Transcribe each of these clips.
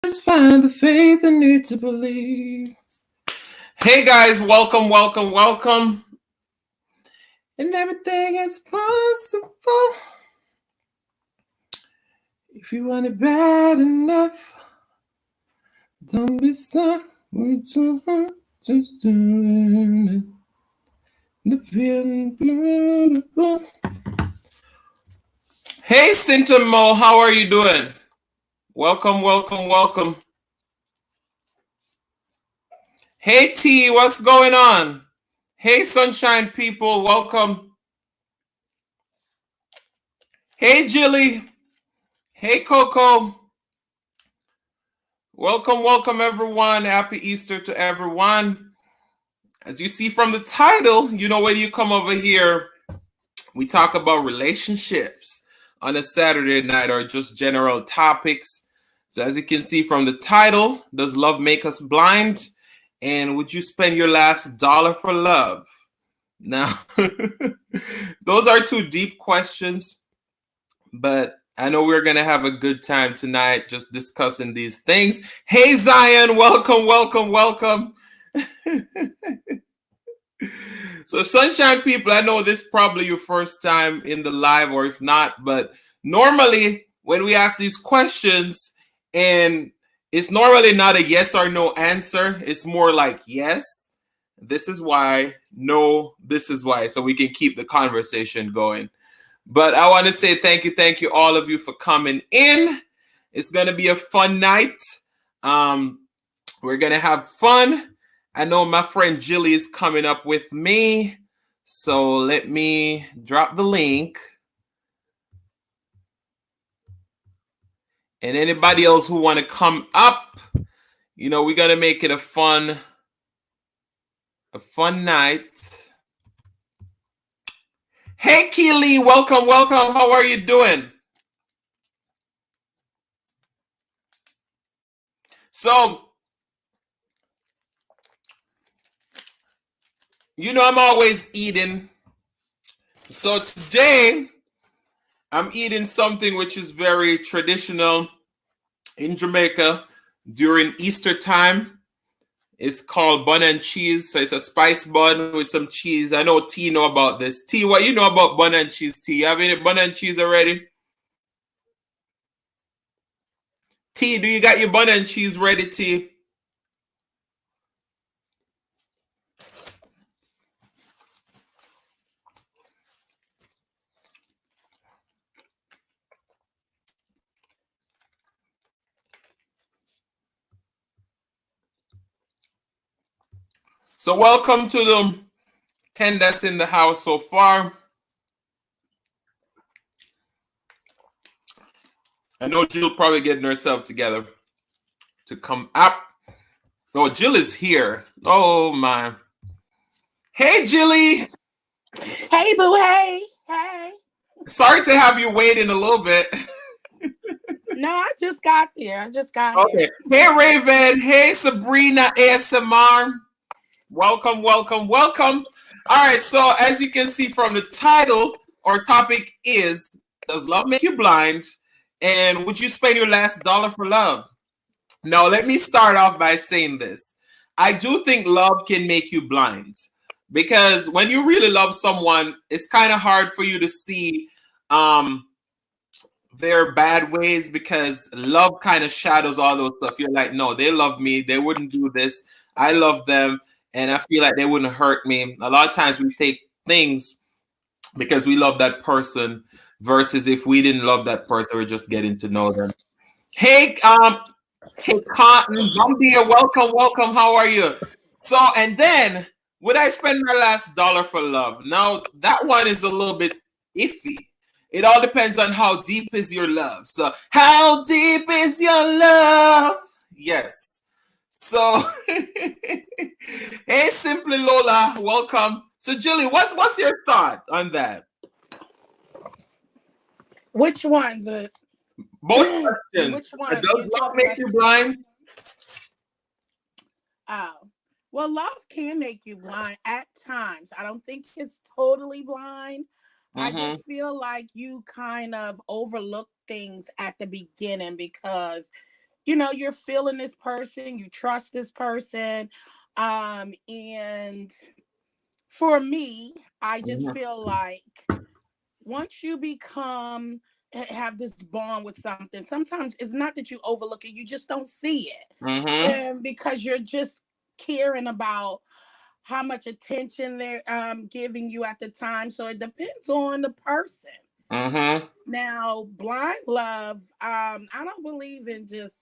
Just find the faith and need to believe. Hey guys, welcome, welcome, welcome. And everything is possible if you want it bad enough. Don't be sorry too hard, just doing it. The feeling beautiful. Hey Mo, how are you doing? Welcome, welcome, welcome. Hey T, what's going on? Hey Sunshine people, welcome. Hey Jilly. Hey Coco. Welcome, welcome everyone. Happy Easter to everyone. As you see from the title, you know when you come over here, we talk about relationships on a Saturday night or just general topics. So as you can see from the title, does love make us blind? And would you spend your last dollar for love? Now, those are two deep questions, but I know we're going to have a good time tonight just discussing these things. Hey, Zion, welcome, welcome, welcome. So, Sunshine people, I know this is probably your first time in the live, or if not, but normally when we ask these questions, and it's normally not a yes or no answer, it's more like yes, this is why, no, this is why, so we can keep the conversation going. But I want to say thank you, all of you for coming in. It's gonna be a fun night. We're gonna have fun. I know my friend Jilly is coming up with me, so let me drop the link. And anybody else who want to come up, you know, we're gonna make it a fun night. Hey Keely, welcome, welcome. How are you doing? So, you know, I'm always eating. So today, I'm eating something which is very traditional in Jamaica during Easter time. It's called bun and cheese. So it's a spice bun with some cheese. I know T know about this. T, what you know about bun and cheese, T? You have any bun and cheese already? T, do you got your bun and cheese ready, T? So welcome to the 10 that's in the house so far. I know Jill probably getting herself together to come up. Oh, Jill is here. Oh my. Hey Jilly. Hey, boo. Hey. Hey. Sorry to have you waiting a little bit. No, I just got there. Okay. Hey Raven. Hey Sabrina ASMR. Welcome, welcome, welcome. All right. So as you can see from the title, our topic is, does love make you blind? And would you spend your last dollar for love? Now, let me start off by saying this. I do think love can make you blind because when you really love someone, it's kind of hard for you to see um, their bad ways because love kind of shadows all those stuff. You're like, no, they love me. They wouldn't do this. I love them. And I feel like they wouldn't hurt me. A lot of times we take things because we love that person versus if we didn't love that person, we're just getting to know them. Hey, hey, Cotton, Zambia, welcome, welcome. How are you? So, and then, would I spend my last dollar for love? Now, that one is a little bit iffy. It all depends on how deep is your love. So, how deep is your love? Yes. So, hey, Simply Lola, welcome. So, Julie, what's your thought on that? Which one? The Both questions. which one? Does You love talking make about you the blind? oh. Well, love can make you blind at times. I don't think it's totally blind. I Mm-hmm. just feel like you kind of overlook things at the beginning because you're feeling this person, you trust this person. And for me, I just Mm-hmm. feel like once you have this bond with something, sometimes it's not that you overlook it, you just don't see it. Mm-hmm. And because you're just caring about how much attention they're giving you at the time. So it depends on the person. Mm-hmm. Now, blind love, I don't believe in just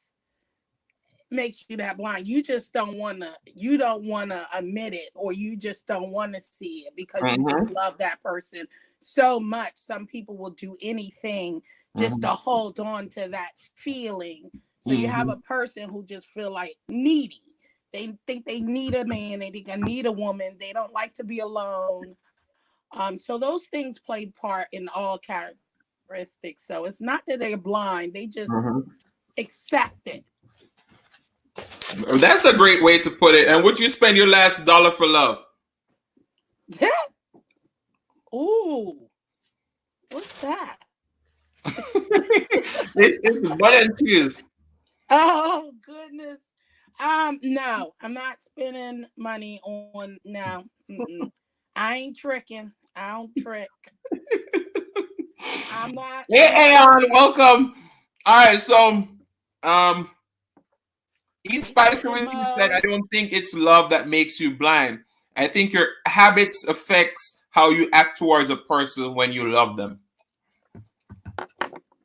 makes you that blind. You don't wanna admit it, or you just don't want to see it because you just Mm-hmm. love that person so much. Some people will do anything just to hold on to that feeling. So you have Mm-hmm. a person who just feel like needy. They think they need a man, they think they need a woman, they don't like to be alone. So those things play part in all characteristics. So it's not that they're blind, they just Mm-hmm. accept it. That's a great way to put it. And would you spend your last dollar for love? Ooh, what's that? It's butt and cheese. Oh goodness. No, I'm not spending money on no. Mm-mm. I ain't tricking. I don't trick. I'm not. Hey, I'm not. Aeon, welcome. All right, so um, Eat Hey, Spicy Cousin with you said, I Mo. don't think it's love that makes you blind. I think your habits affects how you act towards a person when you love them.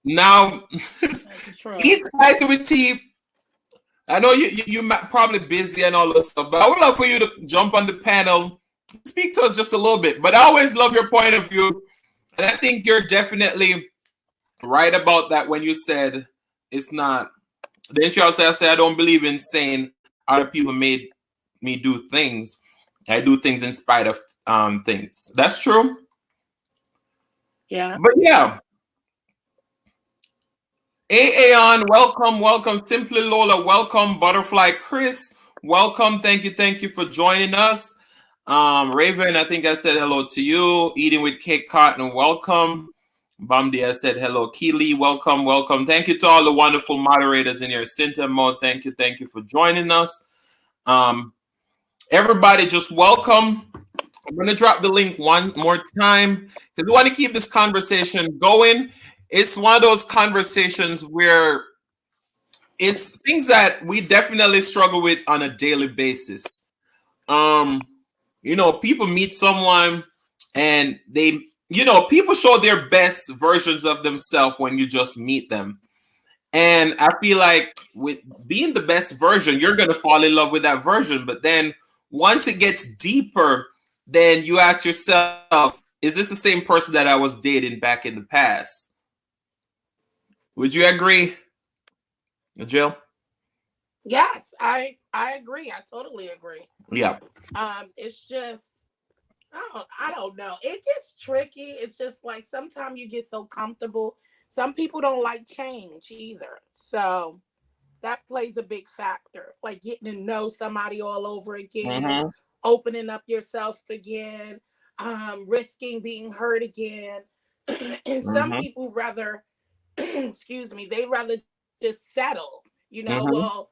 Now, That's the truth. Eat Spicy with Tea. I know you probably busy and all this stuff, but I would love for you to jump on the panel, speak to us just a little bit. But I always love your point of view, and I think you're definitely right about that when you said it's not. Didn't you also say I don't believe in saying other people made me do things. I do things in spite of things. That's true. Yeah. But yeah, Aeon, welcome, welcome. Simply Lola, welcome. Butterfly Chris, welcome. Thank you for joining us. Raven, I think I said hello to you. Eating with Cake Cotton, welcome. Bamdi, I said hello. Keely, welcome. Thank you to all the wonderful moderators in here. Cynthia Mo, thank you for joining us. Everybody, just welcome. I'm going to drop the link one more time because we want to keep this conversation going. It's one of those conversations where it's things that we definitely struggle with on a daily basis. Um, people meet someone and people show their best versions of themselves when you just meet them. And I feel like with being the best version, you're going to fall in love with that version. But then once it gets deeper, then you ask yourself, is this the same person that I was dating back in the past? Would you agree, Jill? Yes, I agree. I totally agree. Yeah. It's just I don't know. It gets tricky. It's just like sometimes you get so comfortable. Some people don't like change either. So that plays a big factor. Like getting to know somebody all over again, Mm-hmm. opening up yourself again, risking being hurt again. And some Mm-hmm. people rather excuse me, they rather just settle. Mm-hmm. Well,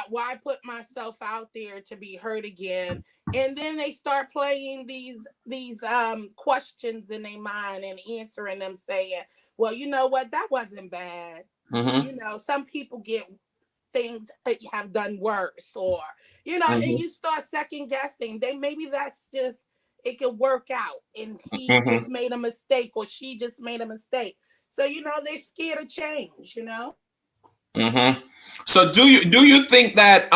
why put myself out there to be hurt again? And then they start playing these questions in their mind and answering them, saying, "Well, you know what? That wasn't bad." Mm-hmm. Some people get things that have done worse, or and Mm-hmm. you start second guessing. Maybe that's just it could work out, and he Mm-hmm. just made a mistake, or she just made a mistake. So they're scared of change. Mm-hmm. So do you think that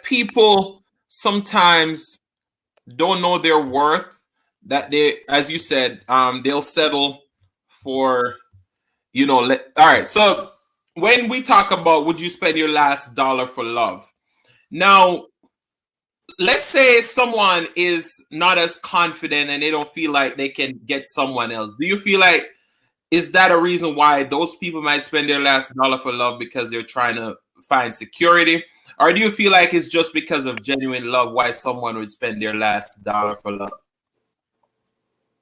people sometimes don't know their worth, that they, as you said, they'll settle for, all right, so when we talk about would you spend your last dollar for love, now let's say someone is not as confident and they don't feel like they can get someone else, do you feel like, is that a reason why those people might spend their last dollar for love, because they're trying to find security? Or do you feel like it's just because of genuine love why someone would spend their last dollar for love?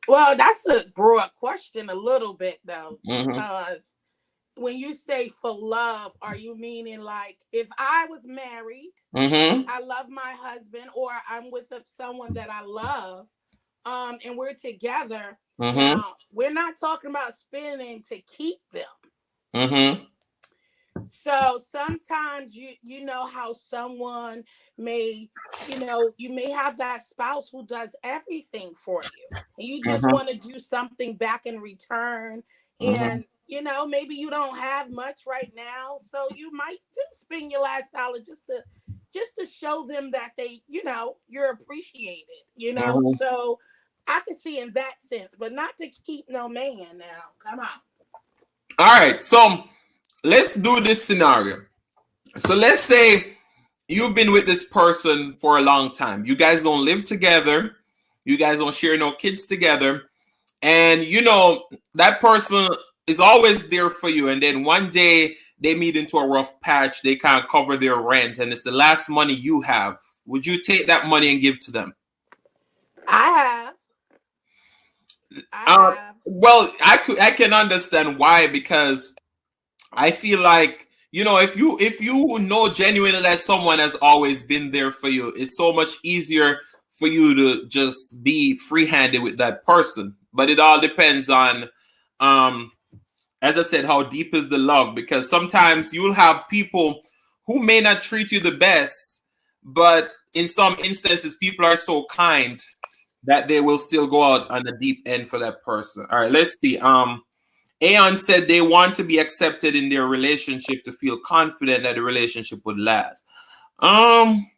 Well, that's a broad question, a little bit though, Mm-hmm. because when you say for love, are you meaning like if I was married, Mm-hmm. I love my husband, or I'm with someone that I love, and we're together. Mm-hmm. Now, we're not talking about spending to keep them. Mm-hmm. So sometimes you know how someone may, you may have that spouse who does everything for you, and you just Mm-hmm. want to do something back in return. Mm-hmm. And maybe you don't have much right now, so you might do spend your last dollar just to show them that you're appreciated. Mm-hmm. So I can see in that sense, but not to keep no man. Now, come on. All right, so let's do this scenario. So let's say you've been with this person for a long time. You guys don't live together. You guys don't share no kids together. And that person is always there for you. And then one day they meet into a rough patch. They can't cover their rent, and it's the last money you have. Would you take that money and give to them? I have. I Uh, have. well, I can understand why, because I feel like if you know genuinely that someone has always been there for you, it's so much easier for you to just be free handed with that person. But it all depends on, um, as I said, how deep is the love? Because sometimes you'll have people who may not treat you the best, but in some instances, people are so kind that they will still go out on the deep end for that person. All right, let's see. Aeon said they want to be accepted in their relationship to feel confident that the relationship would last. Um,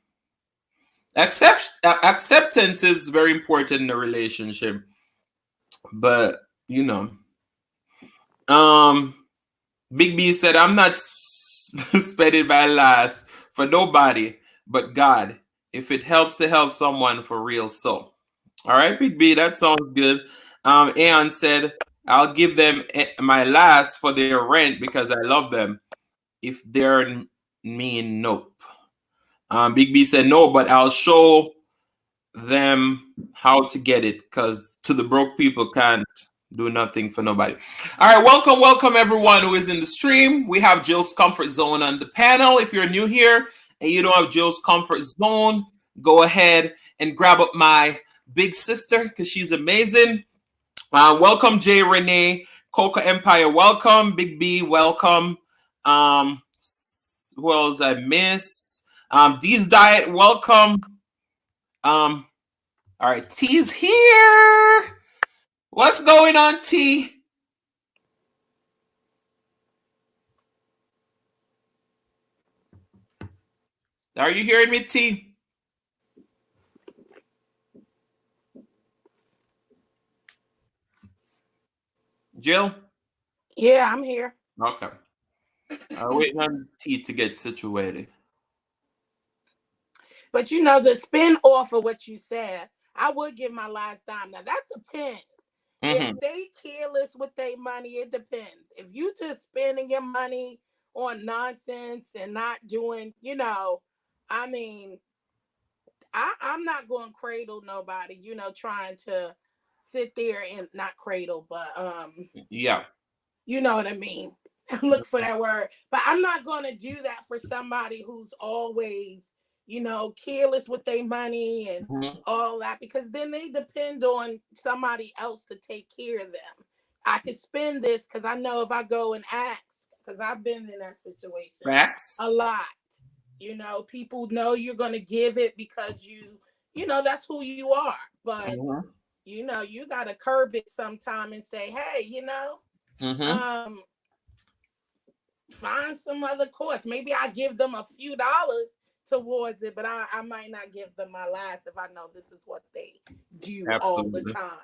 acceptance is very important in a relationship, but you know, um, Big B said, "I'm not spending my last for nobody but God. If it helps to help someone for real, so." All right, Big B, that sounds good. Aeon said, "I'll give them my last for their rent because I love them. If they're mean, nope." Big B said, "No, but I'll show them how to get it, because to the broke people can't do nothing for nobody." All right, welcome everyone who is in the stream. We have Jill's Comfort Zone on the panel. If you're new here and you don't have Jill's Comfort Zone, go ahead and grab up my big sister because she's amazing. Welcome, Jay Renee, Coca Empire. Welcome, Big B. Welcome. Who else I miss? D's Diet. Welcome. All right, T's here. What's going on, T? Are you hearing me, T? Jill? Yeah, I'm here. Okay. I'm waiting on T to get situated. But the spin off of what you said, I would give my last dime. Now that depends. If Mm-hmm. they careless with their money, it depends. If you just spending your money on nonsense and not doing, I mean, I'm not going to cradle nobody, trying to sit there and not cradle, but Yeah. you know what I mean. I'm looking for that word. But I'm not going to do that for somebody who's always, careless with their money and Mm-hmm. all that, because then they depend on somebody else to take care of them. I could spend this because I know if I go and ask, because I've been in that situation Facts. a lot. People know you're going to give it because that's who you are. But, Mm-hmm. you got to curb it sometime and say, hey, Mm-hmm. um, find some other course. Maybe I give them a few dollars towards it, but I might not give them my last if I know this is what they do all the Absolutely. time.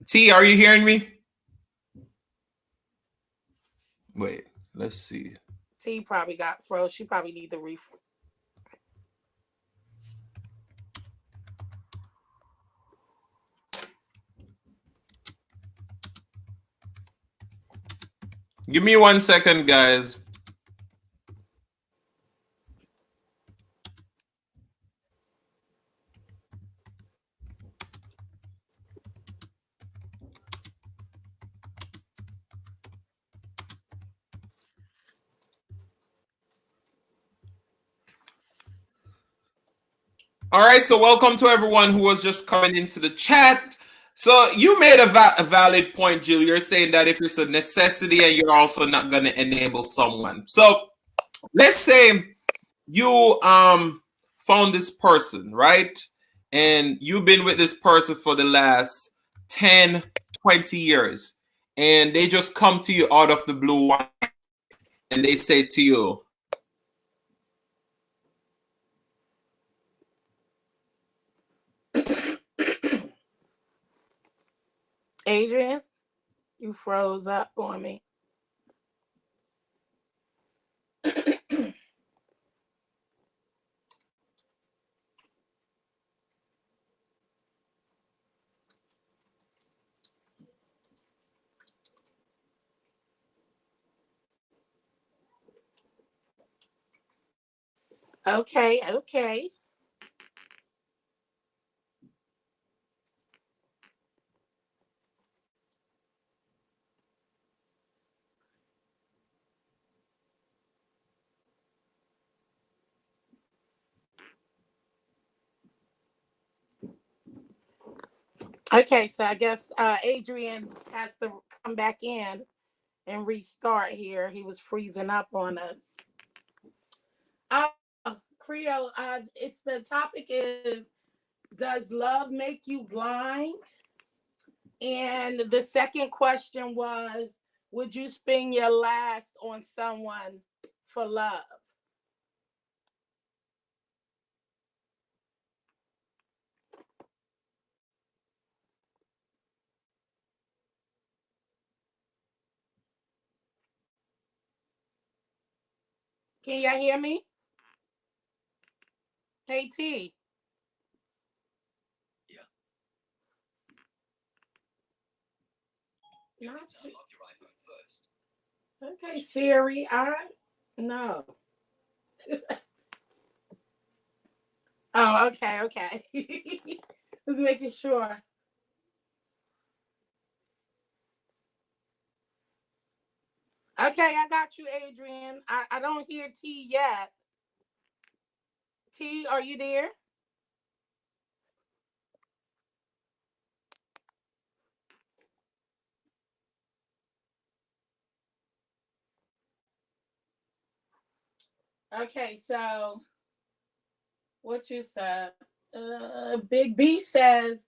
T, are you hearing me? Wait, let's see. T probably got froze. She probably need the refresh. Give me 1 second, guys. All right, so welcome to everyone who was just coming into the chat. So you made a valid point, Jill. You're saying that if it's a necessity and you're also not going to enable someone. So let's say you found this person, right? And you've been with this person for the last 10, 20 years. And they just come to you out of the blue and they say to you, Adrian, you froze up on me. Okay. Okay, so I guess Adrian has to come back in and restart here. He was freezing up on us. Creole, it's the topic is, does love make you blind? And the second question was, would you spend your last on someone for love? Can y'all hear me? Hey T. Yeah. Not turn off your iPhone first. Okay, Siri. No. Oh, okay. Just making sure. Okay, I got you, Adrian. I don't hear T yet. T, are you there? Okay, so what you said. Big B says,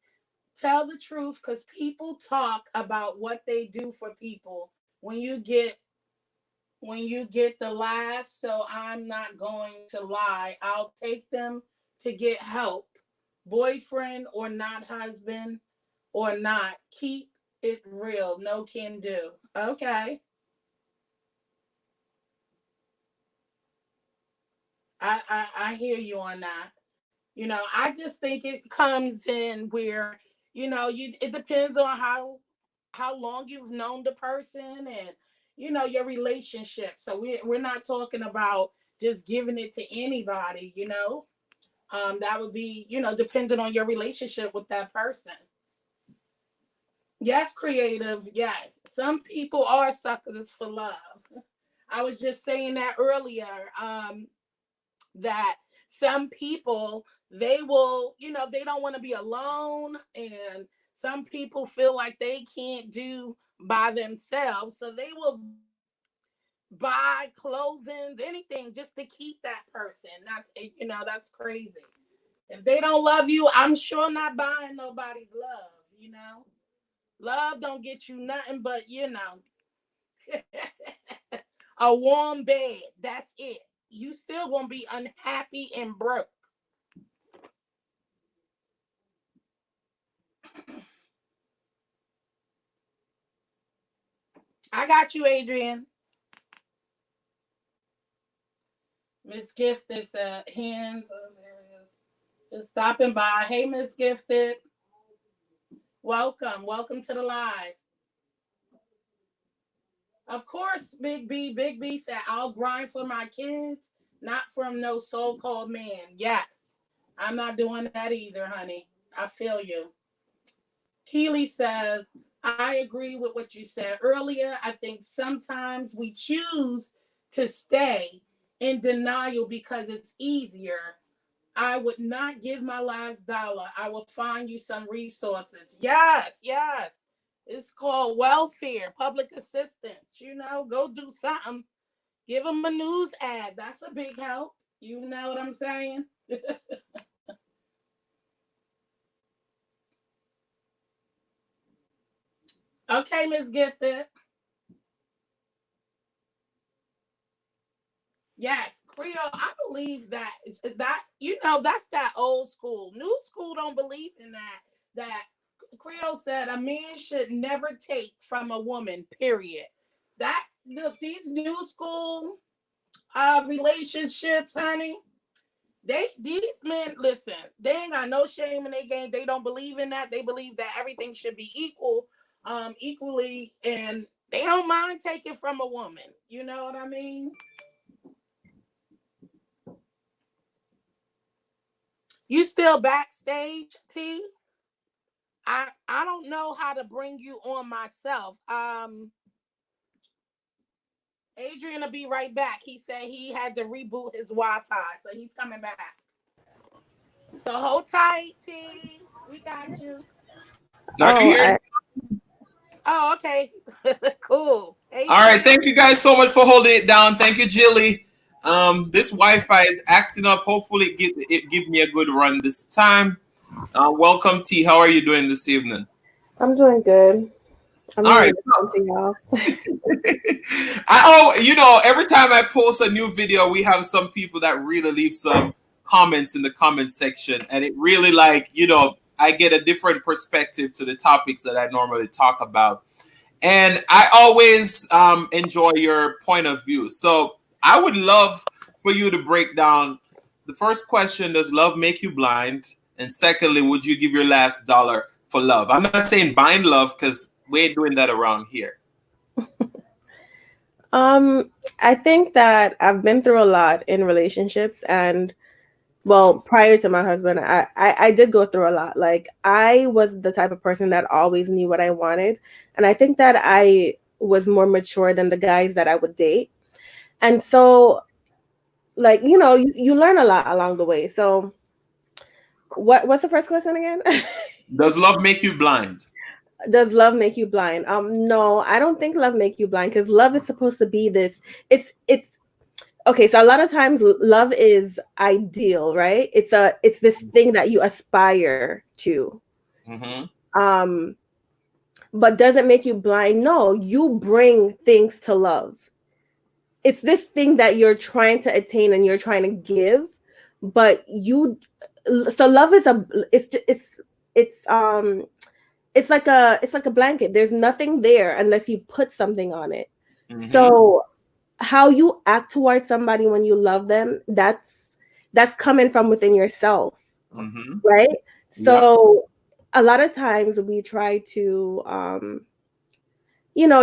tell the truth because people talk about what they do for people. When you get the last, so I'm not going to lie. I'll take them to get help. Boyfriend or not, husband or not. Keep it real. No can do. Okay. I hear you on that. I just think it comes in where, it depends on how long you've known the person and your relationship. So we're not talking about just giving it to anybody. That would be, dependent on your relationship with that person. Yes, creative. Yes. Some people are suckers for love. I was just saying that earlier. That some people, they will, they don't want to be alone, and some people feel like they can't do by themselves, so they will buy clothing, anything just to keep that person. That's crazy. If they don't love you, I'm sure not buying nobody's love. Love don't get you nothing but a warm bed. That's it. You still gonna be unhappy and broke. I got you, Adrian. Miss Gifted said hands. Oh, there it is. Just stopping by. Hey, Miss Gifted. Welcome to the live. Of course, Big B. Big B said, I'll grind for my kids, not from no so-called man. Yes. I'm not doing that either, honey. I feel you. Keely says, I agree with what you said earlier. I think sometimes we choose to stay in denial because it's easier. I would not give my last dollar. I will find you some resources. Yes, yes. It's called welfare, public assistance. Go do something. Give them a news ad. That's a big help. You know what I'm saying? Okay, Miss Gifted. Yes, Creole. I believe that's that old school. New school don't believe in that. That Creole said a man should never take from a woman. Period. These new school relationships, honey. These men, listen, they ain't got no shame in their game. They don't believe in that. They believe that everything should be equally, and they don't mind taking from a woman. You know what I mean? You still backstage, T? I don't know how to bring you on myself. Adrian will be right back. He said he had to reboot his Wi-Fi, so he's coming back. So hold tight, T. We got you. Now you hear? Oh, okay. Cool. All right, thank you guys so much for holding it down. Thank you, Jilly. This Wi-Fi is acting up. Hopefully, it give me a good run this time. Welcome, T. How are you doing this evening? I'm doing good. I'm all right. Something, y'all. Every time I post a new video, we have some people that really leave some comments in the comment section, and it really I get a different perspective to the topics that I normally talk about. And I always enjoy your point of view. So I would love for you to break down the first question: does love make you blind? And secondly, would you give your last dollar for love? I'm not saying bind love, because we ain't doing that around here. I think that I've been through a lot in relationships, and prior to my husband, I did go through a lot. Like, I was the type of person that always knew what I wanted. And I think that I was more mature than the guys that I would date. And so, you learn a lot along the way. So what's the first question again? Does love make you blind? Does love make you blind? No, I don't think love make you blind, because love is supposed to be this. It's okay. So a lot of times love is ideal, right? It's this thing that you aspire to. Mm-hmm. But does it make you blind? No, you bring things to love. It's this thing that you're trying to attain and you're trying to give, but so love is it's like a blanket. There's nothing there unless you put something on it. Mm-hmm. So how you act towards somebody when you love them, that's coming from within yourself. Mm-hmm. Right? So a lot of times we try to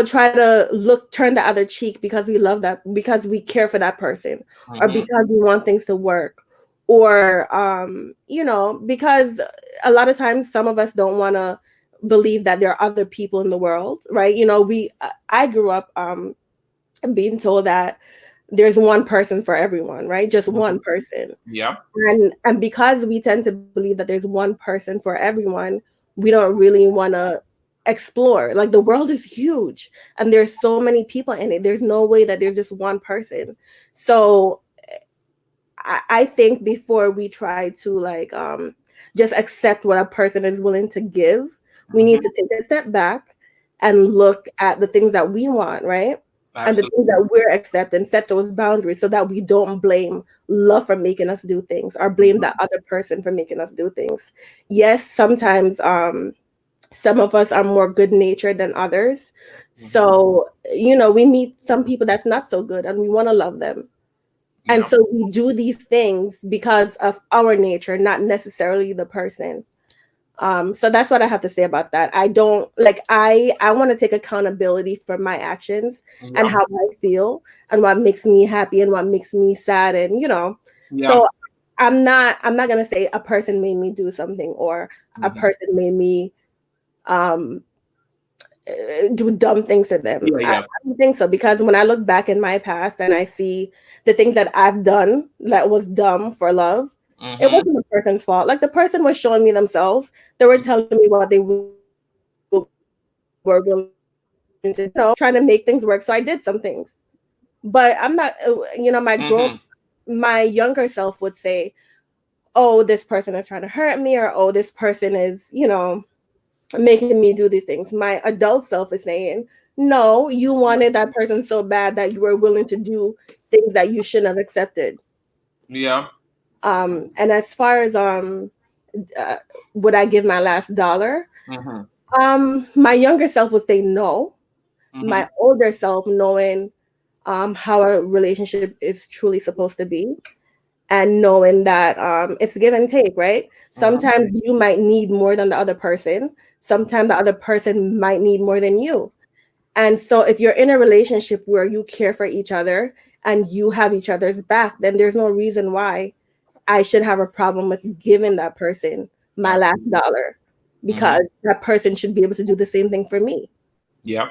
try to turn the other cheek because we love that, because we care for that person, mm-hmm. or because we want things to work, or because a lot of times some of us don't want to believe that there are other people in the world, right? I grew up being told that there's one person for everyone, right? Just one person. Yeah. And because we tend to believe that there's one person for everyone, we don't really want to explore. Like, the world is huge and there's so many people in it. There's no way that there's just one person. So I think before we try to just accept what a person is willing to give, we need to take a step back and look at the things that we want, right? Absolutely. And the things that we're accepting, set those boundaries so that we don't blame love for making us do things, or blame that other person for making us do things. Yes, sometimes some of us are more good-natured than others. Mm-hmm. So, we meet some people that's not so good and we want to love them. Yeah. And so we do these things because of our nature, not necessarily the person. So that's what I have to say about that. I don't I want to take accountability for my actions, and how I feel, and what makes me happy and what makes me sad. And, so I'm not going to say a person made me do something, or a person made me do dumb things to them. I don't think so, because when I look back in my past and I see the things that I've done that was dumb for love, It Mm-hmm. wasn't the person's fault. Like the person was showing me themselves. They were telling me what they were willing to do, trying to make things work. So I did some things. But I'm not, Mm-hmm. my younger self would say, oh, this person is trying to hurt me, or oh, this person is, making me do these things. My adult self is saying, no, you wanted that person so bad that you were willing to do things that you shouldn't have accepted. Yeah. And as far as uh, would I give my last dollar? Mm-hmm. My younger self would say no. Mm-hmm. My older self, knowing how a relationship is truly supposed to be, and knowing that it's give and take, right? Mm-hmm. Sometimes you might need more than the other person. Sometimes the other person might need more than you. And so if you're in a relationship where you care for each other and you have each other's back, then there's no reason why I should have a problem with giving that person my last Absolutely. dollar, Mm-hmm. because that person should be able to do the same thing for me. Yeah.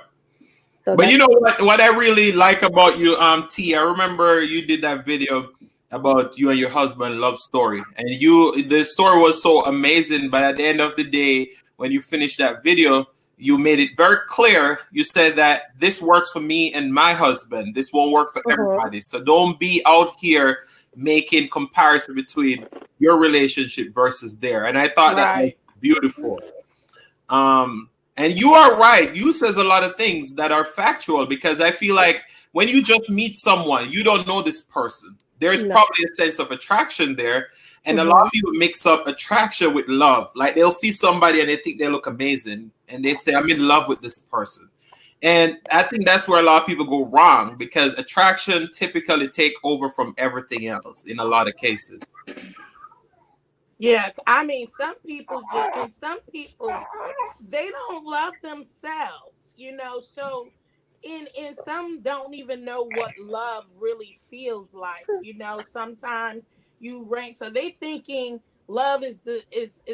So But you that's know what I really like about you, T. I remember you did that video about you and your husband love story, and the story was so amazing. But at the end of the day, when you finished that video, you made it very clear. You said that this works for me and my husband. This won't work for Mhm. everybody. So don't be out here making comparison between your relationship versus there. And I thought that was Right. beautiful. And you are right. You says a lot of things that are factual, because I feel like when you just meet someone, you don't know this person. There's No. probably a sense of attraction there. And a lot Mhm. of people mix up attraction with love. Like they'll see somebody and they think they look amazing and they say, I'm in love with this person. And I think that's where a lot of people go wrong, because attraction typically take over from everything else in a lot of cases. Yeah, I mean, some people just, and some people, they don't love themselves, So, in some don't even know what love really feels like, Sometimes you rank, so they thinking love is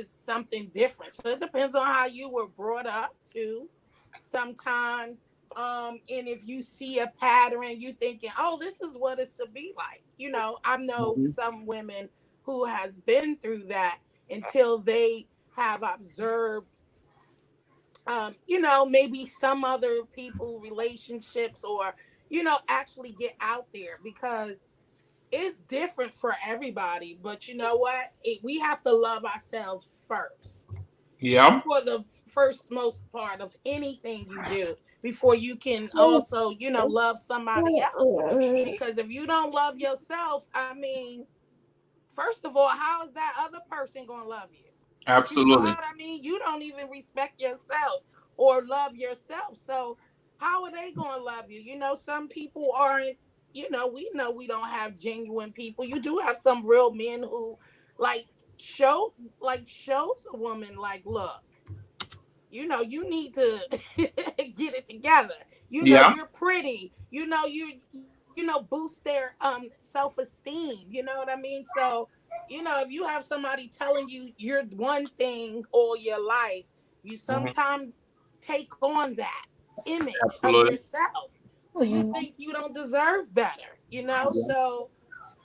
something different. So it depends on how you were brought up too. Sometimes, and if you see a pattern, you thinking, oh, this is what it's to be like. I know Mhm. some women who has been through that until they have observed maybe some other people relationships, or actually get out there, because it's different for everybody. But you know what, we have to love ourselves first, Yeah, for the first most part of anything you do, before you can also love somebody else. Because if you don't love yourself, I mean, first of all, how is that other person going to love you? You know absolutely. what I mean? You don't even respect yourself or love yourself. So how are they going to love you? Some people aren't, we know we don't have genuine people. You do have some real men who like show shows a woman like, look, you need to get it together. Yeah. You're pretty. Boost their self-esteem. You know what I mean? So, if you have somebody telling you you're one thing all your life, you Mhm. sometimes take on that image of Absolutely. yourself. So you think you don't deserve better, Yeah. So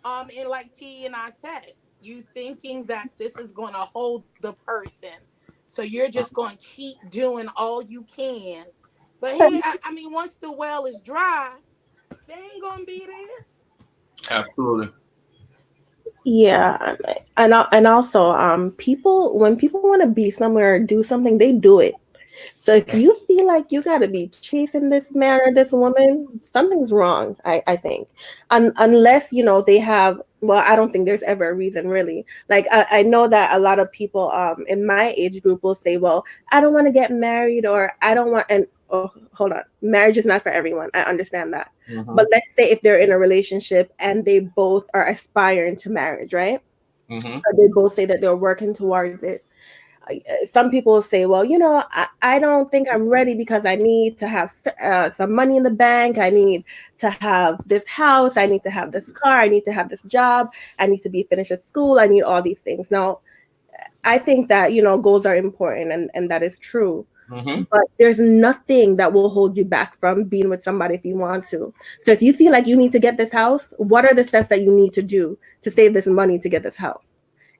and like T and I said, you thinking that this is going to hold the person, so you're just going to keep doing all you can. But I mean, once the well is dry, they ain't going to be there. Absolutely. Yeah, and also people, when people want to be somewhere or do something, they do it. So if you feel like you got to be chasing this man or this woman, something's wrong, I think. Unless, they have, well, I don't think there's ever a reason really. Like, I know that a lot of people in my age group will say, well, I don't want to get married, or I don't want, and oh, hold on, marriage is not for everyone. I understand that. Hmm. But let's say if they're in a relationship and they both are aspiring to marriage, right? Hmm. Or they both say that they're working towards it. Some people will say, well, I don't think I'm ready because I need to have some money in the bank. I need to have this house. I need to have this car. I need to have this job. I need to be finished at school. I need all these things. Now, I think that, goals are important, and that is true. Hmm. But there's nothing that will hold you back from being with somebody if you want to. So if you feel like you need to get this house, what are the steps that you need to do to save this money to get this house?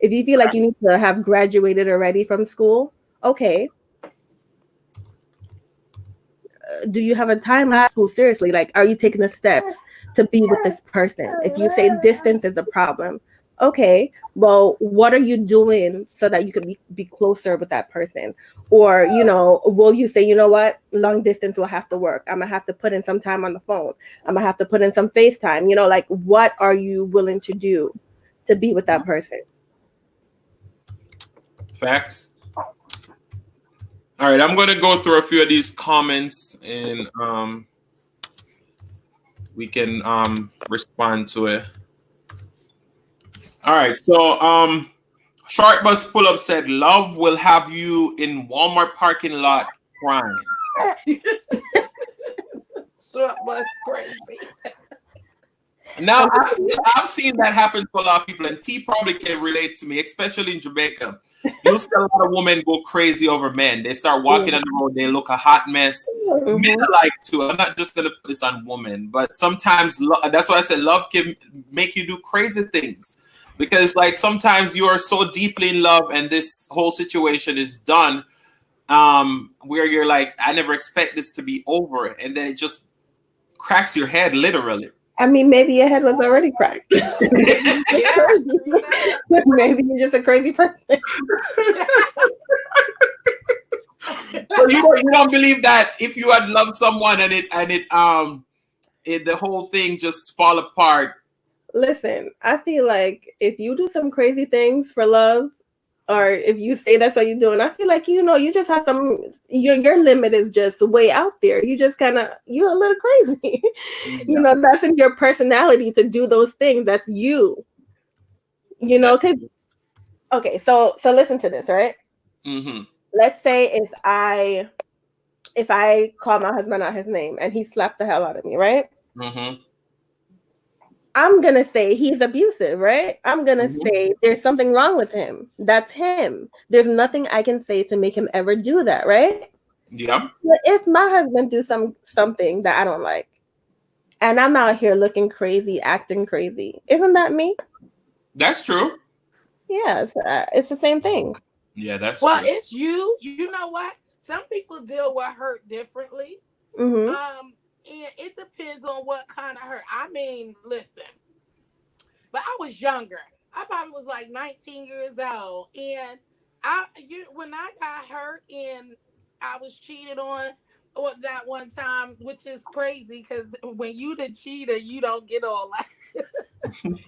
If you feel like you need to have graduated already from school, okay. Do you have a time at school? Seriously, like, are you taking the steps to be with this person? If you say distance is a problem, okay, well, what are you doing so that you can be closer with that person? Or, will you say, you know what, long distance will have to work. I'm gonna have to put in some time on the phone. I'm gonna have to put in some FaceTime. Like, what are you willing to do to be with that person? Facts. All right, I'm gonna go through a few of these comments and we can respond to it. All right, so Short Bus Pull Up said, "Love will have you in Walmart parking lot crying." Short Bus crazy. Now, I've seen that happen to a lot of people, and T probably can relate to me, especially in Jamaica. You'll see a lot of women go crazy over men. They start walking on the road, they look a hot mess. Men are like too. I'm not just going to put this on women, but sometimes that's why I said love can make you do crazy things. Because, like, sometimes you are so deeply in love, and this whole situation is done, where you're like, I never expect this to be over, and then it just cracks your head, literally. I mean, maybe your head was already cracked. Maybe you're just a crazy person. So you don't believe that if you had loved someone and the whole thing just fall apart. Listen, I feel like if you do some crazy things for love, or if you say that's what you're doing, I feel like, you just have your limit is just way out there. You just you're a little crazy. Yeah. That's in your personality to do those things. That's you. Cause, okay, so listen to this, right? Mm-hmm. Let's say if I call my husband out his name and he slapped the hell out of me, right? Mm-hmm. I'm going to say he's abusive, right? I'm going to say there's something wrong with him. That's him. There's nothing I can say to make him ever do that, right? Yeah. But if my husband do something that I don't like, and I'm out here looking crazy, acting crazy, isn't that me? That's true. Yeah, it's the same thing. Yeah, that's well, true. It's you. You know what? Some people deal with hurt differently. Mm-hmm. And it depends on what kind of hurt. I mean, listen, but I was younger. I probably was like 19 years old, and when I got hurt and I was cheated on that one time, which is crazy because when you the cheater, you don't get all that.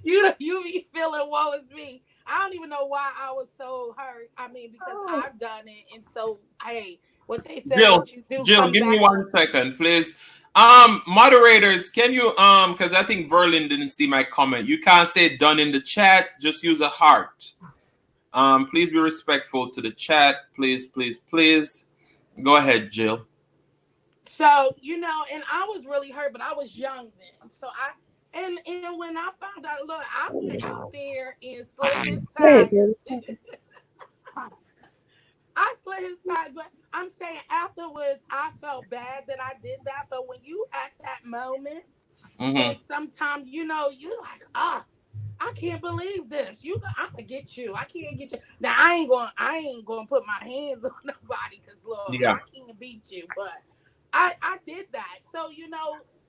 you be feeling woe is me. I don't even know why I was so hurt. I mean, because I've done it, and so hey, what they say, Jill, what you do, Jill, come give me back. 1 second, please. Moderators, can you because I think Verlin didn't see my comment. You can't say done in the chat, just use a heart. Please be respectful to the chat. Please, please, please. Go ahead, Jill. So, and I was really hurt, but I was young then. So and when I found out, look, I went out there and slit his tires. I slit his tires, but I'm saying afterwards, I felt bad that I did that. But when you at that moment, and sometimes, you're like, I can't believe this. I'm gonna get you. I can't get you. Now I ain't gonna put my hands on nobody because look, I can't beat you. But I did that. So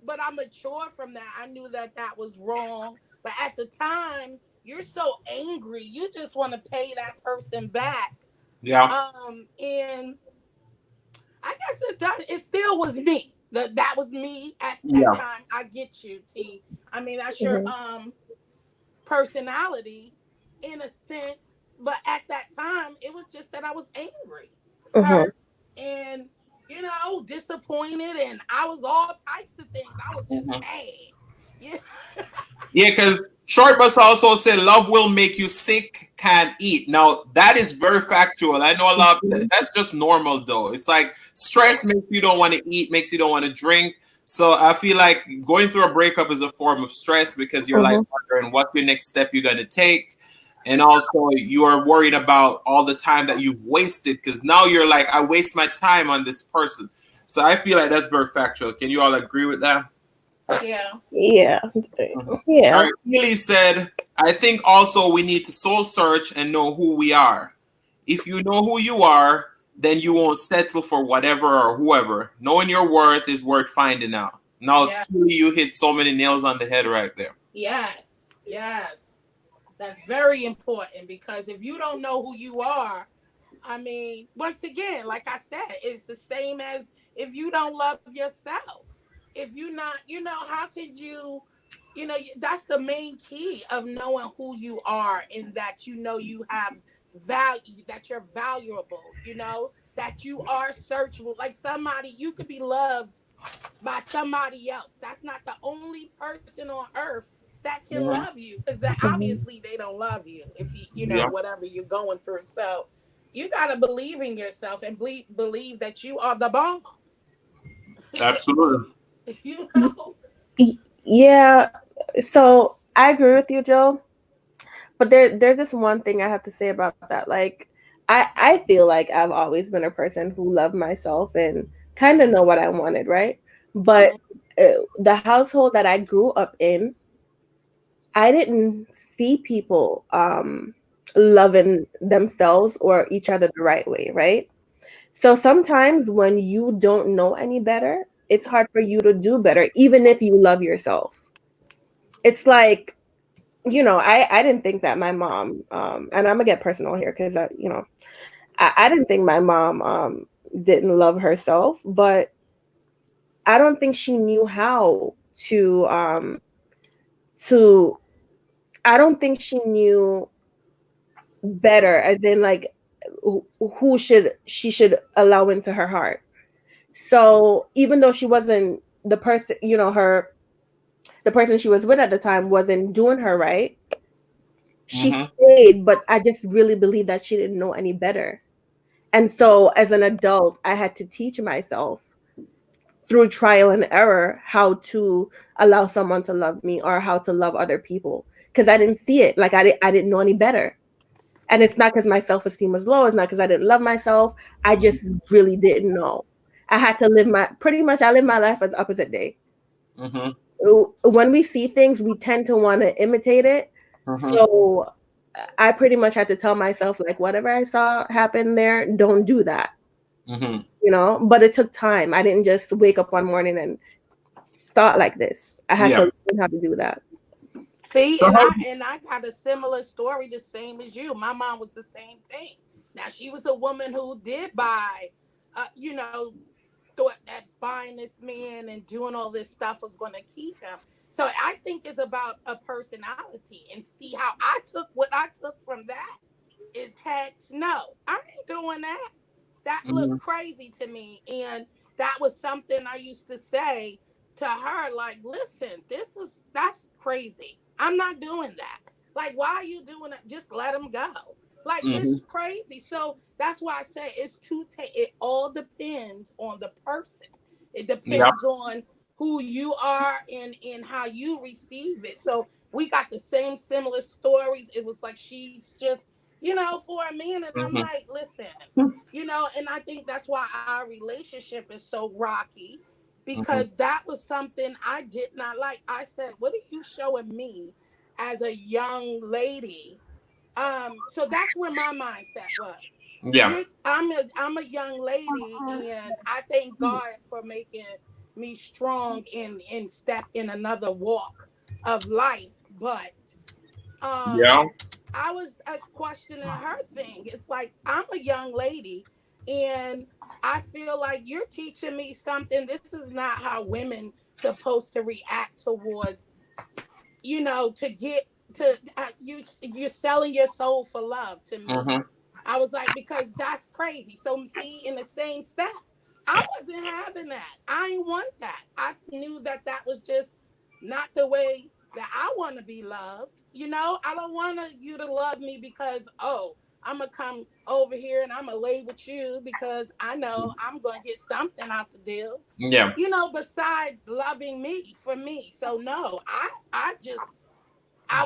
but I matured from that. I knew that was wrong. But at the time, you're so angry. You just want to pay that person back. Yeah. And I guess it still was me. That was me at that time. I get you, T. I mean, that's your personality in a sense, but at that time it was just that I was angry, hurt, and disappointed, and I was all types of things. I was just mad. Yeah, because Short Bus also said love will make you sick, can't eat. Now that is very factual. I know a lot. That's just normal though. It's like stress makes you don't want to eat, makes you don't want to drink. So I feel like going through a breakup is a form of stress because you're like wondering what's your next step you're gonna take. And also you are worried about all the time that you've wasted because now you're like, I waste my time on this person. So I feel like that's very factual. Can you all agree with that? Yeah. Yeah. All right. Keely said, I think also we need to soul search and know who we are. If you know who you are, then you won't settle for whatever or whoever. Knowing your worth is worth finding out. Now, Yeah. truly, you hit so many nails on the head right there. Yes. Yes. That's very important because if you don't know who you are, I mean, once again, like I said, it's the same as if you don't love yourself. If you not, how could you, that's the main key of knowing who you are and that you have value, that you're valuable, that you are searchable. Like somebody, you could be loved by somebody else. That's not the only person on earth that can Mhm. love you because that Mhm. obviously they don't love you if Yeah, whatever you're going through. So you got to believe in yourself and believe that you are the bomb. absolutely. you know Yeah. So I agree with you, Joe. But there's just one thing I have to say about that. Like, I feel like I've always been a person who loved myself and kind of know what I wanted, right? But Mhm. the household that I grew up in, I didn't see people loving themselves or each other the right way, right? So sometimes when you don't know any better, it's hard for you to do better, even if you love yourself. It's like, I didn't think that my mom, and I'm gonna get personal here because I didn't think my mom didn't love herself, but I don't think she knew how to I don't think she knew better, as in like who should she should allow into her heart. So even though she wasn't the person, the person she was with at the time wasn't doing her right, she Hmm. stayed, but I just really believe that she didn't know any better. And so as an adult, I had to teach myself through trial and error how to allow someone to love me or how to love other people because I didn't see it. Like I didn't know any better. And it's not because my self-esteem was low. It's not because I didn't love myself. I just really didn't know. I had to live I live my life as opposite day. Hmm. When we see things, we tend to want to imitate it. Hmm. So I pretty much had to tell myself, like, whatever I saw happen there, don't do that, Hmm. But it took time. I didn't just wake up one morning and thought like this. I had to Yeah. learn how to do that. See, So how? and I got a similar story, the same as you. My mom was the same thing. Now she was a woman who did buy, thought that buying this man and doing all this stuff was going to keep him. So I think it's about a personality and see how I took what I took from that is heck no. I ain't doing that. That looked Mhm. crazy to me. And that was something I used to say to her, like, listen, that's crazy. I'm not doing that. Like, why are you doing it? Just let him go. Like, this Mhm. is crazy. So that's why I say it all depends on the person. It Yeah. depends on who you are and how you receive it. So we got the same similar stories. It was like she's just, for a minute, I'm Mhm. like, listen, and I think that's why our relationship is so rocky Mhm. because that was something I did not like. I said, what are you showing me as a young lady? So that's where my mindset was. Yeah. I'm a young lady, and I thank God for making me strong and step in another walk of life. But Yeah. I was questioning her thing. It's like I'm a young lady, and I feel like you're teaching me something. This is not how women supposed to react towards, to get to you're selling your soul for love to me. Mhm. I was like, because that's crazy. So see, in the same step, I wasn't having that. I didn't want that. I knew that that was just not the way that I want to be loved. I don't want you to love me because, oh, I'm gonna come over here and I'm gonna lay with you because I know I'm gonna get something out the deal. Yeah. Besides loving me for me. So no, I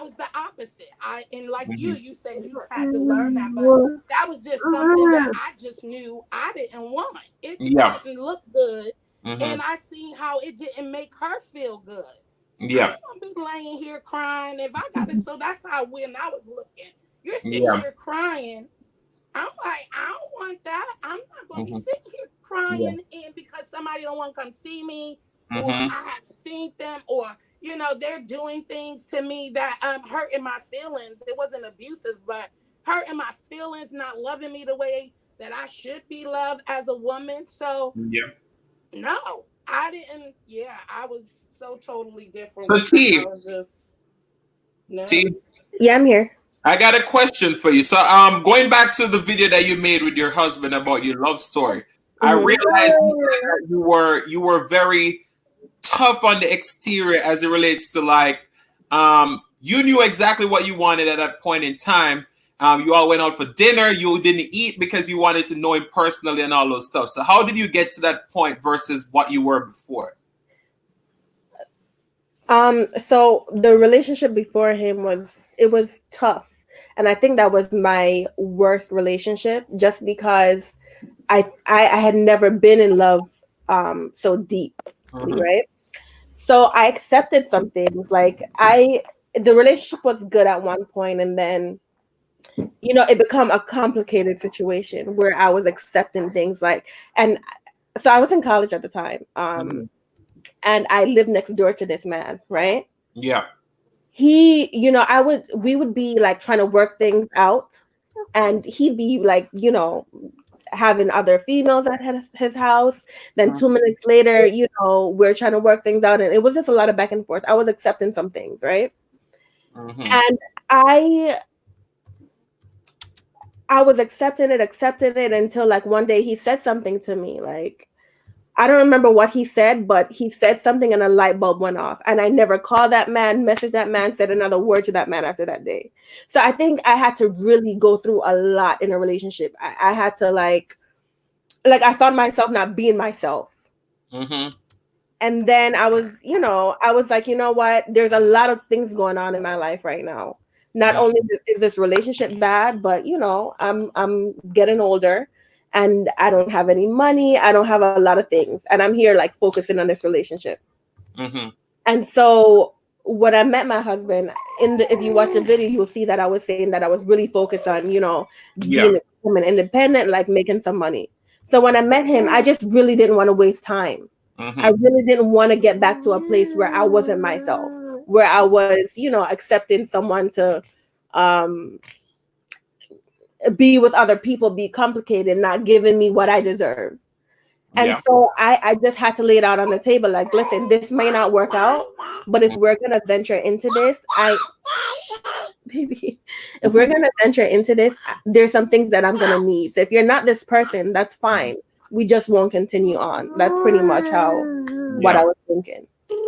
was the opposite. And like you, Mhm. you said you had to learn that, but that was just something that I just knew I didn't want. It Yeah. didn't look good, Mhm. and I see how it didn't make her feel good. Yeah. I'm gonna be laying here crying if I got it. So that's how when I was looking, you're sitting Yeah. here crying. I'm like, I don't want that. I'm not gonna be Mm-hmm. sitting here Yeah. crying and because somebody don't want to come see me, or Mm-hmm. I haven't seen them, or they're doing things to me that hurting my feelings. It wasn't abusive, but hurting my feelings, not loving me the way that I should be loved as a woman. So Yeah. no, I didn't. Yeah, I was so totally different So with them. I T, was just no. T, Yeah, I'm here. I got a question for you. So, going back to the video that you made with your husband about your love story, I Hmm. realized you said that you were very tough on the exterior as it relates to like, you knew exactly what you wanted at that point in time. You all went out for dinner. You didn't eat because you wanted to know him personally and all those stuff. So, how did you get to that point versus what you were before? So the relationship before him was tough. And I think that was my worst relationship just because I had never been in love so deeply, Mm-hmm. right? So I accepted some things. Like the relationship was good at one point and then it become a complicated situation where I was accepting things and so I was in college at the time. Mm-hmm. And I lived next door to this man, right? Yeah. We would be like trying to work things out, and he'd be like, having other females at his house. Then 2 minutes later, we're trying to work things out, and it was just a lot of back and forth. I was accepting some things, right? Mm-hmm. And I I was accepting it until like one day he said something to me. Like, I don't remember what he said, but he said something and a light bulb went off. And I never called that man, messaged that man, said another word to that man after that day. So I think I had to really go through a lot in a relationship. I had to I found myself not being myself. Mm-hmm. And then I was like, you know what? There's a lot of things going on in my life right now. Not only is this relationship bad, but I'm getting older and I don't have any money. I don't have a lot of things. And I'm here like focusing on this relationship. Mm-hmm. And so when I met my husband, if you watch the video, you'll see that I was saying that I was really focused on, Yeah. being independent, like making some money. So when I met him, I just really didn't want to waste time. I Mm-hmm. really didn't want to get back to a place where I wasn't myself, where I was, accepting someone to um, be with other people, be complicated, not giving me what I deserve. And Yeah. so I just had to lay it out on the table. Like, listen, this may not work out, but if we're gonna venture into this, baby, if we're gonna venture into this, there's some things that I'm gonna need. So if you're not this person, that's fine. We just won't continue on. That's pretty much what Yeah. I was thinking.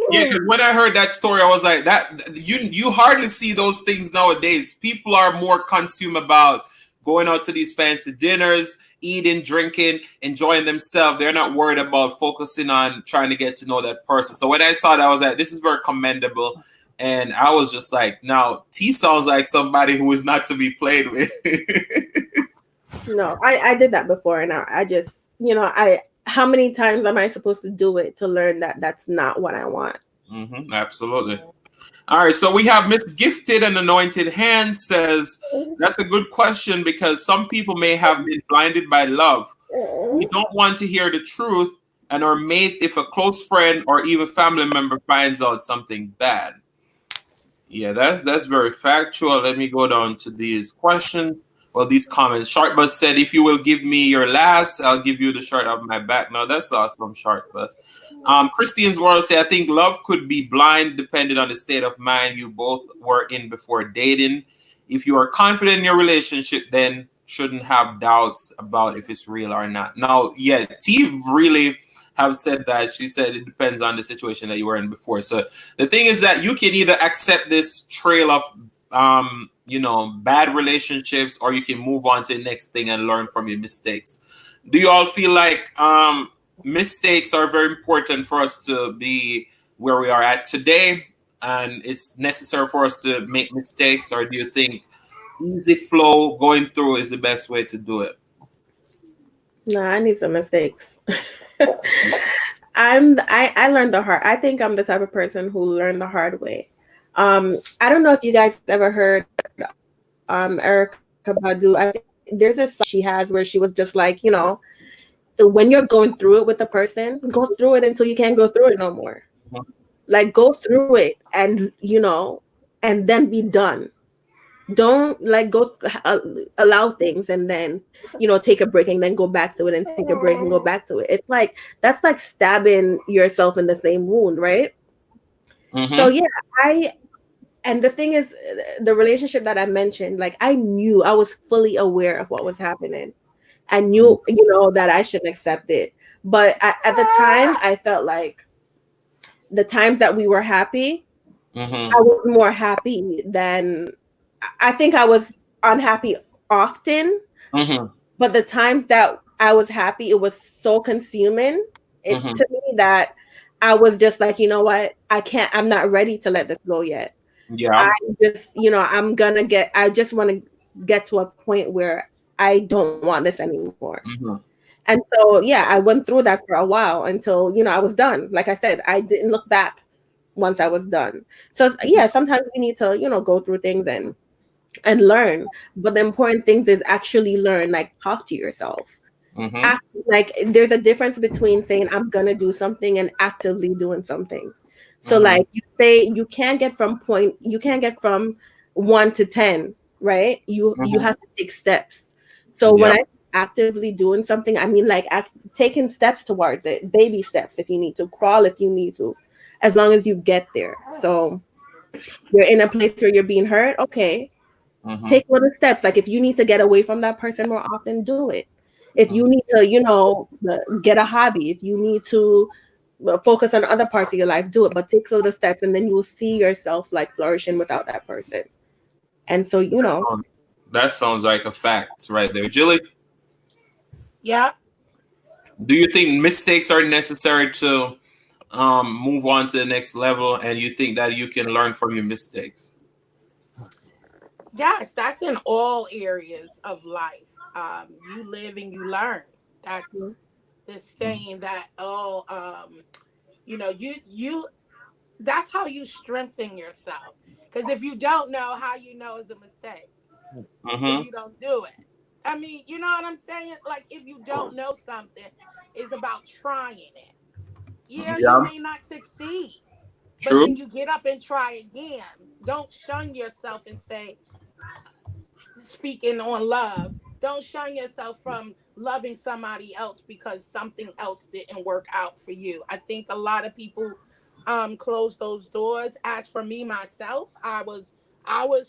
Yeah, because when I heard that story, I was like, "That you hardly see those things nowadays. People are more consumed about going out to these fancy dinners, eating, drinking, enjoying themselves. They're not worried about focusing on trying to get to know that person." So when I saw that, I was like, "This is very commendable." And I was just like, "Now T sounds like somebody who is not to be played with." No, I did that before, and I just, how many times am I supposed to do it to learn that that's not what I want? Mm-hmm, absolutely. All right, so we have Miss Gifted and Anointed Hand says, that's a good question because some people may have been blinded by love. We don't want to hear the truth and are made if a close friend or even family member finds out something bad. Yeah, that's very factual. Let me go down to these questions. Well, these comments. Sharkbus said, if you will give me your last, I'll give you the shirt off my back. Now that's awesome, Sharkbus. Christian's World say, I think love could be blind depending on the state of mind you both were in before dating. If you are confident in your relationship, then shouldn't have doubts about if it's real or not. Now, yeah, T really have said that. She said it depends on the situation that you were in before. So the thing is that you can either accept this trail of bad relationships, or you can move on to the next thing and learn from your mistakes. Do you all feel like mistakes are very important for us to be where we are at today, and it's necessary for us to make mistakes, or do you think easy flow going through is the best way to do it? No, I need some mistakes. I learned the hard. I think I'm the type of person who learned the hard way. I don't know if you guys ever heard Erica Badu. I think there's a song she has where she was just like, when you're going through it with the person, go through it until you can't go through it no more. Like go through it and and then be done. Don't like go allow things and then take a break and then go back to it and take a break and go back to it. It's like that's like stabbing yourself in the same wound, right? So yeah, I and the thing is, the relationship that I mentioned, like I knew, I was fully aware of what was happening. I knew, that I shouldn't accept it. But at the time, I felt like the times that we were happy, I was more happy than I think I was unhappy often. But the times that I was happy, it was so consuming to me that I was just like, you know what? I'm not ready to let this go yet. Yeah. I just, I just want to get to a point where I don't want this anymore. And so, yeah, I went through that for a while until, I was done. Like I said, I didn't look back once I was done. So, yeah, sometimes we need to, go through things and learn. But the important things is actually learn, like talk to yourself. Like there's a difference between saying I'm gonna do something and actively doing something. So like you say you can't get from 1 to 10, right? You have to take steps. So when I actively doing something, I mean like taking steps towards it, baby steps. If you need to crawl, if you need to, as long as you get there. So you're in a place where you're being hurt, okay, take little steps. Like if you need to get away from that person more often, do it. If you need to, get a hobby, if you need to focus on other parts of your life, do it. But take little steps, and then you will see yourself like flourishing without that person. And so, that sounds like a fact right there. Julie, Yeah. do you think mistakes are necessary to move on to the next level, and you think that you can learn from your mistakes? Yes, that's in all areas of life. You live and you learn. That's the saying that you that's how you strengthen yourself. Because if you don't know, how you know is a mistake if you don't do it. I mean, you know what I'm saying? Like if you don't know something, it's about trying it. Yeah, you may not succeed, but then you get up and try again. Don't shun yourself and say, speaking on love, don't shun yourself from loving somebody else because something else didn't work out for you. I think a lot of people close those doors. As for me myself, I was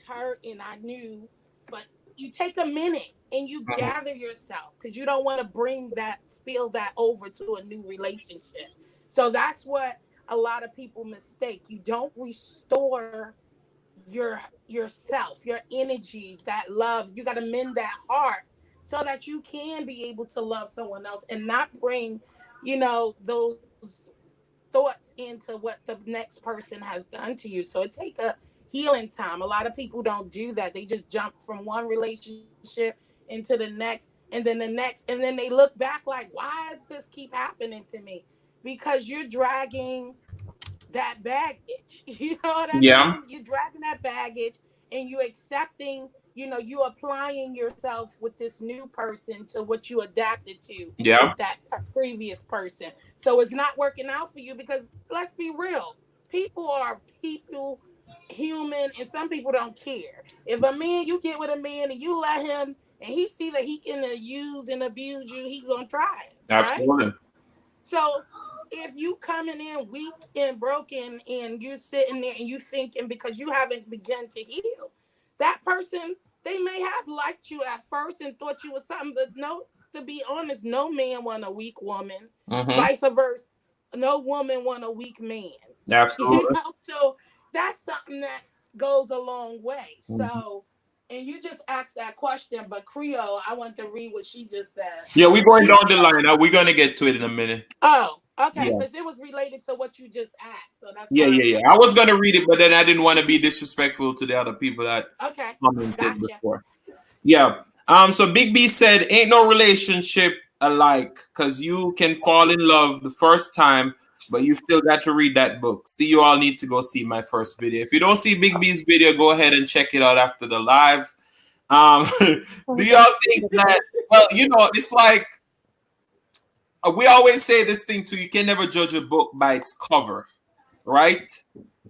hurt and I knew, but you take a minute and you gather yourself because you don't want to spill that over to a new relationship. So that's what a lot of people mistake. You don't restore yourself, your energy, that love. You got to mend that heart so that you can be able to love someone else and not bring, those thoughts into what the next person has done to you. So it take a healing time. A lot of people don't do that. They just jump from one relationship into the next and then the next, and then they look back like, why does this keep happening to me? Because you're dragging that baggage. You know what I Yeah. mean? You're dragging that baggage and you accepting, you applying yourself with this new person to what you adapted to Yeah. with that previous person. So it's not working out for you because let's be real. People are people, human, and some people don't care. If a man, you get with a man and you let him and he see that he can use and abuse you, he's gonna try it, right? Absolutely. So if you coming in weak and broken and you're sitting there and you thinking because you haven't begun to heal, that person, they may have liked you at first and thought you was something, but no, to be honest, no man want a weak woman. Vice versa, no woman want a weak man. Absolutely. So that's something that goes a long way. So, and you just asked that question, but Creole, I want to read what she just said. Yeah, we're going She down the said, line now. We're gonna get to it in a minute. oh, okay, Yeah. because it was related to what you just asked, so that's Yeah, why yeah, yeah. I was gonna read it, but then I didn't want to be disrespectful to the other people that okay, commented gotcha. before. Yeah. So Big B said, "Ain't no relationship alike, cause you can fall in love the first time, but you still got to read that book. See, you all need to go see my first video. If you don't see Big B's video, go ahead and check it out after the live. Do y'all think that? Well, it's like we always say this thing too. You can never judge a book by its cover, right?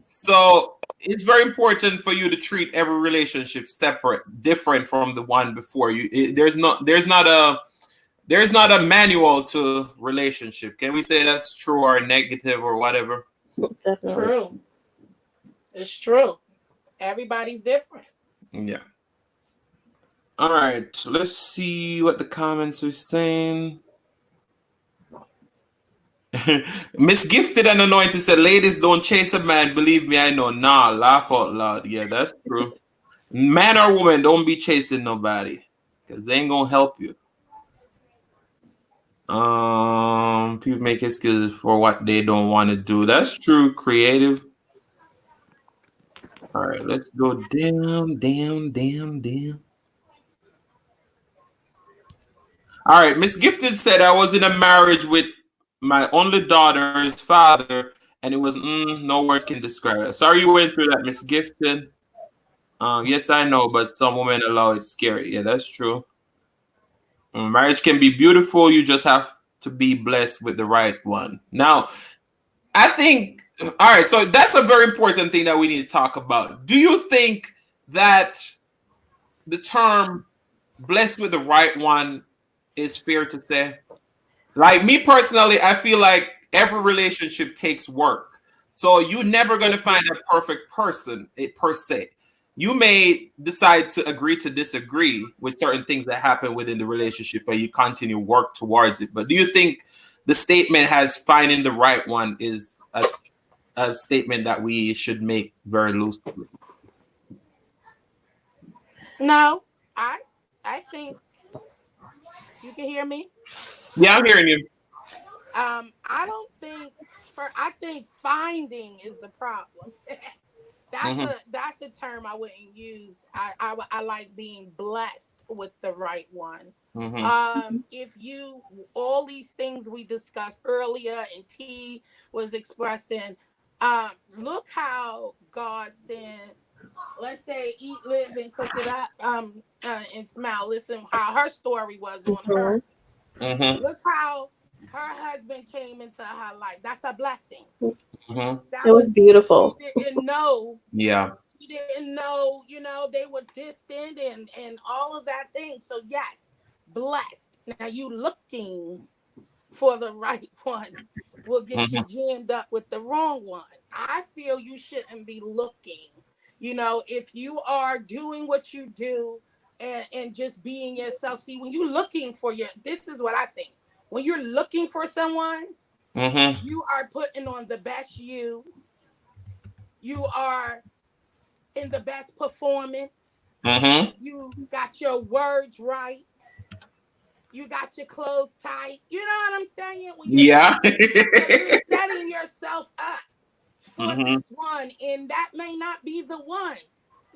So it's very important for you to treat every relationship separate, different from the one before you. There's not a manual to relationship. Can we say that's true or negative or whatever? Definitely. True. It's true. Everybody's different. Yeah. All right. Let's see what the comments are saying. Miss Gifted and Anointed said, ladies, don't chase a man. Believe me, I know. Nah, laugh out loud. Yeah, that's true. Man or woman, don't be chasing nobody, because they ain't gonna help you. People make excuses for what they don't want to do. That's true, Creative. All right, let's go down. All right, Miss Gifted said, I was in a marriage with my only daughter's father, and it was no words can describe it. Sorry you went through that, Miss Gifted. Yes, I know, but some women allow it scary. Yeah, that's true. Marriage can be beautiful. You just have to be blessed with the right one. Now, I think, all right, so that's a very important thing that we need to talk about. Do you think that the term blessed with the right one is fair to say? Like me personally, I feel like every relationship takes work. So you're never going to find a perfect person per se. You may decide to agree to disagree with certain things that happen within the relationship, but you continue work towards it. But do you think the statement has finding the right one is a statement that we should make very loosely? No, I think you can hear me. Yeah, I'm hearing you. I think finding is the problem. That's a term I wouldn't use. I like being blessed with the right one. If you all these things we discussed earlier and T was expressing, look how God said, let's say eat, live, and cook it up, and smile. Listen how her story was on hers. Look how her husband came into her life. That's a blessing. That was beautiful. She didn't know. Yeah. She didn't know, they were distant and all of that thing. So yes, blessed. Now you looking for the right one will get you jammed up with the wrong one. I feel you shouldn't be looking. If you are doing what you do and just being yourself. See, when you're looking for this is what I think. When you're looking for someone, you are putting on the best you. You are in the best performance. You got your words right. You got your clothes tight. You know what I'm saying? Yeah. You're setting yourself up for this one, and that may not be the one.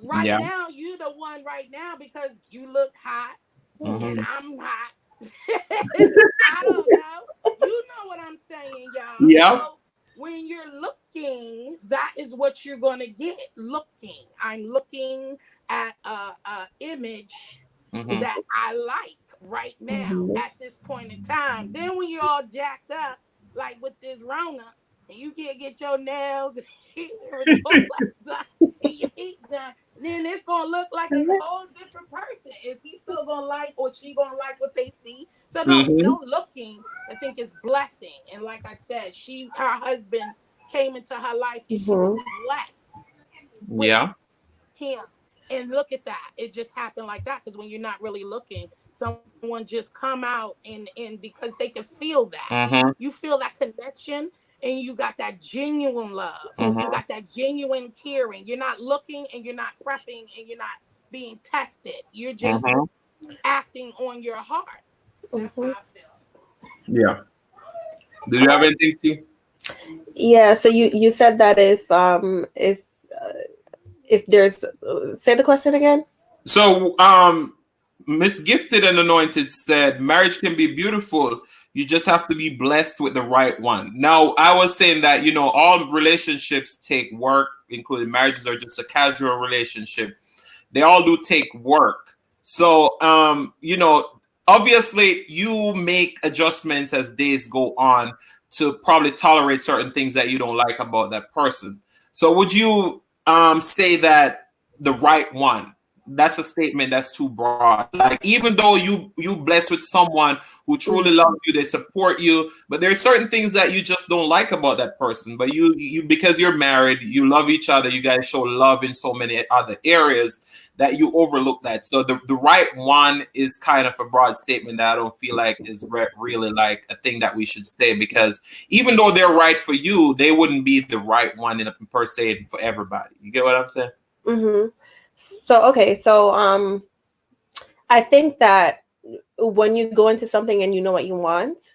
Right now, you the one right now because you look hot and I'm hot. I don't know. You know what I'm saying, y'all. Yeah. So when you're looking, that is what you're going to get. Looking. I'm looking at a image that I like right now at this point in time. Then when you're all jacked up, like with this Rona, and you can't get your nails and your feet done, then it's gonna look like a whole different person. Is he still gonna like or she gonna like what they see? So no looking, I think is blessing. And like I said, her husband came into her life and she was blessed with him. And look at that. It just happened like that. Because when you're not really looking, someone just come out and because they can feel that. You feel that connection. And you got that genuine love. You got that genuine caring. You're not looking and you're not prepping and you're not being tested. You're just acting on your heart. That's how I feel. Yeah. Do you have anything, T? Yeah. So you said that if there's say the question again. So Miss Gifted and Anointed said marriage can be beautiful. You just have to be blessed with the right one. Now, I was saying that, all relationships take work, including marriages or just a casual relationship. They all do take work. So, obviously you make adjustments as days go on to probably tolerate certain things that you don't like about that person. So would you say that the right one, that's a statement that's too broad. Like, even though you blessed with someone who truly loves you, they support you, but there's certain things that you just don't like about that person. But you because you're married, you love each other, you guys show love in so many other areas that you overlook that. So the right one is kind of a broad statement that I don't feel like is really like a thing that we should say, because even though they're right for you, they wouldn't be the right one in a per se for everybody. You get what I'm saying? Mm-hmm. So okay, so I think that when you go into something and you know what you want,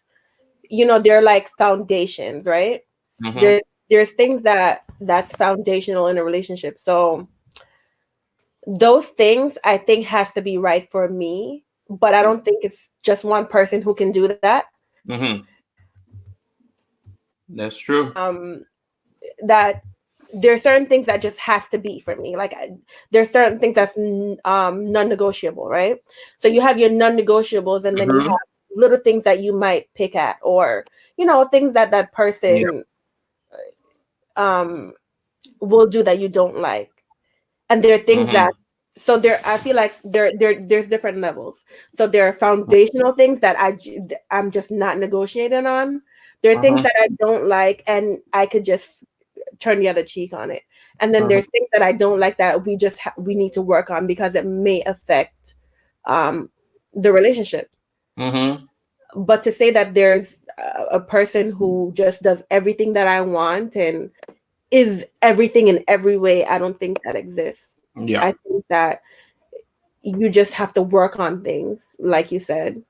they're like foundations, right? Mm-hmm. There's things that's foundational in a relationship. So those things I think has to be right for me, but I don't think it's just one person who can do that. Mm-hmm. That's true. That there's certain things that just has to be for me. Like there's certain things that's non-negotiable, right? So you have your non-negotiables, and then you have little things that you might pick at, or things that person will do that you don't like. And there are things that, so there, I feel like there's different levels. So there are foundational things that I'm just not negotiating on. There are things that I don't like, and I could just turn the other cheek on it. And then there's things that I don't like that we just we need to work on because it may affect the relationship. But to say that there's a person who just does everything that I want and is everything in every way, I don't think that exists. Yeah. I think that you just have to work on things, like you said.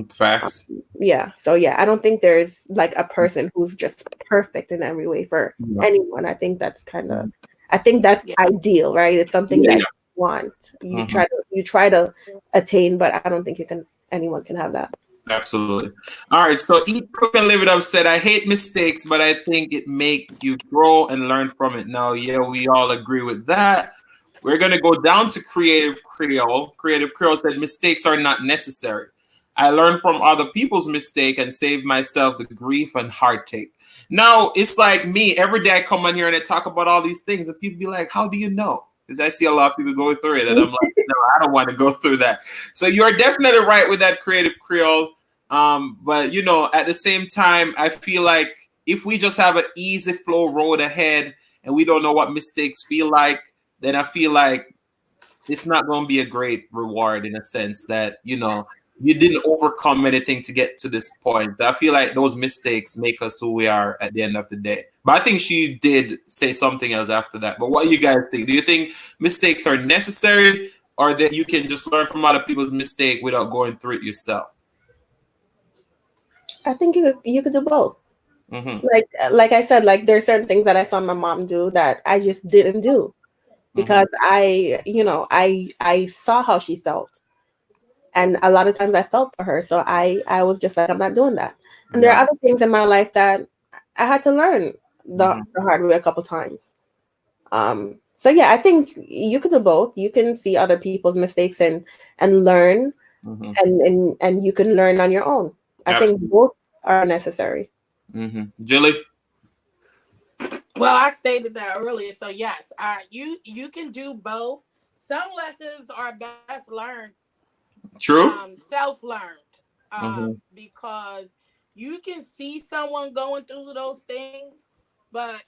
Facts. Yeah. So yeah, I don't think there's like a person who's just perfect in every way for anyone. I think that's ideal, right? It's something that you want. You try to attain, but I don't think anyone can have that. Absolutely. All right. So Eat, Cook, and Live It Up said, I hate mistakes, but I think it make you grow and learn from it. Now, yeah, we all agree with that. We're going to go down to Creative Creole. Creative Creole said, mistakes are not necessary. I learn from other people's mistake and save myself the grief and heartache. Now, it's like me. Every day I come on here and I talk about all these things, and people be like, how do you know? Because I see a lot of people going through it, and I'm like, no, I don't want to go through that. So you're definitely right with that, Creative Creole. But at the same time, I feel like if we just have an easy flow road ahead and we don't know what mistakes feel like, then I feel like it's not going to be a great reward, in a sense that, you didn't overcome anything to get to this point. I feel like those mistakes make us who we are at the end of the day. But I think she did say something else after that. But what do you guys think? Do you think mistakes are necessary, or that you can just learn from other people's mistake without going through it yourself? I think you could do both. Like I said, like there's certain things that I saw my mom do that I just didn't do because I saw how she felt. And a lot of times I felt for her. So I was just like, I'm not doing that. And there are other things in my life that I had to learn the hard way a couple times. So yeah, I think you could do both. You can see other people's mistakes and learn, and you can learn on your own. I think both are necessary. Julie? Well, I stated that earlier. So yes, you can do both. Some lessons are best learned True. Self-learned, because you can see someone going through those things, but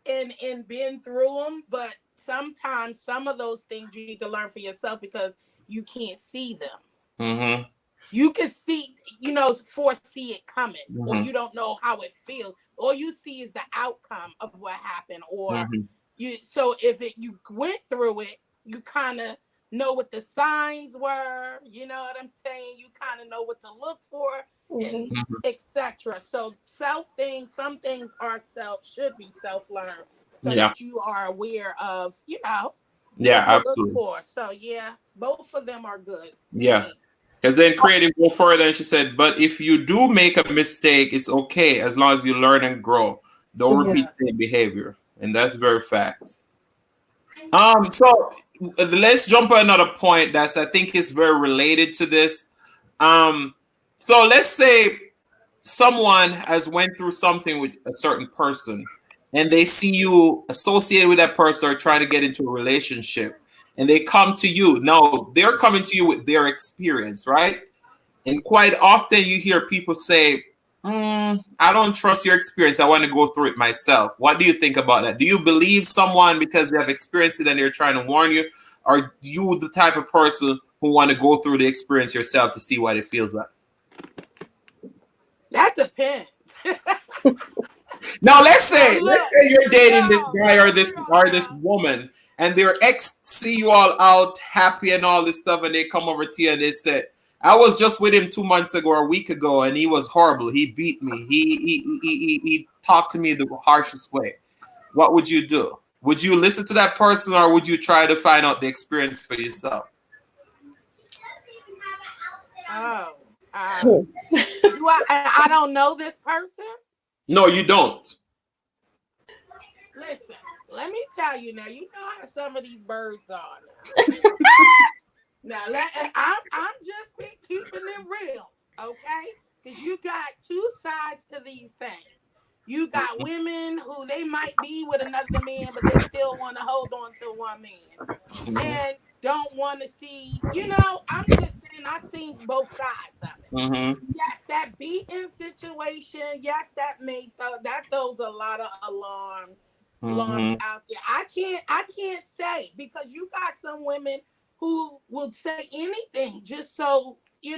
and been through them, but sometimes some of those things you need to learn for yourself because you can't see them. You can see, foresee it coming, or you don't know how it feels. All you see is the outcome of what happened, or you. So if you went through it, you kind of know what the signs were. You know what I'm saying? You kind of know what to look for, and etc. So some things should be self-learned, so that you are aware of, what to absolutely look for. So yeah, both of them are good. Yeah. Because then Creative go further and she said, but if you do make a mistake, it's okay as long as you learn and grow. Don't repeat the same behavior. And that's very facts. So let's jump on another point that's I think is very related to this. So let's say someone has went through something with a certain person and they see you associated with that person or trying to get into a relationship and they come to you. Now they're coming to you with their experience, right? And quite often you hear people say, I don't trust your experience. I want to go through it myself. What do you think about that? Do you believe someone because they have experienced it and they're trying to warn you? Or are you the type of person who want to go through the experience yourself to see what it feels like? That depends. Now let's say you're dating this guy or this woman, and their ex see you all out happy and all this stuff, and they come over to you and they say, I was just with him 2 months ago or a week ago, and he was horrible. He beat me. He talked to me the harshest way. What would you do? Would you listen to that person, or would you try to find out the experience for yourself? Oh, do I don't know this person? No, you don't. Listen, let me tell you now. You know how some of these birds are. Now, I'm just keeping it real, okay? Because you got two sides to these things. You got women who they might be with another man, but they still want to hold on to one man and don't want to see. You know, I'm just saying I've seen both sides of it. Mm-hmm. Yes, that beating situation. Yes, that throws a lot of alarms out there. I can't say, because you got some women who will say anything just so they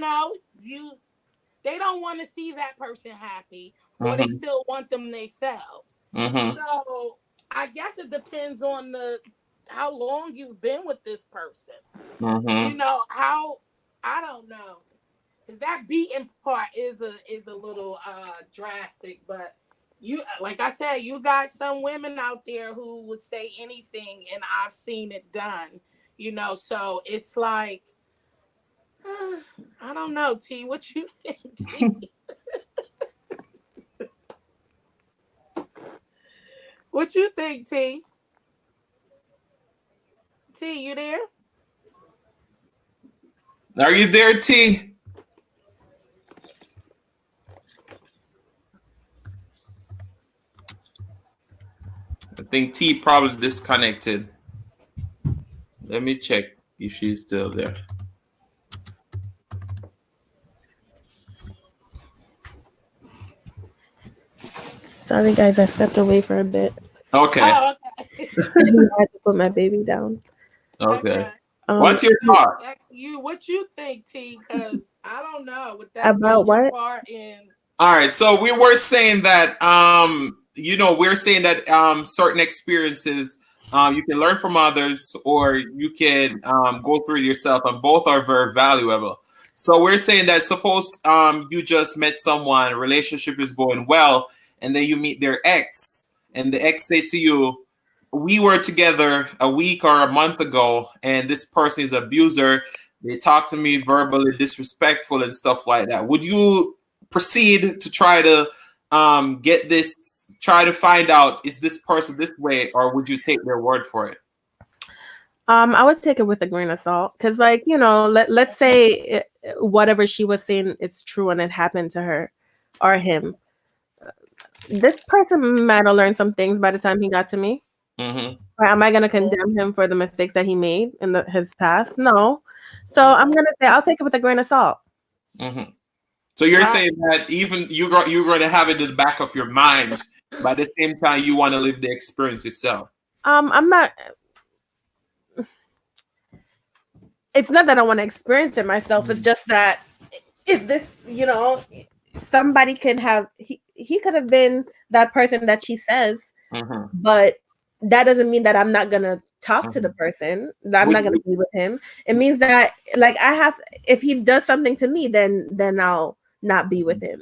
don't want to see that person happy, or they still want them themselves. So I guess it depends on how long you've been with this person. You know how, I don't know, because that beating part is a little drastic, but you, like I said, you got some women out there who would say anything, and I've seen it done. So it's like, I don't know, T. What you think, T? What you think, T? T, you there? Are you there, T? I think T probably disconnected. Let me check if she's still there. Sorry, guys, I stepped away for a bit. Okay. Oh, okay. I had to put my baby down. Okay. What's your thought? What you think, T? Because I don't know what that about what part in. All right, so we were saying that we're saying that certain experiences you can learn from others, or you can go through it yourself, and both are very valuable. So we're saying that suppose you just met someone, relationship is going well, and then you meet their ex, and the ex say to you, we were together a week or a month ago, and this person is an abuser. They talk to me verbally disrespectful and stuff like that. Would you proceed to try to try to find out, is this person this way, or would you take their word for it? I would take it with a grain of salt, because, like, let's say whatever she was saying, it's true and it happened to her or him. This person might have learned some things by the time he got to me. Or am I going to condemn him for the mistakes that he made in his past? No. So I'm going to say I'll take it with a grain of salt. So you're saying that even you're going to have it in the back of your mind, but at the same time you want to live the experience yourself. I'm not. It's not that I want to experience it myself. It's just that if this, somebody could have, he could have been that person that she says, but that doesn't mean that I'm not gonna talk to the person, that I'm not gonna be with him. It means that, like, if he does something to me, then I'll not be with him.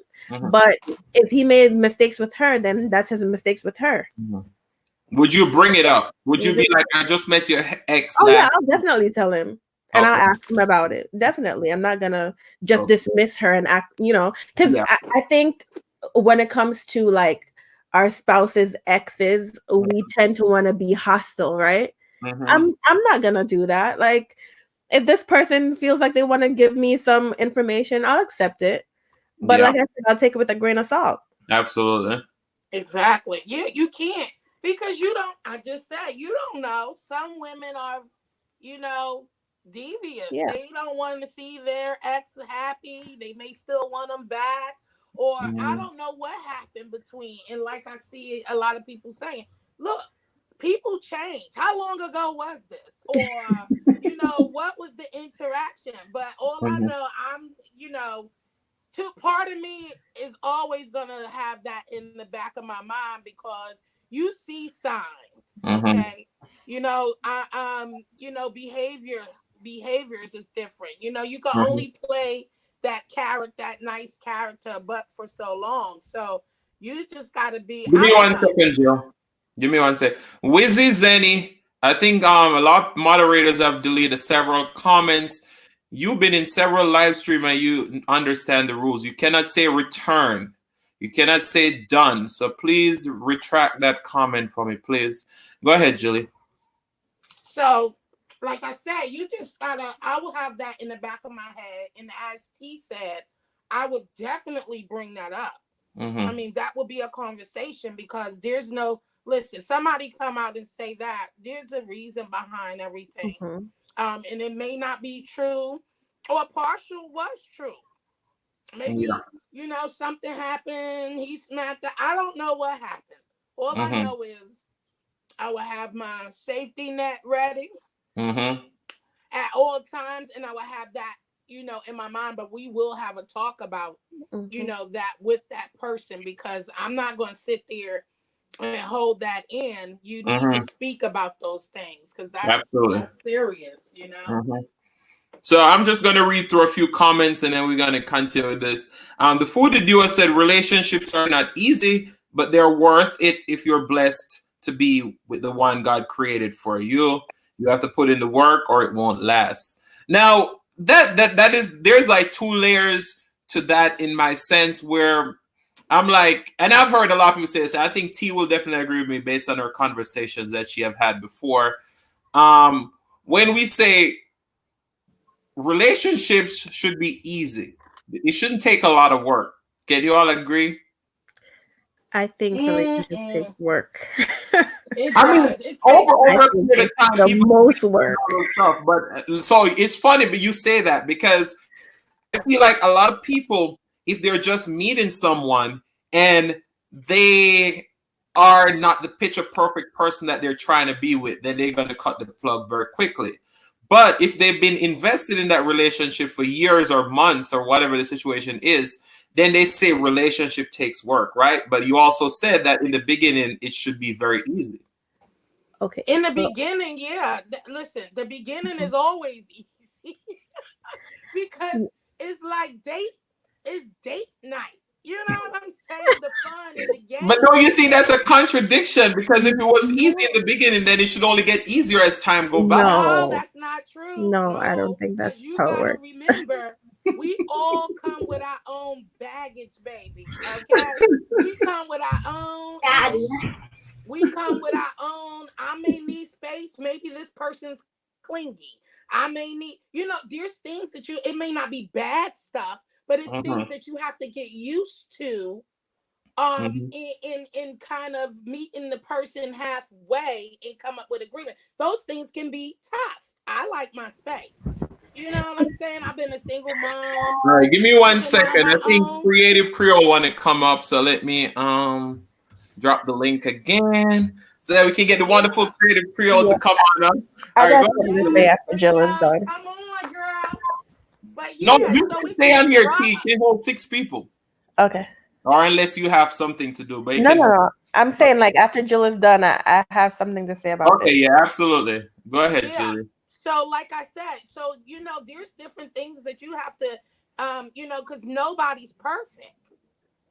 But if he made mistakes with her, then that's his mistakes with her. Would you bring it up? Would you be like, I just met your ex? Oh yeah, I'll definitely tell him. And Okay. I'll ask them about it. Definitely. I'm not gonna just Okay. dismiss her and act, because Yeah. I think when it comes to like our spouses' exes, we tend to want to be hostile, right? Mm-hmm. I'm not gonna do that. Like, if this person feels like they want to give me some information, I'll accept it. But Yeah. like I said, I'll take it with a grain of salt. Absolutely. Exactly. You can't, because you don't. I just said you don't know. Some women are, you know, devious. Yeah. They don't want to see their ex happy. They may still want them back, or I Mm-hmm. don't know what happened between. And like I see a lot of people saying, look, people change. How long ago was this? Or what was the interaction? But all I Mm-hmm. know, part of me is always gonna have that in the back of my mind, because you see signs, Mm-hmm. okay? Behaviors is different. You can Mm-hmm. only play that character, that nice character, but for so long. So you just gotta be, Give I me don't one know. second, Joe. Give me one second. Wizzy Zenny, I think a lot of moderators have deleted several comments. You've been in several live stream and you understand the rules. You cannot say return. You cannot say done. So please retract that comment for me, please. Go ahead, Julie. So, like I said, you just gotta. I will have that in the back of my head, and as T said, I would definitely bring that up. I Mm-hmm. mean, that would be a conversation, because there's no listen. Somebody come out and say that there's a reason behind everything, Mm-hmm. and it may not be true, or partial was true. Yeah. Maybe something happened. He smacked. I don't know what happened. All I Mm-hmm. know is I will have my safety net ready Mm-hmm. at all times, and I will have that in my mind. But we will have a talk about Mm-hmm. that with that person, because I'm not going to sit there and hold that in. You need to Mm-hmm. speak about those things, because that's Absolutely. that's serious. Mm-hmm. So I'm just going to read through a few comments and then we're going to continue with this. The Fooded Duo said relationships are not easy, but they're worth it if you're blessed to be with the one God created for you. You have to put in the work or it won't last. Now, that is there's like two layers to that in my sense where I'm like, and I've heard a lot of people say this. I think T will definitely agree with me based on her conversations that she have had before. When we say relationships should be easy. It shouldn't take a lot of work. Can you all agree? I think relationships take Mm-mm. work. It I mean, does. It over takes I over a work. think period of it's time, the people most and work. all those stuff. But so it's funny, but you say that because I feel like a lot of people, if they're just meeting someone and they are not the picture perfect person that they're trying to be with, then they're going to cut the plug very quickly. But if they've been invested in that relationship for years or months or whatever the situation is, then they say relationship takes work, right? But you also said that in the beginning, it should be very easy. Okay. In the So, beginning, yeah. Listen, the beginning is always easy because it's like date night. You know what I'm saying? The fun and the But don't you games. think that's a contradiction? Because if it was easy no, in the beginning, then it should only get easier as time go by. No, no, that's not true. no, I don't No, think that's because you how it got to works. remember, we all come with our own baggage, baby. Okay? We come with our own ish. We come with our own. I may need space. Maybe this person's clingy. I may need, there's things that it may not be bad stuff, but it's things Mm-hmm. that you have to get used to Mm-hmm. in kind of meeting the person halfway and come up with agreement. Those things can be tough. I like my space. You know what I'm saying? I've been a single mom, All right, give me one living on second. my I think own. Creative Creole want to come up, so let me drop the link again so that we can get the wonderful Yeah. Creative Creole Yeah, to come on up. I All right, got go something to ahead. say Yes, after Jill is Creole. done. Come on, girl. But No, yeah, you so can it stay can on be here, T. rough. It can hold 6 people, Okay. or unless you have something to do, but it No, can no, hold. no. I'm saying like after Jill is done, I have something to say about Okay, this. yeah, absolutely. Go ahead, Yeah. Julie. So like I said, so there's different things that you have to because nobody's perfect.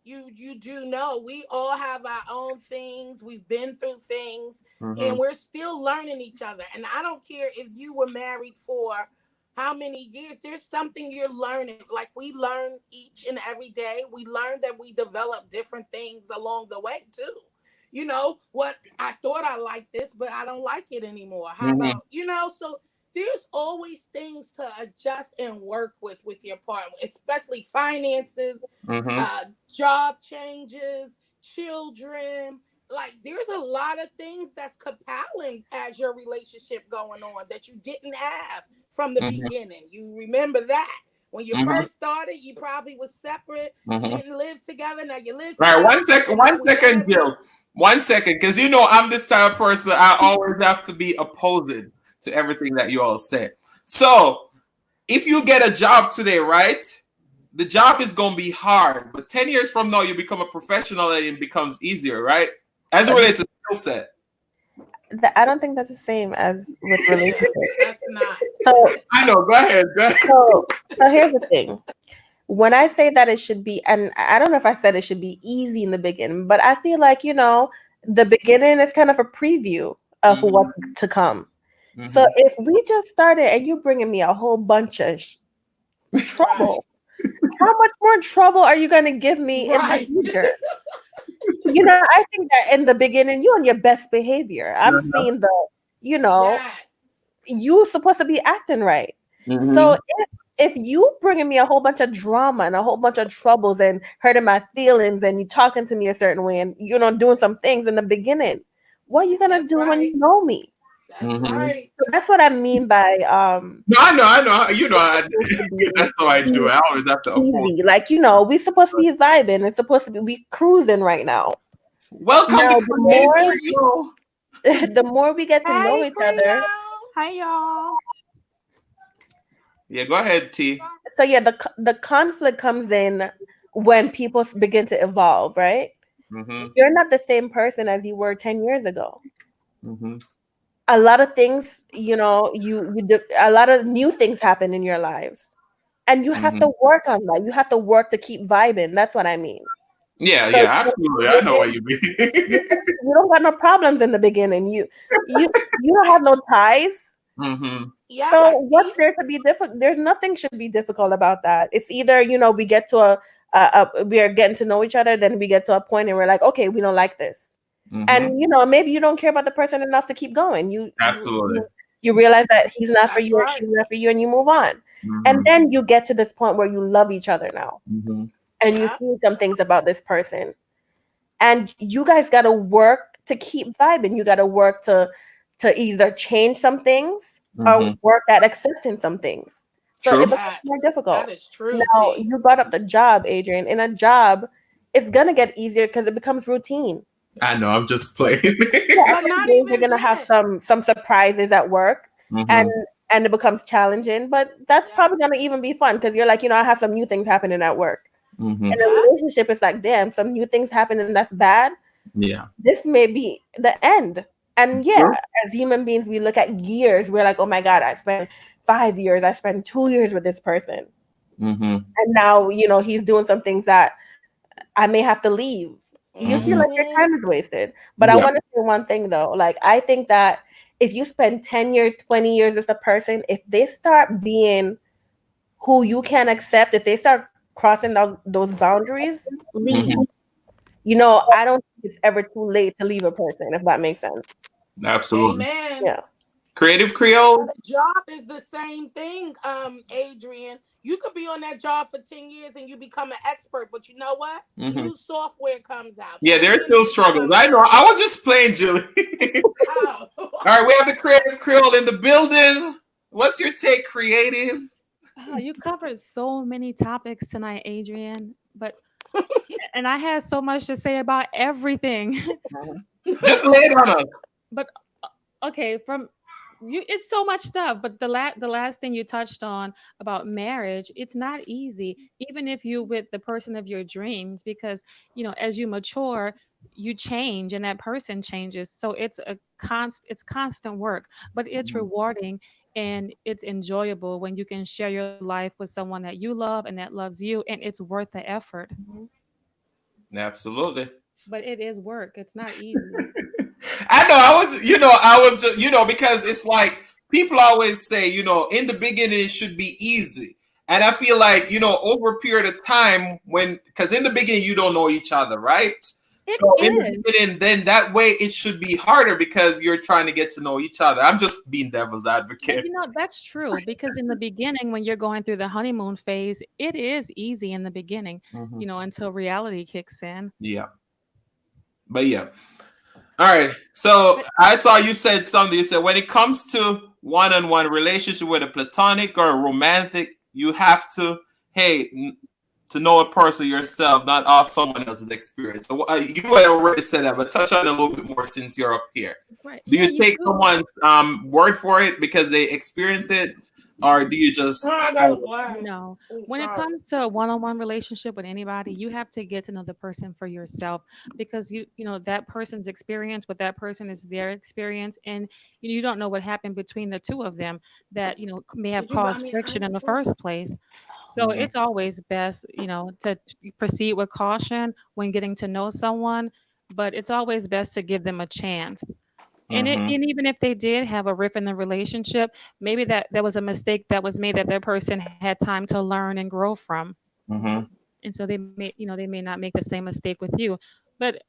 You do know we all have our own things. We've been through things, Mm-hmm. and we're still learning each other. And I don't care if you were married for how many years. There's something you're learning. Like we learn each and every day. We learn that we develop different things along the way too. You know what? I thought I liked this, but I don't like it anymore. How Mm-hmm. about, so there's always things to adjust and work with your partner, especially finances, Mm-hmm. job changes, children. Like there's a lot of things that's compelling as your relationship going on that you didn't have from the Mm-hmm. beginning. You remember that when you Mm-hmm. first started, you probably was separate. You Mm-hmm. didn't live together. Now you live All right, together. And now one we second, married. Jill. 1 second, because I'm this type of person. I always have to be opposing to everything that you all say. So, if you get a job today, right? The job is gonna be hard, but 10 years from now, you become a professional and it becomes easier, right? As it relates to skill set. I don't think that's the same as with relationships. That's not. So, I know. Go ahead. Go ahead. so here's the thing. When I say that it should be, and I don't know if I said it should be easy in the beginning, but I feel like, the beginning is kind of a preview of Mhm. what's to come. Mhm. So if we just started and you're bringing me a whole bunch of trouble, how much more trouble are you going to give me in the Right. future? I think that in the beginning, you on your best behavior. I'm Uh-huh. seeing Yes. you supposed to be acting right. Mhm. So if you bringing me a whole bunch of drama and a whole bunch of troubles and hurting my feelings and you talking to me a certain way and doing some things in the beginning, what are you gonna That's do when right. you know me? That's Mhm. right. So that's what I mean by No, I know. supposed to be That's how I do. I always have to oppose. easy. Like, we supposed to be vibing. It's supposed to be we cruising right now. Welcome Now to Creative Creole. the more we get to know Hey, each other. Creole. Hi, y'all. Yeah, go ahead, T. So yeah, the conflict comes in when people begin to evolve, right? Mm-hmm. You're not the same person as you were 10 years ago. Mm-hmm. A lot of things, a lot of new things happen in your lives. And you have Mm-hmm. to work on that. You have to work to keep vibing. That's what I mean. Yeah, So absolutely. I know what you mean. you don't got no problems in the beginning. You don't have no ties. Mm-hmm. Yeah, So that's what's there to be difficult? There's nothing should be difficult about that. It's either, we get to we are getting to know each other, then we get to a point and we're like, okay, we don't like this. Mm-hmm. And maybe you don't care about the person enough to keep going. Absolutely. You realize that he's not for That's you or right. she's not for you, and you move on. Mm-hmm. And then you get to this point where you love each other now. Mm-hmm. And you Yeah. see some things about this person. And you guys gotta work to keep vibing. You gotta work to either change some things or Mm-hmm. work at accepting some things. So True. it becomes more difficult. That is true. Now T. you brought up the job, Adrian. In a job, it's gonna get easier because it becomes routine. I know. I'm just playing. But not You're even gonna have then. some surprises at work, Mm-hmm. and it becomes challenging. But that's Yeah. probably gonna even be fun because you're like, I have some new things happening at work. Mm-hmm. In a relationship, it's like, damn, some new things happen and that's bad. Yeah. This may be the end. And yeah, Sure. as human beings, we look at years. We're like, oh my God, I spent 5 years. I spent 2 years with this person. Mm-hmm. And now, he's doing some things that I may have to leave. You feel like your time is wasted. But I Yeah. want to say one thing though. Like, I think that if you spend 10 years, 20 years with a person, if they start being who you can accept, if they start crossing those boundaries, leave. Mm-hmm. I don't think it's ever too late to leave a person, if that makes sense. Absolutely. Amen. Yeah. Creative Creole. The job is the same thing, Adrian. You could be on that job for 10 years and you become an expert, but you know what? Mm-hmm. New software comes out. Yeah, there's still struggles. I know. I was just playing, Julie. Oh. All right, we have the Creative Creole in the building. What's your take, Creative? Oh, you covered so many topics tonight, Adrian. And I had so much to say about everything. Just lay it on us. But okay, it's so much stuff. But the last thing you touched on about marriage, it's not easy, even if you with the person of your dreams, because as you mature, you change and that person changes. So it's constant work, but it's rewarding and it's enjoyable when you can share your life with someone that you love and that loves you, and it's worth the effort. Absolutely. But it is work. It's not easy. I know. I was just, because it's like people always say, in the beginning it should be easy. And I feel like, over a period of time because in the beginning you don't know each other, right? It So in the is. beginning, then that way it should be harder because you're trying to get to know each other. I'm just being devil's Well, advocate. that's true because in the beginning, when you're going through the honeymoon phase, it is easy in the beginning, Mhm. until reality kicks in. Yeah. But yeah. All right. So But I saw you said something. You said when it comes to one-on-one relationship with a platonic or a romantic, you have to, to know a person yourself, not off someone else's experience. So you had already said that, but touch on it a little bit more since you're up here. right, Do yeah, you you take do. someone's word for it because they experienced it, or do you Oh, just? I got a black. No. Oh, When it sorry. comes to a one-on-one relationship with anybody, you have to get to know the person for yourself because that person's experience with that person is their experience, and you don't know what happened between the two of them that may have Did you buy caused me friction ice in the cream? first place. So Mhm, it's always best, to proceed with caution when getting to know someone, but it's always best to give them a chance. mhm, And even if they did have a rift in the relationship, maybe that there was a mistake that was made that that person had time to learn and grow from. mhm, And so they may not make the same mistake with you. But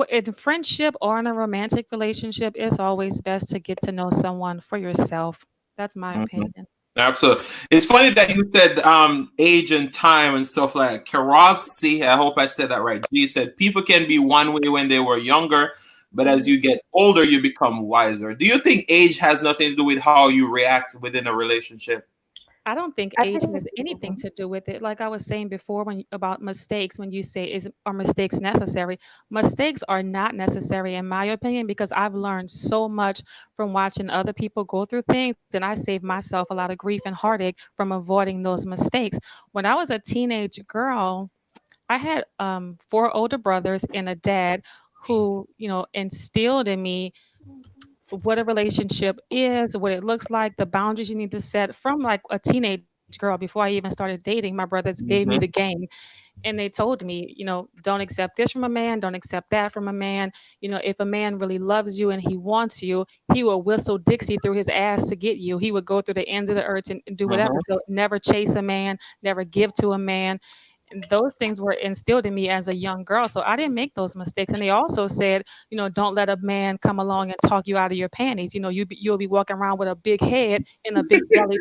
in friendship or in a romantic relationship, it's always best to get to know someone for yourself. That's my mhm. opinion. Absolutely. It's funny that you said age and time and stuff like Karossi, I hope I said that right. G said people can be one way when they were younger, but as you get older, you become wiser. Do you think age has nothing to do with how you react within a relationship? I don't think I age think has anything to do with it. Like I was saying before, about mistakes, when you say are mistakes necessary? Mistakes are not necessary in my opinion because I've learned so much from watching other people go through things, and I saved myself a lot of grief and heartache from avoiding those mistakes. When I was a teenage girl, I had four older brothers and a dad who instilled in me what a relationship is, what it looks like, the boundaries you need to set from like a teenage girl. Before I even started dating, my brothers gave me the Mhm, game and they told me, don't accept this from a man, don't accept that from a man. If a man really loves you and he wants you, he will whistle Dixie through his ass to get you. He would go through the ends of the earth and do whatever. mhm, So never chase a man, never give to a man. And those things were instilled in me as a young girl. So I didn't make those mistakes. And they also said, don't let a man come along and talk you out of your panties. You'll be walking around with a big head and a big belly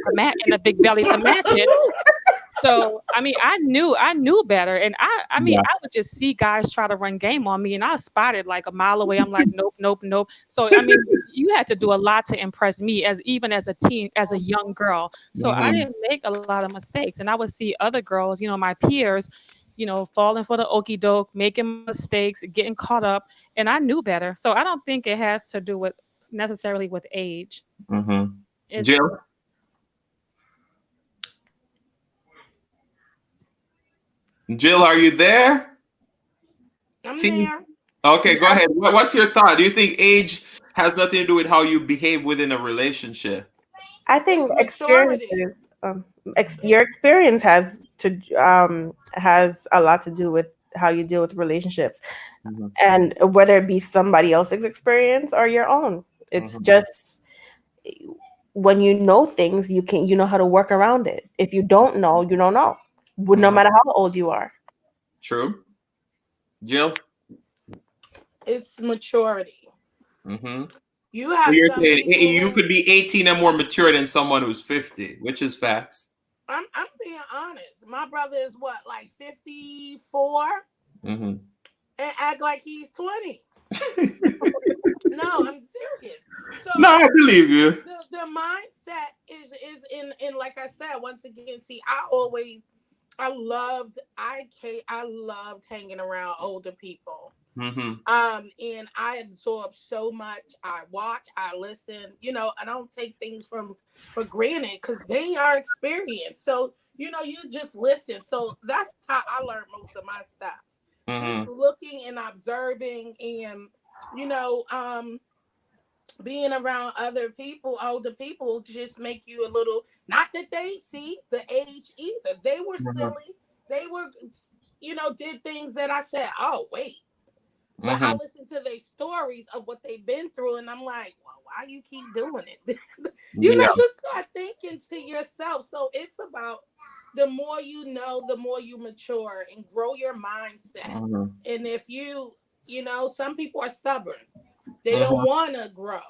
to match it. So I mean, I knew better, and I mean, yeah. I would just see guys try to run game on me, and I spotted like a mile away. I'm like, nope, nope, nope. So I mean, you had to do a lot to impress me as even as a teen, as a young girl. So I Mhm, didn't make a lot of mistakes, and I would see other girls, my peers, falling for the okey doke, making mistakes, getting caught up, and I knew better. So I don't think it has to do with necessarily with age. mhm. It's Jill, Jill, are you there? I'm T. there. Okay, go ahead. What's your thought? Do you think age has nothing to do with how you behave within a relationship? I It's think maturity. experiences, your experience has a lot to do with how you deal with relationships, Mhm, and whether it be somebody else's experience or your own. It's mhm, just when you know things, you know how to work around it. If you don't know, you don't know. No mhm. matter how old you are. True. Jill? It's maturity. Hmm. You So have you're some saying people you who could be 18 and more mature than someone who's 50, which is facts. I'm being honest. My brother is what, like 54 Hmm. and act like he's 20. No, I'm serious. So No, I believe you. the mindset is in like I said, once again, see, I loved hanging around older people. Hmm. And I absorb so much. I watch, I listen, I don't take things for granted because they are experienced. So, you just listen. So that's how I learned most of my stuff. Just Hmm. looking and observing and you know, um being around other people, older people, just make you a little, not that they see the age either. They were Hmm. silly. They were, did things that I said, oh, wait. But I Mm-hmm. listen to their stories of what they've been through, and I'm like, well, why you keep doing it? Yeah. You start thinking to yourself. So it's about the more you know, the more you mature and grow your mindset. Mm-hmm. And if some people are stubborn. They don't Mm-hmm. want to grow.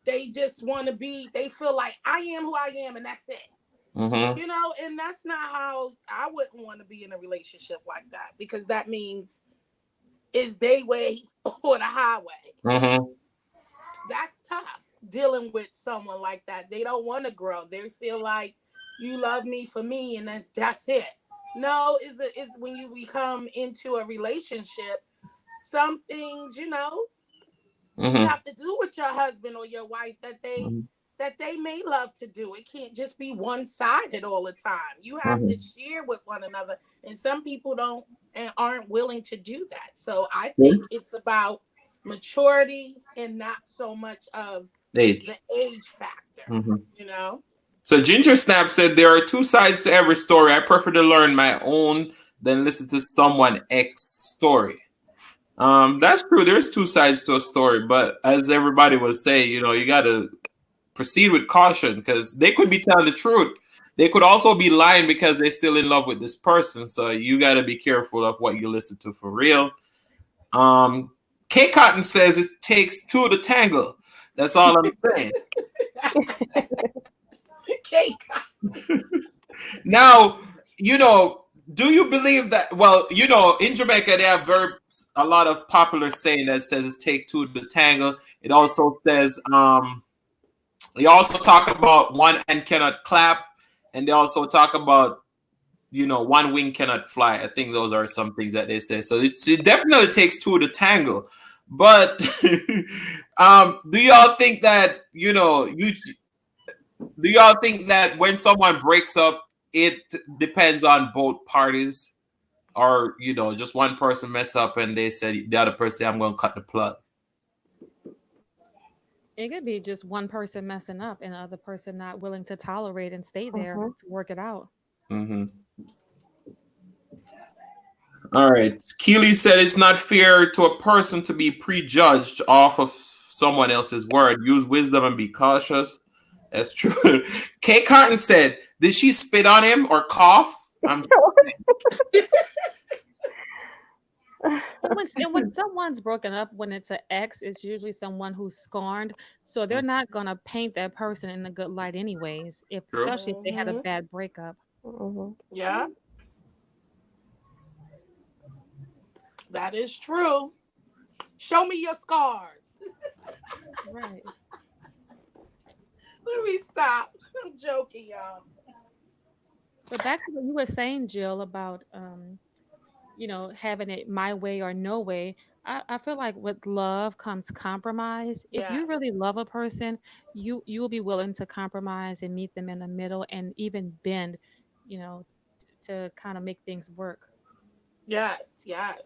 They just want to be, they feel like I am who I am and that's it. Mm-hmm. And that's not how I wouldn't want to be in a relationship like that, because that means it's their way or the highway. Mm-hmm. That's tough dealing with someone like that. They don't want to grow. They feel like you love me for me and that's it. No, it's when you become into a relationship, some things, you Mm-hmm. have to do with your husband or your wife that they may love to do. It can't just be one-sided all the time. You have to Mm-hmm. share with one another, and some people don't and aren't willing to do that. So I think it's about maturity and not so much of Age. the age factor, Mm-hmm. you know? So Ginger Snap said there are two sides to every story. I prefer to learn my own than listen to someone X story. That's true. There's two sides to a story, but as everybody was saying, you got to proceed with caution because they could be telling the truth. They could also be lying because they're still in love with this person. So you got to be careful of what you listen to for real. Um, K Cotton says it takes two to tangle. That's all I'm saying. Cake. Now, do you believe that? Well, in Jamaica they have a lot of popular saying that says it take two to tangle. It also says they also talk about one hand cannot clap, and they also talk about one wing cannot fly. I think those are some things that they say. So it definitely takes two to tangle. But do y'all think that do y'all think that when someone breaks up, it depends on both parties, or just one person mess up and they said the other person, "I'm going to cut the plug." It could be just one person messing up and the other person not willing to tolerate and stay there Mm-hmm. to work it out. Mm-hmm. All right. Keely said it's not fair to a person to be prejudged off of someone else's word. Use wisdom and be cautious. That's true. Kay Cotton said, "Did she spit on him or cough?" I'm And when someone's broken up, when it's an ex, it's usually someone who's scorned. So they're not gonna paint that person in a good light, anyways. If true. especially if they had a Hmm. bad breakup. Mm-hmm. Yeah, that is true. Show me your scars. Right. Let me stop. I'm joking, y'all. But back to what you were saying, Jill, about having it my way or no way. I feel like with love comes compromise. If you really Yes. love a person, you will be willing to compromise and meet them in the middle and even bend, you know, to kind of make things work. Yes. Yes.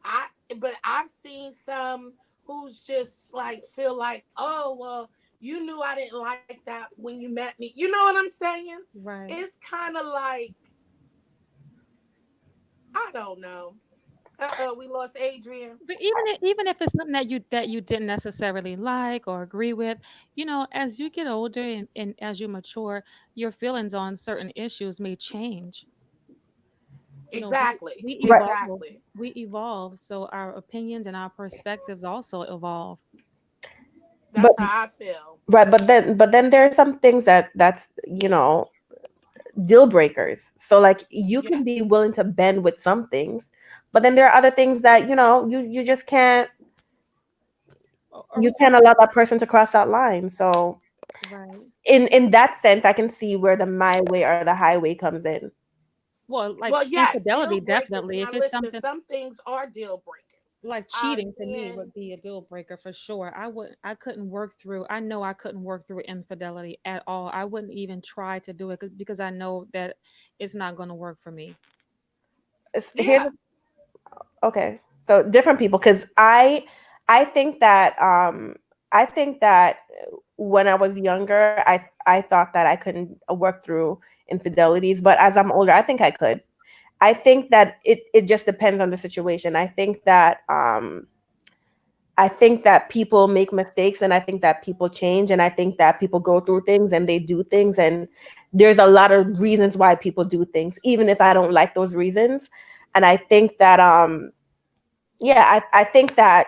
I but I've seen some who's just like feel like, oh well, you knew I didn't like that when you met me. You know what I'm saying? Right. It's kind of like, I don't know. We lost Adrian. But even if it's something that you didn't necessarily like or agree with, as you get older and as you mature, your feelings on certain issues may change. You know, we Exactly. we Right. evolve. Exactly. We evolve, so our opinions and our perspectives also evolve. But That's how I feel. right, but then there are some things that's deal breakers. So like you Yeah. can be willing to bend with some things, but then there are other things that you just can't Are you we can't talking? allow that person to cross that line. So Right. in that sense, I can see where the my way or the highway comes in. Well, like Well, yes, deal infidelity, breakers. definitely. If Now, it's listen, something some things are deal breakers. like cheating, to me And would be a deal breaker for sure. I couldn't work through. I know I couldn't work through infidelity at all. I wouldn't even try to do it because I know that it's not going to work for me. Here's yeah, okay. So different people, because I think that when I was younger, I thought that I couldn't work through infidelities, but as I'm older, I think I could. I think that it just depends on the situation. I think that I think that people make mistakes, and I think that people change, and I think that people go through things and they do things, and there's a lot of reasons why people do things, even if I don't like those reasons. And I think that yeah, I think that,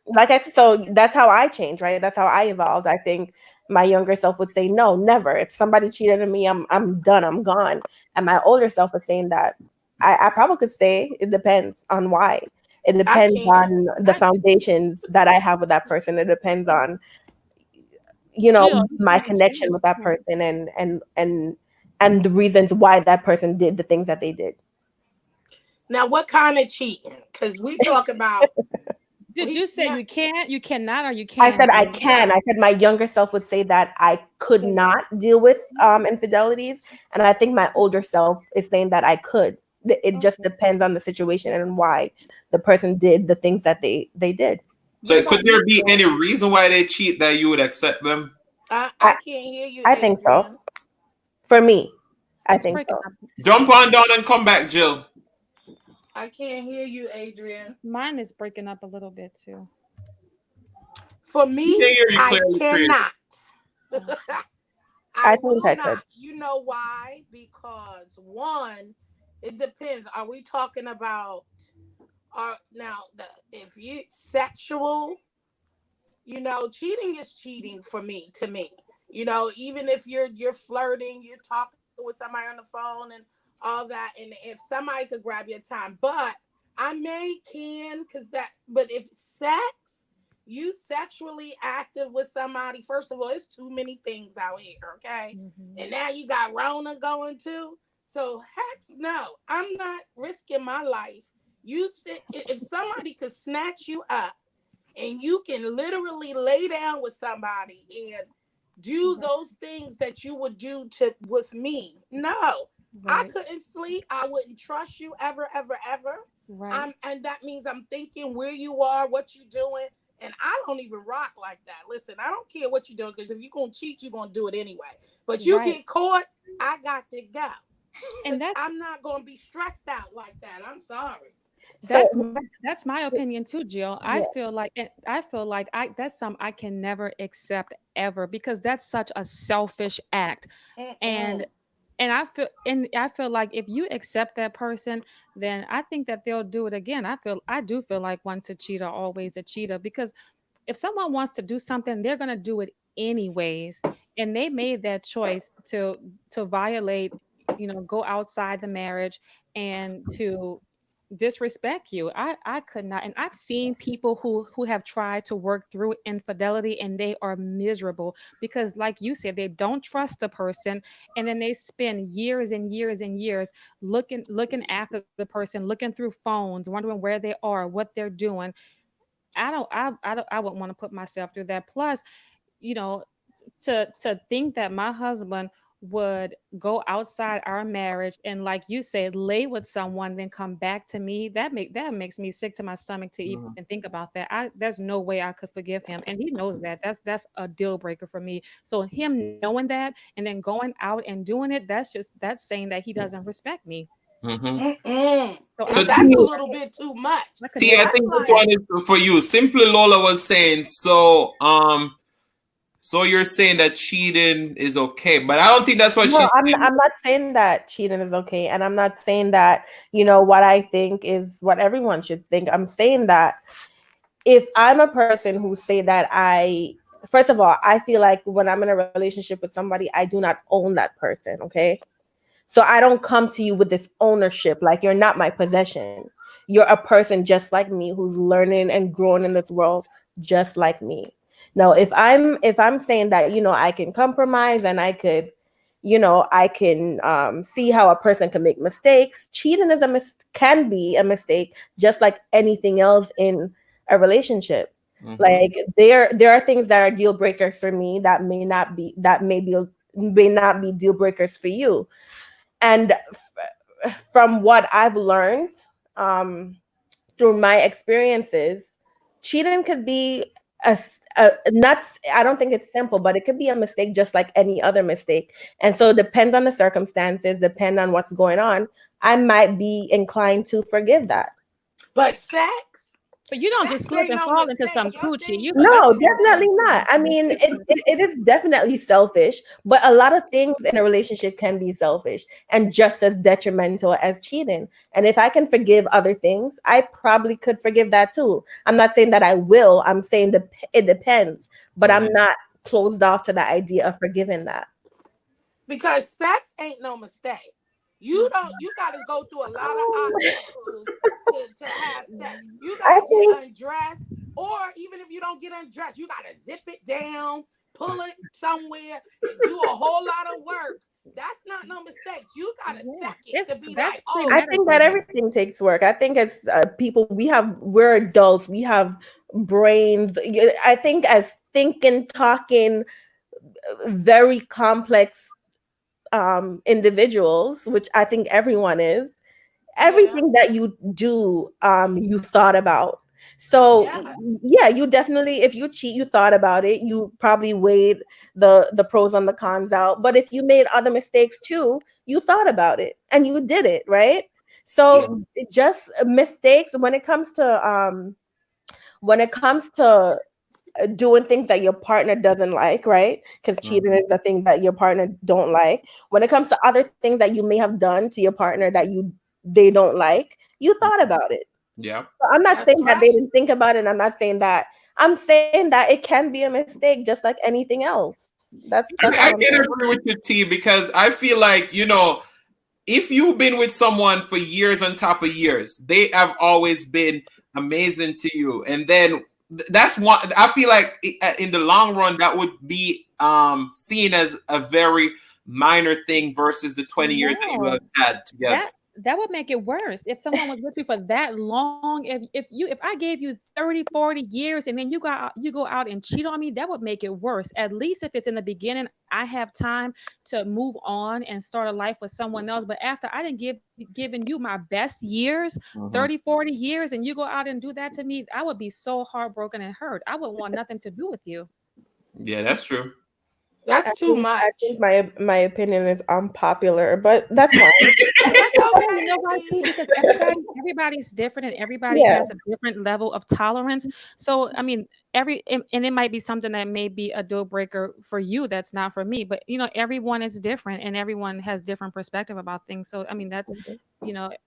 like I said, so that's how I changed, right? That's how I evolved. I think my younger self would say, no, never. If somebody cheated on me, I'm done, I'm gone. And my older self was saying that I probably could stay. It depends on why. It I depends can't. on the foundations that I have with that person. It depends on, Jill, you my can't connection choose. with that person, and the reasons why that person did the things that they did. Now, what kind of cheating? Because we talk about Did we you say not you can't, you cannot, or you I can said I do? can. I said my younger self would say that I could Could. not deal with infidelities, and I think my older self is saying that I could. It just Okay. depends on the situation and why the person did the things that they did. What So about could there you, be Jill? any reason why they cheat that you would accept them? I I can't hear you, I think so. Adrian. For me, I It's think breaking so. up too. Jump on down and come back, Jill. I can't hear you, Adrian. Mine is breaking up a little bit too. For We can me, hear you I clearly, Chris. cannot. Oh, I I think will I not. could. You know why? Because one, it depends. Are we talking about now if you sexual, cheating is cheating for me to me. Even if you're flirting, you're talking with somebody on the phone and all that, and if somebody could grab your time, but I may can because that but if sex, you sexually active with somebody, first of all, it's too many things out here, okay? mhm. And now you got Rona going too. So heck no, I'm not risking my life. If somebody could snatch you up and you can literally lay down with somebody and do Right, those things that you would do to with me. No, I right, couldn't sleep. I wouldn't trust you ever, ever, ever. right, And that means I'm thinking where you are, what you doing, and I don't even rock like that. Listen, I don't care what you're doing because if you're gonna cheat, you're gonna do it anyway. But you right. get caught, I got to go And because I'm not gonna be stressed out like that. I'm sorry. So that's my opinion too, Jill. I yeah, feel like I feel like I that's something I can never accept ever because that's such a selfish act. And Mm-mm. I feel like if you accept that person, then I think that they'll do it again. I do feel like once a cheater, always a cheater, because if someone wants to do something, they're going to do it anyways. And they made that choice to violate, go outside the marriage and to disrespect you. I could not. And I've seen people who have tried to work through infidelity and they are miserable because like you said, they don't trust the person, and then they spend years and years and years looking after the person, looking through phones, wondering where they are, what they're doing. I wouldn't want to put myself through that. Plus, you know, to think that my husband would go outside our marriage and, like you said, lay with someone, then come back to me, that makes me sick to my stomach to even think about that. There's no way I could forgive him, and he knows that. That's a deal breaker for me. So him knowing that and then going out and doing it, that's saying that he doesn't respect me. Mm-hmm. Mm-mm. So So That's a T, little bit too much. I could T, I never That's think do this like that. one is for you. Simply, Lola was saying. So you're saying that cheating is okay, but I don't think that's what no, she's saying. I'm not saying that cheating is okay, and I'm not saying that what I think is what everyone should think. I'm saying that if I'm a person who say that first of all, I feel like when I'm in a relationship with somebody, I do not own that person, okay? So I don't come to you with this ownership, like you're not my possession. You're a person just like me who's learning and growing in this world just like me. Now, if I'm saying that, I can compromise and I can see how a person can make mistakes. Cheating can be a mistake, just like anything else in a relationship. Mm-hmm. Like there are things that are deal breakers for me that may not be deal breakers for you. And from what I've learned through my experiences, cheating could be not. I don't think it's simple, but it could be a mistake just like any other mistake. And so it depends on the circumstances, depend on what's going on. I might be inclined to forgive that. but sex. But you don't just Sex slip ain't and no fall into mistake. some Your coochie. thing You could that's No, a always different. definitely be. not. I mean, it is definitely selfish, but a lot of things in a relationship can be selfish and just as detrimental as cheating. And if I can forgive other things, I probably could forgive that too. I'm not saying that I will. I'm saying it depends, but I'm not closed off to the idea of forgiving that. Because sex ain't no mistake. You got to go through a lot of obstacles to have sex. You got I to get think undressed, or even if you don't get undressed, you got to zip it down, pull it somewhere, do a whole lot of work. That's not no mistakes. You got a Yes, second it's to be that's like, oh, I think that premeditated. everything takes work. I think as people, we're adults. We have brains. I think as thinking, talking, very complex individuals, which I think everyone is, yeah, everything that you do, you thought about. So yes, yeah, you definitely, if you cheat, you thought about it. You probably weighed the pros and the cons out. But if you made other mistakes too, you thought about it and you did it, right? yeah, So just mistakes when it comes to doing things that your partner doesn't like, right? Because cheating is the thing that your partner don't like. When it comes to other things that you may have done to your partner that they don't like, you thought about it. Yeah. So I'm not that's saying that they right. didn't think about it. I'm not saying that. I'm saying that it can be a mistake just like anything else. That's all I'm I saying. can agree with you, T, because I feel like, if you've been with someone for years on top of years, they have always been amazing to you. And then that's one, I feel like in the long run, that would be seen as a very minor thing versus the 20 years that you have No, had together. that would make it worse if someone was with you for that long. If I gave you 30, 40 years and then you go out and cheat on me, that would make it worse. At least if it's in the beginning, I have time to move on and start a life with someone else. But after I didn't given you my best years, Mhm. 30, 40 years, and you go out and do that to me, I would be so heartbroken and hurt. I would want nothing to do with you. Yeah, that's true. That's too I think much. my opinion is unpopular, but that's fine. That's No, you know okay, why, T? T. Because everybody's different and everybody Yeah. has a different level of tolerance. So, I mean, and it might be something that may be a deal breaker for you that's not for me. But everyone is different and everyone has different perspective about things. So, I mean,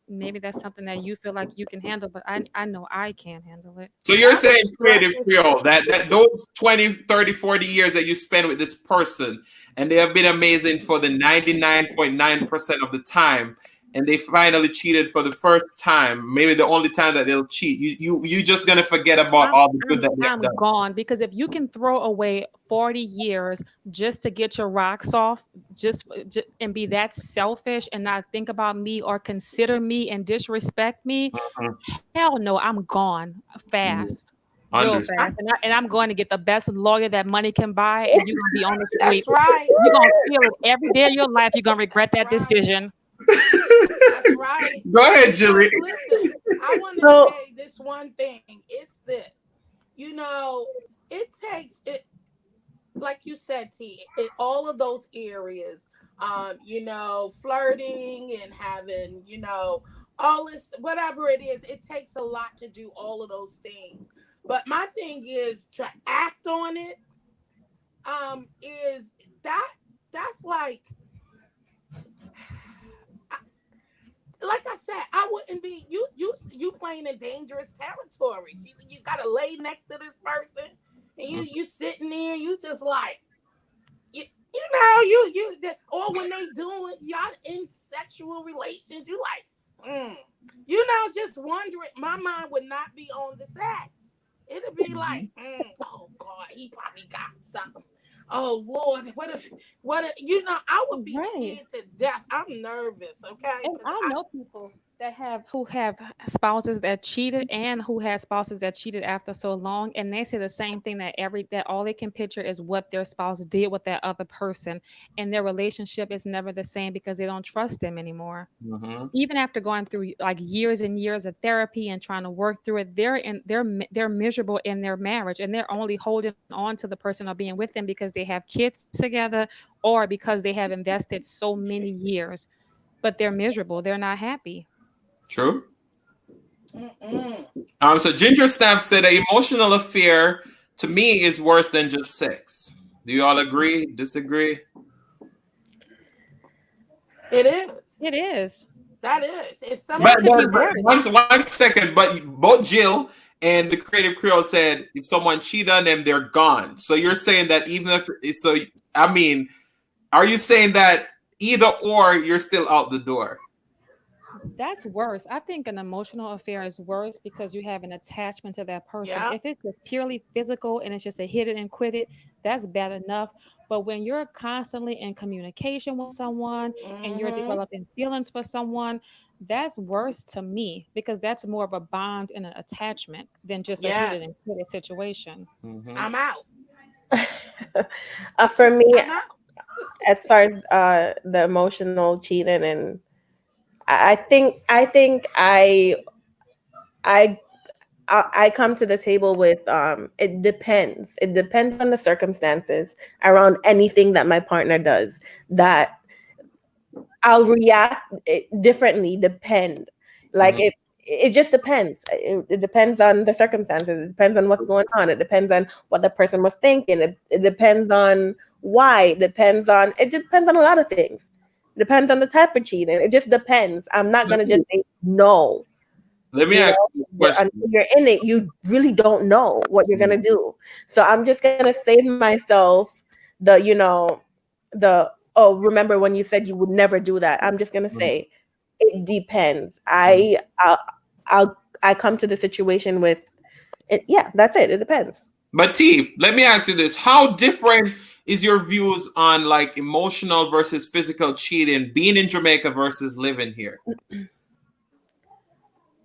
maybe that's something that you feel like you can handle, but I know I can't handle it. So you're That's saying, Creative stressful. Creole, that those 20, 30, 40 years that you spend with this person, and they have been amazing for the 99.9% of the time, and they finally cheated for the first time, maybe the only time that they'll cheat, you just gonna forget about I'm all the good I'm that they have I'm done. gone because if you can throw away 40 years just to get your rocks off, and be that selfish and not think about me or consider me and disrespect me, Mhm. hell no, I'm gone Mhm. fast, real Understood. fast, and I'm going to get the best lawyer that money can buy, and you're gonna be on the street. That's right. You're gonna feel it every day of your life. You're gonna regret That's that right. decision. That's right. Go ahead, Julie. Because listen, I want to So say this one thing. It's this. You know, it takes it like you said, T, all of those areas, flirting and having, all this, whatever it is, it takes a lot to do all of those things. But my thing is to act on it, is that's like I said, I wouldn't be you playing in dangerous territory. You gotta lay next to this person and you sitting there, you just like or when they doing y'all in sexual relations, you like, just wondering. My mind would not be on the sex. It'd be like, oh God, he probably got something. Oh Lord, I would be Right. scared to death. I'm nervous, okay? And Because I know people who have spouses that cheated and who had spouses that cheated after so long, and they say the same thing, that all they can picture is what their spouse did with that other person, and their relationship is never the same because they don't trust them anymore. Mhm. Even after going through like years and years of therapy and trying to work through it, they're miserable in their marriage, and they're only holding on to the person or being with them because they have kids together or because they have invested so many years, but they're miserable. They're not happy. True. Mm-mm. So Ginger Snap said an emotional affair to me is worse than just sex. Do you all agree? Disagree? It is. It is. That is. If That But, someone could be but, cheats but on worse. one second. But both Jill and the Creative Creole said if someone cheat on them, they're gone. So you're saying that even if so, I mean, are you saying that either or you're still out the door? That's worse. I think an emotional affair is worse because you have an attachment to that person. yeah. If it's just purely physical and it's just a hit it and quit it, that's bad enough. But when you're constantly in communication with someone and you're Mm-hmm. developing feelings for someone, that's worse to me because that's more of a bond and an attachment than just a hit it and Yes. quit it situation. Mm-hmm. I'm out. For me, I'm out. as far as the emotional cheating, and I think I I come to the table with it depends. It depends on the circumstances around anything that my partner does that I'll react differently. Depend, like Mm-hmm. it just depends. It depends on the circumstances. It depends on what's going on. It depends on what the person was thinking. It depends on why. It depends on a lot of things. It depends on the type of cheating. It just depends. I'm not gonna just say no. Let me You ask know, you a question. until you're in it, you really don't know what you're gonna do. So I'm just gonna save myself the, the remember when you said you would never do that. I'm just gonna Mhm. say it depends. Mhm. I come to the situation with it. Yeah, that's it. It depends. But T, let me ask you this: how different is your views on like emotional versus physical cheating, being in Jamaica versus living here?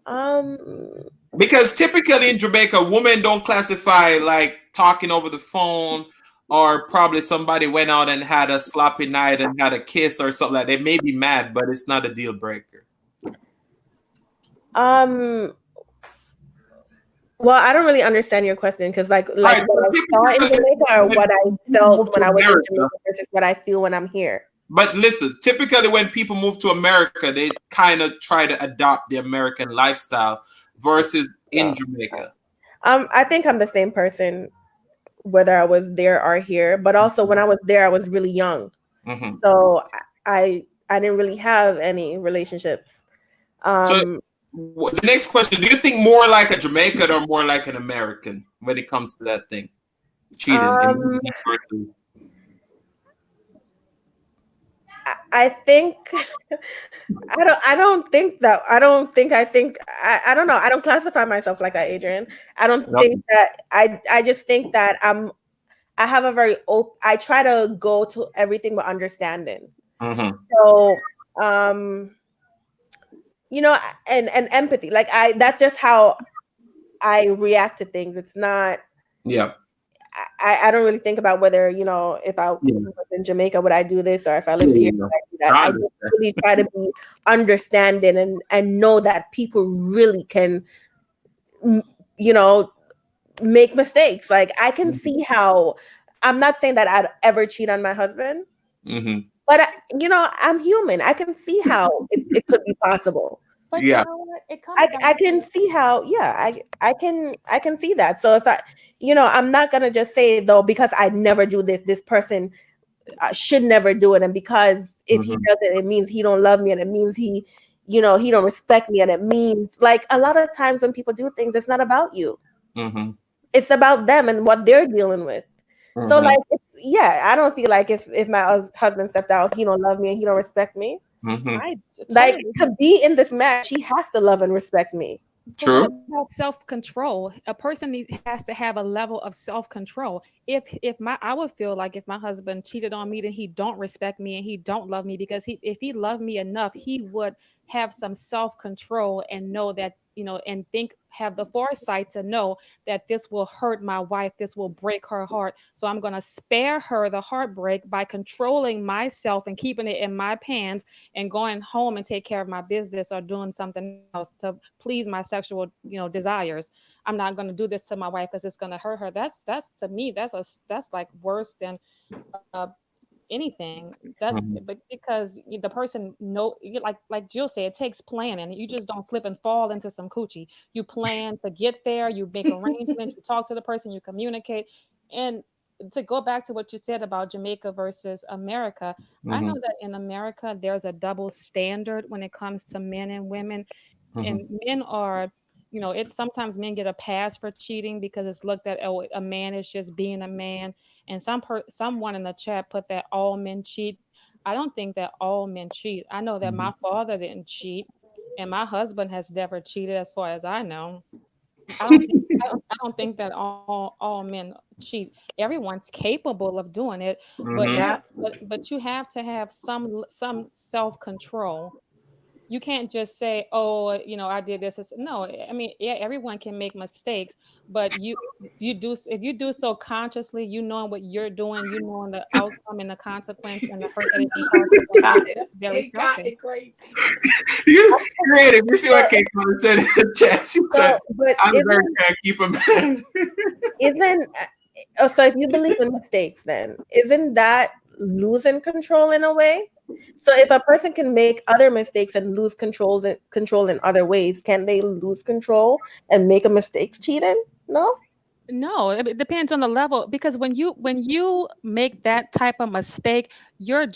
Um, Because typically in Jamaica, women don't classify like talking over the phone or probably somebody went out and had a sloppy night and had a kiss or something like that. They may be mad, but it's not a deal breaker. um, well, I don't really understand your question because, like Right. what So I saw in typically Jamaica or when what I people felt move to when I was in America, Jamaica versus what I feel when I'm here. but listen, typically when people move to America, they kind of try to adopt the American lifestyle versus in So, Jamaica. I think I'm the same person whether I was there or here. But also, when I was there, I was really young, Hmm. so I didn't really have any relationships. So Um, the next question: do you think more like a Jamaican or more like an American when it comes to that thing, cheating um, emotional versus? I think I think I don't know. I don't classify myself like that, Adrian. I don't No. think that I just think that I have a very I try to go to everything with understanding. Hmm. So, um, you know, and empathy. Like that's just how I react to things. It's not. Yeah. I don't really think about whether if I Yeah. was in Jamaica would I do this or if I Yeah. lived here Yeah. would I do that. I I just understand. really try to be understanding and know that people really can, m- you know, make mistakes. Like I can see how. I'm not saying that I'd ever cheat on my husband, Hmm. but I'm human. I can see how it could be possible. But you Yeah. know what? It comes down I to can see how, yeah, I can see that. So if I'm not gonna just say though because I never do this. This person should never do it, and because if he Hmm. does it, it means he don't love me, and it means he don't respect me, and it means like a lot of times when people do things, it's not about you. Hmm. It's about them and what they're dealing with. So Hmm. like, I don't feel like if my husband stepped out, he don't love me and he don't respect me. Hmm. I Like totally. to be in this marriage, he has to love and respect me. But what True. about self-control? A person has to have a level of self-control. If my I would feel like if my husband cheated on me, then he don't respect me and he don't love me because if he loved me enough, he would have some self-control and know that and have the foresight to know that this will hurt my wife, this will break her heart. So I'm going to spare her the heartbreak by controlling myself and keeping it in my pants and going home and take care of my business or doing something else to please my sexual desires. I'm not going to do this to my wife because it's going to hurt her. That's to me that's like worse than uh, anything that, Mhm. but because the person know, like Jill said, it takes planning. You just don't slip and fall into some coochie. You plan to get there, you make arrangements, you talk to the person, you communicate. And to go back to what you said about Jamaica versus America, I know Mhm. that in America there's a double standard when it comes to men and women. And Mhm. men are, it's sometimes men get a pass for cheating because it's looked at, oh, a man is just being a man. And someone in the chat put that all men cheat. I don't think that all men cheat. I know that my Mhm. father didn't cheat, and my husband has never cheated, as far as I know. I don't think that all men cheat. Everyone's capable of doing it, but Mhm. you Yeah. but you have to have some self control. You can't just say, oh, I did this. No, I mean, yeah, everyone can make mistakes, but if you do so consciously, knowing what you're doing, knowing the outcome and the consequence and the hurt that it can cause someone else, that's very It got selfish. it crazy. You creative. You see what But Kate Conner said in the chat? She said, but "I'm very isn't trying to keep a man." isn't so if you believe in mistakes, then isn't that losing control in a way? So if a person can make other mistakes and lose control in other ways, can they lose control and make a mistake cheating? No. No, it depends on the level, because when you make that type of mistake, you're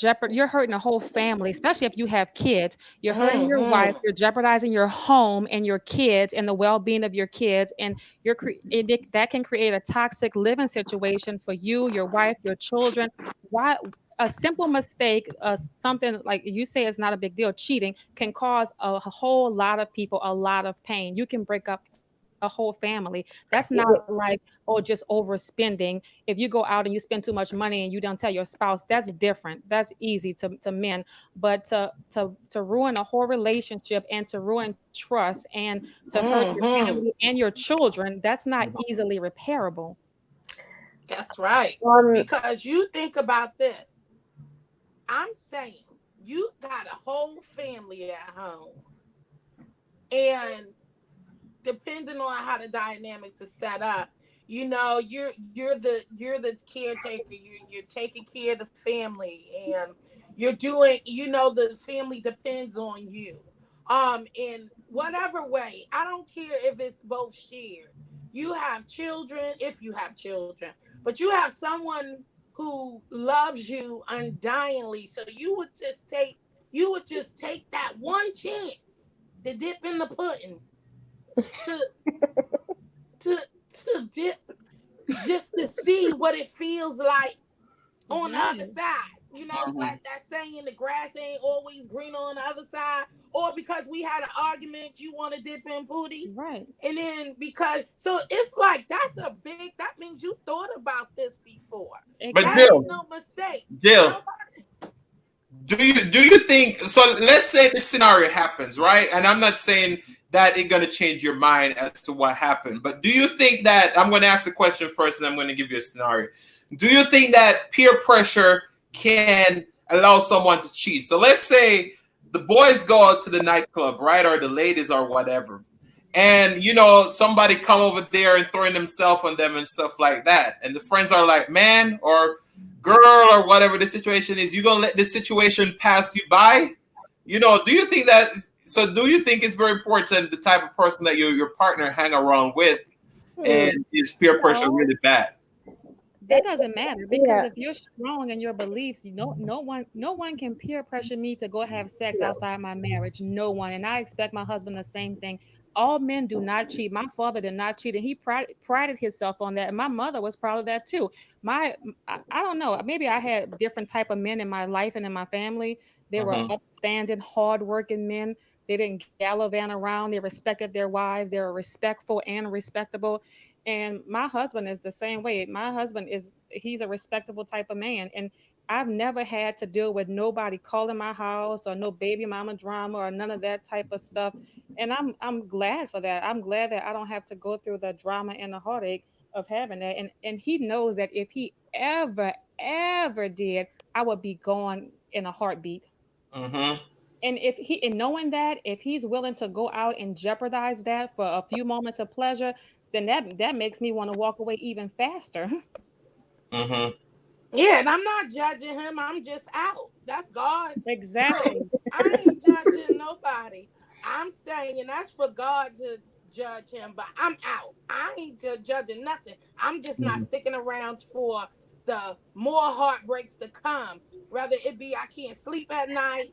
hurting a whole family, especially if you have kids. You're hurting your wife, Mm-hmm. you're jeopardizing your home and your kids and the well-being of your kids, and that can create a toxic living situation for you, your wife, your children. Why a simple mistake, something like you say is not a big deal, cheating can cause a whole lot of people a lot of pain. You can break up a whole family. That's not like, oh, just overspending. If you go out and you spend too much money and you don't tell your spouse, that's different. That's easy to men. But to ruin a whole relationship and to ruin trust and to hurt your Mm-hmm. family and your children, that's not easily repairable. That's right. Um, Because you think about this. I'm saying you got a whole family at home, and depending on how the dynamics are set up, you're the caretaker. You're taking care of the family, and you're doing. The family depends on you. In whatever way, I don't care if it's both shared. You have children, if you have children, but you have someone who loves you undyingly. So you would just take that one chance to dip in the pudding, to to to dip, just to see what it feels like on the other Right. side. Mhm. That saying, the grass ain't always green on the other side. Or because we had an argument, you want to dip in booty. Right. And then because so it's like that means you thought about this before. But That ain't Jill, Exactly. no mistake. Jill, Nobody. do you think so? Let's say this scenario happens, right? And I'm not saying that it's gonna change your mind as to what happened, but do you think that I'm going to ask the question first, and I'm going to give you a scenario? Do you think that peer pressure can allow someone to cheat? So let's say the boys go out to the nightclub, right, or the ladies or whatever, and somebody come over there and throwing themselves on them and stuff like that, and the friends are like, man, or girl, or whatever the situation is, you gonna let this situation pass you by? Do you think that? So, do you think it's very important the type of person that your partner hang around with, hmm, and is peer pressure No, really bad? that doesn't matter, because yeah, if you're strong in your beliefs, no one can peer pressure me to go have sex no. outside my marriage. No one. And I expect my husband the same thing. All men do not cheat. My father did not cheat, and he prided himself on that. And my mother was proud of that too. I don't know. Maybe I had different type of men in my life and in my family. They were Mm-hmm. upstanding, hardworking men. They didn't gallivant around. They respected their wives. They were respectful and respectable. And my husband is the same way. My husband he's a respectable type of man. And I've never had to deal with nobody calling my house or no baby mama drama or none of that type of stuff. And I'm glad for that. I'm glad that I don't have to go through the drama and the heartache of having that. And he knows that if he ever did, I would be gone in a heartbeat. Mm-hmm. And knowing that, if he's willing to go out and jeopardize that for a few moments of pleasure, then that makes me want to walk away even faster. Mm-hmm. Yeah, and I'm not judging him. I'm just out. That's God's rule. Exactly. I ain't judging nobody. I'm saying, and that's for God to judge him, but I'm out. I ain't judging nothing. I'm just not Mhm. sticking around for the more heartbreaks to come. Whether it be I can't sleep at night,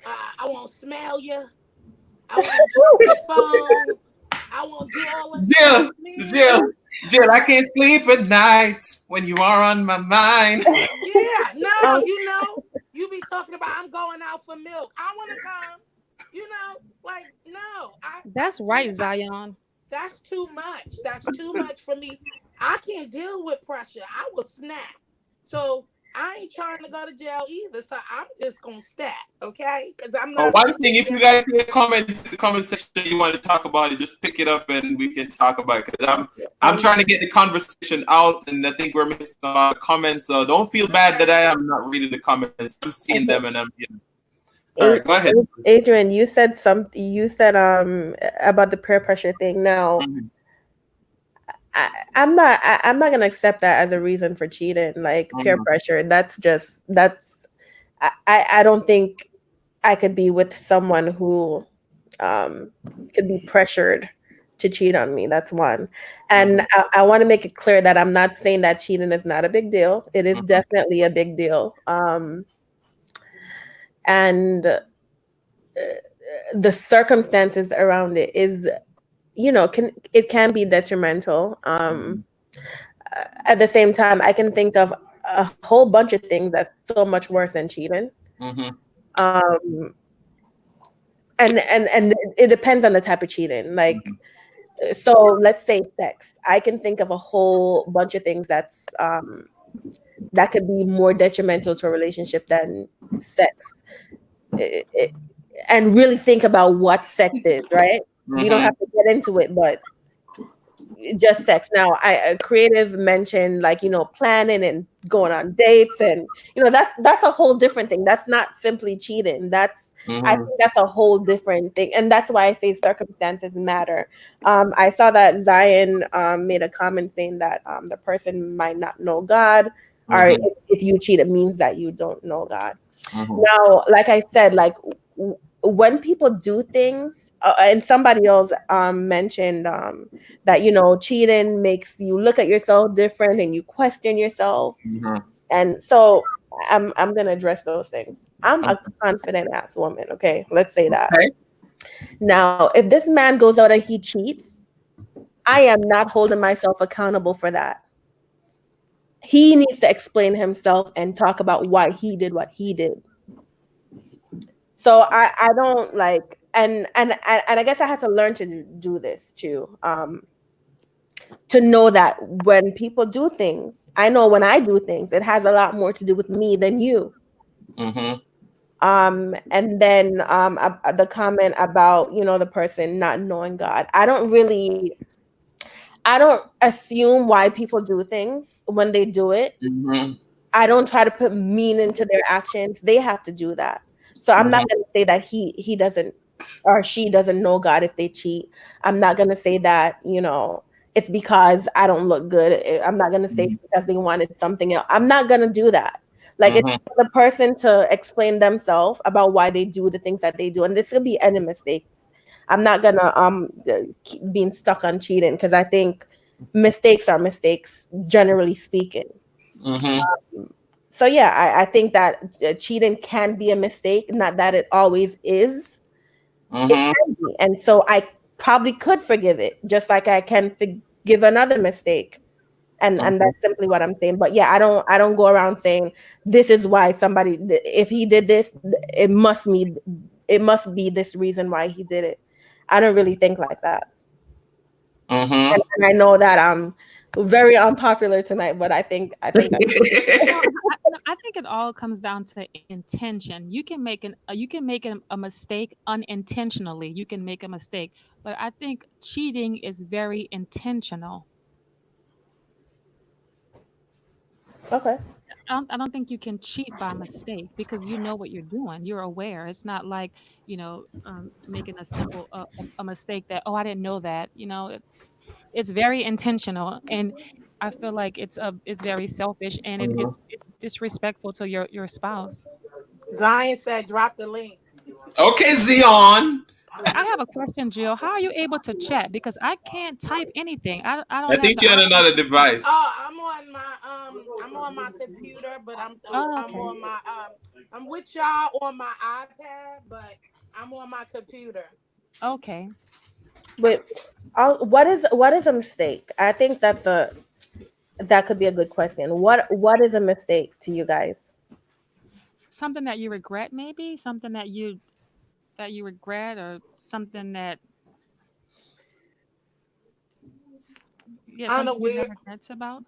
I won't smell you, I won't check your phone, I won't do all that stuff. Jill, Man, Jill, Jill, I can't sleep at nights when you are on my mind. yeah, no, Um, you be talking about I'm going out for milk. I want to come. Like no, I That's swear right, Zion. that's too much. That's too much for me. I can't deal with pressure. I will snap. So I ain't trying to go to jail either. So I'm just gonna snap, okay? Because I'm not One sitting thing, if you there. guys see a comment in the comment section you want to talk about it, just pick it up and we can talk about it. Because I'm um, trying to get the conversation out, and I think we're missing a lot of comments. So don't feel bad that Okay. I am not reading the comments. I'm seeing okay. them, and all right. Go ahead. Adrian, you said something. You said about the peer pressure thing. Now, Mhm. I'm not gonna accept that as a reason for cheating. Like peer Mhm. pressure. That's. I don't think I could be with someone who um could be pressured to cheat on me. That's one. And Mhm. I want to make it clear that I'm not saying that cheating is not a big deal. It is Mhm. definitely a big deal. And the circumstances around it is, can be detrimental. Mhm. At the same time, I can think of a whole bunch of things that's so much worse than cheating. Mhm. Um, and it depends on the type of cheating. Like, Mhm. so let's say sex. I can think of a whole bunch of things that could be more detrimental to a relationship than sex. It, it- and really think about what sex is, right? We don't have Mhm. to get into it, but just sex. Now, I creative mentioned, like, planning and going on dates, and that's a whole different thing. That's not simply cheating. I Mhm. think that's a whole different thing, and that's why I say circumstances matter. I saw that Zion made a comment saying that the person might not know God, or Mhm. if you cheat, it means that you don't know God. Mhm. Now, like I said, like when people do things, and somebody else mentioned that cheating makes you look at yourself different and you question yourself, Mhm. and so I'm gonna address those things. I'm a Mhm. confident ass woman. Okay, let's say that. Okay. Now, if this man goes out and he cheats, I am not holding myself accountable for that. He needs to explain himself and talk about why he did what he did. So I don't like, and I guess I had to learn to do this too. To know that when people do things, I know when I do things, it has a lot more to do with me than you. Mhm. And then the comment about the person not knowing God. I don't assume why people do things when they do it. Mhm. I don't try to put meaning to their actions. They have to do that. So I'm not Mhm. going to say that he doesn't or she doesn't know God if they cheat. I'm not going to say that, it's because I don't look good. I'm not going to say it's because they wanted something else. I'm not going to do that. Like, it's Mhm. for the person to explain themselves about why they do the things that they do. And this could be any mistake. I'm not going to keep being stuck on cheating, because I think mistakes are mistakes, generally speaking. Mhm. So yeah, I think that cheating can be a mistake, not that it always is. It Mhm. can be, and so I probably could forgive it, just like I can forgive another mistake. And Mhm. that's simply what I'm saying. But yeah, I don't go around saying this is why somebody, if he did this, it must be this reason why he did it. I don't really think like that. Mhm. And I know that I'm very unpopular tonight, but I think that. No, no, I think it all comes down to intention. You can make a mistake unintentionally. You can make a mistake, but I think cheating is very intentional. Okay. I don't think you can cheat by mistake because you know what you're doing. You're aware. It's not like, making a simple a mistake that, oh, I didn't know that. it's very intentional, and I feel like it's very selfish, and Mhm. it's disrespectful to your spouse. Zion said, drop the link. Okay, Zion. I have a question, Jill. How are you able to chat? Because I can't type anything. I don't I have think the you had option. another device. Oh, I'm on my computer, but Oh, I'm okay. on my I'm with y'all on my iPad, but I'm on my computer. Okay. But what is a mistake? I think that could be a good question. What is a mistake to you guys? Something that you regret, maybe something that you regret, or something that, yeah, something you have Unaware. regrets about.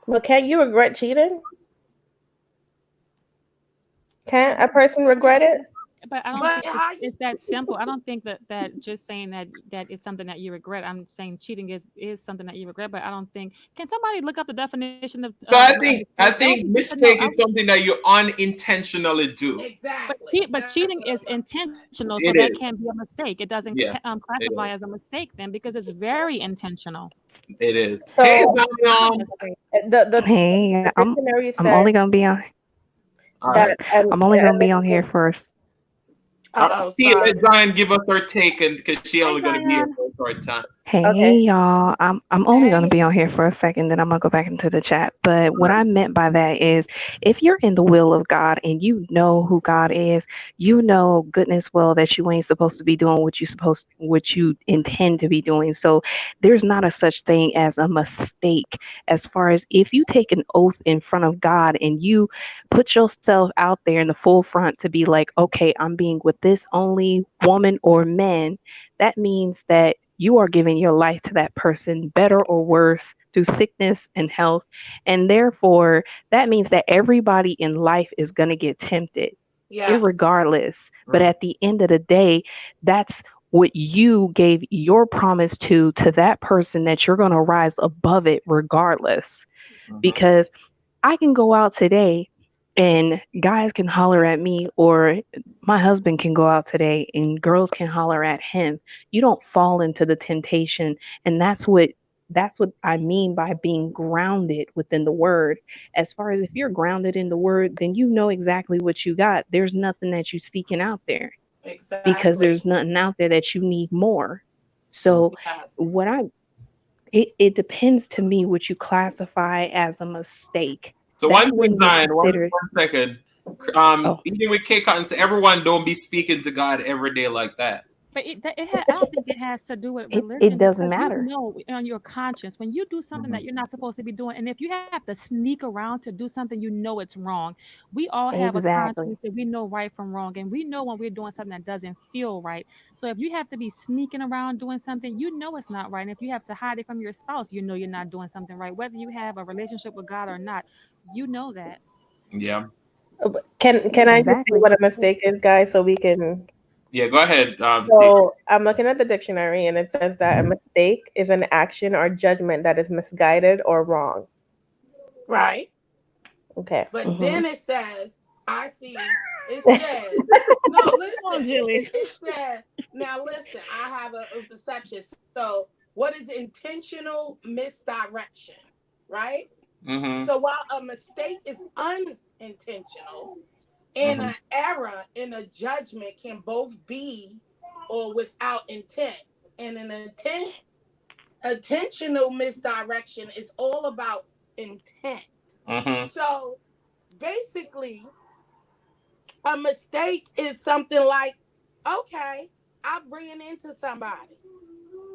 Well, can't you regret cheating? But Can't a person regret it? but I don't But think how you it's that simple. I don't think that just saying that it's something that you regret. I'm saying cheating is something that you regret, but I don't think. Can somebody look up the definition So of I a think mistake? That would be good to know. mistake is something that you unintentionally do. exactly? But That's cheating what is I'm intentional, so It that is. can be a mistake. It doesn't Yeah, it classify is. as a mistake then, because it's very intentional. It is. Hey, So It's not a Zion. mistake. the Hey, dictionary I'm says only gonna be on. All that right. I'm only gonna be on here for. Uh-oh, T, let sorry. Zion give us her take, and because she Hi, only going to be here Zion. for a short time. okay. Hey y'all, I'm only gonna Hey. be on here for a second, then I'm gonna go back into the chat. But what I meant by that is, if you're in the will of God and you know who God is, you know goodness well that you ain't supposed to be doing what you intend to be doing. So there's not a such thing as a mistake. As far as if you take an oath in front of God and you put yourself out there in the full front to be like, okay, I'm being with this only woman or man, that means that you are giving your life to that person, better or worse, through sickness and health. And therefore, that means that everybody in life is going to get tempted, Yes. irregardless. But Mm, at the end of the day, that's what you gave your promise to that person, that you're going to rise above it regardless. mhm. Because I can go out today and guys can holler at me, or my husband can go out today and girls can holler at him. You don't fall into the temptation, and that's what I mean by being grounded within the word. As far as if you're grounded in the word, then you know exactly what you got. There's nothing that you're seeking out there, because Exactly. there's nothing out there that you need more. So Yes. what I it depends to me what you classify as a mistake. So That one thing, wouldn't be Zion, considered. one second. Oh, Eating with K Cotton, so everyone don't be speaking to God every day like that. But I don't think it has to do with it religion, doesn't because you matter. know on your conscience when you do something Mhm. that you're not supposed to be doing, and if you have to sneak around to do something, you know it's wrong. We all have a Exactly. conscience that we know right from wrong, and we know when we're doing something that doesn't feel right. So if you have to be sneaking around doing something, you know it's not right. And if you have to hide it from your spouse, you know you're not doing something right. Whether you have a relationship with God or not, you know that. Yeah. Can Yeah, I just say exactly. what a mistake is, guys, so we can. Yeah, go ahead, T. So I'm looking at the dictionary and it says that a mistake is an action or judgment that is misguided or wrong. Right. Okay. But Hmm. then it says, I see, it says, no, Come on, listen. Julie. It said, now listen, I have a perception. So, what is intentional misdirection? Right? Mm-hmm. So, while a mistake is unintentional, in Mm-hmm. an error, in a judgment can both be or without intent. And an intentional misdirection is all about intent. Mm-hmm. So, basically, a mistake is something like, okay, I ran into somebody.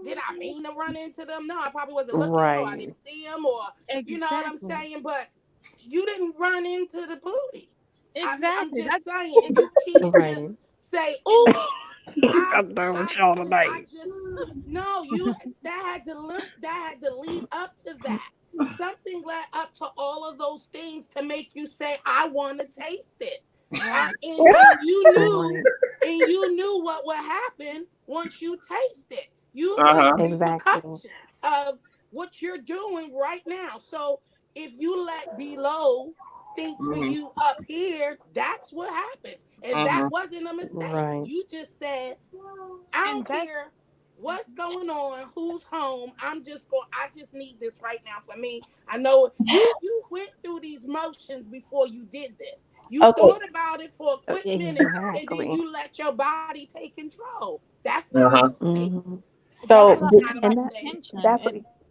Did I mean to run into them? No, I probably wasn't looking, or I Right. didn't see them, or you know what I'm Exactly. saying? But you didn't run into the booty. I mean, I'm Exactly. just saying, you can't Right. just say, oops, I I'm done I with y'all I tonight. just no, you that had to lead up to that. Something led up to all of those things to make you say, I want to taste it. Right. Right. And you knew what would happen once you taste it. You knew Uh-huh. the Exactly. repercussions of what you're doing right now. So if you let below think for Mm-hmm. you up here, that's what happens. And that Mm-hmm. wasn't a mistake. Right. You just said, I don't And that care What's going on? Who's home? I just need this right now for me. I know you went through these motions before you did this. You Okay. thought about it for a quick minute and then Exactly. you let your body take control. That's not a mistake. Hmm. So That's not a And that mistake. that's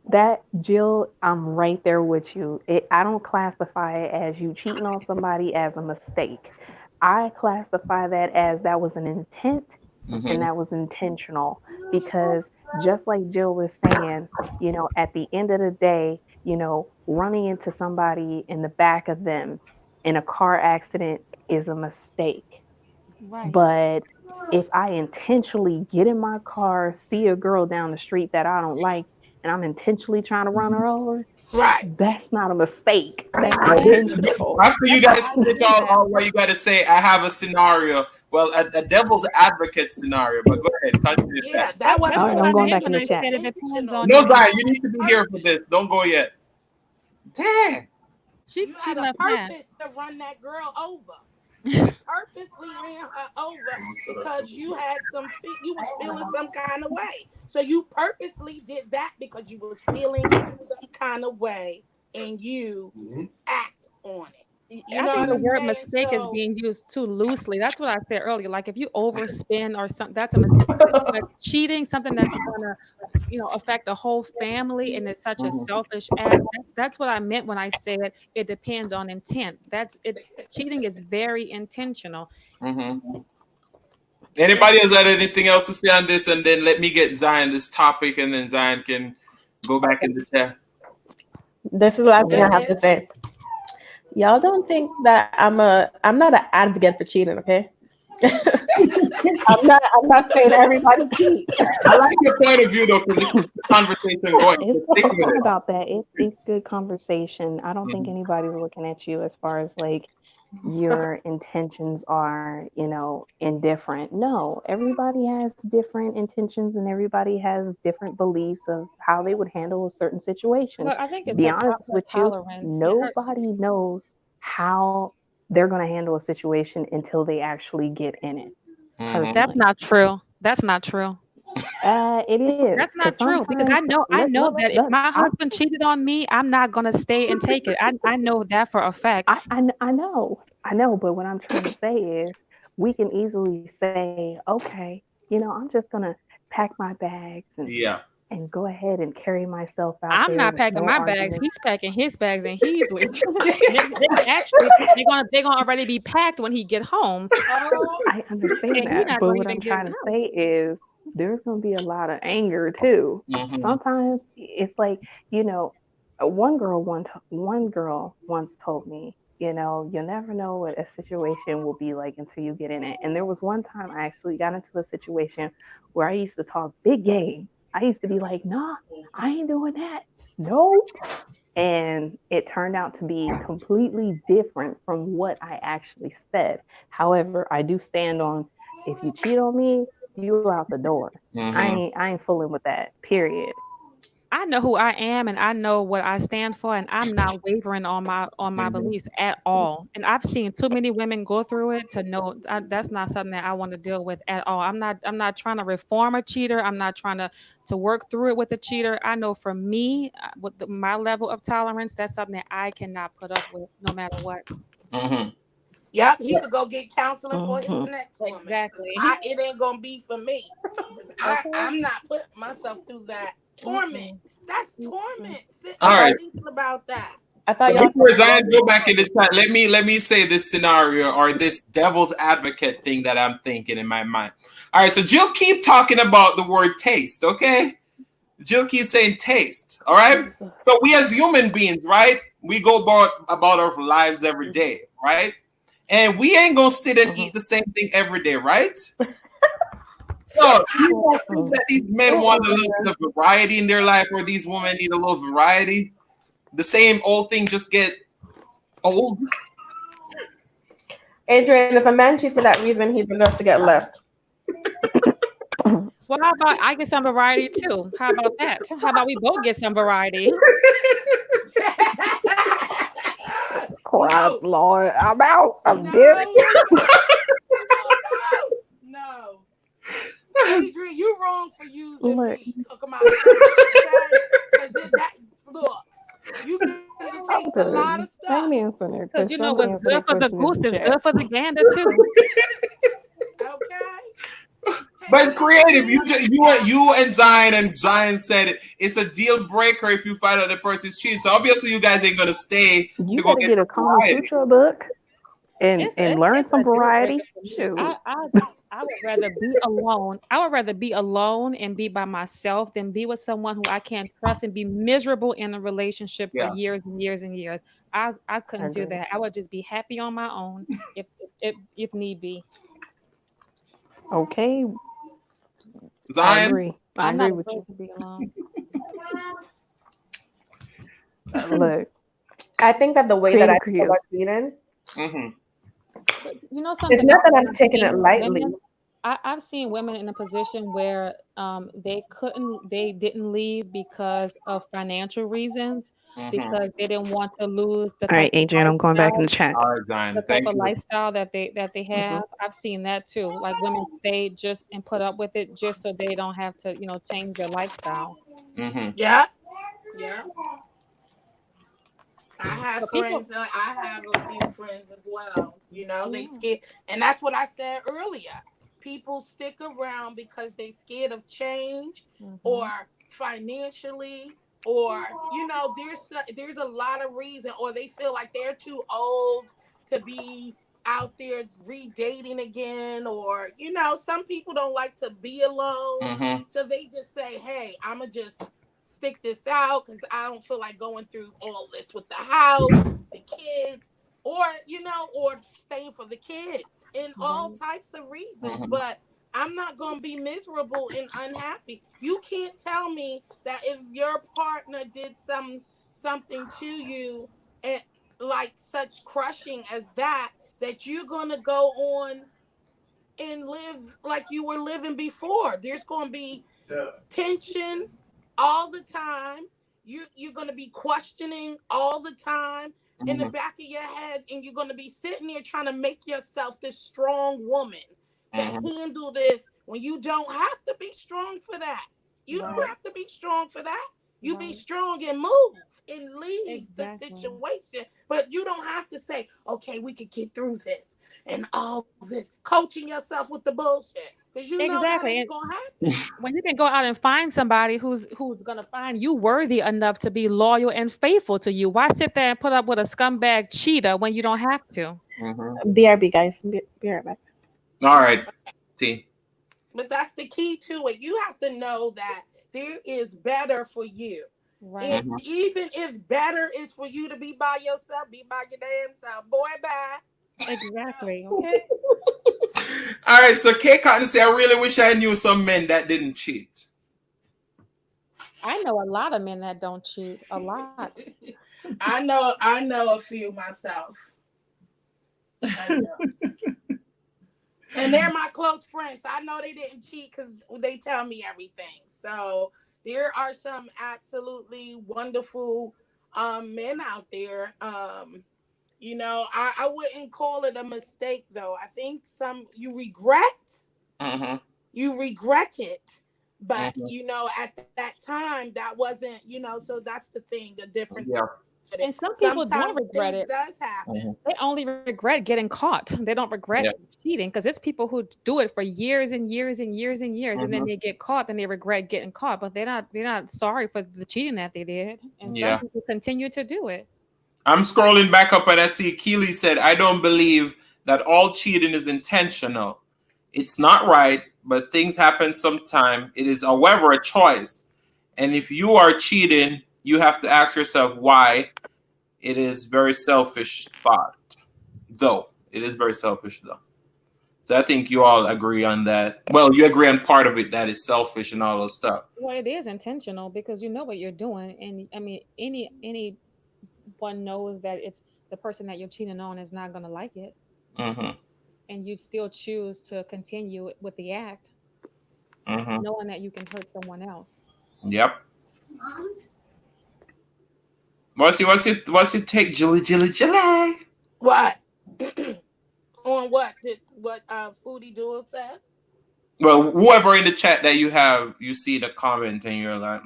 that Jill, I'm right there with you. I don't classify it as you cheating on somebody as a mistake. I classify that as that was an intent and that was intentional because just like Jill was saying, at the end of the day, running into somebody in the back of them in a car accident is a mistake. Right. But if I intentionally get in my car, see a girl down the street that I don't like, and I'm intentionally trying to run her over, Right. that's not a mistake. That's Exactly. intentional. After you guys I finish agree with that. all what you got to say, I have a scenario. Well, a devil's advocate scenario. But go ahead, continue. Yeah, that That's All wasn't right, a what I I'm going meant back mistake. in when the I It was chat. said it depends intentional. on No, You had Zion, you intention. need to be here for this. Don't go yet. Dang. She had a left mad. purpose to run that girl over. You purposely ran her over because you had you was feeling some kind of way. So you purposely did that because you was feeling some kind of way and you act on it. You I know think what the I'm word saying? mistake is So being used too loosely. That's what I said earlier. Like if you overspend or something, that's a mistake. But cheating, something that's gonna, affect the whole family, and it's such a selfish act. That's what I meant when I said it depends on intent. That's it. Cheating is very intentional. Anybody has had anything else to say on this? And then let me get Zion this topic, and then Zion can go back in the chat. this is the last thing I have to goodness. say. Y'all don't think that I'm not an advocate for cheating, okay? I'm not saying everybody cheat. I like your point of view though, because it keeps the conversation going. So stick It's with not it. about that. It's good conversation. I don't think anybody's looking at you as far as like your intentions are, indifferent. No, everybody has different intentions and everybody has different beliefs of how they would handle a certain situation. But I think it's Be a honest with you, tolerance. It hurts. nobody knows how they're going to handle a situation until they actually get in it. That's Personally, not true. That's not true. it is That's because not true because sometimes I know that if look, my husband cheated on me, I'm not gonna stay and take it. I know that for a fact. I know, but what I'm trying to say is we can easily say, okay, I'm just gonna pack my bags Yeah. and go ahead and carry myself out I'm there not with packing no my bags. argument. He's packing his bags and he's leaving. Actually they're gonna already be packed when he get home, Oh, I understand and he that, not but gonna what even I'm get trying in to the say house. is there's going to be a lot of anger too. Sometimes it's like, one girl once told me, you'll never know what a situation will be like until you get in it. And there was one time I actually got into a situation where I used to talk big game. I used to be like, nah, I ain't doing that. Nope. And it turned out to be completely different from what I actually said. However, I do stand on if you cheat on me, you out the door. I ain't fooling with that. Period. I know who I am and I know what I stand for, and I'm not wavering on my beliefs at all. And I've seen too many women go through it to know that's not something that I want to deal with at all. I'm not trying to reform a cheater. I'm not trying to work through it with a cheater. I know for me, with my level of tolerance, that's something that I cannot put up with no matter what. yep. He could go get counseling for his Hmm. next woman. Exactly. It ain't gonna be for me. 'Cause Okay. I'm not putting myself through that torment. Mm-mm. That's Mm-mm. torment. Sitting All there right. thinking about that. I So thought y'all before Zion go back in the chat, let me say this scenario or this devil's advocate thing that I'm thinking in my mind. All right, so Jill keep talking about the word taste, okay? Jill keeps saying taste, all right? Jesus. So we as human beings, right? We go about our lives every day, right? And we ain't gonna sit and eat the same thing every day, right? So you don't think that these men want a little bit of variety in their life, or these women need a little variety? The same old thing just get old. Adrian, if a man cheats for that reason, he's enough to get left. Well, how about I get some variety too? How about that? How about we both get some variety? Christ, No, Lord, I'm out. I'm no, good. no, no, no. Adrian, you wrong for using Look. me. Talking about okay? Because that look, you get to taste a lot of I ain't stuff. answering that Because you question. know I'm gonna what's answer good that for the question in goose the is chat. good for the gander too. Okay. But creative, Taste you and Zion said it's a deal breaker if you find out the person's cheating. So obviously you guys ain't gonna stay You to go better get get a some Kama variety. Sutra book and learn It's a some deal variety. breaker for me. Shoot. I would rather be alone. I would rather be alone and be by myself than be with someone who I can't trust and be miserable in a relationship for Yeah. years and years and years. I I couldn't do agree. that. I would just be happy on my own if need be. Okay, I Zion. agree. I I'm not agree with afraid you. to be alone. Look, I think that the way that I Creative feel about Creole. cheating, Mm-hmm. But you know it's something not else that that I'm I've taking seen it with lightly. women? I've seen women in a position where they didn't leave because of financial reasons, Mm-hmm. because they didn't want to lose All right, Adrian, I'm going back in the chat. All right, Zion. the type Thank of you. lifestyle that they Hmm. have. I've seen that too. Like women stay just and put up with it just so they don't have to, change their lifestyle. Mm-hmm. Yeah. Yeah. I have But people, friends. I have a few friends as well. They yeah. scared, and that's what I said earlier. People stick around because they scared of change, or Hmm. financially, or there's a lot of reason, or they feel like they're too old to be out there redating again, or some people don't like to be alone, Mm-hmm. so they just say, "Hey, I'ma just stick this out because I don't feel like going through all this with the house, the kids, or staying for the kids, and all Right. types of reasons." Mm-hmm. But I'm not gonna be miserable and unhappy. You can't tell me that if your partner did something to you, and like such crushing as that you're gonna go on and live like you were living before. There's gonna be tension all the time. You're going to be questioning all the time in the Mm-hmm. back of your head, and you're going to be sitting there trying to make yourself this strong woman to Mm-hmm. handle this when you don't have to be strong for that. You don't Right. have to be strong for that. You be Right. strong and move and leave the Exactly. situation, but you don't have to say, "Okay, we could get through this," and all this coaching yourself with the bullshit, because that Exactly. ain't And gonna happen. when you can go out and find somebody who's gonna find you worthy enough to be loyal and faithful to you, why sit there and put up with a scumbag cheater when you don't have to? Mm-hmm. BRB, guys. Be right back. All right. T. But that's the key to it. You have to know that there is better for you. And Right. Mm-hmm. even if better is for you to be by yourself, be by your damn self. Boy, bye. Exactly. Okay. All right. So K Cotton say, I really wish I knew some men that didn't cheat. I know a lot of men that don't cheat. A lot. I know a few myself. I know. And they're my close friends. So I know they didn't cheat because they tell me everything. So there are some absolutely wonderful men out there. I wouldn't call it a mistake though. I think Mm-hmm. you regret it. But Mm-hmm. at that time that wasn't, so that's the thing, the difference. Yeah. And some people don't Sometimes regret things it. does happen. Mm-hmm. They only regret getting caught. They don't regret Yeah. cheating, because it's people who do it for years and years and years and years, and then Mm-hmm. they get caught, then they regret getting caught, but they're not sorry for the cheating that they did. And some Yeah. people continue to do it. I'm scrolling back up and I see Keely said, I don't believe that all cheating is intentional. It's not right, but things happen sometime. It is, however, a choice. And if you are cheating, you have to ask yourself why. It is very selfish thought, though. It is very selfish, though. So I think you all agree on that. Well, you agree on part of it that is selfish and all those stuff. Well, it is intentional because you know what you're doing, and I mean, anyone knows that it's the person that you're cheating on is not going to like it, Mm-hmm. and you still choose to continue with the act, Mm-hmm. knowing that you can hurt someone else. Yep. What's your take, Julie? What? On what did what Foodie Duel said? Well, whoever in the chat that you see the comment and you're like,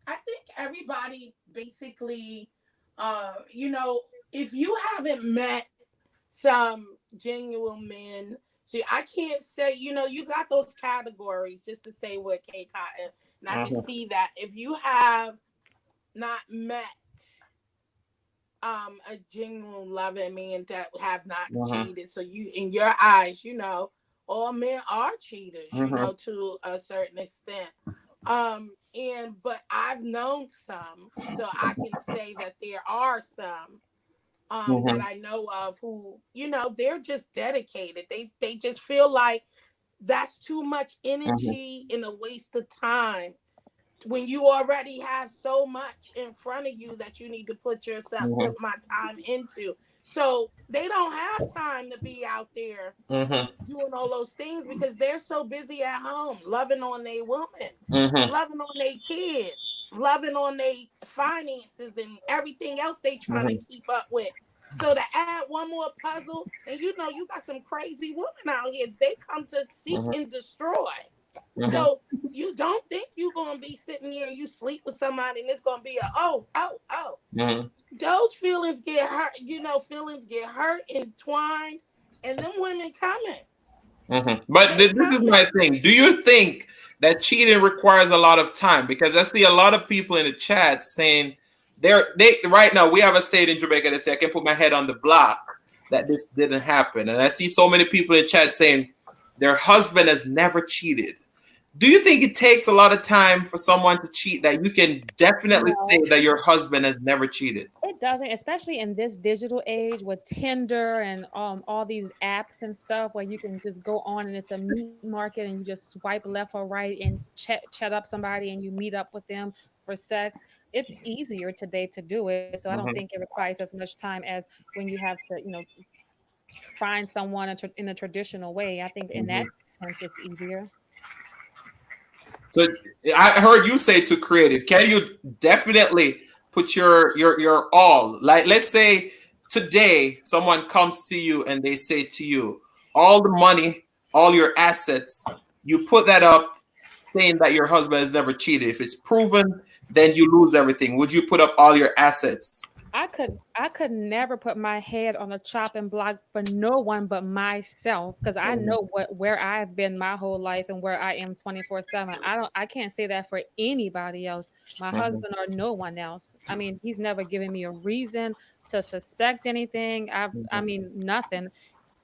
I think everybody basically, you know, if you haven't met some genuine men, see, I can't say, you know, you got those categories just to say what K Cotton, and I can see that if you have not met a genuine loving man that have not cheated, so you, in your eyes, you know, all men are cheaters, you know, to a certain extent. But I've known some, so I can say that there are some that I know of who, you know, they're just dedicated. They just feel like that's too much energy and a waste of time when you already have so much in front of you that you need to put my time into. So they don't have time to be out there doing all those things because they're so busy at home, loving on their woman, loving on their kids, loving on their finances and everything else they trying to keep up with. So to add one more puzzle, and you know, you got some crazy women out here, they come to seek and destroy. So you don't think you're gonna be sitting here and you sleep with somebody and it's gonna be those feelings get hurt, you know, feelings get hurt, entwined, and them women coming. But this is my thing. Do you think that cheating requires a lot of time? Because I see a lot of people in the chat saying they right now, we have a saying in Jamaica that say, I can put my head on the block that this didn't happen. And I see so many people in the chat saying their husband has never cheated. Do you think it takes a lot of time for someone to cheat that you can definitely say that your husband has never cheated? It doesn't, especially in this digital age with Tinder and all these apps and stuff where you can just go on and it's a meat market and you just swipe left or right and chat up somebody and you meet up with them for sex. It's easier today to do it. So I don't think it requires as much time as when you have to, you know, find someone in a traditional way. I think in that sense it's easier. So I heard you say to Creative, can you definitely put your all? Like, let's say today someone comes to you and they say to you, all the money, all your assets, you put that up saying that your husband has never cheated. If it's proven, then you lose everything. Would you put up all your assets? I could never put my head on a chopping block for no one but myself because I know where I've been my whole life and where I am 24/7. I can't say that for anybody else, my husband or no one else. I mean, he's never given me a reason to suspect anything. I mean nothing.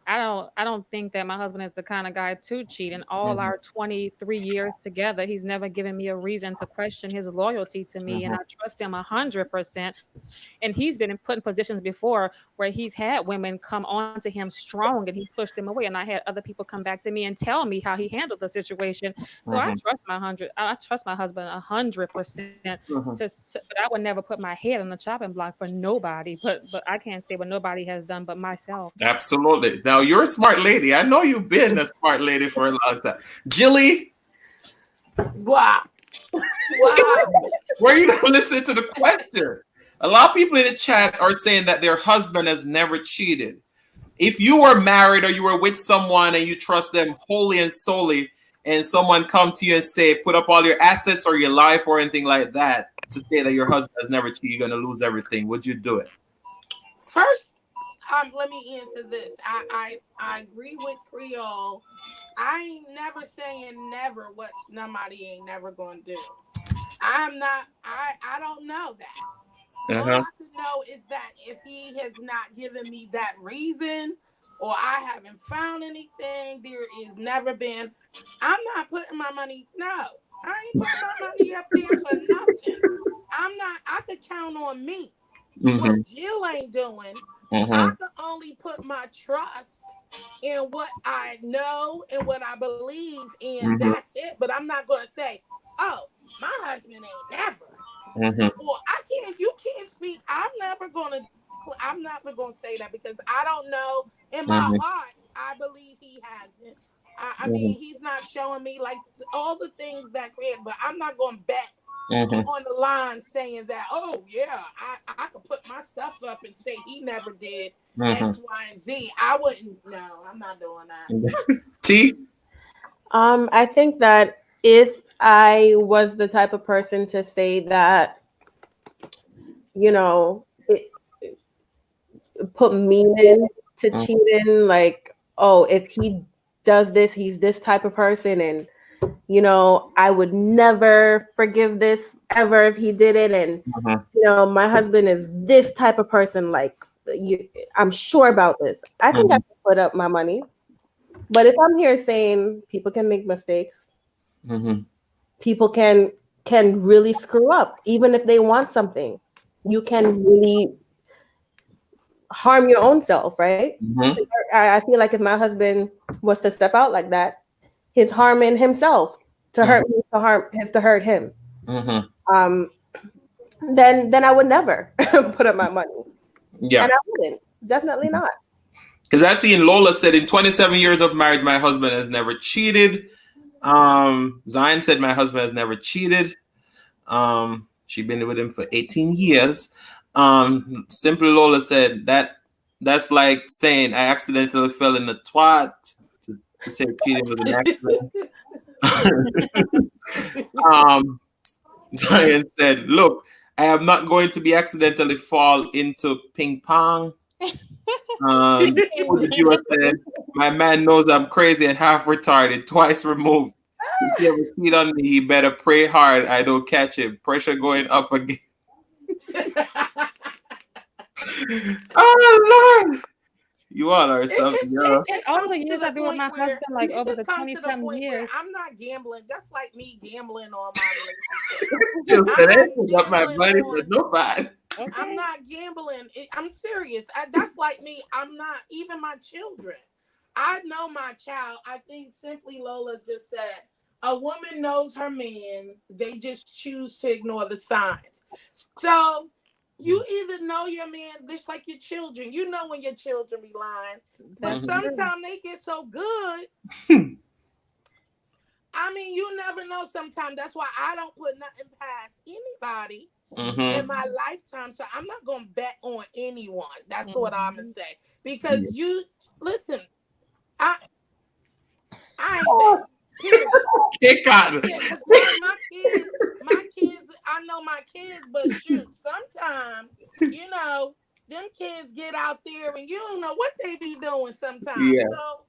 I don't think that my husband is the kind of guy to cheat. In all our 23 years together, he's never given me a reason to question his loyalty to me, and I trust him 100%. And he's been put in positions before where he's had women come on to him strong, and he's pushed them away. And I had other people come back to me and tell me how he handled the situation. So I trust my husband 100%. But I would never put my head on the chopping block for nobody. But I can't say what nobody has done but myself. Absolutely. Now you're a smart lady. I know you've been a smart lady for a long time. Jilly, Wow. were you not listening to the question? A lot of people in the chat are saying that their husband has never cheated. If you were married or you were with someone and you trust them wholly and solely, and someone come to you and say, put up all your assets or your life or anything like that to say that your husband has never cheated, you're going to lose everything, would you do it? First, let me answer this. I agree with Creole. I ain't never saying never what somebody ain't never gonna do. I'm not. I don't know that. All I could know is that if he has not given me that reason, or I haven't found anything, there is never been. I'm not putting my money. No, I ain't putting my money up there for nothing. I'm not. I could count on me. What Jill ain't doing. I can only put my trust in what I know and what I believe, and that's it. But I'm not gonna say, "Oh, my husband ain't never," or You can't speak. I'm never gonna say that because I don't know. In my heart, I believe he hasn't. I mean, he's not showing me like all the things that create, but I'm not gonna bet Mm-hmm. on the line saying that, oh yeah, I could put my stuff up and say he never did Mm-hmm. X, Y, and Z. I wouldn't. No, I'm not doing that. T. I think that if I was the type of person to say that, you know, put meaning to cheating, like, oh, if he does this, he's this type of person, and I would never forgive this ever if he did it, and Mm-hmm. my husband is this type of person, like, I'm sure about this. I think I Mm-hmm. can put up my money. But if I'm here saying people can make mistakes, Mm-hmm. people can really screw up, even if they want something. You can really harm your own self, right? Mm-hmm. I feel like if my husband was to step out like that, he's harming himself. To hurt me, to hurt him. Mm-hmm. Um, then I would never put up my money, Yeah. and I wouldn't. Definitely not. Because I seen Lola said in 27 years of marriage, my husband has never cheated. Zion said my husband has never cheated. She's been with him for 18 years. Simply Lola said that's like saying I accidentally fell in the twat to say cheating was an accident. Zion said, look, I am not going to be accidentally fall into ping pong. The viewer said, my man knows I'm crazy and half retarded, twice removed. If he ever cheat on me, he better pray hard I don't catch him. Pressure going up again. Oh Lord. You all are something, yo. It All comes the to years the I've been with point my where husband, like it over just the comes to the 20-some point where years. I'm not gambling. That's like me gambling on my relationship. Just I'm said, I not put up my gambling money on. for nobody. I'm Okay. not gambling. I'm serious. That's like me. I'm not even my children. I know my child. I think simply Lola just said a woman knows her man. They just choose to ignore the signs. So you either know your man just like your children. You know when your children be lying. But That's true. sometimes they get so good. I mean, you never know sometimes. That's why I don't put nothing past anybody in my lifetime. So I'm not gonna bet on anyone. That's what I'm gonna say. Because you listen, I ain't betting. Period. Kick out. Yeah, because my kids, I know my kids, but shoot, sometimes, them kids get out there and you don't know what they be doing sometimes. Yeah. So,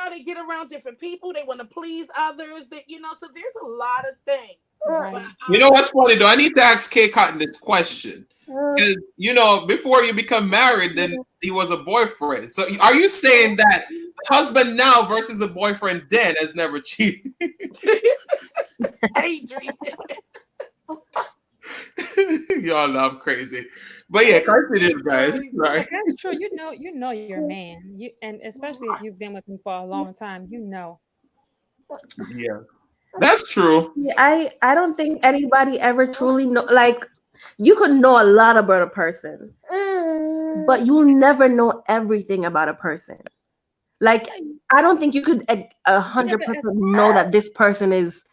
they get around different people, they want to please others, so there's a lot of things. Right. But, You know what's funny though? I need to ask K Cotton this question. Because before you become married, then he was a boyfriend. So are you saying that the husband now versus the boyfriend then has never cheated? Adrian. Y'all know I'm crazy. But yeah, continue, guys. Sorry. That's true. You know your man. And especially if you've been with him for a long time, Yeah. That's true. I don't think anybody ever truly know. Like, you could know a lot about a person, but you'll never know everything about a person. Like, I don't think you could 100% know that this person is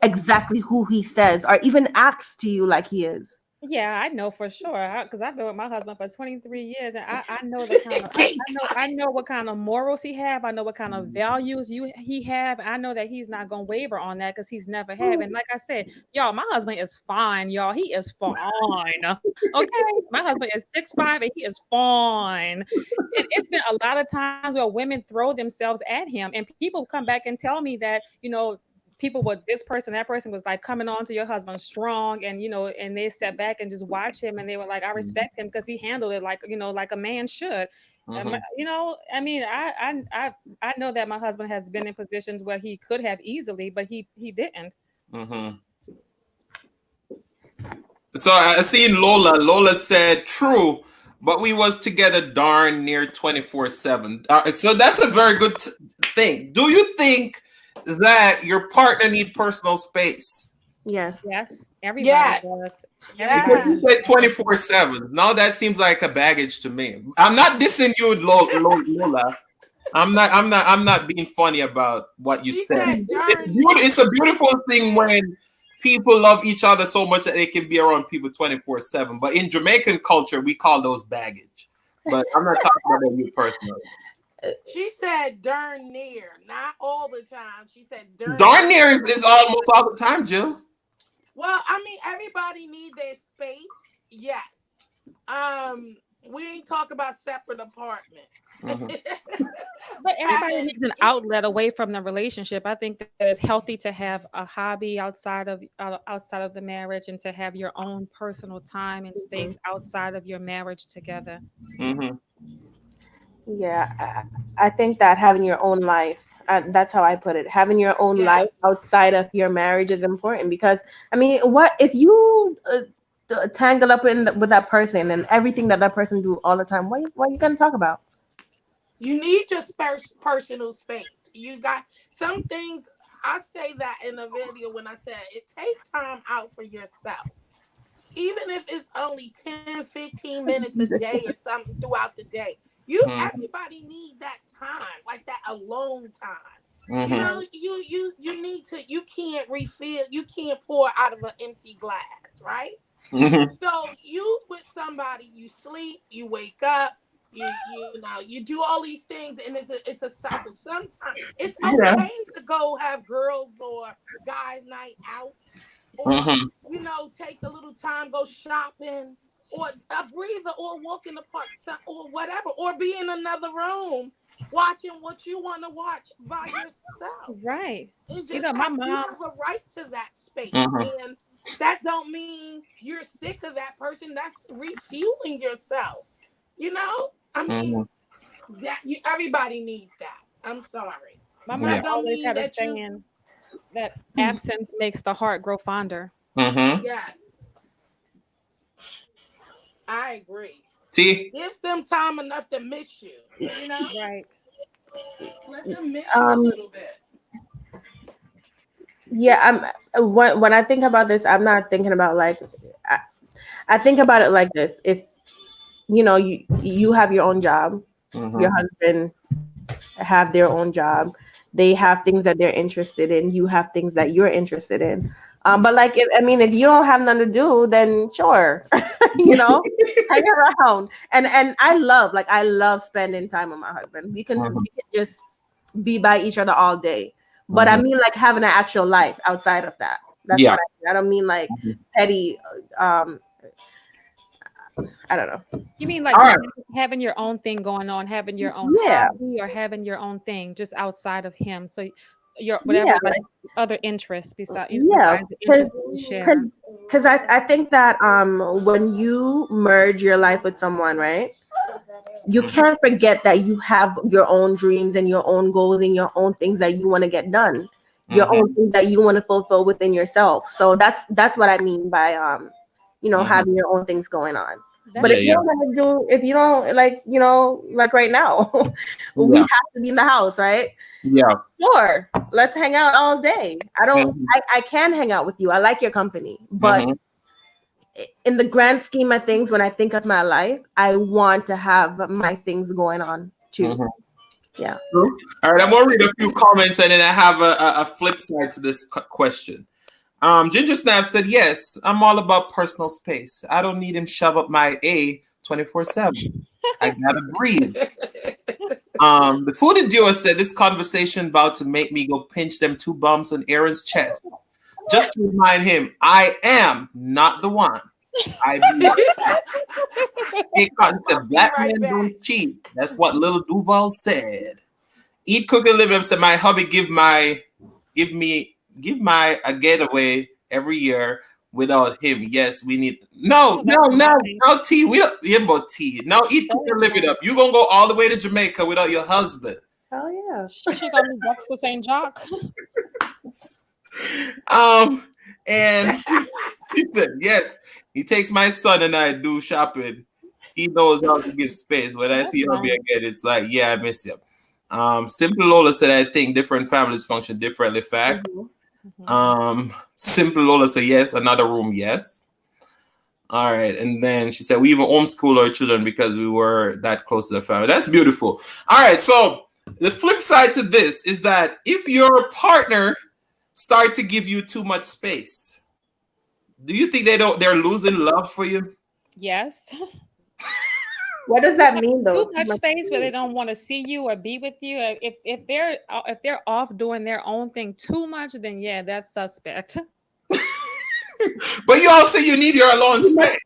exactly who he says, or even acts to you like he is. Yeah, I know for sure because I've been with my husband for 23 years, and I know the kind of I know what kind of morals he have. I know what kind of values he have. I know that he's not gonna waver on that because he's never have. And like I said, y'all, my husband is fine, y'all. He is fine. Okay, my husband is 6'5" and he is fine. And it's been a lot of times where women throw themselves at him, and people come back and tell me that people with this person, that person was like coming on to your husband strong, and and they sat back and just watch him, and they were like, I respect him because he handled it like like a man should. I mean, I know that my husband has been in positions where he could have easily, but he didn't. So I seen Lola. Lola said, "True, but we was together darn near 24/7." So that's a very good thing. Do you think that your partner need personal space? Yes. Everybody does. Yes. You said 24/7. Now that seems like a baggage to me. I'm not dissing you, Lola. I'm not being funny about what you said. It's a beautiful thing when people love each other so much that they can be around people 24/7. But in Jamaican culture, we call those baggage. But I'm not talking about you personally. She said darn near, not all the time. She said Darn near is almost all the time, Jill. Well, I mean, everybody needs their space. Yes. We ain't talk about separate apartments. But everybody needs an outlet away from the relationship. I think that it's healthy to have a hobby outside of the marriage, and to have your own personal time and space outside of your marriage together. Yeah, I think that having your own life, that's how I put it. Having your own life outside of your marriage is important, because I mean, what if you tangle up with that person and everything that person do all the time? What are you gonna talk about? You need your personal space. You got some things. I say that in the video when I said it takes time out for yourself. Even if it's only 10, 15 minutes a day or something throughout the day. Everybody need that time, like that alone time. You know, you need to, you can't refill, you can't pour out of an empty glass, right? So you with somebody, you sleep, you wake up, you know, you do all these things, and it's a cycle. Sometimes it's okay to go have girls or guys night out, or you know, take a little time, go shopping, or a breather, or walk in the park, or whatever, or be in another room watching what you want to watch by yourself. Right. Just you know, my mom, you have a right to that space, and that don't mean you're sick of that person. That's refueling yourself. You know, I mean, that everybody needs that. I'm sorry. My mom always had a saying that absence makes the heart grow fonder. Yes, I agree. See, give them time enough to miss you. You know, right? Let them miss you a little bit. Yeah, when I think about this, I'm not thinking about like I think about it like this. If you know, you have your own job, your husband have their own job, they have things that they're interested in, you have things that you're interested in. But like, if you don't have nothing to do, then sure, you know, hang around. And I love spending time with my husband. We can just be by each other all day. But I mean, like, having an actual life outside of that. That's what I mean. I don't mean like petty. I don't know. You mean like having your own thing going on, having your own hobby, or having your own thing just outside of him. So your whatever other interests besides besides the interests that you share. Because I think that when you merge your life with someone, right, you can't forget that you have your own dreams and your own goals and your own things that you want to get done, your own things that you want to fulfill within yourself. So that's what I mean by having your own things going on. But if you don't like, like right now, we have to be in the house, right? Yeah. Sure. Let's hang out all day. I can hang out with you. I like your company. But in the grand scheme of things, when I think of my life, I want to have my things going on too. Yeah. All right. I'm going to read a few comments, and then I have a flip side to this question. Ginger Snap said, yes, I'm all about personal space. I don't need him shove up my A 24/7. I gotta breathe. The Fooded Duo said, this conversation about to make me go pinch them 2 bumps on Aaron's chest. Just to remind him, I am not the one. Hey, Cotton said, black men don't cheat. That's what Little Duval said. Eat, Cook, and Live said, my hubby give me a getaway every year without him. Yes, we need no tea. We don't hear about tea. No, eat, cook, and live it up. You gonna go all the way to Jamaica without your husband? Oh yeah. She gonna be Dexter St. Jock. And he said, yes, he takes my son and I do shopping. He knows how to give space. When I see hubby again, it's like, yeah, I miss him. Simple Lola said, I think different families function differently. Fact. Simple Lola said, yes. Another room, yes. All right. And then she said, we even homeschool our children because we were that close to the family. That's beautiful. All right. So the flip side to this is that if your partner start to give you too much space, Do you think they're losing love for you? Yes. What does that mean though? Too much space where they don't want to see you or be with you. If they're off doing their own thing too much, then yeah, that's suspect. But you also you need your alone space.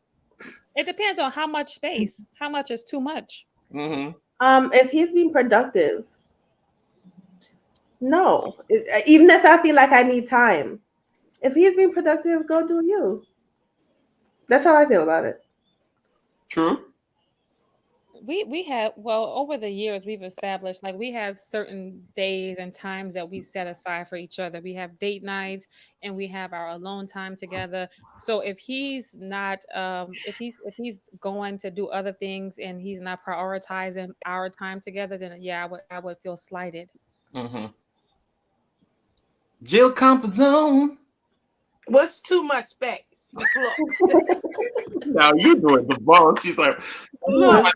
It depends on how much space. How much is too much? If he's being productive, no. Even if I feel like I need time, if he's being productive, go do you. That's how I feel about it. True. We have, well, over the years we've established, like, we have certain days and times that we set aside for each other. We have date nights and we have our alone time together. So if he's not if he's going to do other things and he's not prioritizing our time together, then yeah, I would feel slighted. Jill comfort zone. What's too much space? Look, Now you doing the ball. She's like, look.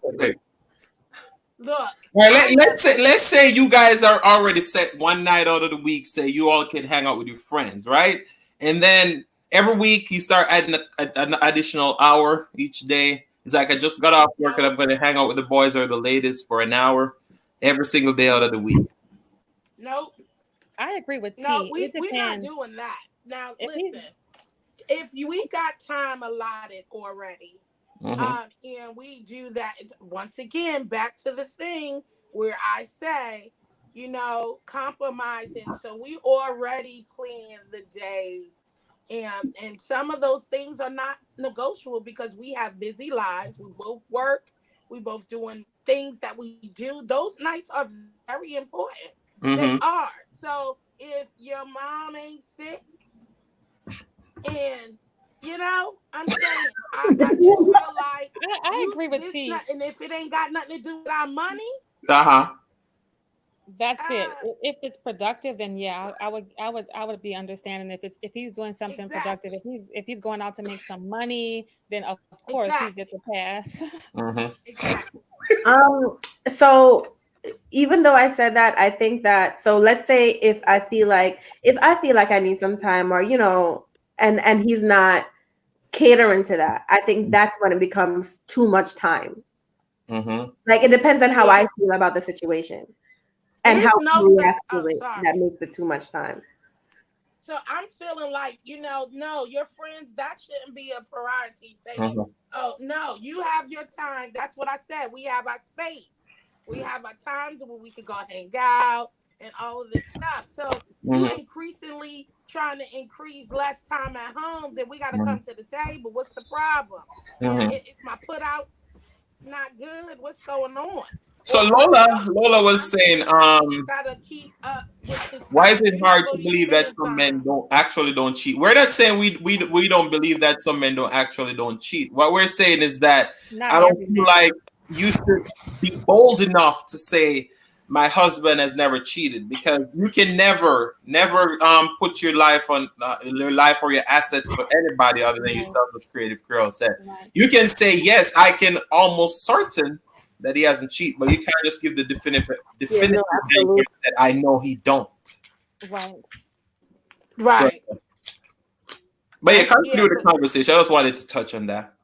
All right, let's say you guys are already set one night out of the week. Say you all can hang out with your friends, right? And then every week you start adding an additional hour each day. It's like, I just got off work and I'm going to hang out with the boys or the ladies for an hour every single day out of the week. Nope. I agree with T. No, we're not doing that. Now, listen, if we got time allotted already, and we do that, once again, back to the thing where I say, compromising. So we already plan the days, and some of those things are not negotiable because we have busy lives. We both work. We both doing things that we do. Those nights are very important. They are. So if your mom ain't sick, and I'm saying, I just feel like I agree with T. And if it ain't got nothing to do with our money, that's it. If it's productive, then yeah, I would be understanding if he's doing something productive. If he's going out to make some money, then of course he gets a pass. Exactly. So even though I said that, I think that, so let's say if I feel like I need some time, or and he's not catering to that, I think that's when it becomes too much time. Like, it depends on how I feel about the situation and how he reacts to it. That makes it too much time. So I'm feeling like, no, your friends, that shouldn't be a priority. Saying, oh no, you have your time. That's what I said. We have our space. We have our times where we can go hang out and all of this stuff. So you increasingly trying to increase less time at home, then we got to come to the table. What's the problem? Is my put out not good? What's going on? So Lola was saying, you gotta keep up with this. Why is it hard to believe that some men don't cheat? We're not saying we don't believe that some men don't cheat. What we're saying is that I don't feel like you should be bold enough to say my husband has never cheated, because you can never put your life on your life or your assets for anybody other than yourself, as Creative Creole said. You can say, yes, I can almost certain that he hasn't cheated, but you can't just give the definitive answer that I know he don't. Right. But yeah, continue the conversation. I just wanted to touch on that.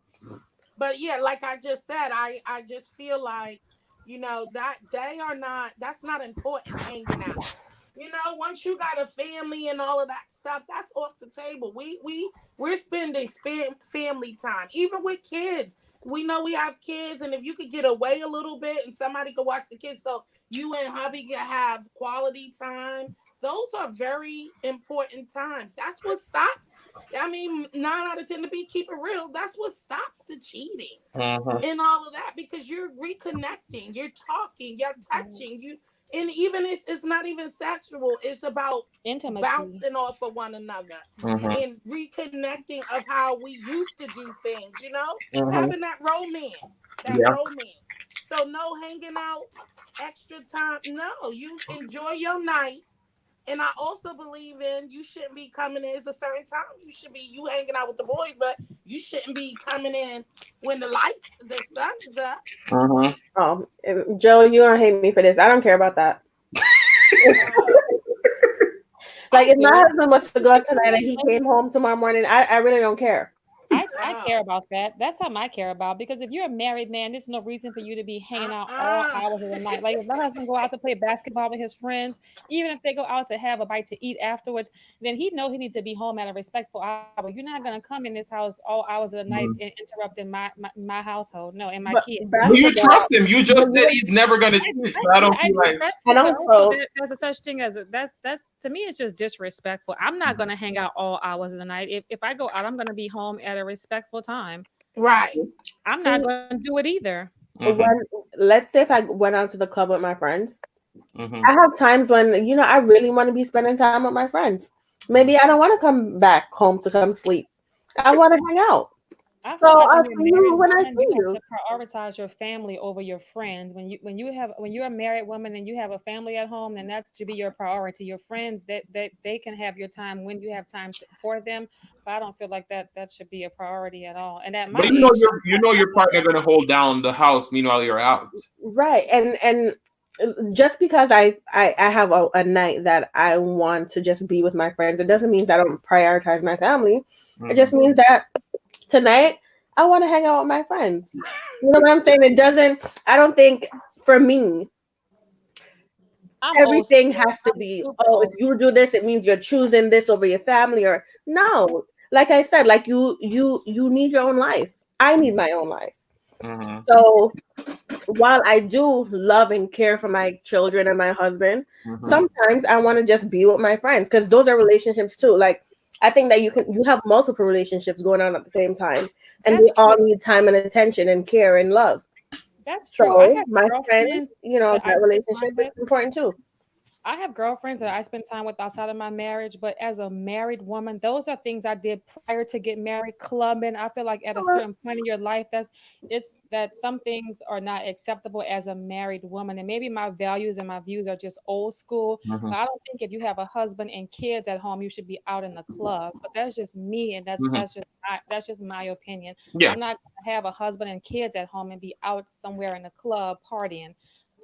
But yeah, like I just said, I just feel like, that that's not important, hanging out. Once you got a family and all of that stuff, that's off the table. We're spending family time, even with kids. We know we have kids, and if you could get away a little bit and somebody could watch the kids, so you and hubby can have quality time, those are very important times. That's what stops. 9 out of 10, to keep it real, that's what stops the cheating and all of that, because you're reconnecting, you're talking, you're touching, and even it's not even sexual. It's about intimacy, bouncing off of one another, and reconnecting of how we used to do things. Having that romance, romance. So no hanging out, extra time. No, you enjoy your night. And I also believe in, you shouldn't be coming in. It's a certain time. You hanging out with the boys, but you shouldn't be coming in when the sun is up. Oh, Joe, you don't hate me for this. I don't care about that. Like I if my do. husband was to go out tonight and he Like, came home tomorrow morning, I really don't care. I Oh. care about that. That's something I care about because if you're a married man, there's no reason for you to be hanging out all Uh-uh. hours of the night. Like if my husband go out to play basketball with his friends, even if they go out to have a bite to eat afterwards, then he know he needs to be home at a respectful hour. You're not gonna come in this house all hours of the night Mhm. and interrupting my household. No, and my But kids. But No. you basketball, trust him. You but just said you, he's never gonna cheat, so I Yeah, don't I feel do like. trust and him, but also also there's a such thing as that's to me it's just disrespectful. I'm not gonna hang out all hours of the night. If I go out, I'm gonna be home at a respectful time. Right. I'm not see gonna do it either. Mhm, when let's say if I went out to the club with my friends, mhm, I have times when I really want to be spending time with my friends. Maybe I don't want to come back home to come sleep. I want to hang out. I So feel like when I'll you're a see you married when I woman, see you have you. to prioritize your family over your friends. When you're a married woman and you have a family at home, then that should be your priority. Your friends that they can have your time when you have time for them, but I don't feel like that should be a priority at all. And at my but age, your partner gonna hold down the house. Meanwhile, you're out. Right. And just because I have a night that I want to just be with my friends, it doesn't mean that I don't prioritize my family. It just Mhm. means that tonight I want to hang out with my friends. You know what I'm saying? It doesn't, I don't think for me, I'm old everything school. has to I'm be, super oh, if old you school. do this, it means you're choosing this over your family or no. Like I said, like you need your own life. I need my own life. Mhm, So while I do love and care for my children and my husband, mhm. sometimes I want to just be with my friends because those are relationships too. Like I think that you have multiple relationships going on at the same time, and they That's true. all need time and attention and care and love. That's true. I So have my friend, girlfriends that I that spend time relationship is with. important too. I have girlfriends that I spend time with outside of my marriage, but as a married woman, those are things I did prior to get married. Clubbing. I feel like at a certain point in your life, it's that some things are not acceptable as a married woman, and maybe my values and my views are just old school. Mhm, But I don't think if you have a husband and kids at home, you should be out in the clubs. But that's just me, and mhm. that's just my opinion. Yeah. I'm not gonna have a husband and kids at home and be out somewhere in a club partying.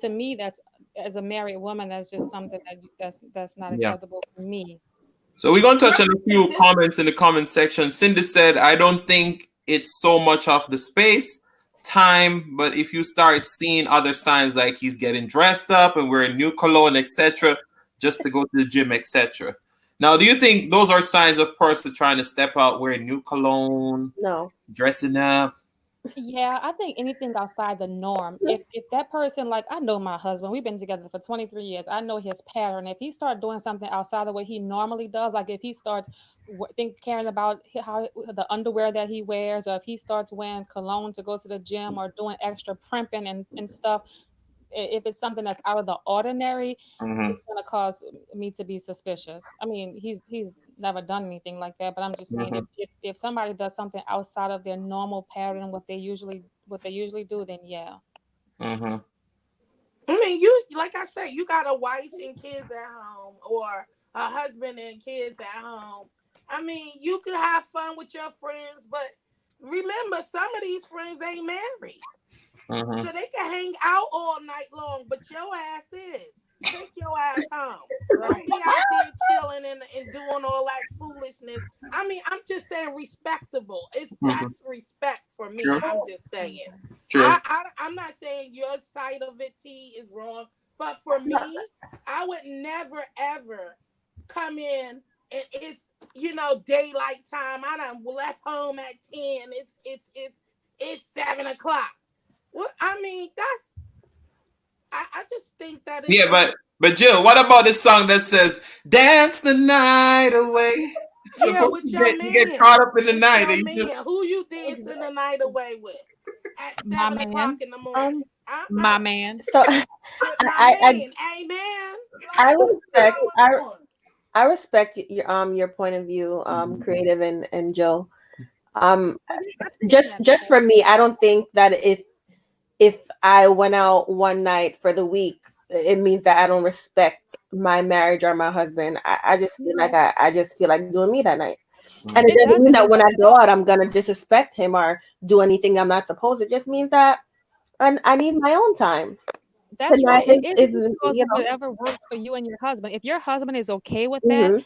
To me, that's as a married woman, that's just something that's not Yeah. acceptable for me. So we're gonna touch on Right. a few comments in the comment section. Cindy said, "I don't think it's so much of the space, time, but if you start seeing other signs like he's getting dressed up and wearing new cologne, etc., just to go to the gym, etc." Now, do you think those are signs of person trying to step out, wearing new cologne, No. dressing up? Yeah, I think anything outside the norm. If that person, like I know my husband, we've been together for 23 years. I know his pattern. If he start doing something outside of what he normally does, like if he starts caring about how the underwear that he wears, or if he starts wearing cologne to go to the gym, or doing extra primping and stuff, if it's something that's out of the ordinary, Mm-hmm. it's gonna cause me to be suspicious. I mean, he's never done anything like that, but I'm just saying Mm-hmm. if somebody does something outside of their normal pattern, what they usually do, then yeah. Mm-hmm. I mean, you like I said, you got a wife and kids at home, or a husband and kids at home. I mean, you could have fun with your friends, but remember, some of these friends ain't married, Mm-hmm. so they can hang out all night long. But your ass is. Take your ass home. Don't be out there chilling and doing all that foolishness. I mean, I'm just saying respectable. Mm-hmm. That's respect for me. True. I'm just saying. True. I'm not saying your side of it, T, is wrong, but for me, I would never ever come in and it's daylight time. I done left home at 10. It's 7 o'clock. What I mean, I just think that Yeah, it's but Jill, what about the song that says "Dance the night away"? yeah, Supposed with to your get man. caught up in the With night, your and you just man. Who you dancing the night away with at My 7 o'clock man, in the morning? Um my man. so With my I man. Amen. I Like what's respect going on? I respect your point of view, creative and Joe. Um Oh yeah, I've seen just that just before. for me, I don't think that if I went out one night for the week, it means that I don't respect my marriage or my husband. I just feel like No, I just feel like doing me that night. And it Mhm. it doesn't mean doesn't. that It when I doesn't at go all. out, I'm gonna disrespect him or do anything I'm not supposed to. It just means that I need my own time. That's Tonight right. It is just goes with whatever works for you and your husband. If your husband is okay with that, mhm.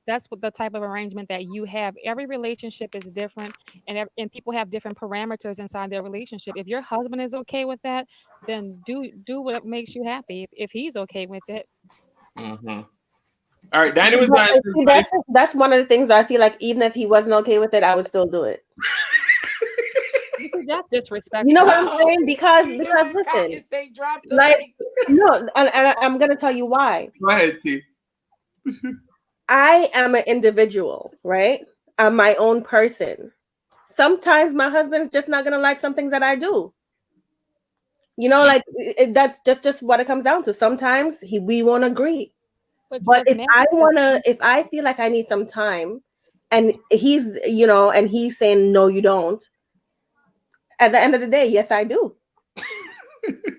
that's what the type of arrangement that you have. Every relationship is different, and people have different parameters inside their relationship. If your husband is okay with that, then do what makes you happy. If he's okay with it. Mm-hmm. All right, Danny was But, nice. see, that's one of the things I feel like even if he wasn't okay with it, I would still do it. That's disrespectful. You know what I'm saying? Because Cotton listen, say drop the like link. no, and I'm gonna tell you why. Go ahead, T. I am an individual, right? I'm my own person. Sometimes my husband's just not gonna like some things that I do. You know, like that's just what it comes down to. Sometimes we won't agree. But if I feel like I need some time, and he's saying no, you don't. At the end of the day, yes, I do.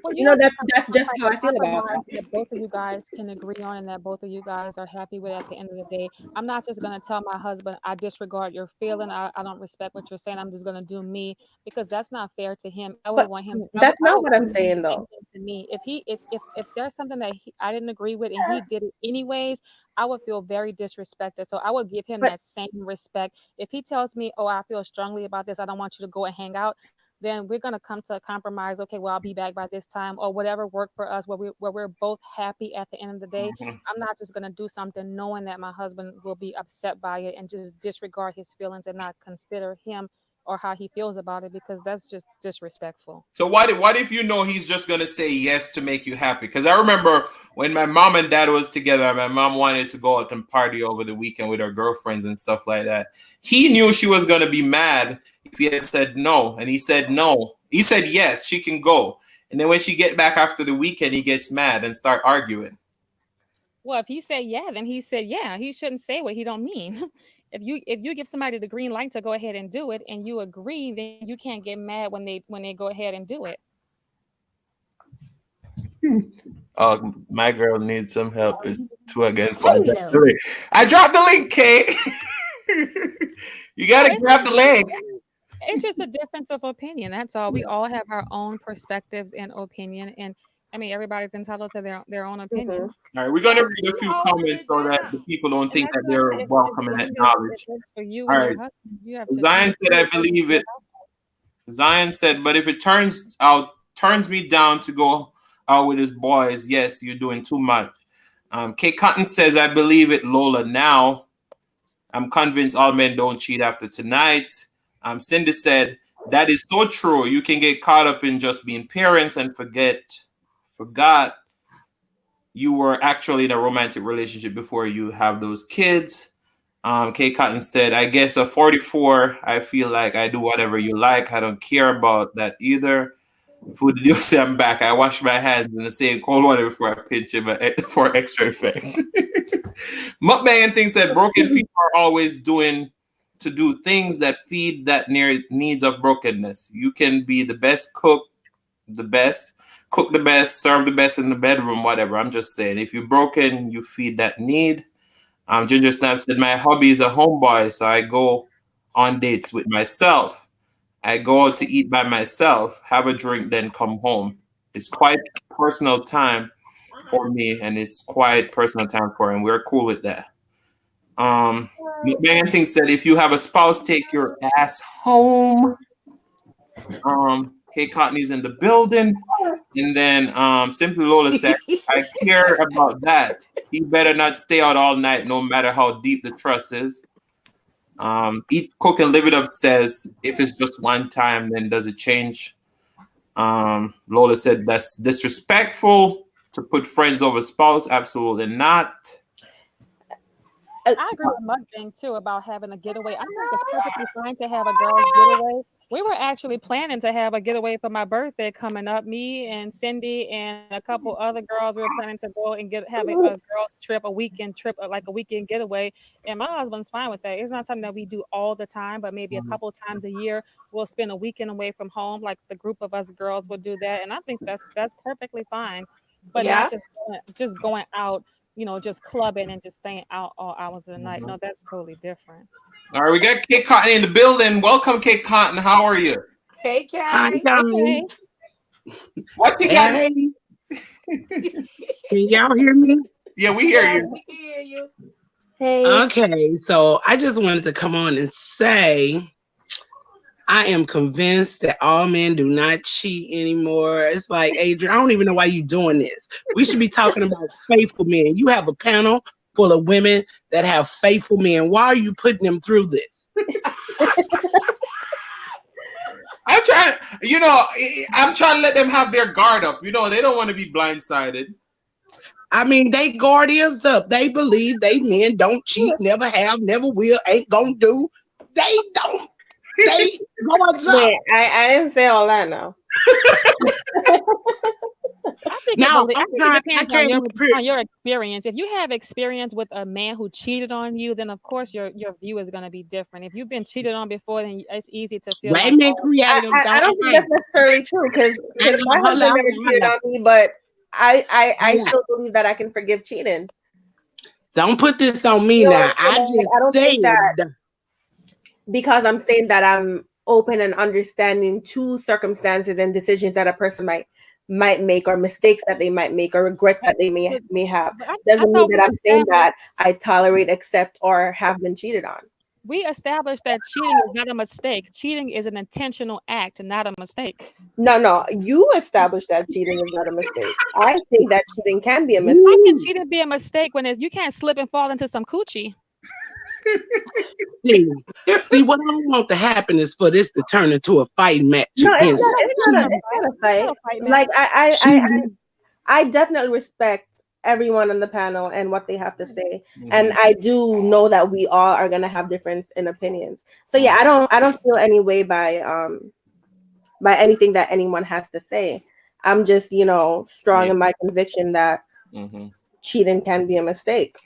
Well, that's just how I feel about it. That both of you guys can agree on and that both of you guys are happy with at the end of the day. I'm not just going to tell my husband, I disregard your feeling. I don't respect what you're saying. I'm just going to do me, because that's not fair to him. I would want him. That's not what I'm saying, though. To me, if there's something that I didn't agree with and he did it anyways, I would feel very disrespected. So I would give him that same respect. If he tells me, oh, I feel strongly about this, I don't want you to go and hang out, then we're going to come to a compromise. Okay, well, I'll be back by this time, or whatever worked for us, where we're both happy at the end of the day. Mm-hmm. I'm not just going to do something knowing that my husband will be upset by it and just disregard his feelings and not consider him or how he feels about it, because that's just disrespectful. So what if you know he's just going to say yes to make you happy? Because I remember when my mom and dad was together, my mom wanted to go out and party over the weekend with her girlfriends and stuff like that. He knew she was going to be mad if he had said no, and he said no. He said yes, she can go. And then when she get back after the weekend, he gets mad and start arguing. Well, if he said yeah, then he said yeah. He shouldn't say what he don't mean. If you give somebody the green light to go ahead and do it, and you agree, then you can't get mad when they go ahead and do it. Oh, my girl needs some help. It's 2 against 1. I dropped the link, Kay. You gotta grab the link. It's just a difference of opinion. That's all. We all have our own perspectives and opinion, and I mean, everybody's entitled to their own opinion. Mm-hmm. All right, we're gonna read a few comments so that the people don't think that they're welcome and acknowledged. For you, all right. Zion said, "I believe it." Zion said, "But if it turns me down to go out with his boys, yes, you're doing too much." Kate Cotton says, "I believe it, Lola. Now, I'm convinced all men don't cheat after tonight." Cindy said, "That is so true. You can get caught up in just being parents and forgot you were actually in a romantic relationship before you have those kids." Kate Cotton said, "I guess at 44, I feel like I do whatever you like. I don't care about that either. Food, you say I'm back. I wash my hands in the same cold water before I pinch him for extra effect." Mukbang thing said, "Broken people are always do things that feed that needs of brokenness. You can be the best cook the best, serve the best in the bedroom, whatever. I'm just saying, if you're broken, you feed that need." Ginger Snap said, "My hobby is a homeboy, so I go on dates with myself. I go out to eat by myself, have a drink, then come home. It's quite personal time for me, and it's quite personal time for him. We're cool with that." McMahon thing said, "If you have a spouse, take your ass home." Kate Courtney's in the building. And then Simply Lola said, "I care about that. He better not stay out all night, no matter how deep the trust is." Eat, Cook, and Live It Up says, "If it's just one time, then does it change?" Lola said, "That's disrespectful to put friends over spouse. Absolutely not." I agree with Mudbang too about having a getaway. I think it's perfectly fine to have a girl's getaway. We were actually planning to have a getaway for my birthday coming up. Me and Cindy and a couple other girls were planning to go and have a girls trip, a weekend trip, like a weekend getaway. And my husband's fine with that. It's not something that we do all the time, but maybe a couple times a year we'll spend a weekend away from home. Like the group of us girls would do that, and I think that's perfectly fine. But not just going out, just clubbing and just staying out all hours of the night. No, that's totally different. All right, we got Kate Cotton in the building. Welcome, Kate Cotton. How are you? Hey, Kate. Hi, guys. What you got? Hey. Can y'all hear me? Yeah, we hear you. We hear you. Hey. Okay, so I just wanted to come on and say I am convinced that all men do not cheat anymore. It's like, Adrian, I don't even know why you're doing this. We should be talking about faithful men. You have a panel full of women that have faithful men. Why are you putting them through this? I'm trying, I'm trying to let them have their guard up. They don't want to be blindsided. I mean, they guard is up. They believe they men don't cheat, never have, never will, ain't gonna do. They don't. They guards up. Wait, I didn't say all that now. I think Now, it I depends on your experience. If you have experience with a man who cheated on you, then of course your view is going to be different. If you've been cheated on before, then it's easy to feel like, women creative. I don't think that's necessarily true because my husband never cheated on me, but I still believe that I can forgive cheating. Don't put this on me now. I don't think that because I'm saying that I'm open and understanding to circumstances and decisions that a person might make, or mistakes that they might make, or regrets that they may have. Doesn't mean that I'm saying that I tolerate, accept, or have been cheated on. We established that cheating is not a mistake. Cheating is an intentional act, not a mistake. No, you established that cheating is not a mistake. I think that cheating can be a mistake. How can cheating be a mistake when you can't slip and fall into some coochie? See, what I don't want to happen is for this to turn into a fight match. No, it's not a fight. Like I definitely respect everyone on the panel and what they have to say, and I do know that we all are gonna have difference in opinions. So yeah, I don't feel any way by anything that anyone has to say. I'm just strong in my conviction that cheating can be a mistake.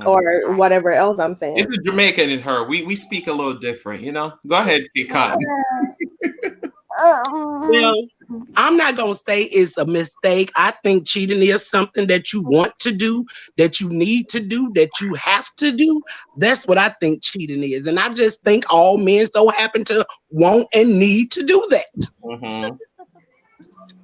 Or whatever else I'm saying. It's the Jamaican in her. We speak a little different, Go ahead, Cotton. Well, I'm not gonna say it's a mistake. I think cheating is something that you want to do, that you need to do, that you have to do. That's what I think cheating is, and I just think all men so happen to want and need to do that.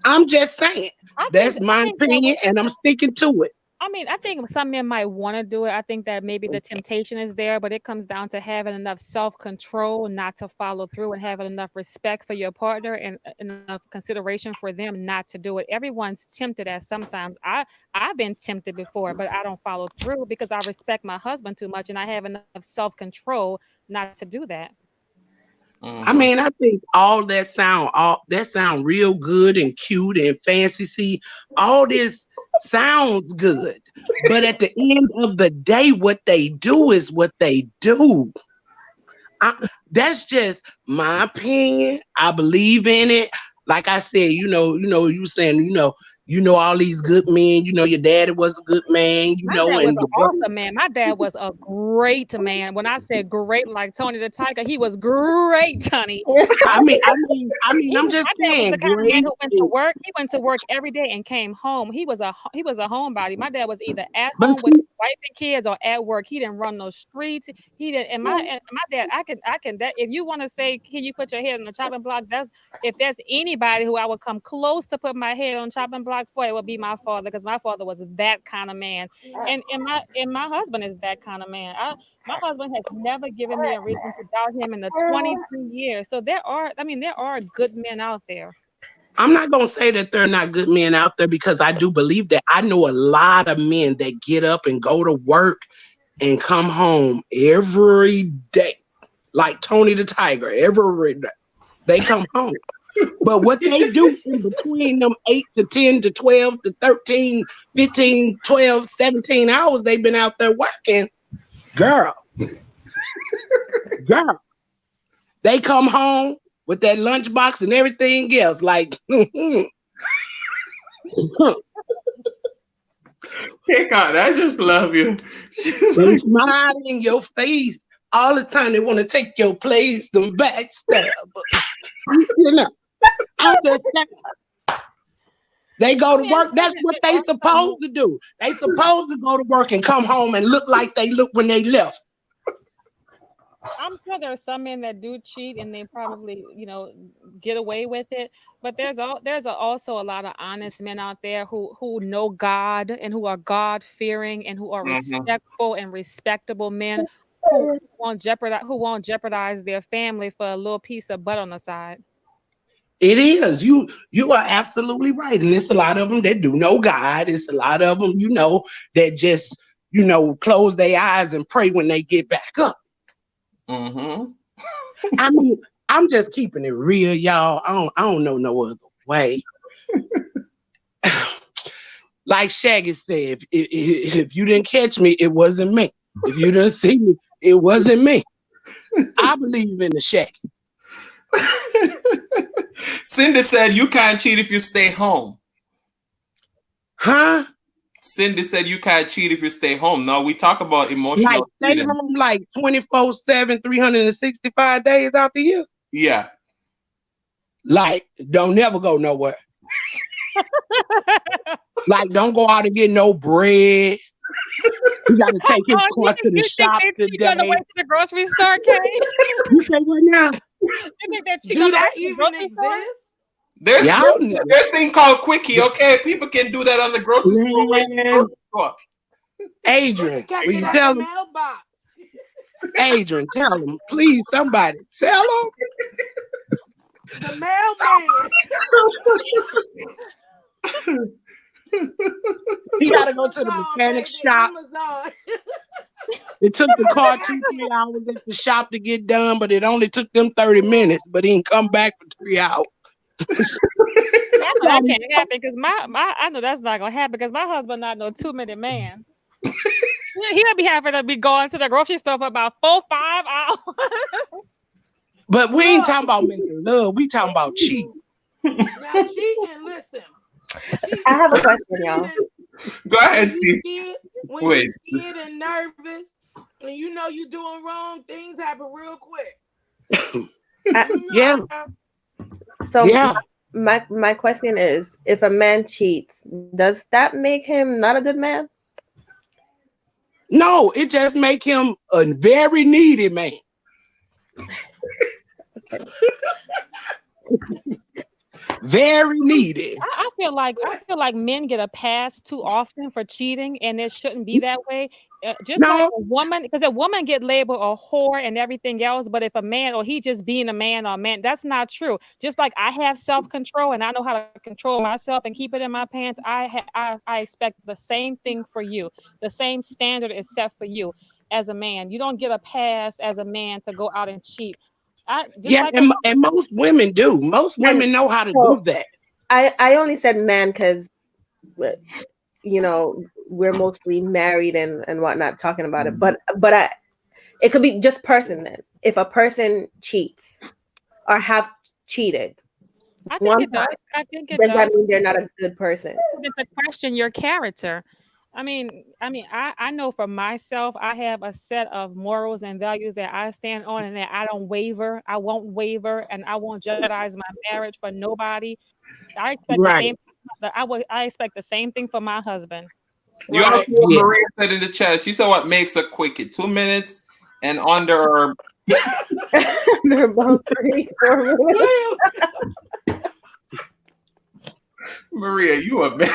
I'm just saying. That's my opinion, and I'm sticking to it. I mean, I think some men might want to do it. I think that maybe the temptation is there, but it comes down to having enough self-control not to follow through, and having enough respect for your partner and enough consideration for them not to do it. Everyone's tempted at sometimes. I've been tempted before, but I don't follow through because I respect my husband too much and I have enough self-control not to do that. I mean, I think all that sound real good and cute and fancy. See, all this sounds good, but at the end of the day, what they do is what they do. That's just my opinion. I believe in it. Like I said, you were saying, all these good men. Your daddy was a good man. My dad was an awesome man. My dad was a great man. When I said great, like Tony the Tiger, he was great, honey. I mean, I'm just saying. The kind of man who went to work. He went to work every day and came home. He was a homebody. My dad was either at home with his wife and kids or at work. He didn't run no streets. He didn't. And my dad, I can. That if you want to say, can you put your head on the chopping block? If there's anybody who I would come close to put my head on chopping block for, it would be my father, because my father was that kind of man, and my husband is that kind of man. My husband has never given me a reason to doubt him in the 23 years. So there are good men out there. I'm not gonna say that there are not good men out there, because I do believe that. I know a lot of men that get up and go to work and come home every day, like Tony the Tiger. Every day they come home. But what they do in between them 8 to 10 to 12 to 13, 15, 12, 17 hours they've been out there working, girl, they come home with that lunchbox and everything else. Like, hey God, I just love you. They smile in your face all the time. They want to take your place, them backstab. They go to work. That's what they supposed to do. They supposed to go to work and come home and look like they look when they left. I'm sure there are some men that do cheat and they probably, get away with it. But also a lot of honest men out there who know God and who are God fearing and who are Mhm. respectful and respectable men who won't jeopardize their family for a little piece of butt on the side. It is. You are absolutely right. And it's a lot of them that do know God. It's a lot of them, that just, close their eyes and pray when they get back up. Mhm. I mean, I'm just keeping it real, y'all. I don't know no other way. Like Shaggy said, if you didn't catch me, it wasn't me. If you didn't see me, it wasn't me. I believe in the Shaggy. Cindy said you can't cheat if you stay home. Huh? Cindy said you can't cheat if you stay home. No, we talk about Like emotional stay cheating. home like 24/7, 365 days out the year. Yeah. Like, don't never go nowhere. Like, don't go out and get no bread. You got to take his car to the shop You on the way today. to the grocery store, Kay? You say what now? You think that cheat Do on the way that to the even grocery store? exist? There's Y'all there's thing called quickie. Okay, people can do that on the grocery store. When you go to the store. They can Adrian, catch will it you at tell the him? mailbox. Adrian, tell him. Please, somebody. Tell him. The mailman. He got to go to the Amazon, mechanic baby. shop. Amazon. It took the car 2-3 hours at the shop to get done, but it only took them 30 minutes. But he didn't come back for 3 hours. I know that can't happen because I know that's not gonna happen because my husband not no 2-minute man. He'll be having to be going to the grocery store for about 4-5 hours. But we ain't talking about making love. We talking about cheating. Now cheating, listen. Cheating, I have a question, y'all. Go ahead, when you're scared and nervous and you know you're doing wrong, things happen real quick. Yeah. So Yeah. my question is, if a man cheats, does that make him not a good man? No, it just make him a very needy man. Very needy. I feel like men get a pass too often for cheating, and it shouldn't be that way. Just like No. a woman, because a woman get labeled a whore and everything else, but if a man or he just being a man or a man, that's not true. Just like I have self-control and I know how to control myself and keep it in my pants, I expect the same thing for you. The same standard is set for you as a man. You don't get a pass as a man to go out and cheat. And most women do. Most women know how to do that. I only said man because, we're mostly married and whatnot talking about it. But it could be just person then. If a person cheats or have cheated, I think it does. Does that mean they're not a good person? It's a question your character. I know for myself, I have a set of morals and values that I stand on and that I don't waver. I won't waver and I won't jeopardize my marriage for nobody. I expect the same. I expect the same thing for my husband. You also what Maria said in the chat. She said what makes a quickie 2 minutes and under they're about 3-4 minutes. Maria, you a man.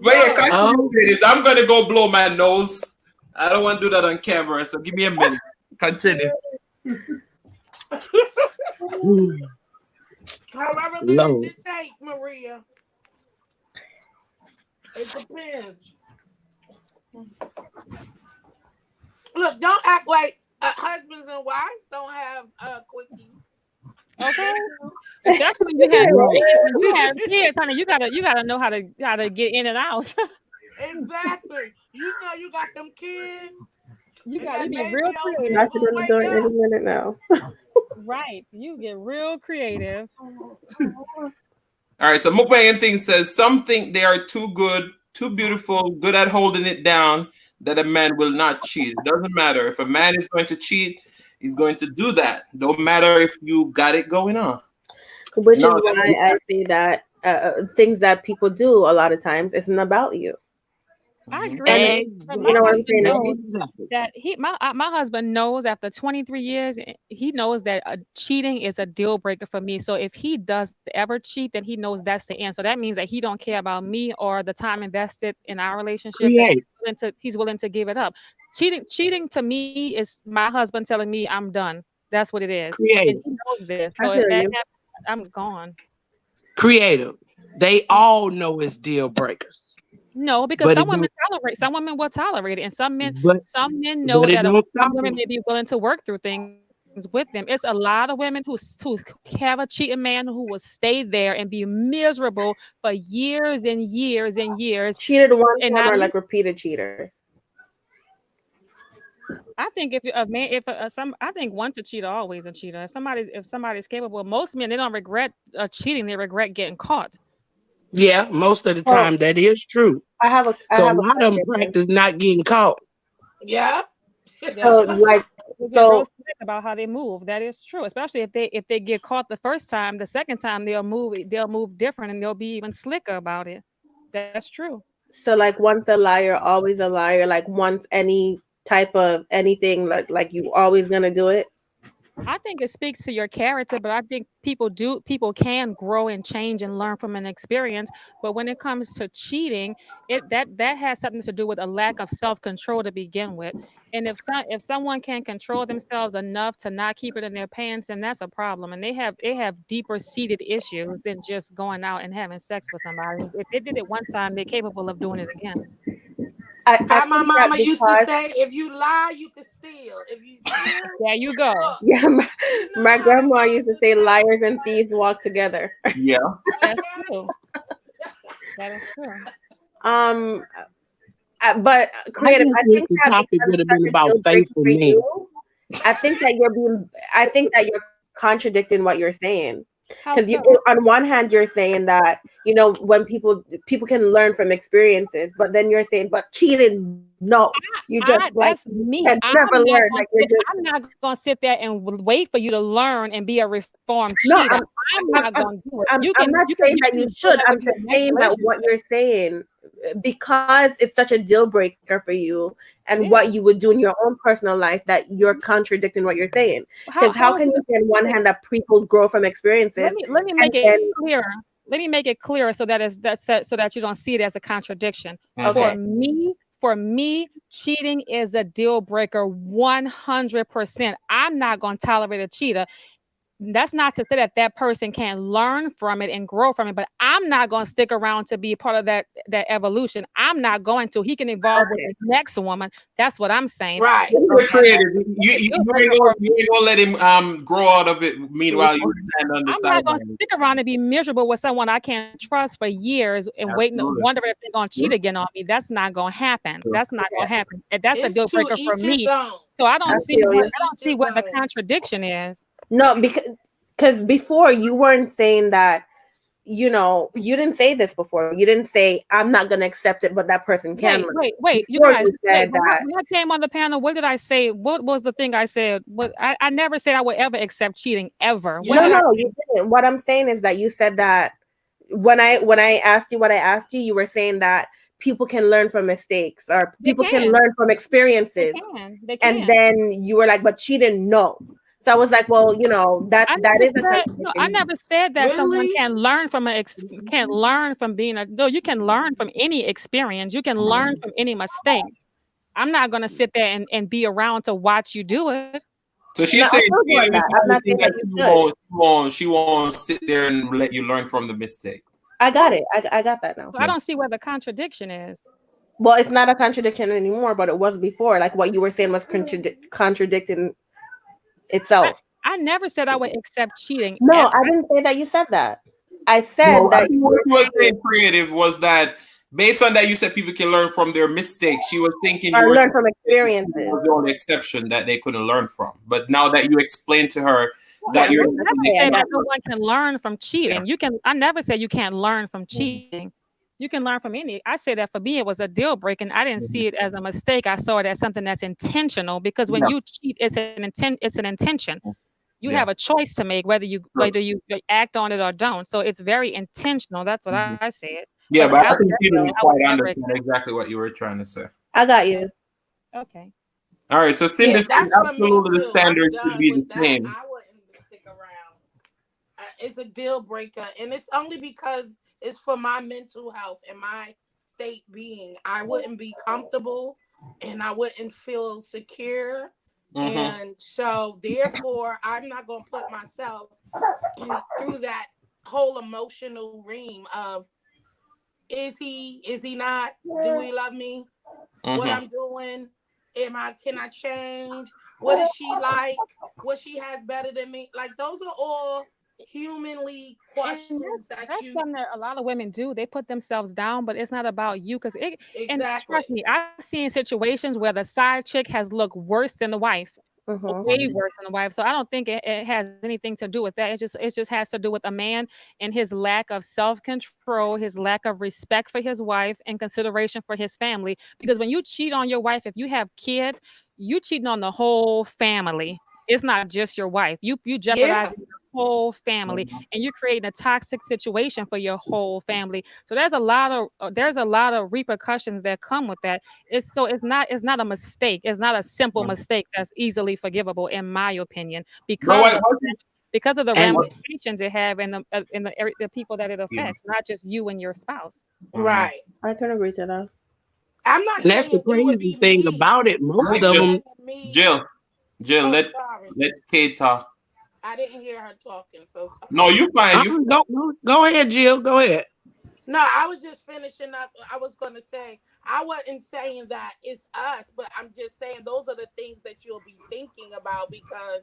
But yeah, I'm gonna go blow my nose. I don't want to do that on camera, so give me a minute. Continue. However minutes it take, Maria. It depends. Look, don't act like husbands and wives don't have quickie. Okay, especially when you have kids, honey. You gotta know how to get in and out. Exactly. You know you got them kids. You gotta be real creative. I should do it any minute now. Right, you get real creative. All right, so Mukbang thing says something they are too good, too beautiful, good at holding it down that a man will not cheat. It doesn't matter if a man is going to cheat. He's going to do that. Don't matter if you got it going on. Which is why I say that things that people do a lot of times isn't about you. I Mhm. agree. But my You know what I'm husband saying? knows Exactly. that my husband knows after 23 years, he knows that cheating is a deal breaker for me. So if he does ever cheat, then he knows that's the end. So that means that he don't care about me or the time invested in our relationship, that Create, he's willing to give it up. Cheating to me is my husband telling me I'm done. That's what it is. And create, he knows this. I So if feel that you. happens, I'm gone. creative. They all know it's deal breakers, No, because but it don't. some women will tolerate it, and But some men know but it that don't some stop women them. may be willing to work through things with them. It's a lot of women who have a cheating man who will stay there and be miserable for years and years and years Cheated one and time not or leave. like repeated cheater. I think if a man, if some, I think once a cheater, always a cheater. If somebody's capable, most men they don't regret cheating; they regret getting caught. Yeah, most of the Well, time that is true. I So a have a lot of them question. practice not getting caught. Yeah. That's So true. like They get real so slick about how they move. That is true, especially if they get caught the first time. The second time they'll move different and they'll be even slicker about it. That's true. so like once a liar, always a liar. Like once any type of anything, like you always gonna do it. I think it speaks to your character, but I think people can grow and change and learn from an experience. But when it comes to cheating, that has something to do with a lack of self-control to begin with. And if someone can control themselves enough to not keep it in their pants, then that's a problem. And they have deeper seated issues than just going out and having sex with somebody. If they did it one time, they're capable of doing it again. I How my think that mama used to because say, if you lie, you can steal. If you steal, There you you can go. fuck. yeah, You my know how them grandma used to mothers say say. liars and thieves walk together. Yeah. That's Okay. true. That is true. Um, but I creative. just I wish think the that topic because would it's have such been a about deal breaker faithful for men. you, I think that you're being. I think that you're contradicting what you're saying. How Because you, so? on one hand, you're saying that when people can learn from experiences, but then you're saying, but cheating, no, you just like That's you me. can never learn. Like you're just I'm not gonna sit there and wait for you to learn and be a reformed no. cheater. I'm I'm, not I'm, gonna do it. I'm not saying You that can you do should. that I'm with your just next saying that what relationship. you're saying, because it's such a deal breaker for you, It and is. what you would do in your own personal life, that you're contradicting what you're saying. Because how How is can it? you say on one Wait, hand that people grow from experiences, let me and make it then clearer. Let me make it clearer so that so that you don't see it as a contradiction. Mhm. okay, For me, cheating is a deal breaker 100%. I'm not gonna tolerate a cheater. That's not to say that that person can't learn from it and grow from it, but I'm not going to stick around to be part of that evolution. I'm not going to. He can evolve with okay, the next woman. That's what I'm saying. Right. You're creative. You, It's a you, deal you ain't breaker gonna for you ain't gonna let him grow out of it. me. Meanwhile, you stand on the I'm not going to sideline. stick around and be miserable with someone I can't trust for years and Absolutely. wondering if they're going to Yeah. cheat again on me. That's not going to happen. Sure. That's not yeah, going to happen. And that's a It's deal to breaker for each his me. own. So I feel To you. I don't each see his where the own. contradiction is. No, because before you weren't saying that. You didn't say this before. You didn't say I'm not gonna accept it, but that person can learn. Wait. You Before guys, you wait. said that. When I came on the panel, what did I say? What was the thing I said? I never said I would ever accept cheating ever. When No, did I no, Yes. say? you didn't. What I'm saying is that you said that when I asked you what I asked you, you were saying that people can learn from mistakes or They people can can. learn from They experiences. can. They And can. then you were like, but she didn't know. So I was like, well, that is a I contradiction. never said that someone Really? can learn from can learn from being a no, you can learn from any experience. You can learn from any mistake. I'm not gonna sit there and be around to watch you do it. So No, she's I saying told you on cheating is that. the I'm only not thing saying that that you should. she won't sit there and let you learn from the mistake. I got it. I got that now. So I don't see where the contradiction is. Well, it's not a contradiction anymore, but it was before. Like what you were saying was contradicting I, itself. I never said I would accept cheating No, ever. I didn't say that you said that. I No, said I that think you what were she was saying saying creative was that based on that you said people can learn from their mistakes. She was thinking you or were learn from saying that cheating experiences. was the only exception that they couldn't learn from. But now that you explained to her Yeah, that you're I never they okay, I said cannot got that no you. one can learn from yeah. cheating. I never said you can't learn from cheating. You can learn from any. I say that for me, it was a deal break, and I didn't Mhm. see it as a mistake. I saw it as something that's intentional because when Yeah. you cheat, it's an intention. You have Yeah. a choice to make Sure. whether you act on it or don't. So it's very intentional. That's what Mhm. I said. Yeah, but I think you didn't I would quite never understand exactly what you were trying to say. I got you. okay. All right, so Cindy Yeah, says that's for me absolutely the too. I'm standards should done be the with that. same. I wouldn't stick around. It's a deal breaker, and it's only because it's for my mental health and my state being. I wouldn't be comfortable, and I wouldn't feel secure, and so therefore, I'm not gonna put myself through that whole emotional ream of is he not? Do he love me? What I'm doing? Can I change? What is she like? What she has better than me? Like those are all humanly And questions that that's you something that a lot of women do. They put themselves down, but it's not about you because it. And exactly. trust me, I've seen situations where the side chick has looked worse than the wife, way worse than the wife. So I don't think it has anything to do with that. It just has to do with a man and his lack of self-control, his lack of respect for his wife, and consideration for his family. Because when you cheat on your wife, if you have kids, you cheating on the whole family. It's not just your wife. You Yeah. jeopardizing your whole family, and you're creating a toxic situation for your whole family. So there's a lot of repercussions that come with that. It's not a mistake. It's not a simple mistake that's easily forgivable, in my opinion, But because of the And ramifications it have the people that it affects, not just you and your spouse. Right. I can agree to that. I'm not and that's the saying it would crazy be thing me. about it. Most I'm of Jill, them, saying me. Jill, Jill, Oh, let sorry. Kate talk. I didn't hear her talking, so sorry. No, you fine. You fine. go ahead, Jill. Go ahead. No, I was just finishing up. I was going to say, I wasn't saying that it's us, but I'm just saying those are the things that you'll be thinking about because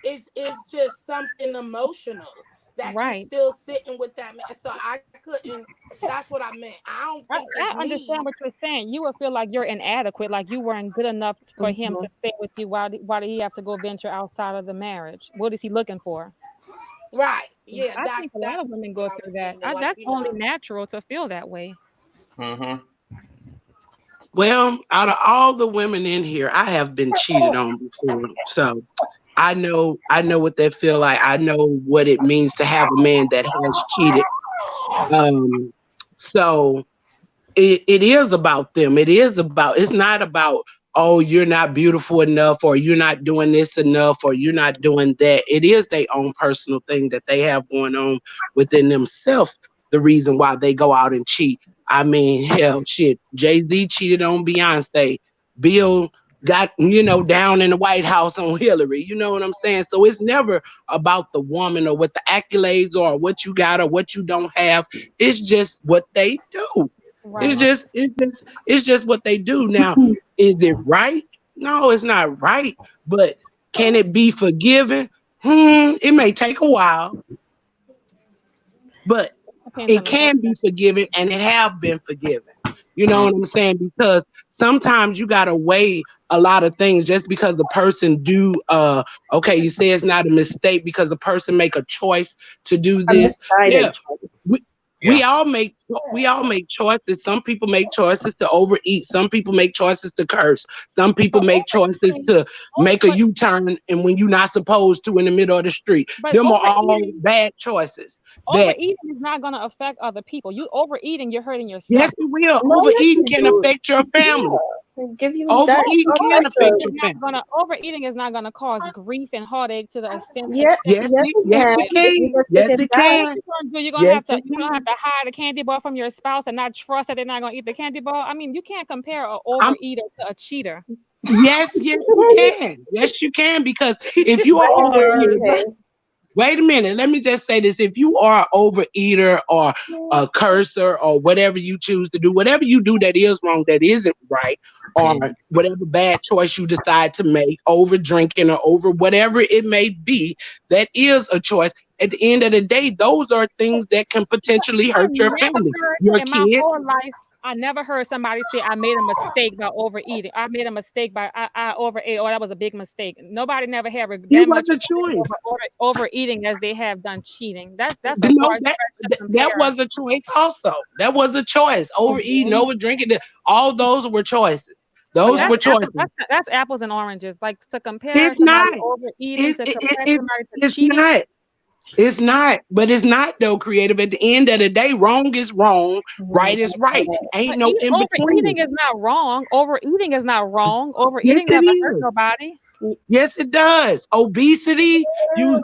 it's just something emotional that you Right. still sitting with that man. So I couldn't. That's what I meant. I don't think it's I me. understand what you're saying. You would feel like you're inadequate, like you weren't good enough for him to stay with you. Why did he have to go venture outside of the marriage? What is he looking for? Right. Yeah, I think a lot that's of women what go I through was that. meaning. Like, That's only natural to feel that way. Mm-hmm. Well, out of all the women in here, I have been cheated on before, so I know what they feel like. I know what it means to have a man that has cheated. Um, so it is about them. It's not about, oh, you're not beautiful enough, or you're not doing this enough, or you're not doing that. It is their own personal thing that they have going on within themselves, the reason why they go out and cheat. I mean, hell, shit, Jay-Z cheated on Beyonce. Bill got, down in the White House on Hillary. You know what I'm saying? So it's never about the woman or what the accolades are, or what you got or what you don't have. It's just what they do. It's Right. just it's just it's just what they do. Now, is it right? No, it's not right. But can it be forgiven? It may take a while, but Depends on it the person. can be forgiven, and it have been forgiven. You know what I'm saying? Because sometimes you gotta weigh a lot of things just because a person do okay, you say it's not a mistake because a person make a choice to do this. Yeah, Undecided choice. we, Yeah. we all make choices. Some people make choices to overeat. Some people make choices to curse. Some people But make choices overeating, to over, make a but U-turn and when you're not supposed to in the middle of the street. but Them are all overeating bad choices. That overeating is not going to affect other people. You overeating, you're hurting yes, yourself. it will. No, yes, Overeating you can do. affect your family. Yeah. Give you that Overeating can affect affected. your family. Overeating is not gonna cause grief and heartache to the Yeah, extent Yes, yes, it, it yes, can. it If you can. just take Yes, it it So back. what can. you gonna do? Yes, it You're gonna have can. to hide a candy bar from your spouse and not trust that they're not gonna eat the candy bar. I mean, you can't compare an I'm overeater to a cheater. yes, you can. Yes, you can. Because if you are I overeater, agree. wait a minute. Let me just say this. If you are an overeater or a cursor or whatever you choose to do, whatever you do that is wrong, that isn't right, or whatever bad choice you decide to make, over drinking or over whatever it may be, that is a choice. At the end of the day, those are things that can potentially I hurt your never family, heard your in my kids. whole life. I never heard somebody say I made a mistake by overeating. I made a mistake by I overate. Oh, that was a big mistake. Nobody never had It that was much a regret choice. overeating as they have done cheating. That's a No, hard stretch to that compare. was a choice also. That was a choice. Overeating, Mhm. over drinking, all those were choices. But Those Yeah. were choices. that's apples and oranges. Like to compare It's somebody not. overeating It, to it, it, compare it somebody to it's cheating. not. It's not, but it's not though, creative. At the end of the day, wrong is wrong, right is right. Ain't But no in overeating between. is not wrong. Overeating is not wrong. Yes, Overeating it never hurt is. nobody. Yes, it does. Obesity, use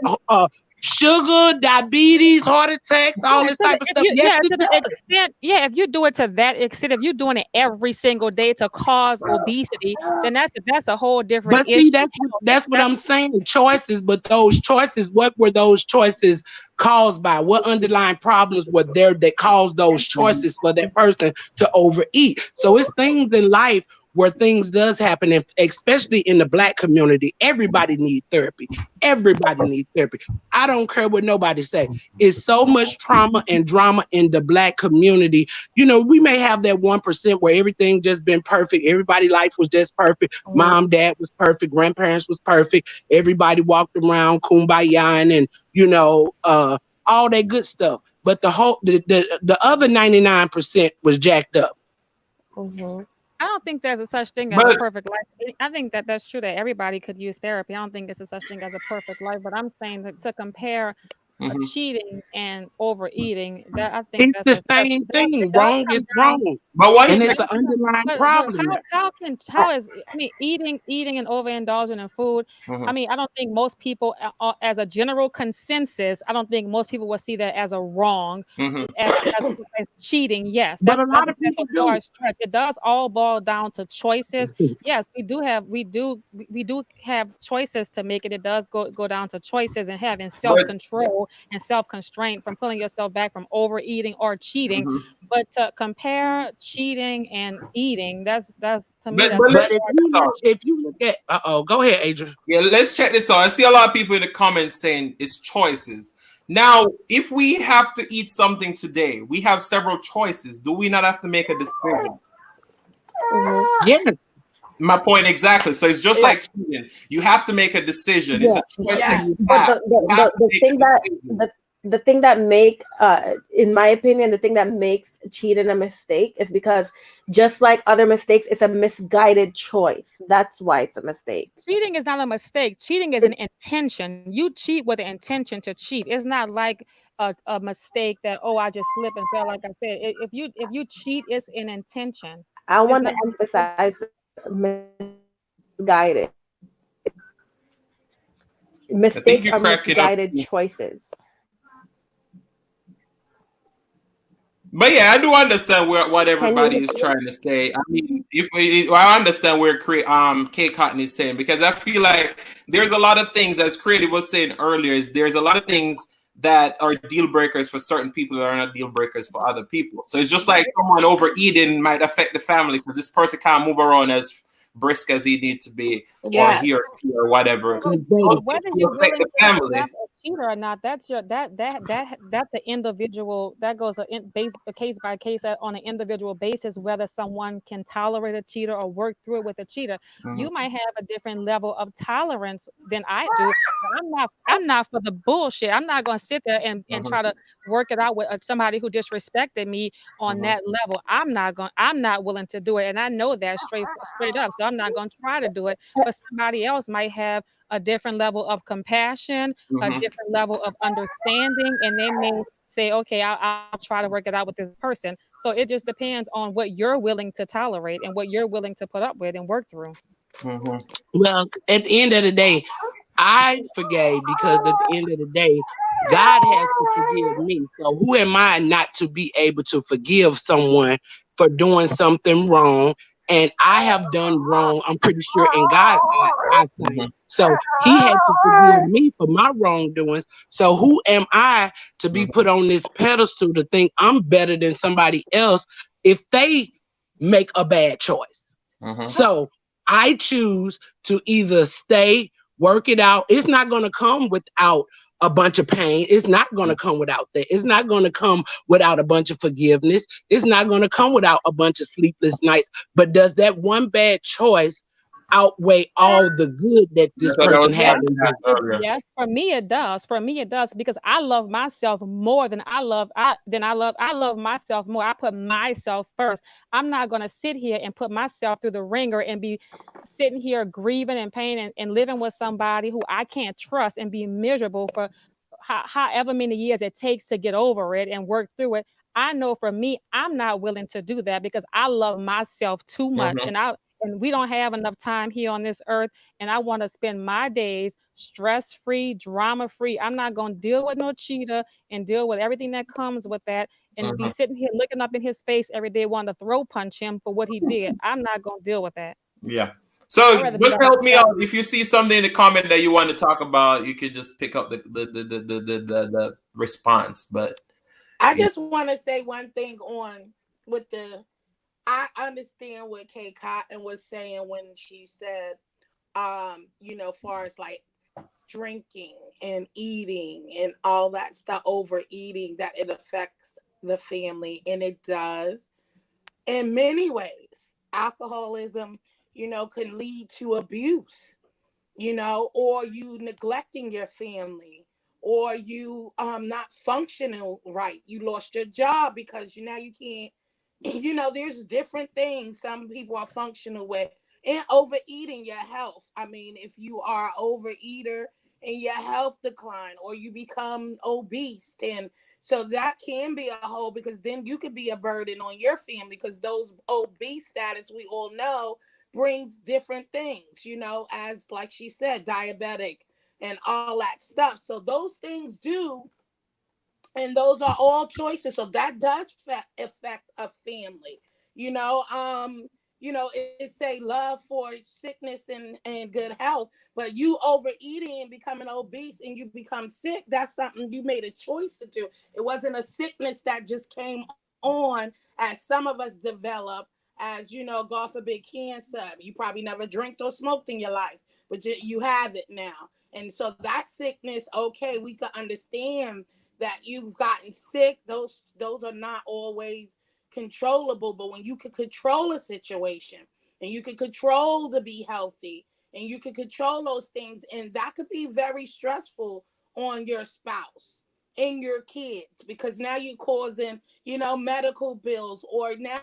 sugar, diabetes, heart attacks, all Yeah, this type of stuff. Yes, yeah, it to the does. extent, yeah, if you do it to that extent, if you're doing it every single day to cause obesity, then that's a whole different But see, issue. that's what That's I'm saying. Choices, but those choices, what were those choices caused by? What underlying problems were there that caused those choices for that person to overeat? So it's things in life where things does happen, and especially in the black community, everybody needs therapy. Everybody needs therapy. I don't care what nobody say. It's so much trauma and drama in the black community. We may have that 1% where everything just been perfect. Everybody' life was just perfect. Mom, dad was perfect. Grandparents was perfect. Everybody walked around kumbaya and all that good stuff. But the other 99% was jacked up. I don't think there's a such thing as a But perfect life. I think that that's true that everybody could use therapy. I don't think it's a such thing as a perfect life, but I'm saying that to compare mhm. cheating and overeating, that I think It's the that same it thing. does Wrong come is down. wrong. But It once And it's does an come, underlying but problem. how is I mean eating and overindulging in food. I mhm. mean, I don't think most people, as a general consensus, I don't think most people will see that as a wrong, Mhm. as cheating. Yes, But a lot of that's a people do. far stretch. It does all boil down to choices. Yes, we do have choices to make it. It does go down to choices and having self But control and self constraint from pulling yourself back from overeating or cheating. mhm. But to compare cheating and eating, that's to me but that's but a But let's far check this out. if you look at go ahead, Adrian. Yeah, let's check this out. I see a lot of people in the comments saying it's choices. Now, if we have to eat something today, we have several choices. Do we not have to make a decision? Yeah, My point exactly. So it's just Yeah. like cheating. You have to make a decision. It's Yeah, a choice that you Yes. but have. You have to the make thing a that decision. the thing that make in my opinion, the thing that makes cheating a mistake is because just like other mistakes, it's a misguided choice. That's why it's a mistake. cheating is not a mistake. Cheating is an It, intention. You cheat with the intention to cheat. It's not like a mistake that, oh, I just slipped and fell. Like I said, if you cheat, it's an intention. I It's want to not. emphasize misguided. I Mistakes think are you're cracking up. misguided choices. But yeah, I do understand what Can you everybody hear is me? trying to say. I mean, if I understand where K Cotton is saying, because I feel like there's a lot of things, as Creative was saying earlier, is there's a lot of things that are deal breakers for certain people that are not deal breakers for other people. So it's just like someone overeating might affect the family because this person can't move around as brisk as he need to be, or here Yes. or whatever. Well, Those things whether will you're affect willing the to family. accept a cheater or not, that's your that's an individual. That goes a case by case on an individual basis. Whether someone can tolerate a cheater or work through it with a cheater, Mhm, you might have a different level of tolerance than I do. But I'm not for the bullshit. I'm not going to sit there and mhm, try to work it out with somebody who disrespected me on mhm, that level. I'm not willing to do it, and I know that straight up. So I'm not going to try to do it. But somebody else might have a different level of compassion, a mhm, different level of understanding, and they may say, okay, I'll try to work it out with this person. So it just depends on what you're willing to tolerate and what you're willing to put up with and work through. mhm, well, at the end of the day, I forgave because at the end of the day, God has to forgive me. So who am I not to be able to forgive someone for doing something wrong? And I have done wrong, I'm pretty sure, in God's eyesight. mhm, So he had to forgive me for my wrongdoings. So who am I to be mhm, put on this pedestal to think I'm better than somebody else if they make a bad choice? mhm, So I choose to either stay, work it out. It's not going to come without a bunch of pain. It's not going to come without that. It's not going to come without a bunch of forgiveness. It's not going to come without a bunch of sleepless nights. But does that one bad choice outweigh all the good that this That's what I was person Yes, had about to in ask them? earlier. yes. For me, it does. For me, it does because I love myself more I love myself more. I put myself first. I'm not gonna sit here and put myself through the ringer and be sitting here grieving and pain and living with somebody who I can't trust and be miserable for however many years it takes to get over it and work through it. I know for me, I'm not willing to do that because I love myself too much, Mm-hmm. and we don't have enough time here on this earth. And I want to spend my days stress free, drama free. I'm not going to deal with no cheater and deal with everything that comes with that and be Mm-hmm. sitting here looking up in his face every day wanting to throw punch him for what he did. I'm not going to deal with that. Yeah. I'd So rather be just by help me myself. out. If you see something in the comment that you want to talk about, you could just pick up the response. But I yeah. just want to say one thing on with the. I understand what Kay Cotton was saying when she said, far as like drinking and eating and all that stuff, overeating, that it affects the family, and it does in many ways. Alcoholism, can lead to abuse, or you neglecting your family, or you not functioning right. You lost your job because now you can't. There's different things some people are functional with, and overeating your health. I mean, if you are overeater and your health decline, or you become obese, and so that can be a whole, because then you could be a burden on your family, because those obese status, we all know, brings different things, as like she said, diabetic and all that stuff. So those things do, and those are all choices. So that does affect a family. It say love for sickness and good health, but you overeating and becoming obese and you become sick, that's something you made a choice to do. It wasn't a sickness that just came on as some of us develop, as God forbid, cancer. You probably never drank or smoked in your life, but you have it now. And so that sickness, okay, we could understand that you've gotten sick. Those are not always controllable, but when you can control a situation and you can control to be healthy and you can control those things, and that could be very stressful on your spouse and your kids, because now you're causing medical bills, or now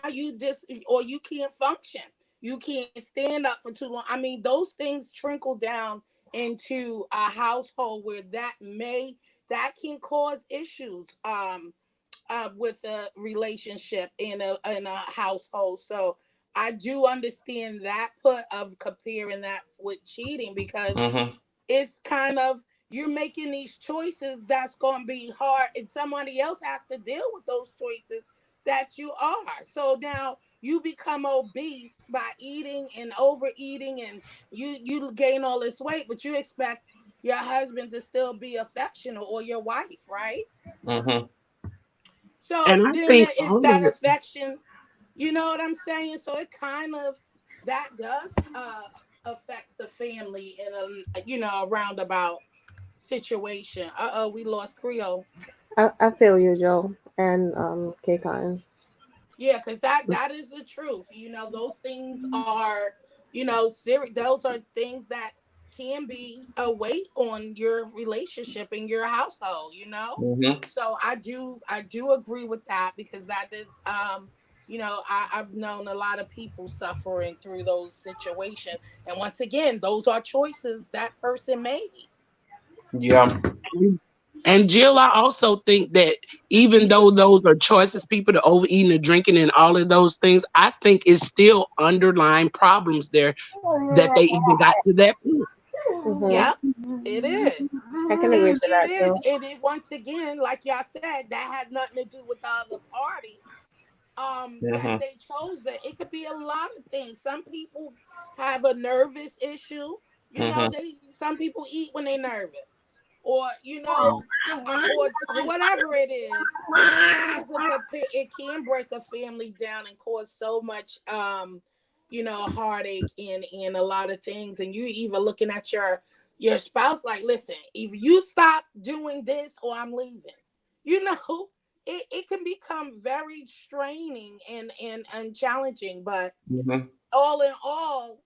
or you can't function, you can't stand up for too long. I mean, those things trickle down into a household where that can cause issues with a relationship in a household. So I do understand that put of comparing that with cheating, because Mm-hmm. it's kind of, you're making these choices that's going to be hard, and somebody else has to deal with those choices that you are. So now you become obese by eating and overeating, and you gain all this weight, but you expect your husband to still be affectionate, or your wife, right? Mm-hmm. So And I then think it's all of that it. affection, you know what I'm saying? So it kind of, that does affects the family in a roundabout situation. We lost Creole. I feel you, Joe, and K Cotton. Yeah, because that is the truth. Those things are, serious. Those are things that can be a weight on your relationship in your household. Mm-hmm. So I do agree with that, because that is I've known a lot of people suffering through those situations. And once again, those are choices that person made. Yeah. And Jill, I also think that even though those are choices, people to overeating and drinking and all of those things, I think it's still underlying problems there that they even got to that point. Mm-hmm. Yep, it is. I can agree It, to it that is. too. It once again, like y'all said, that had nothing to do with the other party. That Mm-hmm. they chose that. It could be a lot of things. Some people have a nervous issue. Mm-hmm. Some people eat when they're nervous, or or whatever it is. It can break a family down and cause so much heartache and a lot of things. And you even looking at your spouse like, listen, if you stop doing this, or I'm leaving. You know, it can become very straining and challenging. But Mm-hmm. all in all,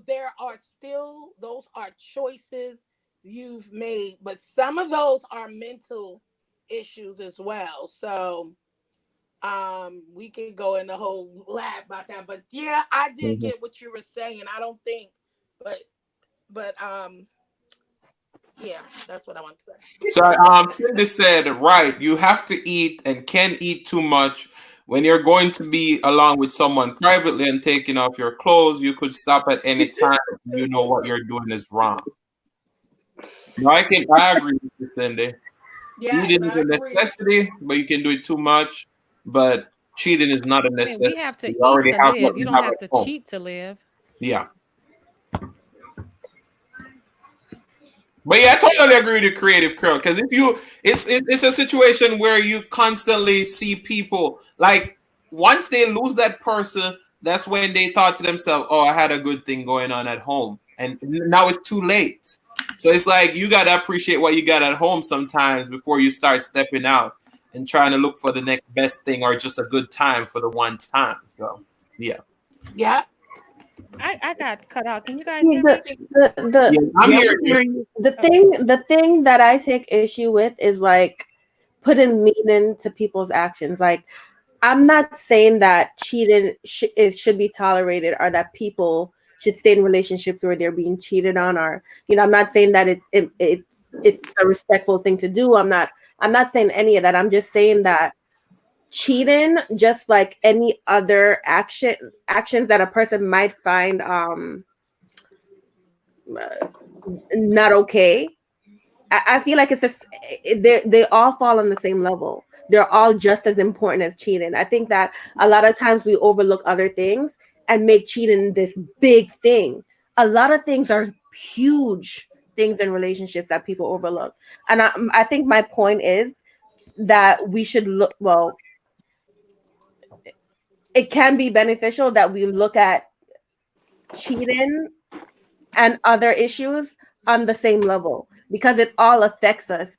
there are still, those are choices you've made, but some of those are mental issues as well. So we could go in the whole lab about that. But yeah, I did Mm-hmm. get what you were saying. I don't think, but Yeah, that's what I want to say. So, Cindy said, right, you have to eat and can eat too much. When you're going to be along with someone privately and taking off your clothes, you could stop at any time. You know what you're doing is wrong. No, I agree with you, Cindy. Yes, Eating is I a agree. necessity, but you can do it too much. But cheating is not a I mean, we necessity. have to You eat already to have what live. You you don't have have at to home. cheat to live. Yeah. But yeah, I totally agree with the Creative Creole because if you, it's a situation where you constantly see people like once they lose that person, that's when they thought to themselves, "Oh, I had a good thing going on at home," and now it's too late. So it's like you gotta appreciate what you got at home sometimes before you start stepping out and trying to look for the next best thing or just a good time for the one time. So yeah, Yeah. I got cut out. Can you guys See, hear me? yeah, I'm Yeah, here. we hear you. the thing that I take issue with is like putting meaning to people's actions. Like, I'm not saying that cheating should be tolerated or that people should stay in relationships where they're being cheated on, or I'm not saying that it's a respectful thing to do. I'm not saying any of that. I'm just saying that cheating, just like any other actions that a person might find not okay, I feel like it's just they all fall on the same level. They're all just as important as cheating. I think that a lot of times we overlook other things and make cheating this big thing. A lot of things are huge things in relationships that people overlook. And I think my point is that we should look, well, it can be beneficial that we look at cheating and other issues on the same level because it all affects us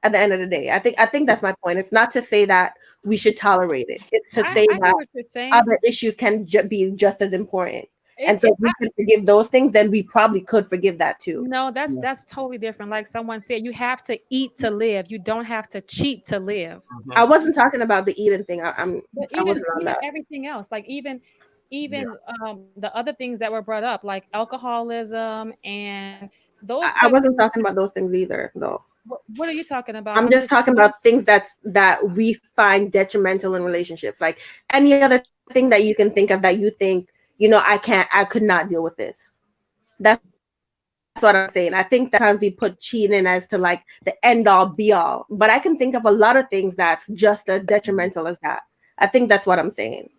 at the end of the day. I think that's my point. It's not to say that we should tolerate it. It's to say I hear that what you're saying. other issues can be just as important. And It, so it, if we can forgive those things, then we probably could forgive that too. no, that's totally different. Like someone said, you have to eat to live. You don't have to cheat to live. I wasn't talking about the eating thing. But I wasn't on even that. everything else, like Yeah. even the other things that were brought up, like alcoholism and those I type of wasn't things. talking about those things either, though. What are you talking about? I'm I'm just just talking about things that we find detrimental in relationships. Like any other thing that you can think of that you think, I could not deal with this. That's what I'm saying. I think that sometimes we put cheating as to like the end all be all. But I can think of a lot of things that's just as detrimental as that. I think that's what I'm saying.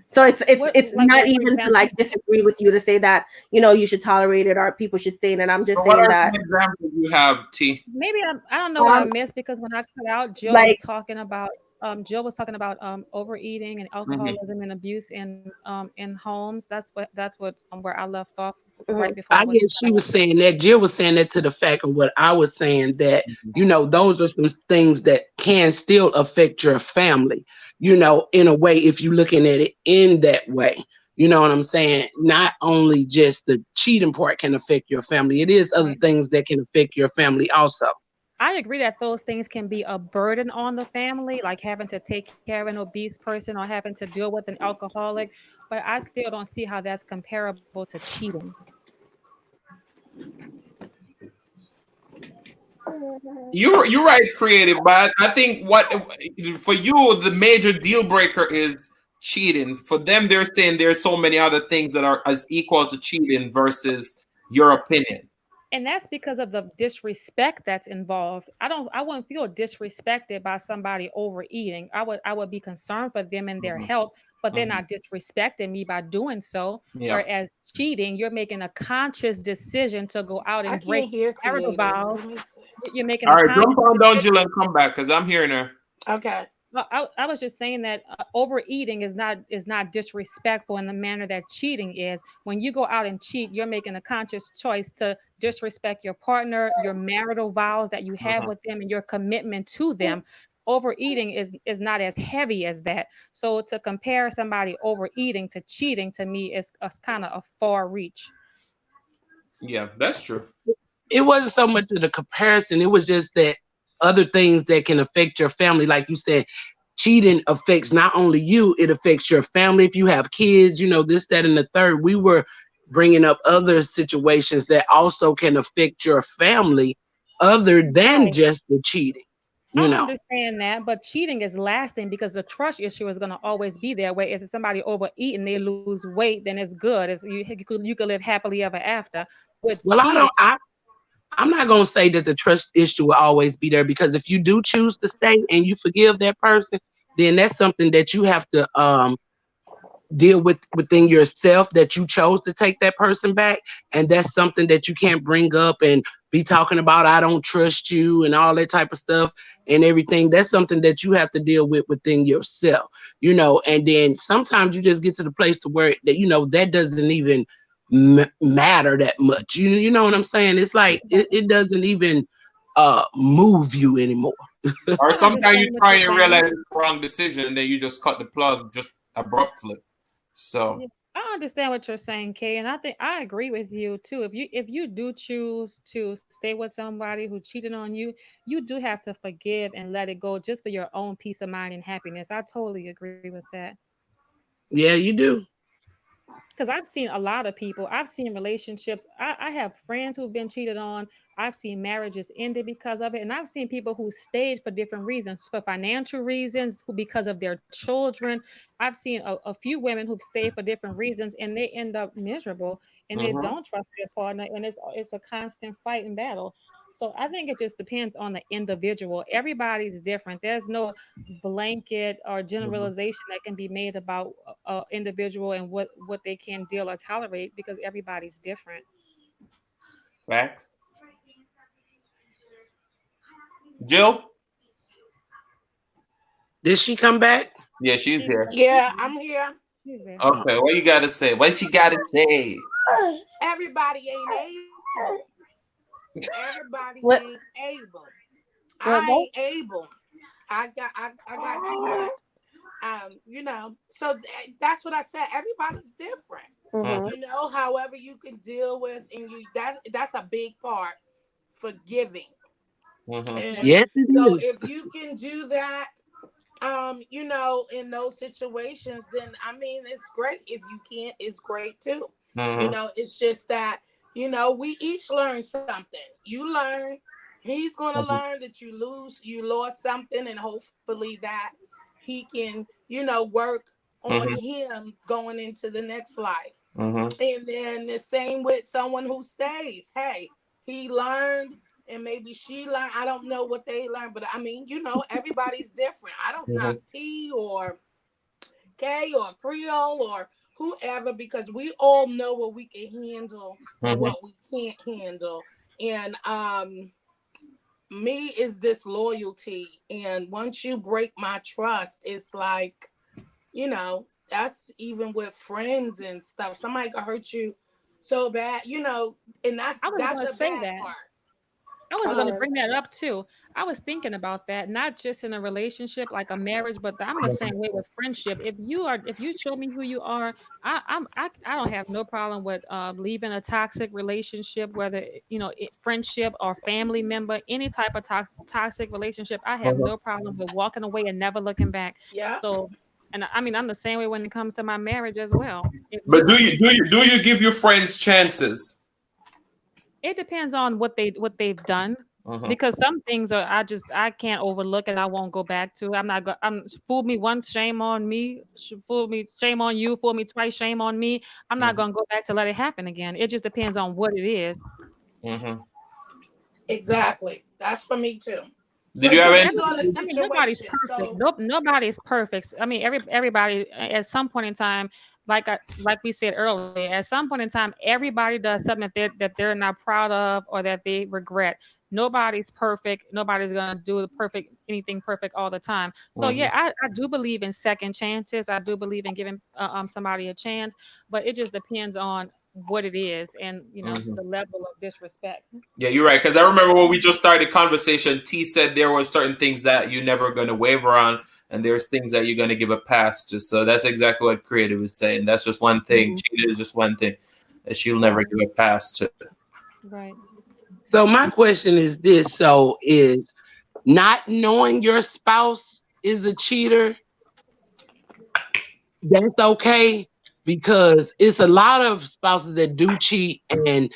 So it's not what, for even to example? like disagree with you to say that, you should tolerate it or people should stay in it. I'm just So what saying are that some examples you have, T? Maybe I don't know what I um missed because when I cut out, like Jill was talking about overeating and Mm-hmm. alcoholism and abuse in homes. That's what where I left off right mhm. before I I was guess cut she out. was saying that. Jill was saying that to the fact of what I was saying, that those are some things that can still affect your family, in a way, if you're looking at it in that way. You know what I'm saying? Not only just the cheating part can affect your family, it is other Right. things that can affect your family also. I agree that those things can be a burden on the family, like having to take care of an obese person or having to deal with an alcoholic. But I still don't see how that's comparable to cheating. You're right, Creative, but I think what for you the major deal breaker is cheating. For them, they're saying there's so many other things that are as equal to cheating versus your opinion. And that's because of the disrespect that's involved. I wouldn't feel disrespected by somebody overeating. I would be concerned for them and their Mhm. health, but they're Mhm. not disrespecting me by doing so. Yeah. Whereas cheating, you're making a conscious decision to go out I and break can't hear marital creative. vows. Let me see. You're making All a right, conscious jump on down, decision. Jill, and come back because I'm hearing her. Okay. I was just saying that overeating is not disrespectful in the manner that cheating is. When you go out and cheat, you're making a conscious choice to disrespect your partner, your marital vows that you have Mhm. with them, and your commitment to them. Overeating is not as heavy as that. So to compare somebody overeating to cheating to me is a kind of a far reach. Yeah, that's true. It wasn't so much of the comparison, it was just that other things that can affect your family. Like you said, cheating affects not only you, it affects your family. If you have kids, this, that, and the third. We were bringing up other situations that also can affect your family other than Right. just the cheating, you I know. understand that, but cheating is lasting because the trust issue is going to always be there. Where if somebody overeat and they lose weight, then it's good. It's, you could live happily ever after. With Well, cheating, I'm not gonna say that the trust issue will always be there, because if you do choose to stay and you forgive that person, then that's something that you have to deal with within yourself, that you chose to take that person back, and that's something that you can't bring up and be talking about I don't trust you and all that type of stuff and everything. That's something that you have to deal with within yourself, you know. And then sometimes you just get to the place to where that, you know, that doesn't even matter that much, you know what I'm saying? It's like it doesn't even move you anymore. Or I sometimes you understand what try you're and saying. realize it's the wrong decision, and then you just cut the plug just abruptly. So Yeah, I understand what you're saying, Kay, and I think I agree with you too. If you do choose to stay with somebody who cheated on you, you do have to forgive and let it go just for your own peace of mind and happiness. I totally agree with that. Yeah, you do. Because I've seen a lot of people, I've seen relationships. I have friends who've been cheated on. I've seen marriages ended because of it. And I've seen people who stayed for different reasons, for financial reasons, who because of their children. I've seen a few women who've stayed for different reasons and they end up miserable and they mhm. don't trust their partner. And it's a constant fight and battle. So I think it just depends on the individual. Everybody's different. There's no blanket or Mhm. generalization that can be made about a individual and what they can deal or tolerate because everybody's different. Facts. Jill? Did she come back? Yeah, she's She's here. Yeah, I'm here. she's there. Okay, what you gotta say? What you gotta say? Everybody ain't able. Everybody What? ain't able. What? I ain't able. I got too much. You know, so that's what I said. Everybody's different. Mhm. Mm-hmm. You know, however you can deal with, and that's a big part, forgiving. Mhm. And Yes, it so is. if you can do that, you know, in those situations, then I mean, it's great. If you can't, it's great too. You Mhm. know, it's just that, you know, we each learn something. You learn, he's gonna Mhm. learn that you lost something, and hopefully that he can, you know, work on Mhm. him going into the next life. Mhm. And then the same with someone who stays. Hey, he learned and maybe she learned. I don't know what they learned, but I mean, you know, everybody's different. I don't knock Mhm. T or K or Creole or whoever because we all know what we can handle and Mhm. what we can't handle. And me is this loyalty. And once you break my trust, it's like, you know, that's even with friends and stuff. Somebody could hurt you so bad, you know, and I was that's gonna a say bad that. part. I was gonna Um, bring that up too. I was thinking about that, not just in a relationship like a marriage, but I'm the same way with friendship. If you show me who you are, I don't have no problem with leaving a toxic relationship, whether friendship or family member, any type of toxic relationship. I have Mhm. no problem with walking away and never looking back. yeah. So, and I mean, I'm the same way when it comes to my marriage as well. If you But do don't you treat do you do you give your friends chances? It depends on what they've done Mhm. because some things are I can't overlook and I won't go back to. I'm not go I'm fool me once, shame on me. Fool me, shame on you. Fool me twice, shame on me. I'm not Mhm. gonna go back to let it happen again. It just depends on what it is. Mhm. Exactly. That's for me too. So Did you it have Because any? depends on the everybody, I mean, nobody's situation. perfect. So Nope, nobody's perfect. I mean, everybody at some point in time, like we said earlier, at some point in time, everybody does something that they're not proud of or that they regret. Nobody's perfect. Nobody's gonna do the perfect anything perfect all the time. So yeah, Mhm. I do believe in second chances. I do believe in giving somebody a chance, but it just depends on what it is and Mhm. the level of disrespect. Yeah, you're right. Because I remember when we just started conversation, T said there were certain things that you're never going to waver on, and there's things that you're going to give a pass to. So that's exactly what Creative is saying. That's just one thing. Mhm. Cheating is just one thing that she'll never Right. give a pass to. Right. So my question is this: so is not knowing your spouse is a cheater, that's okay? Because it's a lot of spouses that do cheat, and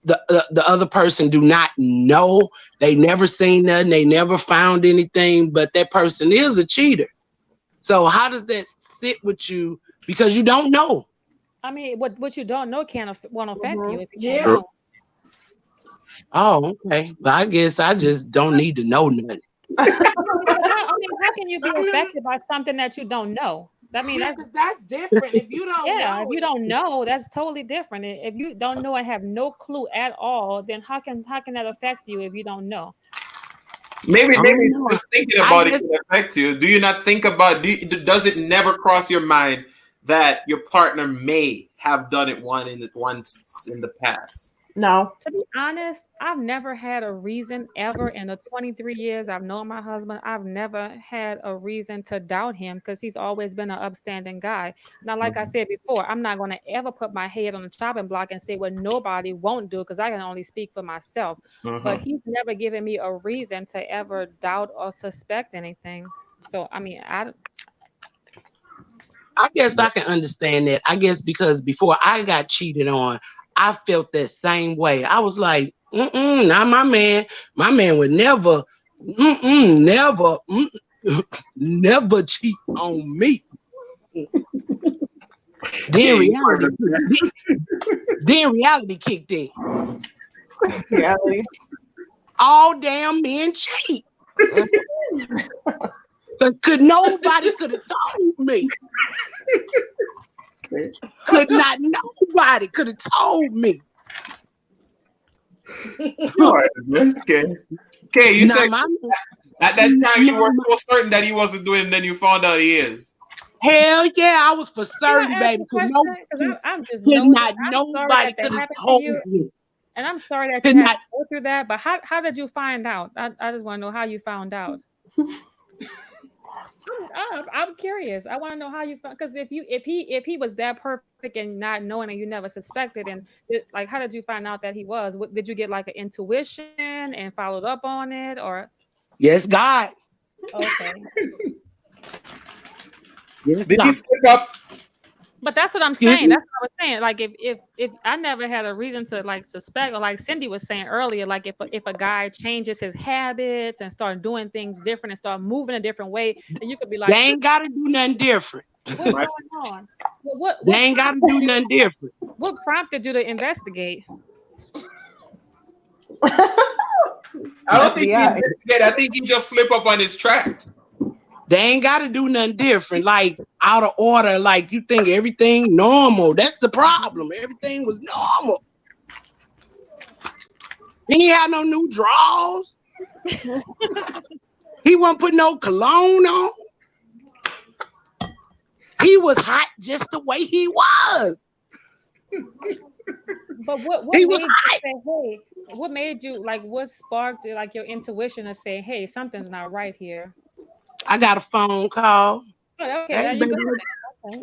the other person do not know. They never seen nothing. They never found anything. But that person is a cheater. So how does that sit with you? Because you don't know. I mean, what you don't know won't affect you if you Yeah. don't know. Oh, okay. Well, I guess I just don't need to know nothing. I mean, how can you be affected by something that you don't know? I mean, that's different. If you don't yeah, know, if you don't know, that's totally different. If you don't know and have no clue at all, then how can that affect you if you don't know? Maybe know. just thinking about it can affect you. Do you not think about? Does it never cross your mind that your partner may have done it once in the past? No. To be honest, I've never had a reason ever in the 23 years I've known my husband. I've never had a reason to doubt him because he's always been an upstanding guy. Now, like I said before, I'm not going to ever put my head on the chopping block and say what nobody won't do because I can only speak for myself. But he's never given me a reason to ever doubt or suspect anything. So, I mean, I guess I can understand that. I guess because before I got cheated on, I felt that same way. I was like, not my man. My man would never, never cheat on me. Then reality kicked in. Reality. All damn men cheat. But nobody could have told me. Nobody could have told me. All right, okay, you said at that time you were so certain that he wasn't doing it, and then you found out he is. Hell yeah, I was for certain, baby. I'm just nobody could have told me. And I'm sorry that you had to go through that. But how did you find out? I just want to know how you found out. I'm curious. I want to know how you found, because if he was that perfect and not knowing and you never suspected, and like how did you find out that he was? Did you get like an intuition and followed up on it, or? Yes, God. Okay. Yes, did he slip up? But that's what I'm saying. That's what I was saying. Like if I never had a reason to like suspect, or like Cindy was saying earlier, like if a guy changes his habits and start doing things different and start moving a different way, then you could be like, they ain't got to do nothing different. What's going on? They ain't got to do nothing different. What prompted you to investigate? I don't think he investigated. I think he just slipped up on his tracks. They ain't got to do nothing different, like out of order, like you think everything normal. That's the problem. Everything was normal. He ain't had no new drawers. He wasn't putting no cologne on. He was hot just the way he was. But what he made was you hot. say, hey, what made you, like, what sparked like your intuition to say, hey, something's not right here? I got a phone call. Oh, okay, there you go. Okay.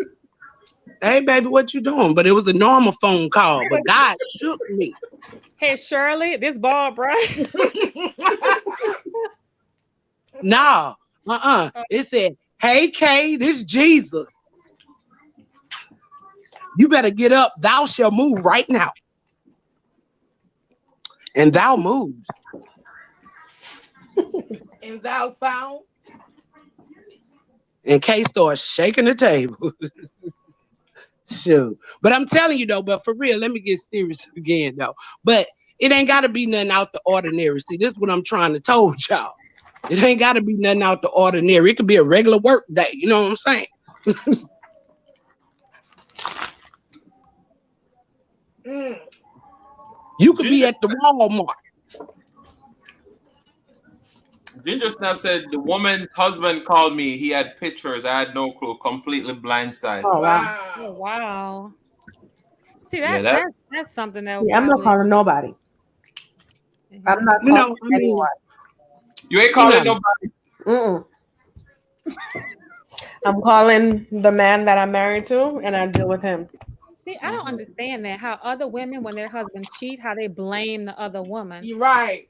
Hey, baby, what you doing? But it was a normal phone call. But God shook me. Hey, Shirley, this ball, bro. No, It said, hey, Kay, this Jesus. You better get up. Thou shalt move right now. And thou moved. And thou found. And Kay starts shaking the table. Shoot. But I'm telling you though, but for real, let me get serious again though. But it ain't gotta be nothing out the ordinary. See, this is what I'm trying to tell y'all. It ain't gotta be nothing out the ordinary. It could be a regular work day. You know what I'm saying? You could be at the Walmart. Ginger Snap said the woman's husband called me. He had pictures. I had no clue. Completely blindsided. Oh wow. Oh, wow. See, that's something that I'm not calling nobody. I'm not calling anyone. You ain't calling nobody. I'm calling the man that I'm married to, and I deal with him. See, I don't understand that. How other women, when their husbands cheat, how they blame the other woman. You're right.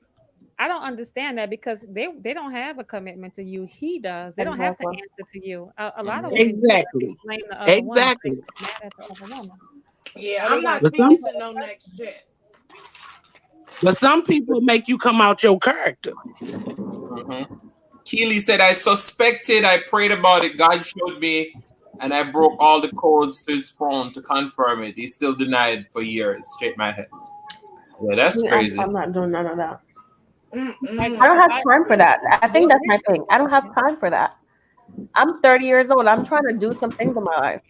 I don't understand that because they don't have a commitment to you. He does. They don't have to answer to you. A lot of women blame the other woman. Mad at the other woman. Yeah, I'm not speaking to no next jet. But some people make you come out your character. Mm-hmm. Keely said, I suspected, I prayed about it, God showed me, and I broke all the codes to his phone to confirm it. He still denied for years. Shake my head. Yeah, that's crazy. I'm not doing none of that. Like, I don't if have time for that. I think that's my thing. I don't have Yeah. time for that. I'm 30 years old. I'm trying to do some things in my life.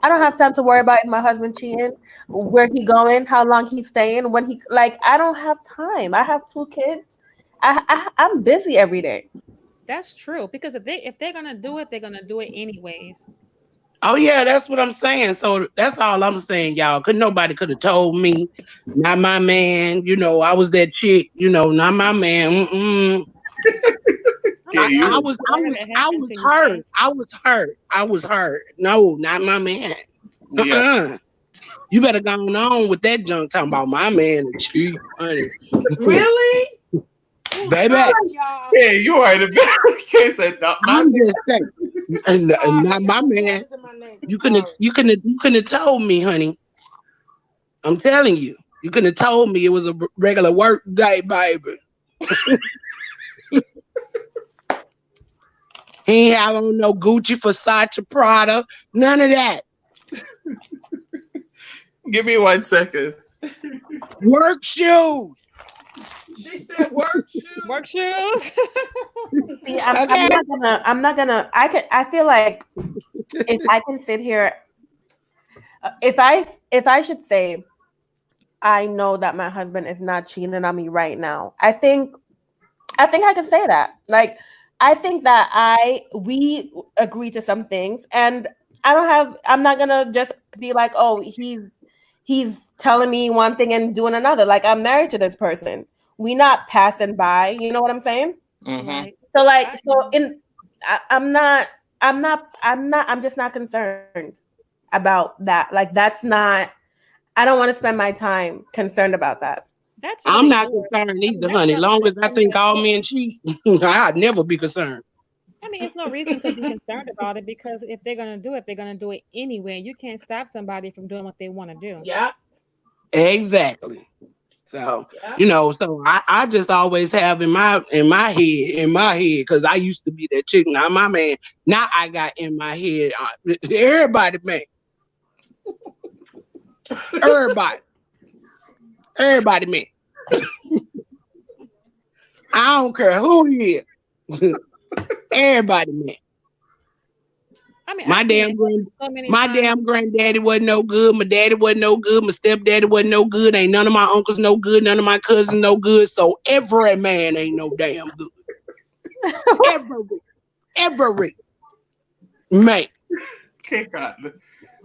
I don't have time to worry about if my husband cheating, where he going, how long he's staying, when he like. I don't have time. I have 2 kids. I'm busy every day. That's true because if they're gonna do it, they're gonna do it anyways. Oh yeah, that's what I'm saying. So that's all I'm saying, y'all. Nobody could have told me, not my man. I was that chick. Not my man. Mm-mm. Yeah, I you. was, I Glad was, it I happened was to you, hurt. sis. I was hurt. I was hurt. No, not my man. Yeah. You better go on with that junk talking about my man and cheat, honey. Really? Ooh, Baby, sorry, y'all. Yeah, you are the best case of not my I'm just saying, and not Sorry, my y'all said man. it to my neighbor. You couldn't, Sorry. you couldn't have told me, honey. I'm telling you, you couldn't have told me it was a regular work day, baby. He ain't have on no Gucci, Versace, Prada, none of that. Give me 1 second. Work shoes, She said work shoes. Work shoes. See, I'm okay? not gonna. I'm not gonna. I feel like if I can sit here, if I should say, I know that my husband is not cheating on me right now. I think I can say that. Like, I think that we agree to some things, and I'm not gonna just be like, oh, he's telling me one thing and doing another. Like, I'm married to this person. We not passing by. You know what I'm saying? Mm-hmm. Right. So like, I so know. in, I'm just not concerned about that. Like, that's not. I don't want to spend my time concerned about that. That's I'm really not good. concerned I mean, either, that's honey. not Long as I something think that. all men cheat, I'd never be concerned. I mean, it's no reason to be concerned about it because if they're gonna do it, they're gonna do it anyway. You can't stop somebody from doing what they want to do. Yeah, Exactly. So, yeah. so I just always have in my head, because I used to be that chick. Now my man, now I got in my head, everybody, man, everybody, everybody, man. I don't care who he is, everybody, man. I mean, My I've seen it damn happen grand, so many my times. damn granddaddy wasn't no good. My daddy wasn't no good. My stepdaddy wasn't no good. Ain't none of my uncles no good. None of my cousins no good. So every man ain't no damn good. Every man Okay, God.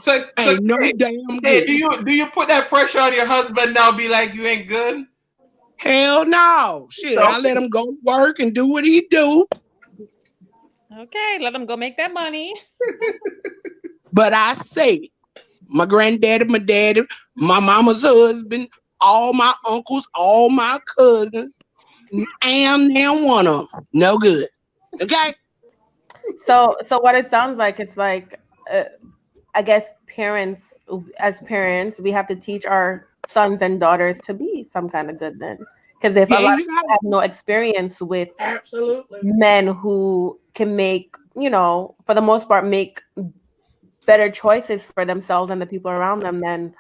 So ain't no hey, damn hey, good. do you put that pressure on your husband now? Be like, you ain't good. Hell no. Shit, So I let him go to work and do what he do. Okay, let them go make that money. But I say, my granddaddy, my daddy, my mama's husband, all my uncles, all my cousins, and now one of them, no good. Okay? So what it sounds like, it's like, I guess as parents, we have to teach our sons and daughters to be some kind of good then. Because if a Yeah, lot of you people got have no experience with Absolutely. men who can make, for the most part, make better choices for themselves and the people around them, then,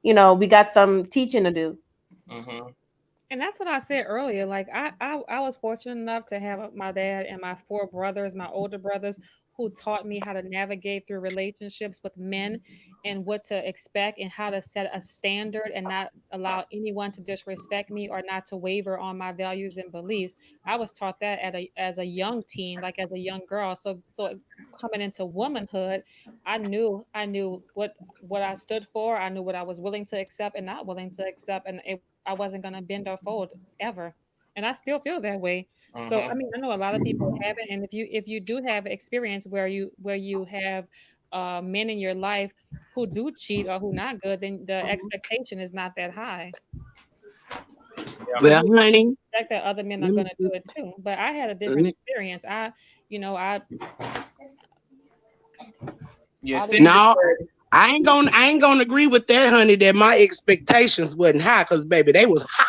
we got some teaching to do. mm-hmm. And that's what I said earlier. Like I was fortunate enough to have my dad and my four brothers, my older brothers, who taught me how to navigate through relationships with men and what to expect and how to set a standard and not allow anyone to disrespect me or not to waver on my values and beliefs. I was taught that as a young teen, like as a young girl. So coming into womanhood, I knew what I stood for. I knew what I was willing to accept and not willing to accept, and I wasn't gonna bend or fold ever. And I still feel that way. So I Mm-hmm. mean, I know a lot of people haven't, and if you do have experience where you have men in your life who do cheat or who not good, then the expectation is not that high. Yeah. So well, you honey. expect that other men are Let gonna do me, it too. But I had a different let- experience. I Yeah. I didn't. Cindy no, said. I ain't gonna agree with that, honey. That my expectations wasn't high, because baby, they was high.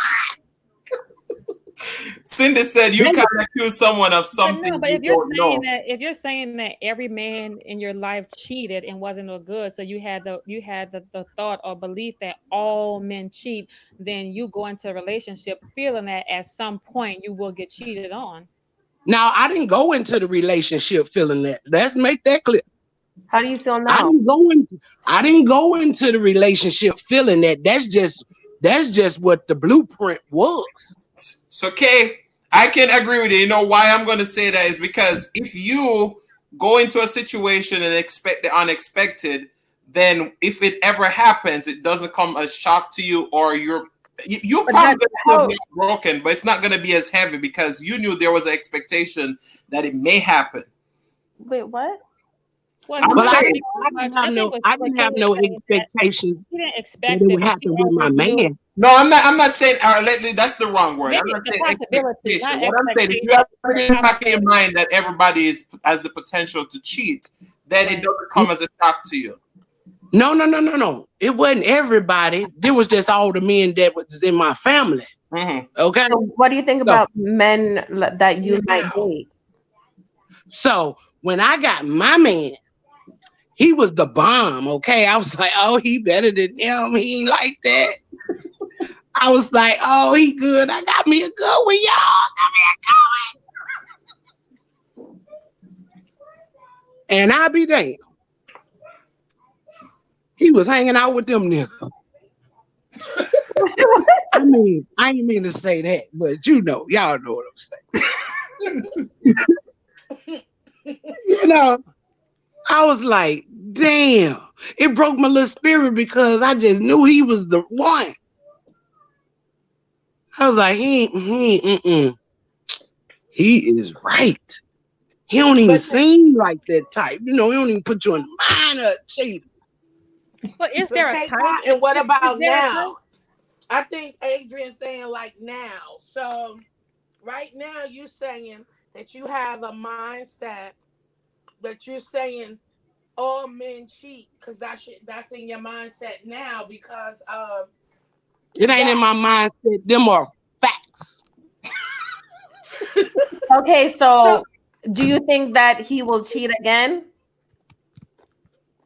Cindy said you can't accuse someone of But something no, but you if you're don't saying know. that, if you're saying that every man in your life cheated and wasn't no good, so you had the thought or belief that all men cheat, then you go into a relationship feeling that at some point you will get cheated on. Now, I didn't go into the relationship feeling that. Let's make that clear. How do you feel I now? didn't go into the relationship feeling that. That's just what the blueprint was. So, Kay, I can agree with you. You know why I'm going to say that is because if you go into a situation and expect the unexpected, then if it ever happens, it doesn't come as shock to you, or you're But probably that's going how. to be broken, but it's not going to be as heavy because you knew there was an expectation that it may happen. Wait, what? Well, I'm no, But I saying, think I didn't have no expectations he didn't that expect it it, would but he happen with my always knew. man. no, I'm not saying. That's the wrong word. I'm Maybe not the saying possibility, expectation. not What I'm saying, if you expectation, have it in the back of your mind that everybody has the potential to cheat, then it right? doesn't come as a shock to you. No. It wasn't everybody. There was just all the men that was in my family. Mm-hmm. Okay. So what do you think So, about men that you might Now, date? so when I got my man, he was the bomb. Okay. I was like, oh, he better than him. He ain't like that. I was like, oh, he good. I got me a good one, y'all. Got me a good one. And I be damned. He was hanging out with them niggas. I mean, I ain't mean to say that, but y'all know what I'm saying. I was like, damn. It broke my little spirit because I just knew he was the one. I was like, he is right. He don't even but seem like that type. He don't even put you in the mind of cheating. But is but there a K type? Cotton, what Is about there a type? now? I think Adrian's saying like now. So right now you saying that you have a mindset that you're saying all men cheat because that's in your mindset now because of It ain't in that. my mindset. Them are facts. Okay, so do you think that he will cheat again?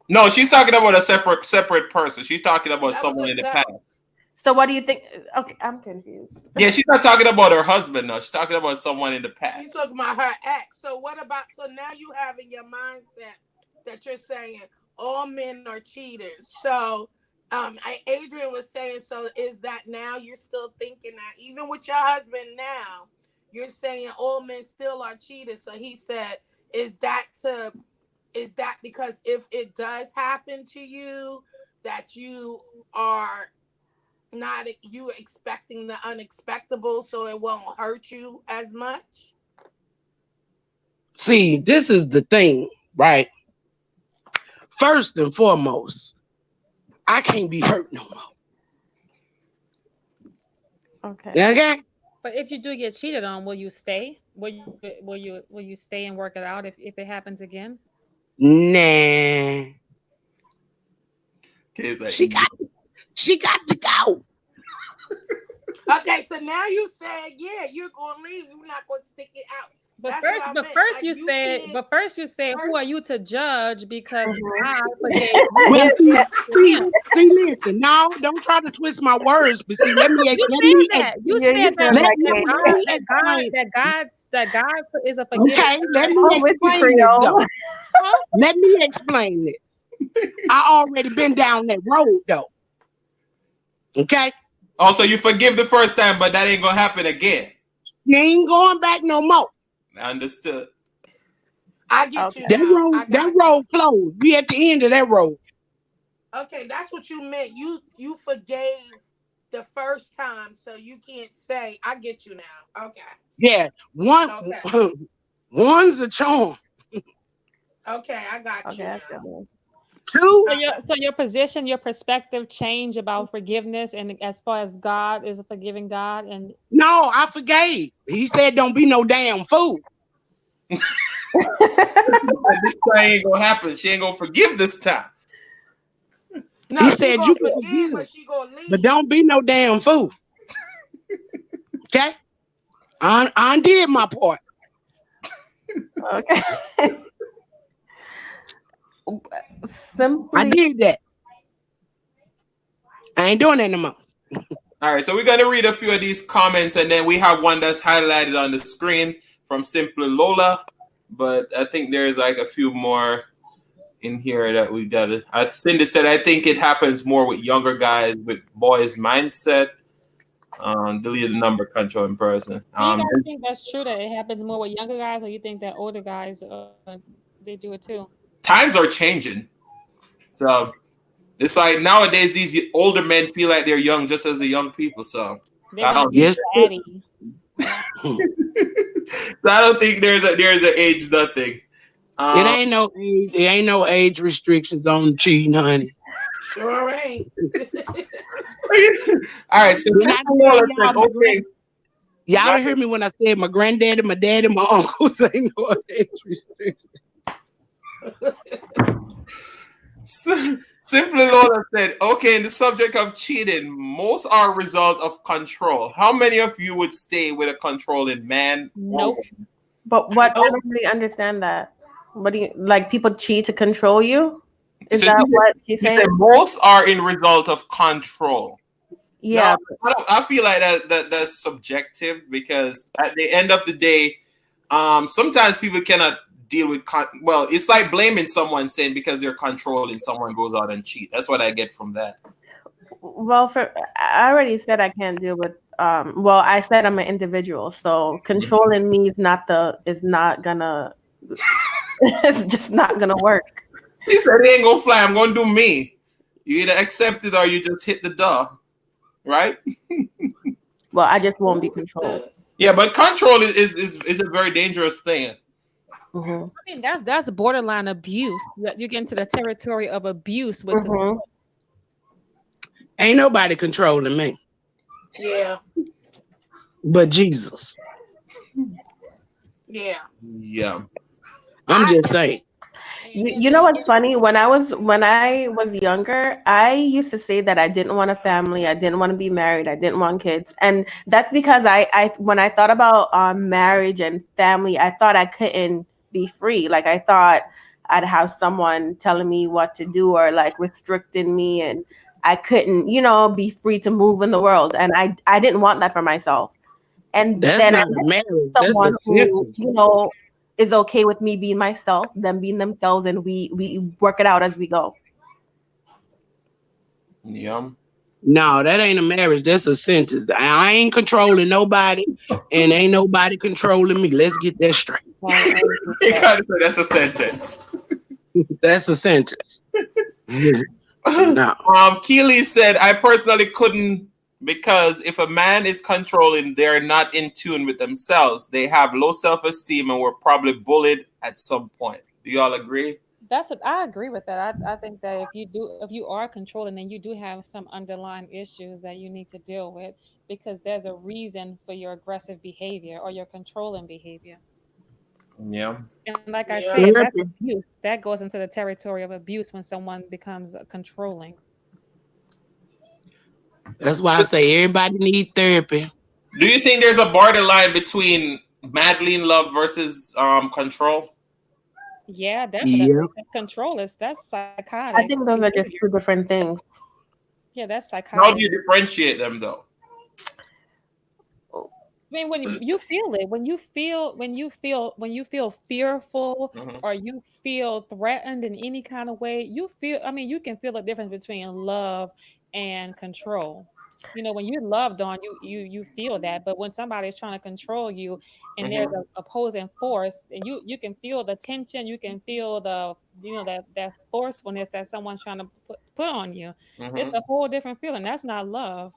No, she's talking about a separate person. She's talking about That was someone a in the separate. past. So what do you think? Okay, I'm confused. Yeah, she's not talking about her husband. No, she's talking about someone in the past. She's talking about her ex. So what about? So now you have in your mindset that you're saying all men are cheaters. So, Adrian was saying. So is that now you're still thinking that even with your husband now, you're saying all men still are cheaters? So he said, is that because if it does happen to you, that you are not you expecting the unexpectable, so it won't hurt you as much? See, this is the thing, right? First and foremost, I can't be hurt no more. Okay. Okay? But if you do get cheated on, will you stay? Will you stay and work it out if it happens again? Nah. Okay, like, She got to go. Okay, so now you said, yeah, you're gonna leave. You're not gonna stick it out. But That's first, what I but meant. first Like, you you said, can't. but first you said, who First, are you to judge? Because Mhm. God forgave Well, you for him. listen. No, don't try to twist my words. But see, let me You said that. You Yeah, you said that sound like let me explain. that God is a forgiving Okay, let God. me I'm with you, explain this Creole. though. Huh? Let me explain this. I already been down that road though. Okay, also, you forgive the first time, but that ain't gonna happen again. you ain't going back no more. Understood. I get Okay. you now. I That got you. road closed. We at the end of that road. Okay, that's what you meant. You forgave the first time, so you can't say. I get you now. Okay. Yeah, Okay. one's a charm. Okay, I got Okay, you I now. feel it. Two, So your position, your perspective change about forgiveness, and as far as God is a forgiving God, and no, I forgave. He said, "Don't be no damn fool." This time ain't gonna happen. She ain't gonna forgive this time. No, He she said, gonna "You can forgive, forgive, but she gonna but leave. don't be no damn fool." Okay. I did my part. Okay. I Simply, did that. I ain't doing that no more. All right, so we're gonna read a few of these comments, and then we have one that's highlighted on the screen from Simply Lola. But I think there's like a few more in here that we got. Cindy said, "I think it happens more with younger guys with boys' mindset. Delete the number control in person. Do you guys think that's true that it happens more with younger guys, or you think that older guys they do it too? Times are changing, so it's like nowadays these older men feel like they're young just as the young people. So They I want to don't. be Yes. daddy. So I don't think there's an age nothing. It ain't no age. It ain't no age restrictions on cheating, honey. Sure ain't. All right, so When I Simple tell Waller y'all, said, okay. y'all heard me when I said my granddaddy, my daddy, my uncles ain't no age restrictions. Simply Lola said, okay, in the subject of cheating, most are a result of control. How many of you would stay with a controlling man? Nope. but what? I don't really understand that. What do you like? People cheat to control you? Is So that you what he's said saying? most are in result of control. Yeah. No, I feel like that's subjective because at the end of the day, sometimes people cannot deal with well, it's like blaming someone saying because they're controlling, someone goes out and cheat. That's what I get from that. Well, I already said I can't deal with. Well, I said I'm an individual, so controlling me is not gonna. It's just not gonna work. She said it ain't gonna fly. I'm gonna do me. You either accept it or you just hit the door, right? Well, I just won't be controlled. Yeah, but control is a very dangerous thing. Mm-hmm. I mean, that's borderline abuse. That you get into the territory of abuse with Mm-hmm. Ain't nobody controlling me Yeah. but Jesus. Yeah. Yeah. I'm just saying. You know what's funny? When I was younger, I used to say that I didn't want a family, I didn't want to be married, I didn't want kids, and that's because I when I thought about marriage and family, I thought I couldn't be free. Like I thought I'd have someone telling me what to do or like restricting me, and I couldn't, be free to move in the world, and I didn't want that for myself. And That's then I not a met marriage. That's someone a who, sentence. is okay with me being myself, them being themselves, and we work it out as we go. Yeah. No, that ain't a marriage. That's a sentence. I ain't controlling nobody, and ain't nobody controlling me. Let's get that straight. You gotta say that's a sentence. That's a sentence. No. Keely said, I personally couldn't because if a man is controlling, they're not in tune with themselves. They have low self-esteem and were probably bullied at some point. Do y'all agree? I agree with that. I think that if you are controlling, then you do have some underlying issues that you need to deal with because there's a reason for your aggressive behavior or your controlling behavior. Yeah. And like I Yeah. said, that's Therapy. abuse. That goes into the territory of abuse when someone becomes controlling. That's why I say everybody need therapy. Do you think there's a borderline between madly in love versus control? Yeah, Yeah. definitely. 'Cause control that's I psychotic think those are just behavior. two different things. Yeah, that's How do psychotic. you differentiate them though? I mean, when you feel it, when you feel fearful Mhm. or you feel threatened in any kind of way, you feel. I mean, you can feel the difference between love and control. When you're loved on, you feel that. But when somebody's trying to control you, and there's Mhm. a opposing force, and you can feel the tension, you can feel that forcefulness that someone's trying to put on you. It's Mhm. a whole different feeling. That's not love.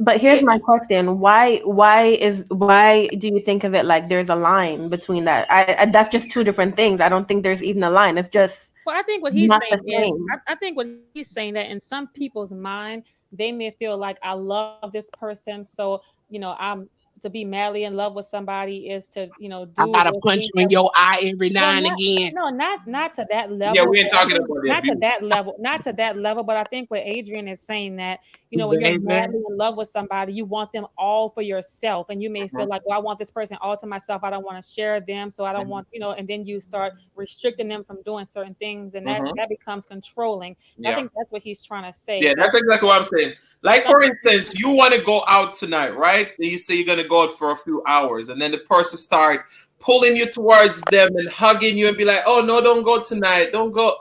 But here's Yeah. my question: why do you think of it like there's a line between that? That's just two different things. I don't think there's even a line. It's just Well, I think what he's not the saying is, same. I think what he's saying that in some people's mind, they may feel like I love this person, so I'm to be madly in love with somebody is to, I do gotta those punch things you in that your eye every well, now and not again. no, not to that Yeah, level, we ain't but I talking think about the not to abuse. that level, not to that level. But I think what Adrian is saying that when you're Baby. madly in love with somebody, you want them all for yourself, and you may feel like, well, I want this person all to myself. I don't want to share them, so I don't want and then you start restricting them from doing certain things, and that becomes controlling. I Yeah. think that's what he's trying to say. Yeah, That that's exactly what I'm saying. Like, some for people, instance, you want to go out tonight, right? And you say you're going to go out for a few hours, and then the person start pulling you towards them and hugging you and be like, oh, no, don't go tonight. Don't go.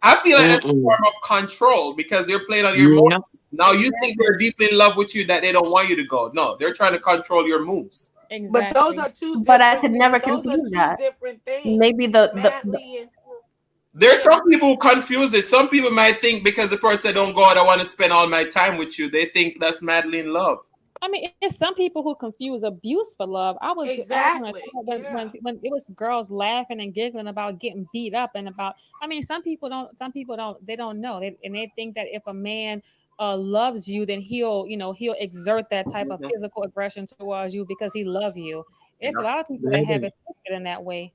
I feel like that's a Mm-mm. form of control because they're playing on your Yeah. emotions. Now you think they're exactly, deeply in love with you that they don't want you to go. No, they're trying to control your moves. But those exactly. are two But I different. could never Those are confuse two that. different things. Maybe the Madly and There's some people who confuse it. Some people might think because the person don't go out, I want to spend all my time with you. They think that's madly in love. I mean, it's some people who confuse abuse for love. I was gonna exactly. say Yeah. when it was girls laughing and giggling about getting beat up and about. I mean, some people don't they don't know and they think that if a man loves you, then he'll exert that type of Mhm. physical aggression towards you because he love you. It's a Yeah, lot of people that have Baby. it twisted in that way.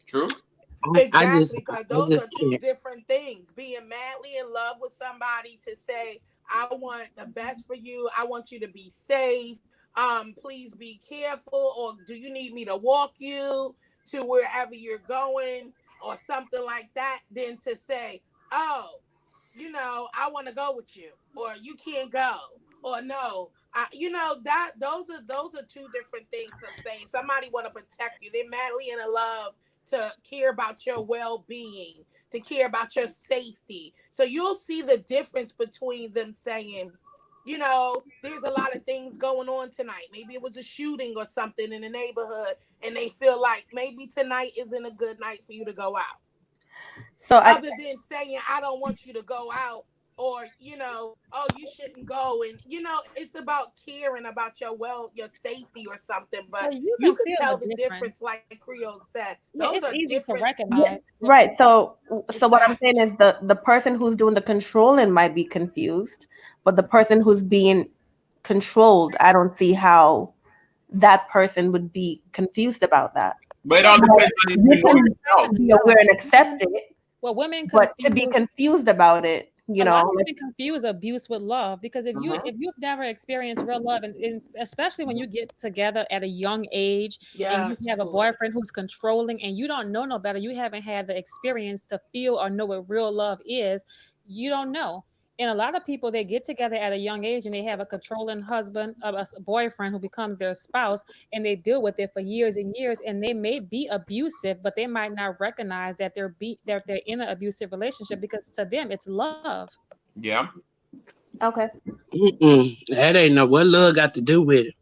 true. Exactly, because I those just are two can't. different things. Being madly in love with somebody to say, I want the best for you. I want you to be safe. Please be careful. Or do you need me to walk you to wherever you're going or something like that? Then to say, oh, I want to go with you, or you can't go, or no. That those are two different things of saying somebody want to protect you. They're madly in love to care about your well-being, to care about your safety. So you'll see the difference between them saying, there's a lot of things going on tonight. Maybe it was a shooting or something in the neighborhood, and they feel like maybe tonight isn't a good night for you to go out. so I Other than saying, I don't want you to go out, or, oh, you shouldn't go. And, it's about caring about your safety or something. Well, But you you can could feel the tell the difference. difference, like Creole said. Yeah, Those it's are easy to different. yeah, recognize right. difference. So what I'm saying Exactly. is the person who's doing the controlling might be confused, but the person who's being controlled, I don't see how that person would be confused about that. But it Well, all because depends on if You you know can yourself. be aware and accept it, well, women but to be confuse confused about it, a lot of like, women confuse abuse with love because Mhm. if you've never experienced real love and especially when you get together at a young age and you Yes, have a Lord. boyfriend who's controlling and you don't know no better, you haven't had the experience to feel or know what real love is, you don't know. And a lot of people they get together at a young age and they have a controlling husband, a boyfriend who becomes their spouse, and they deal with it for years and years, and they may be abusive, but they might not recognize that they're in an abusive relationship because to them it's love. Yeah. okay. Mm-mm. That ain't no what love got to do with it.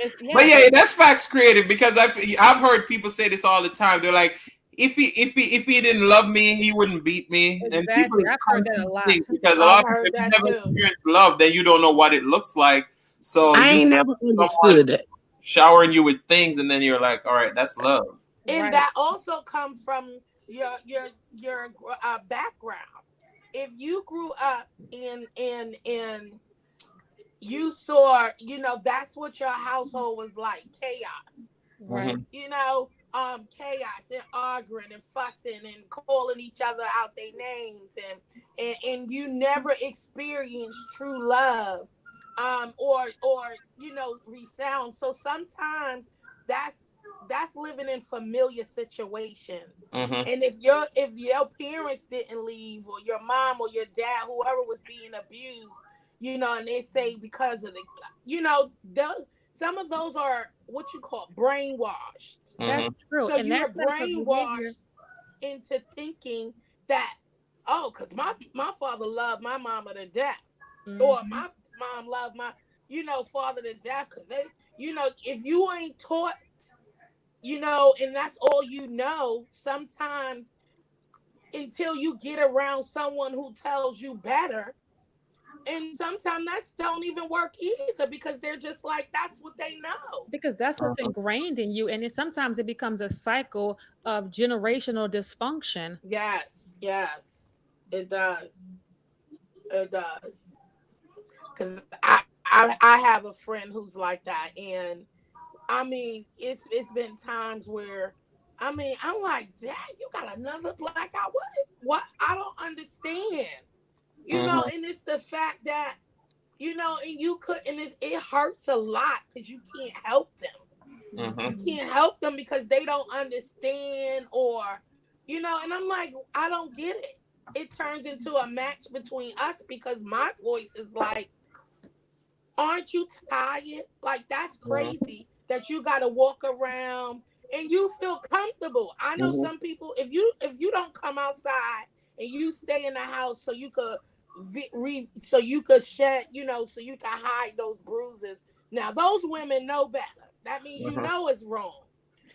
It's But yeah, but yeah, that's facts creative because I've heard people say this all the time. They're like, if he didn't love me, he wouldn't beat me. And people exactly. I've heard that a lot. think because a I've lot of people, heard if you that never too. experienced love, then you don't know what it looks like. So I you ain't never someone understood that. showering you with things, and then you're like, all right, that's love. And Right. that also comes from your background. If you grew up in you saw, that's what your household was like, chaos. Right. Hmm. Chaos and arguing and fussing and calling each other out their names, and you never experienced true love, or resound. So sometimes that's living in familiar situations. Hmm. And if your parents didn't leave, or your mom or your dad, whoever was being abused, and they say because of those, some of those are what you call brainwashed. That's Hmm. true. So And you that were type of behavior, brainwashed into thinking that, oh, because my father loved my mama to death, or hmm my mom loved my father to death, because if you ain't taught, and that's all sometimes, until you get around someone who tells you better. And sometimes that don't even work either, because they're just like, that's what they know. because that's what's ingrained in you, and sometimes it becomes a cycle of generational dysfunction. Yes, yes, it does. It does. Because I have a friend who's like that, and I mean, it's been times where, I mean, I'm like, Dad, you got another black eye. What? I don't understand. You know, and it's the fact that, you know, and you could, and it hurts a lot because you can't help them. You can't help them because they don't understand, or, you know, and I'm like, I don't get it. It turns into a match between us because my voice is like, aren't you tired? Like, that's crazy that you got to walk around and you feel comfortable. I know some people, if you don't come outside and you stay in the house so you could so you could shed, you know, so you can hide those bruises. Now, those women know better. That means you know it's wrong.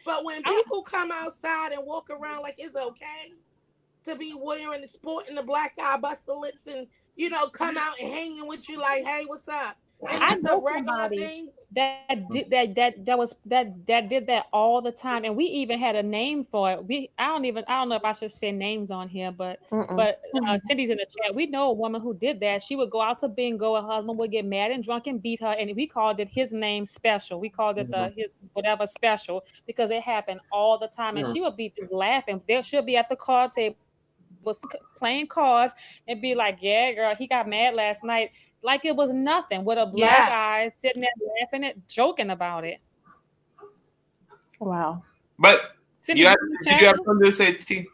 But when people come outside and walk around like it's okay to be wearing the sporting the black eye, bust the lips, and, you know, come out and hanging with you like, hey, what's up? And I it's a know regular somebody thing. that did that did that all the time, and we even had a name for it. I don't know if I should say names on here, but Cindy's in the chat. We know a woman who did that. She would go out to bingo, her husband would get mad and drunk and beat her, and we called it his name special. We called it his whatever special because it happened all the time, and she would be just laughing. She'll be at the card table was playing cards and be like, yeah, girl, he got mad last night. Like it was nothing with a black eye sitting there laughing and joking about it. Wow. But Cindy, did you have something to say, T?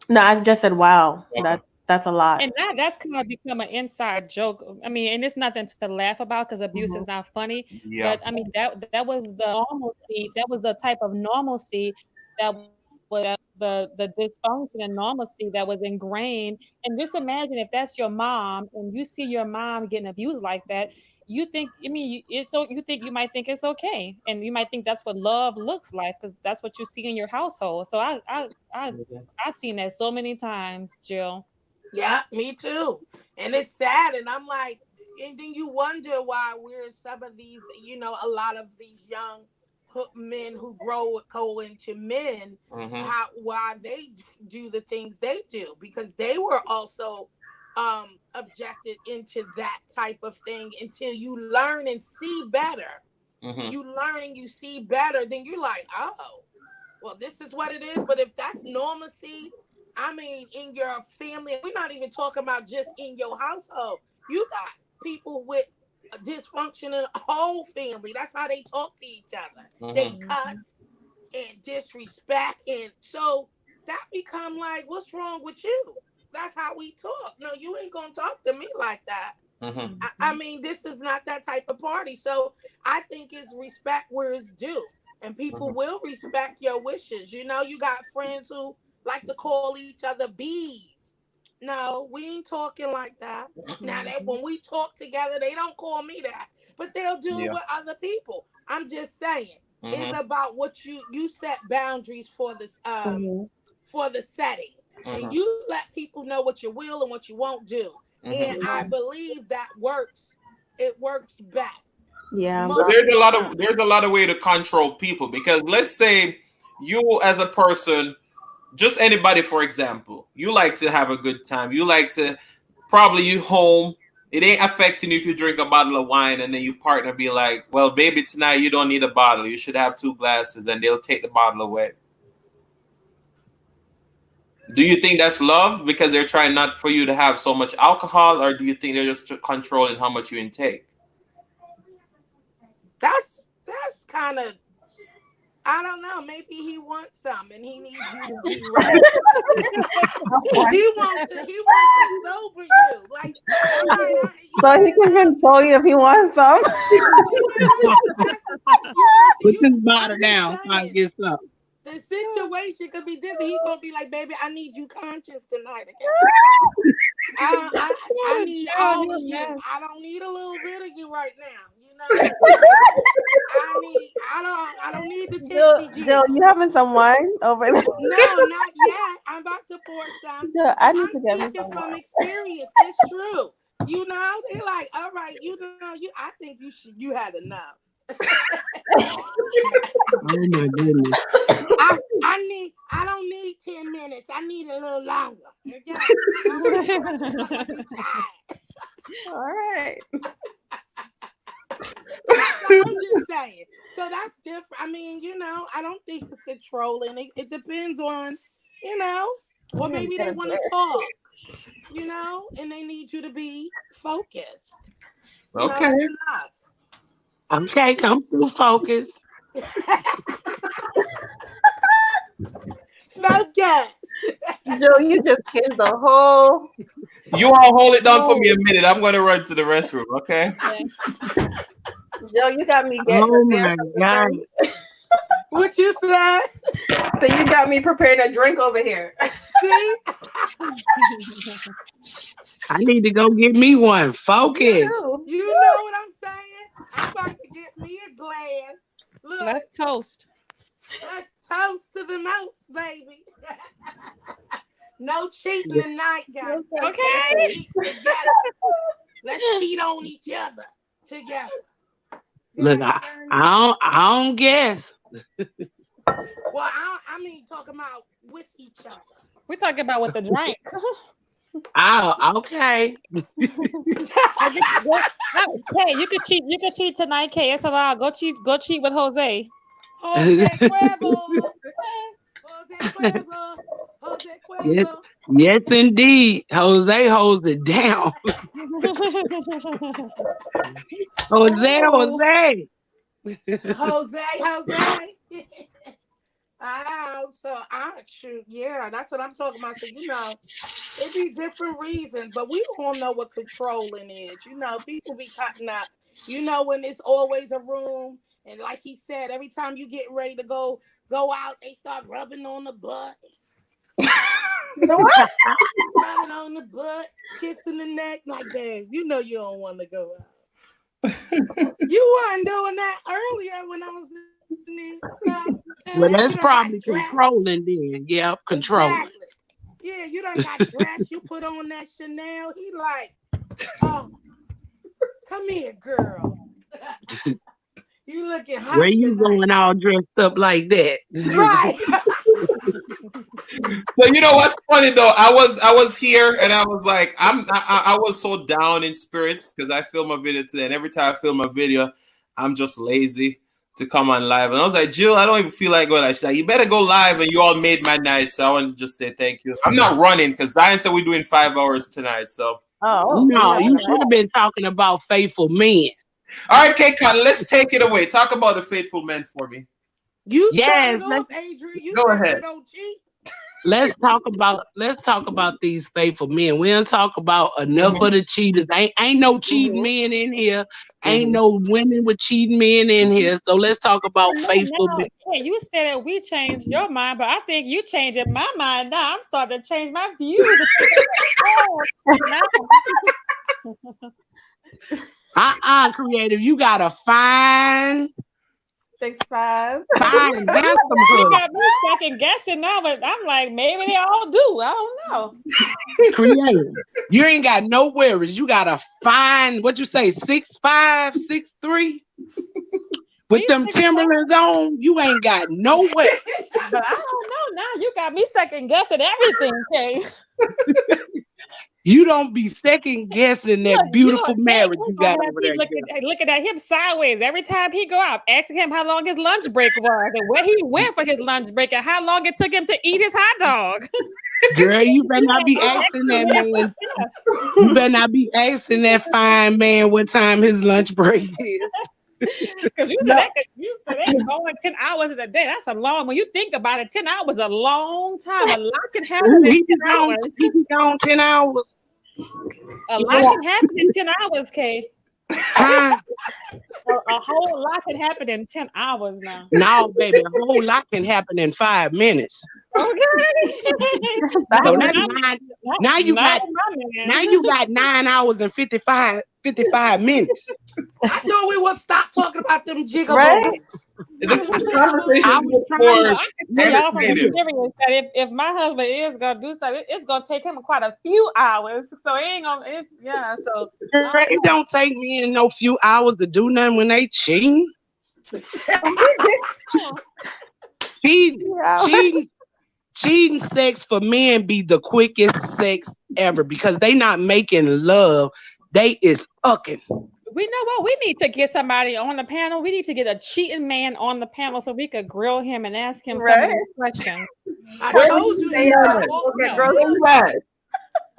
No, I just said wow. Okay. That's a lot. And that's kind of become an inside joke. I mean, and it's nothing to laugh about because abuse is not funny. Yeah. But I mean, that was the normalcy. That was the type of normalcy that was the dysfunction and normalcy that was ingrained. And just imagine if that's your mom and you see your mom getting abused like that. You think, I mean, you might think it's okay, and you might think that's what love looks like because that's what you see in your household. So I've seen that so many times, Jill. Yeah, me too. And it's sad. And I'm like, and then you wonder why we're some of these, you know, a lot of these young men who go into men, why they do the things they do, because they were also objected into that type of thing until you learn and see better. You learn and you see better, then you're like, oh, well, this is what it is. But if that's normalcy, I mean, in your family, we're not even talking about just in your household. You got people with dysfunction in the whole family. That's how they talk to each other. They cuss and disrespect. And so that become like, what's wrong with you? That's how we talk. No, you ain't going to talk to me like that. I mean, this is not that type of party. So I think it's respect where it's due. And people will respect your wishes. You know, you got friends who like to call each other bees. No, we ain't talking like that. Now that when we talk together, they don't call me that, but they'll do it with other people. I'm just saying, it's about what you set boundaries for this for the setting, and you let people know what you will and what you won't do. And I believe that works. It works best. Yeah. But there's a lot of way to control people, because let's say you as a person, just anybody, for example, you like to have a good time. You like to, probably you home. It ain't affecting you if you drink a bottle of wine and then your partner be like, well, baby, tonight you don't need a bottle. You should have 2 glasses, and they'll take the bottle away. Do you think that's love because they're trying not for you to have so much alcohol, or do you think they're just controlling how much you intake? That's kind of, I don't know. Maybe he wants some and he needs you to be right. he wants to sober you. Like, so he can control you if he wants some. Put this bottle down so I get some. The situation could be different. He's gonna be like, baby, I need you conscious tonight. I need all of you. I don't need a little bit of you right now. You know, I don't need the tipsy. Jill, you having some wine over there? No, not yet. I'm about to pour some. Jill, I'm speaking from experience. It's true. You know, they're like, all right, you know, I think you had enough. Oh my goodness. I don't need 10 minutes. I need a little longer. All right. I'm just saying. So that's different. I mean, I don't think it's controlling. It depends on, or maybe they want to talk, and they need you to be focused. Okay. That's enough. Okay, come through, focus. Focus. Joe, you just killed the whole. You all hold it down for me a minute. I'm going to run to the restroom, okay? Joe, you got me getting Oh my God. What you said? So you got me preparing a drink over here. See? I need to go get me one. Focus. You know what I'm saying? I'm about to get me a glass. Look, Let's toast. let's toast to the mouse, baby. No cheating tonight, guys. Okay. Let's cheat together. Let's cheat on each other together. Look, I don't guess. Well, I mean, talking about with each other. We're talking about with the drink. Oh, okay. Hey, you could cheat. You could cheat tonight, Kay. It's allowed. Go cheat with Jose. Jose Cuervo. Jose Cuervo. Jose Cuervo. Yes, indeed. Jose holds it down. Jose. Shoot, yeah, that's what I'm talking about. So, it be different reasons, but we don't know what controlling is. People be cutting up. When it's always a room, and like he said, every time you get ready to go out, they start rubbing on the butt. What? Rubbing on the butt, kissing the neck, like, damn, you don't want to go out. You weren't doing that earlier when I was in there. Well, that's probably controlling then. Yeah, controlling. Exactly. Yeah, you done got dressed. You put on that Chanel. He like, oh, come here, girl. You looking hot. Where you tonight. going all dressed up like that? Right. So you know what's funny though? I was here and I was like, I was so down in spirits because I filmed a video today, and every time I film a video, I'm just lazy to come on live. And I was like, Jill, I don't even feel like going. She's like, you better go live, and you all made my night. So I wanted to just say thank you. I'm not running because Zion said we're doing 5 hours tonight. So No, you should have been talking about faithful men. all right, K-Con, let's take it away. Talk about the faithful men for me. You started off, Adrian. You go ahead. Don't cheat. Let's talk about these faithful men. We don't talk about enough of the cheaters. Ain't no cheating men in here. Ain't no women with cheating men in here. So let's talk about faithful men. Okay, you said that we changed your mind, but I think you changing my mind now. I'm starting to change my views. Creative. You got a fine 6'5". fine handsome You hood. got me second guessing now, but I'm like, maybe they all do. I don't know. Creative. You ain't got no worries. You got a fine, what you say, 6'5", 6'3"? With them Timberlands on, you ain't got no worries. But I don't know now. You got me second guessing everything, Kay. You don't be second guessing that beautiful marriage you got over there. Looking at him sideways every time he go out, asking him how long his lunch break was and where he went for his lunch break and how long it took him to eat his hot dog. Girl, you better not be asking that man. You better not be asking that fine man what time his lunch break is. Because you said they going 10 hours a day. That's a long. When you think about it, 10 hours is a long time. A lot can happen in 10 hours. He be gone 10 hours. A lot can happen in 10 hours, Kay. A whole lot can happen in 10 hours now. No, baby, a whole lot can happen in 5 minutes. Okay. So that's now you got 9 hours and 55 minutes. I thought we would stop talking about them jigaboos. Right? If my husband is gonna do something, it's gonna take him quite a few hours. So it ain't gonna. So it don't take me in no few hours to do nothing when they cheating. Cheating sex for men be the quickest sex ever because they not making love. They is ucking. We know what we need to get somebody on the panel. We need to get a cheating man on the panel so we could grill him and ask him some of these questions. I Where told you you at? he got Okay, No. girl, Where you at?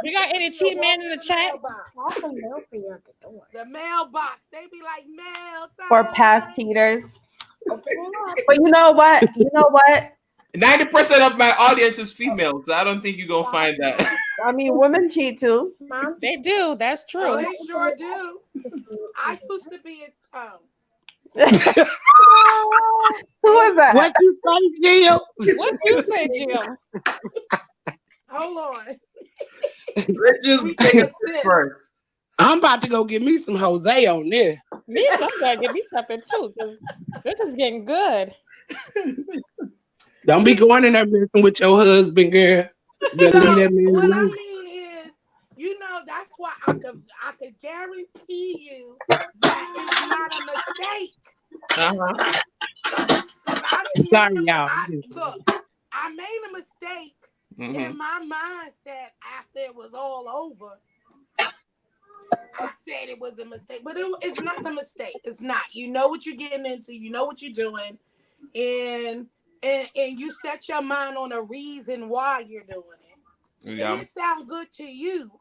You got any cheating man in the chat? The mailbox. They be like mail time. For past cheaters. But you know what? 90% of my audience is female, so I don't think you're gonna find that. I mean, women cheat too. They do. That's true. Oh, they sure do. I used to be at Who was that? What you say, Jill? What you say, Jill? hold on. Let's just We take take a a sip sip. first. I'm about to go get me some Jose on there. Me, I'm gonna get me something too, because this is getting good. Don't be going in there messing with your husband, girl. Just leave that man What I alone. mean is, that's why I could guarantee you that it's not a mistake. Uh-huh. 'Cause I didn't Sorry, make y'all. look, I made a mistake Mhm. in my mindset after it was all over. I said it was a mistake, but it's not a mistake. It's not. You know what you're getting into. You know what you're doing, and you set your mind on a reason why you're doing it. Yeah. And it sounds good to you,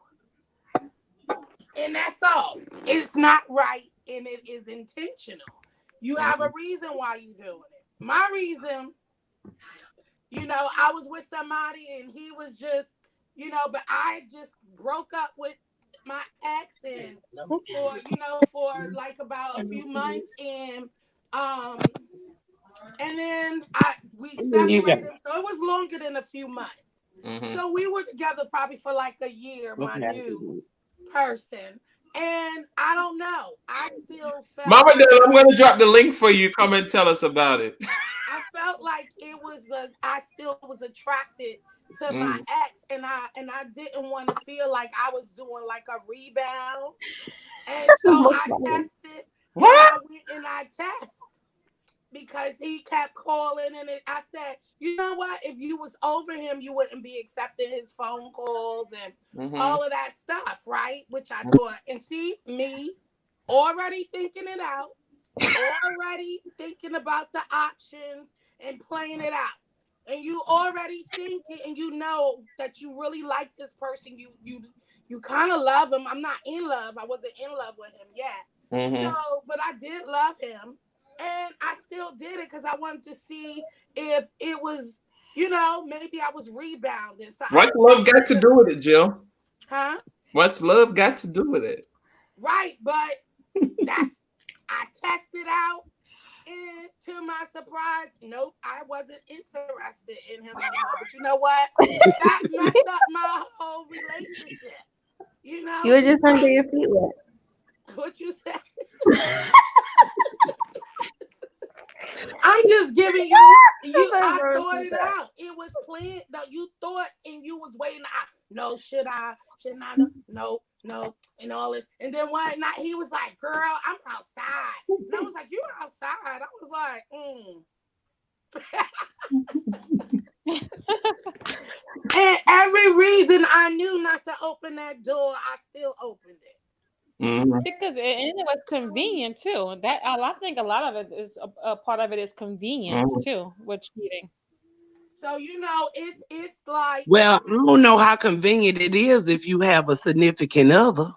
and that's all. It's not right, and it is intentional. You have a reason why you're doing it. My reason, I was with somebody, and he was just, but I just broke up with my ex and for like about a few months, and then we separated, so it was longer than a few months. Mhm. So we were together probably for like a year, my new person, and I don't know, I still felt Mama Dell, I'm gonna drop the link for you. Come and tell us about it. I felt like I still was attracted to my ex, and I didn't want to feel like I was doing like a rebound, and so I tested. What? And I went and I tested because he kept calling, and I said, you know what? If you was over him, you wouldn't be accepting his phone calls and all of that stuff, right? Which I thought, and see me already thinking it out, already thinking about the options and playing it out. And you already think it, and you know that you really like this person. You kind of love him. I'm not in love. I wasn't in love with him yet. So, but I did love him, and I still did it because I wanted to see if it was, maybe I was rebounding. So What's love got to do with it, Jill? Huh? What's love got to do with it? Right, but I tested out. And to my surprise, nope, I wasn't interested in him anymore. But you know what? That messed up my whole relationship. You were just under your feet wet. What you said? I'm just giving you. I thought it out. It was planned. No, you thought, and you was waiting. No, should I? Should I? No, and all this. And then one night he was like, "Girl, I'm outside." And I was like, "You outside?" I was like, And every reason I knew not to open that door, I still opened it. Because it was convenient too. That I think a lot of it is a part of it is convenience too with cheating. So it's like, Well, I don't know how convenient it is if you have a significant other.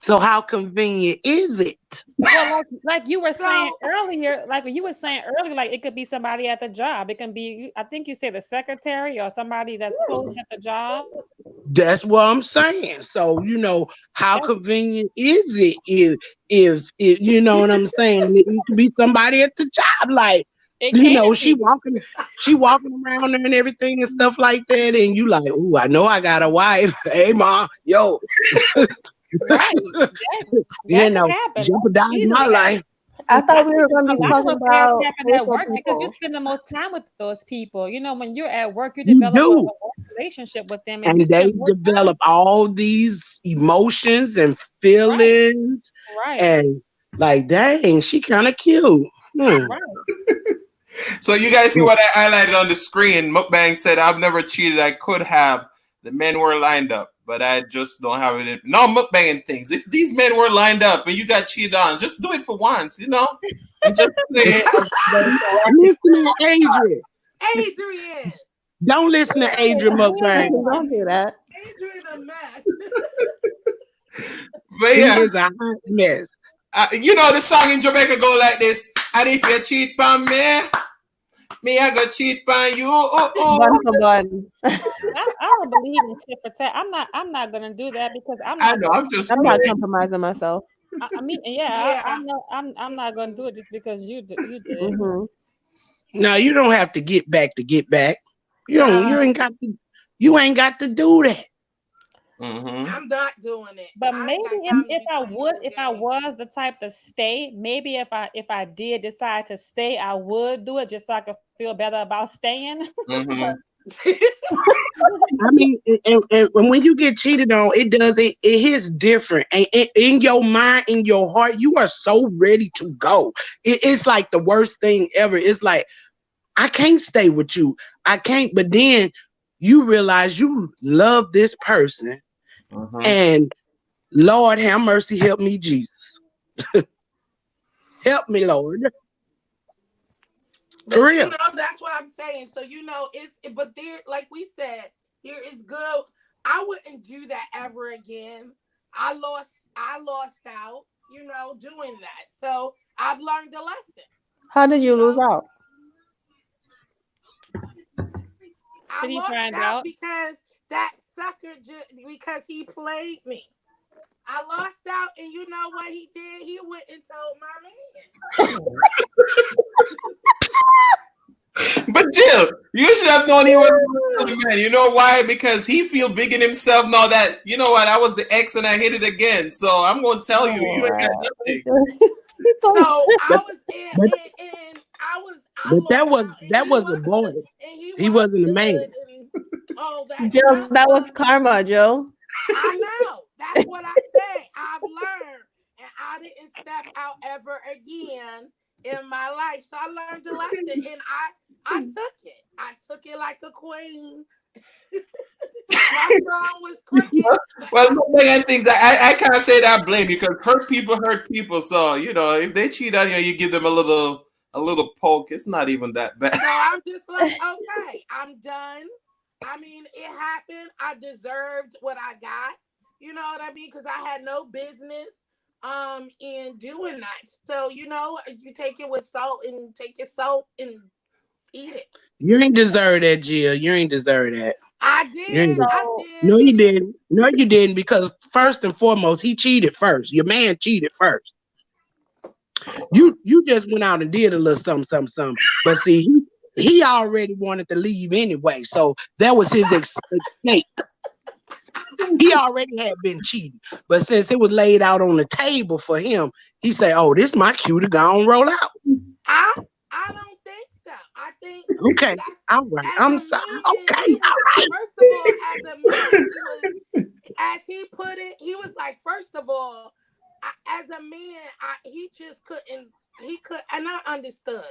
So how convenient is it? Well, like you were saying earlier, like it could be somebody at the job. It can be, I think you said the secretary or somebody that's close at the job. That's what I'm saying. So, how convenient is it if you know what I'm saying? It could be somebody at the job, like, she walking around there and everything and stuff like that. And you like, ooh, I know I got a wife. Hey, ma, yo. Right. Jeopardize my life. I thought we were going to be talking about happen at work because you spend the most time with those people. When you're at work, you develop a relationship with them, and they develop all these emotions and feelings. Right. And like, dang, she kind of cute. Right. So you guys see what I highlighted on the screen. Mukbang said, "I've never cheated. I could have. The men were lined up, but I just don't have it. No mukbanging things. If these men were lined up and you got cheated on, just do it for once, you know, and just say, Listen to Adrian. Adrian. Don't listen to Adrian mukbang. Don't do that. Adrian a mess. but He yeah, is a hot mess. you know the song in Jamaica go like this. And if you cheat on me I go cheat on you. One for one. I don't believe in tit for tat. I'm not gonna do that because I'm I not. know. I'm just. I'm not compromising myself. I mean, I'm not gonna do it just because you did. Mm-hmm. No, you don't have to get back. You ain't got to do that. Mm-hmm. I'm not doing it. But maybe if I was the type to stay, maybe if I did decide to stay, I would do it just so I could feel better about staying. Mm-hmm. I mean, and when you get cheated on, it hits different. And in your mind, in your heart, you are so ready to go. It's like the worst thing ever. It's like, I can't stay with you. I can't. But then you realize you love this person. Mm-hmm. And Lord have mercy, help me, Jesus. Help me, Lord. But For real. you know, that's what I'm saying. So you know, but there, like we said, here is good. I wouldn't do that ever again. I lost out, you know, doing that. So I've learned a lesson. How did you lose out? I lost out because that sucker, because he played me. I lost out, and you know what he did? He went and told my man. But Jill, you should have known he was the man. You know why? Because he feel big in himself now that, you know what, I was the ex and I hit it again. So I'm going to tell you, you ain't got nothing. So I was in, But that was a boy. He wasn't a man. Jill, that was karma, Jill. I know. That's what I say. I've learned, and I didn't step out ever again in my life. So I learned the lesson, and I took it. I took it like a queen. My throne was crooked. Well, no things I can't say that I blame you because hurt people. So you know, if they cheat on you, you give them a little poke. It's not even that bad. So I'm just like, okay, I'm done. I mean, it happened. I deserved what I got. You know what I mean? Because I had no business in doing that. So, you know, you take it with salt and take your salt and eat it. You ain't deserve that, Jill. You ain't deserve that. I did. No, you didn't. No, you didn't. Because first and foremost, he cheated first. Your man cheated first. You just went out and did a little something. But see, he already wanted to leave anyway. So that was his escape. He already had been cheating. But since it was laid out on the table for him, he said, oh, this is my cue to go and roll out. I don't think so. I think okay. All right. I'm sorry. Okay. All right. First of all, as a man, as he put it, he was like, first of all, as a man, he just couldn't. He could, and I understood.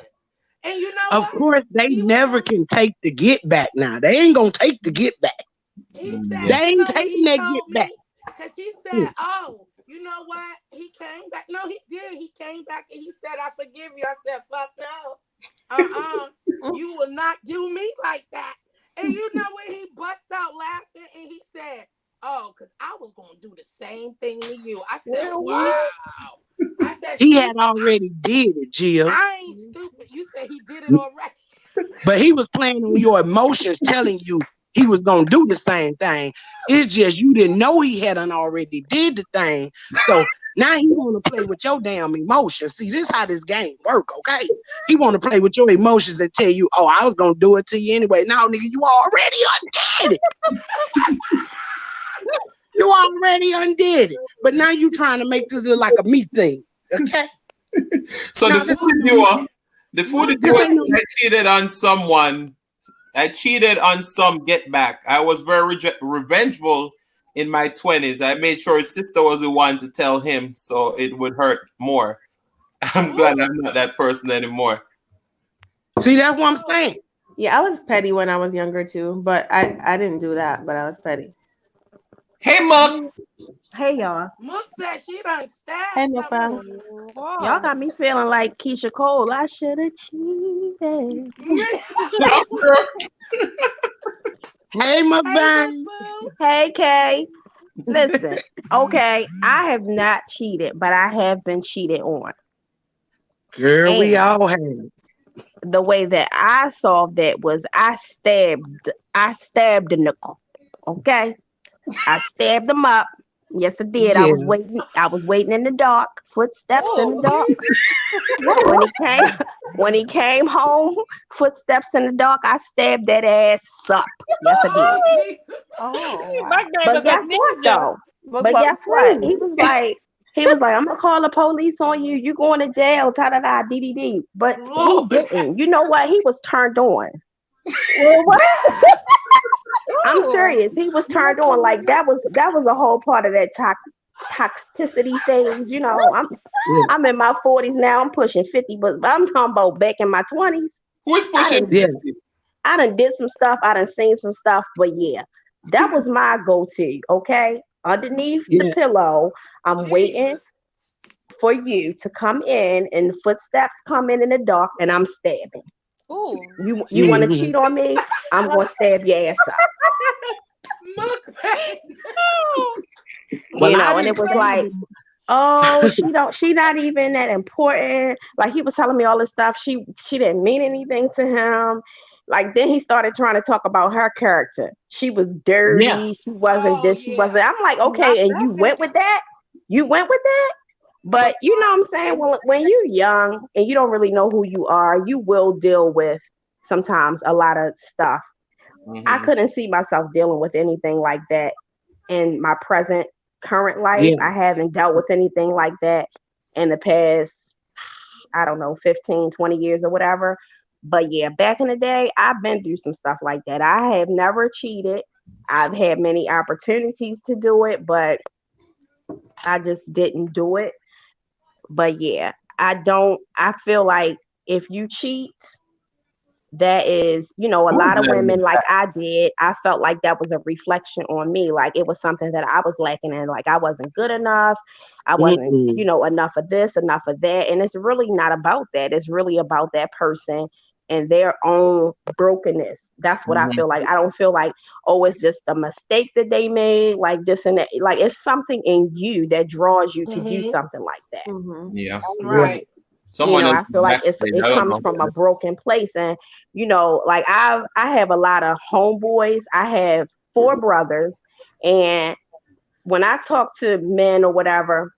And you know, of course, they never can take the get back now. They ain't gonna take the get back. He said, they ain't taking that get back. Because he said, oh, you know what? He came back. No, he did. He came back and he said, I forgive you. I said, fuck no. You will not do me like that. And you know when he bust out laughing and he said, oh, because I was going to do the same thing to you. I said, wow. I said, he had already did it, Jill. I ain't stupid. You said he did it already. But he was playing on your emotions, telling you he was going to do the same thing. It's just you didn't know he hadn't already did the thing. So now he want to play with your damn emotions. See, this is how this game work, okay? He want to play with your emotions and tell you, oh, I was going to do it to you anyway. Now, nigga, you already undid it. You already undid it. But now you trying to make this look like a me thing, okay? So now, the food reviewer, I cheated on someone. I cheated on some get back. I was very revengeful in my 20s. I made sure his sister was the one to tell him so it would hurt more. I'm glad I'm not that person anymore. See, that's what I'm saying. Yeah, I was petty when I was younger too, but I didn't do that, but I was petty. Hey, Muck. Hey y'all. Mook said she done Hey stabbed Muffa. somebody. Y'all got me feeling like Keisha Cole. I should have cheated. Hey, my Hey, bang. Boo Hey Kay. Listen, okay, I have not cheated, but I have been cheated on. Girl, we And all have. the way that I solved that was I stabbed the nickel. Okay? I stabbed him up. Yes, I did. I Yeah. was waiting. I was waiting in the dark, footsteps in the Oh, dark. Jesus. When he came, when he came home, footsteps in the dark. I stabbed that ass up. Yes, I did. Oh, Jesus. Oh My wow. guy But was a guess what ninja. though? But Mukbang guess what? free. He was like, I'm gonna call the police on you. You going to jail? Ta da da dee dee dee. But he Lord. didn't. You know what? He was turned on. Well, what? I'm Ooh. serious. He was turned on. Like that was a whole part of that toxicity phase. You know, Yeah. I'm in my 40s now. I'm pushing 50, but I'm talking about back in my 20s. Who is I pushing? done Yeah. I done did some stuff. I done seen some stuff. But yeah, that was my go-to. Okay, underneath the Yeah. pillow, I'm waiting Jesus. for you to come in, and the footsteps come in the dark, and I'm stabbing. Ooh. You want to cheat Mhm. on me? I'm gonna stab your ass up. Mukbang. Well, I And it didn't was stab like, him. oh, she not even that important. Like he was telling me all this stuff. She didn't mean anything to him. Like then he started trying to talk about her character. She was Yeah. dirty. She wasn't Oh, this. She wasn't. yeah. I'm like, Not okay, and you that. went with that. You went with that. But you know what I'm saying? When you're young and you don't really know who you are, you will deal with sometimes a lot of stuff. I Mhm. couldn't see myself dealing with anything like that in my present current life. Yeah. I haven't dealt with anything like that in the past, I don't know, 15, 20 years or whatever. But yeah, back in the day, I've been through some stuff like that. I have never cheated. I've had many opportunities to do it, but I just didn't do it. But yeah, I feel like if you cheat, that is, a Who is lot of that in the women, like chat? I did, I felt like that was a reflection on me. Like it was something that I was lacking in. Like I wasn't good enough. I wasn't, Mm-mm. enough of this, enough of that. And it's really not about that. It's really about that person and their own brokenness. That's what I Mhm. feel like. I don't feel like, oh, it's just a mistake that they made, like this and that. Like it's something in you that draws you to do Mm-hmm. something like that. Mm-hmm. Yeah. Yeah. Right. Someone else I feel like backstage. it I don't comes know. from a broken place. And like I have a lot of homeboys. I have four brothers, and when I talk to men or whatever,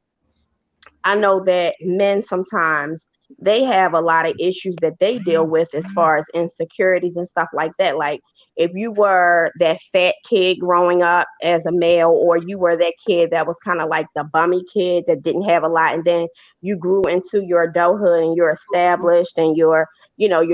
I know that men sometimes they have a lot of issues that they deal with as far as insecurities and stuff like that. Like if you were that fat kid growing up as a male, or you were that kid that was kind of like the bummy kid that didn't have a lot, and then you grew into your adulthood and you're established and you're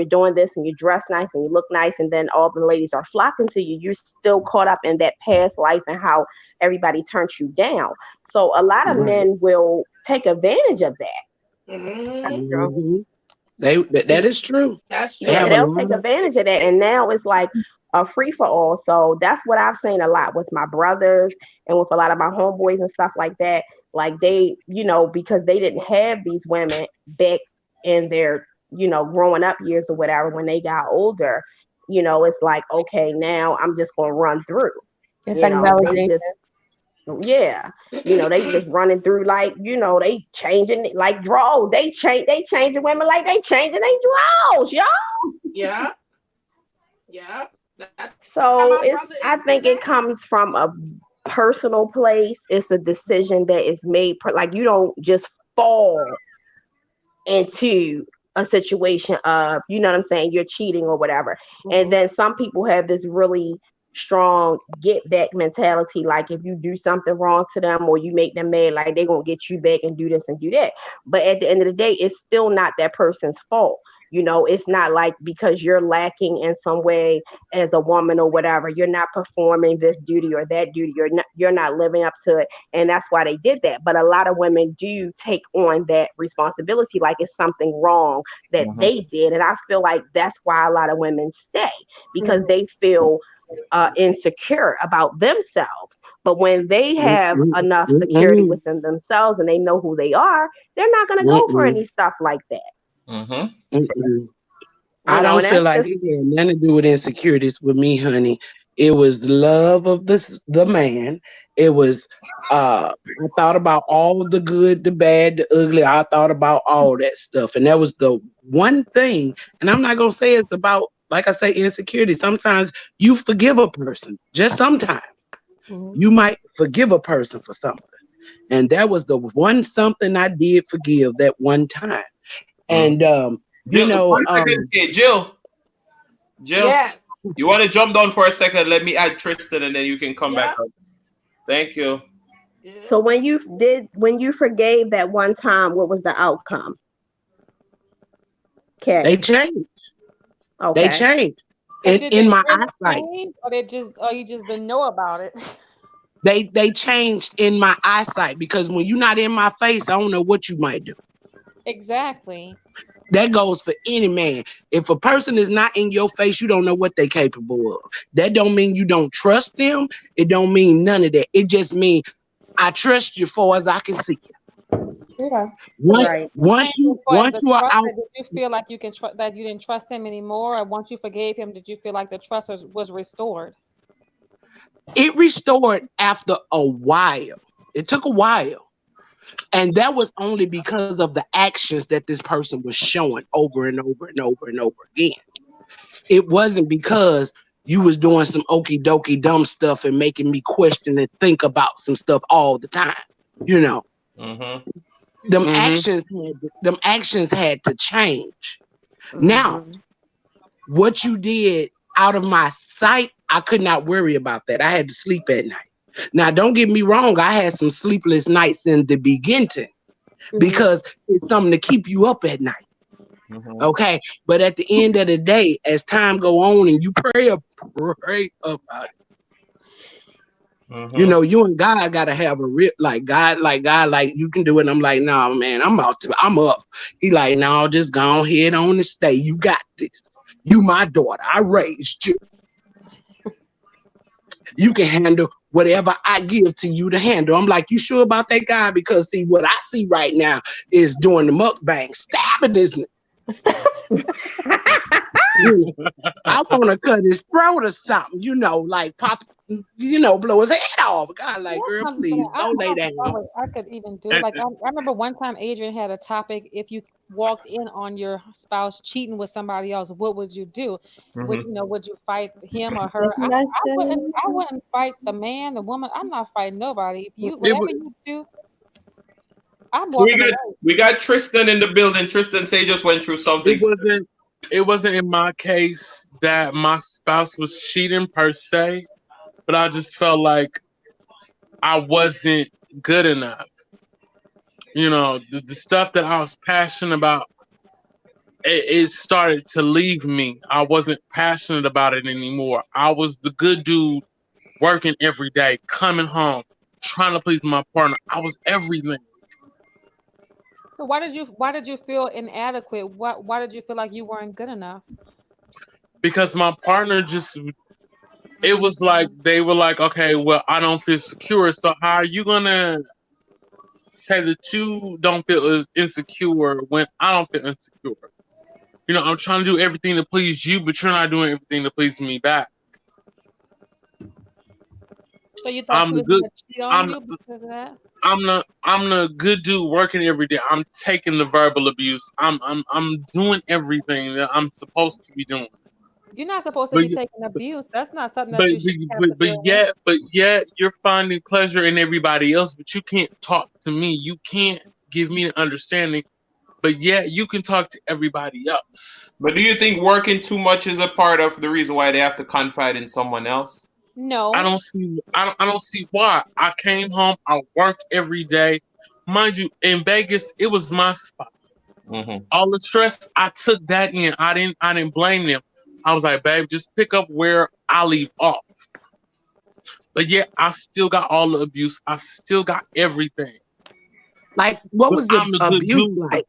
doing this and you dress nice and you look nice, and then all the ladies are flocking to you. You're still caught up in that past life and how everybody turned you down. So a lot of Right. men will take advantage of that. That's Mm-hmm. true. Mhm. That is true. That's They Yeah, have true. a they'll take lot of. advantage of that. And now it's like a free for all. So that's what I've seen a lot with my brothers and with a lot of my homeboys and stuff like that. Like they, because they didn't have these women back in their, growing up years or whatever, when they got older, it's like, okay, now I'm just going to run through. It's like They validation. just, yeah, they just running through like, they changing it like draws. They changing women like they changing they draws, y'all. Yeah. Yeah. That's how So my it's brother I is think it today. comes from a personal place. It's a decision that is made like you don't just fall into a situation of, what I'm saying, you're cheating or whatever. And then some people have this really strong get back mentality. Like if you do something wrong to them or you make them mad, like they're gonna get you back and do this and do that. But at the end of the day, it's still not that person's fault. It's not like because you're lacking in some way as a woman or whatever, you're not performing this duty or that duty, you're not living up to it, and that's why they did that. But a lot of women do take on that responsibility like it's something wrong that Mhm. they did, and I feel like that's why a lot of women stay, because Mhm. they feel insecure about themselves. But when they have enough security within themselves and they know who they are, they're not going to go for any stuff like that. I don't feel like it had nothing to do with insecurities with me, honey. It was the love of the man. It was I thought about all the good, the bad, the ugly. I thought about all that stuff. And that was the one thing. And I'm not gonna say it's about, like I say, insecurity. Sometimes you forgive a person. Just sometimes. You might forgive a person for something. And that was the one something I did forgive that one time. And you know, Jill. Yes. You want to jump down for a second? Let me add Tristan, and then you can come back up. Thank you. So when you forgave that one time, what was the outcome? Okay. They changed. Okay. They changed. In my eyesight. Or you just didn't know about it? They changed in my eyesight, because when you're not in my face, I don't know what you might do. Exactly. That goes for any man. If a person is not in your face, you don't know what they're capable of. That don't mean you don't trust them. It don't mean none of that. It just means I trust you far as I can see you. Yeah. Once you are out, did you feel like you can that you didn't trust him anymore, or once you forgave him, did you feel like the trust was restored? It restored after a while. It took a while. And that was only because of the actions that this person was showing over and over and over and over again. It wasn't because you was doing some okie dokie dumb stuff and making me question and think about some stuff all the time. You know, them actions had to change. Now, what you did out of my sight, I could not worry about that. I had to sleep at night. Now, don't get me wrong. I had some sleepless nights in the beginning because it's something to keep you up at night. Okay. But at the end of the day, as time go on and you pray about it, you know, you and God got to have a real, like God, you can do it. And I'm like, nah, man, I'm up. He like, no, just go ahead on and stay. You got this. You my daughter. I raised you. You can handle whatever I give to you to handle. I'm like, you sure about that guy? Because see, what I see right now is doing the mukbang, stabbing this. I want to cut his throat or something, you know, like pop, you know, blow his head off. God, like, girl, please don't lay down. I could even do it. Like I remember one time Adrian had a topic: if you walked in on your spouse cheating with somebody else, what would you do? Would you fight him or her? I wouldn't fight the man, the woman. I'm not fighting nobody. If whatever you do, I'm walking away. We got Tristan in the building. Tristan say just went through something. It wasn't in my case that my spouse was cheating per se, but I just felt like I wasn't good enough. You know, the stuff that I was passionate about, it started to leave me. I wasn't passionate about it anymore. I was the good dude working every day, coming home, trying to please my partner. I was everything. So why did you feel inadequate? Why did you feel like you weren't good enough? Because my partner it was like they were like, okay, well, I don't feel secure. So how are you gonna say that you don't feel insecure when I don't feel insecure? You know, I'm trying to do everything to please you, but you're not doing everything to please me back. So you thought he was gonna cheat on you because of that? I'm the good dude working every day. I'm taking the verbal abuse. I'm doing everything that I'm supposed to be doing. You're not supposed to be taking abuse. That's not something that you should have to do. But yet you're finding pleasure in everybody else, but you can't talk to me. You can't give me an understanding, but yet you can talk to everybody else. But do you think working too much is a part of the reason why they have to confide in someone else? No. I don't see why. I came home, I worked every day. Mind you, in Vegas, it was my spot. All the stress, I took that in. I didn't blame them. I was like, babe, just pick up where I leave off. But yeah, I still got all the abuse. I still got everything. Like, what was the abuse like?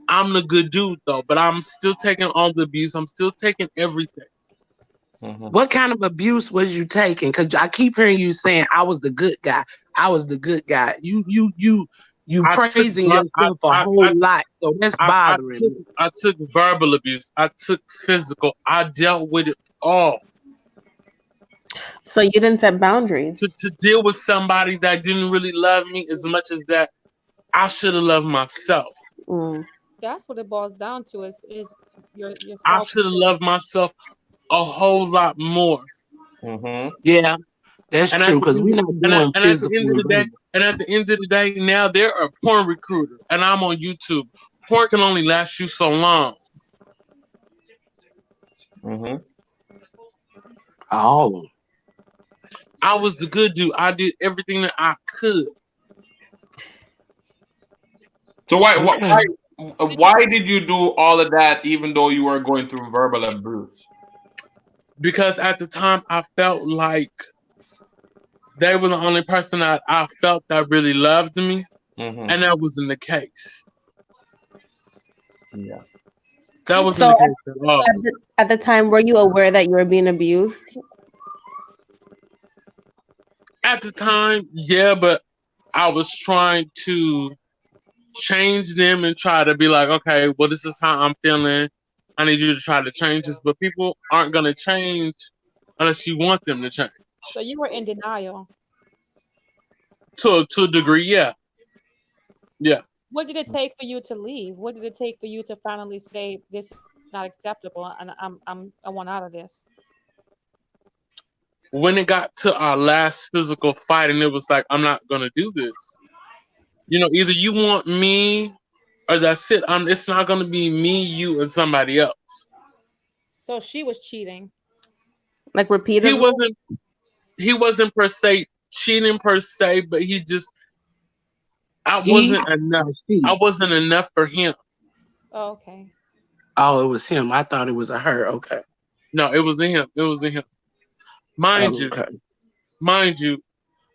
I'm the good dude though, but I'm still taking all the abuse. I'm still taking everything. What kind of abuse was you taking? Because I keep hearing you saying I was the good guy. I was the good guy. You I took praising yourself a whole lot, so that's bothering me. I took verbal abuse. I took physical. I dealt with it all. So you didn't set boundaries. To deal with somebody that didn't really love me as much as that I should have loved myself. That's what it boils down to is your I self. should have loved myself a whole lot more. Yeah, that's true. Because we're not doing and at the end of the day, now they're a porn recruiter, and I'm on YouTube. Porn can only last you so long. Oh, I was the good dude. I did everything that I could. So why did you do all of that even though you were going through verbal abuse? Because at the time I felt like they were the only person that I felt that really loved me, and that wasn't the case. Yeah, that wasn't the case at all. At the time, were you aware that you were being abused? At the time, yeah, but I was trying to change them and try to be like, okay, well, this is how I'm feeling. I need you to try to change this. But people aren't going to change unless you want them to change. So you were in denial. To a degree, yeah. Yeah. What did it take for you to leave? What did it take for you to finally say this is not acceptable and I want out of this? When it got to our last physical fight and it was like, I'm not going to do this. You know, either you want me or that's it. It's not going to be me, you, and somebody else. So she was cheating. Like repeatedly? He wasn't per se cheating per se, but I wasn't enough for him. Oh, okay. Oh, it was him. I thought it was a her. Okay. No, it was him. Mind you.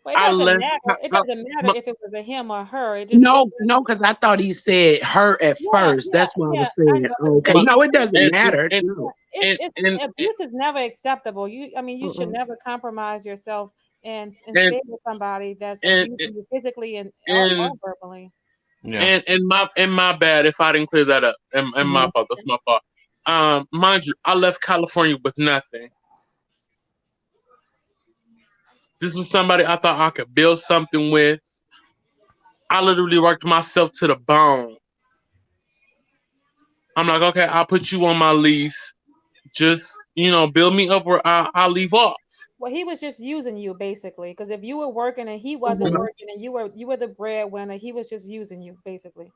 Well, it doesn't matter if it was a him or her. No, because I thought he said her at first. That's what I was saying. Okay. No, it doesn't matter. Abuse is never acceptable. You should never compromise yourself and stay with somebody that's abusing you physically and verbally. Yeah. And my bad if I didn't clear that up. And my fault. That's my fault. Mind you, I left California with nothing. This was somebody I thought I could build something with. I literally worked myself to the bone. I'm like, okay, I'll put you on my lease. Just, build me up or I'll leave off. Well, he was just using you basically, because if you were working and he wasn't working and you were the breadwinner, he was just using you basically.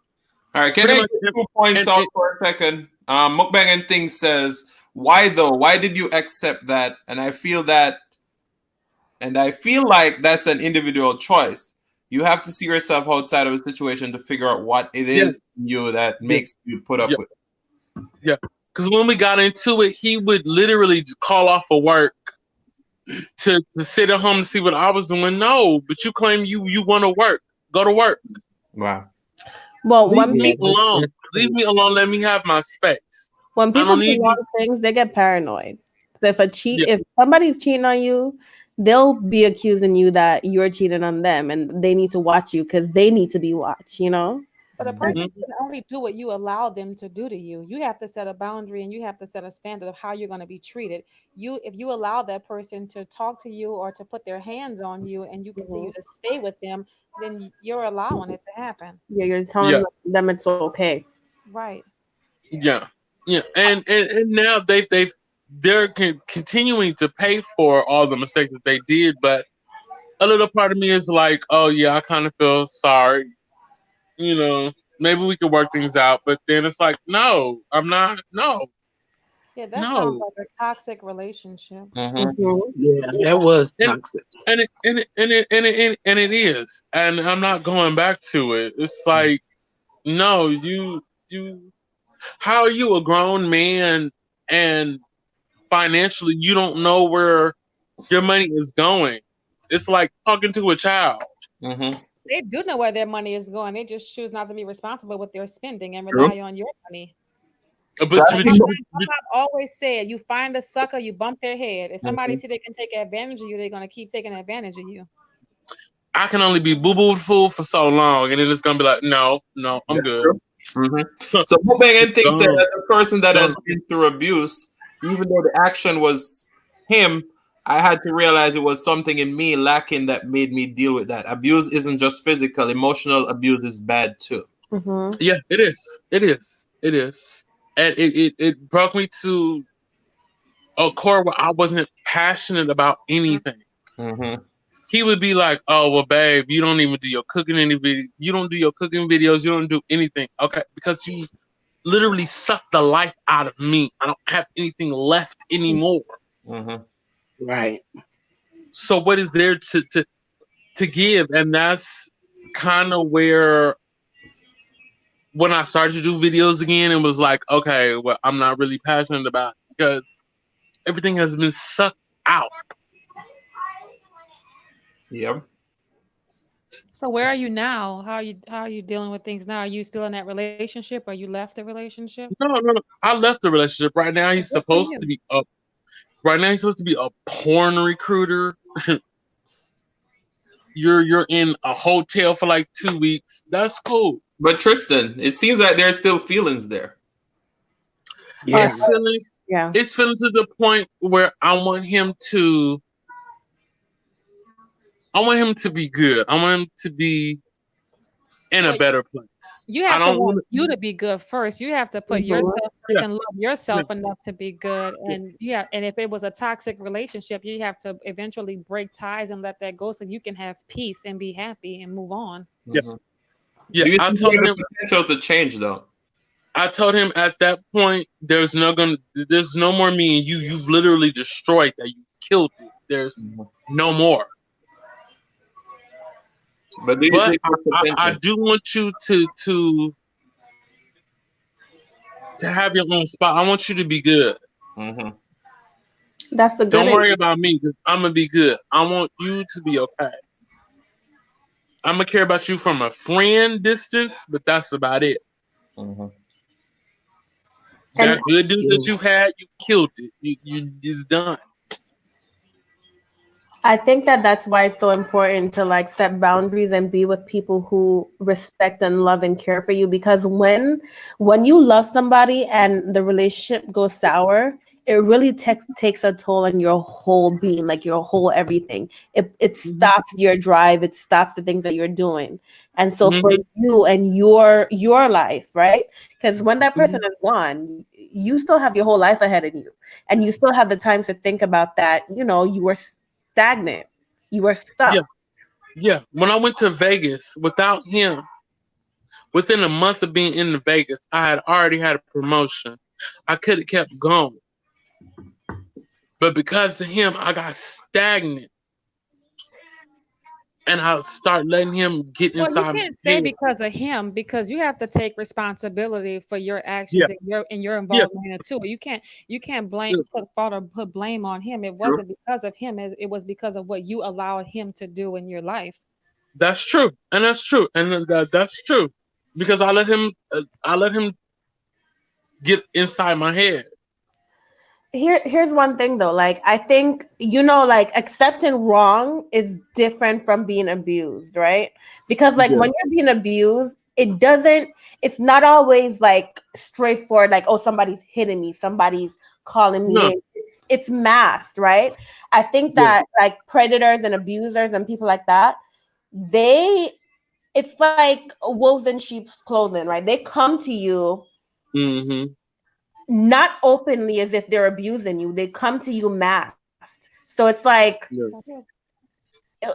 All right, can I get 2 points out for a second? Mukbang and Things says, why though? Why did you accept that? And I feel like that's an individual choice. You have to see yourself outside of a situation to figure out what it is in you that makes you put up with it. Yeah, because when we got into it, he would literally call off of work to sit at home to see what I was doing. No, but you claim you want to work. Go to work. Wow. Well, leave me alone. Leave me alone. Let me have my space. When people do wrong things, they get paranoid. So if somebody's cheating on you, they'll be accusing you that you're cheating on them, and they need to watch you because they need to be watched. But a person can only do what you allow them to do to you. You have to set a boundary and you have to set a standard of how you're going to be treated. If you allow that person to talk to you or to put their hands on you and you continue to stay with them, then you're allowing it to happen. Yeah, you're telling them it's okay. Right. Yeah. Yeah. And now they're continuing to pay for all the mistakes that they did, but a little part of me is like, oh yeah, I kind of feel sorry. Maybe we could work things out, but then it's like, no, I'm not. No. Yeah, that sounds like a toxic relationship. Yeah, that was toxic, and it is, and I'm not going back to it. It's like, no, you. How are you a grown man and financially you don't know where your money is going? It's like talking to a child. They do know where their money is going. They just choose not to be responsible with their spending and rely on your money. So I think My mom always said, you find a sucker, you bump their head. If somebody see they can take advantage of you, they're gonna keep taking advantage of you. I can only be boo boo fool for so long, and then it's gonna be like, no, I'm that's good. true. So Bubang thinks that Gone, as a person that has gone. been through abuse, even though the action was him, I had to realize it was something in me lacking that made me deal with that. Abuse isn't just physical; emotional abuse is bad too. Mm-hmm. Yeah, it is. It is. It is. And it brought me to a core where I wasn't passionate about anything. Mm-hmm. He would be like, "Oh well, babe, you don't even do your cooking any video. You don't do your cooking videos. You don't do anything, okay? Because you literally suck the life out of me. I don't have anything left anymore. Mm-hmm. Right. So what is there to give?" And that's kind of where when I started to do videos again, it was like, okay, well, I'm not really passionate about it because everything has been sucked out. Yep. So where are you now? How are you dealing with things now? Are you still in that relationship or you left the relationship? No. I left the relationship. Right now, he's Good for supposed to you. be up. Right now, he's supposed to be a porn recruiter. You're in a hotel for like 2 weeks. That's cool. But Tristan, it seems like there's still feelings there. Yeah. It's feelings. Yeah. It's feelings to the point where I want him to. I want him to be good. I want him to be in a Well, better place. you I have to don't want want you to be good first. You have to put Mhm. yourself first Yeah, and love yeah, yourself enough to be good. yeah. And yeah, and if it was a toxic relationship, you have to eventually break ties and let that go so you can have peace and be happy and move on. Yeah. Mm-hmm. Yeah. Do you I think you told have him. the potential to change though? I told him at that point, there's no more me and you. You've literally destroyed that. You've killed it. There's Mhm. no more. But do you But think there's I potential? do want you to have your own spot. I want you to be good. Mm-hmm. That's the good Don't in worry you. about me because I'm gonna be good. I want you to be okay. I'm gonna care about you from a friend distance, but that's about it. Mm-hmm. And That good news that Mm. you've had, you killed it. You just done. I think that that's why it's so important to like set boundaries and be with people who respect and love and care for you, because when you love somebody and the relationship goes sour, it really takes a toll on your whole being, like your whole everything. It Hmm. stops your drive, it stops the things that you're doing. And so for Hmm. you and your life, right? Because when that person Hmm. is gone, you still have your whole life ahead of you, and you still have the time to think about that. You were stagnant. You were Yeah, stuck. yeah. When I went to Vegas without him, within a month of being in Vegas, I had already had a promotion. I could have kept going, but because of him, I got stagnant, and I start letting him get Well, you inside my can't say head. because of him, because you have to take responsibility for your Yeah, actions and your yeah, involvement in it too. You can't yeah. put fault or put blame on him. It True. wasn't because of him. It was because of what you allowed him to do in your life. That's true, and that's true, and that's true, because I let him get inside my head. Here's one thing though. Like I think like accepting wrong is different from being abused, right? Because like Yeah. when you're being abused, it's not always like straightforward, like, oh, somebody's hitting me, somebody's calling me No. names. It's masked, right? I think Yeah. that like predators and abusers and people like that, they it's like wolves in sheep's clothing, right? They come to you Mm-hmm. not openly as if they're abusing you. They come to you masked. So it's like Yeah.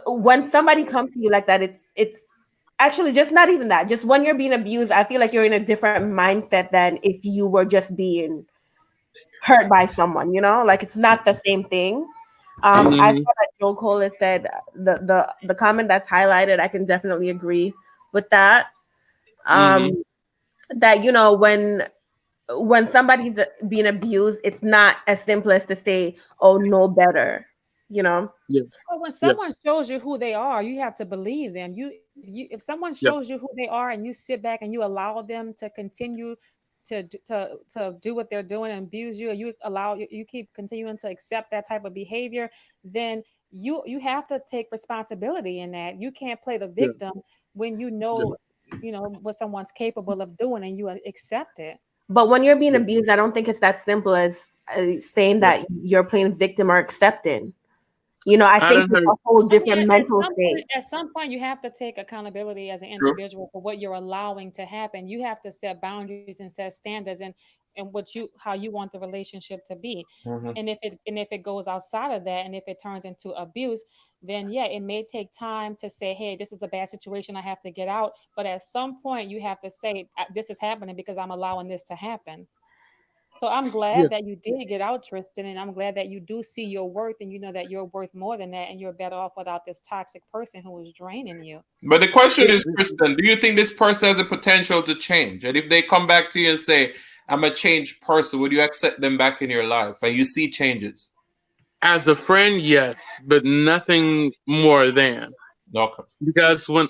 when somebody comes to you like that, it's actually just not even that. Just when you're being abused, I feel like you're in a different mindset than if you were just being hurt by someone, like it's not the same thing. I Mm-hmm. saw that Joe Cole has said the comment that's highlighted. I can definitely agree with that. Mm-hmm. That when somebody's being abused, it's not as simple as to say, "Oh, no better," you know. Yeah. But when Yeah. someone shows you who they are, you have to believe them. If someone Yeah. shows you who they are and you sit back and you allow them to continue to do what they're doing and abuse you, or you keep continuing to accept that type of behavior, then you have to take responsibility in that. You can't play the Yeah. victim when you know what someone's capable of doing and you accept it. But when you're being Yeah. abused, I don't think it's that simple as saying Yeah. that you're playing victim or accepting. You know, I I think done it's heard. a whole I mean, different mental state. at some point, you have to take accountability as an True. individual for what you're allowing to happen. You have to set boundaries and set standards and how you want the relationship to be. Mhm. And if it goes outside of that, and if it turns into abuse, then yeah, it may take time to say, hey, this is a bad situation. I have to get out. But at some point, you have to say, this is happening because I'm allowing this to happen. So I'm Yeah. glad that you did get out, Tristan, and I'm glad that you do see your worth and you know that you're worth more than that and you're better off without this toxic person who is draining you. But the question Yeah. is, Tristan, do you think this person has a potential to change? And if they come back to you and say, I'm a changed person, would you accept them back in your life and you see changes? As a friend, yes, but nothing more than, Okay. because when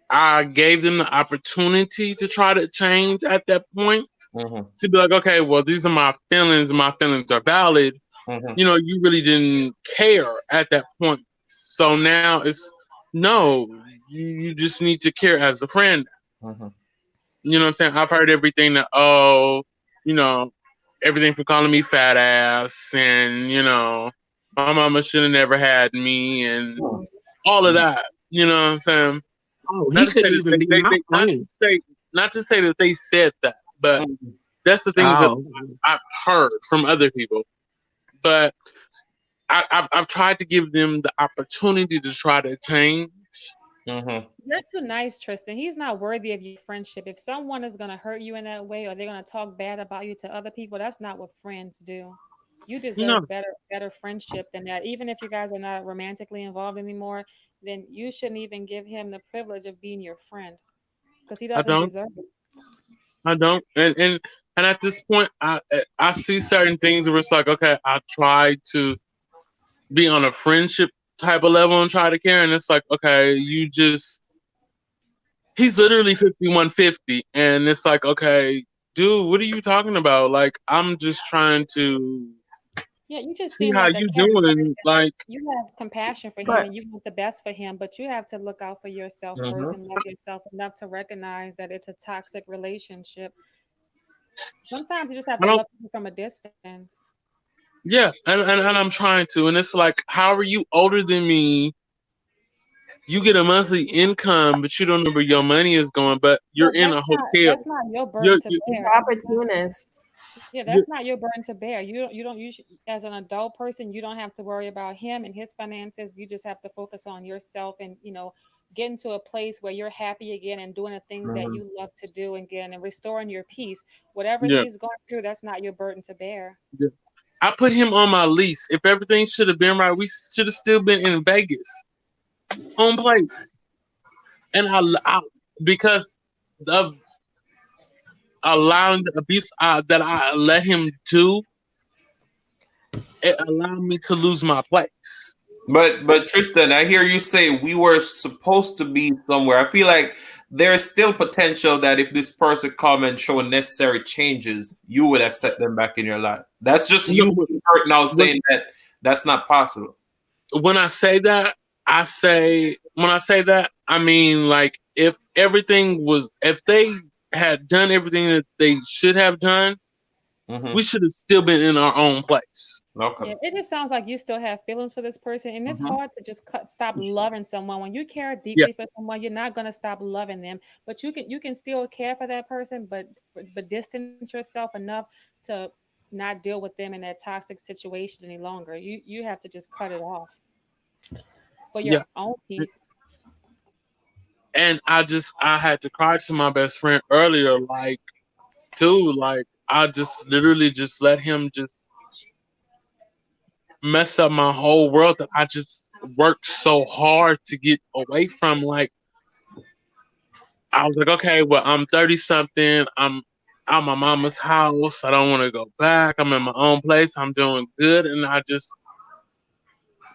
I gave them the opportunity to try to change at that point, Mm-hmm. to be like, okay, well, these are my feelings, and my feelings are valid. Mm-hmm. You really didn't care at that point. So now it's no, you just need to care as a friend. Mm-hmm. You know what I'm saying? I've heard everything that, oh, you know, everything from calling me fat ass and, my mama should have never had me and all of that. You know what I'm saying? Oh, Not he to say couldn't that even be my not friend. to say that they said that, but Mm-hmm. that's the things that Oh, I've heard from other people. But I've tried to give them the opportunity to try to change. Mm-hmm. You're too nice, Tristan. He's not worthy of your friendship. If someone is going to hurt you in that way or they're going to talk bad about you to other people, that's not what friends do. You No, deserve better friendship than that. Even if you guys are not romantically involved anymore, then you shouldn't even give him the privilege of being your friend because he I doesn't don't. deserve it. I don't. And at this point, I see certain things where it's like, okay, I try to be on a friendship type of level and try to care, and it's like, okay, he's literally 5150, and it's like, okay, dude, what are you talking about? Like, I'm just trying to Yeah, you just see seem how like a you caring doing. person. Like, You have compassion for him But and you want the best for him, but you have to look out for yourself first and love yourself enough to recognize that it's a toxic relationship. Sometimes you just have I to don't. love people from a distance. Yeah, and I'm trying to, and it's like, how are you older than me? You get a monthly income, but you don't know where your money is going. But you're But in a hotel. that's not your burden You're, to you're, he's bear. an opportunist. Yeah, that's you're not your burden to bear. You should, as an adult person, you don't have to worry about him and his finances. You just have to focus on yourself and, get into a place where you're happy again and doing the things that you love to do again and restoring your peace. Whatever yeah. he's going through, that's not your burden to bear. Yeah. I put him on my lease. If everything should have been right, we should have still been in Vegas, home place. And I because of allowing the abuse that I let him do, it allowed me to lose my place. But Tristan, I hear you say we were supposed to be somewhere. I feel like there's still potential that if this person come and show necessary changes, you would accept them back in your life. That's just No, you hurt now when, saying that that's not possible. when I say that, I mean, like, if they had done everything that they should have done, Mm-hmm. we should have still been in our own place. Okay. Yeah, it just sounds like you still have feelings for this person, and it's Mm-hmm. hard to just stop loving someone. When you care Yeah, deeply for someone, you're not gonna stop loving them, but you can still care for that person, but distance yourself enough to not deal with them in that toxic situation any longer. You have to just cut it off for your yeah. own peace. And I had to cry to my best friend earlier, like, dude, like, I just literally just let him just mess up my whole world that I just worked so hard to get away from. Like, I was like, okay, well, I'm 30 something. I'm out my mama's house. I don't want to go back. I'm in my own place. I'm doing good. And I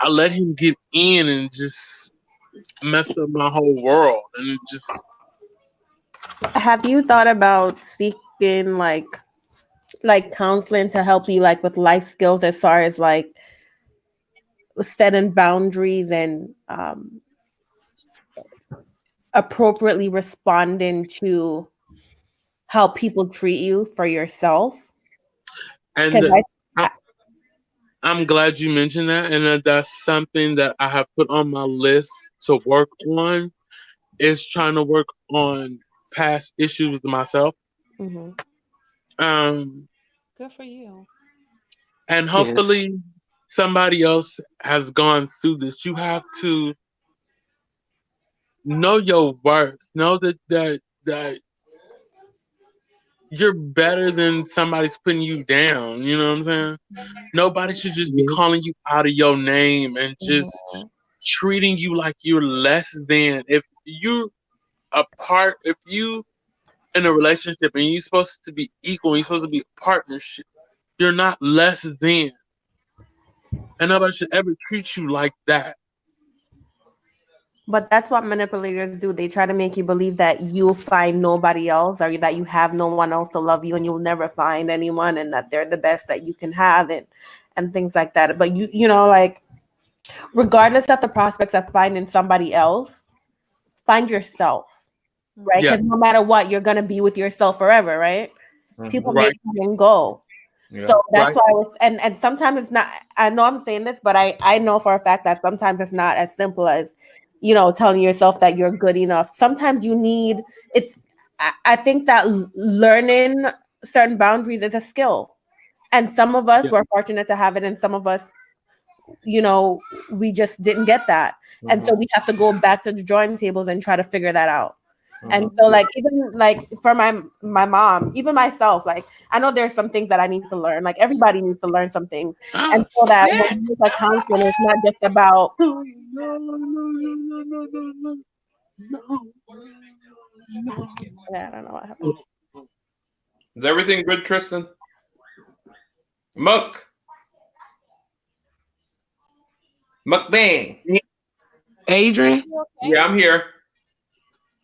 let him get in and just mess up my whole world. And it just, Have you thought about in like counseling to help you like with life skills as far as like setting boundaries and appropriately responding to how people treat you for yourself. And Because I, I'm glad you mentioned that, and that's something that I have put on my list to work on. Is trying to work on past issues with myself. Mhm. Um, Good for you. and Yeah. hopefully somebody else has gone through this. You have to know your worth. Know that you're better than somebody's putting you down. You know what I'm saying? Nobody should just be Yeah. calling you out of your name and just Mhm. treating you like you're less than. If you apart, if you in a relationship and you're supposed to be equal, you're supposed to be a partnership. You're not less than, and nobody should ever treat you like that. But that's what manipulators do. They try to make you believe that you'll find nobody else or that you have no one else to love you and you'll never find anyone and that they're the best that you can have and things like that. But you know, like regardless of the prospects of finding somebody else, find yourself, right? Yeah, Because no matter what, you're gonna be with yourself forever, right? People Mhm. may right, come and go. Yeah. So that's right. why I was and sometimes it's not I know I'm saying this, but I know for a fact that sometimes it's not as simple as, you know, telling yourself that you're good enough. Sometimes you need it's I think that learning certain boundaries is a skill. And some of us Yeah, were fortunate to have it and some of us, you know, we just didn't get that. And so Mhm. we have to go back to the drawing tables and try to figure that out. And Mhm. so like even like for my mom, even myself, like I know there's some things that I need to learn. Like everybody needs to learn some things. And oh so that when shit. you look at counseling, it's not just about No, no, no, no, no, no, no, no, no, yeah, I don't know what happened. no. Is everything good, Tristan? Muck. Mukbang. Adrian? You okay? Yeah, I'm here.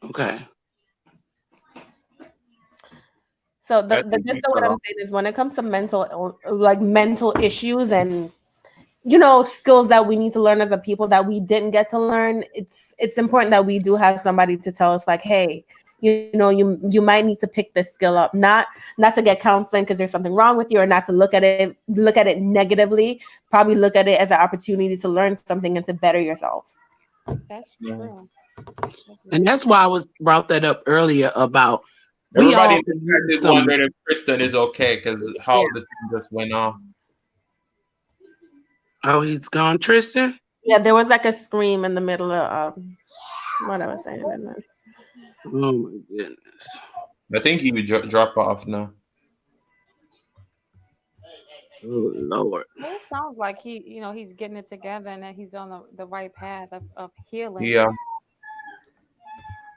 Okay. So I the think gist we of cut what I'm off. saying is when it comes to mental issues and you know skills that we need to learn as a people that we didn't get to learn, it's important that we do have somebody to tell us like, hey, you know, you might need to pick this skill up, not to get counseling because there's something wrong with you or not to look at it negatively, probably look at it as an opportunity to learn something and to better yourself. That's Mhm. true. That's And very that's true. why I was brought that up earlier about we Everybody in all the could chat use is some. wondering if Tristan is okay because how Yeah. the thing just went on. Oh, he's gone, Tristan? Yeah, there was like a scream in the middle of what I was saying and then Oh my goodness. I think he would drop off now. Oh Lord. Well, it sounds like he's getting it together and that he's on the right path of healing Yeah.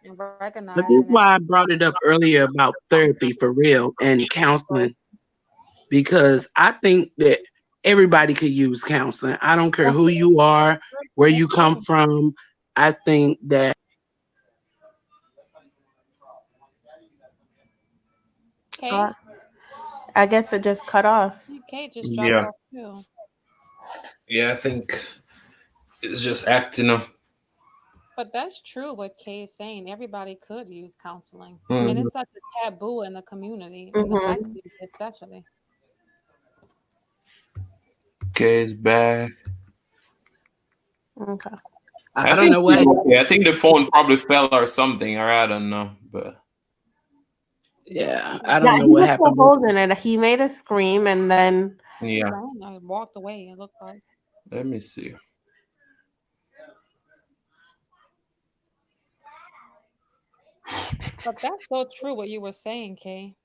and But recognizing that's it. why I brought it up earlier about therapy for real and counseling because I think that everybody could use counseling. I don't care who you are, where you That's come true. from. I think that Okay. uh, I guess it just cut off. Okay, just dropped Yeah. off too. Yeah, I think it's just acting up. But that's true what Kay is saying. Everybody could use counseling. And Mhm. it's such a taboo in the community, in the black Mm-hmm. community especially. Okay, it's back. Okay. I I don't think know what. he's okay. I think the phone probably fell or something, or I don't know. But Yeah, I Yeah. Yeah, don't know he what was still happened. holding it. He made a scream and then He yeah, ran or walked away, it looked like. let me see. But that's so true what you were saying, Kay.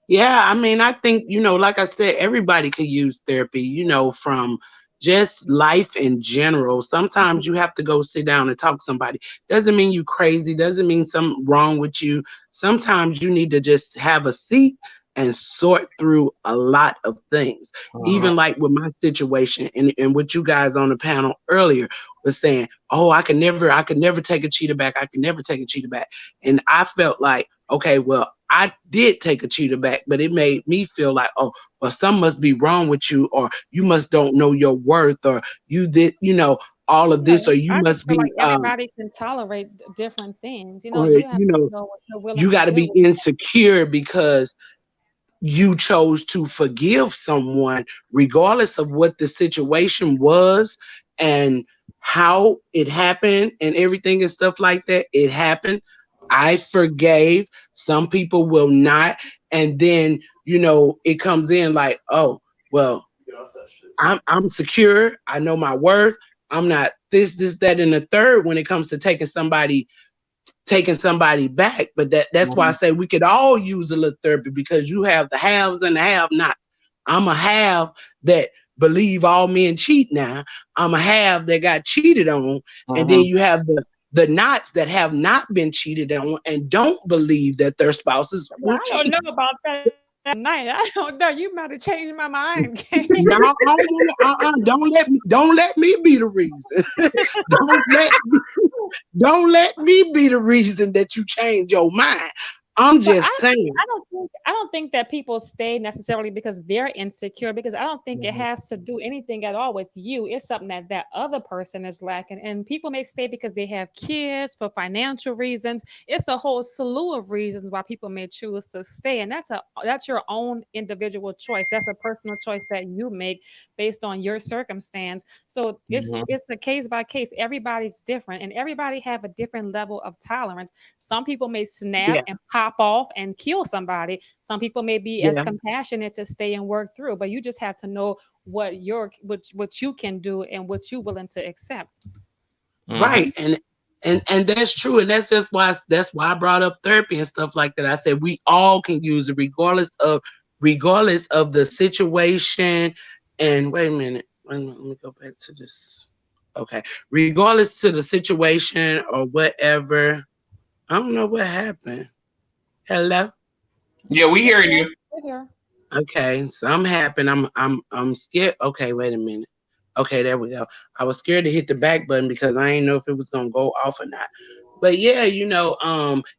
Yeah, I mean, I think, like I said, everybody could use therapy, from just life in general. Sometimes you have to go sit down and talk to somebody. Doesn't mean you crazy, doesn't mean something wrong with you. Sometimes you need to just have a seat and sort through a lot of things. Uh-huh. Even like with my situation and what you guys on the panel earlier was saying, oh, I could never take a cheetah back. I could never take a cheetah back. And I felt like, okay, well, I did take a cheater back, but it made me feel like, oh, well, something must be wrong with you, or you must don't know your worth, or you did, all of this, No, or you I just must feel be, like everybody can tolerate different things. or You have to you know what you're willing you to got to be do. insecure because you chose to forgive someone regardless of what the situation was and how it happened and everything and stuff like that. It happened. I forgave. Some people will not. And then, it comes in like, oh, well, I'm secure. I know my worth. I'm not this, that, and the third when it comes to taking somebody back. But that's why I Mhm. say we could all use a little therapy because you have the haves and the have nots. I'm a have that believe all men cheat now. I'm a have that got cheated on. And then Mhm. you have the nots that have not been cheated on and don't believe that their spouses Well, will I don't cheat. know about that night. I don't know. You might have changed my mind, Kay. No, I don't wanna, don't let me be the reason. don't let don't let me be the reason that you change your mind. I'm But just saying. I don't think that people stay necessarily because they're insecure, because I don't think it has to do anything at all with you. It's something that that other person is lacking. And people may stay because they have kids, for financial reasons. It's a whole slew of reasons why people may choose to stay. And that's your own individual choice. That's a personal choice that you make based on your circumstance. So Mhm. it's the case by case. Everybody's different and everybody have a different level of tolerance. Some people may snap Yeah, and pop off and kill somebody. Some people may be as yeah, compassionate to stay and work through, but you just have to know what you can do and what you're willing to accept. Mhm. right. And that's true. And that's why I brought up therapy and stuff like that. I said we all can use it regardless of the situation. And wait a minute. Let me go back to this. Okay. Regardless to the situation or whatever. I don't know what happened. Hello? Yeah, we hearing you. We're here. Okay, something happened. I'm scared. Okay, wait a minute. Okay, there we go. I was scared to hit the back button because I didn't know if it was gonna go off or not. But yeah,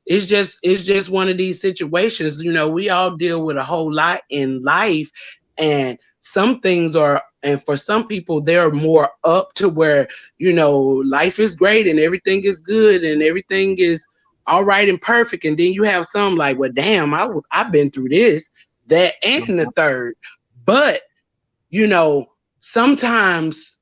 it's just one of these situations. We all deal with a whole lot in life, and some things are, and for some people, they're more up to where life is great and everything is good and everything is all right and perfect. And then you have some like, well, damn, I've been through this, that, and the third. But you know, sometimes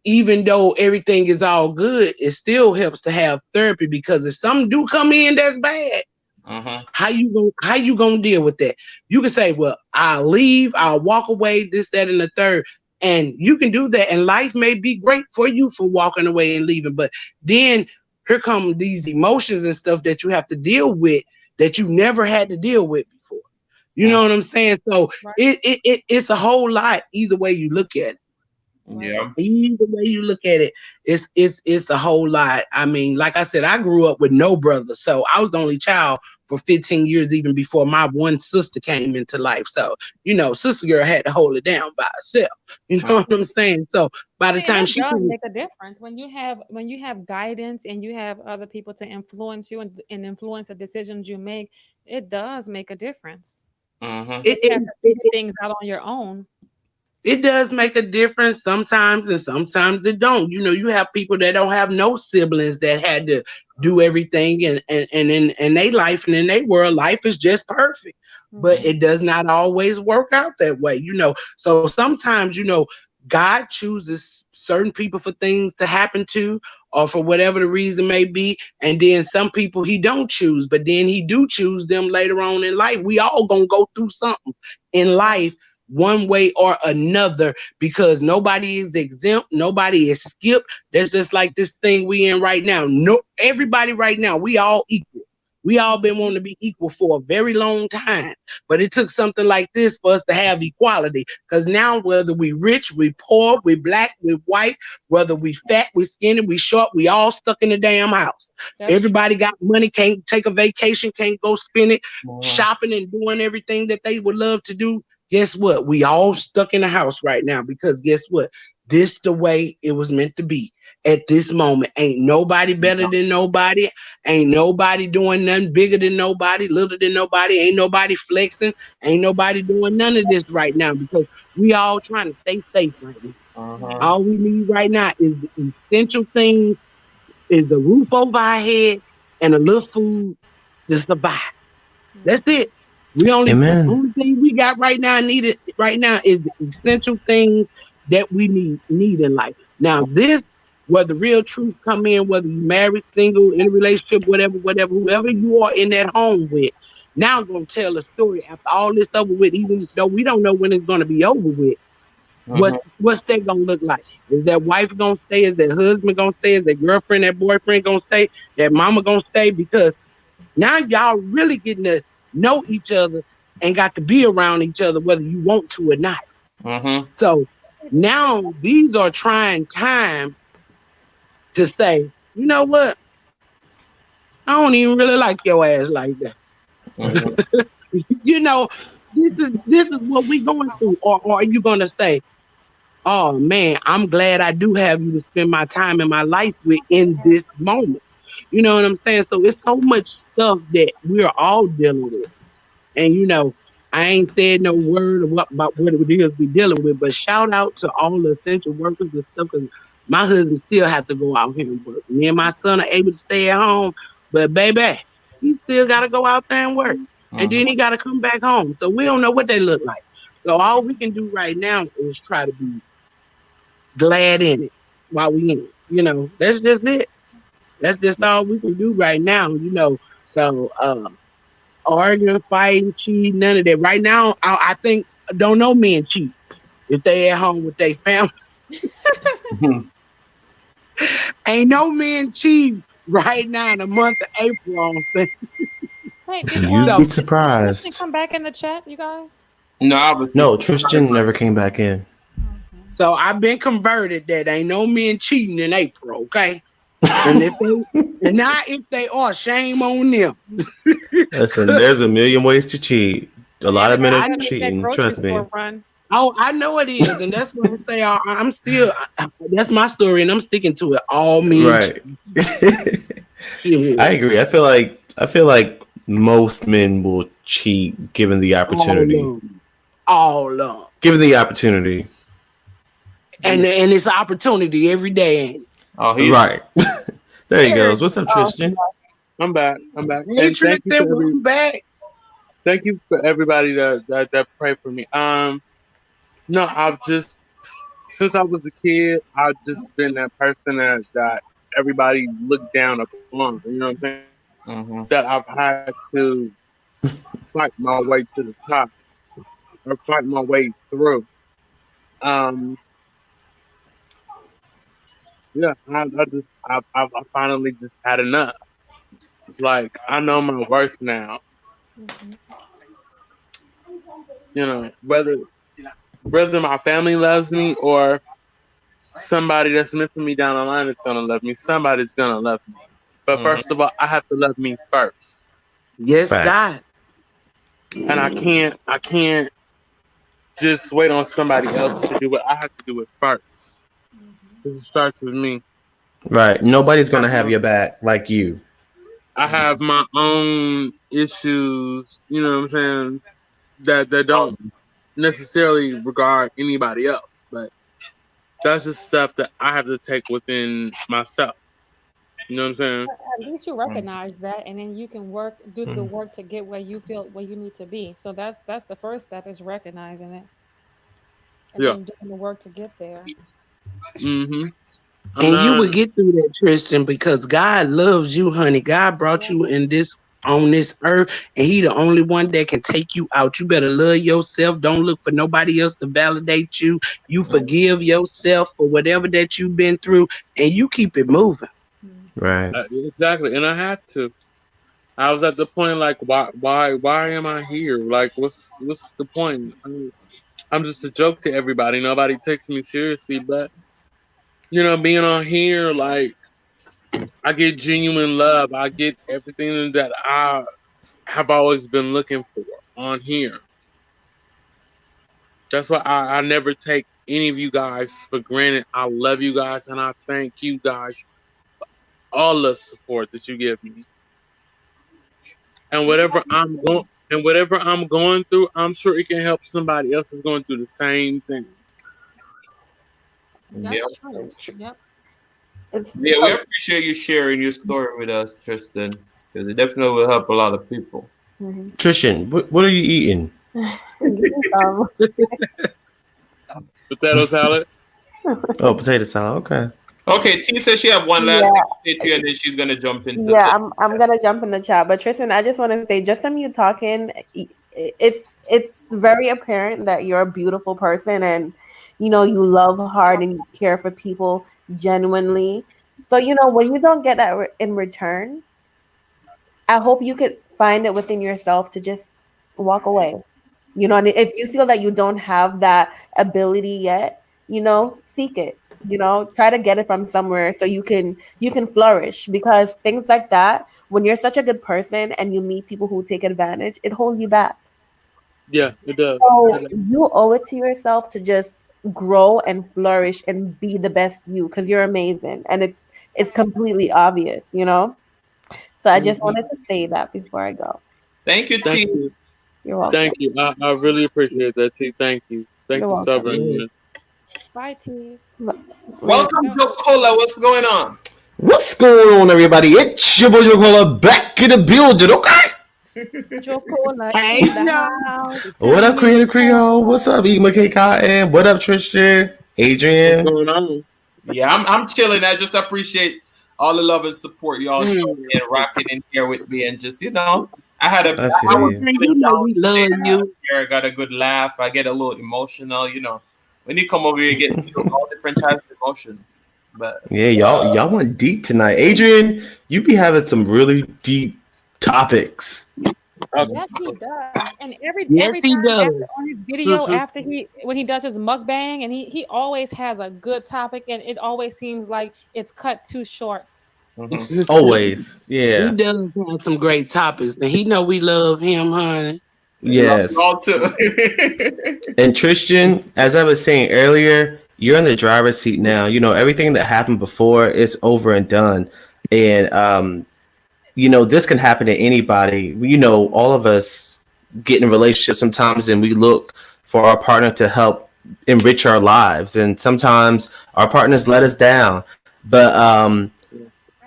even though everything is all good, it still helps to have therapy because if something do come in that's bad, Mhm. how you gonna deal with that? You can say, well, I'll leave, I'll walk away, this, that, and the third. And you can do that, and life may be great for you for walking away and leaving. But then here come these emotions and stuff that you have to deal with that you never had to deal with before. You Mhm. know what I'm saying? So Right, it's a whole lot either way you look at it. right. Yeah. Either way you look at it, it's a whole lot. I mean, like I said, I grew up with no brother, so I was the only child for 15 years, even before my one sister came into life. So, sister girl had to hold it down by herself. You know what Mhm. I'm saying? So by I the mean, time that she does came, make a difference when you have guidance and you have other people to influence you and influence the decisions you make. It does make a difference. Mhm. When it, you have it, to it, figure things out on your own. it does make a difference sometimes and sometimes it don't. You have people that don't have no siblings that had to do everything and in their life and in their world, life is just perfect. But Hmm. it does not always work out that way. So sometimes, God chooses certain people for things to happen to or for whatever the reason may be. And then some people he don't choose, but then he do choose them later on in life. We all gonna go through something in Right. life one way or another because nobody is exempt, nobody is skipped. That's just like this thing we in right now. No, everybody right now, we all equal. We all been Hmm. wanting to be equal for a very long time, but it took something like this for us to have equality. Because now, whether we rich, we poor, we black, we white, whether we fat, we skinny, we short, we all stuck in the damn house. That's true. Everybody got money, can't take a vacation, can't go spend it Mhm. shopping and doing everything that they would love to do. Guess what? We all stuck in the house right now because guess what? this the way it was meant to be at this moment. Ain't nobody better than nobody. Ain't nobody doing nothing bigger than nobody, little than nobody. Ain't nobody flexing. Ain't nobody doing none of this right now because we all trying to stay safe right now. All we need right now is the essential things, is the roof over our head and a little food to survive. That's it. The Amen. only thing we got right now needed right now is the essential things that we need in life. Now this, where the real truth come in, whether you married, single, in a relationship, whatever, whoever you are in that home with, now I'm gonna tell a story after all this over with, even though we don't know when it's gonna be over with. What's that gonna look like? Is that wife gonna stay? Is that husband gonna stay? Is that girlfriend, that boyfriend gonna stay? That mama gonna stay? Because now y'all really getting to know each other and got to be around each other whether you want to or not. So now these are trying times to say, you know what? I don't even really like your ass like that. You know, this is what we going through. Or are you gonna say, oh man, I'm glad I do have you to spend my time in my life with in this moment. You know what I'm saying? So it's so much stuff that we're all dealing with. And I ain't said no word about what it is we dealing with, but shout out to all the essential workers and stuff, because my husband still have to go out here and work. Me and my son are able to stay at home, but baby, he still got to go out there and work. And then he got to come back home. So we don't know what they look like. So all we can do right now is try to be glad in it while we in it. That's just it. That's just all we can do right now. So arguing, fighting, cheating, none of that. Right now, I think don't know men cheat if they at home with their family. Ain't no men cheat right now in the month of April. On things. Wait, You'd be Tristan surprised. come back in the chat, you guys? No, Tristan never came back in. So I've been converted that ain't no men cheating in April, okay? And if they are, shame on them. Listen, there's a million ways to cheat. A lot of men I are gotta make that cheating. grocery Trust me. store run. Oh, I know it is, and that's what I'm saying. I'm still. That's my story, and I'm sticking to it. All men. Right. I agree. I feel like most men will cheat given the opportunity. All of them. Given the opportunity. And it's an opportunity every day, ain't it? Oh, he's right. There he goes. What's up, Tristan? I'm back. Hey, Tristan, welcome back. Thank you for everybody that prayed for me. No, I've just since I was a kid, I've just been that person that everybody looked down upon. You know what I'm saying? That I've had to fight my way to the top or fight my way through. Yeah, I finally just had enough. Like I know my worth now. Whether my family loves me or somebody that's meant for me down the line is gonna love me. Somebody's gonna love me. But first of all, I have to love me first. Yes, Facts. God. And I can't just wait on somebody else to do it. I have to do it first. Because it starts with me. Right. Nobody's gonna have your back like you. I have my own issues, you know what I'm saying, that don't necessarily regard anybody else. But that's just stuff that I have to take within myself. You know what I'm saying? At least you recognize that, and then you can do the work to get where you feel where you need to be. So that's the first step is recognizing it, and then doing the work to get there. And you would get through that, Tristan, because God loves you, honey. God brought you on this earth, and He the only one that can take you out. You better love yourself. Don't look for nobody else to validate you. You forgive yourself for whatever that you've been through, and you keep it moving. Right. Exactly, and I have to. I was at the point like, why am I here? Like, what's the point? I'm just a joke to everybody. Nobody takes me seriously, but being on here, like, I get genuine love. I get everything that I have always been looking for on here. That's why I never take any of you guys for granted. I love you guys, and I thank you guys all the support that you give me. And whatever I'm going through, I'm sure it can help somebody else who's going through the same thing. Yeah. That's true. Yep. Yeah, we appreciate you sharing your story with us, Tristan, because it definitely will help a lot of people. Tristan, what are you eating? Potato salad. Oh, potato salad. Okay. Okay, T says she have one last Yeah. thing to say to you, and then she's gonna jump into Yeah, I'm gonna jump in the chat, but Tristan, I just want to say, just from you talking, it's very apparent that you're a beautiful person, and you love hard and you care for people genuinely. So when you don't get that in return, I hope you could find it within yourself to just walk away. And if you feel that you don't have that ability yet, seek it. Try to get it from somewhere so you can flourish, because things like that, when you're such a good person and you meet people who take advantage, it holds you back. Yeah, it does. So you owe it to yourself to just grow and flourish and be the best you, because you're amazing and it's completely obvious. So I just wanted to say that before I go. Thank you, Thank T. you. You're welcome. Thank you. I really appreciate that, T. Thank you. Thank You're you so welcome. very much. Bye, T. Welcome, Joe Cola. What's going on? What's going on, everybody? It's your boy Joe Cola back in the building, okay? Chocola Hey, in the no. house. What up, Tell me Creative Creole? more. What's up, Ema K Cotton? What up, Tristan? What's Adrian? going on? Yeah, I'm chilling. I just appreciate all the love and support y'all show Mm. me and rocking in here with me, and just I I feel was you. feeling You know down we love today. you. I got a good laugh. I get a little emotional. When you come over here, you get all different types of emotion. But Yeah, y'all went deep tonight. Adrian, you be having some really deep topics. Yes, he does. And every Yes, time he does. after on his So, video, after when he does his mukbang, and he always has a good topic, and it always seems like it's cut too short. Always. He Yeah. does have some great topics, and he know we love him, honey. love you Yes. all too. And Tristan, as I was saying earlier, you're in the driver's seat now. Everything that happened before is over and done. And this can happen to anybody. All of us get in relationships sometimes and we look for our partner to help enrich our lives. And sometimes our partners let us down. But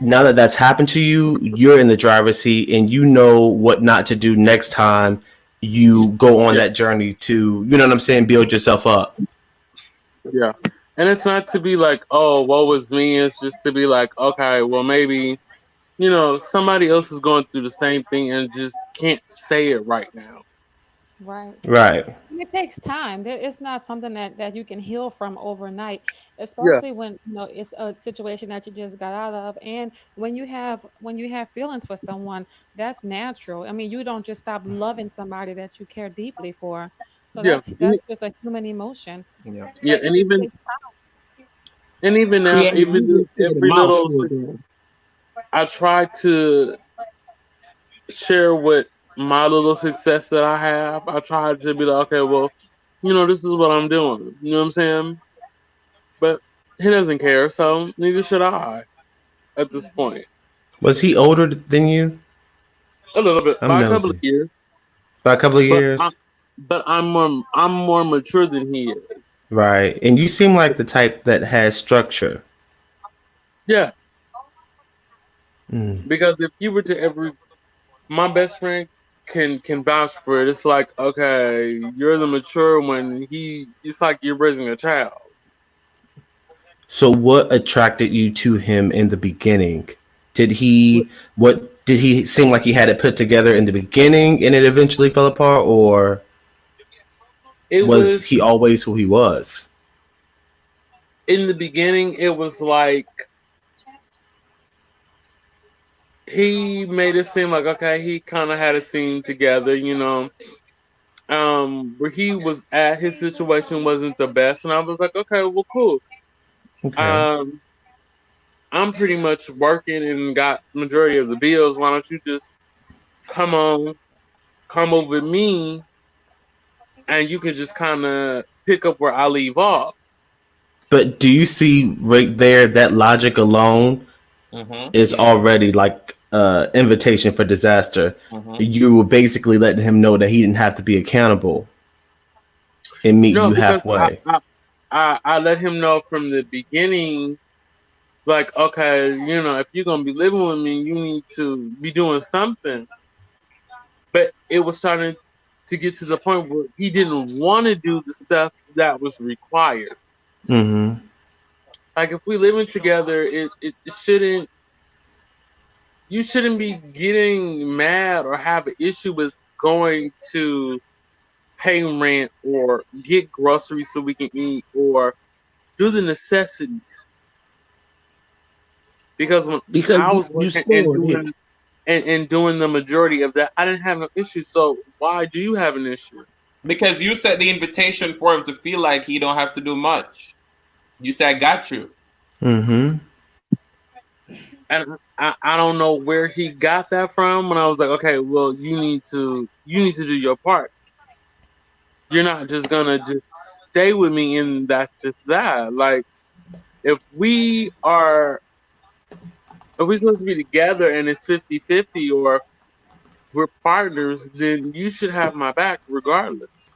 now that that's happened to you, you're in the driver's seat and you know what not to do next time you go on yeah, that journey to, you know what I'm saying, build yourself up. yeah. And it's not to be like, oh, woe was me. It's just to be like, okay, well, maybe, somebody else is going through the same thing and just can't say it right now. Right. Right. And it takes time. It's not something that you can heal from overnight, Yeah, especially when it's a situation that you just got out of. And when you have feelings for someone, that's natural. I mean, you don't just stop loving somebody that you care deeply for. So yeah, that's just a human emotion. Yeah. yeah. But it just takes And even now, Creative, even you just said a every little, mouthful there. I try to share what my little success that I have. I try to be like, okay, well, this is what I'm doing. You know what I'm saying? But he doesn't care, so neither should I at this Mhm. point. Was he older than you? A little bit, I'm by a couple of nosy. years, By a couple of but I, years? but I'm more mature than he is. Right. And you seem like the type that has structure. Yeah, Mm. because if you were to ever, my best friend can vouch for it. It's like, okay, you're the mature one. It's like you're raising a child. So what attracted you to him in the beginning? Did he seem like he had it put together in the beginning and it eventually fell apart, or It was was he always who he was? in the beginning. It was like he made it seem like, okay, he kind of had a scene together, where he was at, his situation wasn't the best, and I was like, okay, well, cool. Okay. Um, I'm pretty much working and got majority of the bills. Why don't you just come on, come over with me, and you can just kind of pick up where I leave off. But do you see right there that logic alone is Yeah. already like invitation for disaster? Mm-hmm. You were basically letting him know that he didn't have to be accountable and meet No, you because halfway. I let him know from the beginning, like, okay, if you're gonna be living with me, you need to be doing something. But it was starting to get to the point where he didn't want to do the stuff that was required. Mm-hmm. Like if we living together, it shouldn't you shouldn't be getting mad or have an issue with going to pay rent or get groceries so we can eat or do the necessities. Because when Because I was you working and spoiled him. doing the majority of that, I didn't have no issue. So why do you have an issue? Because you set the invitation for him to feel like he don't have to do much. You said, "I got you." Mm-hmm. And I don't know where he got that from. When I was like, okay, well, you need to do your part. You're not just gonna just stay with me and that's just that. Like if we are if we're supposed to be together and it's 50-50 or we're partners, then you should have my back regardless.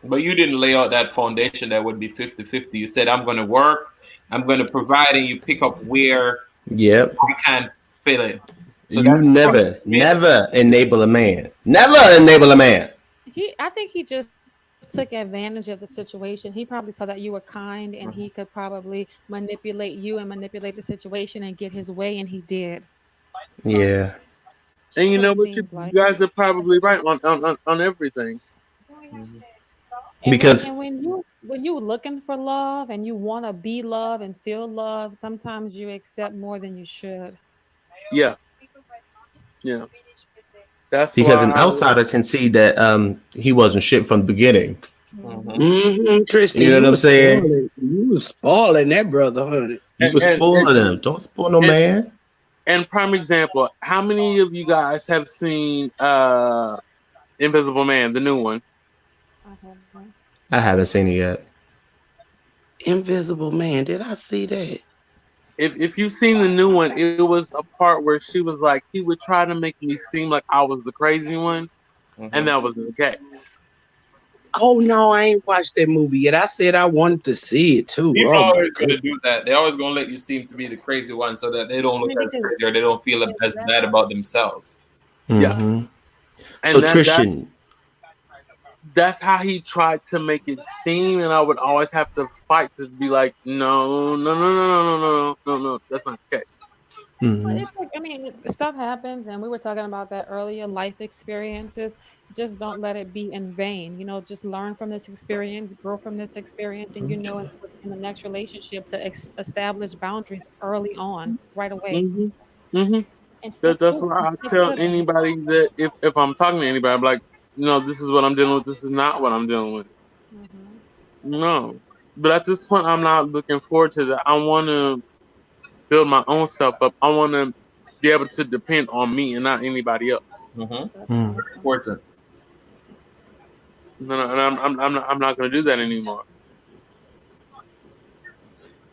But you didn't lay out that foundation that would be 50-50. You said, "I'm going to work, I'm going to provide," and you pick up where Yep. I can't fill it. So You that's never enable a man. Never enable a man. I think he just took advantage of the situation. He probably saw that you were kind and he could probably manipulate you and manipulate the situation and get his way, and he did. Yeah. And That's you what know it what? seems You like. guys are probably right on everything. And when Because and when you looking for love and you want to be loved and feel love, sometimes you accept more than you should. Yeah, yeah. That's because an why. outsider can see that he wasn't shit from the beginning. Hmm. Mm-hmm, Tristan, You know what I'm saying? you was spoiling that brother, honey. You And, were and, and, spoiling him. Don't spoil no and man. and prime example. How many of you guys have seen Invisible Man, the new one? I haven't. I haven't seen it yet. Invisible Man. Did I see that? If you've seen the new one, it was a part where she was like, he would try to make me seem like I was the crazy one, and that wasn't the case. Oh no, I ain't watched that movie yet. I said I wanted to see it too. People Oh are my always going to goodness. do that. They're always going to let you seem to be the crazy one so that they don't I look mean, as because crazy or they don't feel as bad exactly. about themselves. Yeah, Mm-hmm. So and that Tristan, that's how he tried to make it seem, and I would always have to fight to be like, no, no, no, no, no, no, no, no, no, that's not the case. Well, mm-hmm. it's like, I mean, stuff happens, and we were talking about that earlier. Life experiences, just don't let it be in vain. Just learn from this experience, grow from this experience, and in the next relationship to establish boundaries early on, right away, Mhm, mhm. and stick That's to it, why and I stick tell to them. anybody that if I'm talking to anybody, I'm like, no, this is what I'm dealing with. This is not what I'm dealing with. Hmm. No, but at this point, I'm not looking forward to that. I want to build my own self up. I want to be able to depend on me and not anybody else. That's Mm. awesome. Important. And I'm not going to do that anymore.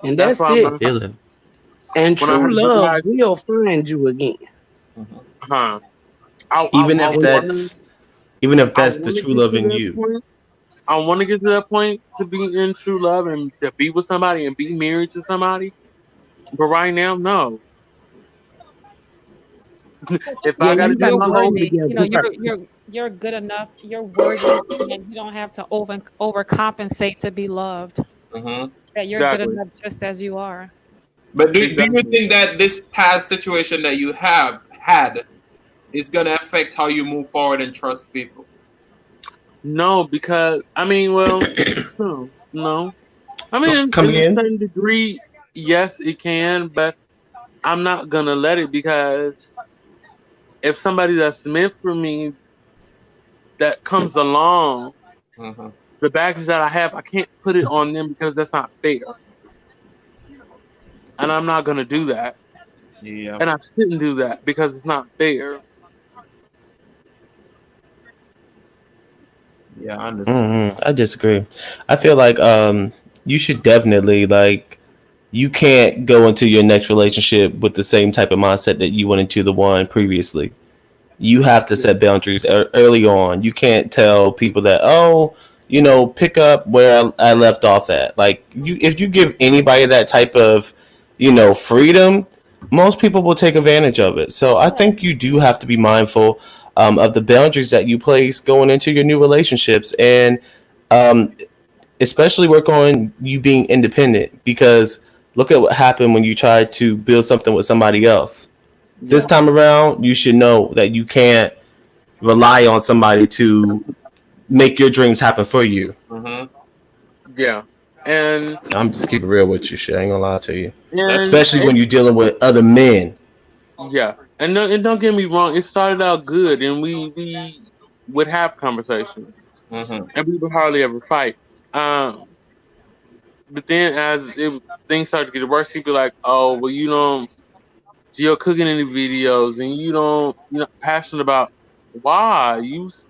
And That's that's why I it. feel it. And when I true heard you love guys, will find you again. huh? I I, Even I if When want to that's even if I that's the want to true get love to in that you. point. I want to get to that point to be in true love and to be with somebody and be married to somebody. But right now, no. But If yeah, I got to you do gotta my work whole, worthy. together You're first. you're you're good enough. You're worthy, and you don't have to overcompensate to be loved. Hmm. That you're good exactly, enough just as you are. But do you exactly. think that this past situation that you have had is going to affect how you move forward and trust people? No, because I mean, well, no, no. I mean, Come in a in. certain degree, yes, it can, but I'm not gonna let it because if somebody that's meant for me that comes along, Hmm. the baggage that I have, I can't put it on them because that's not fair, and I'm not gonna do that, Yeah. and I shouldn't do that because it's not fair. Yeah, I understand. I disagree. I feel like you should definitely like. You can't go into your next relationship with the same type of mindset that you went into the one previously. You have to Yeah. set boundaries early on. You can't tell people that, oh, pick up where I left off at. Like if you give anybody that type of, freedom, most people will take advantage of it. So I think you do have to be mindful of the boundaries that you place going into your new relationships, and um, especially work on you being independent, because look at what happened when you tried to build something with somebody else. This Yeah. time around, you should know that you can't rely on somebody to make your dreams happen for you. Mhm. Yeah. And I'm just keeping it real with you, shit. I ain't gonna lie to you. That's and Especially when it, you're dealing with other men. yeah. And don't get me wrong, it started out good and we would have conversations mhm. and we would hardly ever fight. But then things started to get worse, he'd be like, "Oh, well, you don't, you're cooking any videos, and you're not passionate about why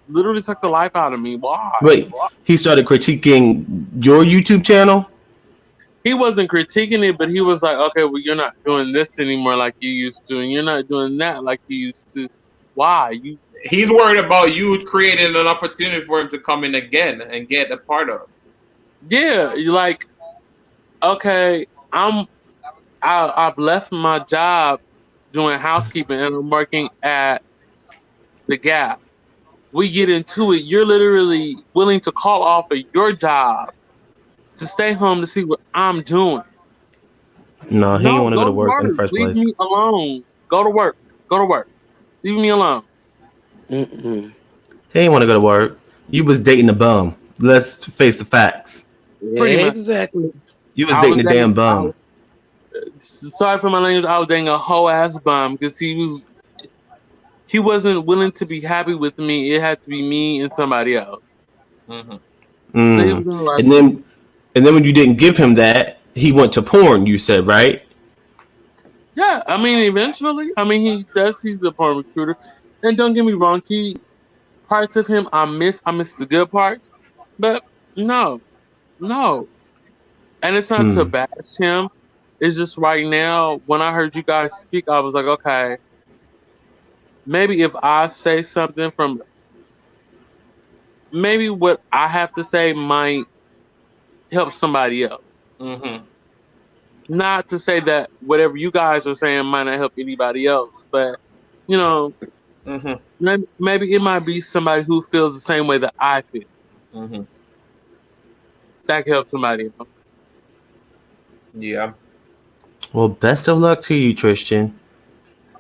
literally took the life out of me. Why?" Wait, he started critiquing your YouTube channel? He wasn't critiquing it, but he was like, "Okay, well, you're not doing this anymore like you used to, and you're not doing that like you used to. Why? You He's worried about you creating an opportunity for him to come in again and get a part of. yeah, you like okay, I've left my job doing housekeeping and I'm working at the Gap. We get into it. You're literally willing to call off of your job to stay home to see what I'm doing. No, he didn't No, want to go go to to work in the work. first Leave place. me alone. Go to work. Go to work. Leave me alone. Mm-mm. He didn't want to go to work. You was dating a bum. Let's face the facts. Pretty much. Exactly. You was I was dating a dating. damn bum. Sorry for my language. I was dating a whole ass bum because he wasn't willing to be happy with me. It had to be me and somebody else. Mhm. So he was Mm. like, And then when you didn't give him that, he went to porn. You said, right? yeah. I mean, eventually. I mean, he says he's a porn recruiter, and don't get me wrong. Parts of him I miss the good parts, but no, no. And it's not to Hmm. bash him. It's just right now, when I heard you guys speak, I was like, okay, maybe if I say something from maybe what I have to say might help somebody else. Mhm. Not to say that whatever you guys are saying might not help anybody else, but you know, Mhm. maybe it might be somebody who feels the same way that I feel. Mhm. That can help somebody else. Yeah. Well, best of luck to you, Tristan.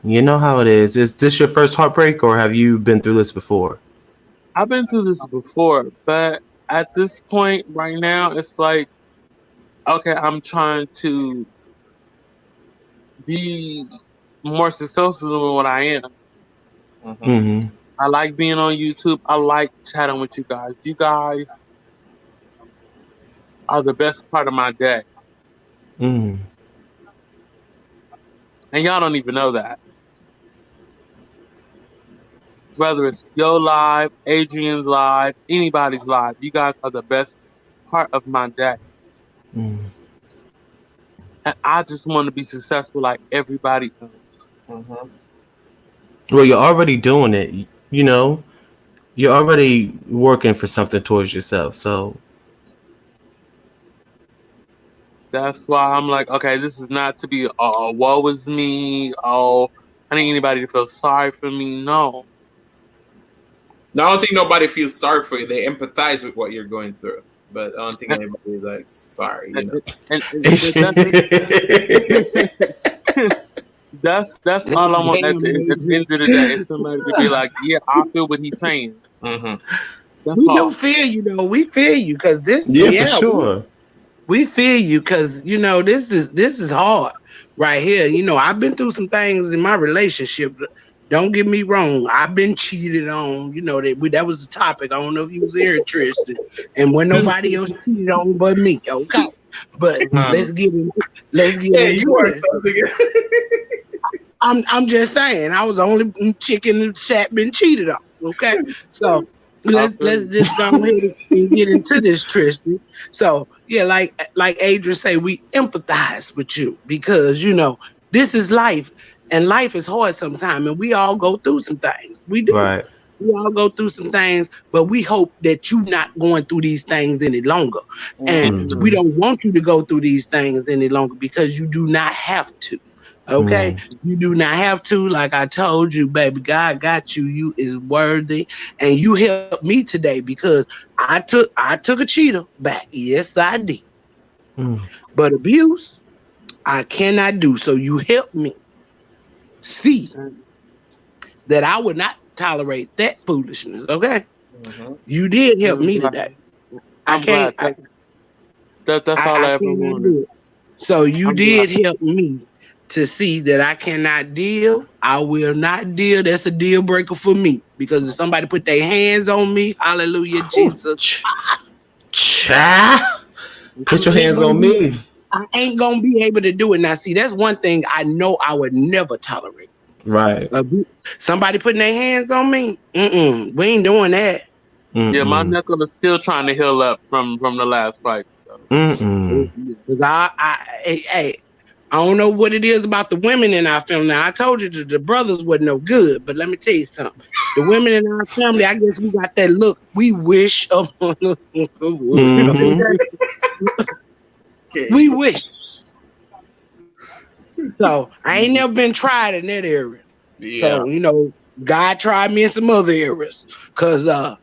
You know how it is. Is this your first heartbreak, or have you been through this before? I've been through this before, but at this point right now, it's like, okay, I'm trying to be more successful than what I am. Mhm. Mm-hmm. I like being on YouTube. I like chatting with you guys. You guys are the best part of my day. Mm. And y'all don't even know that. Whether it's your live, Adrian's live, anybody's live, you guys are the best part of my day. Mm. And I just want to be successful like everybody else. Mhm. Well, you're already doing it. You're already working for something towards yourself. So, That's why I'm like, okay, this is not to be, oh, woe is me. Oh, I need anybody to feel sorry for me. No. Now, I don't think nobody feels sorry for you. They empathize with what you're going through, but I don't think And, anybody is like sorry. that's all I want at Damn, the end Adrian. of the day is somebody to be like, yeah, I feel what he's saying. Mhm. That's We do all. feel you, though. We feel you because this, yeah, for yeah, sure. we feel you because this is hard right here. I've been through some things in my relationship. Don't get me wrong. I've been cheated on. That was the topic. I don't know if you was there, Tristan. And when nobody else cheated on but me. Okay, but Mhm. let's get Hey, into you are this. something. I'm just saying. I was the only chicken that sat been cheated on. Okay, so let's just go ahead and get into this, Tristan. So yeah, like Adrian say, we empathize with you because this is life, and life is hard sometimes, and we all go through some things. We do. Right. We all go through some things, but we hope that you not going through these things any longer. And we Mm. don't want you to go through these things any longer because you do not have to. Okay? Mm. You do not have to. Like I told you, baby, God got you. You is worthy. And you helped me today because I took a cheater back. Yes, I did. Mm. But abuse, I cannot do. So you helped me see that I would not tolerate that foolishness. Okay? You did help me today. I I'm glad. can't. I, That's all I I ever cannot wanted. do it. So you I'm glad. did help me to see that I cannot deal. I will not deal. That's a deal breaker for me because if somebody put their hands on me, hallelujah, Ooh, Jesus, cha. I Put your ain't hands gonna on be. me. I ain't gonna be able to do it. Now, see, that's one thing I know I would never tolerate. Right. Somebody putting their hands on me. We ain't doing that. Yeah, my Mm-mm. knuckle is still trying to heal up from the last fight. So. Mm-mm. Cause hey, I don't know what it is about the women in our family. Now, I told you that the brothers were no good, but let me tell you something. The women in our family, I guess we got that look. We wish upon the wood. Mm-hmm. We wish. So I ain't never been tried in that area. Yeah. So, God tried me in some other areas. Cause I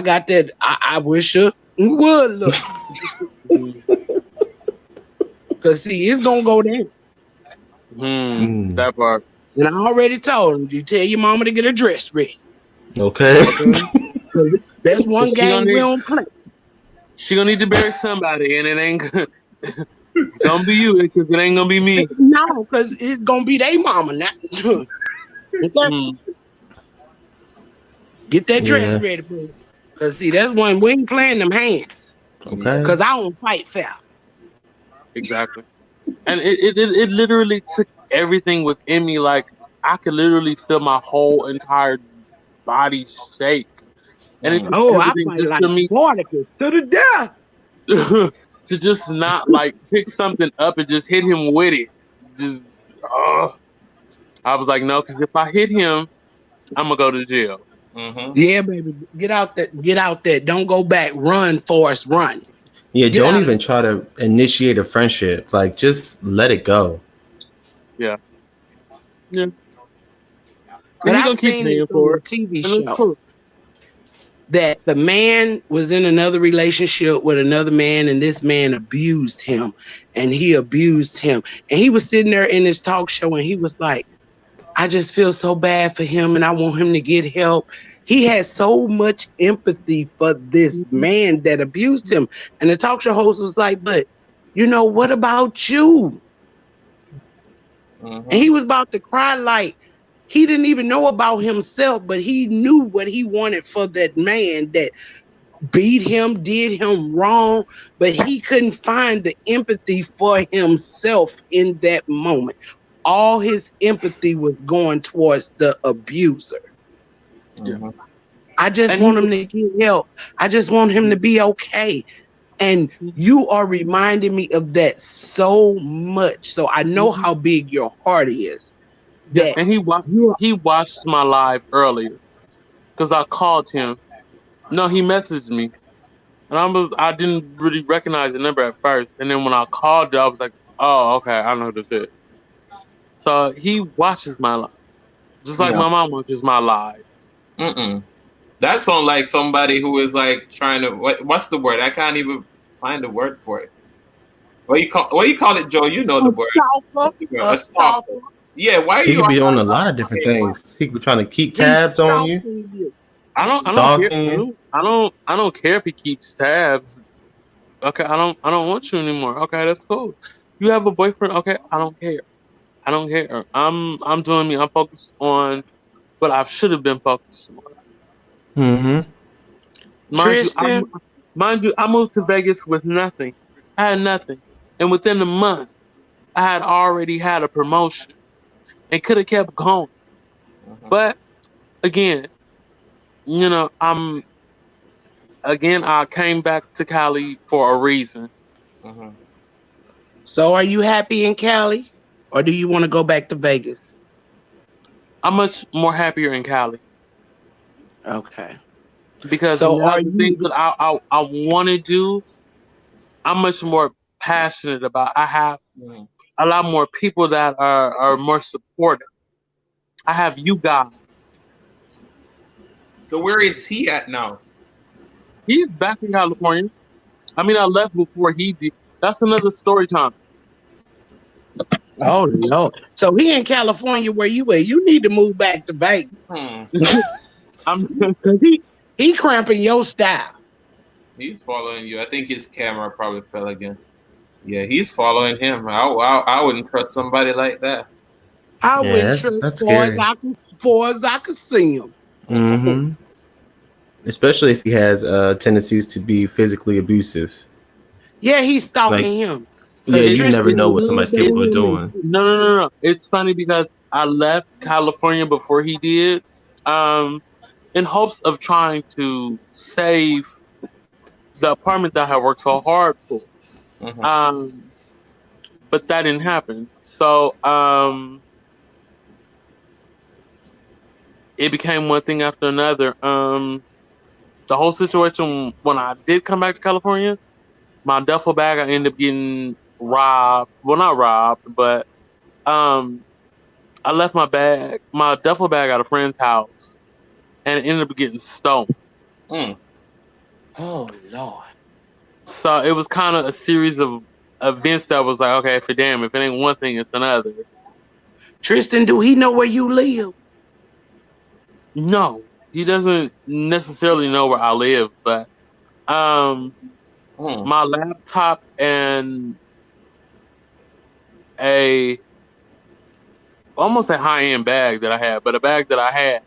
got that I wish her would look. Cause see, it's gonna go down. Mm. That part. And I already told him, you tell your mama to get a dress ready. Okay. Okay. 'Cause that's one 'Cause game we don't play. she gonna need to bury somebody, and it ain't. It's gonna be you because it ain't gonna be me. No, because it's gonna be their mama now. Okay? Mm, Get that dress Yeah. ready, boo. Cause see, that's one we ain't playing them hands. Okay. Cause I don't fight fair. exactly. And it literally took everything within me. Like I could literally feel my whole entire body shake, and it took Oh, I everything fight just like for me Spartacus to the death. to just not like pick something up and just hit him with it. Just, I was like, no, because if I hit him, I'm gonna go to jail. Yeah, baby. Get out there. Get out there. Don't go back. Run, Forrest, run. Yeah, Get don't out of even try to initiate a friendship. Like, just let it go. Yeah, yeah. But And he I gonna keep seen this paying on for the it, TV and it's show cool. that the man was in another relationship with another man, and this man abused him, and he abused him. And he was sitting there in this talk show, and he was like, I just feel so bad for him, and I want him to get help. He had so much empathy for this man that abused him. And the talk show host was like, but what about you? And he was about to cry like he didn't even know about himself, but he knew what he wanted for that man that beat him, did him wrong, but he couldn't find the empathy for himself in that moment. All his empathy was going towards the abuser. Yeah, I just and he want him to get help. I just want him to be okay. And you are reminding me of that so much. So I know how big your heart is. yeah, That and you he watched my live earlier because I called him. No, he messaged me, and I didn't really recognize the number at first, and then when I called you, I was like, oh, okay, I know who this is. So he watches my live, just like Yeah. my mom watches my live. That sounds like somebody who is like trying to what's the word? I can't even find the word for it. What you call it, Joe? You know the a word. stalker, What's the word? a A stalker. stalker. Yeah, why are He you could on be my on a live? lot of different Okay, why? things. He could be trying to keep He's tabs on you, stalking you. I don't care. stalking you. I don't care if he keeps tabs. Okay, I don't want you anymore. Okay, that's cool. You have a boyfriend. Okay, I don't care. I don't care. I'm doing me. I'm focused on what I should have been focused on. Mm-hmm. Mind you, Tristan, I moved to Vegas with nothing. I had nothing, and within a month, I had already had a promotion and could have kept going. But again, I'm again, I came back to Cali for a reason. Mhm. So are you happy in Cali? Or do you want to go back to Vegas? I'm much more happier in Cali Okay. because So now are the things you that I want to do, I'm much more passionate about. I have Mhm. a lot more people that are more supportive. I have you guys. So where is he at now? He's back in California. I mean, I left before he did. That's another story time. Oh no. So he in California where you at? You need to move back to Vegas. Hmm. I'm. 'Cause he cramping your style. He's following you. I think his camera probably fell again. Yeah, he's following him. I wouldn't trust somebody like that. I wouldn't Yeah, trust that's scary. far as I can see him. Mhm. Mm-hmm. Especially if he has tendencies to be physically abusive. Yeah, he's Like, stalking him. yeah, Because It's you never Tristan know it's what love somebody's that capable of woman. doing. no. It's funny because I left California before he did, um, in hopes of trying to save the apartment that I worked so hard for. Mhm. Um, but that didn't happen. So it became one thing after another. The whole situation when I did come back to California, my duffel bag, I ended up getting robbed. Well, not robbed, but um, I left my duffel bag at a friend's house, and it ended up getting stolen. Mm. Oh Lord. So it was kind of a series of events that was like, okay, for damn, if it ain't one thing, it's another. Tristan, do he know where you live? No, he doesn't necessarily know where I live, but um, Mm. my laptop and a almost a high end bag that I had, but a bag that I had,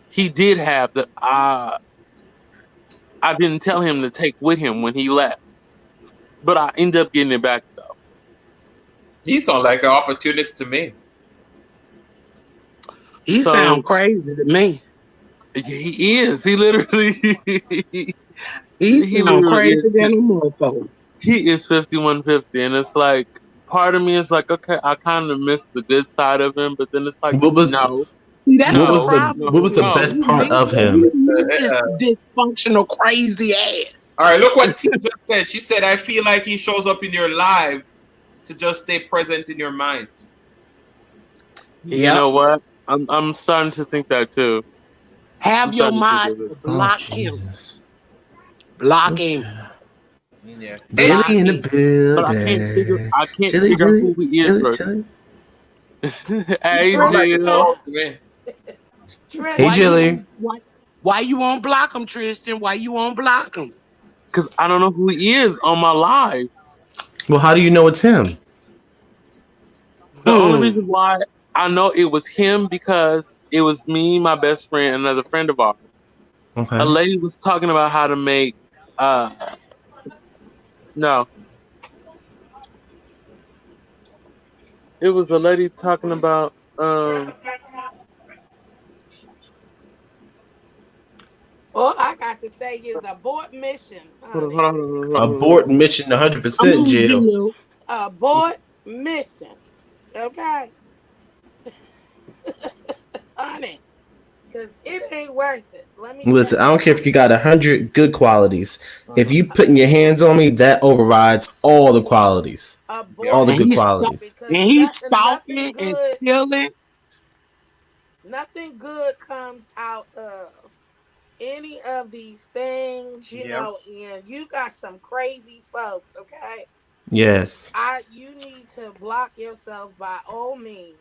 he did have that I didn't tell him to take with him when he left, but I ended up getting it back though. He sounds like an opportunist to me. He So sound crazy to me. he is. He literally He he sound literally crazy is. than a motherfucker. He is 5150, and it's like part of me is like, okay, I kind of miss the good side of him, but then it's like, What was no, See, that's what the was no, the problem what no, was with the him. no. best He part miss, of he him? miss this dysfunctional crazy ass. All right, look what T just said. She said, "I feel like he shows up in your life to just stay present in your mind." You Yep. know what? I'm starting to think that too. I'm Have your starting to think mind of it. to Oh block him. Jesus! Block What him. Yeah. Hey, Jilly Block in the him. But building. I can't Jilly, figure out Jilly, who he is Jilly, right. Jilly. Hey sounds like a Tristan, Jill, dog to me. Hey, Why you Tristan, Jilly. won't why you won't block him, Tristan? Why you won't block him? because I don't know who he is on my live. Well, how do you know it's him? The only Hmm. reason why I know it was him because it was me, my best friend, another friend of ours. A Okay. lady was talking about how to make no, it was a lady talking about all I got to say is abort mission, hold on, honey. hold on, hold on, hold on, hold Abort on. mission Come 100%, on, Jill. Jill. Abort mission. Okay, honey. Because it ain't worth it. Let me tell Listen, I don't care if you got 100 good qualities. If Mhm. you putting your hands on me, that overrides all the qualities, Yep. all abort the And good he's mission qualities. because and he's nothing stalking and good, stealing. nothing good comes out of any of these things, Yeah. and you got some crazy folks, okay? Yes. You need to block yourself by all means.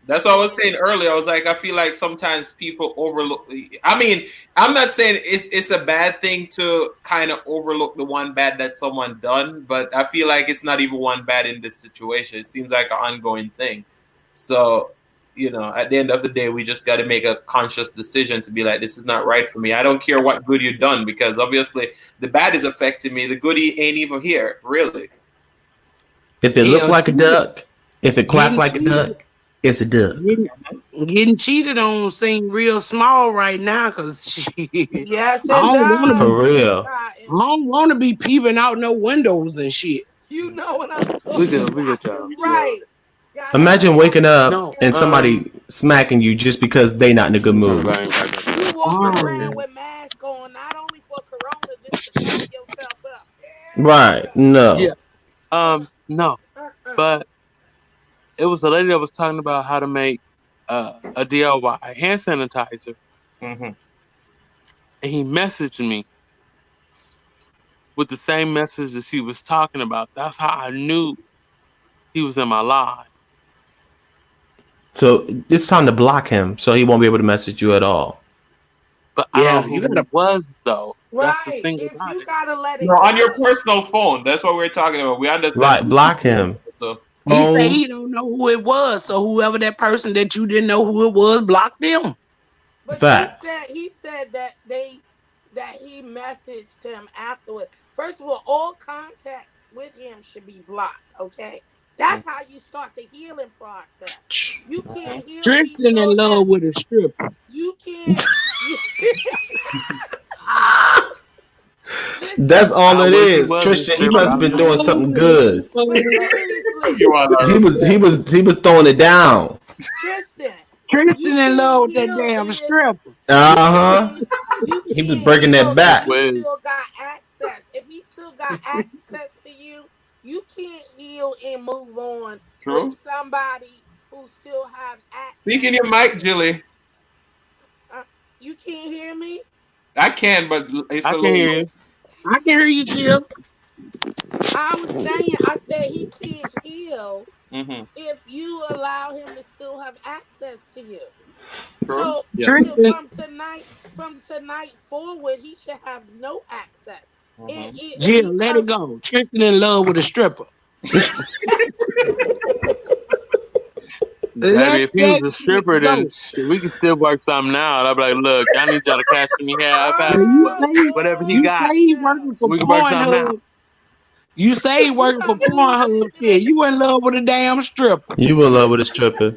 That's what I was And saying earlier. I was like, I feel like sometimes people overlook. I mean, I'm not saying it's a bad thing to kind of overlook the one bad that someone done, but I feel like it's not even one bad in this situation. It seems like an ongoing thing. So, at the end of the day, we just got to make a conscious decision to be like, this is not right for me. I don't care what good you've done because obviously the bad is affecting me. The good ain't even here, really. If it looked Hell like a shit. duck, if it quacked Getting like a cheated. duck, It's a duck. Getting cheated on seem real small right now because shit. Yes, I it don't want to does. For real. I don't want to be peeping out no windows and shit. You know what I'm We talking good, about. y'all. Right. Gotta Imagine have waking up No, and somebody smacking you just because they not in a good mood. you walking around Oh. with mask on, not only for corona, just to cover yourself up. Right. No. Yeah. No. Uh-uh. But it was a lady that was talking about how to make a DIY hand sanitizer. And he messaged me with the same message that she was talking about. That's how I knew he was in my live. So it's time to block him so he won't be able to message you at all. But I don't know who he was, though. That's the Right. thing If about you it. gotta let it No, on go. your personal phone. That's what we're talking about. We understand. Right. Block him. So He said Phone. he don't know who it was, so whoever that person that you didn't know who it was, block them. But Facts. he said that he messaged him afterward. First of all contact with him should be blocked. Okay, that's how you start the healing process. You can't heal if he Tristan still in love with a stripper. You can't. That's all I it wish he is. was a Tristan, he stripper. must have been doing something good. But seriously, He was throwing it down. Tristan in love with that heal damn if stripper. you He was can't breaking heal that back. if he still got access. If he still got access to you, you can't heal and move on with somebody who still have access. Speak in your mic, Jilly. You can't hear me? I can, but it's I a can little. hear you. I can hear you, Jill. I was saying, I said he can't heal if you allow him to still have access to you. So, so from tonight forward, he should have no access. Jill, let it go. Tristan in love with a stripper. Baby, if he was a stripper, then we can still work something out. I'd be like, look, I need y'all to cash me half. Whatever he got, He working for we can work something out. You say he working for Pornhub shit. You in love with a damn stripper. You in love with a stripper.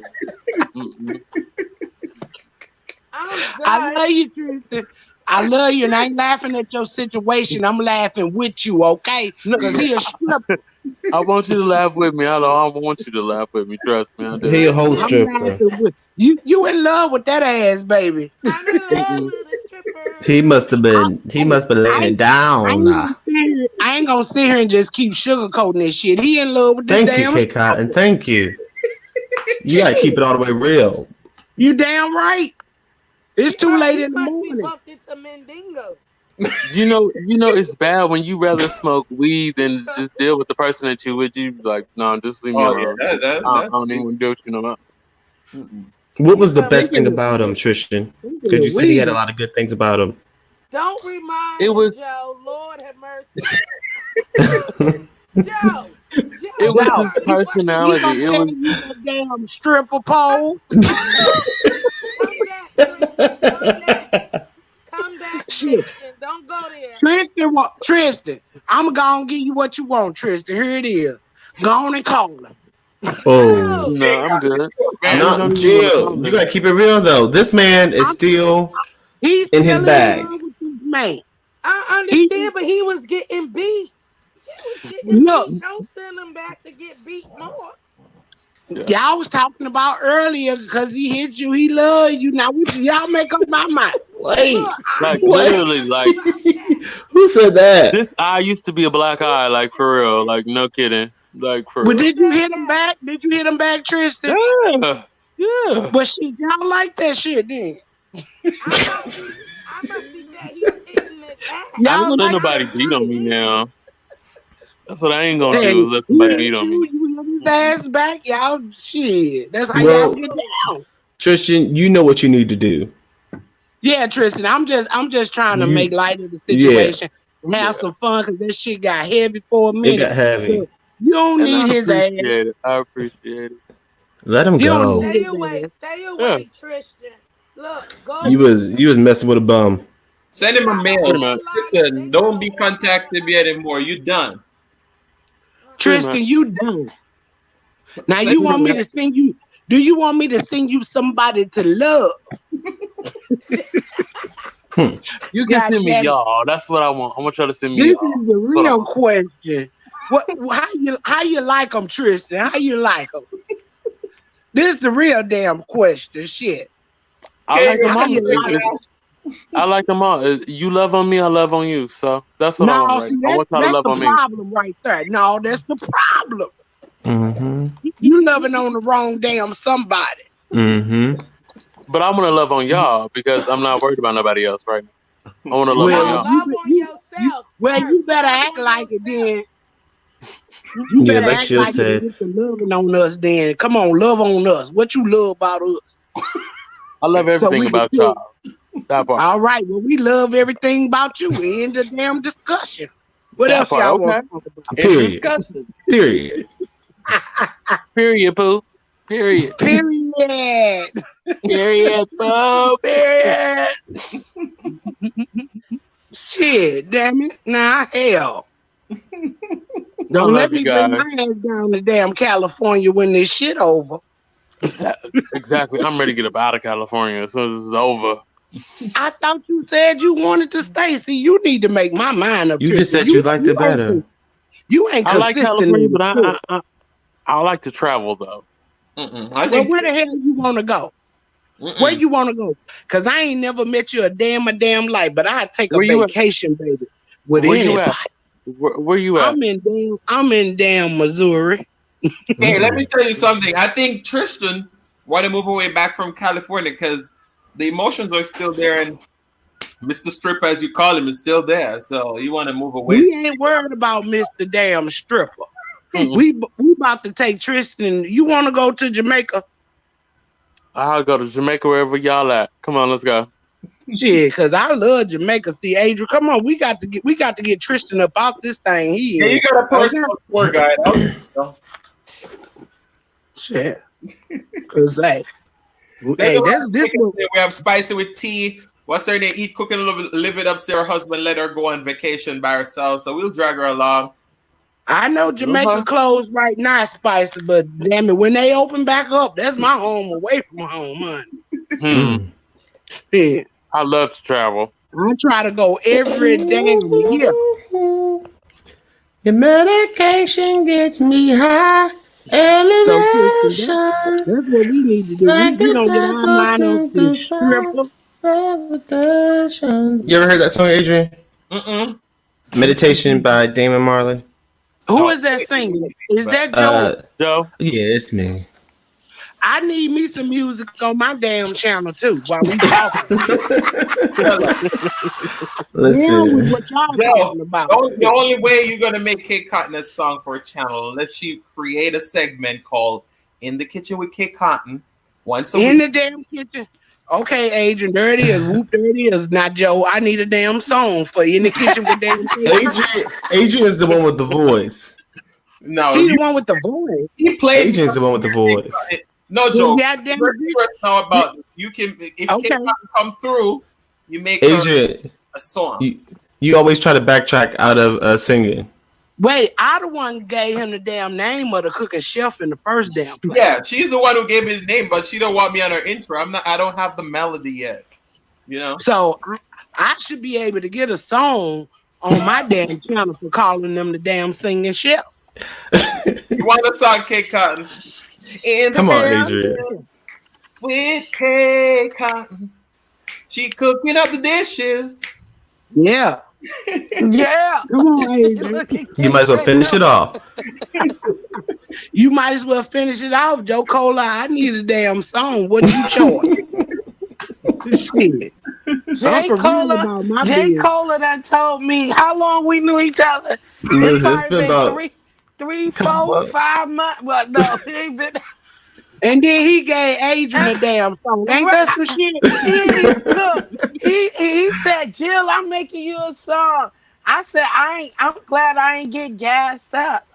I love you, Tristan. I love you, and I ain't laughing at your situation. I'm laughing with you, okay? Because he a stripper. I want you to laugh with me. I want you to laugh with me. Trust me. I do. He a whole stripper. You in love with that ass, baby. I'm in love with a stripper. He must have been laying it down. I ain't gonna sit here and just keep sugarcoating this shit. He in love with this Thank damn you, K Cotton. Thank you. You gotta keep it all the way real. You damn right. It's too late in the morning. Bumped into Mendingo. You know, it's bad when you rather smoke weed than just deal with the person that you with. You like, no, just leave me alone. I don't even want to deal with you no more. What was the best thing about him, Tristan? Because you said he had a lot of good things about him. Don't remind It was Joe. Lord have mercy. Joe. It was his personality. It was a damn stripper pole. Come back, Tristan. Don't go there. Tristan, I'm gonna give you what you want, Tristan. Here it is. Go on and call him. Oh no, I'm good. Not Jill. You gotta keep it real though. This man is still in his bag. Man, I understand, but he was getting beat. Look, don't send him back to get beat more. Y'all was talking about earlier because he hit you, he love you. Now y'all make up my mind. Wait, like literally, like who said that? This eye used to be a black eye, like for real, like no kidding, like for real. But did you hit him back? Did you hit him back, Tristan? Yeah. But shit, y'all like that shit then. I must be that he was hitting his ass. I don't let nobody beat on me now. That's what I ain't gonna do. Let somebody beat on me. You hit his ass back, y'all. Shit, that's how y'all get down. Tristan, you know what you need to do. Yeah, Tristan, I'm just trying to make light of the situation, have some fun because this shit got heavy for a minute. It got heavy. So you don't need his ass. I appreciate it. Let him go. Stay away, Tristan. Look, go. You was messing with a bum. Send him a mail. Listen, don't be contacted yet anymore. You done. Tristan, you done. Now you want me to send you? Do you want me to sing you somebody to love? You can God send me damn it. y'all. That's what I want. I want y'all to send me This y'all. is the That's what I real want. question. How you like them, Tristan? How you like them? This is the real damn question. Shit. I like them How all. you like I like them all. You love on me, I love on you. So that's what I want No, right see, now. I want y'all to that's love the on me. problem right there. No, that's the problem. Mm-hmm. You loving on the wrong damn somebody. Mm-hmm. But I want to love on y'all because I'm not worried about nobody else right now. I want to love Well, on No, y'all. love on yourself you first. better Love act on like it yourself. then. You Yeah, better like act Jill like it and said. get the loving on us then. Come on, love on us. What you love about us? I love So everything we can about feel. y'all. That part. All right, well, we love everything about you. We end the damn discussion. What That else part. y'all want Okay. to talk about? In Period. discussion. Period. Period, Pooh. Period. Period. Period, Pooh. Period. Shit, damn it. Nah, hell. I Don't let love you me bring my guys. ass down to damn California when this shit over. Exactly. I'm ready to get up out of California as soon as this is over. I thought you said you wanted to stay. See, you need to make my mind up, You just Tristan. said you liked it better. You ain't I like consistent California, in the but shit. I like to travel though. I Well, think. where the hell you want to go? Where you want to go? Because I ain't never met you a damn life, but I take a Where you at? vacation, baby, with Where you anybody. at? Where you at? I'm in damn Missouri. Hey, let me tell you something. I think Tristan want to move away back from California because the emotions are still there, and Mr. Strip, as you call him, is still there. So you want to move away. We ain't worried about Mr. Damn Stripper. We about to take Tristan. You want to go to Jamaica? I'll go to Jamaica wherever y'all at. Come on, let's go. Shit, cause I love Jamaica. See, Adrian, come on, we got to get Tristan up out this thing. He Yeah, is you got a okay. personal tour guide. Shit, cause hey, That's this one. we have Spicy with tea. What's her name? Eat, cook, and live it up. See her husband let her go on vacation by herself. So we'll drag her along. I know Jamaica closed right now, Spicy, but damn it, when they open back up, that's my home away from home, man. Yeah. I love to travel. I try to go every damn year. Your medication gets me high. So Tristan, Elevation. that's what we need to do. Like We a gonna get our mind on some stripper. meditation. You ever heard that song, Adrian? Mm-mm. Meditation by Damon Marley. Who is that singing? Is that Joe? Joe? Yeah, it's me. I need me some music on my damn channel too while we talking. Listen. With what y'all talking about. The only way you're gonna make Kate Cotton a song for a channel, unless you create a segment called "In the Kitchen with Kate Cotton" once a In week. the damn kitchen. Okay, Adrian, there it is. Whoop, there it is. Not Joe. I need a damn song for you in the kitchen with damn Adrian is the one with the voice. No, he's the one with the voice. He played. Adrian's the one with the voice. No, Joe. Yeah, damn now about you can if Kate Cotton come through, you make Adrian a song. You always try to backtrack out of singing. Wait, I the one gave him the damn name of the cooking chef in the first damn place. Yeah, she's the one who gave me the name, but she don't want me on her intro. I don't have the melody yet. You know. So I should be able to get a song on my damn channel for calling them the damn singing chef. You want a song, Kate Cotton? Come on, Adrian. With Kate Cotton, she cooking up the dishes. Yeah. Yeah. Come on, Adrian. You might as well finish it off. You might as well finish it off, Joe Cola. I need a damn song. What you charge? Shit. J. Cola that told me how long we knew each other. Listen, it's been about 3, 4, 5 months. Well, no, it ain't been. And then he gave Adrian a damn song. Ain't that some shit? He said, Jill, I'm making you a song. I said, I'm glad I ain't get gassed up.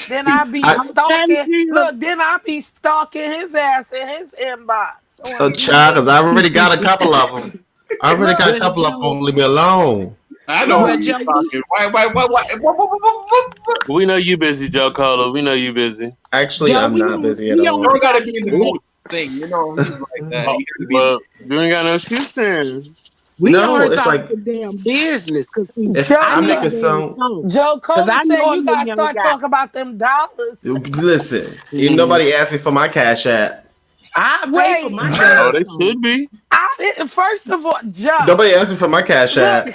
Then I be stalking. Look, then I be stalking his ass in his inbox. So, child, because I already got a couple of them. I already got a couple of them. Leave me alone. I know what you're talking. Why? We know you busy, Joe Cola. We know you busy. Actually, I'm not busy at all. You gotta be in the mood sing. You know, he's like that. Oh, He got to be. well, you ain't got no excuse then. We No, are it's talking like the damn business. Cause if Joe, I I'm need making a damn song. song. Joe Cause Cola I said know you a gotta young start guy. talking about them dollars. Listen, ain't nobody asked me for my cash app. I pay for Wait, my Oh, damn they song. should be. first of all, Joe, Nobody asked me for my cash app. look,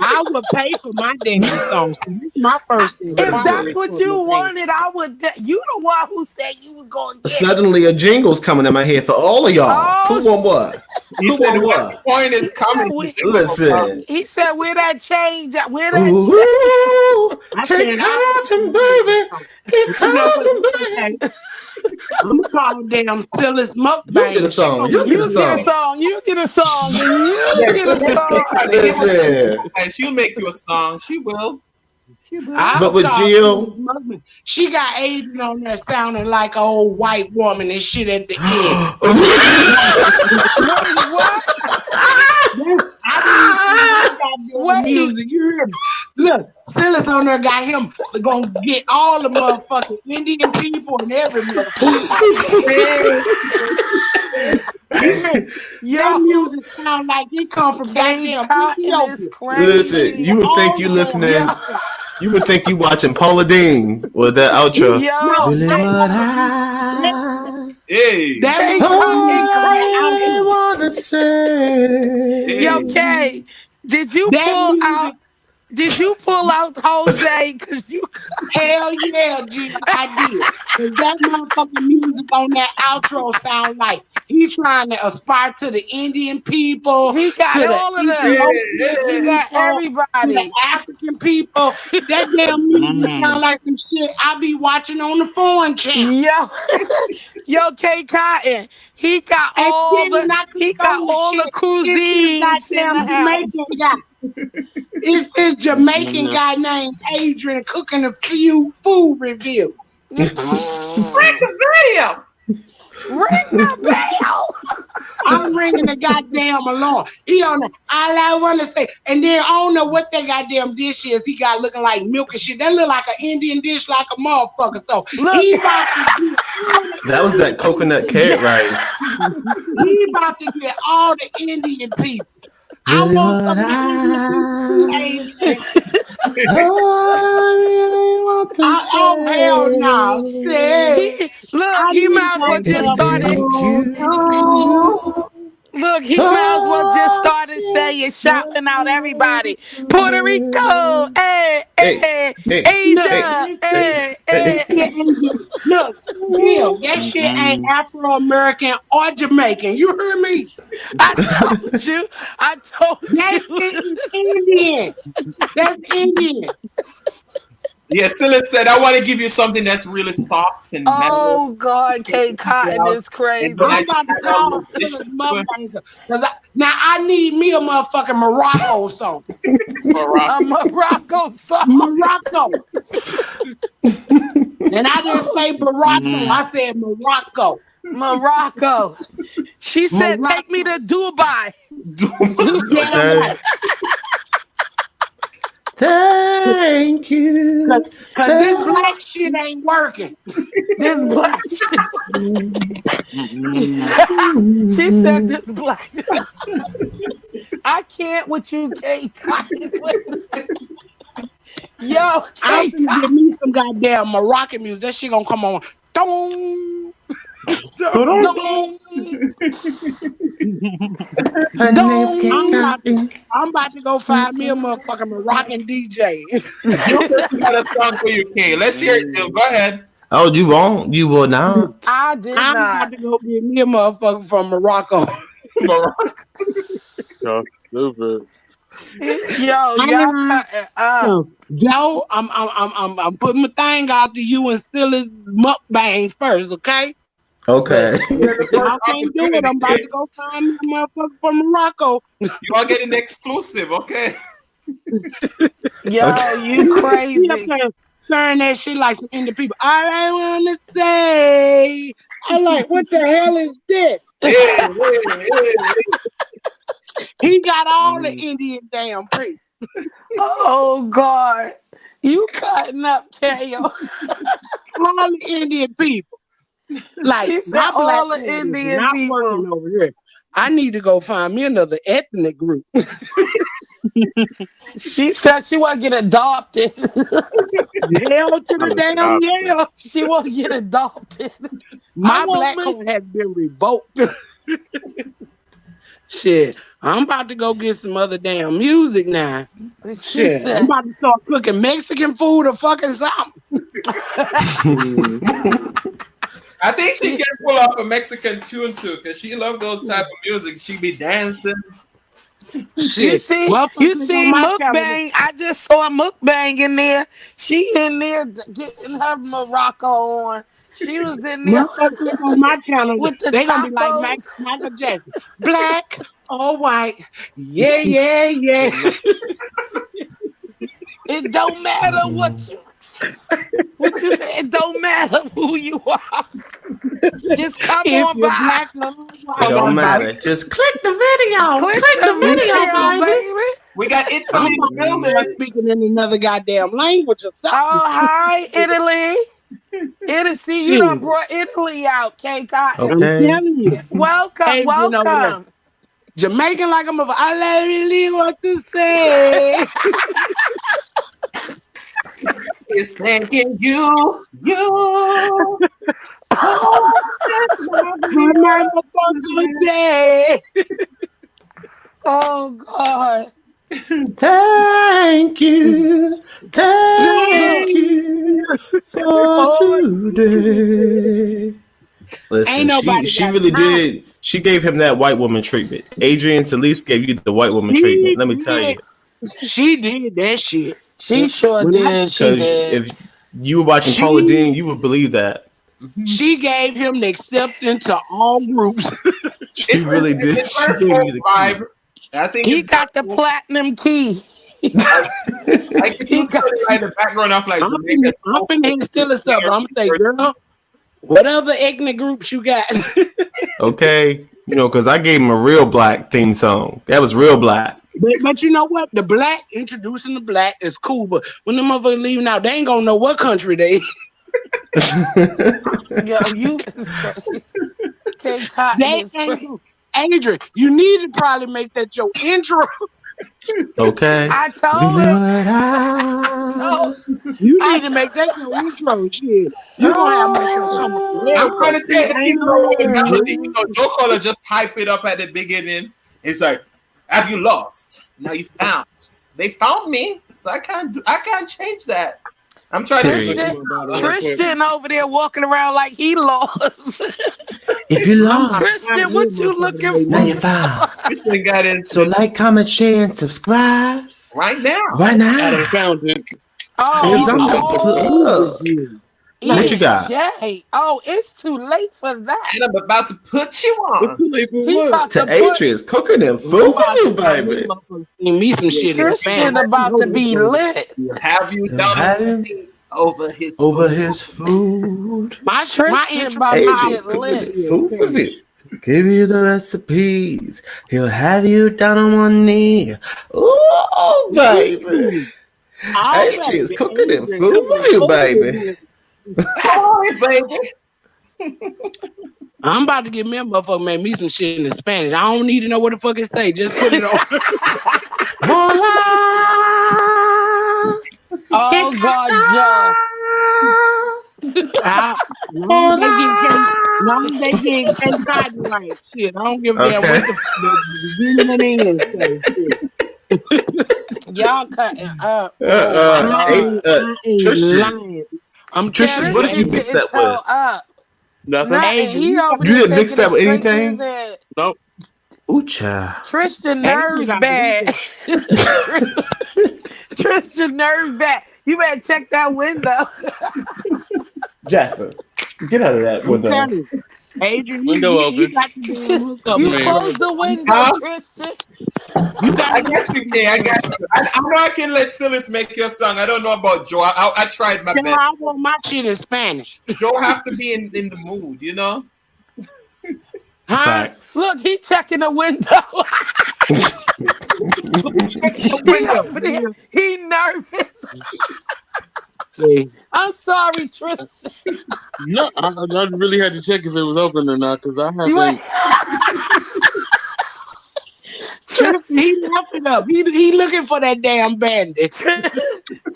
I would pay for my damn song. So this is my first if that's inquiry what for you my damn. wanted, I would. You the one who said you was gonna get it. Suddenly, a jingle's coming in my head for all of y'all. Oh, Who want what? He Who said want when what? the point is coming. we- Listen. he said, "Where that change? At? Where that change?" Ooh, I keep said I counting, baby. Keep you know what? counting, baby. Okay. I'm gonna call damn Phyllis You get a Mukbang. She song. gonna You get a You get a song. song. You get a song, and you Yeah, get a song. Listen. and she'll make you a song. She will. She will. I But was with called Gio, Phyllis Mukbang. She got Adrian on there sounding like an old white woman and shit at the end. Wait, what? I didn't goddamn Wait. music. You hear me? Look, Silas on there got him gonna get all the motherfucking Indian people and every motherfucker. That Yo, music sound like it come from goddamn Cotton is Ethiopia. crazy. listen, you would think you listening. Yeah. You would think you watching Paula Dean with that outro. Yo, Really that- what I Hey. That Hey, was Cotton wanna say. Yo, Kay, did you That pull music- out? Did you pull out Jose? Cause you. hell yeah, G, I did. 'Cause that motherfucking music on that outro sound like he trying to aspire to the Indian people. He got to the all of them. Ethiopian He got people, to everybody. the African people. That damn music sound like some shit I be watching on the foreign channel. Yo, K Cotton. He got And all then the. I He click got on the all the shit, cuisines it's this in the goddamn house. Jamaican guy. It's this Jamaican guy named Adrian cooking a few food reviews. Break the video. Ring the bell. I'm ringing the goddamn alarm. He on the, all I want to say, and then I don't know what that goddamn dish is. He got looking like milk and shit. That look like an Indian dish, like a motherfucker. So he about to get, That was that coconut carrot rice. he about to get all the Indian people. I Really want what some Indian people. want to Oh hell no! Say, Look, he might as well just started. Look, he might as well just started saying, shouting out everybody. Puerto Rico, Hey, Asia, Look, Bill, that shit ain't Afro-American or Jamaican. You hear me? I told you. That shit is Indian. That's Indian. Yeah, Silas said, I want to give you something that's really soft and mellow. Oh God, K Cotton is crazy. I'm about to call Phyllis Mukbang, 'cause now I need me a motherfucking Morocco song. A Morocco song. Morocco. And I didn't say Morocco. I said Morocco. Morocco. She said, Morocco. take me to Dubai. Damn right. Thank you. Cause this black shit ain't working. This black shit. She said this black. I can't with you, K Cotton. Yo, I'm K gonna give me some goddamn Moroccan music. That shit gonna come on. Dong. Cotton. Her name's Kate I'm about to go find me a motherfucking Moroccan DJ. You got a song for you, Kay. Let's hear it, Jill. Go ahead. Oh, you won't? You will not? I did I'm not. about to go get me a motherfucker from Morocco. Y'all stupid. Yo, y'all cutting up. Joe, I'm putting my thing out to you and still is mukbang first, okay? Okay. I can't do it. I'm about to go find me a motherfucker from Morocco. You are getting the exclusive, okay? Yo, you crazy. Stirring that shit like some Indian people. All I want to say, I like, what the hell is this? He got all the Indian damn people. Oh God, you cutting up, K.O. All the Indian people. Like He said my black all the card is Indian not people. working over here. I need to go find me another ethnic group. She said she want to get adopted. Hell to the damn yeah. She want to get adopted. My black card has been revoked. Shit, I'm about to go get some other damn music now. Shit, I'm about to start cooking Mexican food or fucking something. I think she can pull off a Mexican tune too, because she loves those type of music. She be dancing. You see mukbang. I just saw a mukbang in there. She in there getting her Morocco on. She was in there on my channel. With the they gonna be like tacos. Michael Jackson, black or white. Yeah, yeah, yeah. It don't matter what you say. It don't matter who you are. Just come on by. It don't matter. Just click the video. Click the video, baby. We got Italy in the building. Speaking in another goddamn language or something. Oh, hi, Italy. Italy, see, you done brought Italy out, K. Cotton. I'm telling you. Welcome, welcome. Jamaican like I'm I don't really want to say. It's thanking you. Oh God. Thank you for today. Listen, she really did. She gave him that white woman treatment. Adrian Solis gave you the white woman treatment. Let me tell you. She did that shit. She sure did. She did. If you were watching Paula Dean, you would believe that. She gave him the acceptance to all groups. She really did. She gave you the vibe. I think he got the platinum key. He got like the background off like I'm finna steal stuff. I'm saying, girl, whatever ethnic groups you got. Okay, because I gave him a real black theme song. That was real black. But you know what? The black introducing the black is cool, but when the motherfuckers leaving out, they ain't gonna know what country they. Yo, you. Adrian, you need to probably make that your intro. Okay. I told him. You need to make that your intro. Shit. You gonna have. I'm trying to tell you, the melody. Joe Cola just hype it up at the beginning. It's like, have you lost? Now you found. They found me, so I can't change that. I'm trying to Tristan over there walking around like he lost. If you lost, Tristan, what you looking for? Now you found. Tristan got in. So like, comment, share, and subscribe right now. Right now. I found it. What you got? Jay. Oh, it's too late for that. And I'm about to put you on. It's too late for what? To Adrian's cooking them food for you, baby. Me some shit. Tristan about to be lit. Have you done over his food? My Tristan about to get lit. Food for you. Give you the recipes. He'll have you down on one knee. Oh, baby. Adrian's cooking them food for you, baby. Oh, baby. I'm about to get me a motherfucker make me some shit in Spanish. I don't need to know what the fuck it say. Just put it on. Oh God, Joe. Long as they get copyright shit. I don't give a damn what the beginning and end. Y'all cutting up. Tristan. Tristan, what did you mix that with? Nothing. You didn't mix that with anything? Nope. Ooh, child. Tristan nerves bad. Tristan nerves bad. You better check that window. Jasper, get out of that window. Adrian, window open. You close the window, Tristan. I got you, Kay. I got you. I know I can let Silas make your song. I don't know about Joe. I tried my best. I want my shit in Spanish. Joe have to be in the mood, you know? Huh? Look, he checking the window. He nervous. See, I'm sorry, Tristan. No, I really had to check if it was open or not because I You haven't. Tristan, he left it up. He looking for that damn bandit.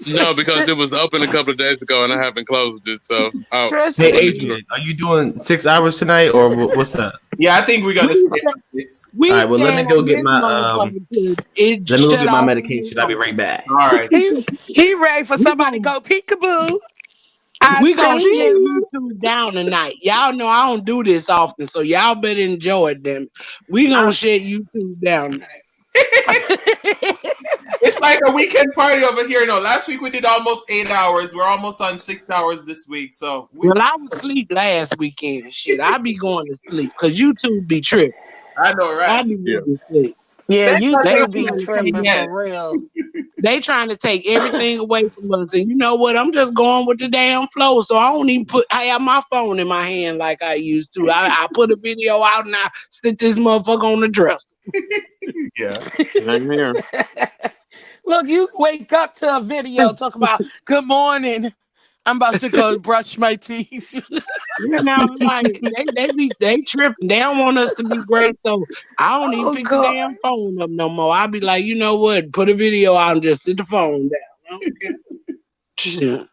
No, because it was open a couple of days ago and I haven't closed it. So, Hey, Tristan, Adrian, are you doing 6 hours tonight, or what's up? Yeah, I think we're gonna stay for 6. We All right, well, let me stand go on get this my motherfucker till it let me go shut get my off. medication. I'll be right back. All right. he ready for somebody to go peekaboo. I We gonna see shut you. YouTube down tonight. Y'all know I don't do this often, so y'all better enjoy it. Them. We gonna shut YouTube down tonight. It's like a weekend party over here. No, last week we did almost 8 hours. We're almost on 6 hours this week. So Well, I was asleep last weekend. Shit, I be going to sleep because YouTube be tripping. I know, I right? be going to sleep. Yeah, That's you what They two I'm be trying to tripping take, Yeah. for real. they trying to take everything away from us, and you know what? I'm just going with the damn flow. So I don't even I have my phone in my hand like I used to. I put a video out and I stick this motherfucker on the dresser. Yeah. Same here. Look, you wake up to a video talk about good morning. I'm about to go brush my teeth. You know, like they tripping. They don't want us to be great, so I don't even pick the God. damn phone up no more. I be like, you know what? Put a video out and just sit the phone down. I don't care. Shit.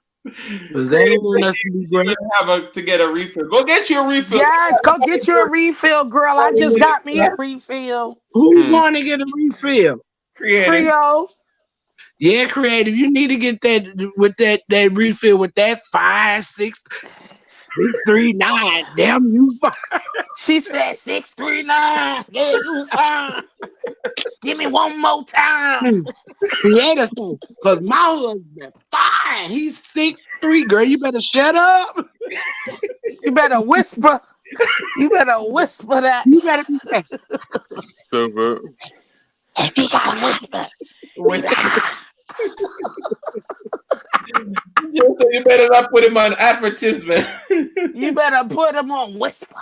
'Cause they don't want us to be You're great. gonna have to get a refill. Go get your refill. Yes, go get you a refill, girl. I just got me a refill. Who's going to get a refill? Creative. Creole. Yeah, Creative. You need to get that with that refill with that 5, 6, 639. Damn you. She said 639. Yeah, you fine. Give me one more time. Creative, because my husband fine. He's 6'3", girl. You better shut up. You better whisper. You better whisper that. You better be safe. Stupid. You gotta whisper. So you better not put him on advertisement. You better put him on whisper.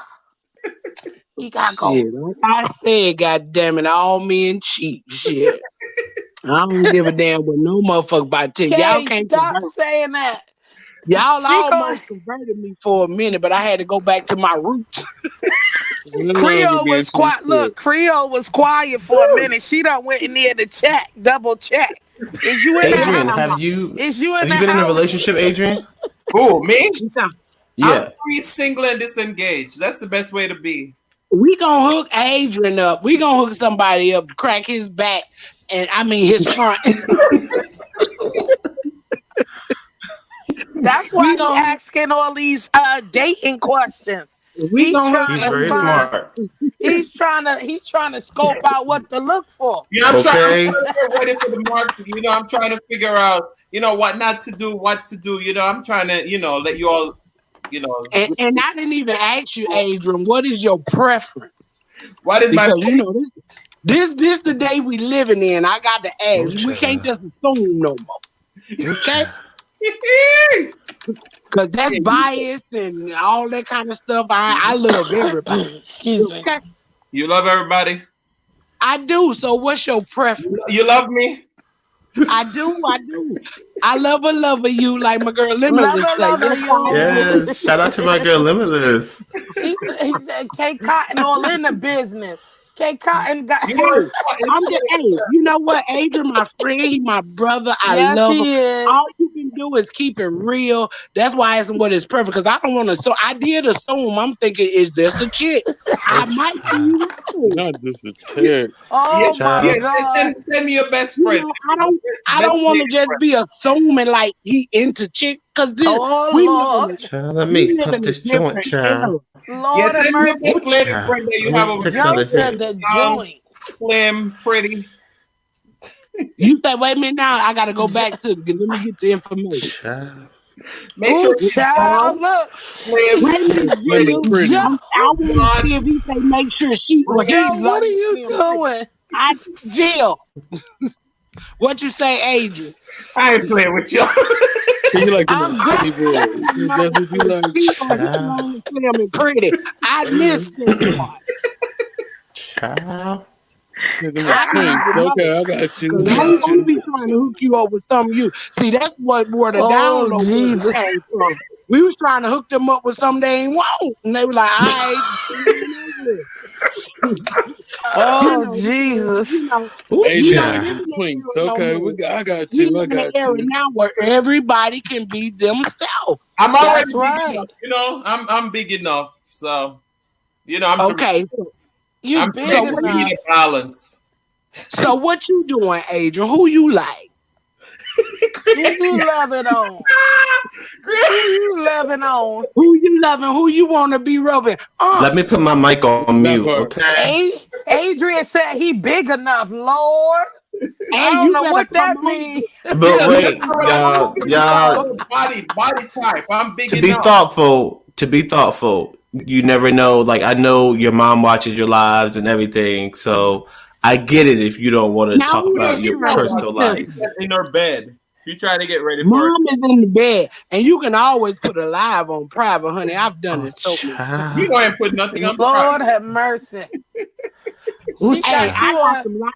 You gotta go. Shit, like I said, goddamn it, all men cheap. Shit. I don't give a damn what no motherfucker about to. Y'all Kay, can't stop convert. saying that. Y'all She almost converted me for a minute, but I had to go back to my roots. Creole was quiet. Look, Creole was quiet for a minute. She done went in there to check, double check. Is you in Adrian, the house? have you Is you in been the in a house? relationship, Adrian? Who, me? Yeah. I'm free, single, and disengaged. That's the best way to be. We gonna hook Adrian up. We gonna hook somebody up, crack his back, and I mean his front. That's why he's asking all these dating questions. We gonna He's very smart. He's trying to scope out what to look for. Yeah, I'm trying Okay. to get ready for the market. You know, I'm trying to figure out, what not to do, what to do. I'm trying to, let you all, And I didn't even ask you, Adrian, what is your preference? What is because this the day we living in. I got to ask. We can't just assume no more. Okay? Because that's bias and all that kind of stuff. I love everybody. Excuse me. Okay? You love everybody? I do. So what's your preference? You love me? I do. I love you like my girl Limitless Love you. Yes. Shout out to my girl Limitless. He said K Cotton all in the business. K Cotton got I'm just, hey, you know what, Adrian, my friend, he my brother. I love him. Is. All you can do is keep it real. That's why it's what is perfect. Because I don't want to. So I did assume. I'm thinking, is this a chick? I might be. Not just a chick. Oh my God! Send me your best friend. I don't want to just be assuming like he into chick. Because this, Child, let me pop this joint, child. Lord have mercy. Friend that you have over Joe said the joint. Slim, pretty. You say, wait a minute now. I got to go back to. Let me get the information. Child. Make sure child, look. Slim, pretty. I want to see if he say make sure she. Joe, what are you doing? Jill. What you say, Adrian? I ain't playing with you. So you like I'm pretty boys. That's what you like. Pretty. I missed it. Child. Look at my I twins. need to know. Okay, I got you. Because I ain't gonna be trying to hook you up with some of you. See, that's where the Oh, download Jesus. came from. We was trying to hook them up with something they ain't want. And they were like, all right, bring it over here. Oh, Because, Jesus. Ooh, we don't child. live in that Twinks. era no Okay, more. I got We you. I live in an got era you. now where everybody can be themselves. I'm already That's big right. enough, I'm big enough, so I'm Okay. You I'm big So trying what to enough. need a balance. so what you doing, Adrian? Who you like? Who you loving on? Who you loving on? Who you loving? Who you want to be rubbing? Let me put my mic on That mute, part. okay? Adrian said he big enough, Lord. I Hey, don't you know better what come that on. means. But wait, I'm big enough. y'all, Body type. I'm big to be enough. thoughtful, you never know. Like, I know your mom watches your lives and everything, so I get it if you don't want to Now talk who about is She your trying to be personal life. sensitive? in her bed. She trying to get ready for it. Mom is in the bed, and you can always put a live on private, honey. I've done Oh, it so many times. child. You ain't put nothing on Lord private. have mercy. Ooh, She Hey, got child. I you got on. some live.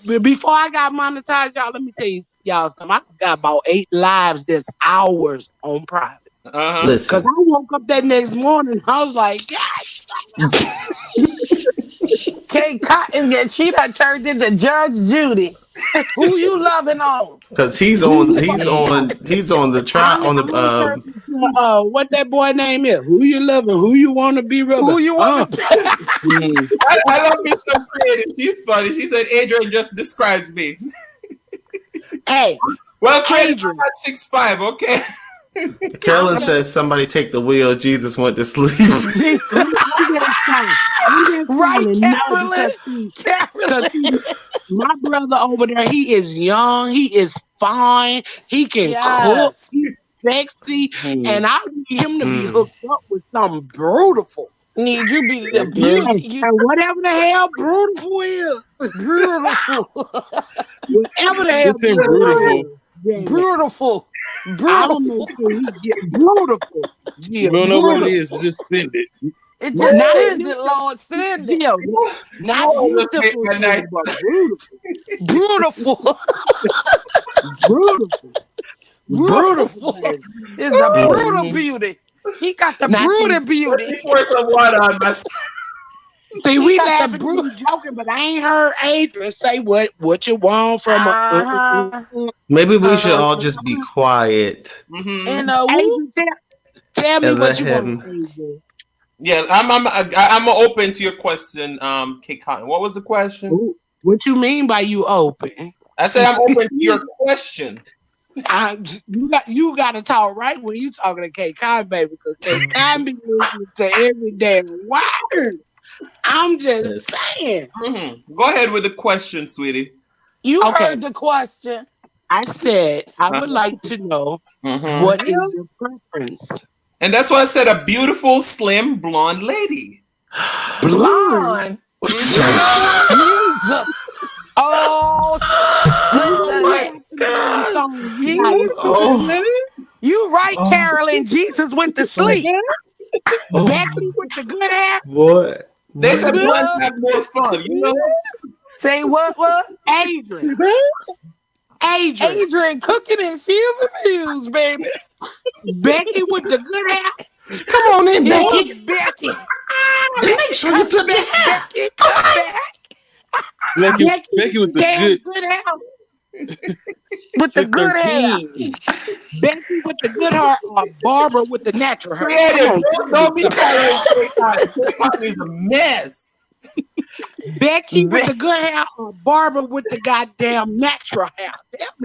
But before I got monetized, y'all, let me tell you, y'all something. I got about 8 lives that's hours on private. Uh-huh. Because Listen, I woke up that next morning, I was like, God. Kate Cotton, she done turned into Judge Judy. Who you loving on? because Who you he's on the try I'm on the turning to, what that boy name is. Who you loving? Who you want to be rubbing? Who you want to Mm. I love me so creative. She's funny. She said Adrian just described me. Hey, Well, creative Adrian. at 6'5", okay. Carolyn I'm says somebody take the wheel. Jesus went to sleep. Jesus. I'm just saying. I'm just Right, saying no Carolyn? because Carolyn. my brother over there, he is young, he is fine, he can cook, Yes. he's sexy, Mm. and I need him to be Mm. hooked up with something beautiful. Need you be the Okay. beauty. You And whatever the hell beautiful is, beautiful. whatever the hell This ain't beautiful beautiful. is, yeah, Beautiful. I'll make Beautiful. sure he get beautiful. We Yeah, don't know what it is. Beautiful. Just send it. It just not send it, beautiful, Lord. Send it. yeah, not Oh, let's make beautiful, my night. but beautiful, Beautiful. beautiful, beautiful, Beautiful. baby. It's a brutal Mm-hmm. beauty. He got the Now, broody Let beauty. me pour some water on my skin. see, He we got the laughing and we joking, but I ain't heard Adrian say what you want from a. Maybe we should all just be quiet And who? Adrian, tell me and let what you want, him. Adrian. Yeah, I'm open to your question, Kate Cotton. What was the question? Ooh, what you mean by you open? I said I'm open to your question. You got to talk right when you talking to K Con, baby, because K Con be listening to every damn word. I'm just Yes. saying. Go ahead with the question, sweetie. You Okay. heard the question. I said I would like to know what is your preference? And that's why I said a beautiful, slim, blonde lady. Blonde. Jesus. Oh, my God. Jesus. Oh, You right, Carolyn. Jesus went to sleep. Becky with the good hair. what? They said blondes have more fun, Say what? Adrian. Adrian cooking and fuse, baby. Becky with the good hair. Come on in, Becky. Becky. Make sure you flip that hair. Becky, come back. Becky with the damn good. hair. With the good hair. Becky with the good hair or Barbara with the natural hair? Creative, Come on, don't be following Kate Cotton. Kate Cotton is a mess. Becky with the good hair or Barbara with the goddamn natural hair?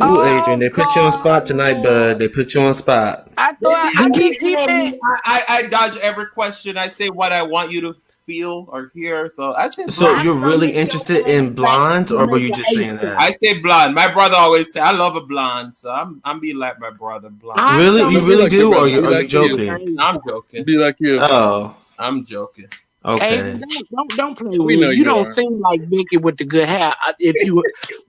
Ooh, Adrian, they put you on God, spot tonight, bud. They put you on spot. I thought I keep keeping. I dodge every question. I say what I want you to feel or hear. So I say blonde. So you're really interested in blondes, or were you just saying that? I say blonde. My brother always say I love a blonde, so I'm being like my brother, blonde. Really? You really like do, your or brother. are you Like you. joking? I'm joking. Be like you. Oh, I'm joking. okay. Hey, don't play We with know me. you You don't are. seem like Becky with the good hair.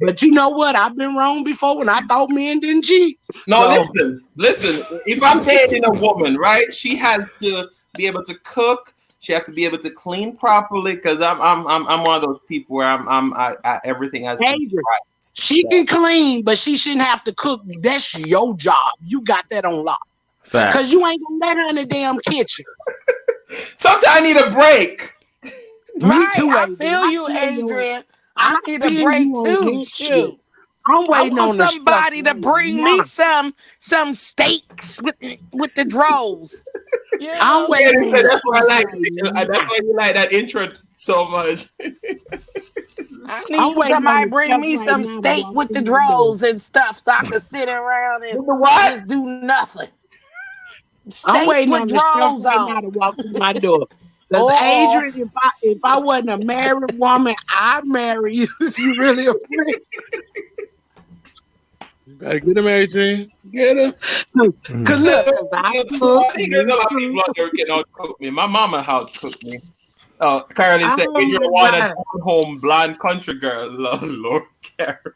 But you know what? I've been wrong before when I thought men didn't cheat. No, So, listen. If I'm dating a woman, right, she has to be able to cook. She have to be able to clean properly because I'm one of those people where I everything has to be Adrian, right. she can clean, but she shouldn't have to cook. That's your job. You got that on lock. Facts. Because you ain't gonna let her in the damn kitchen. Sometimes I need a break. Me too, I Adrian. feel you, Adrian. I need a feel break you on too. that Shoot. shit. I'm I waiting want on the somebody stuff to bring right me now. some steaks with the dros. You I'm know, Yeah, waiting on that's why I like. right That's why you like that intro so much. I I'm need waiting on somebody the bring stuff me right some now to steak walk with the through my door. dros and stuff so I can sit around and With the what? just do nothing. I'm Steak waiting with on the stuff dros right now on. to walk through my door. Because Or Adrian, if I wasn't a married woman, I'd marry you if you really a friend. You better get him, Adrian. Get him. Cause look, 'cause I cook, I think there's a you lot of cook. people out there who can outcook me. My mama outcooked me. Carolyn said, Oh Adrian my wanted God. a home blonde country girl. Lord, Carolyn.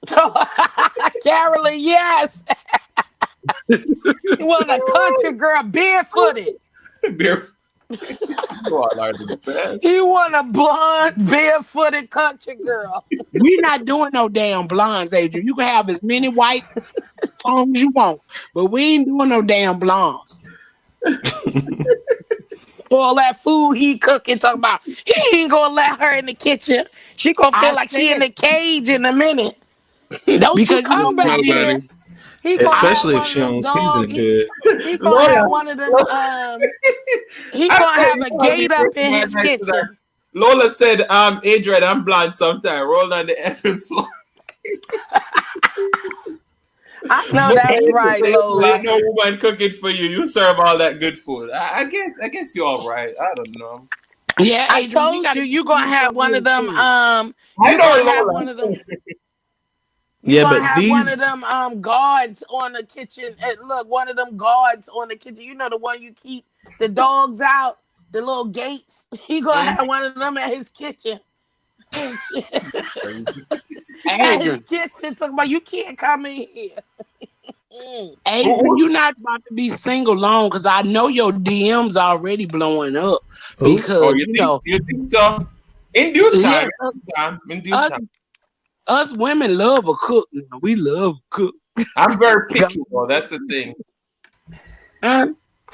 Carolyn, yes. You want a country girl barefooted. Beer. You all are the best. You want a blonde barefooted country girl. We not doing no damn blondes, Adrian. You can have as many white songs you want, but we ain't doing no damn blondes. All that food he cooking, talking about he ain't gonna let her in the kitchen. She gonna feel I like she in said the cage in a minute. Don't you because you come know back what it is. here. Nobody. He gonna have Especially if one of she them don't season dog. it good. He gonna have Lola, one of them. He I gonna said, have you a know, gate up in right his next to that. kitchen. Lola said, Adrian, I'm blonde sometime. Roll on the effing floor. I know that's right, Ain't Lola. no woman cooking for you. You serve all that good food. I guess you're all right. I don't know. Yeah, I Adrian, we told gotta you, get you gonna you have some one of real them. food. I You know gonna have Lola. one of them. You Yeah, gonna but have one these of them guards on the kitchen. Look, one of them guards on the kitchen. You know the one you keep the dogs out, the little gates. He gonna have one of them at his kitchen. And shit. At his Adrian, kitchen, talking about you can't come in here. Adrian, you're not about to be single long because I know your DMs already blowing up who? because You think so? In due yeah, time. In due us, time. us women love a cook. Now. We love cook. I'm very picky though. That's the thing.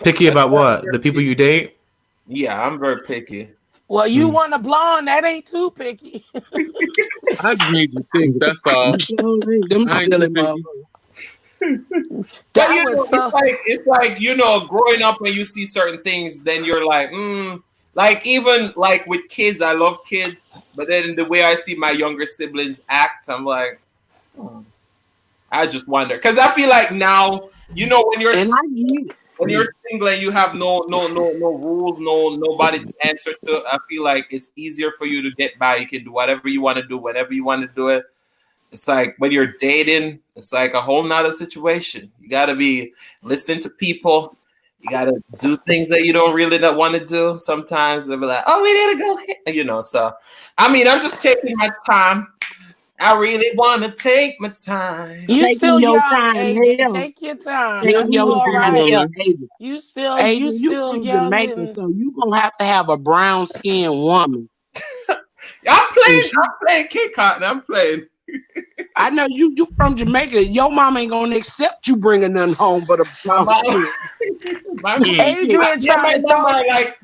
Picky about what? The people you date? Yeah, I'm very picky. Well, you want a blonde? That ain't too picky. I just need to think. That's all. Them I ain't silly too picky. motherfuckers. But That you know, was so. it's like growing up when you see certain things, then you're like, like even like with kids, I love kids, but then the way I see my younger siblings act, I'm like, I just wonder because I feel like now, when you're And I get it. when you're single and you have no rules, nobody to answer to, I feel like it's easier for you to get by. You can do whatever you want to do, whenever you want to do it. It's like when you're dating, it's like a whole nother situation. You gotta be listening to people. You gotta do things that you don't really want to do. Sometimes they'll be like, "Oh, we need to go here," So, I mean, I'm just taking my time. I really want to take my time. You Taking still your young, time, Adrian. hell. Take your time. Taking That's your all Come time, right. hell, on, Adrian. You Adrian, you still from young Jamaica, and so you gonna have a brown skinned woman. I'm And she, playing Kid Cotton. I'm playing. I know you from Jamaica. Your mom ain't gonna accept you bringing nothing home but a My brown mom, skin. Adrian yeah, trying my to mom throw. are like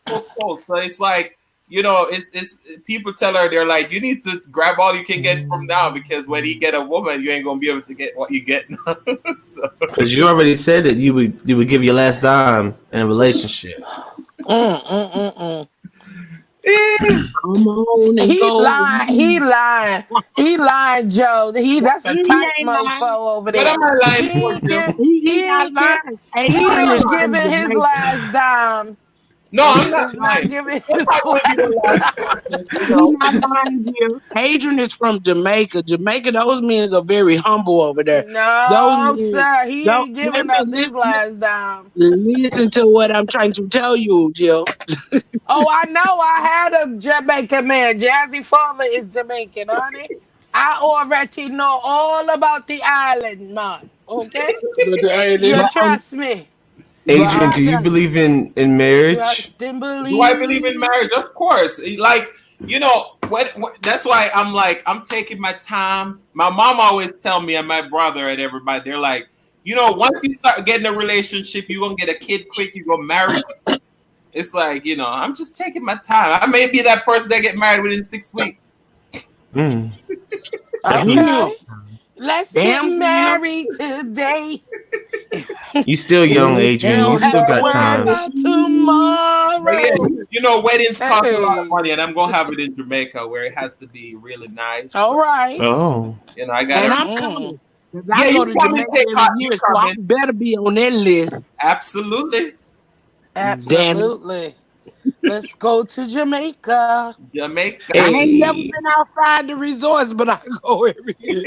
so close. So it's like it's people tell her they're like you need to grab all you can get from now because when you get a woman, you ain't gonna be able to get what you get now. So. Because you already said that you would give your last dime in a relationship. Come on and He go. lying. He lying. He lying, Joe. That's a He type ain't lying. mofo over What there. am I lying He for, ain't Jill? give. He He not ain't give. lying. He Adrian is ain't lying. from giving his Jamaica. last dime. No, I'm not He's not lying. giving That's his not gonna be the last last dime. person. He not lying here. Adrian is from Jamaica. Jamaica, those men are very humble over there. Those No, men sir. He don't ain't wait a giving up minute, his last dime. listen to what I'm trying to tell you, Jill. Oh, I know. I had a Jamaican man. Jazzy father is Jamaican, honey. I already know all about the island, man. Okay? but the You But aliens. trust me. Adrian, do you believe in marriage? Trust and believe. Do I believe in marriage? Of course. Like, you know, what that's why I'm like, I'm taking my time. My mom always tell me, and my brother and everybody, they're like, you know, once you start getting a relationship, you're gonna get a kid quick, you go marry. It's like, you know, I'm just taking my time. I may be that person that get married within 6 weeks. Mm. Okay. Let's get married today. You still young, Adrian. You still got time. Tomorrow. But yeah, you know, weddings cost a lot of money, and I'm gonna have it in Jamaica where it has to be really nice. All right. Oh. You know, I got. And I'm coming. Yeah, I go you to coming? Jamaica every year, so I better be on that list. Absolutely. Absolutely. Let's go to Jamaica. Jamaica. I ain't never been outside the resorts, but I go every year.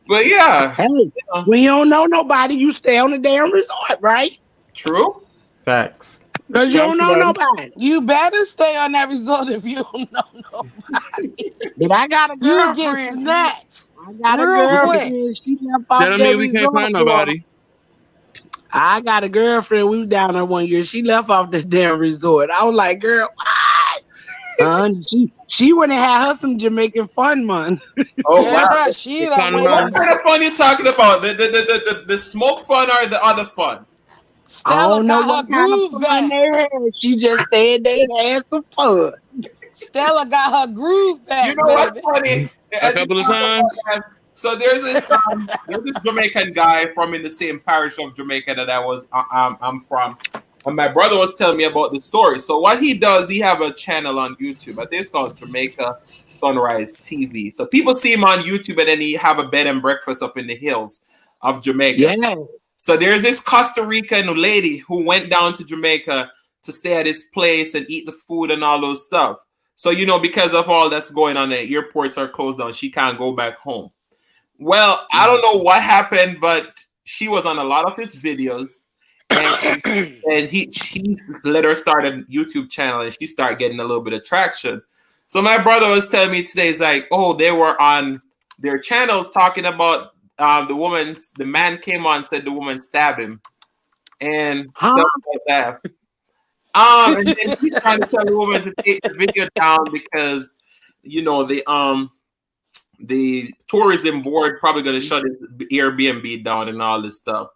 But yeah. Hey, when you don't know nobody, you stay on the damn resort, right? True. Facts. Because you don't know nobody. You better stay on that resort if you don't know nobody. But I got a girlfriend. You get snatched. I got a real girlfriend. quick. She left off That don't that mean we can't resort. find nobody. I got a girlfriend. We was down there one year. She left off the damn resort. I was like, girl, why? She went and had her some Jamaican fun, man. Oh wow. She what kind of fun you talking about? The smoke fun or the other fun? Stella got her groove back. She just said they had some fun. Stella got her groove back. You know what's funny? A couple of times. So there's this Jamaican guy from in the same parish of Jamaica that I'm from, and my brother was telling me about the story. So what he does, he have a channel on YouTube. I think it's called Jamaica Sunrise TV. So people see him on YouTube, and then he have a bed and breakfast up in the hills of Jamaica. Yeah. So there's this Costa Rican lady who went down to Jamaica to stay at his place and eat the food and all those stuff. So, you know, because of all that's going on, the airports are closed down. She can't go back home. Well, I don't know what happened, but she was on a lot of his videos, and she let her start a YouTube channel, and she started getting a little bit of traction. So my brother was telling me today, he's like, oh, they were on their channels talking about the man came on and said the woman stabbed him, and stuff like that. And then he's trying to tell the woman to take the video down because, you know, the tourism board probably going to shut his Airbnb down and all this stuff.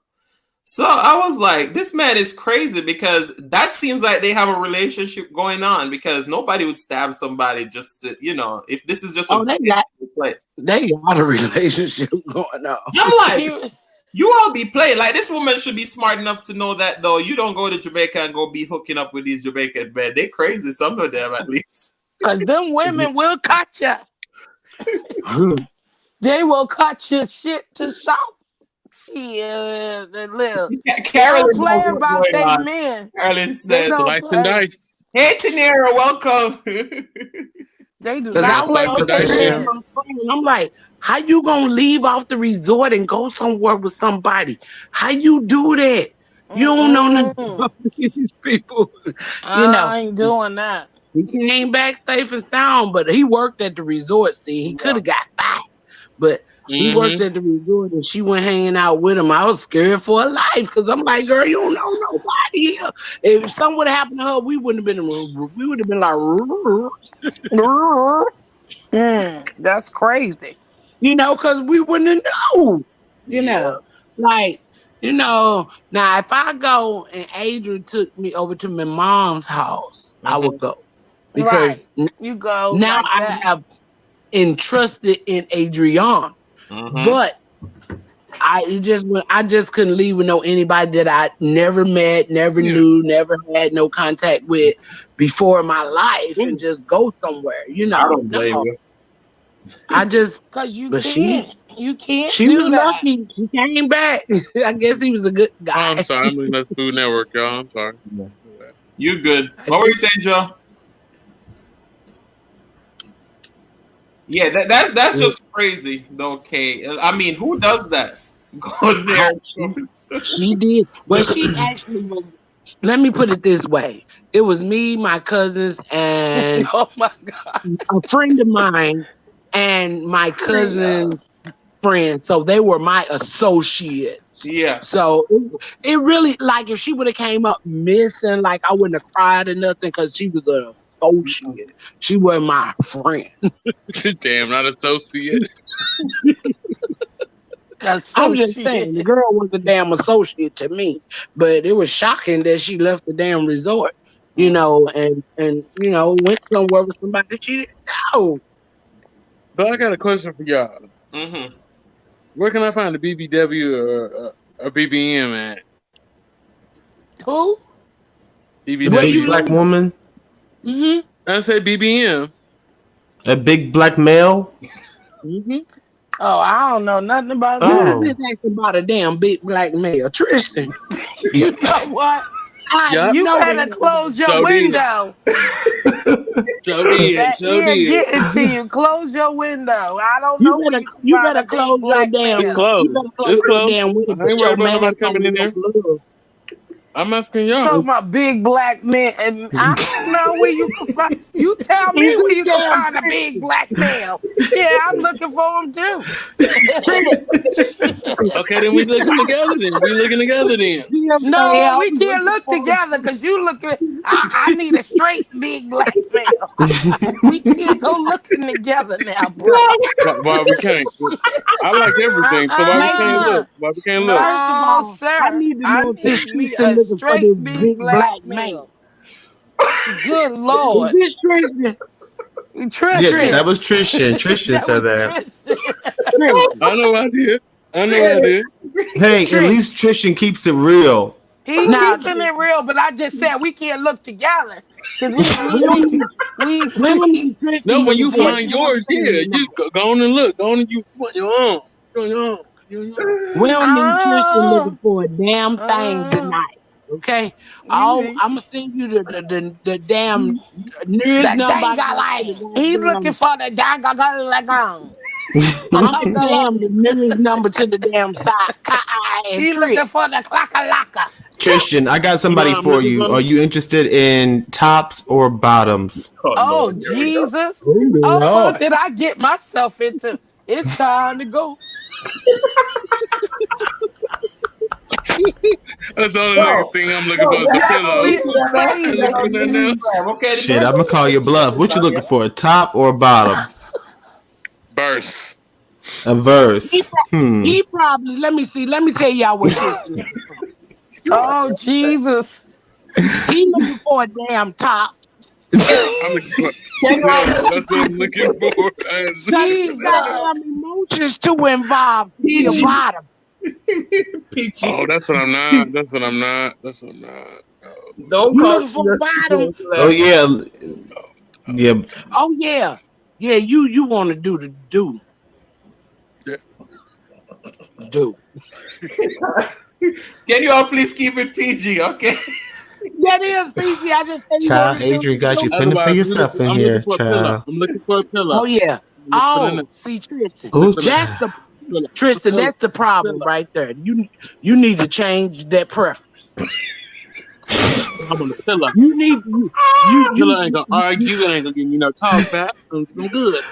So I was like, this man is crazy, because that seems like they have a relationship going on, because nobody would stab somebody just to, you know, if this is just they got a relationship going on. I'm like, you all be playing. Like, this woman should be smart enough to know that, though. You don't go to Jamaica and go be hooking up with these Jamaican men. They crazy, some of them at least. Because them women will cut you. They will cut your shit to shop. Shit, Carolyn, don't play about they men. Carolyn said, "Lights and dice." Hey, Tanera, welcome. They do not play with that. I'm like, how you gonna leave off the resort and go somewhere with somebody? How you do that? You don't know nothing about these people. I ain't doing that. He came back safe and sound, but he worked at the resort. See, he could have got back, but he worked at the resort, and she went hanging out with him. I was scared for her life, because I'm like, girl, you don't know nobody here. If something would have happened to her, we wouldn't have been in the room. We would have been like, that's crazy. You know, because we wouldn't have known. You know, like, you know, now if I go and Adrian took me over to my mom's house, I would go. Because you go. Now like I have entrusted in Adrian. But I just couldn't leave with anybody that I never met, never knew, never had no contact with before in my life, and just go somewhere. You know, I don't blame you. I just because you can't. She was lucky. She came back. I guess he was a good guy. I'm sorry, I'm looking at the Food Network, y'all. I'm sorry. You good? What were you saying, Joe? Yeah, that's just crazy, though. Okay, I mean, who does that? Go there. She did. Well, she actually was. Let me put it this way: it was me, my cousins, and oh my god, a friend of mine, and my cousin's friend. So they were my associates. Yeah. So it really, like, if she would have came up missing, like, I wouldn't have cried or nothing because she was an associate. She wasn't my friend. Damn, not associate. I'm just saying, the girl was a damn associate to me, but it was shocking that she left the damn resort, you know, and you know, went somewhere with somebody she didn't know. But I got a question for y'all. Mm-hmm. Where can I find a BBW or a BBM at? Who? The big black woman. Mm-hmm. I say BBM. A big black male. Mm-hmm. Oh, I don't know nothing about You that. just asking about a damn big black male, Tristan. You know what? Yup. You know better that. close your So did. window. So did. That So ear did. getting to you. Close your window. I don't know where you can You find better a close big your black damn. It's male. closed. You better close It's your closed. damn window. I ain't worried about nobody coming in there. Love. I'm asking y'all. Talking about big black men, and I don't know where you can find. You tell me where you can find a big black male. Shit, I'm looking for him too. Okay, then we looking together. No, we can't look together because you looking. I need a straight big black male. We can't go looking together now, bro. Why we can't? I like everything, so why we can't look? Why we can't look? First of No, all, sir. I need to know if this me Tristan a looking for straight this big black male. Good Is Lord, this Tristan? Tristan. Yes, that was Tristan. Tristan said was that. Tristan. I know I did. Hey, at least Tristan keeps it real. He Nah, keeping it real, but I just said we can't look together because we No, when you can't. find yours, yeah, you go on and look. Go on and you want your own. We don't need Tristan looking for a damn thing tonight. Okay, I'm gonna send you the damn nearest number. He's looking for the dang. I'm damn the nearest number to the damn side. He's looking for the clackalaka. Tristan, I got somebody for you. Are you interested in tops or bottoms? Oh, Jesus! Oh, what did I get myself into? It's time to go. That's the only thing I'm looking for is a pillow. Shit, I'm gonna call your bluff. What you looking for? A top or a bottom? Verse. A verse. He probably. Let me tell y'all what Tristan is. Oh, Jesus! He looking for a damn top. I'm looking for. That's what I'm looking for. Jesus! Goddamn emotions to involve. Be a bottom. Oh, that's what I'm not. Don't You call looking for a bottom? Oh yeah. Yeah. Oh yeah. Yeah, you want to do the do. Do. Can you all please keep it PG, okay? That is PG. I just think Child, Adrian got you fending for yourself in here, child. I'm looking for a pillow. Oh yeah. Oh, see Tristan. Ooh, That's the Tristan. That's the problem right there. You need to change that preference. I'm on the pillow. You need Pillow ain't gonna argue. Ain't gonna give me no talk back. I'm good.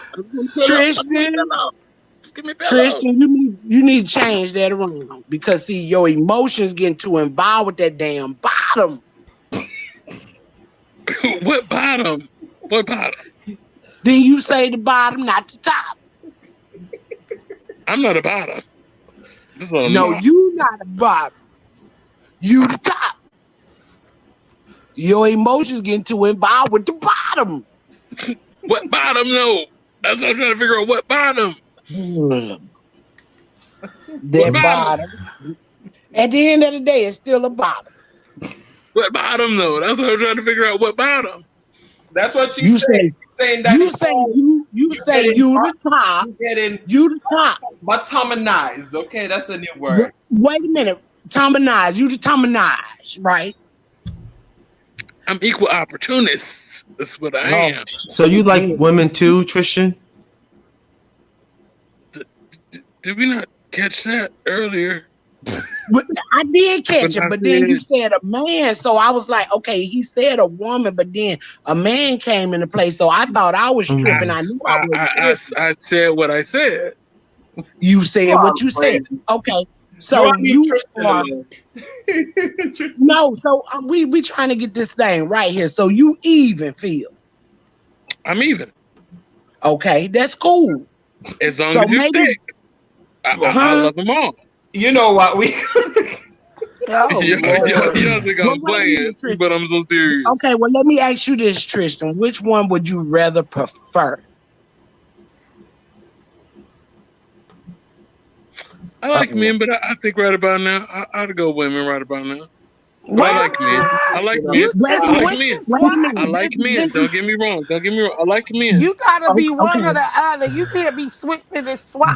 Tristan, you need to change that around because see your emotions getting too involved with that damn bottom. What bottom? Then you say the bottom, not the top. I'm not a bottom. You not a bottom. You the top. Your emotions getting too involved with the bottom. What bottom though? That's what I'm trying to figure out. What bottom? That bottom. At the end of the day, it's still a bottom. What bottom though? That's what I'm trying to figure out. What bottom? That's what she's saying. You say you the top. You the top. Bottomanize. Okay, that's a new word. Wait a minute. Tomanize. You the tomanize, right? I'm equal opportunist. That's what I am. So you like women too, Tristan? Did we not catch that earlier? But I did catch it, but then you said a man, so I was like, okay, he said a woman, but then a man came into play, so I thought I was tripping. I knew I said what I said. You said what you said. Okay, So want me you Tristan are alone. no. So we trying to get this thing right here. So you even feel I'm even. okay. That's cool. As long So as you maybe, think. I love them all. You know what? We Oh Y'all Lord. think Well, I'm wait a playing, minute, Tristan. but I'm so serious. Okay, well, let me ask you this, Tristan. Which one would you rather prefer? I like men, but I think right about now, I'd go women right about now. But I like men. I What? like You know, men. You Wait I a just like minute. switch men. and Wait a swap. I minute. like men. Don't get me wrong. Don't get me wrong. I like men. You gotta be one Okay, or the other. You can't be switching and swapping.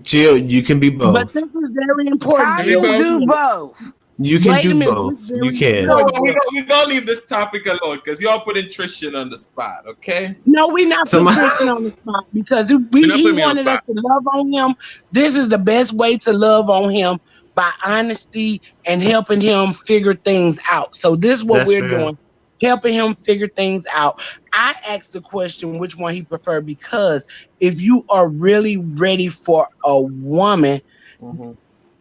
Jill, you can be but both. this is very important. How Can we you Wait both? a do minute. both? You can Wait a do minute. both. This is You very can. no, important. we don't leave this topic alone because y'all putting Tristan on the spot, okay? No, we not putting Somebody, Tristan on the spot because You're not he putting me on wanted us spot. to love on him. This is the best way to love on him by honesty and helping him figure things out. So this is what that's we're real. doing, helping him figure things out. I asked the question which one he preferred because if you are really ready for a woman, Mhm.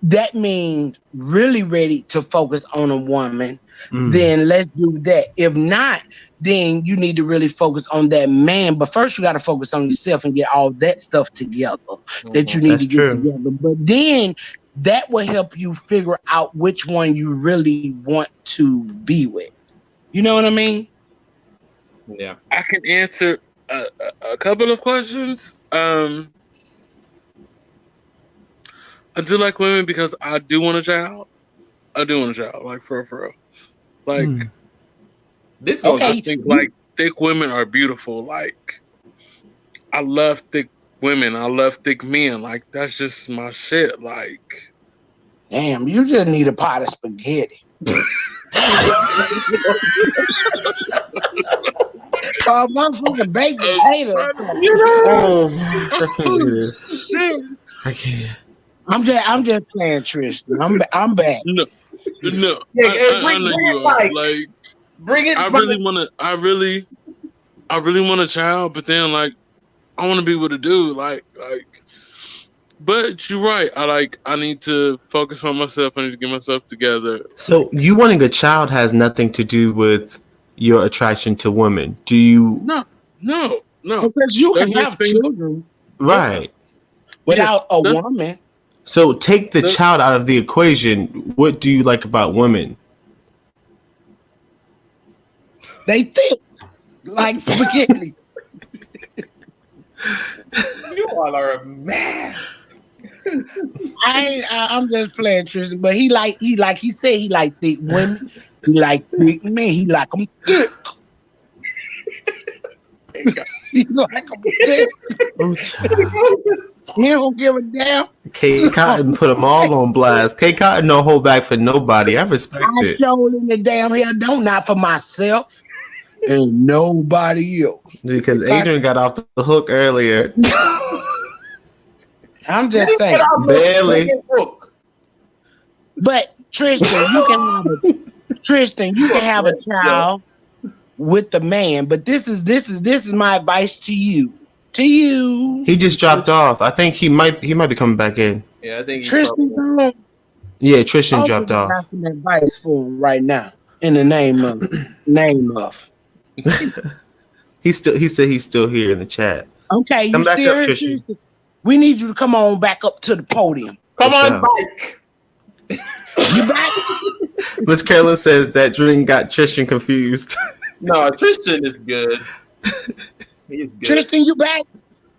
that means really ready to focus on a woman, Mm, then let's do that. If not, then you need to really focus on that man. But first, you got to focus on yourself and get all that stuff together that you Mhm. need that's to get true. together. But then that will help you figure out which one you really want to be with. You know what I mean? Yeah. I can answer a couple of questions. I do like women because I do want a child. I do want a child, like for real. Like Mm. This gonna I go. Okay. think like thick women are beautiful. Like I love thick women. I love thick men. Like that's just my shit. Like Damn, you just need a pot of spaghetti. Motherfucking baked potato or something. Oh gosh, I can't do this. shit. I can't. I'm just playing Tristan. I'm back. No, no. Yeah, I know bring you it are. back. Like Bring it I back. really wanna I really want a child, but then like I wanna be with a dude. Like but you're right. I need to focus on myself. I need to get myself together. So you wanting a child has nothing to do with your attraction to women. Do you? No. Because you There's can just have things. children Yeah, Right. yeah. without a That's, woman. So take the that, child out of the equation. What do you like about women? They thick like spaghetti. You all are a mess. I'm just playing Tristan, but he said he like thick women. He like thick men. He like them thick. He like them thick. Oh, child. He don't give a damn. K Cotton put them all on blast. K Cotton no hold back for nobody. I respect I it showed in the damn hell don't not for myself and nobody else. because Like, Adrian got off the hook earlier. I'm Let just me get saying. out the Barely. fucking book. But Tristan, you can have a child with the man. But this is my advice to you. To you, He just dropped off. I think he might be coming back in. Yeah, I think he Tristan. probably. Yeah, Tristan Okay, dropped I off. got some advice for him right now. In the name of. He said he's still here in the chat. Okay, Come you back still up, here, Tristan. Tristan? We need you to come on back up to the podium. Come What's on, up? Mike. You back? Miss Carolyn says that drink got Tristan confused. No, Tristan is good. He's good. Tristan, you back?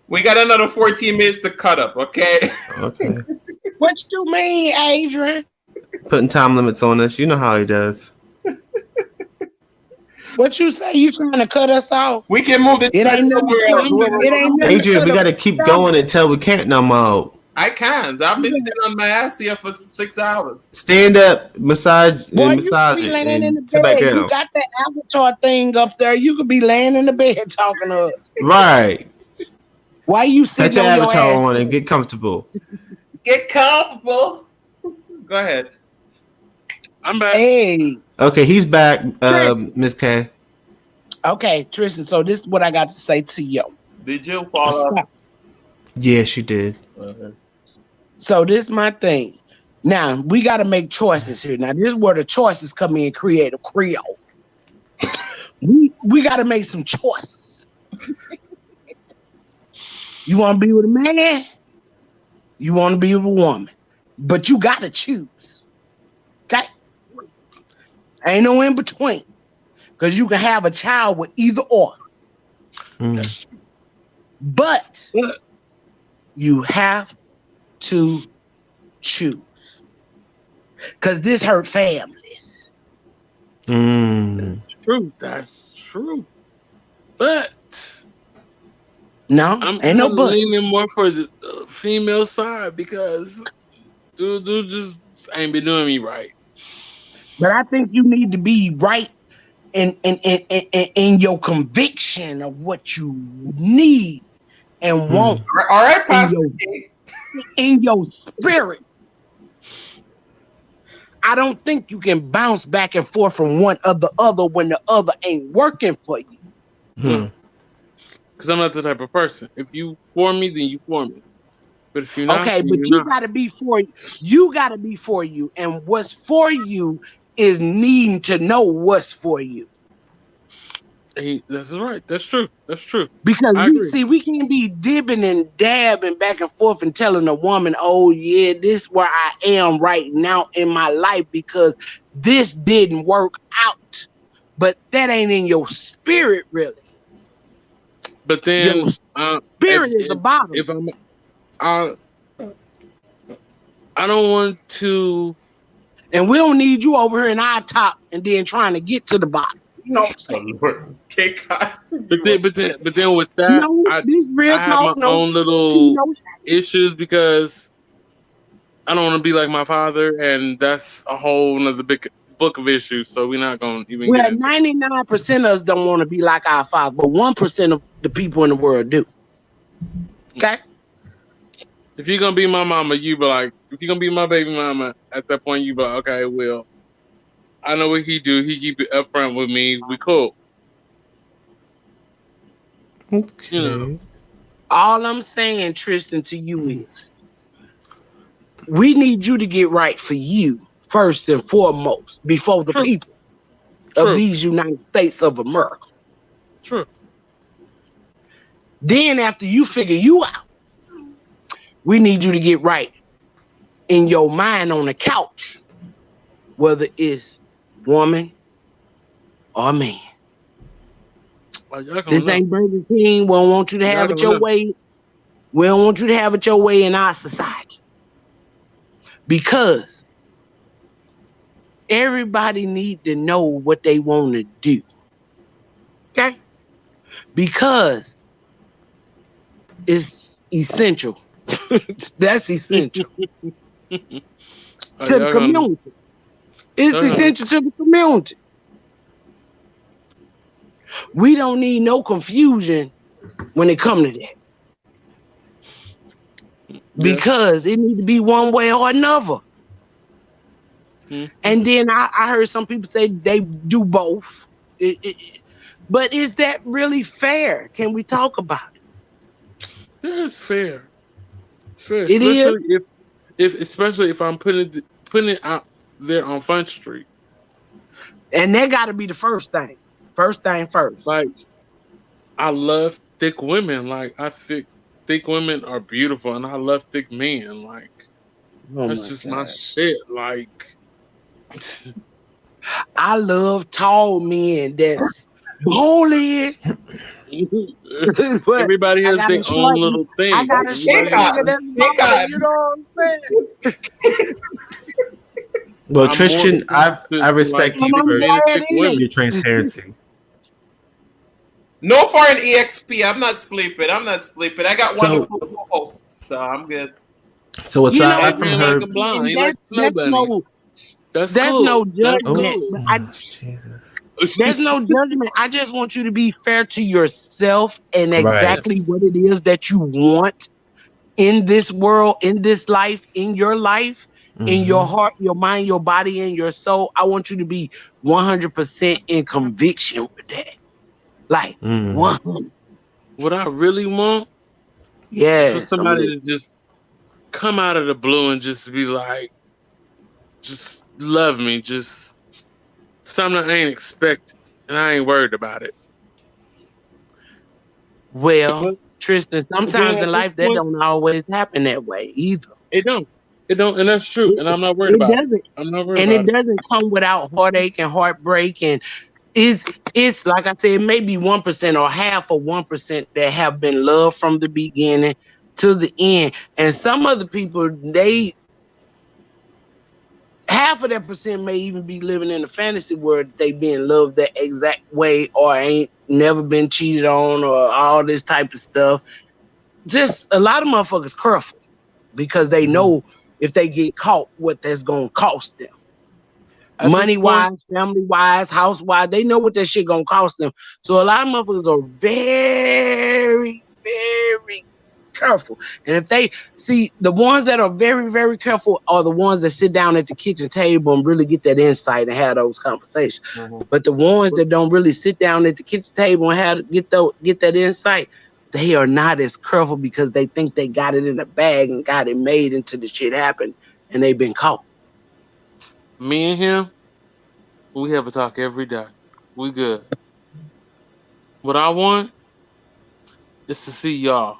We got another 14 minutes to cut up, okay? Okay. What you mean, Adrian? Putting time limits on us. You know how he does. What you say? You trying to cut us off? We can move the It ain't nothing. somewhere else. It ain't nothing. Adrian, we got to keep going until we can't no more. I can't. I've been sitting on my ass here for 6 hours. Stand up, massage, Boy, and you massage could be it, laying in the and sit back bed. You down. got that avatar thing up there. You could be laying in the bed talking to us. Right. Why you Put sitting your on your avatar ass? on and get comfortable. Get comfortable. Go ahead. I'm back. Hey. Okay, he's back, Miss K. Okay, Tristan. So this is what I got to say to you. Did you fall off? Yeah, she did. Uh-huh. So this is my thing. Now we got to make choices here. Now this is where the choices come in. Creative Creole. We got to make some choices. You want to be with a man? You want to be with a woman? But you got to choose. Okay? Ain't no in between. Because you can have a child with either or. But you have to choose. Because this hurt families. That's true. That's true. But no, I'm ain't no but. leaning more for the female side because dude just ain't been doing me right. But I think you need to be right in your conviction of what you need and want. All right, Pastor. In your spirit. I don't think you can bounce back and forth from one of the other when the other ain't working for you. Because I'm not the type of person. If you for me, then you for me. But if you're not, okay, but you gotta be for you. You gotta be for you. And what's for you is needing to know what's for you. That's right. That's true. That's true. Because we can't be dibbing and dabbing back and forth and telling a woman, oh yeah, this is where I am right now in my life because this didn't work out. But that ain't in your spirit, really. But then your spirit is the bottom. If I don't want to, and we don't need you over here in our top and then trying to get to the bottom. You know what I'm saying? But then with that, I have my own little issues because I don't want to be like my father, and that's a whole nother big book of issues. So we're not going to even get into 99% of us don't want to be like our father, but 1% of the people in the world do. Okay? If you're going to be my mama, you be like, if you're going to be my baby mama, at that point, you be like, okay, well, I know what he do. He keep it upfront with me. We cool. Okay. You know. All I'm saying, Tristan, to you is we need you to get right for you first and foremost before the people of these United States of America. True. Then after you figure you out, we need you to get right in your mind on the couch, whether it's woman or man. This ain't Burger King. We don't want you to have it your way. We don't want you to have it your way in our society. Because everybody need to know what they want to do. Okay? Because it's essential. That's essential. To the community. It's essential to the community. We don't need no confusion when it comes to that. Because it needs to be one way or another. And then I heard some people say they do both. But is that really fair? Can we talk about it? Yeah, it's fair. It's fair. Especially if I'm putting it out there on Front Street. And that got to be the first thing. First thing first. Like, I love thick women. Like, I think thick women are beautiful, and I love thick men. Like, that's just my shit. Like, I love tall men that's bony. Everybody has their own little thing. I got a shit that's bony, you know what I'm saying? Well, Tristan, I respect you for your transparency. No foreign EXP. I'm not sleeping. I got wonderful co-hosts, so I'm good. So aside from her, that's no judgment. There's no judgment. I just want you to be fair to yourself and exactly what it is that you want in this world, in this life, in your life, in your heart, your mind, your body, and your soul. I want you to be 100% in conviction with that. Like, what I really want is for somebody to just come out of the blue and just be like, just love me, just something I ain't expect, and I ain't worried about it. Well, But Tristan, then sometimes at in this life that point, don't always happen that way either. it don't, and that's true, It, and I'm not worried it about it. doesn't, I'm not worried and about it it. doesn't come without heartache and heartbreak. And it's like I said, maybe 1% or half of 1% that have been loved from the beginning to the end. And some other people, they half of that percent may even be living in a fantasy world that they being loved that exact way or ain't never been cheated on or all this type of stuff. Just a lot of motherfuckers careful because they know if they get caught, what that's gonna cost them. At this Money point, wise, family wise, house wise, they know what that shit gonna cost them. So a lot of motherfuckers are very, very careful. And if they see the ones that are very, very careful are the ones that sit down at the kitchen table and really get that insight and have those conversations. But the ones that don't really sit down at the kitchen table and get that insight, they are not as careful because they think they got it in a bag and got it made until the shit happened and they've been caught. me and him, we have a talk every day. We good. What I want is to see y'all.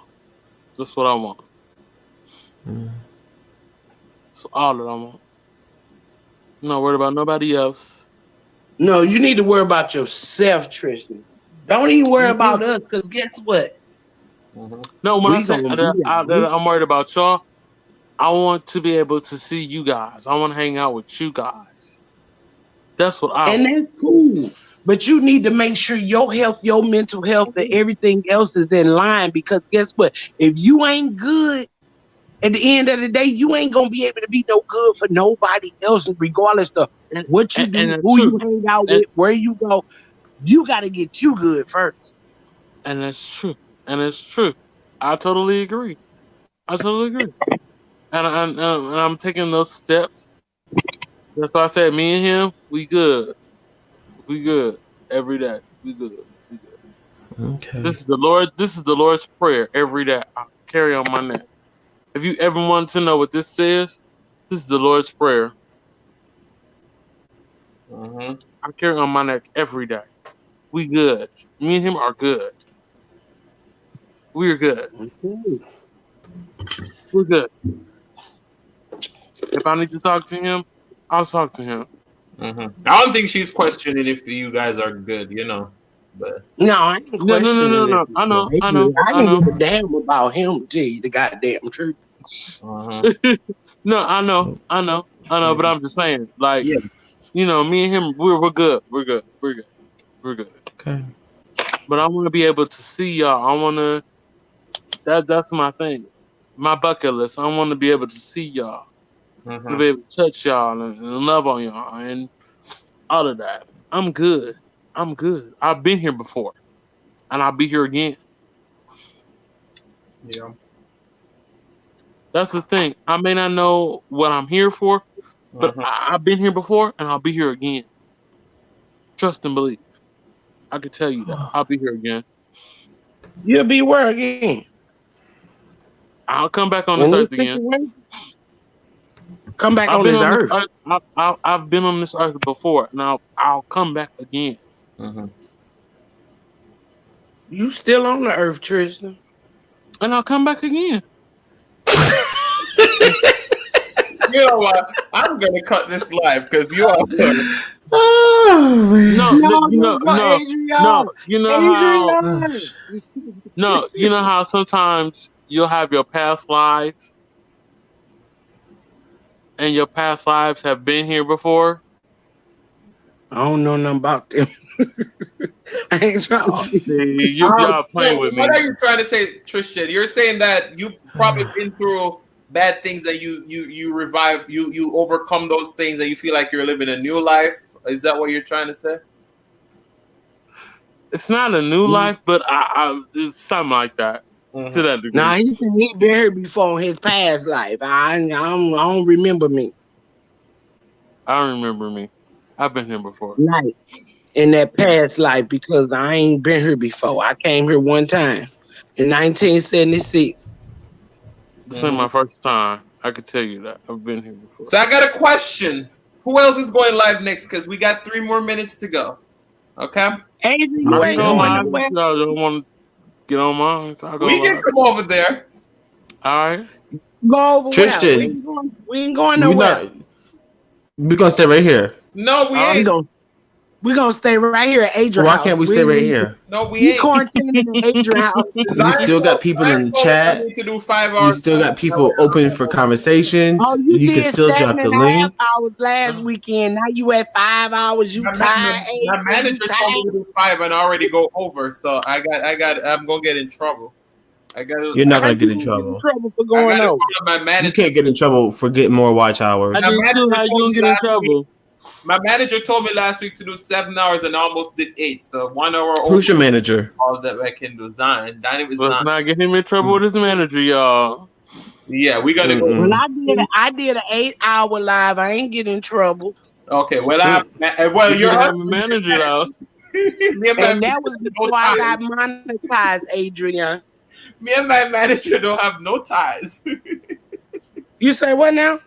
That's what I want. That's all that I want. I'm not worried about nobody else. No, you need to worry about yourself, Tristan. Don't even worry Mhm. about us, because guess what? No, when I We say gonna be that I'm worried about y'all, I want to be able to see you guys. I want to hang out with you guys. That's what I and want. that's cool. But you need to make sure your health, your mental health, and everything else is in line. Because guess what? If you ain't good, at the end of the day, you ain't gonna be able to be no good for nobody else, regardless of And, what you and do, that's who true. you hang out And with, where you go. You got to get you good first. and that's true. And it's true. I totally agree. I totally agree. And I'm taking those steps. Just like I said, me and him, we good. We good every day. We good. We good. Okay. This is the Lord. This is the Lord's prayer every day. I carry on my neck. If you ever wanted to know what this says, this is the Lord's prayer. I carry on my neck every day. We good. Me and him are good. We're good. Okay. We're good. If I need to talk to him, I'll talk to him. I don't think she's questioning if you guys are good, but No, I ain't No, no, no, no, questioning it. no. I know. They I good. know. I I don't know. give a damn about him, to tell you the goddamn truth. No, I know. I know. I know. But I'm just saying, like, yeah. me and him, we're good. We're good. We're good. We're good. Okay. But I want to be able to see y'all. I want to. That's my thing. My bucket list. I want to be able to see y'all. To be able to touch y'all and love on y'all and all of that. I'm good. I'm good. I've been here before, and I'll be here again. Yeah. That's the thing. I may not know what I'm here for, but I've been here before, and I'll be here again. Trust and believe. I can tell you that. I'll be here again. You'll be where again? I'll come back on In this this earth again. situation? Come back I've on been this on this earth. earth. I've been on this earth before, and I'll come back again. You still on the earth, Tristan. And I'll come back again. You know what? I'm gonna cut this live because you are. Oh man. No, No, no. Adrian. You know how? Adrian. No, you know how sometimes you'll have your past lives, and your past lives have been here before. I don't know nothing about them. I ain't trying to see. See, y'all playing So with what me. are you trying to say, Tristan? You're saying that you probably been through bad things that you revive, you overcome those things, and you feel like you're living a new life. Is that what you're trying to say? It's not a new life, but it's something like that to that Nah, degree. he said he been here before in his past life. I don't remember me. I don't remember me. I've been here before. Like in that past life because I ain't been here before. I came here one time in 1976. This ain't my first time. I could tell you that. I've been here before. So I got a question. Who else is going live next? Because we got 3 more minutes to go. Okay. Adrian, you I ain't go going live. nowhere. Y'all don't want to get on mine, so I go We can live. come over there. All right. Go over Tristan. where? We ain't going We nowhere. not. We gonna stay right here. No, we ain't. We gonna stay right here at Adrian Why house. can't we stay right here? No, we We ain't. quarantining at Adrian house. We still got people in the chat. I need to do 5 We hours. still got people open for conversations. Oh, you You can did still 7 drop the and a half link. hours last weekend. Now you at 5 hours. You My tired? manager told me to do 5 and already go over, so I'm gonna get in trouble. You're not gonna get in trouble. For going over. My You manager, can't get in trouble for getting more watch hours. I did too. How you gonna get in trouble? my manager told me last week to do 7 hours and I almost did 8. So 1 hour over. Who's your manager? All that I can design. Danny was Let's not get him in trouble with his manager, y'all. Yeah, we gotta go. When I did an 8-hour live. I ain't get in trouble. Okay, well You have a manager though. And that was before I got monetized, Adrian. Me and my manager don't have no ties. You say what now?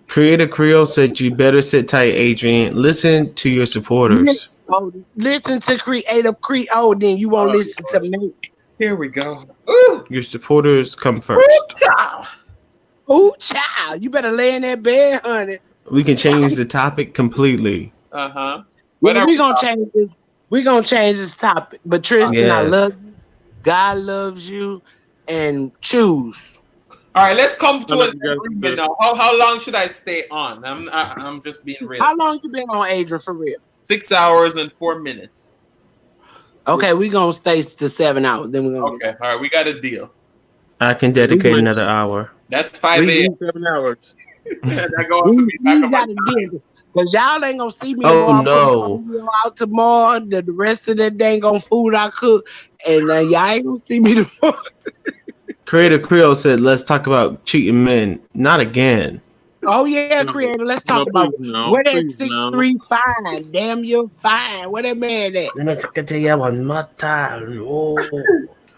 Creative Creole said you better sit tight, Adrian. Listen to your supporters. Oh, listen to Creative Creole, then you won't listen to me. Here we go. Ooh, Your supporters come first. child. Ooh, child, you better lay in that bed, honey. We can change the topic completely. Uh-huh. Well, we gonna change this. We gonna change this topic. But Tristan, I Yes. love you. God loves you, and choose. All right, let's come to I an like you guys agreement too. now. How long should I stay on? I'm just being real. How long you been on Adrian for real? 6 hours and 4 minutes. Okay, we gonna stay to 7 hours. Then we're gonna. Okay, all right, we got a deal. I can dedicate another hour. That's 5 We a.m. need 7 hours. That go off to be back We on my gotta do it. Cause y'all ain't gonna see me Oh, tomorrow. no. Out tomorrow. The rest of that dang on food I cook, and y'all ain't gonna see me tomorrow. Creative Creole said, let's talk about cheating men. Not again. Oh yeah, creator. Let's talk about where that please, 6'3" fine. Damn, you're fine. Where that man at? Let me tell you one more time. Oh,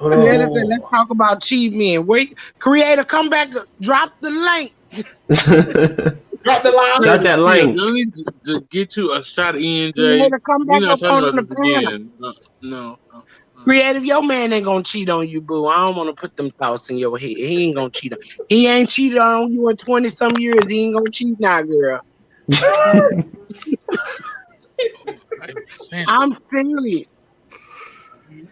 Let's talk about cheat men. Wait, creator, come back. Drop the link. Drop the line. Drop that link. You need to get you a shot of ENJ. Creator, come We're back not up talking on about the this panel. again. No. Creative, your man ain't gonna cheat on you, boo. I don't want to put them thoughts in your head. He ain't gonna cheat on. He ain't cheated on you in 20-some years. He ain't gonna cheat now, girl. I'm serious.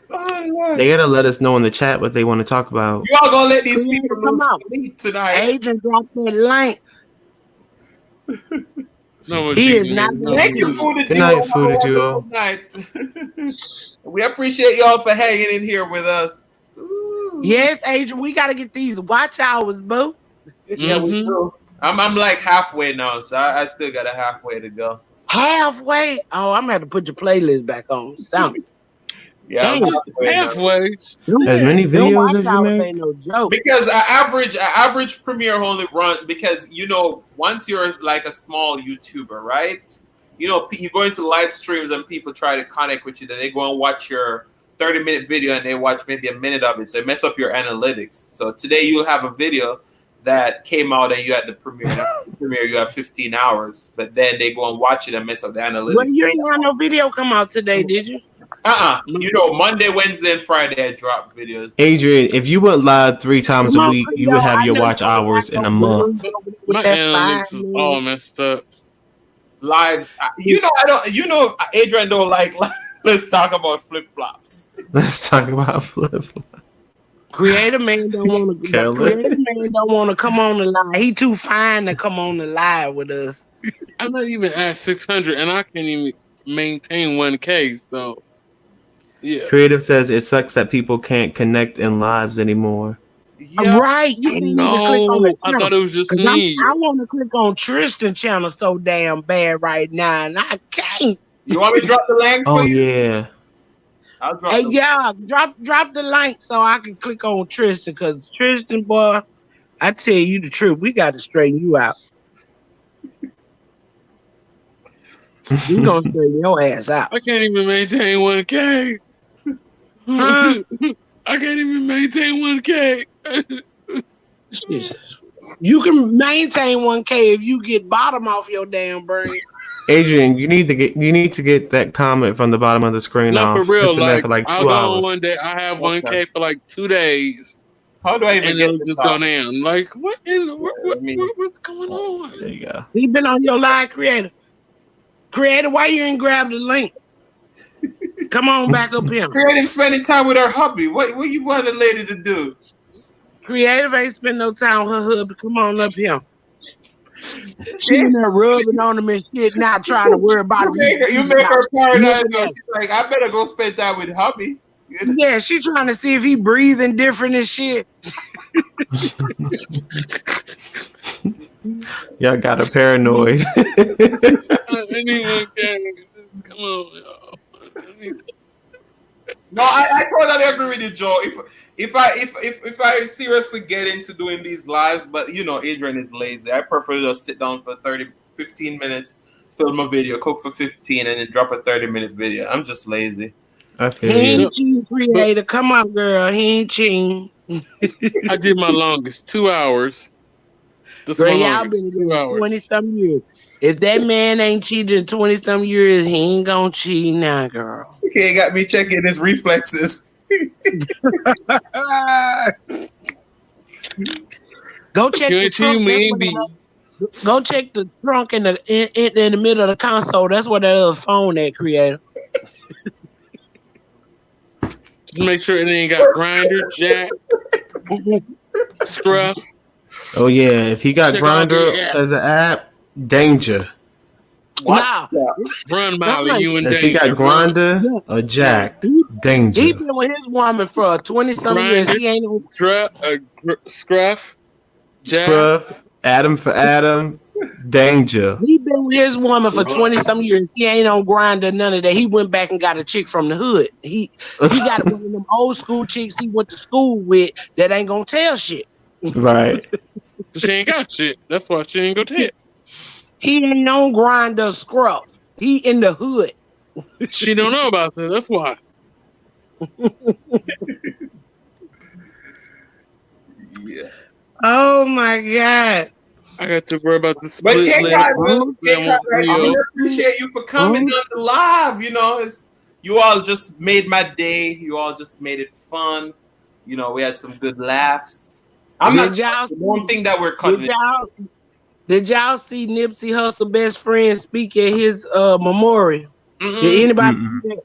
They gotta let us know in the chat what they want to talk about. You all gonna let these people Come lose out. sleep tonight? Adrian, drop that link. No, He is not. Thank you, Foodie Good night, Foodie Duo. Good night. We appreciate y'all for hanging in here with us. Ooh. Yes, Adrian, we gotta get these watch hours, boo. Yeah, we do. I'm like halfway now, so I still got a halfway to go. Halfway. Oh, I'm gonna have to put your playlist back on. Sound. Yeah, I'm Damn. halfway now. As many Them videos watch as you hours make? ain't no joke. Because average premiere only run because once you're like a small YouTuber, right? You go into live streams and people try to connect with you. Then they go and watch your 30-minute video and they watch maybe a minute of it, so it mess up your analytics. So today you'll have a video that came out and you had the premiere. And after the premiere you have 15 hours, but then they go and watch it and mess up the analytics. Well, you ain't got no video come out today, did you? Monday, Wednesday, and Friday I drop videos. Adrian, if you went live 3 times a week, you would have your watch hours in a month. My analytics is all messed up. Lives, Adrian don't like. Let's talk about flip flops. Let's talk about flip. Creative man don't want to. Creative man don't want to come on the live. He too fine to come on the live with us. I'm not even at 600, and I can't even maintain 1K. So, yeah. Creative says it sucks that people can't connect in lives anymore. Yeah. Right. You need to click on the I channel. thought it was just me. I want to click on Tristan channel so damn bad right now, and I can't. You want me to drop the link? Oh yeah. I'll drop. Hey, the yeah, drop the link so I can click on Tristan, because Tristan, boy, I tell you the truth, we got to straighten you out. We gonna straighten your ass out. I can't even maintain 1K. Huh? I can't even maintain 1K. You can maintain 1K if you get bottom off your damn brain. Adrian, you need to get that comment from the bottom of the screen No, off. for real. It's been there Like for like I'll 2 go on one hours. day. I have Okay. 1K for like 2 days, How do I even and get it'll this just go off? down. Like what? Let me- What's going on? There you go. He been on your live, Creator. Creator, why you ain't grab the link? Come on back up here. Creative spending time with her hubby. What you want a lady to do? Creative ain't spend no time with her hubby. Come on up here. She in there rubbing on him and shit, not trying to worry about him. You make her paranoid. Looking at She's like, I better go spend time with hubby. Yeah, she trying to see if he breathing different and shit. Y'all got her paranoid. Anyone can just come on, y'all. No, I totally agree with you, Joe. If I seriously get into doing these lives, but you know, Adrian is lazy. I prefer to just sit down for 15 minutes, film a video, cook for 15, and then drop a 30-minute video. I'm just lazy. I He feel you. ain't cheating, Creator. Come on, girl. He ain't cheating. I did my longest 2 hours. This is Girl, my y'all longest been 2 together hours. 20-some years. If that man ain't cheated in 20-some years, he ain't gonna cheat now, girl. Okay, got me checking his reflexes. Go check You the ain't trunk. cheating, we ain't be. Go check the trunk in the middle of the console. That's where that other phone at, Creator. Just make sure it ain't got grinder, jack, scruff. Oh yeah, if he got Check all Grinder the apps. as an app, danger. Nah, Run, Molly, you in If he danger. got Grinder or Jacked, he danger. been with his woman for 20-some years. He ain't Scruff, jack. Scruff, Adam for Adam, danger. He been with his woman for 20-some years. He ain't on Grindr, none of that. He went back and got a chick from the hood. He got one of them old school chicks he went to school with that ain't gonna tell shit. Right. She ain't got shit. That's why she ain't go tell. He ain't on Grindr scrub. He in the hood. She don't know about that. That's why. Yeah. Oh my God. I got to worry about the But split K-Kai, lip. I appreciate you for coming on the live. You know, you all just made my day. You all just made it fun. You know, we had some good laughs. One thing that we're cutting. Did y'all see Nipsey Hussle best friend speak at his memorial? Did anybody see that?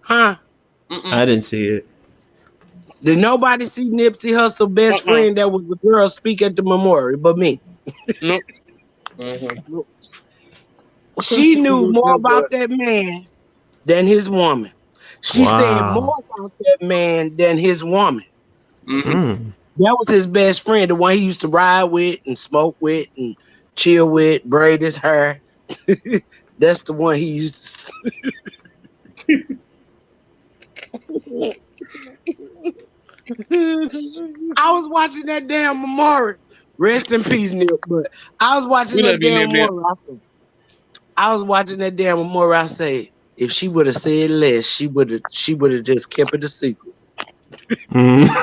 Huh? I didn't see it. Did nobody see Nipsey Hussle best friend that was the girl speak at the memorial but me? Nope. She knew more about that man than his woman. She said more about that man than his woman. That was his best friend, the one he used to ride with and smoke with and chill with, braid his hair. That's the one he used to. I was watching that damn memorial. Rest in peace, Nip. But I was watching that damn memorial. I was watching that damn memorial. I say, if she would have said less, she would have just kept it a secret. Yeah.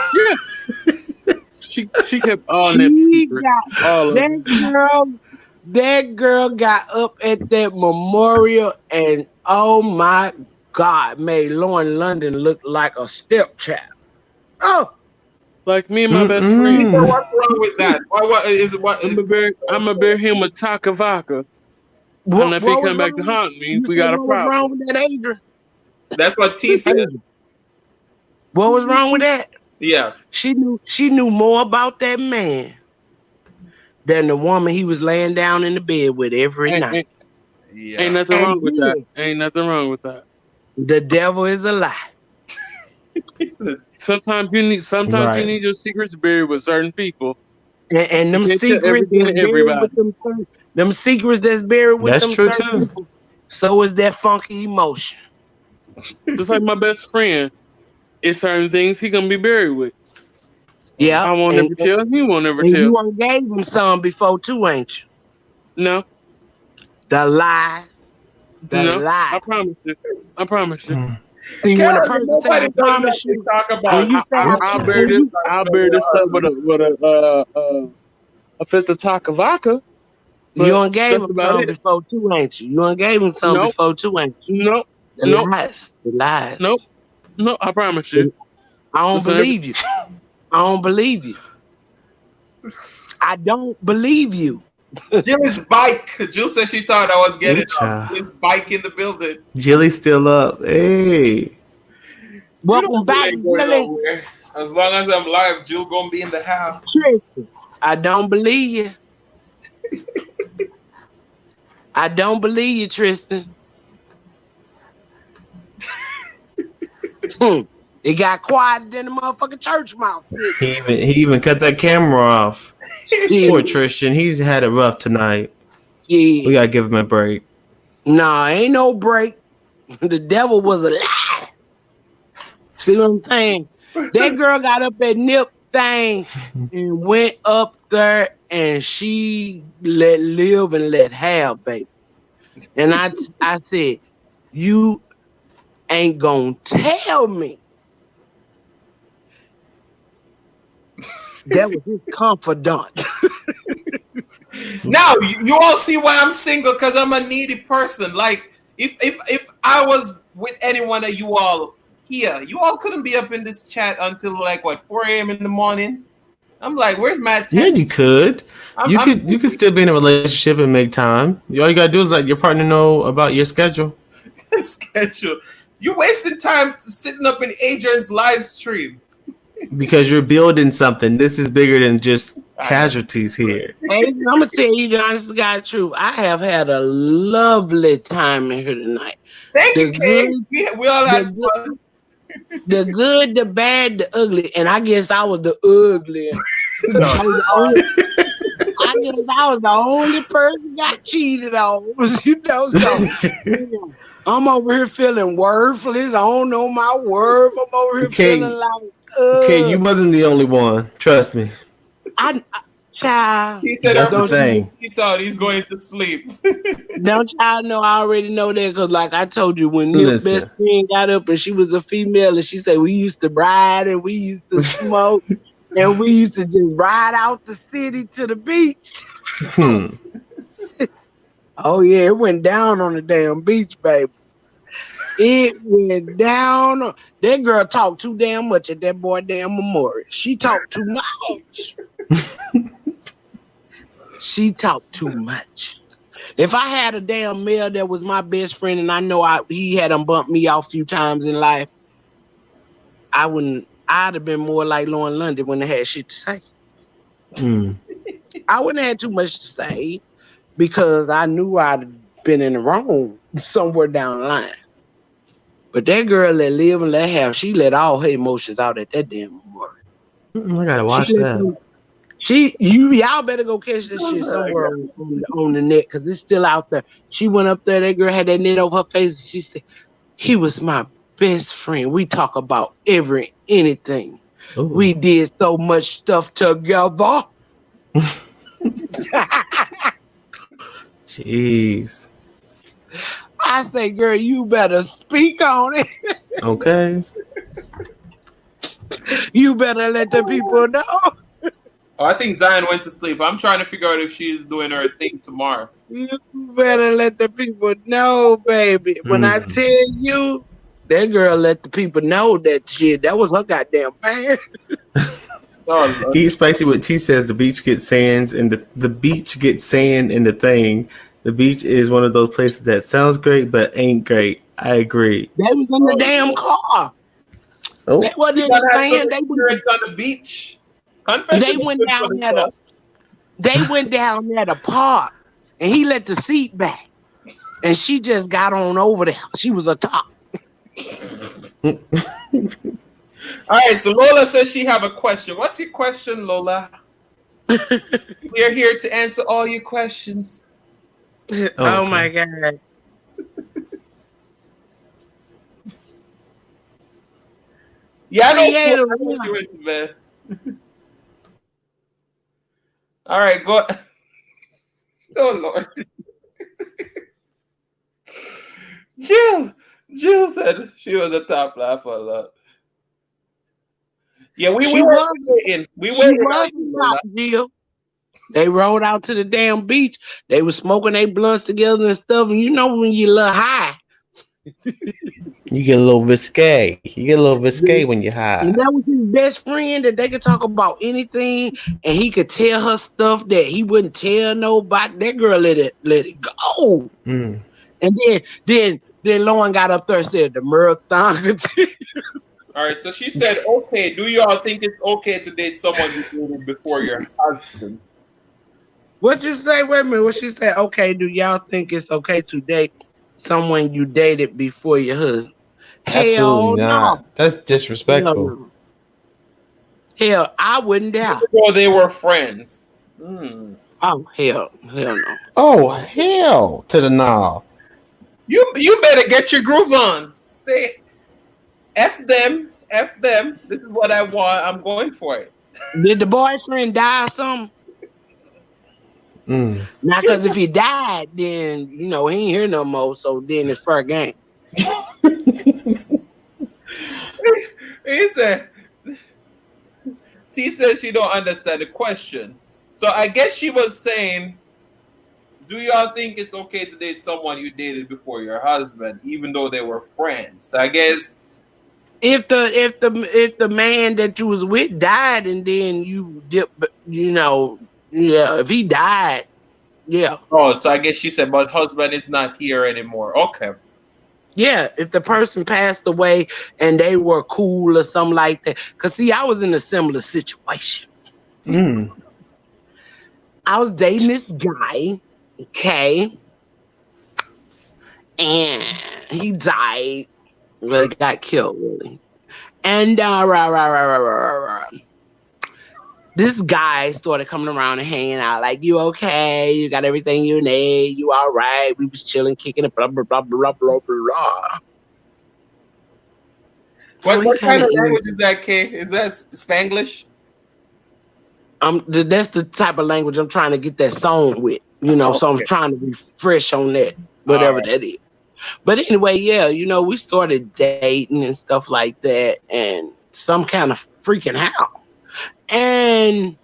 She kept all them secrets. All of them. That girl got up at that memorial and oh my God, made Lauren London look like a stepchild. Oh, like me and my best friend. What's wrong with that? I'm gonna bear him a Takavaka. And if he come back to haunt me, we got a problem. What's wrong with that, Adrian? That's what T said. What was wrong with that? Yeah. She knew more about that man than the woman he was laying down in the bed with every night. Ain't nothing wrong with that. Ain't nothing wrong with that. The devil is a lie. Sometimes you need your secrets buried with certain people. And them secrets them secrets that's buried with that's them true certain too. people. So is that funky emotion. Just like my best friend, it's certain things he gonna be buried with. Yeah. I won't ever tell. He won't ever tell. You done gave him some before too, ain't you? No. The lies. Lies. I promise you. See, when a person says I promise you, talk about I'll bear this up with a a fifth of taco vodka. You done gave That's him about some it. before too, ain't you? You done gave him some Nope, before too, ain't you? nope, The nope, lies. The lies. nope, nope. I promise you. I don't Listen, believe you. I don't believe you. I don't believe you. Jill's bike. Jill said she thought I was getting Ooh-cha. Jill's bike in the building. Jilly's still up. Hey. You Welcome know back, Jill goes Billy. nowhere. As long as I'm live, Jill gonna be in the house. Tristan. I don't believe you. I don't believe you, Tristan. It got quiet in the motherfucking church mouse. He even cut that camera off. Yeah. Poor Tristan. He's had it rough tonight. Yeah. We gotta give him a break. Nah, ain't no break. The devil was a lie. See what I'm saying? That girl got up at Nip thing and went up there and she let live and let have, baby. And I said, you ain't gonna tell me. That was his confidant. Now you all see why I'm single, because I'm a needy person. Like if I was with anyone of you all here, you all couldn't be up in this chat until like what 4 a.m. in the morning. I'm like, where's my attention? Yeah, you could. You could still be in a relationship and make time. All you gotta do is let your partner know about your schedule. Schedule. You're wasting time sitting up in Adrian's live stream. Because you're building something. This is bigger than just casualties here. Hey, I'm gonna tell you the honest to God truth. I have had a lovely time in here tonight. Thank you, Kay. We all had fun. The good, the bad, the ugly, and I guess I was the ugly. I guess I was the only person got cheated on, you know. So I'm over here feeling worthless. I don't know my worth. I'm over here feeling like. Okay, you wasn't the only one. Trust me. Child. He said that's the thing. He thought he's going to sleep. Don't y'all know? I already know that because, like I told you, when Nip's best friend got up and she was a female, and she said we used to ride and we used to smoke and we used to just ride out the city to the beach. Oh yeah, it went down on the damn beach, baby. It went down. That girl talked too damn much at that boy damn memorial. She talked too much. She talked too much. If I had a damn male that was my best friend and I know he had bumped me off a few times in life, I'd have been more like Lauren London when they had shit to say. I wouldn't have had too much to say because I knew I'd been in the wrong somewhere down the line. But that girl let live and let have, she let all her emotions out at that damn memorial. I gotta watch that. Y'all better go catch this shit somewhere on the net because it's still out there. She went up there, that girl had that net over her face, and she said, he was my best friend. We talk about anything. Ooh. We did so much stuff together. Jeez. I say, girl, you better speak on it. Okay. You better let the people know. Oh, I think Zion went to sleep. I'm trying to figure out if she's doing her thing tomorrow. You better let the people know, baby. When I tell you, that girl let the people know that shit. That was her goddamn man. He's spicy what T says. The beach gets sands, and the beach gets sand in the thing. The beach is one of those places that sounds great but ain't great. I agree. They was in the damn car. Oh, they wasn't in the sand. They was on the beach. They went down there. They went down there to park, and he let the seat back, and she just got on over there. She was a top. All right, so Lola says she have a question. What's your question, Lola? We're here to answer all your questions. Oh my God. Yeah, I know she went to bed. All right, go. Oh Lord. Jill said she was a top laugher a lot. Yeah, we were waiting. We were top, Jill. They rode out to the damn beach. They was smoking their blunts together and stuff. And you know when you a little high. You get a little risque. You get a little risque when you're high. And that was his best friend that they could talk about anything and he could tell her stuff that he wouldn't tell nobody. That girl let it go. Mm. And then Lauren got up there and said the marathon. All right, so she said, okay, do y'all think it's okay to date someone you dated before your husband? What you say? Wait a minute. What she said? Okay, do y'all think it's okay to date someone you dated before your husband? Hell Absolutely no. not. That's disrespectful. Hell, hell, I wouldn't doubt. Or they were friends. Hmm. Oh, hell no. Oh, hell to the no. You better get your groove on. Say, F them. This is what I want. I'm going for it. Did the boyfriend die or something? Mm. Now, because if he died, then, he ain't here no more, so then it's fair game. He said, T says she don't understand the question. So I guess she was saying, do y'all think it's okay to date someone you dated before your husband, even though they were friends? I guess if the man that you was with died and then you dip, if he died, yeah. Oh, so I guess she said, but husband is not here anymore. Okay. Yeah, if the person passed away and they were cool or something like that. Because, see, I was in a similar situation. Mm. I was dating this guy, okay? And he died. Well, he got killed, really. And this guy started coming around and hanging out like, you okay? You got everything you need? You all right? We was chilling, kicking it, blah, blah, blah, blah, blah, blah. What kind of language is that, Kay? Is that Spanglish? That's the type of language I'm trying to get that song with, so I'm trying to be fresh on that, whatever that is. But anyway, yeah, we started dating and stuff like that, and some kind of freaking how. And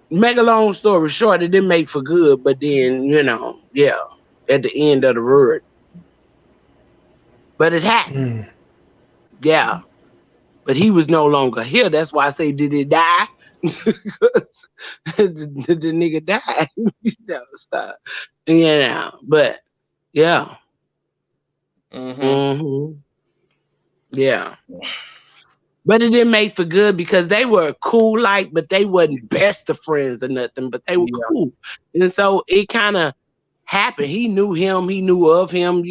make a long story short, it didn't make for good, but then, at the end of the road. But it happened. Mm. Yeah. But he was no longer here. That's why I say, did he die? Because the nigga died. But yeah. Mm-hmm. Yeah. But it didn't make for good because they were cool, but they wasn't best of friends or nothing, but they were cool. And so it kind of happened. He knew him. He knew of him.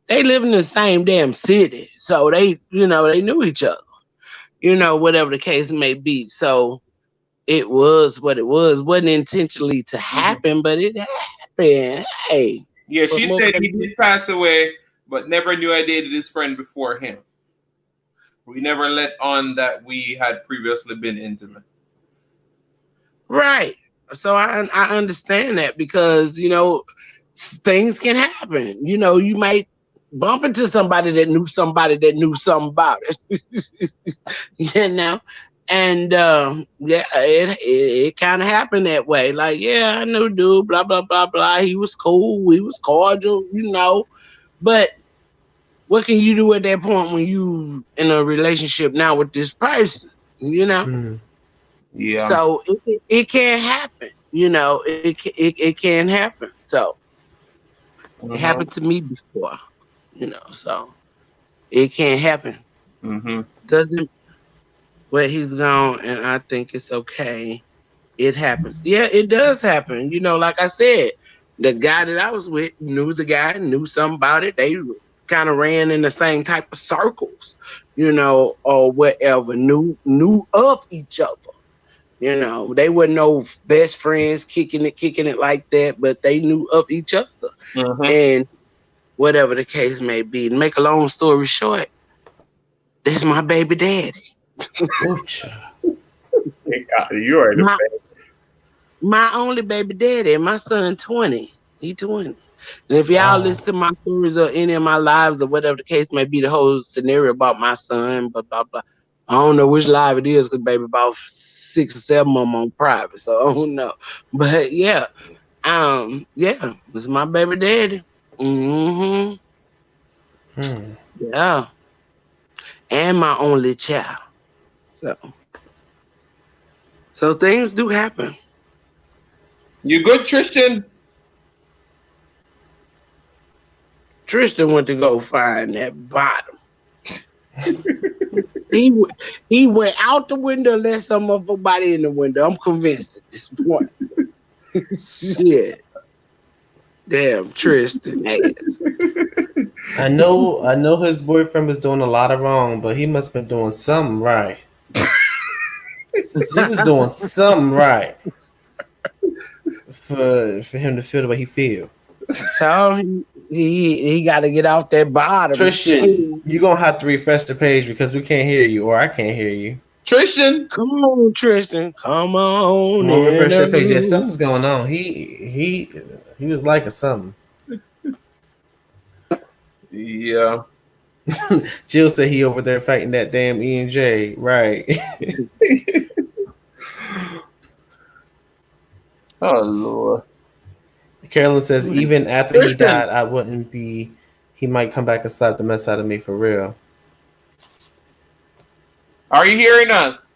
They live in the same damn city. So they knew each other. Whatever the case may be. So it was what it was. Wasn't intentionally to happen, but it happened. Hey. Yeah, she said he did pass away, but never knew I dated his friend before him. We never let on that we had previously been intimate. Right. So I understand that because, things can happen. You might bump into somebody that knew somebody about it. And it kind of happened that way. Like, yeah, I knew dude, blah, blah, blah, blah. He was cool. He was cordial, But what can you do at that point when you in a relationship now with this person? Mm. Yeah. So it can happen. It can happen. So it happened to me before. So it can happen. Doesn't. But he's gone, and I think it's okay. It happens. Yeah, it does happen. Like I said, the guy that I was with knew the guy, knew something about it. They kind of ran in the same type of circles, or whatever, knew of each other. They were no best friends kicking it like that, but they knew of each other. And whatever the case may be. To make a long story short, this is my baby daddy. You are my only baby daddy. My son 20. He 20. And if y'all listen to my stories or any of my lives or whatever the case may be, the whole scenario about my son, blah blah blah. I don't know which live it is, because baby, about 6 or 7 of them on private, so I don't know. But yeah, it was my baby daddy. Mm-hmm. Yeah, and my only child. So things do happen. You good, Tristan? Tristan went to go find that bottom. he went out the window and let some motherfucker body in the window. I'm convinced at this point. Shit. Damn, Tristan ass. I know his boyfriend was doing a lot of wrong, but he must have been doing something right. Since he was doing something right for him to feel the way he feel. So he got to get out that bottom. Tristan, you're gonna have to refresh the page because we can't hear you, or I can't hear you. Tristan, come on, Tristan, come on. Refresh that page. Yeah, something's going on. He was liking something. Yeah. Jill said he over there fighting that damn E&J, right? Oh Lord. Carolyn says even after he died, I wouldn't be. He might come back and slap the mess out of me for real. Are you hearing us?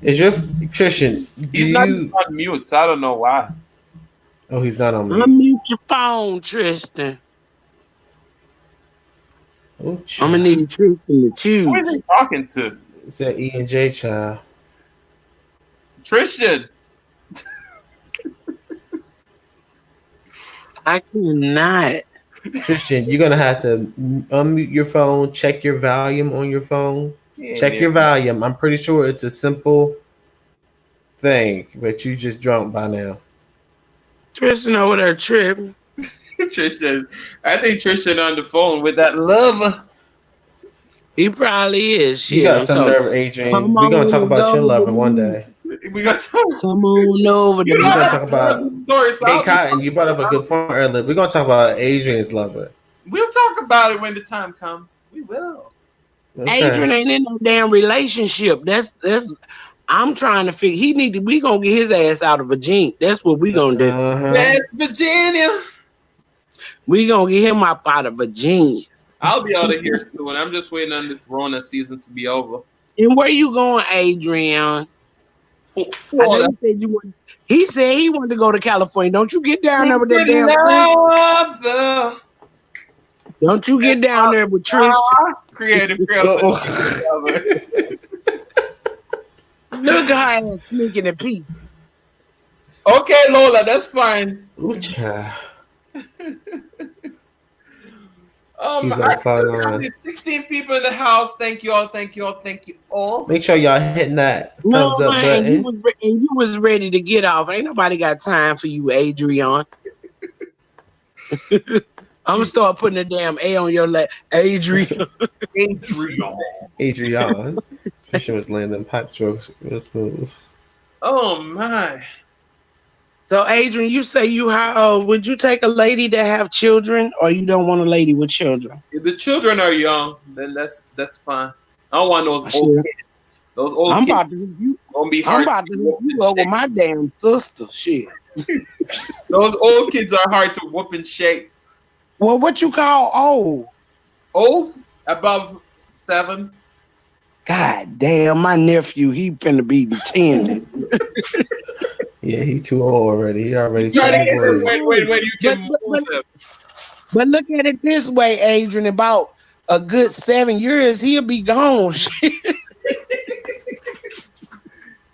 Is your Christian? He's not on mute, so I don't know why. Oh, he's not on mute. Unmute your phone, Tristan. Oh, I'm gonna need Tristan to choose. Who is he talking to? It's that E&J child. Tristan. I cannot. Tristan, you're gonna have to unmute your phone, check your volume on your phone. Yeah, check your volume. I'm pretty sure it's a simple thing, but you just drunk by now. Tristan over there tripping. Tristan, I think Tristan on the phone with that lover. He probably is. You got some nerve, Adrian. We're gonna talk about your lover one day. We got to come on over. We're gonna talk about. Hey, Cotton, you brought up a good point earlier. We're gonna talk about Adrian's lover. We'll talk about it when the time comes. We will. Okay. Adrian ain't in no damn relationship. That's. I'm trying to figure. We gonna get his ass out of Virginia. That's what we gonna do. West Virginia. We gonna get him up out of Virginia. I'll be out of here soon. I'm just waiting on the Corona season to be over. And where you going, Adrian? Florida. He said he wanted to go to California. Don't you get down there with that damn thing. Don't you get down there with Tristan. Creative Creole. Look at her sneaking a peek. Okay, Lola, that's fine. There's 16 people in the house. Thank you all. Thank you all. Thank you all. Make sure y'all hitting that thumbs up button. You was ready to get off. Ain't nobody got time for you, Adrian. I'm gonna start putting a damn A on your leg, Adrian. Adrian. Fisher was laying them pipe strokes real smooth. Oh my. So Adrian, you say would you take a lady that have children, or you don't want a lady with children? If the children are young, then that's fine. I don't want those old kids. Those old kids. I'm about to hook you up with my damn sister. Shit. Those old kids are hard to whoop and shake. Well, what you call old? Old? Above 7. God damn, my nephew, he finna be 10. Yeah, he too old already. He already wait, you can move him. But look at it this way, Adrian. About a good 7 years, he'll be gone. He'll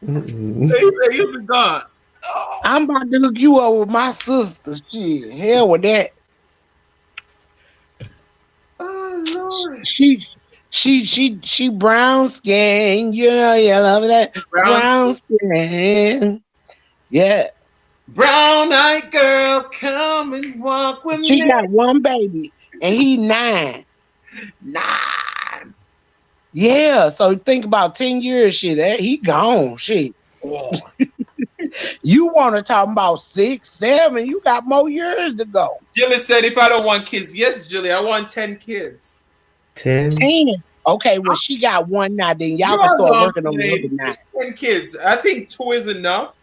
be gone. Oh. I'm about to hook you up with my sister. Shit, hell with that. Oh Lord. She brown skin. Yeah, I love that. Brown skin. Yeah. Brown-eyed girl, come and walk with me. She got one baby, and he 9. 9. Yeah, so think about 10 years, shit. He gone, shit. Oh. You want to talk about 6, 7? You got more years to go. Jilly said, "If I don't want kids, yes, Jilly, I want 10 kids." 10. Okay, well, she got one now. Then y'all You can are start gonna working on the play other 9. 10 kids. I think 2 is enough.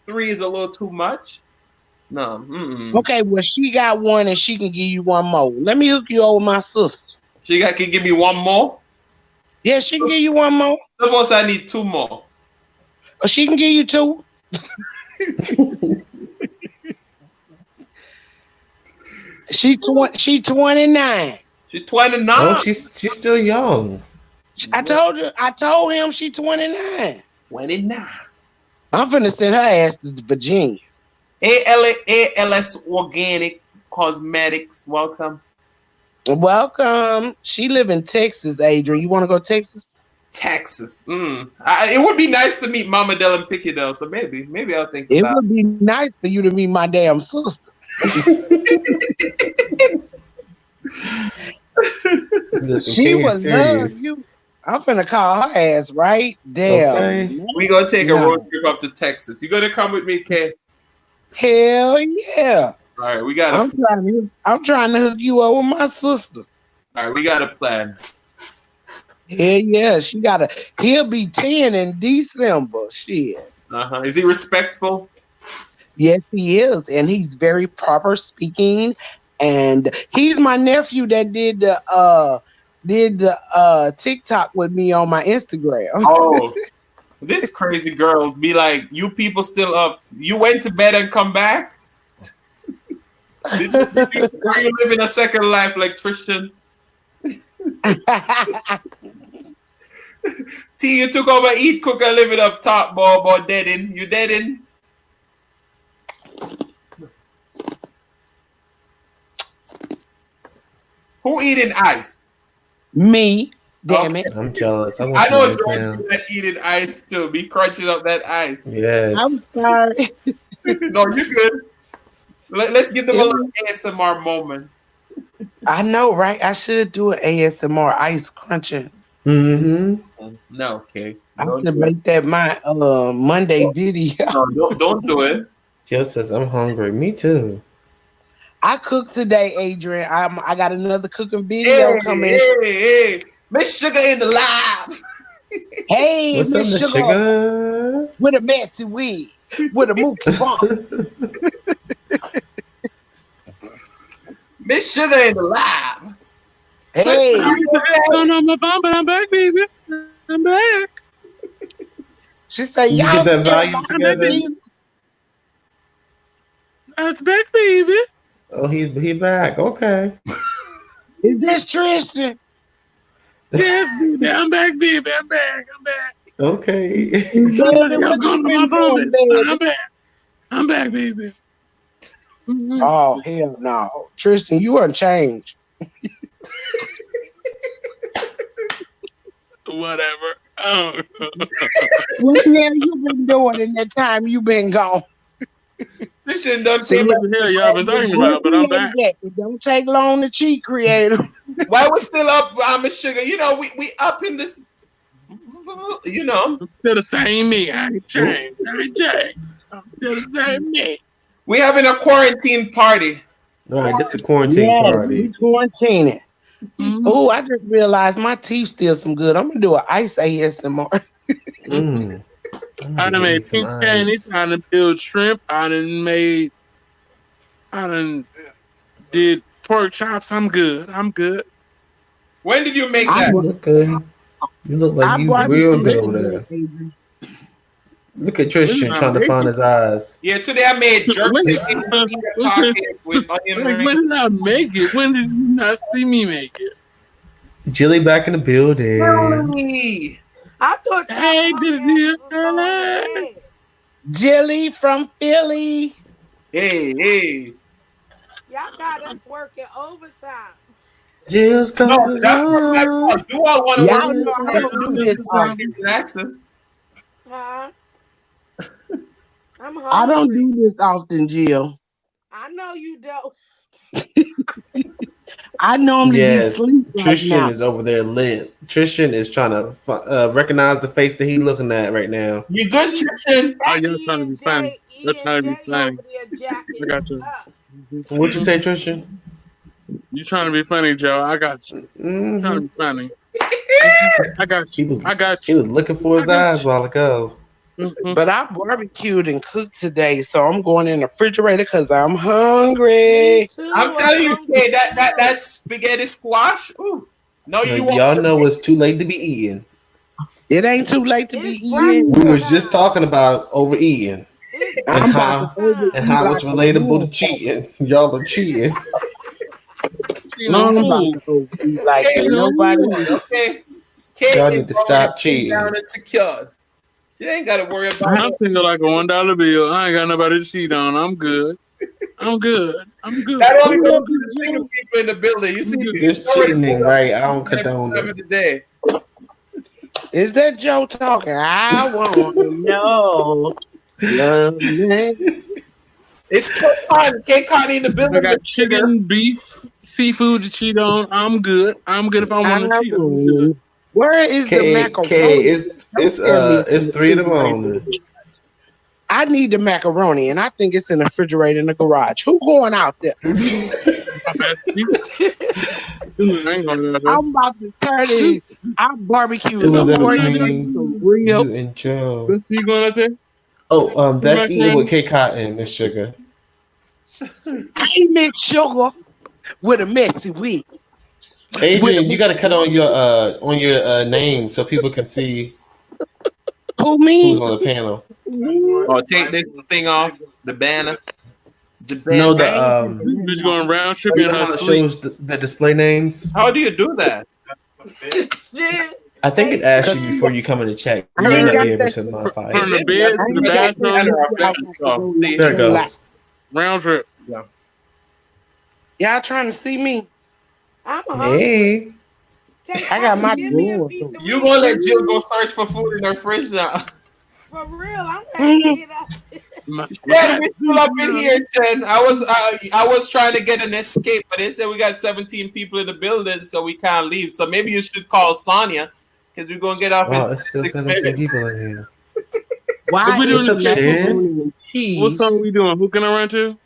3 is a little too much. No. Okay, well, she got one and she can give you one more. Let me hook you over with my sister. Can give me one more. Yeah, she can give you one more. Suppose I need 2 more. Or she can give you 2. She 29. She's 29. Oh, she's still young. I told him she 29. 29. I'm finna send her ass to Virginia. ALS Organic Cosmetics. Welcome. Welcome. She live in Texas, Adrian. You want to go to Texas? Texas. It would be nice to meet Mama Dell and Picky Dell. So maybe I'll think It about would be nice for you to meet my damn sister. Listen, She King would is love serious. you. I'm finna call her ass right there. Okay. We gonna take a road trip up to Texas. You gonna come with me, Kay? Hell yeah. All right, we got. I'm trying to hook you up with my sister. All right, we got a plan. Hell yeah, he'll be 10 in December. Shit. Is he respectful? Yes, he is, and he's very proper speaking. And he's my nephew that did the TikTok with me on my Instagram. Oh, this crazy girl be like, you people still up? You went to bed and come back? Are you living a second life like Tristan? T, you took over eat, cook, and live it up top, boy, deadin'. You deadin'? Who eating ice? Me. Damn it. I'm jealous. I know George that eating ice too. Be crunching up that ice. Yes. I'm sorry. No, you good. Let's give them a little ASMR moment. I know, right? I should do an ASMR ice crunching. Mm-hmm. No, okay. I should make that my Monday video. No, don't do it. Jill says I'm hungry. Me too. I cooked today, Adrian. I got another cooking video coming. Hey, Miss Sugar in the live. Hey, What's up, Miss Miss Sugar? Sugar? With a messy wig, with a mookie bump. Miss Sugar in the live. Hey. Don't know my phone, but I'm back, baby. I'm back. She said, You y'all get that volume together? That's back, baby. Oh, he back. Okay. Is this Tristan? Yes, baby. I'm back, baby. I'm back. Okay. Somebody Baby, else what on you my been phone, doing, baby. baby? I'm back. I'm back, baby. Mhm. Oh, hell no. Tristan, you unchanged. Whatever. Oh. What the hell you been doing in that time you been gone? Tristan done See came what the hell y'all been talking about, but I'm back. It don't take long to cheat, Creative. Why we still up, Miss Sugar? You know, we up in this. You know, I'm still the same me. I ain't changed. I'm still the same me. we having a quarantine party. All right, this is a quarantine party. We quarantining. Mm-hmm. Oh, I just realized my teeth still some good. I'm gonna do an ice ASMR. I done made pink candies. I done peeled shrimp. I done did pork chops. I'm good. When did you make I that? You look good. You look like you real good over there. Look at Tristan trying to find his eyes. Yeah, today I made jerk chicken pocket with onion Like, ring. when did I make it? When did you not see me make it? Jilly back in the building. Hey, I thought y'all Hey, was going to bed. Jilly from Philly. hey. Y'all got us working overtime. Jill's No, comes that's what I on. want. You all want to Y'all work know I don't do this often. Jackson. Huh? I'm hungry. I don't do this often, Jill. I know you don't. I normally be asleep right Tristan now. is over there lit. Tristan is trying to recognize the face that he's looking at right now. You good, Tristan? Oh, you're trying to be funny. You're trying to be funny. I got you. What'd you say, Tristan? You trying to be funny, Joe? I got you. Trying to be funny. I got He you. was I got he you. was looking for I his got eyes a while ago. you. But I barbecued and cooked today, so I'm going in the refrigerator because I'm Me hungry. too. I'm telling you, hungry Kay, that too. spaghetti squash. Ooh, no, you won't. Y'all know it's too late to be eating. It ain't too late to be It's eating. We breakfast was just time. talking about overeating It's and I'm about to breakfast how time. overeat it's like a relatable to motherfucker. cheating. Y'all are cheating. Cheating on I'm about who? to overeat like Kay, ain't Cheating on nobody. who? okay. Kay Y'all is need to already stop pinned down cheating. and secured. You ain't got to worry about I'm it. single like a $1 bill. I ain't got nobody to cheat on. I'm good. I'm good. I'm good. That only Who goes that to be, the single Joe? people in the building. You see, Who you that- This already cheating pulled ain't up right. I don't every condone time it. of the day. Is that Joe talking? I want to know your name. It's Kay Connie in the I building got with sugar. chicken, beef, seafood to cheat on. I'm good. I'm good if I I want to cheat. I'm good. want. Where is the K, macaroni? Don't tell me it's it's in the 3 in the refrigerator. morning. I need the macaroni, and I think it's in the refrigerator in the garage. Who going out there? My best cheat. I ain't gonna do that. I'm about to turn it. I barbecue Who was some that What pork you chops, between some doing? you ribs. and Joe? Best you going out there? Oh, Who's that's eating with macaroni? K Cotton, Miss Sugar. I mix sugar with a messy wheat. With a Adrian, you got to cut macaroni. on your name so people can see Who who's me? on the panel. Oh, take this thing off the banner. The No, banner. I the ain't put the This name bitch on. going round trip you in know her how it sleep. shows the display names. How do you do that? Shit. I think it Hey, asks you Cause Shan. before you come in to check. I You may ain't not got be able that. to modify From it. the Maybe bed I to think the you I get ain't the got bathroom, banner that. off. I Let got me to show. go See, There it to like. goes. round trip. yeah. Y'all trying to see me? I'm hungry. Hey. K I got Cotton, my give me a drawers piece on. of You gonna let Jill go ribs. search for food in her fridge now? For real, I'm ready to get up. Look Jen, at we still up in that. here, Jen. I was trying to get an escape, but they said we got 17 people in the building, so we can't leave. So maybe you should call Sonia because we're gonna get off in Oh, it's still 17 6 minutes. people in here. If Why we doing is What's the up, Shan? macaroni sleepover, and what cheese? song we doing? Who can I run to?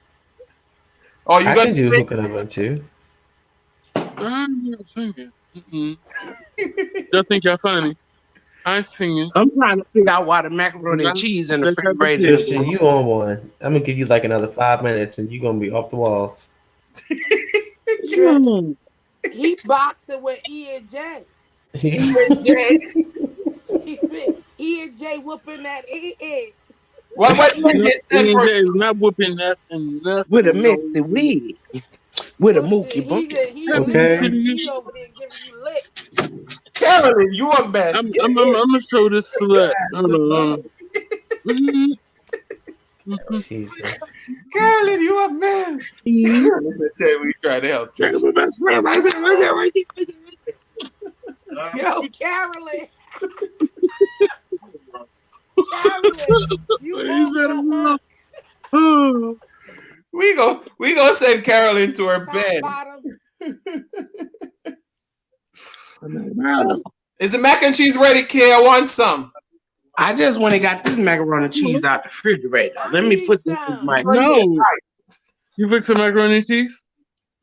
Oh, you I gonna can do sing? Who Can I Run To? I'm not singing. Y'all think y'all funny? I ain't singing. I'm trying to figure out why the macaroni and Not cheese in the that type of refrigerator chick. in the Tristan, garage. you on one. I'm gonna give you like another 5 minutes and you're gonna be off the walls. Tri- Mm. he boxing with E and J. Yeah. E and J whooping that E. What did No, they stand for? ENJ is not whooping nothing, With a nothing. messy No. wig. With a Whoop, mookie bucket. he Happy licking Okay. you. City. He over there giving you licks. Carolyn, you a mess. I'm, Get I'm, I'm, here. I'm gonna show this slut. Hold on. Mhm, mhm. Jesus. Carolyn, you a mess. See? We try to help Check out Trish. my best friend right there, right there, right there, right Yo, Carolyn, there. Carolyn, you Is off that the a hook. real? We go send Carolyn to her Top bed. bottom. Is the mac and cheese ready, Kay? I want some. I just went and got this macaroni and cheese out the refrigerator. I Let me need put this in some. my. No. You fix some macaroni and cheese?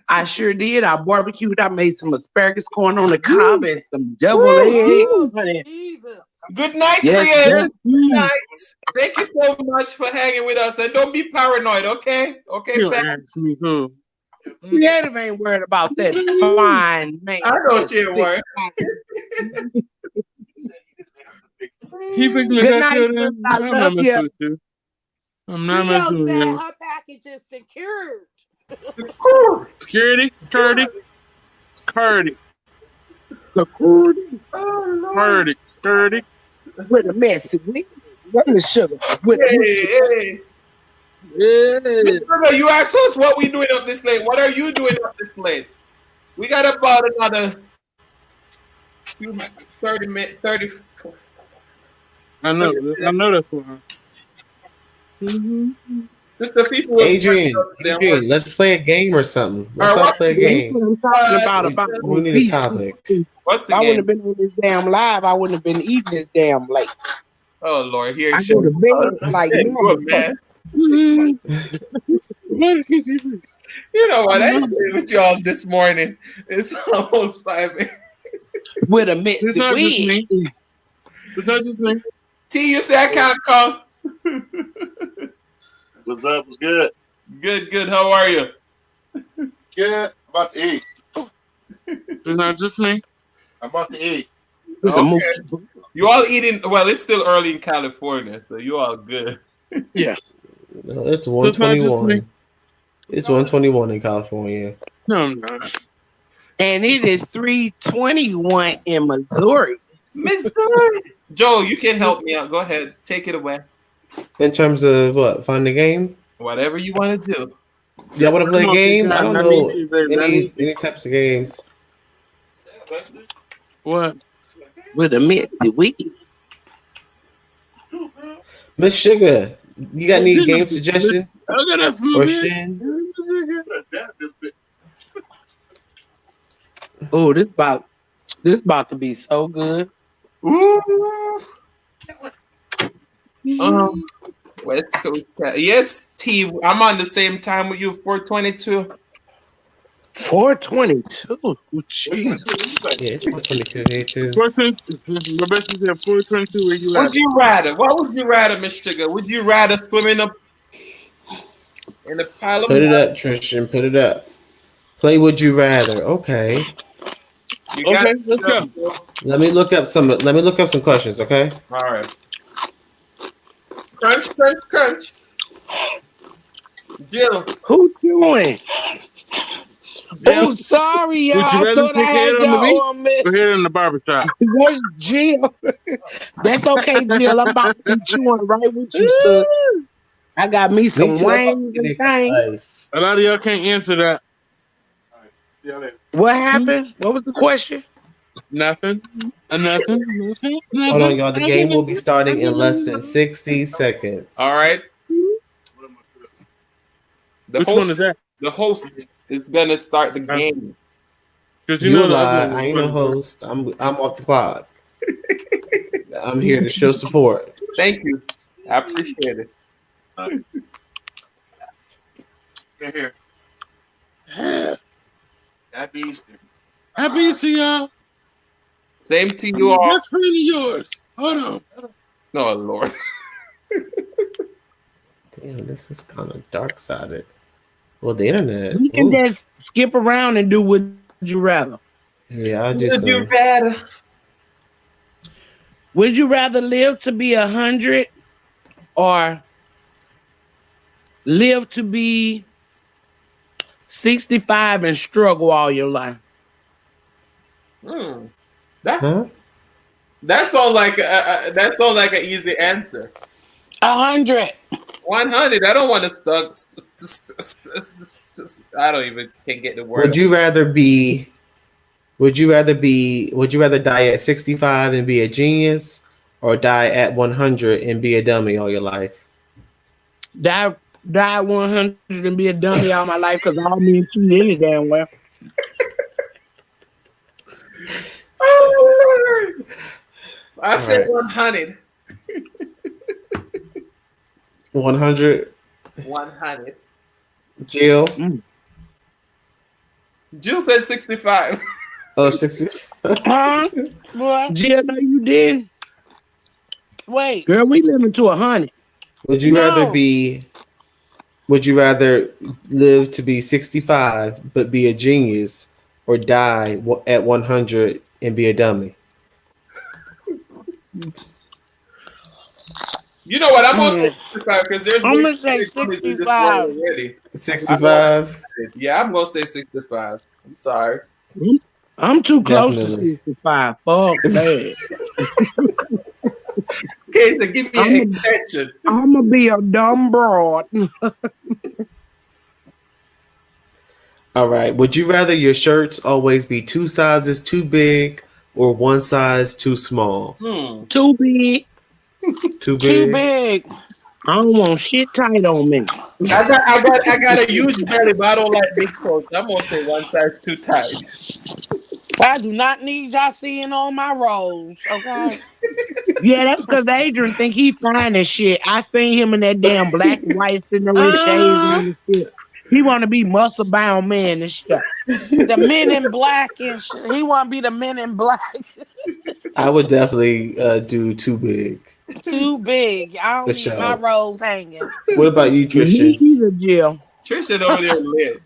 I sure did. I barbecued. I made some asparagus corn on the cob and some double Woo! eggs. Oh, Honey. Jesus. Good night, Yes, Creative. Yes. Good night. Thank you so much for hanging with us, and don't be paranoid, okay? Okay, You fam. ask me who. Creative ain't worried about that fine man. I know That's she ain't worried. 6'5". He fixed me Good that night, good. sis. I I'm love not you. messing with you. I'm not Creole messing with said you. her package is secured. Security, security, security, Security Oh, Lord. security, security. with a messy wig. What the sugar? With a mookie. Hey. Yeah. Brother, you asked us what we doing up this late. What are you doing up this late? We got about another 30 minutes, 30. I know that's one. Mm-hmm. Sister FIFA was Adrian, let's play a game or something. all Let's right, all what's play a the game? That's game. what I'm talking about We need a obese topic. people. What's If the I wouldn't game? have been on this damn live, I wouldn't have been eating this damn late. Oh Lord, here I she. go to bed like You a motherfucker. man. What is this? You know what? I ain't playing with y'all this morning. It's almost 5 a.m. with a It's messy not just wig. me. It's not just me. T, you say I can't come. What's up? What's good? Good, good. How are you? Good. I'm about to eat. It's not just me. I'm about to eat. Okay. You all eating? Well, it's still early in California, so you all good. Yeah. No, it's So it's not just me. 121. It's 121 in California. No, I'm not. And it is 3:21 in Missouri. Missouri. Joe, you can help me out. Go ahead. Take it away. In terms of what? Find the game? Whatever you want to do. Y'all want to play a Come on, game? Big I John, don't I know need you, baby. I need you. any types of games. What? With a messy wig. Miss Sugar, you got any game suggestion? I got us some Or bit. Shin? Oh, this about to be so good. Ooh. West Coast. Yes, T. I'm on the same time with you. 422. 422. Oh, jeez. Yeah, it's 422 here too. 422. My best is at 422. Where you at? Would you rather? What would you rather, Miss Sugar? Would you rather swim in a pile of Put it mud? up, Tristan. Put it up. Play Would You Rather. Okay. You got Okay, it. let's go. Let me look up some questions, okay? All right. Crunch, crunch, crunch. Jill. Who doing? Oh, sorry, y'all. Would you I rather thought I take head had on the y'all beach on me. or head in the barbershop? That's Jill. That's okay, Jill. I'm about to be chewing right with you, sir. I got me some Me too. wings and things. Nice. A lot of y'all can't answer that. What happened? What was the question? Nothing. Nothing. Hold on, y'all. The game will be starting in less than 60 seconds. All right. Which one is that? The host is gonna start the game. Because You the lie. other one I ain't was no host. I'm off the clock. I'm here to show support. Thank you. I appreciate it. Here. Happy Easter. Happy Easter, y'all. Same to you all. Best friend of yours. Hold on. Oh Lord. Damn, this is kind of dark sided. Well, the internet. We can Ooh. just skip around and do Would You Rather. Yeah, I'll do Would you some. rather? Would you rather live to be 100 or live to be 65 and struggle all your life? That sounds like an easy answer. 100. 100. I don't want to stuck. I don't even can get the word. Would you rather die at 65 and be a genius, or die at 100 and be a dummy all your life? Die 100 and be a dummy all my life because I don't mean cheat any damn well. Oh, Lord. I said right. 100. 100. 100. Jill. Jill said 65. Oh, 60. Huh? What? Jill, no, you did. Wait. Girl, we living to 100. Would you rather live to be 65 but be a genius, or die at 100 and be a dummy? You know what? I'm gonna say 65 because there's. I'm gonna say 65 already. 65. Yeah, I'm gonna say 65. I'm sorry. I'm too close Definitely. to 65. Fuck that. Okay, so give me an extension. I'm gonna be a dumb broad. All right. Would you rather your shirts always be 2 sizes too big or 1 size too small? Too big. Too big. Too big. I don't want shit tight on me. I got a huge belly, but I don't like big clothes. I'm gonna say 1 size too tight. I do not need y'all seeing all my rolls, okay? Yeah, that's because Adrian think he fine as shit. I seen him in that damn black and white sitting there with his shades on and shit. He want to be muscle bound man and shit. The Men in Black and shit. He want to be the Men in Black. I would definitely do Too Big. Too big. I For don't need my sure. rolls hanging. What about you, Me Tristan? either, Jill. Tristan over there lit.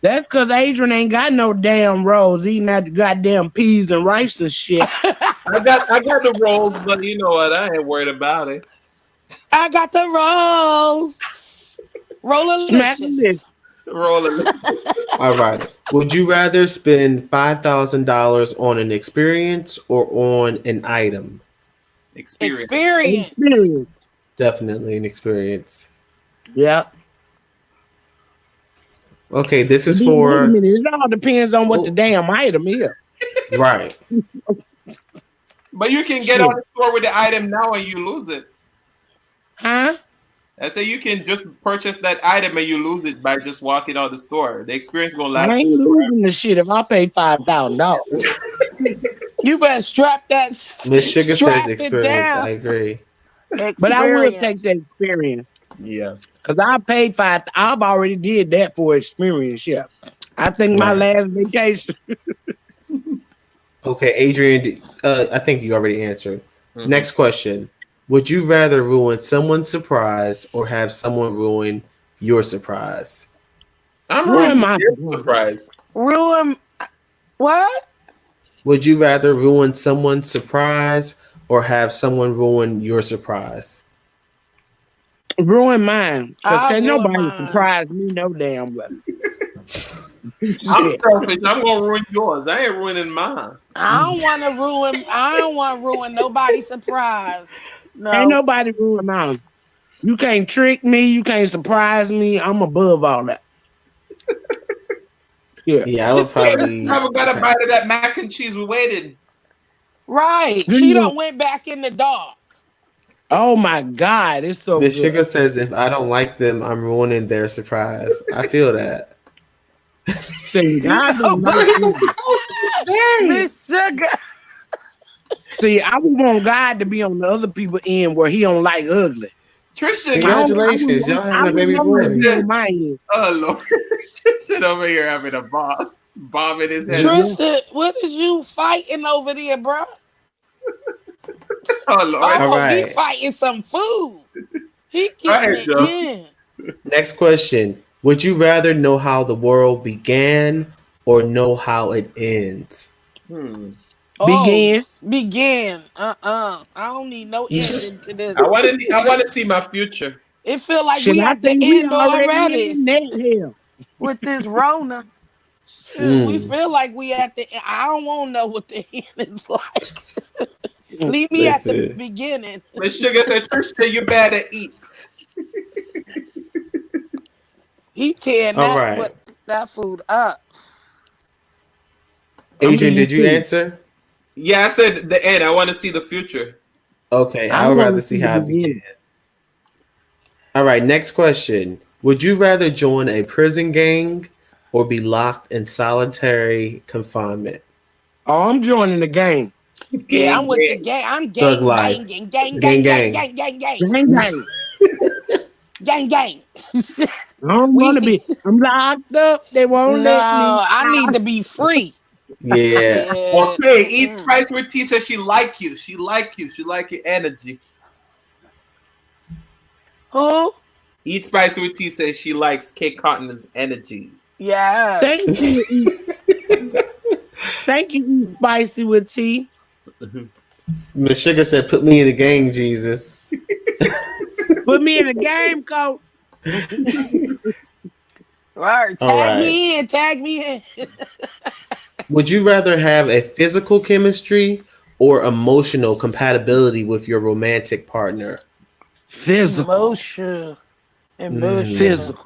That's because Adrian ain't got no damn rolls. He not the goddamn peas and rice and shit. I got the rolls, but you know what? I ain't worried about it. I got the rolls. Rollalicious. Rolling. All right. Would you rather spend $5,000 on an experience or on an item? Experience. Definitely an experience. Yeah. Okay, this is Wait a for minute. It all depends on what the damn item is. right. But you can get on the store with the item now and you lose it. Huh? I say you can just purchase that item and you lose it by just walking out the store. The experience gonna last. I ain't losing the shit if I pay $5,000. You better strap that. Miss Sugar strap says it experience. down. I agree. But I will take the experience. Yeah. Because I paid I've already did that for experience, yeah. I think my Right. last vacation. Okay, Adrian, I think you already answered. Next question. Would you rather ruin someone's surprise or have someone ruin your surprise? I'm Ruin my surprise. Ruin what? Would you rather ruin someone's surprise or have someone ruin your surprise? Ruin mine. Because I'll can't ruin nobody mine. surprise me no damn well. I'm selfish. I'm gonna ruin yours. I ain't ruining mine. I don't want to ruin nobody's surprise. No. Ain't nobody ruin mine. You can't trick me. You can't surprise me. I'm above all that. Yeah, I would probably. Never got a bite of that mac and cheese we waited. Right. She done went back in the dark. Oh my God, it's so Miss good. Sugar says if I don't like them, I'm ruining their surprise. I feel that. See, I don't like you. Miss Sugar. See, I would want God to be on the other people's end where he don't like ugly. Tristan, Congratulations, y'all having a baby boy. Oh Lord, Tristan over here having a bomb in his head. Tristan, what is you fighting over there, bro? Oh Lord, All right. He fighting some food. He Go ahead, getting it in. Next question. Would you rather know how the world began or know how it ends? Begin. Begin. I don't need no ending to this. I want to see my future. It feel like Shit, we I at the think we end already already in that hell. with this Rona. Shit, we feel like we at the end. I don't want to know what the end is like. Leave me at the beginning. Miss Sugar said, Tristan, you better eat. He tearing All right. that food up. Adrian, did you answer? Yeah, I said the end. I want to see the future. Okay, I would rather see how it began. All right, next question. Would you rather join a prison gang or be locked in solitary confinement? Oh, I'm joining the game. Yeah, I'm with the gang. I'm Thug gang life. banging. Gang. Gang, gang. I don't want to be. I'm locked up. They won't No, let me. I need to be free. Yeah. Okay, Eat Spice with Tea says she like you. She like you. She like your energy. Who? Eat Spice with Tea says she likes Kate Cotton's energy. Yeah. Thank you. Thank you, Eat Spicy with Tea. Miss Sugar said, put me in the gang, Jesus. Put me in the game, coach. Right. All right. Tag me in. Would you rather have a physical chemistry or emotional compatibility with your romantic partner? Physical. Emotional.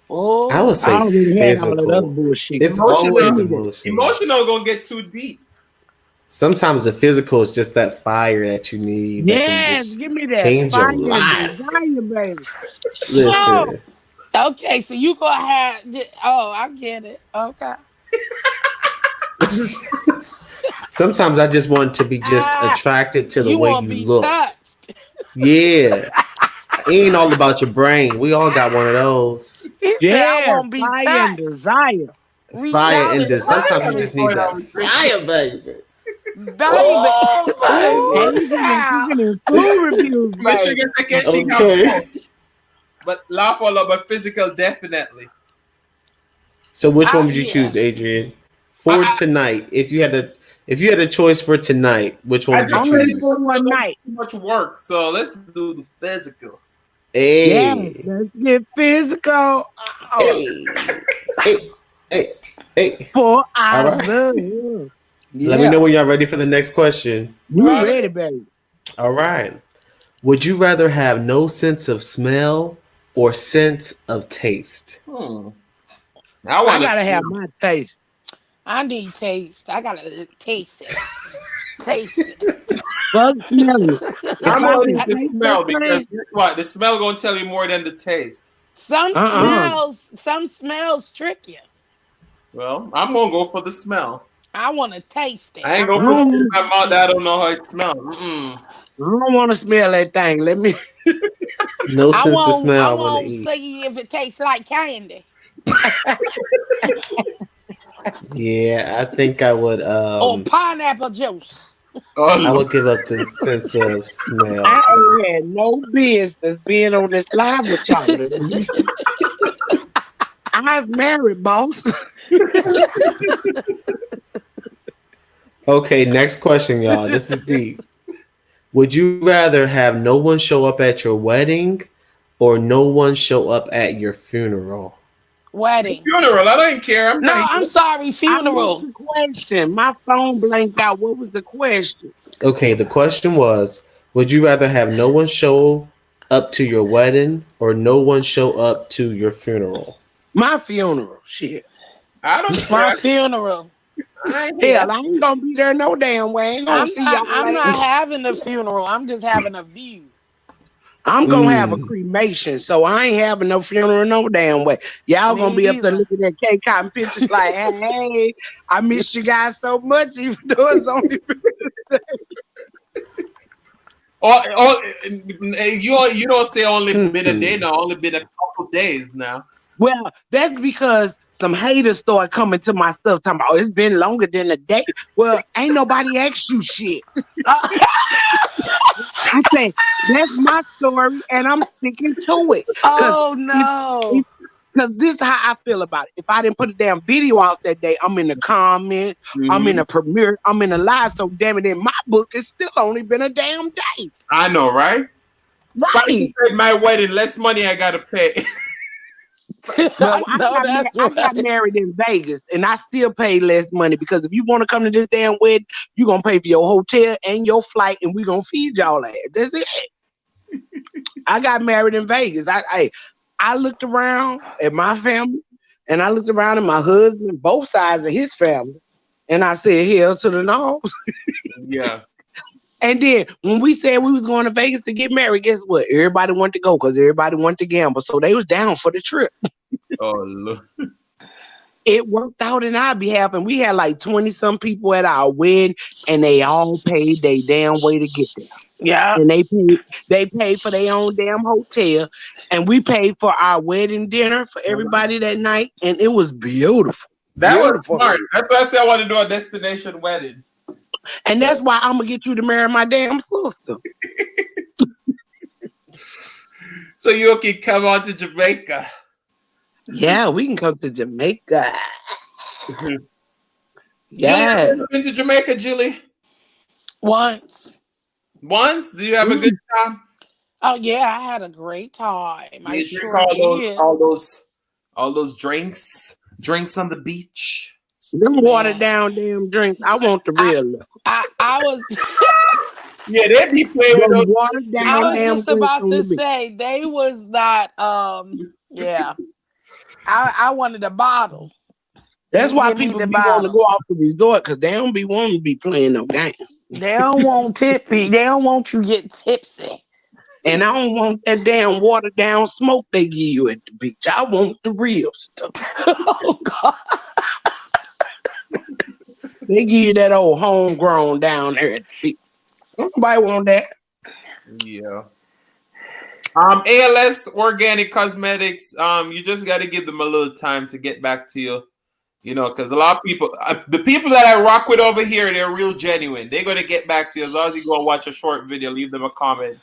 Oh, I would say physical. Bullshit. It's always emotional. Emotional gonna get too deep. Sometimes the physical is just that fire that you need. That can Yes, just give me that change fire, your life. desire, baby. Listen. Okay, so you gonna have? Oh, I get it. Okay. Sometimes I just want to be just attracted to the way wanna you be look. touched. Yeah. It ain't all about your brain. We all got one of those. He said, I Yeah, won't be fire and touched. desire. Reach Fire out and and this. touch Sometimes you me. just need that fire, baby. Baby. And Ooh, you child. getting food reviews, Michigan baby. second she got Okay. both. But laugh all over, but physical definitely. So which one would you Yeah. choose, Adrian? For tonight, if you had a choice for tonight, which one I would you just Only really choose? for one night. too much work, so let's do the physical. Yeah, Hey, let's get physical. Oh, hey, hey, hey. for All our right. love. Let me Yeah, know when y'all ready for the next question. we ready, baby. All right. Would you rather have no sense of smell or sense of taste? I I want gotta have my taste. I need taste. I gotta taste it. Taste it. Fuck smelling. If I'm I gonna can use the taste smell that because thing, guess what? The smell gonna tell you more than the taste. Some smells trick you. Well, I'm gonna go for the smell. I want to taste it. I ain't I gonna put it in don't, my mouth that I don't know how it smells. I don't want to smell that thing. Let me. No I sense of won't. smell. I I want to won't eat. see if it tastes like candy Yeah, I think I would. or pineapple juice. I would give up the sense of smell. I ain't had no business being on this live with y'all. I was married, boss. Okay, next question, y'all. This is deep. Would you rather have no one show up at your wedding or no one show up at your funeral? Wedding. Funeral. I don't care. No, I'm sorry. I missed Funeral. the question. My phone blanked out. What was the question? Okay, the question was, would you rather have no one show up to your wedding or no one show up to your funeral? My funeral. Shit. I don't My care. funeral. Hell, I ain't gonna be there no damn way. I ain't gonna see y'all I'm later. not having a funeral. I'm just having a view. I'm gonna have a cremation, so I ain't having no funeral no damn way. Y'all gonna be up there looking at cake cotton pictures like, hey, I miss you guys so much, even though it's only you don't say only been a day now, only been a couple days now. Well, that's because some haters start coming to my stuff talking about, oh, it's been longer than a day. Well, ain't nobody asked you shit. I say that's my story, and I'm sticking to it. Oh no! Because this is how I feel about it. If I didn't put a damn video out that day, I'm in the comment, I'm in a premiere, I'm in a live. So damn it, in my book, it's still only been a damn day. I know, right? Spicy said my wedding, less money I gotta pay. Well, I got married in Vegas, and I still pay less money because if you want to come to this damn wedding, you're gonna pay for your hotel and your flight, and we're gonna feed y'all ass. That's it. I got married in Vegas. I looked around at my family, and I looked around at my husband, both sides of his family, and I said, hell to the no. Yeah. And then when we said we was going to Vegas to get married, guess what? Everybody wanted to go because everybody wanted to gamble. So they was down for the trip. Oh, look. It worked out in our behalf, and we had like 20-some people at our wedding, and they all paid their damn way to get there. Yeah. And they paid for their own damn hotel, and we paid for our wedding dinner for everybody that night, and it was beautiful. That Beautiful. was smart. That's why I said I want to do a destination wedding. And that's why I'm gonna get you to marry my damn sister. So you can come on to Jamaica. Yeah, we can come to Jamaica. Yeah. Julie, been to Jamaica, Julie? Once. Once? Do you have a good time? Oh yeah, I had a great time. I sure did. All those drinks on the beach. Them watered down damn drinks. I want the real. I was. Yeah, they be playing with those watered down. I was just about to say they was not. Yeah, I wanted a bottle. That's why people be wanting to go off the resort because they don't be wanting to be playing no game. They don't want tippy. They don't want you to get tipsy. And I don't want that damn watered down smoke they give you at the beach. I want the real stuff. Oh God. They give you that old homegrown down there at the beach. Nobody want that. Yeah. ALS Organic Cosmetics. You just got to give them a little time to get back to you. You know, because a lot of people, the people that I rock with over here, they're real genuine. They're gonna get back to you as long as you go and watch a short video, leave them a comment.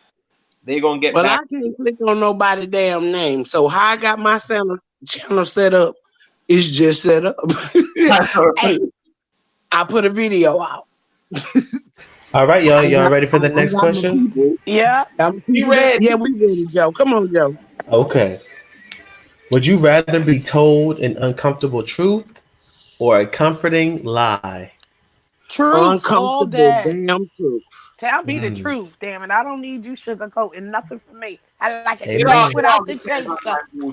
They're gonna get Well, back. I can't click on nobody's damn name. So how I got my channel set up is just set up. Hey, I put a video out. All right, y'all. Y'all ready for the next question? Yeah. You ready? Yeah, we ready, Joe. Come on, Joe. Okay. Would you rather be told an uncomfortable truth or a comforting lie? Truth all day. Damn truth. Tell me the truth, damn it. I don't need you sugarcoating nothing for me. I like it Amen. straight without the chaser.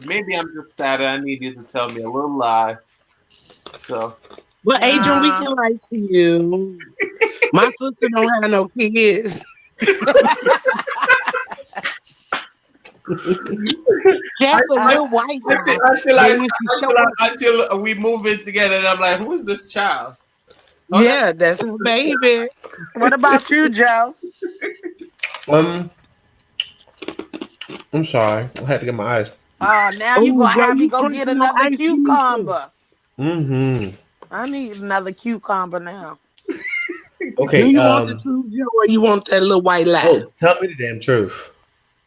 Maybe I'm just sad. I need you to tell me a little lie. So, Well, Adrian, we can lie to you. My sister don't have no kids. Just a little white until we move in together, and I'm like, who is this child? Oh, yeah, that's a baby. What about you, Joe? I'm sorry. I had to get my eyes. Oh, now you're going to have me go get another cucumber. Mm-hmm. I need another cucumber now. Okay. Do you want the truth, Joe, or you want that little white lie? Oh, tell me the damn truth.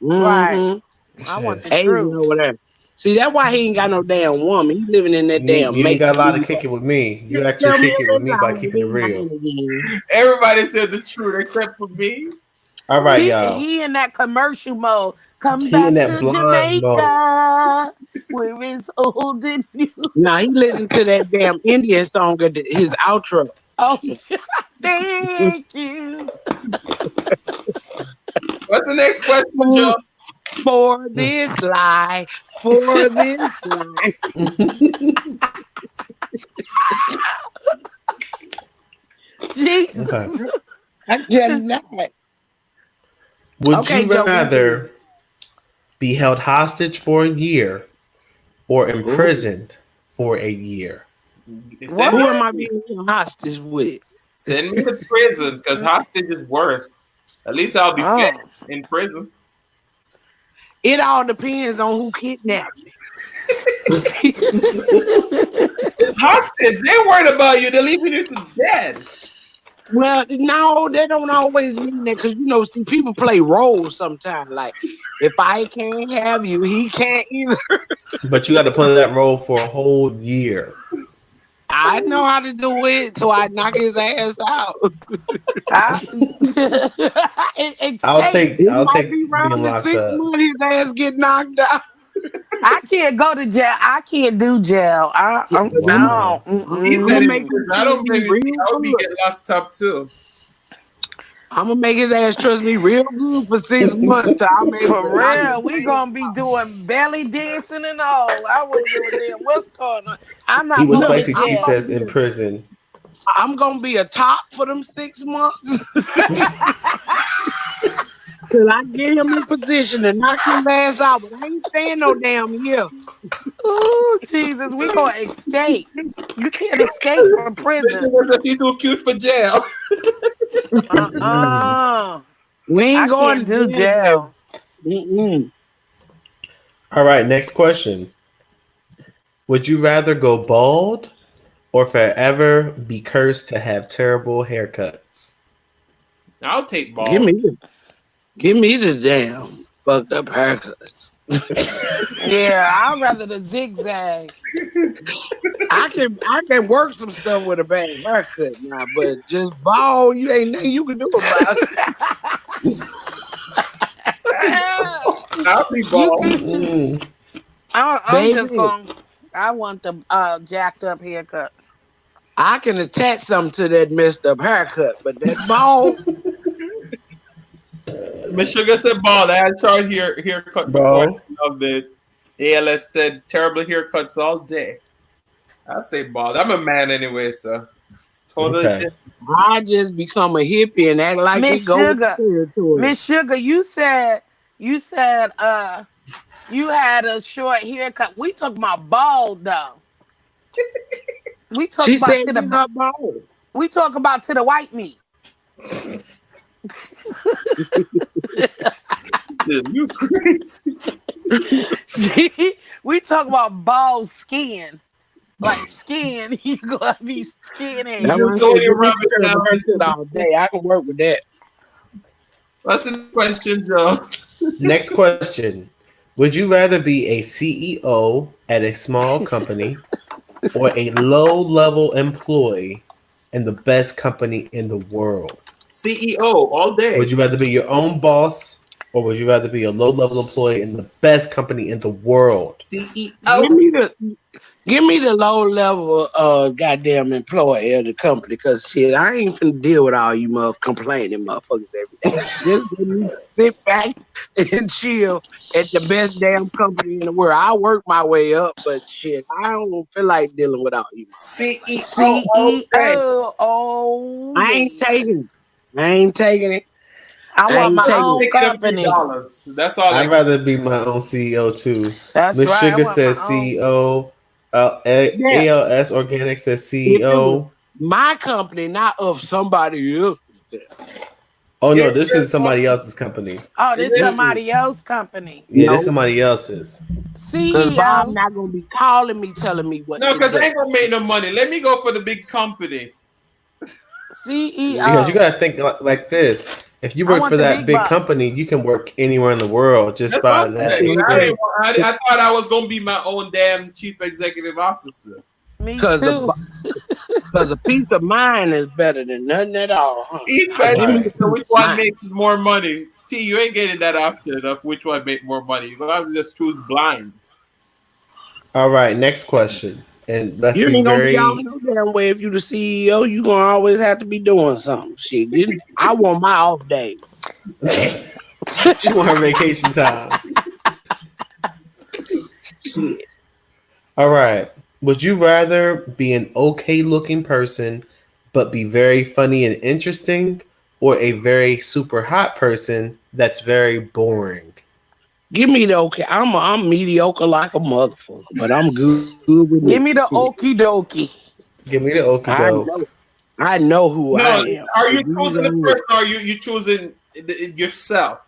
Right. I want the truth. Over there. See, that's why he ain't got no damn woman. He living in that damn. You ain't got a lot of kicking with me. You actually kick it with me by keeping it real. Everybody said the truth except for me. All right, y'all. He in that commercial mode. Come back to Jamaica, where it's old and new. Nah, he listened to that damn Indian song at his outro. Oh, thank you. What's the next question, Joe? For this lie, for this lie. Jesus. Okay. I cannot. Would you rather be held hostage for a year or imprisoned for a year? Who am I being hostage with? Send me to prison, because hostage is worse. At least I'll be fed in prison. It all depends on who kidnapped me. It's hostage. They're worried about you. They're leaving you to dead. Well, no, that don't always mean that, because see, people play roles sometimes. Like, if I can't have you, he can't either. But you got to play that role for a whole year. I know how to do it, so I knock his ass out. I'll take being locked up. His ass get knocked out. I can't go to jail. I can't do jail. No. He said I don't maybe I'll be get locked up too. I'm gonna make his ass trust me real good for 6 months. For real, we gonna be doing belly dancing and all. I wouldn't give a damn what's going on. I'm not. He was spicy. He says in prison. I'm gonna be a top for them 6 months. Till I get him in position to knock his ass out, but I ain't staying no damn year. Oh Jesus, we gonna escape. You can't escape from prison. He's too cute for jail. We ain't going to jail. All right, next question. Would you rather go bald or forever be cursed to have terrible haircuts? I'll take bald. Give me the damn fucked up haircuts. Yeah, I'd rather the zigzag. I can work some stuff with a bad haircut now, but just bald, you ain't nothing you can do about it. I'll be bald. I'm just going. I want the jacked up haircut. I can attach something to that messed up haircut, but that bald. Miss Sugar said bald. I had short haircut before. Loved it. ALS said terrible haircuts all day. I say bald. I'm a man anyway, so it's totally different. I just become a hippie and act like Miss Sugar, you said you had a short haircut. We talking about bald though. We talk about to the bald. We talk about to the white meat. You crazy. We talk about bald skin. Like skin, you gonna be skinny. That's why I Go said, ahead and give me rub it a down. haircut all day. I can work with that. What's the question, Joe? Next question. Would you rather be a CEO at a small company or a low-level employee in the best company in the world? CEO all day. Would you rather be your own boss or would you rather be a low-level employee in the best company in the world? CEO. Give me the low level goddamn employee of the company, because shit, I ain't finna deal with all you complaining motherfuckers every day. Just let me sit back and chill at the best damn company in the world. I work my way up, but shit, I don't feel like dealing with all you. CEO all day. Oh, I ain't yeah. taking it. I ain't taking it. I I want ain't my taking own Taking a few company. dollars. That's all. I'd rather be my own CEO too. That's Miss right. I Sugar want says my own. CEO. Yeah. ALS Organic says If it was CEO. my company, not of somebody else. Oh no, Yeah, this is somebody else's company. Oh, this Yeah. somebody else's company. Yeah, this is No, somebody else's. because Bob CEO. not gonna be calling me, telling me what No, to because I do. ain't gonna make no money. Let me go for the big company. Because you CEO. gotta think like this. If you I work want for the that big big bucks. company, you can work anywhere in the world just That's what by I'm that saying. experience. I thought I was gonna be my own damn chief executive officer. Me Because too. a piece of mind is better than nothing at all, huh? Each Give me Right. the so peace which of one mind. makes more money? T, you ain't getting that option of which one make more money. You have to just choose blind. All right, next question. And let's You be ain't gonna be all very no damn way if you the CEO. You gonna always have to be doing something. Shit, I want my off day. she want her vacation time. Shit. All right. Would you rather be an okay looking person but be very funny and interesting or a very super hot person that's very boring? Give me the okay. I'm mediocre like a motherfucker, but I'm good with it. Give me the Shit. okie dokie. Give me the okie I doke. know. I know who I No, am. are So you these choosing the ain't it. person or are you choosing yourself?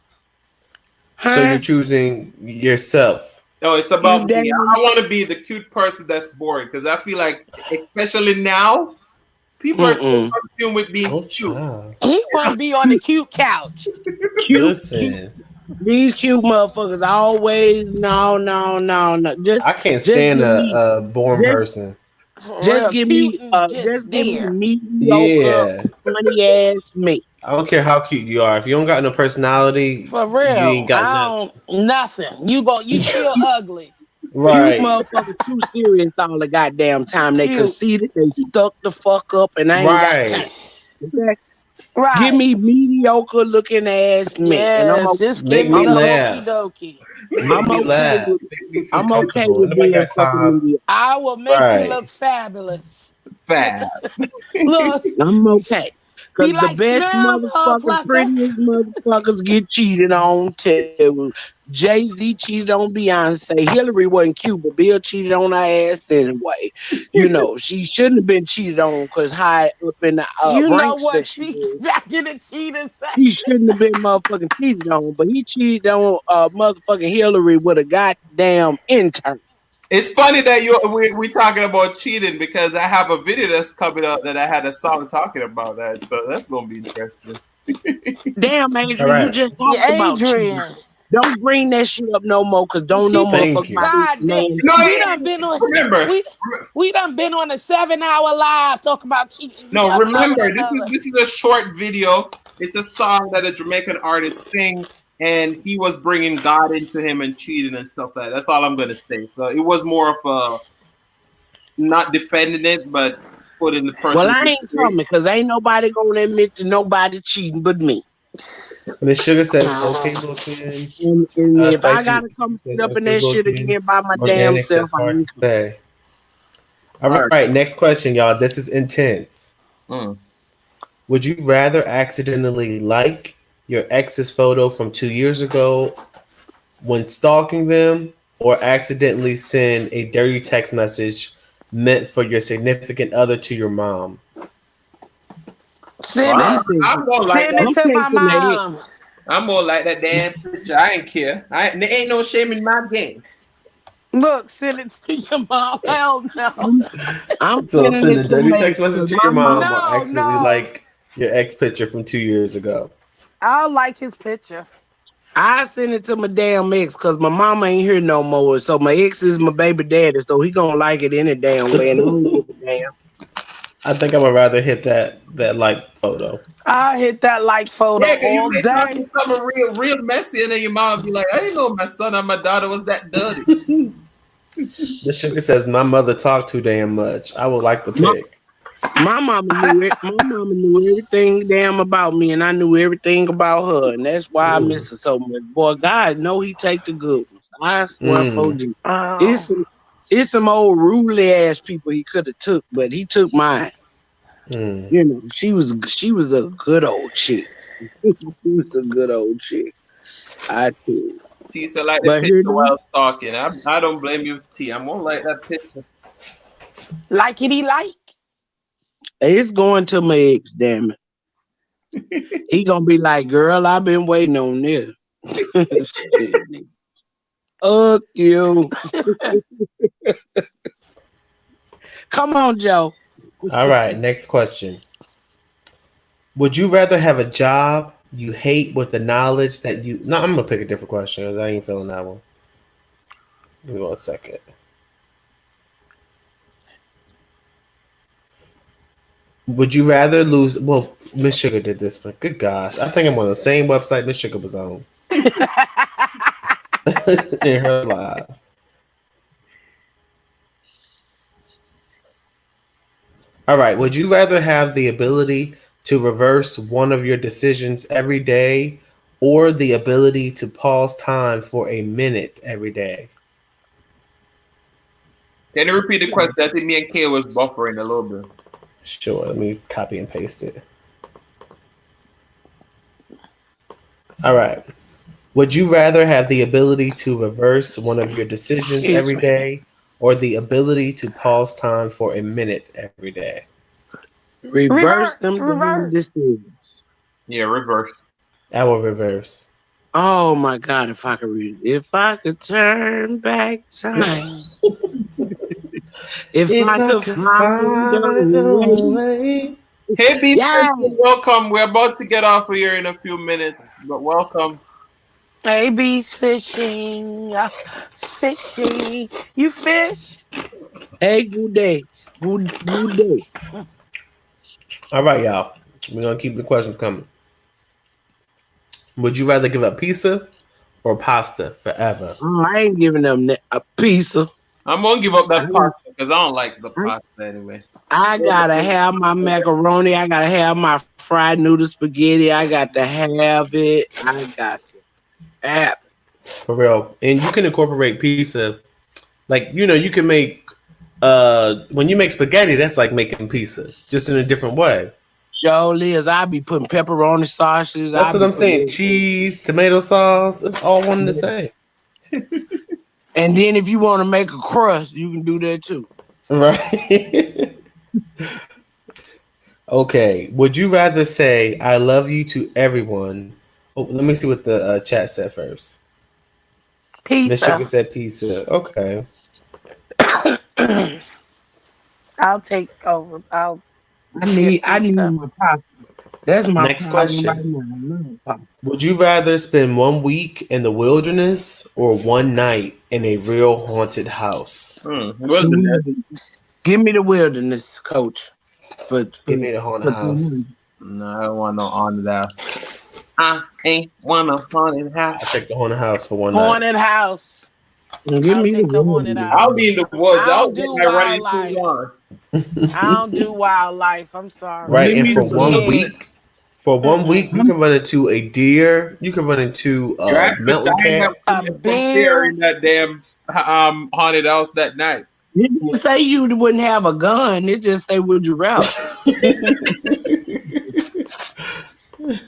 So you're Huh? choosing yourself. No, it's You about me. damn. I want to be the cute person that's boring because I feel like, especially now, people are so Mm-mm. consumed with being Oh, cute. child. He want to be on the cute couch. Cute. Listen, These cute motherfuckers always no. I can't Just stand give me a boring just person. For real, cute and just just give me there. mediocre Yeah. funny ass me. I don't care how cute you are. If you don't got no personality, For you ain't real. got I nothing. don't nothing. You still ugly. Cute Right. motherfuckers too serious all the goddamn time. They Cute. conceited, they stuck the fuck up, and I ain't got time. Right. Okay? Give Right. me mediocre looking ass me, and Yes, just give Make me me the I'm okie laugh. dokie. Make me laugh. Make me feel I'm okay comfortable. with Nobody being got fucking time. mediocre. I will make you Right. look fabulous. Fab. Look, I'm okay. be Cause the like, best smell motherfuckers, motherfucker. prettiest motherfuckers get cheated on too. Jay-Z cheated on Beyonce. Hillary wasn't cute, but Bill cheated on her ass anyway. You know, she shouldn't have been cheated on because high up in the You know ranks what that she she was. back in the cheetah say? He shouldn't have been motherfucking cheated on, but he cheated on motherfucking Hillary with a goddamn intern. It's funny that we talking about cheating because I have a video that's coming up that I had a song talking about that. So that's gonna be interesting. Damn, All Adrian, you right. just Yeah, talked about cheating. Adrian. Don't bring that shit up no more, cause don't no She, Thank motherfucking you. body God damn, man. No, we done been on remember, we done been on a 7-hour live talking about cheating. You no, coming up with remember. another. This is a short video. It's a song that a Jamaican artist sing, and he was bringing God into him and cheating and stuff like that. That's all I'm gonna say. So it was more of a not defending it, but putting the Well, person I in ain't his coming, cause ain't nobody gonna admit to nobody cheating but me. Miss Sugar says okay looking. And if I Spicy gotta come says sit up in okay that shit looking. again by my damn Organic self, says I hard ain't to coming. say. All All right, next question, y'all. This is intense. right. Would you rather accidentally like your ex's photo from 2 years ago when stalking them, or accidentally send a dirty text message meant for your significant other to your mom? Well, Send it, I'm taking, I'm gonna like send that. it I'm to my taking the hit. mom. I'm more like that damn picture. I ain't care. There ain't no shame in my game. Look, send it to your mom. Hell no. I'm So sending send it a to dirty my, text message to my your mom mom. or No, accidentally no. like your ex picture from 2 years ago. I'll like his picture. I send it to my damn ex because my mama ain't here no more. So my ex is my baby daddy, so he gonna like it any damn way, and I don't give a damn. I think I would rather hit that like photo. I'll hit that like photo Yeah, cause you all may start day. something real messy, and then your mom be like, "I didn't know my son or my daughter was that dirty." The sugar says my mother talked too damn much. I would like the My, pic. my mama knew it. My mama knew everything damn about me, and I knew everything about her, and that's why I Mm. miss her so much. Boy, God know He take the good ones. I swear for Mm. you. It's Oh. some, it's some old ruly ass people he could have took, but he took mine. Mm. You know, she was a good old chick. She was a good old chick. I tell you. T used to like the But picture here now, while stalking. I don't blame you, T. I'm gonna like that picture. Like it, he like. it's going to my ex, damn it. He gonna be like, girl, I've been waiting on this. Shit. Fuck you. Come on, Joe. All right, next question. Would you rather have a job you hate with the knowledge that you? No, I'm gonna pick a different question because I ain't feeling that one. Give me 1 second. Would you rather lose? Well, Miss Sugar did this, but good gosh, I think I'm on the same website Miss Sugar was on in her live. All right. Would you rather have the ability to reverse one of your decisions every day, or the ability to pause time for a minute every day? Can you repeat the question? I think me and Kay was buffering a little bit. Sure. Let me copy and paste it. All right. Would you rather have the ability to reverse one of your decisions every day, or the ability to pause time for a minute every day? Reverse them damn Reverse. decisions. Yeah, reverse. I will reverse. Oh my God, if I could read, if I could turn back time, if I could find a way. way. Hey, B, Yeah. welcome. We're about to get off of here in a few minutes, but welcome. AB's fishing. Fishing. You fish? Hey, good day. Good day. All right, y'all. We're gonna keep the questions coming. Would you rather give up pizza or pasta forever? I ain't giving them a pizza. I'm gonna give up that pasta because I don't like the pasta anyway. I gotta have my macaroni. I gotta have my fried noodle spaghetti. I got to have it. I got to have it. For real. And you can incorporate pizza. Like, you can make when you make spaghetti, that's like making pizza, just in a different way. Surely as I be putting pepperoni sauces. That's what I'm saying. Cheese, tomato sauce, it's all one and the same. And then if you want to make a crust, you can do that too. Right. Okay. Would you rather say I love you to everyone? Oh, let me see what the chat said first. Miss Sugar Pizza. said pizza. Okay. I'll take over. I need my pasta. That's my Next problem question. right now. Would you rather spend 1 week in the wilderness or 1 night in a real haunted house? Wilderness. Give me the wilderness, coach. Give me the haunted house. No, I don't want no haunted house. I ain't want a haunted house. I take the haunted house for 1 night. Haunted house. Give I'll me take the haunted house. I'll be in the woods. I don't do wildlife. I don't do wildlife. I'm sorry. Right, and for I'm 1 scared. week, you can run into a deer. You can run into a mountain cat. A bear. In that damn haunted house that night. It didn't say you wouldn't have a gun. It just say, would you rather?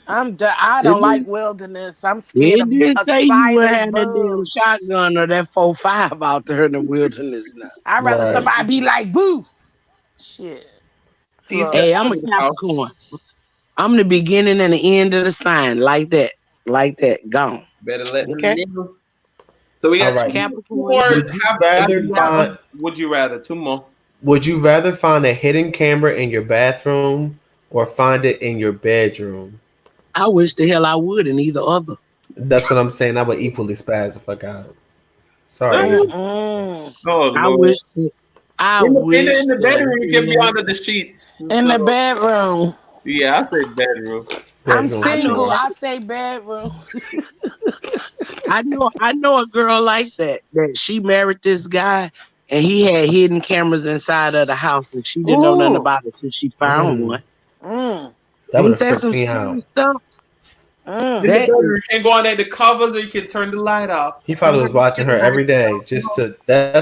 I don't like wilderness. I'm scared It didn't of say you would have spiders, that damn bugs. shotgun or that 4.5 out there in the wilderness now. I'd rather Right. somebody be like, boo. Shit. Hey, I'm a Capricorn. I'm the beginning and the end of the sign, like that. like that. Gone. Better let them Okay. know. So we got All right. two Capricorn. more. Would you rather find? Would you rather? Two more. Would you rather find a hidden camera in your bathroom or find it in your bedroom? I wish the hell I would in either other. That's what I'm saying. I would equally spaz the fuck out. Sorry. Mm-mm. Oh I Lord. wish. I wish In the bedroom, you can be under the sheets. In the bedroom. Yeah, I say bedroom. I'm Bedroom, single. sure. I say bedroom. I know a girl like that. That she married this guy and he had hidden cameras inside of the house and she didn't know nothing Ooh. about it until she found Mm. one. Mm. That would Ain't have that freaked some me scary out. stuff? In Mm. the That bedroom, is you can go on at the covers or you can turn the light off. He probably was watching her every day. Just to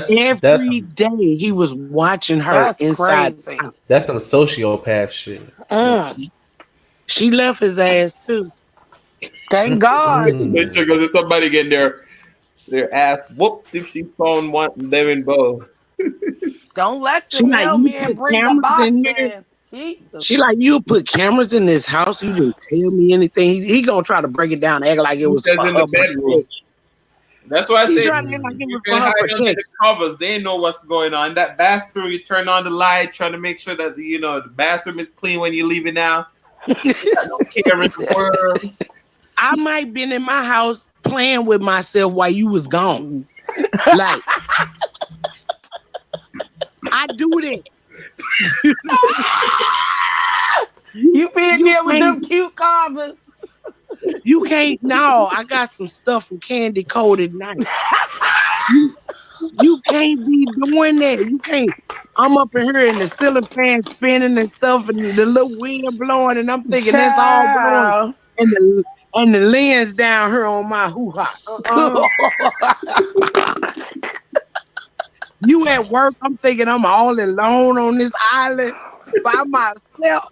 every day he was watching her That's inside the crazy. house. that's some sociopath shit. Mm. She left his ass too. Thank God. Make sure because if somebody getting their ass whooped if she phone one them in both. Don't let the She like, you mailman put bring a cameras box in here. in. Jesus. She like, you put cameras in this house. You didn't tell me anything. He gonna try to break it down, act like it He was says for in the her bedroom. protection. That's why I He say trying to act like it you was can for her hide under the protection. covers. They know what's going on. In that bathroom, you turn on the light, trying to make sure that the bathroom is clean when you leave it now. I don't care in the world. I might been in my house playing with myself while you was gone. Like, I do that. You been there with them can't- cute covers. You can't. No, I got some stuff from Candy Coated Night. You can't be doing that. You can't. I'm up in here and the ceiling fan spinning and stuff, and the little wind blowing, and I'm thinking that's all blowing, Child. and the lens down here on my hoo ha. You at work? I'm thinking I'm all alone on this island by myself.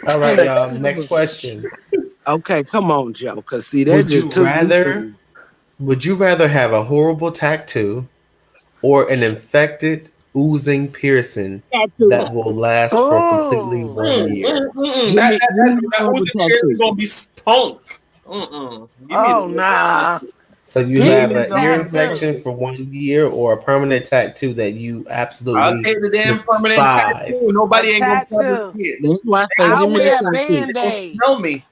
All right, y'all. Next question. Okay, come on, Joe. Cause see, that Would you just took me rather? through. Would you rather have a horrible tattoo or an infected, oozing piercing Tattoo. that will last for completely Ooh. 1 year? That horrible Uzi tattoo. is gonna be spunk. Give me Oh, the nah. So you Give have me the an ear tattoo. infection for 1 year or a permanent tattoo that you I'll absolutely take the damn permanent tattoo. despise. Nobody A ain't gonna cover tattoo. shit. That's why I say, I'll give me the wear a tattoo. band-aid. Tell me.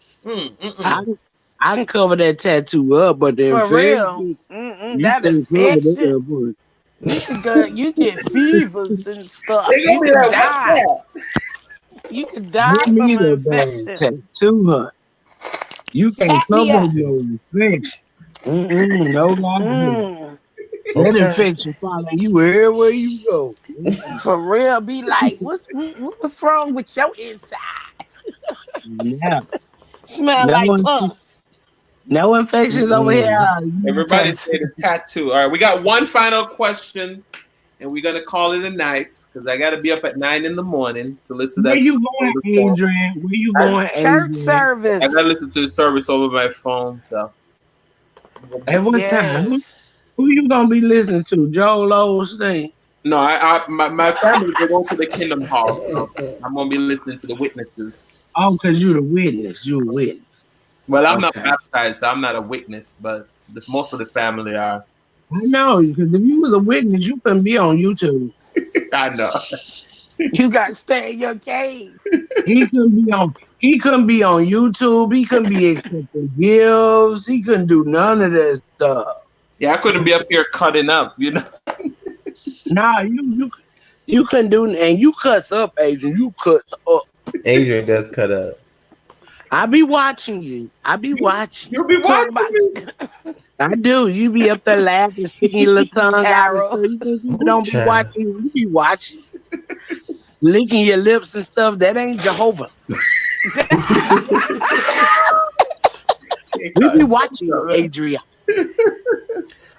I can cover that tattoo up, but the For real. infection, you That can't cover infection. that, boy. You get fevers and stuff. They gonna You be can like, die. what's You could die Give me from an the damn infection. tattoo, huh? You can't Tap me cover up. your infection. No lie. Mm. That Okay. infection follow you everywhere you go. For real. Be like, what's wrong with your insides? Yeah. Smell No, like pus. no infections over here. Everybody say the tattoo. All right, we got one final question, and we're gonna call it a night because I gotta be up at 9 in the morning to listen to Where that. you going, Adrian? Where you going, Church Adrian? service. I gotta listen to the service over my phone. So At what time? Yes. Who you gonna be listening to? Joel Osteen? no, my family they go to the Kingdom Hall, so I'm gonna be listening to the witnesses. Oh, because you the witness. You a witness. Well, I'm not Okay. baptized, so I'm not a witness, but most of the family are. I know, because if you was a witness, you couldn't be on YouTube. I know. You got to stay in your cave. He couldn't be on. He couldn't be on YouTube. He couldn't be accepting gifts. He couldn't do none of that stuff. Yeah, I couldn't be up here cutting up, Nah, you couldn't do. And you cuss up, Adrian. You cuss up. Adrian does cut up. I be watching you. I be watching. You'll be Talk watching about me. I do. You be up there laughing, sticking your little tongue out and Carol. stuff. You think you don't be Child. watching? You be watching. Licking your lips and stuff. That ain't Jehovah. We be watching you, Adrian.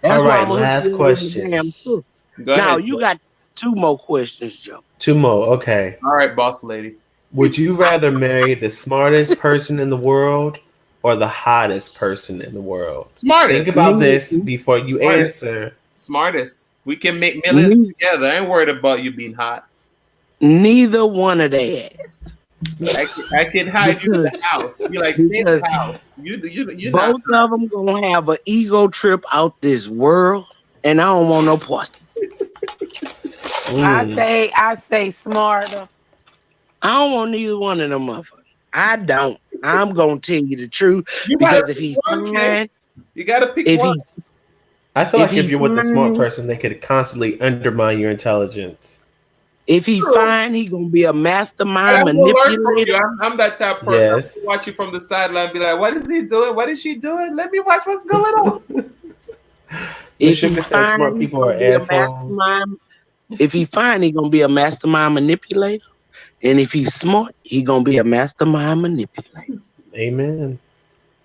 All right, I'ma hook last you in with question. the damn stuff. Go Now ahead. you got 2 more questions, Joe. 2 more. Okay. All right, boss lady. Would you rather marry the smartest person in the world or the hottest person in the world? Smartest. Think about this before you Smartest. answer. Smartest. We can make millions together. I ain't worried about you being hot. Neither one of that. I can hide you in the house. Be like, stay in Because the house. You're not. both of them gonna have an ego trip out this world, and I don't want no parts. I say smarter. I don't want neither one of them motherfuckers. I don't. I'm gonna tell you the truth You gotta because if pick he one, kid. fine, You gotta pick if one. he, I feel like if you're with a smart fine, person, they could constantly undermine your intelligence. if he True. fine, he gonna be a mastermind And I will learn from manipulator. you. I'm that type of person. Yes. I watch you from the sideline, be like, what is he doing? What is she doing? Let me watch what's going on. If Sugar he says smart fine, he people gonna are be a assholes. mastermind. If he fine, he gonna be a mastermind manipulator. And if he's smart, he gonna be a mastermind manipulator. Amen.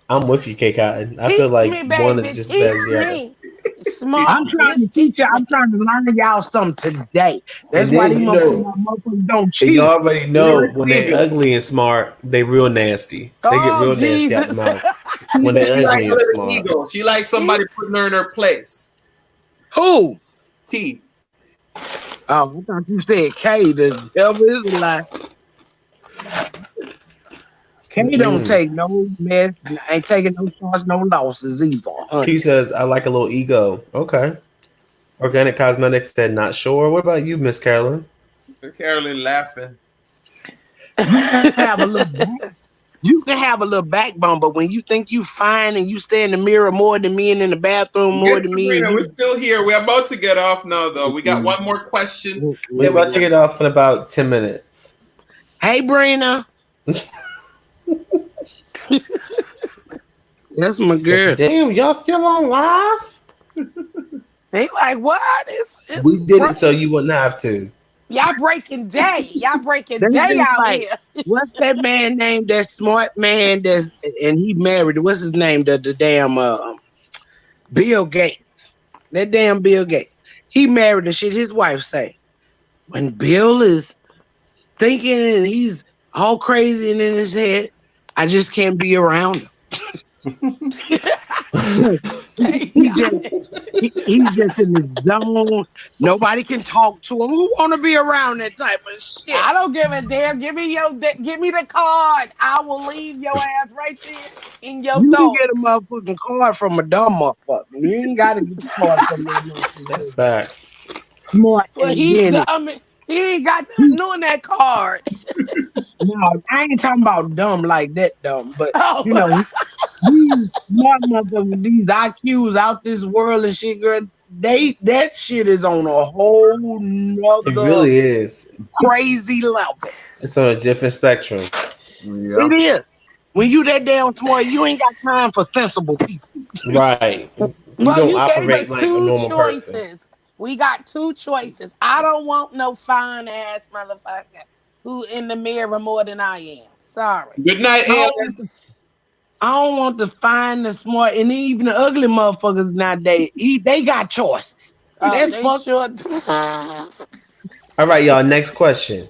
I'm with you, K Cotton. I feel Teach like me, one baby. is just as bad Teach as the other. me. Smart. I'm trying to Just teach teach you. I'm me. trying to learn y'all something today. That's And why then these motherfuckers don't and cheat. you already know when they're Receiving. ugly and smart, they real nasty. They get Oh, real nasty out the Jesus. mouth when they're She likes ugly a and little smart. ego. She likes somebody putting her in her place. Who? T. Oh, I thought you said K. The devil is a lie. K don't take no mess. Ain't taking no shots, no losses either. He says, I like a little ego. Okay. Organic Cosmetics said, not sure. What about you, Miss Carolyn? Carolyn laughing. Have a little you can have a little backbone, but when you think you fine and you stay in the mirror more than me and in the bathroom more Yes, than me, Sabrina, and we're still here. We're about to get off now, though. We got one more question. We're about to get off in about 10 minutes. Hey, Brina. That's my girl. Damn, y'all still on live? They like, what? It's We did it so you wouldn't have to. y'all breaking day. Y'all breaking That's day just out like, here. what's that man named? That smart man that's and he married. What's his name? The damn Bill Gates. That damn Bill Gates. He married the shit his wife say. When Bill is thinking and he's all crazy and in his head, I just can't be around him. he's just in his zone. Nobody can talk to him. Who want to be around that type of shit? I don't give a damn. Give me the card. I will leave your ass right there in your You can thoughts. get a motherfucking card from a dumb motherfucker. You ain't got to get the card from that motherfucker. Back. Smart. Well, he dumb. He ain't got nothing on that card. No, I ain't talking about dumb like that dumb, but Oh. you know, these smart motherfuckers, these IQs out this world and shit, girl, that shit is on a whole nother It really is. crazy level. It's on a different spectrum. Yeah. It is. When you that damn smart, you ain't got time for sensible people. Right. You Well, don't you gave operate us like a two normal choices. person. We got two choices. I don't want no fine ass motherfucker who in the mirror more than I am. Sorry. Good night, Ellen. I don't want to find the smart and even the ugly motherfuckers nowadays. They got choices. That's They fucked. should. All right, y'all. Next question.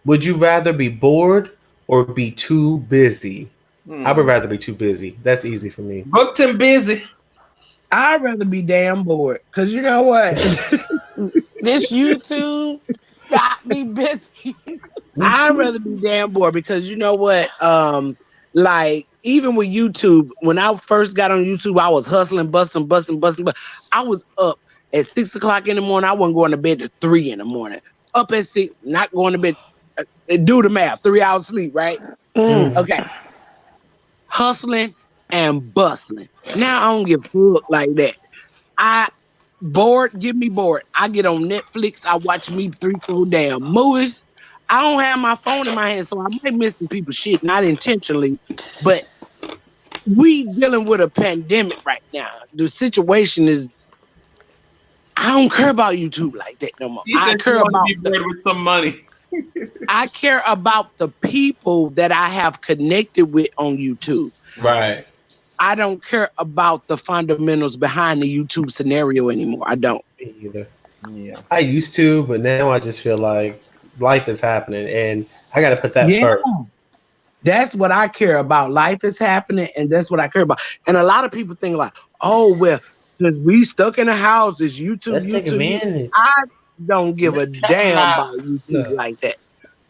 Would you rather be bored or be too busy? I would rather be too busy. That's easy for me. Booked and busy. I'd rather be damn bored. Because you know what? This YouTube got me busy. I'd rather be damn bored because you know what? Like even with YouTube, when I first got on YouTube, I was hustling, busting. But I was up at 6 o'clock in the morning. I wasn't going to bed till 3 in the morning. Up at 6, not going to bed. Do the math. 3 hours sleep, right? Okay. Hustling and bustling. Now I don't give a fuck like that. I bored, give me bored. I get on Netflix, I watch me 3-4 damn movies. I don't have my phone in my hand, so I might miss some people's shit, not intentionally, but we dealing with a pandemic right now. The situation is, I don't care about YouTube like that no more. I care about be bored with some money. I care about the people that I have connected with on YouTube. Right. I don't care about the fundamentals behind the YouTube scenario anymore. I don't. Me either. Yeah. I used to, but now I just feel like life is happening, and I got to put that first. That's what I care about. Life is happening, and that's what I care about. And a lot of people think like, oh, well, because we stuck in the house, it's YouTube. Let's take advantage. I don't give a damn about YouTube like that.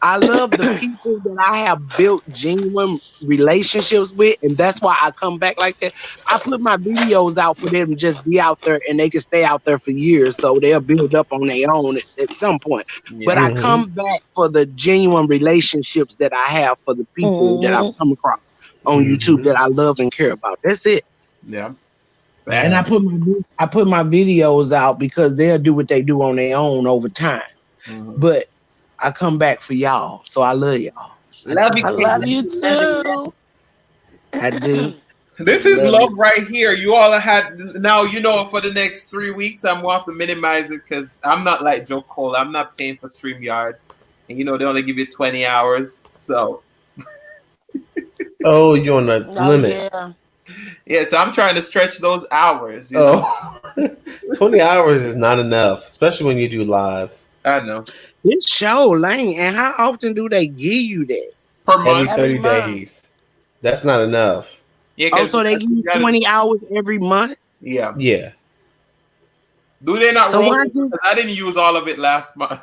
I love the people that I have built genuine relationships with, and that's why I come back like that. I put my videos out for them to just be out there, and they can stay out there for years, so they'll build up on their own at some point. But Yeah. I come back for the genuine relationships that I have for the people that I've come across on YouTube that I love and care about. That's it. Yeah. And I put my videos out because they'll do what they do on their own over time. But I come back for y'all, so I love y'all. Love I you. love you too. I do. This is love right here. You all had now. You know, for the next 3 weeks, I'm going to have to minimize it because I'm not like Joe Cole. I'm not paying for StreamYard, and you know they only give you 20 hours. So, Oh, you're on the limit. Yeah. So I'm trying to stretch those hours. You know? 20 hours is not enough, especially when you do lives. I know. This show, Lane, and how often do they give you that? Per month, every 30 days. That's not enough. Yeah. So they give you 20 hours every month. Yeah. Yeah. Do they not So roll? why Because I didn't use all of it last month.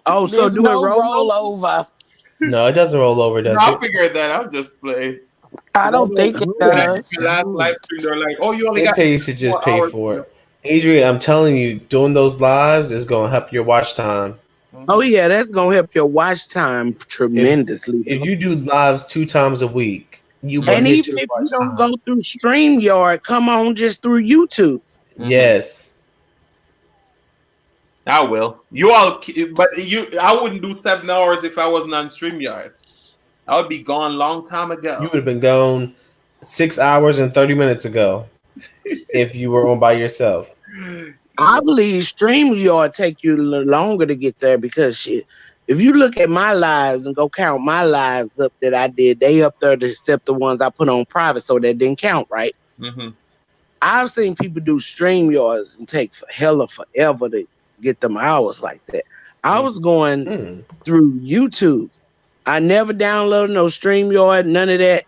Oh, so There's do no it roll rollover. No, it doesn't roll over, does I it? figured that. I'm just playing. I don't think it does. The last live stream, they're like, "Oh, you only got." Pays to just 4 pay hours. for it. Adrian, I'm telling you, doing those lives is going to help your watch time. Oh yeah, that's gonna help your watch time tremendously. If you do lives 2 times a week, you will and hit even your if you watch don't time. go through StreamYard, come on just through YouTube. Yes. I will. You all, but I wouldn't do 7 hours if I wasn't on StreamYard. I would be gone long time ago. You would have been gone 6 hours and 30 minutes ago if you were on by yourself. I believe StreamYard take you a little longer to get there because shit, if you look at my lives and go count my lives up that I did, they up there except the ones I put on private, so that didn't count, right? I've seen people do StreamYards and take hella forever to get them hours like that. I was going through YouTube. I never downloaded no StreamYard, none of that.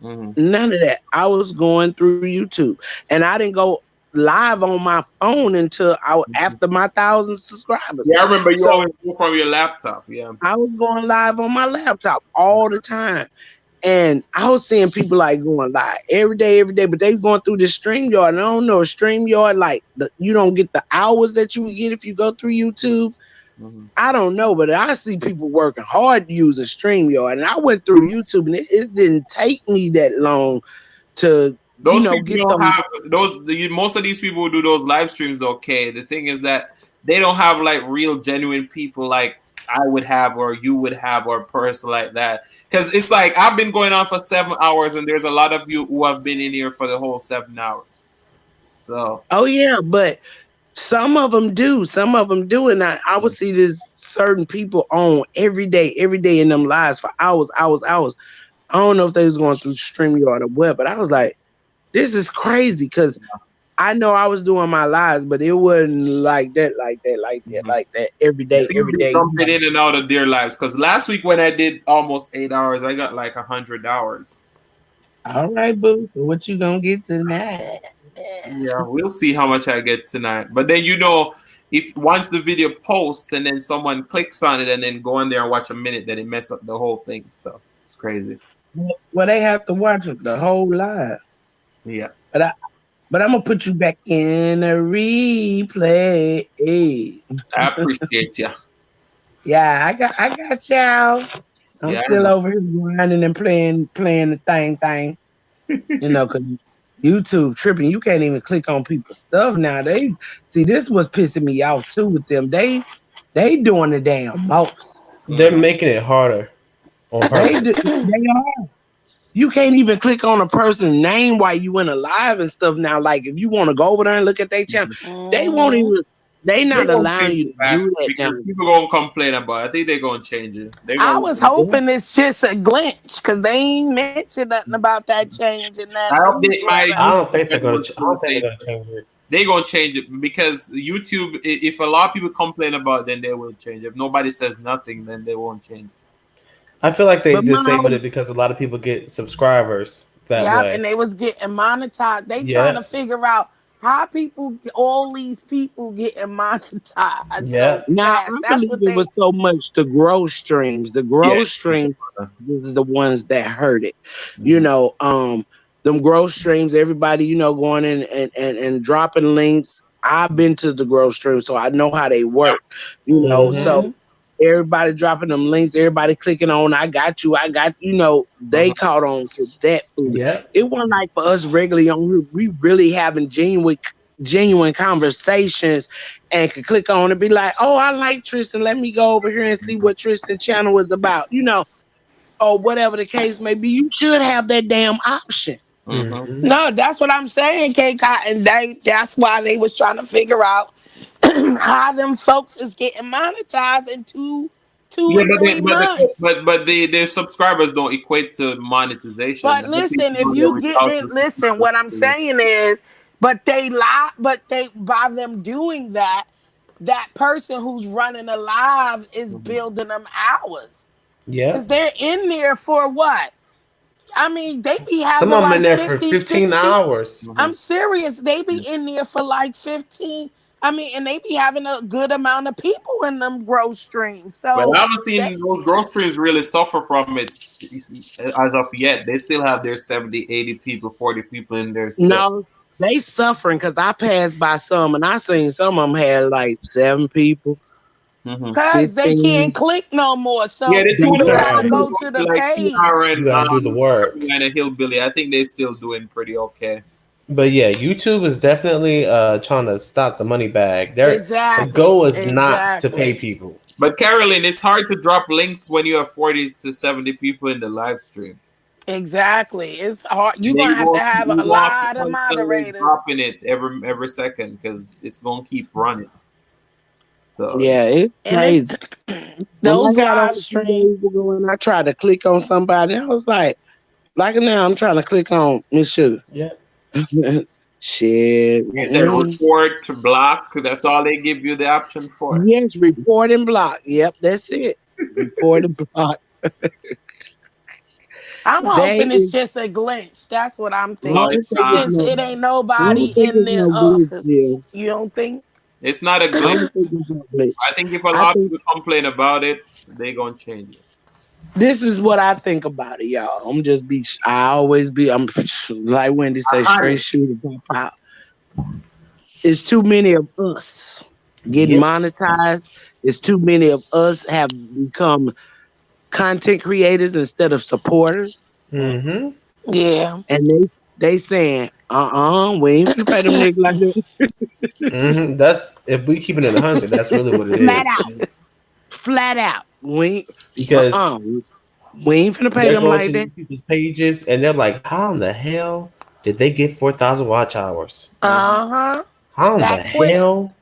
None of that. I was going through YouTube, and I didn't go live on my phone until after my 1,000 subscribers. Yeah, I remember you always go from your laptop. Yeah, I was going live on my laptop all the time, and I was seeing people like going live every day, but they going through this StreamYard. And I don't know, StreamYard like you don't get the hours that you would get if you go through YouTube. I don't know, but I see people working hard using StreamYard, and I went through YouTube, and it didn't take me that long to those people get don't have those. Most of these people who do those live streams, okay. The thing is that they don't have like real, genuine people like I would have, or you would have, or a person like that. Because it's like I've been going on for 7 hours, and there's a lot of you who have been in here for the whole 7 hours. So. Oh yeah, but. Some of them do, and I would see this certain people on every day in them lives for hours. I don't know if they was going through StreamYard or what, but I was like, this is crazy because I know I was doing my lives, but it wasn't like that every day. Jumping in and out of their lives because last week when I did almost 8 hours, I got like 100 hours. All right, boo. So what you gonna get tonight? Yeah, we'll see how much I get tonight. But then if once the video posts and then someone clicks on it and then go in there and watch a minute, then it mess up the whole thing. So it's crazy. Well, they have to watch the whole live. Yeah. But I'm gonna put you back in a replay. I appreciate you. Yeah, I got y'all. I'm still over here grinding and playing the thing. You know, because YouTube tripping. You can't even click on people's stuff now. They see this was pissing me off too with them. They doing the damn most. They're making it harder. On purpose. They are. You can't even click on a person's name while you in a live and stuff now. Like if you want to go over there and look at their channel, they won't even. They not allowing you to do that now. People gonna complain about it. I think they're gonna change it. I was hoping it's just a glitch because they ain't mentioned nothing about that change in that. I don't think they're gonna change it. They're gonna change it because YouTube. If a lot of people complain about it, then they will change it. If nobody says nothing, then they won't change. I feel like they disabled it because a lot of people get subscribers that way. And they was getting monetized. They trying to figure out all these people getting monetized Yeah. so Now fast. I That's believe what it was they. so much the growth streams. The Yeah. growth streams, this is the ones that hurt it. You Mhm. know, them growth streams, everybody, going in and dropping links. I've been to the growth stream, so I know how they work. So Mhm. Mhm. everybody dropping them links, everybody clicking on, I got you, they Mhm. caught on to that fully. Yeah. It wasn't like for us regularly on here, we really having genuine conversations and could click on and be like, oh, I like Tristan. Let me go over here and see what Tristan channel is about, or whatever the case may be. You should have that damn option. Mhm. Mhm. No, that's what I'm saying, K Cotton. That's why they was trying to figure out how them folks is getting monetized in two Yeah, and 3 months. but their subscribers don't equate to monetization. But I think listen, if they're you get without in, the listen, what I'm subscribers. saying is, but they lie, but they by them doing that, that person who's running the live is Mhm. building them hours Yeah. because they're in there for what? I mean, they be Some having of them in like there for 50, 15 60. hours. I'm Mhm. serious. They be in there for like 15. I mean, and they be having a good amount of people in them growth streams. But So I haven't that, seen those growth streams really suffer from it as of yet. They still have their 70, 80 people, 40 people in there still. No, they suffering because I passed by some and I seen some of them had like 7 people, Mhm. because they can't 15. click no more. Yeah, So the two They of the you got to guys Right. who go go to to the like Kiara page. You and got to do the work. and a Hillbilly, I think they're still doing pretty okay. But yeah, YouTube is definitely trying to stop the money bag. The Exactly. goal is not to pay Exactly. people. But Carolyn, it's hard to drop links when you have 40 to 70 people in the live stream. Exactly. It's hard. You're Yeah, going to have to have you a won't have to lot of constantly moderators. dropping it every second because it's gonna keep running. So Yeah, it's And crazy. When I those got on live a few stream. days ago and I tried to click on somebody, I was like now I'm trying to click on Miss Sugar. Yeah. Shit. you said report to block. That's all they give you the option for. Yes, report and block. Yep, that's it. Report and block. I'm They hoping it's is just a glitch. That's what I'm I No, thinking. it's don't think it's not. Since no it ain't I nobody don't think in it's the no glitch office. deal. You don't think? It's not a I glitch. don't think it's no glitch. I think if a I lot of think people complain about it, they gonna change it. this is what I think about it, y'all. I always be I'm like Wendy say, straight shooter pop out. It's too many of us getting Yep. monetized. It's too many of us have become content creators instead of supporters. Mm-hmm. Yeah. And they saying, we ain't finna pay them niggas like that. Mm-hmm. That's if we keep it in 100. That's really what it Flat is. out. Flat out. Because We ain't finna pay they're them going like to that. these people's pages and they're like, "How in the hell did they get 4,000 watch hours? Mhm. Uh-huh. How in the That quick. hell?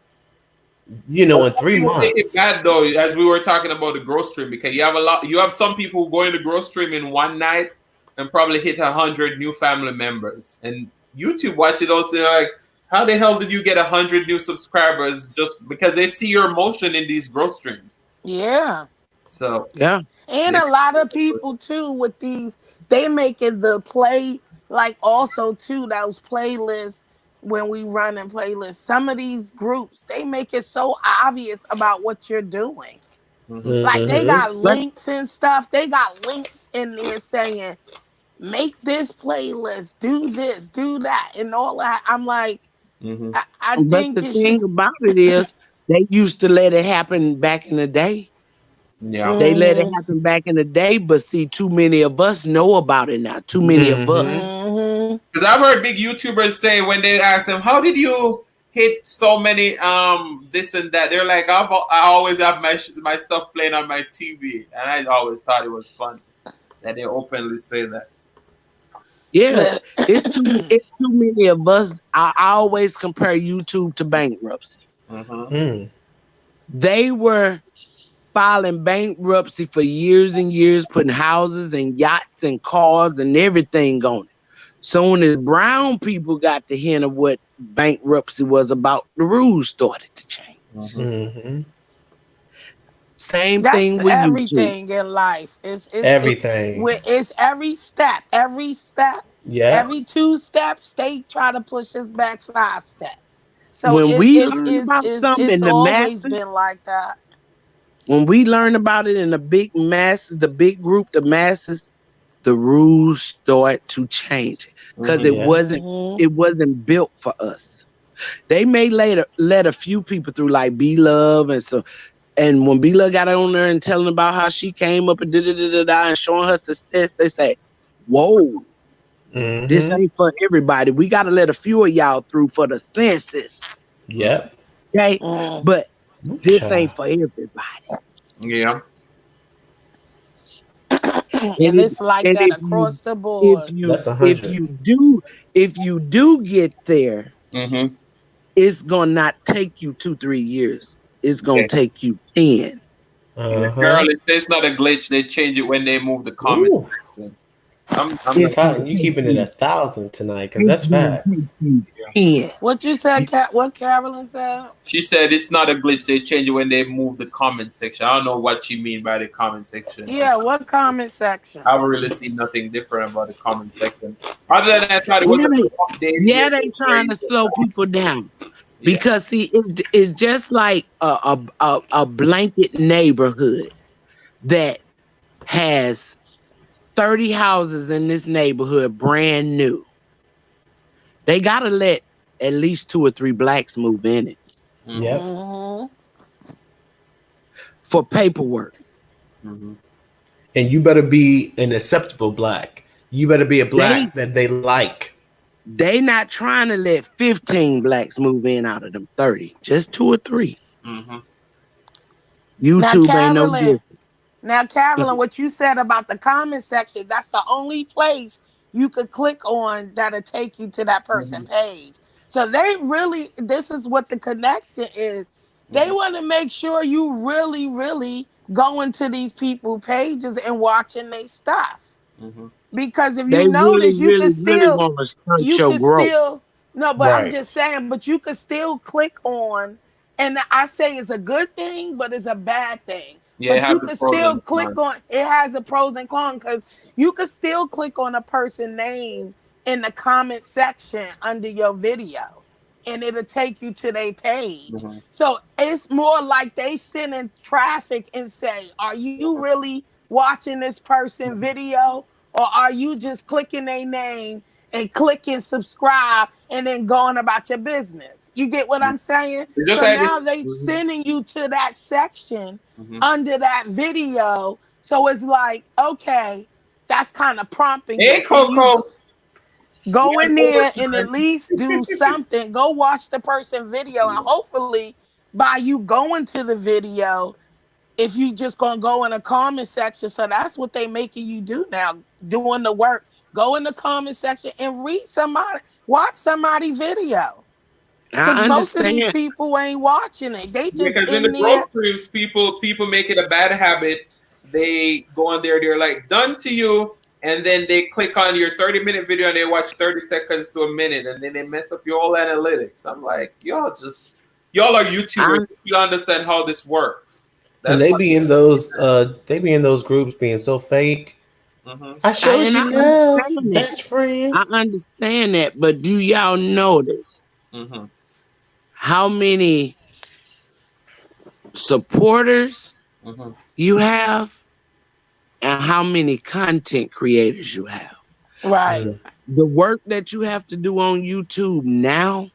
But In some 3 people take it months." bad though, as we were talking about the growth stream, because you have some people who go in the growth stream in one night and probably hit 100 new family members. And YouTube watch it also they're like, how the hell did you get 100 new subscribers just because they see your emotion in these growth streams? Yeah. So Yeah. And they, a lot of people too with these, they making the play like also too those playlists when we run in playlists. Some of these groups they make it so obvious about what you're doing. mhm. Like they Mm-hmm. got But links and stuff. They got links in there saying make this playlist, do this, do that, and all that. I'm like, Mhm. I but think the it thing should. about it is they used to let it happen back in the day. Yeah. They let it Mm-hmm, happen back in the day, but see, too many of us know about it now. Too many of us. Mm-hmm. mm-hmm. Because I've heard big YouTubers say when they ask them, "How did you hit so many this and that?" They're like, I always have my stuff playing on my TV," and I always thought it was funny that they openly say that. Yeah, But it's too many of us. I always compare YouTube to bankruptcy. Mm-hmm. Mm. They were filing bankruptcy for years and years, putting houses and yachts and cars and everything on it. Soon as brown people got the hint of what bankruptcy was about, the rules started to change. Mm-hmm. Mm-hmm. Same that's thing with YouTube. everything in life. It's Everything. it's every step. Every step Yeah. Every 2 steps, they try to push us back 5 steps. So When we learn about something it's in the always masses, been like that. when we learn about it in the big masses, the big group, the masses, the rules start to change because Mhm. Yeah. it wasn't built for us. They may let a few people through like B Love and so, and when B Love got on there and telling about how she came up and and showing her success, they say, "Whoa, this Mm-hmm. ain't for everybody. We got to let a few of y'all through for the census, Yep. okay? Mm. But Ooh, this child. ain't for everybody." Yeah. And it's like And that across the board. That's 100. if you do get there, Mm-hmm. it's gonna not take you 2-3 years. It's gonna Yeah. take you 10. Yeah. Uh-huh. Girl, it says it's not a glitch. They change it when they move the comment Ooh. section. I'm It's like, gonna Cotton, you take keeping it you. 1,000 tonight, because It's that's gonna take facts. you yeah. 10. What you said, what Carolyn said? She said it's not a glitch. They change it when they move the comment section. I don't know what she mean by the comment section. Yeah, what comment section? I haven't really seen nothing different about the comment section. Other than I thought it was Yeah, a they good update. yeah, Yeah, they trying to slow people down yeah. because see, it's just like a blanket neighborhood that has 30 houses in this neighborhood brand new. They gotta let at least 2 or 3 blacks move in it Mm-hmm. Yep. Mm-hmm. for paperwork. Mm-hmm. And you better be an acceptable black. You better be a They black that they like. they not trying to let 15 blacks move in out of them 30, just 2 or 3. Mm-hmm. Now, YouTube ain't no Carolyn, different. what you said about the comment section, that's the only place you could click on that'll take you to that person Mm-hmm. page. So they really, this is what the connection is. They Mm-hmm. want to make sure you really, really going to these people pages and watching their stuff. Mm-hmm. Because if you They really, notice, really, really want to stunt you your could growth. still no, but I'm Right. just saying, but you could still click on, and I say it's a good thing, but it's a bad thing. Yeah, it But has you the could pros and still the click cons. on, it has a pros and cons because you could still click on a person name in the comment section under your video and it'll take you to their page. Mm-hmm. So it's more like they send in traffic and say, are you really watching this person video, or are you just clicking their name and clicking subscribe and then going about your business? You get what I'm saying? It's just So like this. now they Mm-hmm. sending you to that section Mm-hmm. under that video. So it's like, okay, that's kind of prompting you. Hey, Can you Coco. We go have in there and at overtime. least do something? Go watch the person video, and hopefully by you going to the video, if you just gonna go in the comment section, so that's what they making you do now, doing the work. Go in the comment section and read somebody, watch somebody video. Because I most of these understand. people ain't watching it. They Yeah, just because in the in there. growth groups, people make it a bad habit. They go on there, they're like, done to you, and then they click on your 30-minute video and they watch 30 seconds to a minute, and then they mess up your whole analytics. I'm like, y'all are YouTubers. I You understand how this works. And That's what. they be in those groups being so fake. Mm-hmm. I showed and I you love, understand that. best friend. I understand that, but do y'all notice Mm-hmm. how many supporters Mm-hmm. you have and how many content creators you have? Right. Mm. The work that you have to do on YouTube now,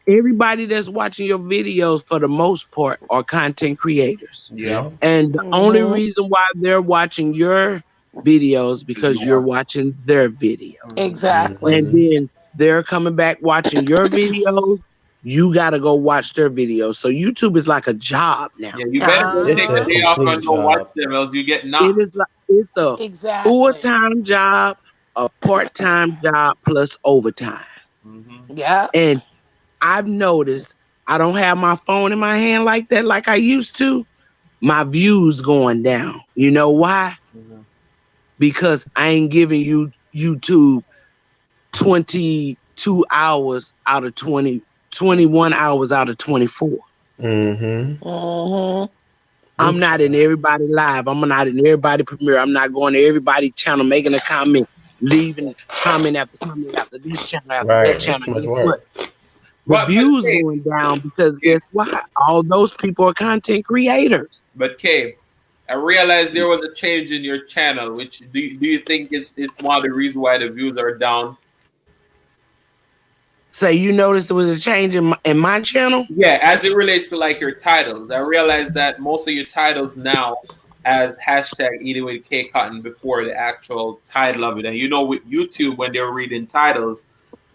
everybody that's watching your videos for the most part are content creators. Yeah. Yeah. And the only Mm-hmm. reason why they're watching your videos because you're watching their video. Mm-hmm. Exactly. And Mm-hmm. then they're coming back watching your videos. You got to go watch their videos. So YouTube is like a job now. Yeah, you better go It's take a a Uh-huh. day off complete and go watch job. them, else you get It knocked. is like it's a Exactly. full-time job, a part-time job plus overtime. Mm-hmm. Yeah. And I've noticed I don't have my phone in my hand like that like I used to. My views going down. You know why? Mm-hmm. Because I ain't giving you YouTube 22 hours out of 20, 21 hours out of 24. Mm-hmm. Mm-hmm. I'm not in everybody live. I'm not in everybody premiere. I'm not going to everybody channel making a comment. leaving comment after comment after this channel, after Right. that That's channel. too much Guess work. what? The But views Kay, going down because guess what? All those people are content creators. but Kay, I realized there was a change in your channel. Which do you think it's one of the reasons why the views are down? So you noticed there was a change in my channel? Yeah, as it relates to like your titles, I realized that most of your titles now as hashtag eating with K Cotton before the actual title of it. And you know, with YouTube, when they're reading titles,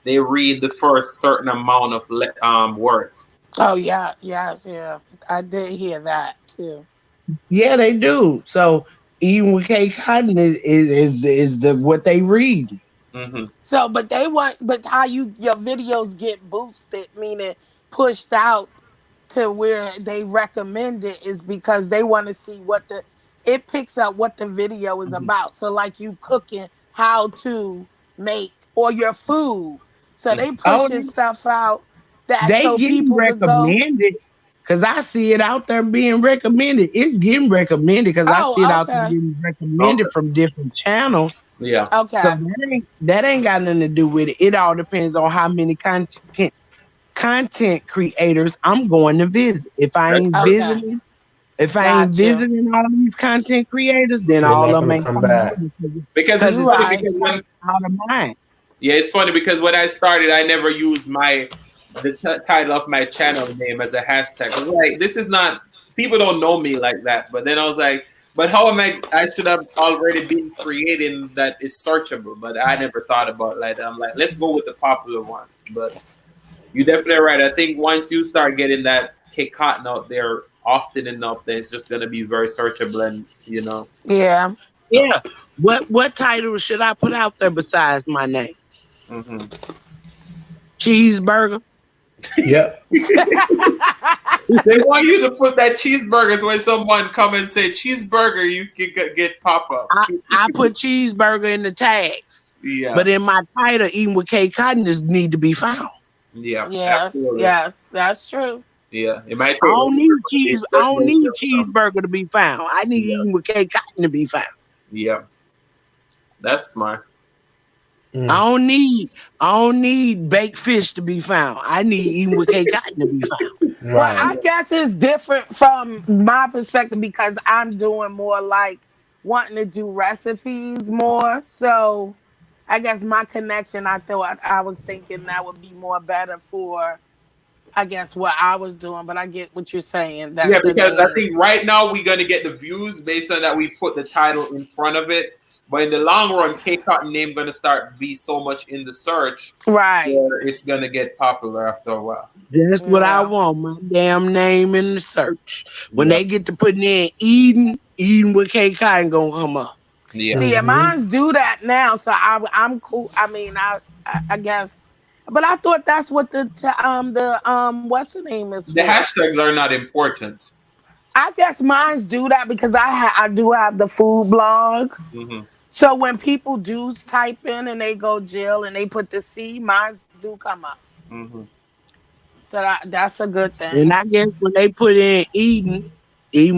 they read the first certain amount of words. Oh yeah, yes, yeah. I did hear that too. Yeah, they do. So even with K Cotton is the what they read. Mm-hmm. So, but they want, but how your videos get boosted, meaning pushed out to where they recommend it, is because they want to see what it picks up what the video is about. So, like you cooking, how to make, or your food. So they Oh, pushing stuff out that they so getting people could go. recommended because I see it out there being recommended. It's getting recommended because I see it Oh, out there okay, being recommended Okay. from different channels. Yeah. So okay, that ain't got nothing to do with it. It all depends on how many content creators I'm going to visit. That's true. okay. If I ain't Got you. visiting all these content creators, then They're all not of them gonna ain't come coming back. over Because because it's it's funny Right. because when out of mind. yeah, it's funny because when I started, I never used the title of my channel name as a hashtag. I was like, this is not, people don't know me like that. But then I was like, but how am I should have already been creating that is searchable, but I never thought about like that. I'm like, let's go with the popular ones. But you're definitely right. I think once you start getting that K Cotton out there often enough, then it's just gonna be very searchable and Yeah. so Yeah. What title should I put out there besides my name? mhm. Cheeseburger. Yep. They want you to put that cheeseburgers when someone come and say cheeseburger, you can get pop up. I put cheeseburger in the tags. Yeah. But in my title, eating with K Cotton, just need to be found. Yeah. Yes, Absolutely. yes, that's true. Yeah. It might take I don't need I don't need cheese. cheeseburger to be found. I need Yeah. eating with K Cotton to be found. Yeah. That's smart. Mm. I don't need baked fish to be found. I need eating with K Cotton to be found. Well, Right. I guess it's different from my perspective because I'm doing more like wanting to do recipes more. So I guess my connection, I was thinking that would be more better for, I guess, what I was doing. But I get what you're saying. Yeah, That the because I name think is right now we're gonna get the views based on that we put the title in front of it. But in the long run, K Cotton name gonna start be so much in the search right. where it's gonna get popular after a while. That's what I Yeah. want. My damn name in the search. When Yeah. they get to putting in Eden with K Cotton gonna come up. Yeah. See, and Mhm. mine's do that now, so I'm cool. I mean, I guess, but I thought that's what the what's the name is The for. hashtags are not important. I guess mine's do that because I do have the food blog. Hmm. So when people do type in and they go Jill and they put the C, mine's do come up. Hmm. So that's a good And thing. I guess when they put in Eden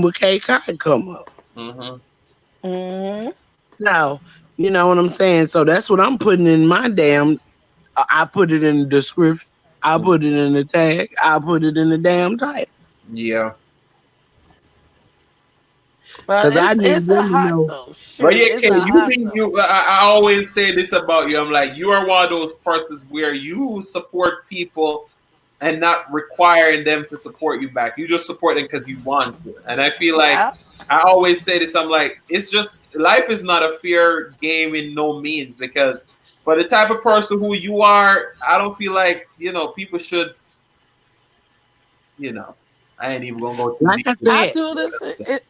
with K Cotton come up. Hmm. Hmm. Now, you know what I'm saying? So that's what I'm putting in my damn. I put it in the description. I put it in the tag. I put it in the damn title. Yeah. But Because I need it's a them to know. hustle. But Shoot, yeah, it's Kay, a you think hustle. I always say this about you. I'm like, you are one of those persons where you support people and not requiring them to support you back. You just support them because you want to. And I feel like Yeah. I always say this. I'm like, it's just life is not a fair game in no means because for the type of person who you are, I don't feel like people should. I ain't even gonna go too Like deep. I I said, do this.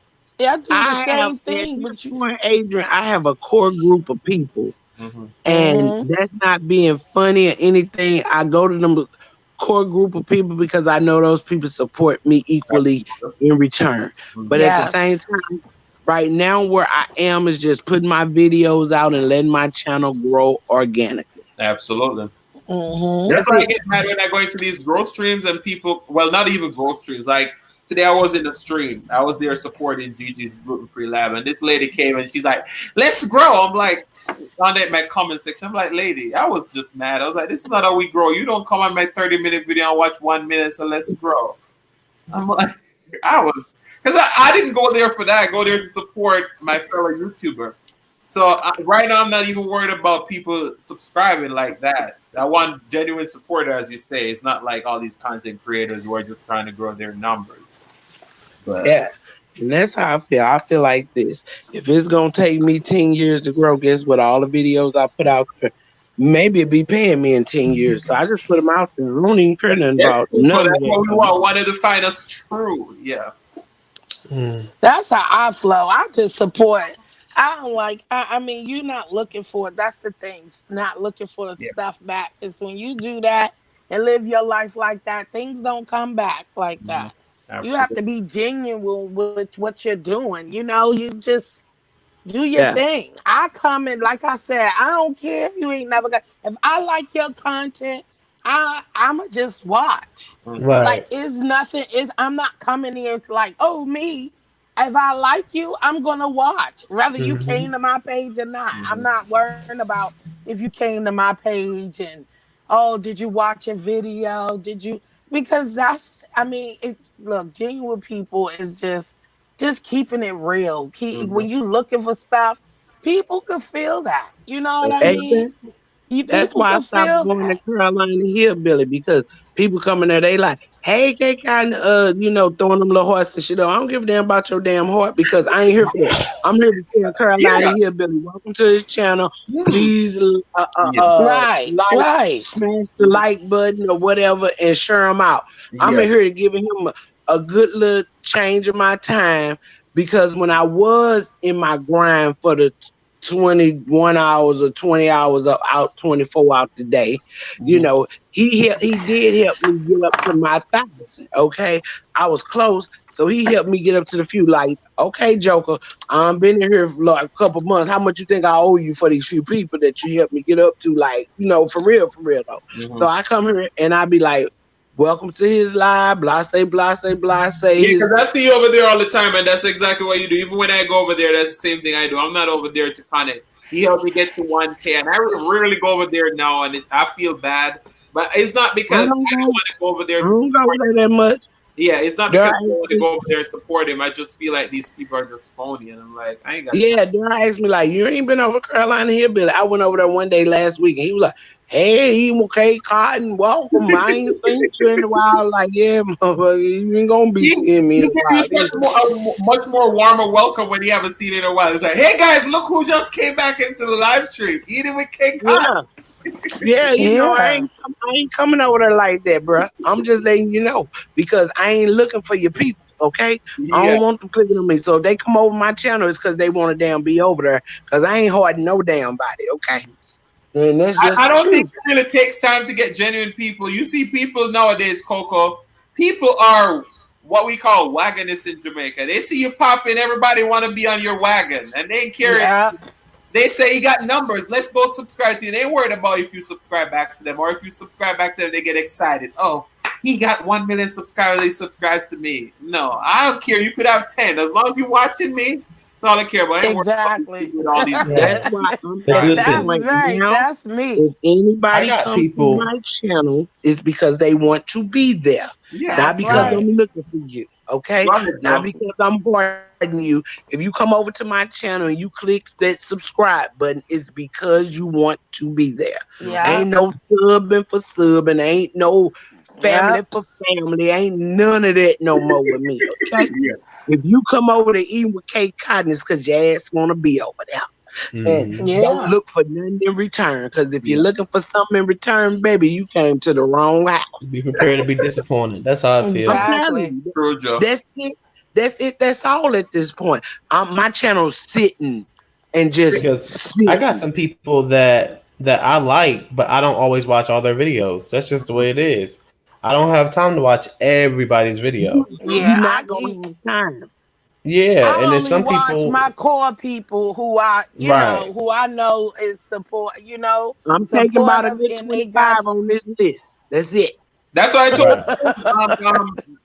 I do the I have same at thing, this but you. point, Adrian, I have a core group of people. Hmm. And Hmm. that's not being funny or anything. I go to them core group of people because I know those people support me equally in return. But at the same Yes. time, right now where I am is just putting my videos out and letting my channel grow organically. Absolutely. Hmm. That's why I get mad when I go into these growth streams and people, well, not even growth streams, like today I was in the stream. I was there supporting Gigi's Gluten Free Lab, and this lady came and she's like, "Let's grow." I'm like, on that my comment section, I'm like, "Lady, I was just mad. I was like, this is not how we grow. You don't come on my 30-minute video and watch 1 minute, so let's grow." I'm like, I was, because I didn't go there for that. I go there to support my fellow YouTuber. So right now, I'm not even worried about people subscribing like that. I want genuine support, as you say. It's not like all these content creators who are just trying to grow their numbers. But Yeah. And that's how I feel. I feel like this. If it's gonna take me 10 years to grow, guess what? All the videos I put out there, maybe it'd be paying me in 10 years. So I just put them out there. I don't even care nothing that's about cool. none of That's that. what we want. Wanted to find us true. Yeah. That's how I flow. I just support. I don't like. I mean, you're not looking for it. That's the thing. Not looking for the Yeah. stuff back. Because when you do that and live your life like that, things don't come back like that. You have to be genuine with what you're doing. You know, you just do your Yeah. thing. I come in, like I said, I don't care if you ain't never got. If I like your content, I'ma just watch. Right. Like it's nothing. I'm not coming here like, oh me. If I like you, I'm gonna watch. Whether you came to my page or not. I'm not worrying about if you came to my page and oh, did you watch a video? Did you? Because that's. I mean, look, genuine people is just keeping it real. When you looking for stuff, people can feel that. You know what I mean? Exactly. You That's people why I can stopped feel going to that. Carolina Hillbilly because people coming there, they like, hey, they kind of, throwing them little hearts and shit. I don't give a damn about your damn heart because I ain't here for that. I'm here to tell Carolina Yeah. Hillbilly, welcome to his channel. Please, Right, like, right. smash the like button or whatever and share them out. I'm Yeah. in here to give him a good little change of my time because when I was in my grind for the 21 hours or 20 hours out 24 out the day, he did help me get up to my 1,000. Okay, I was close, so he helped me get up to the few. Like, okay, Joker, I'm been in here for like a couple months. How much you think I owe you for these few people that you helped me get up to? Like, for real though. So I come here and I be like, welcome to his live, blase, blase, blase. Yeah, because I see you over there all the time, and that's exactly what you do. Even when I go over there, that's the same thing I do. I'm not over there to connect. He helped me get to 1K, and I rarely go over there now, and I feel bad. But it's not because I don't want to go over there I to don't go support over there that much. Yeah, it's not There because I are want to go over there and support him. I just feel like these people are just phony, and I'm like, I ain't got time. Yeah, Dara asked me like, "You ain't been over Carolina Hillbilly?" I went over there one day last week, and he was like, "Hey, okay, Cotton, welcome. I ain't seen you in a while." Like, yeah, motherfucker, you ain't gonna be seeing me He in a give you while. such much more warmer welcome when you haven't seen it in a while. It's like, hey guys, look who just came back into the live stream, eating with King Khan. Yeah, I Yeah. ain't coming over there like that, bro. I'm just letting you know because I ain't looking for your people. Okay, I Yeah. don't want them clicking on me. So if they come over my channel, it's because they want to damn be over there. Because I ain't harding no damn body. Okay, and that's just I the don't think truth. it really takes time to get genuine people. You see people nowadays, Coco, people are what we call wagonists in Jamaica. They see you popping, everybody want to be on your wagon, and they ain't care. Yeah. They say you got numbers. Let's go subscribe to you. They ain't worried about if you subscribe back to them, or if you subscribe back to them, they get excited. Oh, he got 1 million subscribers. They subscribe to me. No, I don't care. You could have 10 as long as you're watching me. That's all I care about. I ain't worried about Exactly. with all these. That's why I'm But at the That's listen, point right. now. That's me. If I anybody got comes to people. my channel, it's because they want to be there. Yeah, Not That's because right. Right. I'm looking for you. Okay? love it, Not Joe. because I'm boarding you. If you come over to my channel and you click that subscribe button, it's because you want to be there. Yeah. Ain't no subbing for subbing. Ain't no family Yep. for family. Ain't none of that no more with me. Okay? Yeah. If you come over to eat with Kate Cotton, it's because your ass want to be over there. And Mhm. don't Yeah. look for nothing in return. Because if you're Yeah. looking for something in return, baby, you came to the wrong house. Be prepared to be disappointed. That's how I feel. I'm Exactly. telling you, True, Joe. that's it. That's it. That's all at this point. My channel's sitting and just Because I got sitting. some people that I like, but I don't always watch all their videos. That's just the way it is. I don't have time to watch everybody's video. Yeah. You're not gonna have time. Yeah, I and then only some watch people, my core people right? who I know is I'm taking about a supportive good and they 25 got on this list. That's it. That's why I told Right.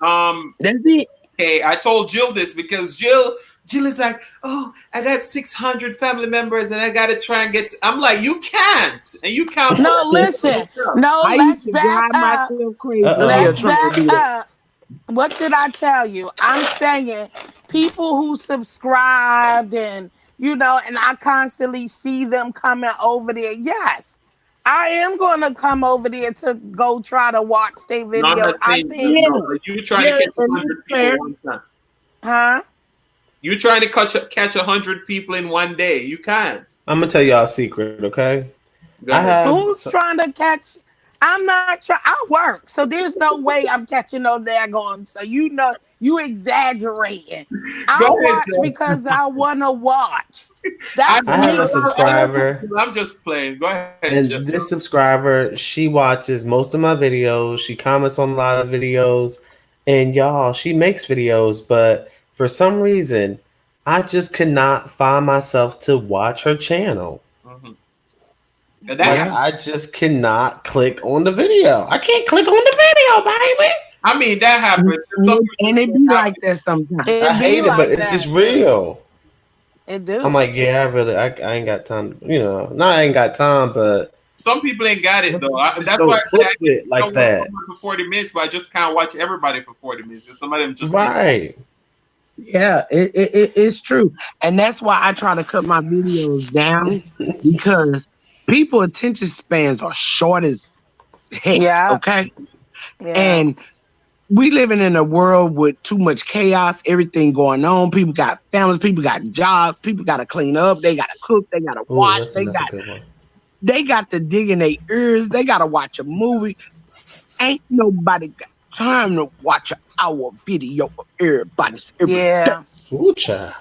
you. That's it. Okay, I told Jill this because Jill is like, oh, I got 600 family members and I got to try and get. I'm like, you can't, and you can't. No, listen. No, I used let's to back drive up. myself crazy Let's trying to back do that. up. What did I tell you? I'm saying people who subscribed and and I constantly see them coming over there. Yes, I am going to come over there to go try to watch their No, I'm videos. not I saying think, no, but you trying to catch and 100 it's people fair. one time. huh? You trying to catch 100 people in one day? You can't. I'm gonna tell y'all a secret, okay? Go I ahead. have Who's trying to catch? I'm not trying. I work, so there's no way I'm catching no daggone. So you exaggerating. I Go ahead, watch Joe. because I want to watch. I That's I have a me. subscriber, I'm just playing. Go ahead, Joe. and this subscriber, she watches most of my videos. She comments on a lot of videos, and y'all, she makes videos, but for some reason, I just cannot find myself to watch her channel. Mhm. And that Like I just cannot click on the video. I can't click on the video, baby. I mean, that happens. And it be like that sometimes. It I be hate it, like but it's that. just real. It do. I'm like, yeah, I ain't got time. Not I ain't got time, but Some people ain't got it though. just That's don't why I click said it like watch that. someone for 40 minutes, but I just can't watch everybody for 40 minutes because some of them just Right. Yeah, it's true. And that's why I try to cut my videos down because people attention spans are short as heck. Yeah. Okay. Yeah. And we living in a world with too much chaos, everything going on. People got families, people got jobs, people got to clean up, they got to cook, they got to Oh, wash, that's another good one. they got to dig in their ears, they got to watch a movie. Ain't nobody got time to watch an hour video of everybody's every day. Yeah. Ooh, child.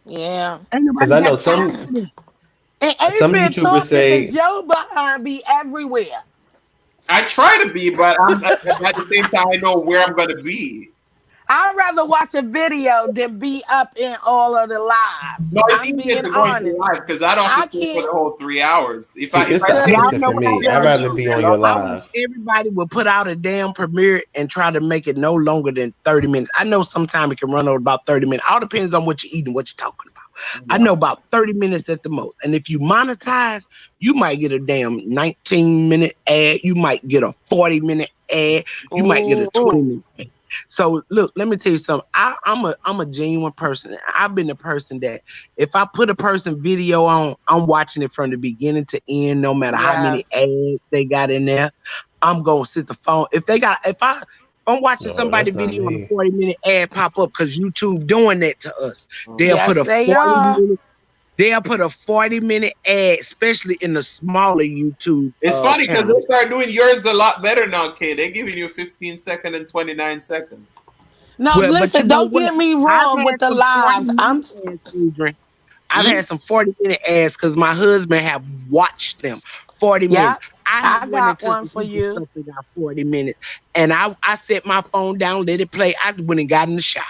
Yeah. Ain't Because nobody I know got time for some this. And some Adrian YouTubers talking say because your behind be everywhere. I try to be, but at the same time, I know where I'm gonna be. I'd rather watch a video than be up in all of the lives. No, it's I'm easier being to go into honest. live because I don't have I to stay for can't. the whole 3 hours. If see, I it's if the I Y'all opposite know for what I me. I'd want rather to be do? on your I wish live. everybody would put out a damn premiere and try to make it no longer than 30 minutes. I know sometimes it can run over about 30 minutes. All depends on what you're eating, what you're talking about. I know about 30 minutes at the most. And if you monetize, you might get a damn 19-minute ad. You might get a 40-minute ad. You might get a 20-minute ad. So look, let me tell you something. I'm a genuine person. I've been the person that if I put a person video on, I'm watching it from the beginning to end, no matter how many Yes. ads they got in there. I'm gonna sit the phone. If I'm watching No, somebody that's not video and me. a 40-minute ad pop up because YouTube doing that to us. They'll put Yes, a they 40 are. minute They'll put a 40-minute ad, especially in the smaller YouTube It's funny because channel. they start doing yours a lot better now, kid. They're giving you 15 seconds and 29 seconds. No, But listen, you know don't what? get me I've wrong with had the some lives. 40-minute ads, Adrian. I've Hmm? had some 40-minute ads because my husband have watched them 40 Yeah, minutes. I have I went got into one some for people's you. stuff that got 40 minutes. And I set my phone down, let it play. I went and got in the shower.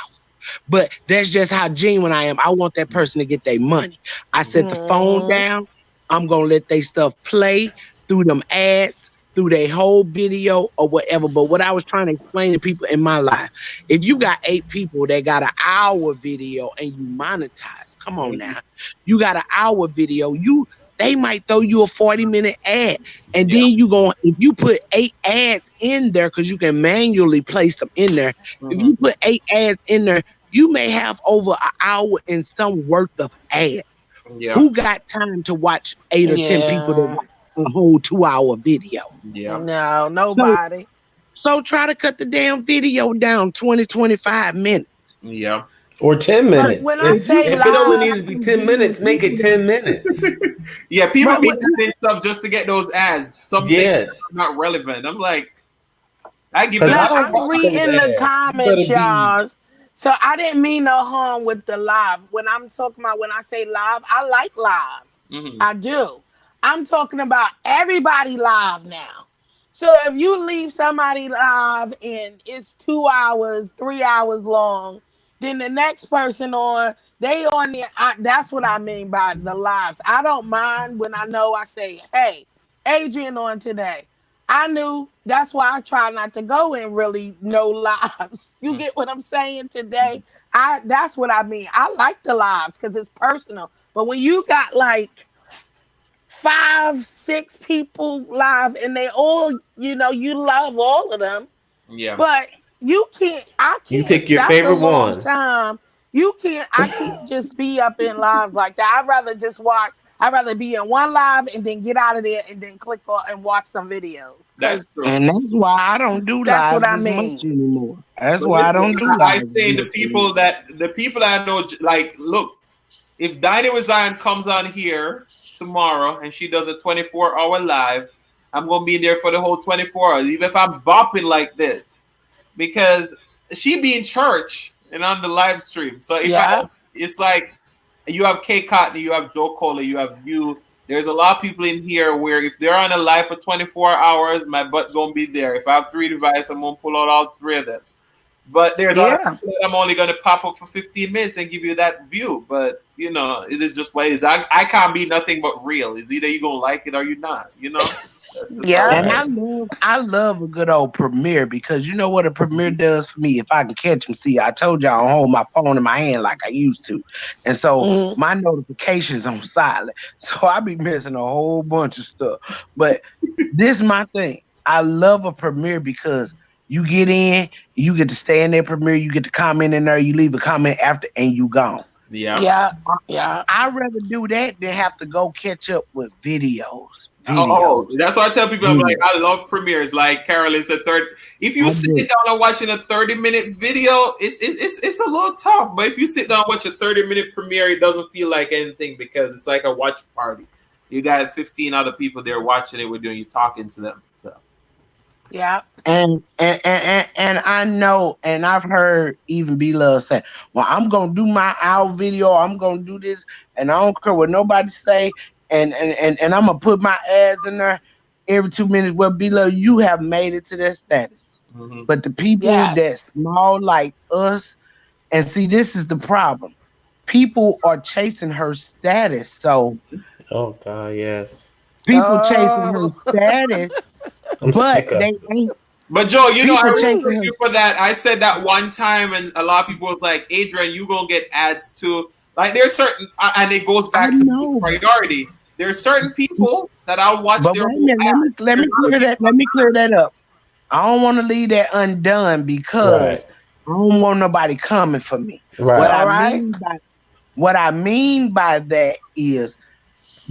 But that's just how genuine I am. I want that person to get their money. I set the phone Mhm. down. I'm gonna let their stuff play through them ads, through their whole video or whatever. But what I was trying to explain to people in my life, if you got 8 people that got an hour video and you monetize, come on now. You got an hour video, they might throw you a 40-minute ad. And Yeah. then if you put 8 ads in there, because you can manually place them in there. If you put 8 ads in there, you may have over an hour and some worth of ads. Yeah. Who got time to watch 8 or 10 people that Yeah. watch a whole 2-hour video? Yeah. No, So, nobody. so try to cut the damn video down 20, 25 minutes. Yeah. Or 10 But minutes. when I If say if it only live, needs to be 10 minutes, make it 10 minutes. Yeah, people but be with, adding stuff just to get those ads. Some things Yeah. are not relevant. I'm like, I give Because them. I no, don't I'm watch those reading the ads. You comments, better be. y'all. So I didn't mean no harm with the live. When I'm talking about when I say live, I like lives. Mhm. I do. I'm talking about everybody live now. So if you leave somebody live and it's 2 hours, 3 hours long, then the next person on, they on there. That's what I mean by the lives. I don't mind when I know I say, hey, Adrian on today. I knew that's why I try not to go in really no lives. You Mm. get what I'm saying today? That's what I mean. I like the lives because it's personal. But when you got like 5, 6 people live and they all, you love all of them, Yeah. but I You can't, pick your that's a favorite long one. time. I can't just be up in live like that. I'd rather be in one live and then get out of there and then click on and watch some videos. That's Cause true. And that's why I don't do that's what lives I as much mean. anymore. That's But why I listen, don't do I lives as saying much anymore. the people that I know, like, look, if Dinah with Zion comes on here tomorrow and she does a 24-hour live, I'm gonna be there for the whole 24 hours, even if I'm bopping like this, because she be in church and on the live stream. So Yeah. it's like you have Kay Cotton, you have Joe Coley, you have you. There's a lot of people in here where if they're on a live for 24 hours, my butt gonna be there. If I have 3 devices, I'm gonna pull out all 3 of them. But there's other Yeah. people that I'm only going to pop up for 15 minutes and give you that view. But, it is just what it is. I can't be nothing but real. It's either you're going to like it or you're not, That's just how Yeah. it And is. Right. I love a good old premiere because you know what a premiere does for me. If I can catch them, see, I told y'all I don't hold my phone in my hand like I used to, and so Mhm. my notifications on silent, so I be missing a whole bunch of stuff. But this my thing. I love a premiere because you get in, you get to stay in that premiere, you get to comment in there, you leave a comment after, and you gone. Yeah. Yeah. Yeah. I'd rather do that than have to go catch up with videos, Oh, videos, that's why I tell people, I'm like, videos. I love premieres. Like Carolyn said, 30. If you I sit do. down and watching a 30-minute video, it's a little tough. But if you sit down and watch a 30-minute premiere, it doesn't feel like anything because it's like a watch party. You got 15 other people there watching it with you, and you talking to them. So Yeah. And I know, and I've heard even B Love say, "Well, I'm gonna do my hour video. I'm gonna do this, and I don't care what nobody say, and I'm gonna put my ads in there every 2 minutes." Well, B Love, you have made it to that status, hmm but the people that Yes. small like us, and see, this is the problem. People are chasing her status, so Oh God, yes. people chasing her Oh. status, I'm but sick of. they ain't. But Joe, I People respect chasing her. you for that. I said that one time, and a lot of people was like, "Adrian, you gonna get ads too." Like there's certain, and it goes I back to being know. priority. There's certain people that I'll watch But their wait a whole minute, ad. let There's me other clear that. people. Let me clear that up. I don't want to leave that undone Right. because I don't want nobody coming for me. What Right. I All right. mean by that is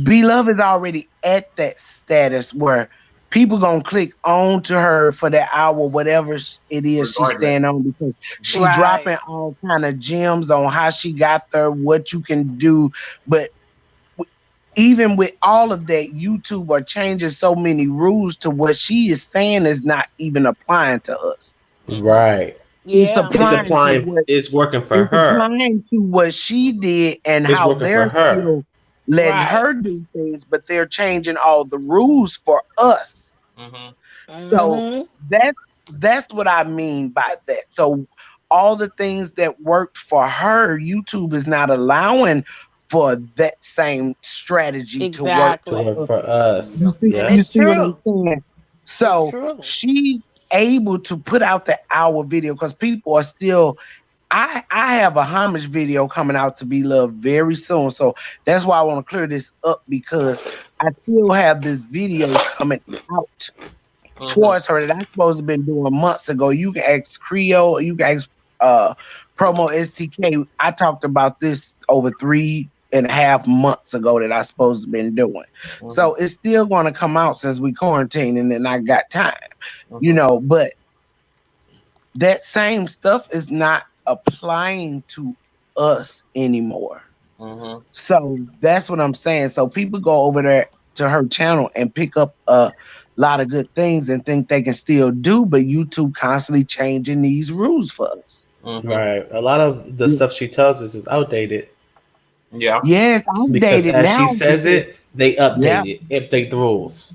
B Love is already at that status where people gonna click on to her for that hour, whatever it is she's staying Regardless. on, because she Right. dropping all kind of gems on how she got there, what you can do. But even with all of that, YouTube are changing so many rules to what she is saying is not even applying to us. hmm Right. It's Yeah. It's applying to applying. what It's working for it's her. applying to what she did and It's how working for they're her. still letting Right. her do things, but they're changing all the rules for us. hmm So Mhm. that's what I mean by that. So all the things that worked for her, YouTube is not allowing for that same strategy to work To for Exactly. work us. for Yeah. us. And You Yep. it's see what I'm true. saying? It's So true. she's able to put out the hour video because people are still. I have a homage video coming out to Be Loved very soon, so that's why I want to clear this up because I still have this video coming out hmm towards her that I supposed to been doing months ago. You can ask Creole, you can ask Promo STK. I talked about this over 3.5 months ago that I supposed to been doing. hmm So it's still going to come out since we quarantining and I got time, hmm but that same stuff is not applying to us anymore. hmm So that's what I'm saying. So people go over there to her channel and pick up a lot of good things and think they can still do, but YouTube constantly changing these rules for us. hmm Right. A lot of the Yeah. stuff she tells us is outdated Yeah. Yes, because outdated as she now says because it, they yeah, update it, update the rules.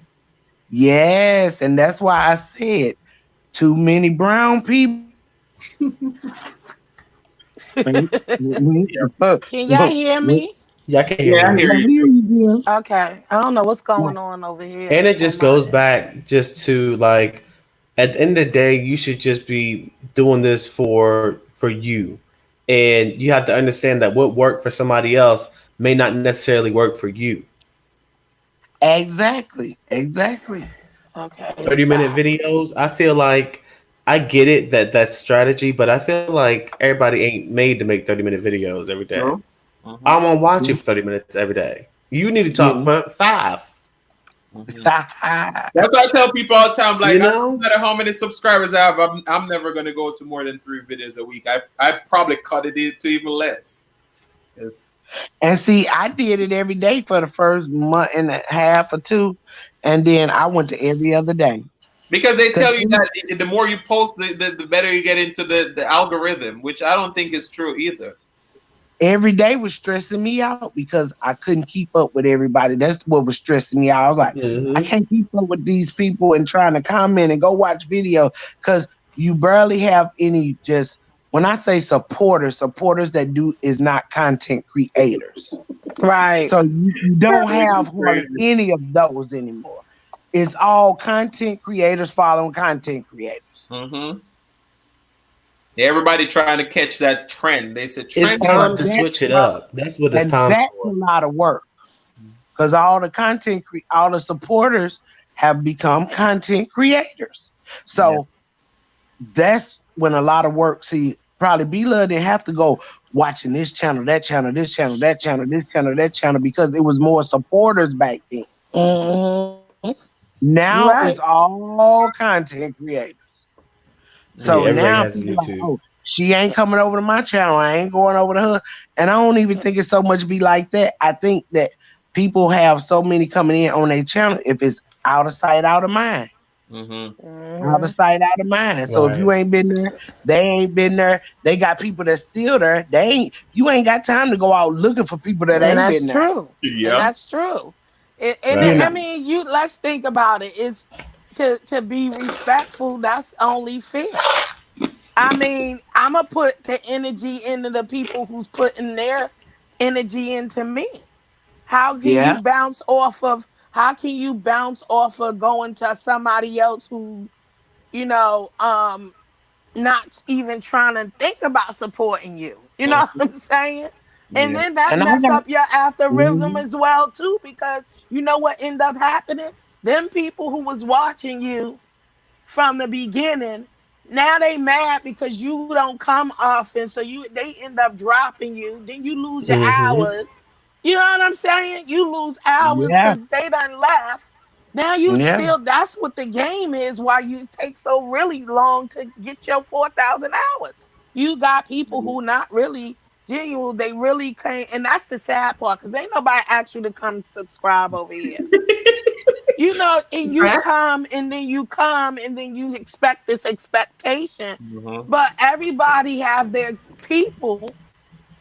yes, and that's why I said too many brown people. Can y'all hear me? We Can Yeah, I can hear Yeah, I you. hear Yeah, you. we hear you, Jim. Okay. I don't know what's Like, going on over here And it on just my goes end. back just to like at the end of the day, you should just be doing this for you. And you have to understand that what worked for somebody else may not necessarily work for you. exactly. Okay, 30-minute stop. videos, I feel like I get it that that's strategy, but I feel like everybody ain't made to make 30-minute videos every day. True. I Mm-hmm. don't want to watch you Mhm. for 30 minutes every day. You need to talk Mhm. for 5, Mm-hmm. That's what I tell people all the time. you Like, no know? matter how many subscribers I have, I'm never gonna go to more than 3 videos a week. I probably cut it to even less. It's, And see, I did it every day for the first month and a half or two, and then I went to every other day. because they Cause tell you that the more you post, the better you get into the algorithm, which I don't think is true either. every day was stressing me out because I couldn't keep up with everybody. That's what was stressing me out. I was like, I Hmm. can't keep up with these people and trying to comment and go watch videos because you barely have any. Just when I say supporters that do is not content creators. Right. So you don't Which have is hardly crazy. any of those anymore. It's all content creators following content creators. Mm-hmm. Everybody trying to catch that trend. They said It's trend And time work. to that's switch it up. That's what it's time that's a for. lot of work because all the supporters have become content creators. Yeah. So that's when a lot of work. See, probably B Love didn't have to go watching this channel, that channel, this channel, that channel, this channel, that channel because it was more supporters back then. Mm-hmm. You Now right. it's all content creators. So Yeah, everybody now has a people are like, YouTube. oh, she ain't coming over to my channel. I ain't going over to her. And I don't even think it's so much be like that. I think that people have so many coming in on their channel if it's out of sight, out of mind. Mm-hmm. Out of Mm-hmm. sight, out of mind. So if you Right. ain't been there, they ain't been there. They got people that's still there. You ain't got time to go out looking for people that And ain't that's been there. true. And Yeah. that's true. You Right. know. I mean, you let's think about it. It's to be respectful. That's only fair. I mean, I'm gonna put the energy into the people who's putting their energy into me. How can you Yeah. bounce off of? How can you bounce off of going to somebody else who, you know, not even trying to think about supporting you? You know what I'm saying? And Yeah. then that And I mess got up your algorithm mhm. as well too, because you know what end up happening? Them people who was watching you from the beginning, now they mad because you don't come often, so they end up dropping you. Then you lose your Hmm. hours. You know what I'm saying? You lose hours Yeah. because they done left. Now you Yeah. still. That's what the game is. Why you take so really long to get your 4,000 hours? You got people who not really genuine. They really can't, and that's the sad part because ain't nobody asked you to come subscribe over here. You know, and you come and then you come and then you expect this expectation. Mm-hmm. But everybody have their people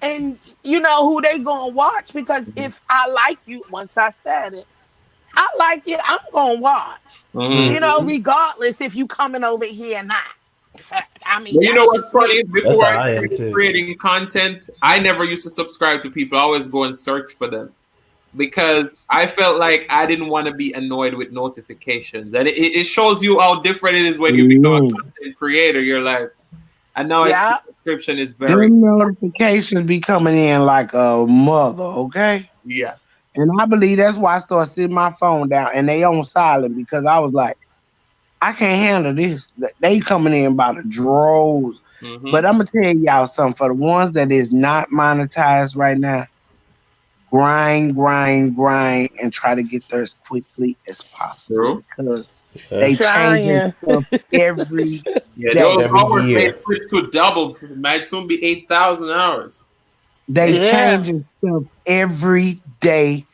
and you know who they gonna watch because if I like you, once I said it, I like it, I'm gonna watch. Mm-hmm. You know, Hmm. regardless if you coming over here or not. I mean, Well, you know that's what's just funny? me. That's Before how I I am started too. creating content, I never used to subscribe to people. I always go and search for them because I felt like I didn't want to be annoyed with notifications. And it shows you how different it is when you become a Mm. content creator. You're like, and now I see Yeah. subscription is very, Them notifications be coming in like a mother, okay? yeah. And I believe that's why I started sitting my phone down and they on silent because I was like, I can't handle this. They coming in by the droves. Mm-hmm. But I'm gonna tell y'all something for the ones that is not monetized right now, grind, and try to get there as quickly as possible True. because Yeah. they changing Trying. stuff every Yeah, those day. Every hours may year. flip to double. Might soon be 8,000 hours. They Yeah. changing stuff every day.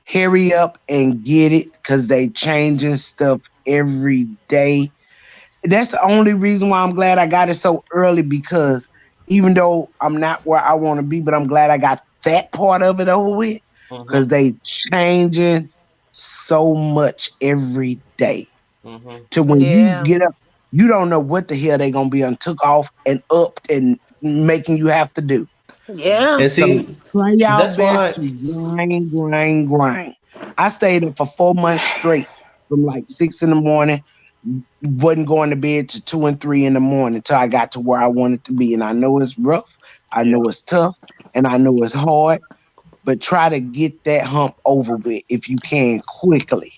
Hurry up and get it because they changing stuff every day. That's the only reason why I'm glad I got it so early because even though I'm not where I want to be, but I'm glad I got that part of it over with Mm-hmm. because they changing so much every day. Mm-hmm. To when you Yeah. get up, you don't know what the hell they gonna be on took off and upped and making you have to do. Yeah. And So see, try y'all that's best why. to grind. I stayed up for 4 months straight from like 6 in the morning. Wasn't going to bed to 2 and 3 in the morning until I got to where I wanted to be. And I know it's rough, I Yeah. know it's tough, and I know it's hard. But try to get that hump over with if you can quickly.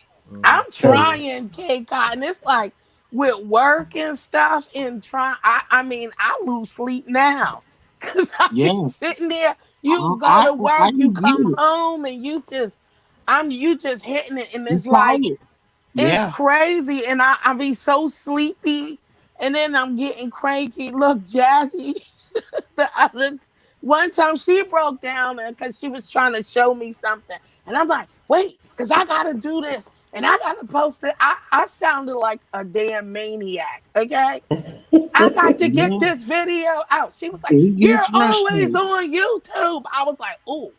I'm Cause trying, K Cotton. It's like with work and stuff and I mean, I lose sleep now. Cause I yeah, be sitting there, you go to I work, you get come it. home and you just hitting it and You it's like tired. it's Yeah. crazy and I be so sleepy and then I'm getting cranky. Look, Jazzy, the other one time she broke down because she was trying to show me something. And I'm like, wait, because I gotta do this and I gotta post it. I sounded like a damn maniac. Okay. I got to get Yeah. this video out. She was like, It you're gets always frustrating. on YouTube. I was like, ooh.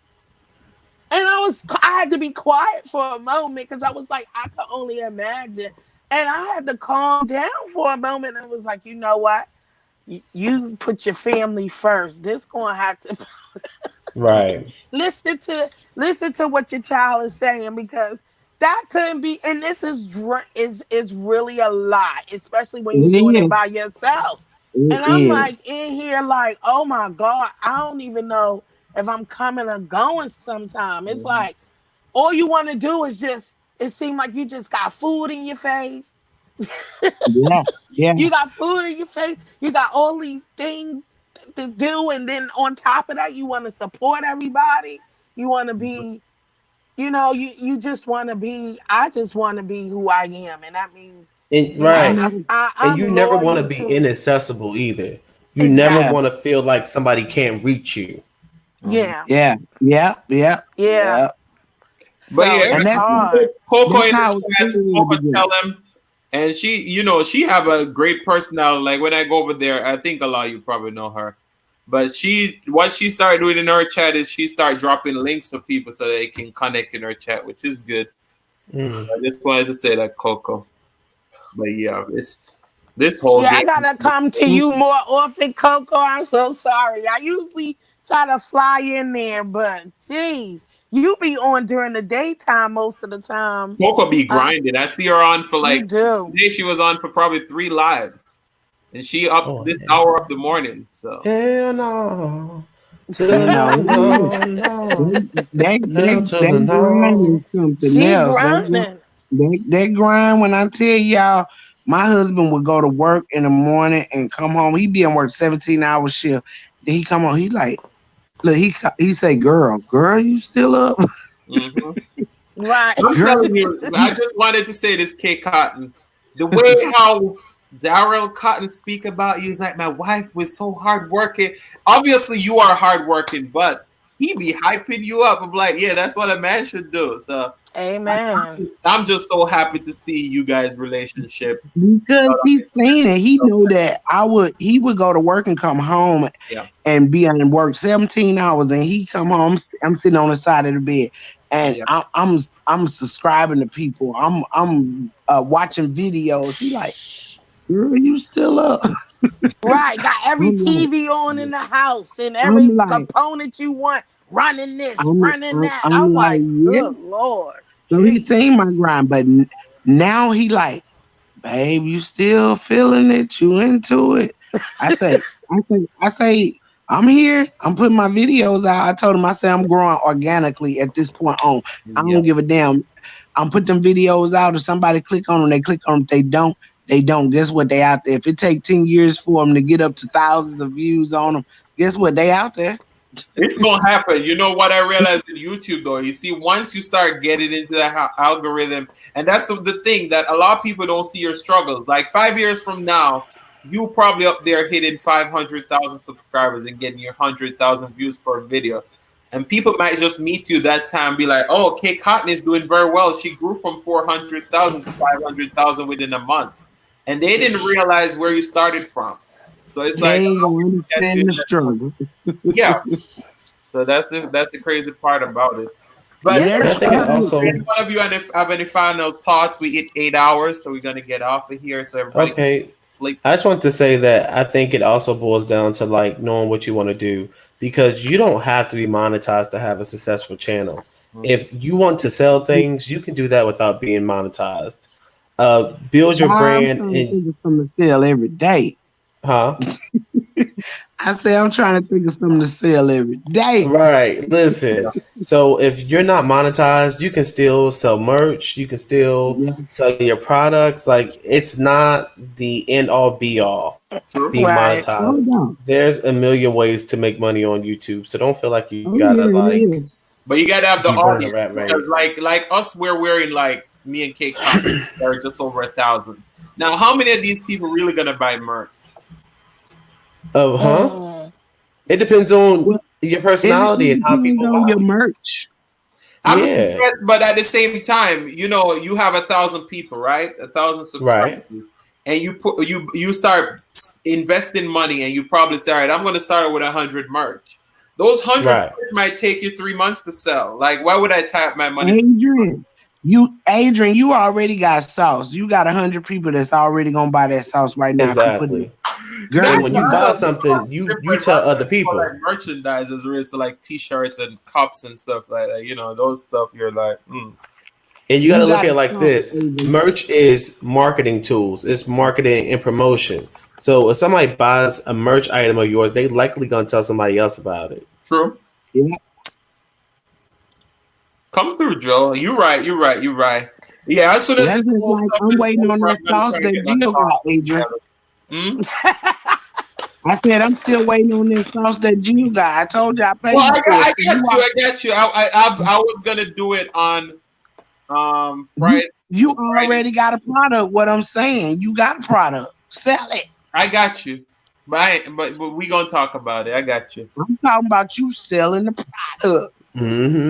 And I had to be quiet for a moment because I was like, I could only imagine. And I had to calm down for a moment and was like, you know what? You put your family first. This gonna have to Right. listen to what your child is saying because that couldn't be. And this is really a lot, especially when you're It doing it is. by yourself. It And I'm is. like in here, like, oh my god, I don't even know if I'm coming or going. Sometime it's like all you want to do is just. It seems like you just got food in your face. Yeah. Yeah. You got food in your face. You got all these things to do, and then on top of that, you want to support everybody. You want to be, you just want to be. I just want to be who I am, and that means, And I right. know. And I'm you never want to loyal be to inaccessible either. You never Yeah. exactly. want to feel like somebody can't reach you. Yeah, Yeah. Yeah. Yeah. yeah. Yeah. But So yeah, And it's that's hard. Coco that's in the how it's chat, feeling in the Coco beginning. tell him, and she have a great personality. Like when I go over there, I think a lot of you probably know her. But what she started doing in her chat is she started dropping links to people so they can connect in her chat, which is good. Mm. I just wanted to say that, Coco. But yeah, this whole Yeah, I game. gotta come to you more often, Coco. I'm so sorry. I usually try to fly in there, but geez, you be on during the daytime most of the time. Coco be Uh, grinding. I see her on for she like do. today. She was on for probably 3 lives, and she up Oh, this hour of the morning. So hell no. To I the know. no, no, no. Hell to the That grind no. is something She else. grinding. That grind, when I tell y'all, my husband would go to work in the morning and come home. He'd be in work 17 hour shift. Then he come home. He like, look, he say, girl, you still up? mhm. Right. I'm Girl, telling you, I just wanted to say this, K Cotton. The way how Daryl Cotton speak about you is like my wife was so hardworking. Obviously, you are hardworking, but he be hyping you up. I'm like, yeah, that's what a man should do. So Amen. I'm just so happy to see you guys' relationship. because he's saying it. He knew that he would go to work and come home Yeah, and be on work 17 hours, and he come home. I'm sitting on the side of the bed, and yeah. I'm subscribing to people. I'm watching videos. He like, girl, you still up? Right. Got every I'm like, TV on in the house and I'm every like, component you want running this, I'm running that. I'm I'm like, like, yeah. good Lord. So he seen my Jesus. grind, but now he like, babe, you still feeling it? You into it? I say, I'm here. I'm putting my videos out. I told him, I say I'm growing organically at this point on. I Yeah. don't give a damn. I'm putting them videos out. If somebody click on them, they click on them. If they don't, they don't. Guess what? They out there. If it take 10 years for them to get up to thousands of views on them, guess what? They out there. It's gonna happen. You know what I realized with YouTube though? You see, once you start getting into the algorithm, and that's the thing that a lot of people don't see your struggles. Like 5 years from now, you probably up there hitting 500,000 subscribers and getting your 100,000 views per video. And people might just meet you that time and be like, oh, Kate Cotton is doing very well. She grew from 400,000 to 500,000 within a month. And they didn't realize where you started from. So it's They like, ain't oh, gonna we catch you understand in the that point. struggle. Yeah. So that's the crazy part about it. But Yes, And I it think it does. also any one of you have any final thoughts? We hit 8 hours, so we're gonna get off of here so everybody can okay. sleep. I just want to say that I think it also boils down to like knowing what you want to do because you don't have to be monetized to have a successful channel. If you want to sell things, you can do that without being monetized. Build your I'm brand trying to and think of something to sell every day. huh? I say I'm trying to think of something to sell every day. Right. Listen. So if you're not monetized, you can still sell merch. You can still Yeah. sell your products. Like it's not the end all be all True. being Right. Oh monetized. no. There's a million ways to make money on YouTube. So don't feel like you Oh gotta yeah, it like is. But you gotta have the be running a audience rat because race. like us, we're wearing like me and Kate Cotton are just over 1,000. Now, how many of these people really gonna buy merch? Oh, huh? Mm. It depends on Well, your personality and it how depends people on your buy. merch. I mean, Yeah. yes, but at the same time, you know, you have 1,000 people, right? 1,000 Right. subscribers, and you start investing money, and you probably say, all right, I'm going to start with 100 merch. Those 100 Right. merch might take you 3 months to sell. Like, why would I tie up my money? Adrian, you already got sauce. You got 100 people that's already gonna buy that sauce right now. If you put it, Exactly. girl, And Not when you buy because something, you different tell other more people. like merchandise as it is to like T-shirts and cups and stuff like that. You know, those stuff you're like, And you got you to look got at to it like sauce, this: Adrian. merch is marketing tools. It's marketing and promotion. So if somebody buys a merch item of yours, they likely gonna tell somebody else about it. true. Yeah, Come through, Joe. You're right. You're right. You're right. Yeah, as soon as that's this just whole like stuff I'm is waiting on over, that I'm gonna sauce try and that get my Jill got, thoughts Adrian. together. Hmm? I said I'm still waiting on that sauce that Jill got. I told you I paid Well, you for it. I So got you. I got you. I was gonna do it on Friday. you Friday. already got a product. What I'm saying, you got a product. Sell it. I got you. But we gonna talk about it. I got you. I'm talking about you selling the product.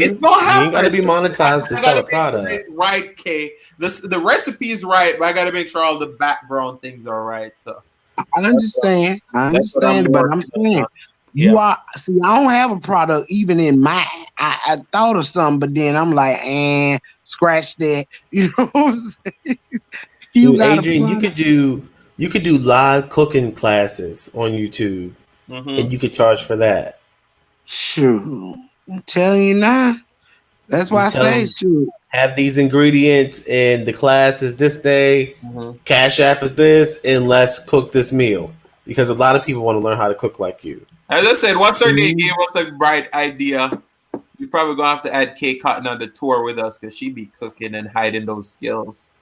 It's Mm-hmm. gonna You ain't got to happen. be monetized to I sell gotta a make sure it's product. right, Kay. The recipe is right, but I gotta make sure all the background things are right. So I understand. I that's what I'm understand, but I'm working saying on. Yeah. you are. See, I don't have a product even in mind. I thought of something, but then I'm like, scratch that. You know what I'm saying? You See, got a Adrian, product. you could do live cooking classes on YouTube, and you could charge for that. Sure. I'm telling you now. That's You why I tell say, them sure. have these ingredients, and the class is this day. Cash App is this, and let's cook this meal because a lot of people want to learn how to cook like you. As I said, once Ernie Mhm. gave us a bright idea, we probably gonna have to add Kay Cotton on the tour with us because she be cooking and hiding those skills.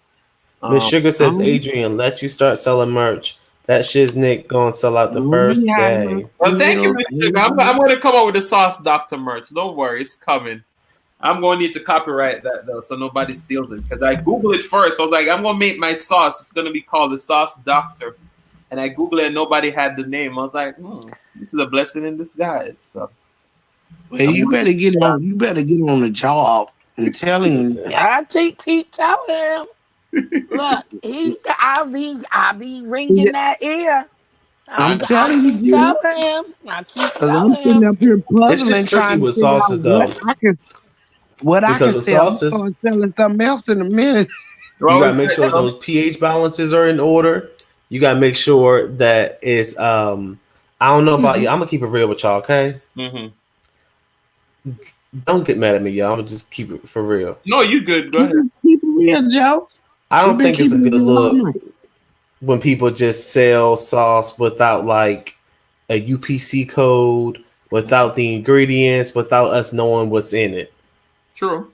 Miss Sugar says, Um, Adrian, let you start selling merch. That shiznick gonna sell out the we first had my day. Well, thank you, skills, Miss Sugar. I'm Adrian. gonna come up with the sauce doctor merch. Don't worry, it's coming. I'm going to need to copyright that though, so nobody steals it. Because I Googled it first. I was like, I'm gonna make my sauce. It's gonna be called the Sauce Doctor. And I Googled it, and nobody had the name. I was like, this is a blessing in disguise. So Well, you better get on. You better get on the job. I'm telling you. Listen, I keep telling him. Look, I be ringing that ear. I'm I telling keep you, Jill, telling him. I keep because I'm telling sitting him. up here it's just puzzling, tricky trying to with figure out sauces though, what I because can with sell. I'm sauces, start selling something else in a minute. you well, gotta make sure those pH balances are in order. You gotta make sure that it's I don't know about you. I'm gonna keep it real with y'all, okay? Don't get mad at me, y'all. I'm gonna just keep it for real. No, you good. Go ahead. Keep it real, Joe. I We've don't been think it's a keeping it good real all look night. when people just sell sauce without like a UPC code, without the ingredients, without us knowing what's in it. True.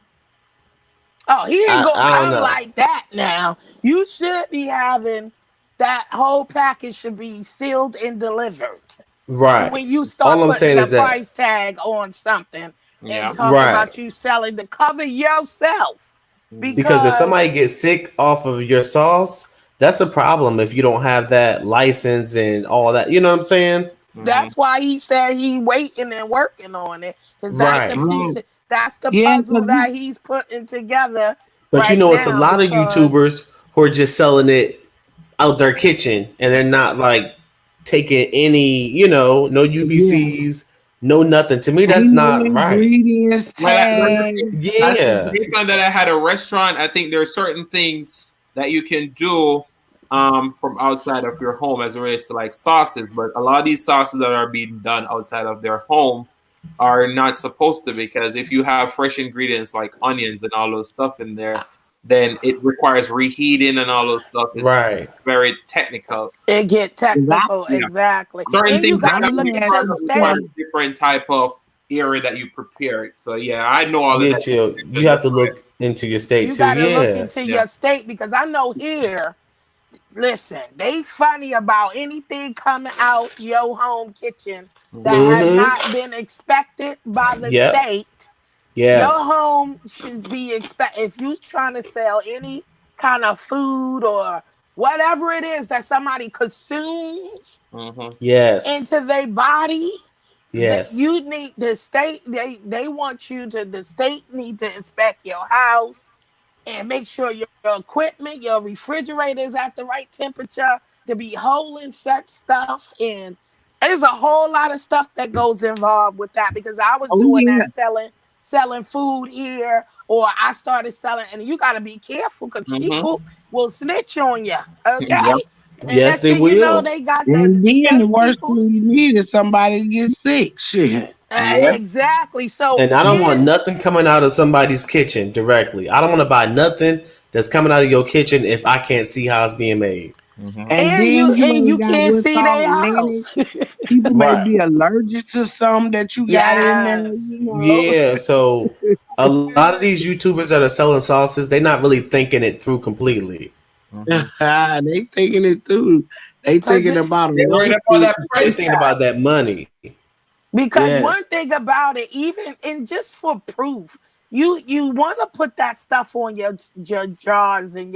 Oh, he ain't gonna I don't come know. like that now. You should be having that whole package should be sealed and delivered. Right. When you All start I'm putting saying the is that price tag on something and Yeah. talking right. about you selling to cover yourself. Because if Because somebody gets sick off of your sauce, that's a problem if you don't have that license and all that. You know what I'm saying? that's why he said he waiting and working on it. Because that's the Right. piece, that's the Yeah, puzzle that he's putting together But you right know, it's a now. lot of Because YouTubers who are just selling it out their kitchen and they're not like taking any, no yeah. UPCs, no nothing. To me, that's Ain't no not right. ingredients Well, tag. I think Yeah. based on that, I had a restaurant. I think there are certain things that you can do from outside of your home as it relates to like sauces. But a lot of these sauces that are being done outside of their home are not supposed to, because if you have fresh ingredients like onions and all those stuff in there, then it requires reheating and all those stuff. It's Right. very technical. It get technical, Yeah. exactly. Certain and things you got to that look at your require state. a different type of area that you prepare it. So yeah, I know all of Yeah, that. Jill, you have to look into your state You too. got to look Yeah. into Yeah. your state, because I know here, listen, they funny about anything coming out your home kitchen that has Mm-hmm. not been expected by the Yep. state. Yes. Your home should be if you trying to sell any kind of food or whatever it is that somebody consumes Yes. into their body, Yes. you need the state. They want you to. The state need to inspect your house and make sure your equipment, your refrigerator is at the right temperature to be holding such stuff. And there's a whole lot of stuff that goes involved with that, because I was Oh doing yeah. that selling food here, or I started selling, and you got to be careful because people will snitch on you. Okay. Yep. And Yes, next they thing you know, will. they got And the then the state worst people. thing you need is somebody to get sick. Shit. Yeah. Exactly. So And I don't want here, nothing coming out of somebody's kitchen directly. I don't want to buy nothing that's coming out of your kitchen if I can't see how it's being made. And and then you you ain't got can't what's see called their a house. lineage. People may Right. be allergic to some that you got in there, Yes. you know. Yeah. So a lot of these YouTubers that are selling sauces, they're not really thinking it through completely. They thinking it through. They Cause thinking about a They're worried about lawsuit. that They price thinking tag. about that money. Because Yes. one thing about it, even and just for proof, you want to put that stuff on your jars and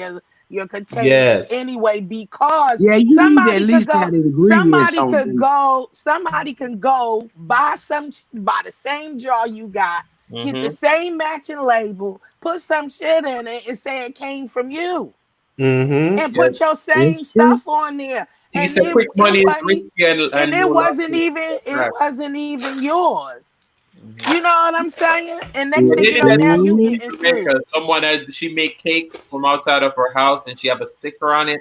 your containers Yes. anyway, because Yeah, you need to at least have the ingredients on them. somebody can go buy the same jar you got, get the same matching label, put some shit in it and say it came from you, Mm-hmm. and put your That's same true. stuff on there. He And said quick money is wasn't, risky and and you it will not wasn't be even right. yours. You know what I'm saying? And next They thing you did know, that now you in getting sued. Jamaica. She make cakes from outside of her house and she have a sticker on it.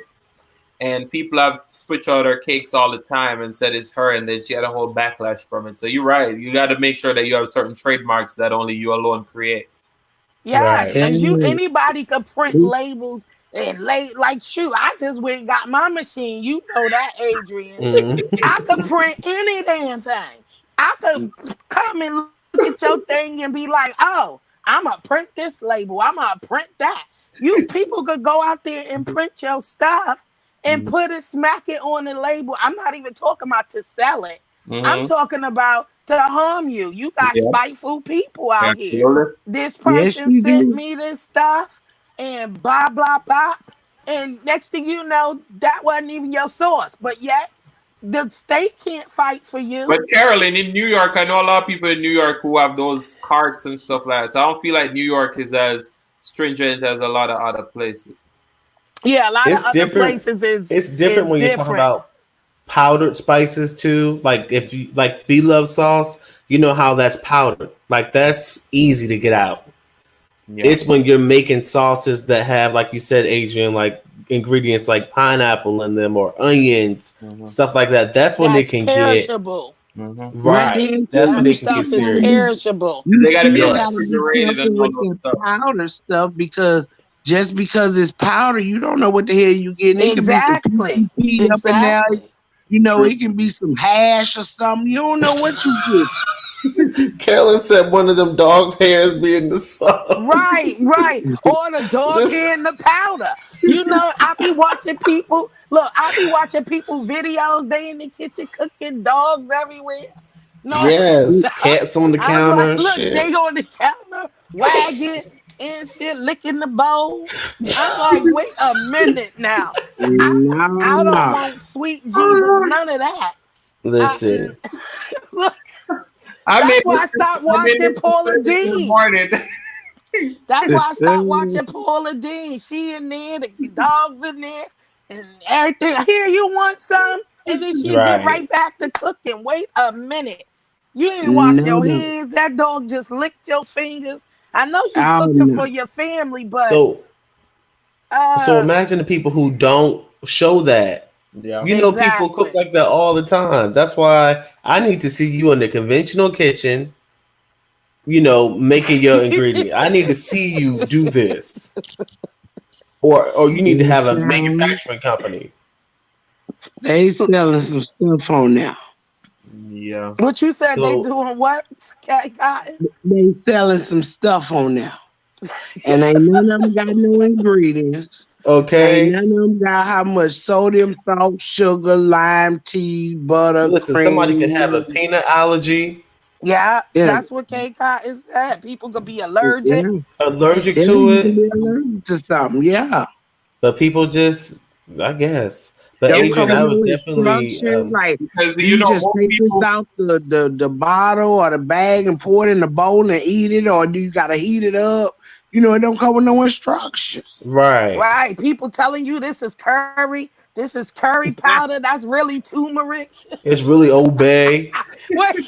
And people have switched out her cakes all the time and said it's her, and then she had a whole backlash from it. So you're right. You got to make sure that you have certain trademarks that only you alone create. Yes, Right. because And anybody could print labels and shoot. I just went and got my machine. You know that, Adrian. Mm-hmm. I could print any damn thing. I could come and look at your thing and be like, oh, I'm gonna print this label. I'm gonna print that. You people could go out there and print your stuff and smack it on the label. I'm not even talking about to sell it. I'm talking about to harm you. You got Yeah. spiteful people out here. Absolutely. This yes, person you sent do. me this stuff and blah, blah, blah. And next thing you know, that wasn't even your source. But yet, the state can't fight for you. But Carolyn, in New York, I know a lot of people in New York who have those carts and stuff like that. So I don't feel like New York is as stringent as a lot of other places. Yeah, a lot of It's other different. places is It's different when you're talking about powdered spices too. Like if you like Beloved sauce, you know how that's powdered. Like that's easy to get out. Yeah. It's when you're making sauces that have, like you said, Adrian, like ingredients like pineapple in them or onions, stuff like that. That's when they can perishable. get Well, right. then That's too, when they can Stuff get is serious. perishable. you They got to be still Yes. got to be refrigerated careful and all with those the stuff. powder stuff, because just because it's powder, you don't know what the hell you getting. It could be some Exactly. PCP up in there. Exactly. You know, it can be some hash or something. You don't know what you get. Carolyn said one of them dog's hairs being the sauce. Right. Or the dog hair and the powder. You know, I be watching people. Look, I be watching people videos. They in the kitchen cooking, dogs everywhere. No, Yes, cats on the I was counter. like, look, Shit. they on the counter, wagging and shit, licking the bowl. I'm like, wait a minute now. I don't want sweet Jesus, none of that. Listen, Look, I that's why I stopped watching Paula in the Dean. morning. That's why I stopped watching Paula Dean. She in there, the dogs in there, and everything. Here, you want some? And then she get Right. right back to cooking. Wait a minute. You ain't wash your No. hands. That dog just licked your fingers. I know you Oh, cooking no. for your family, but So imagine the people who don't show that. Yeah. You know, people cook exactly. like that all the time. That's why I need to see you in the conventional kitchen, you know, making your ingredient. I need to see you do this. Or you need to have a manufacturing company. They selling some stuff on now. Yeah. What you said? They So doing what? Cat Cotton? They selling some stuff on now. And ain't none of them got no ingredients. Ain't okay. none of them got how much sodium, salt, sugar, lime, tea, butter, Listen, somebody could have a cream. peanut allergy, Yeah, Yeah, that's what K Cotton said. People could be yeah. allergic. allergic Yeah, to you can it, be allergic to something. Yeah. but people just, I guess. But Don't Adrian, come with I no would definitely, instructions. Like Because you you know just most take this people. out the bottle or the bag and pour it in the bowl and eat it, or do you gotta heat it up? You know, it don't come with no instructions. right. Right. People telling you this is curry. This is curry powder. That's really turmeric. It's really obey. Wait,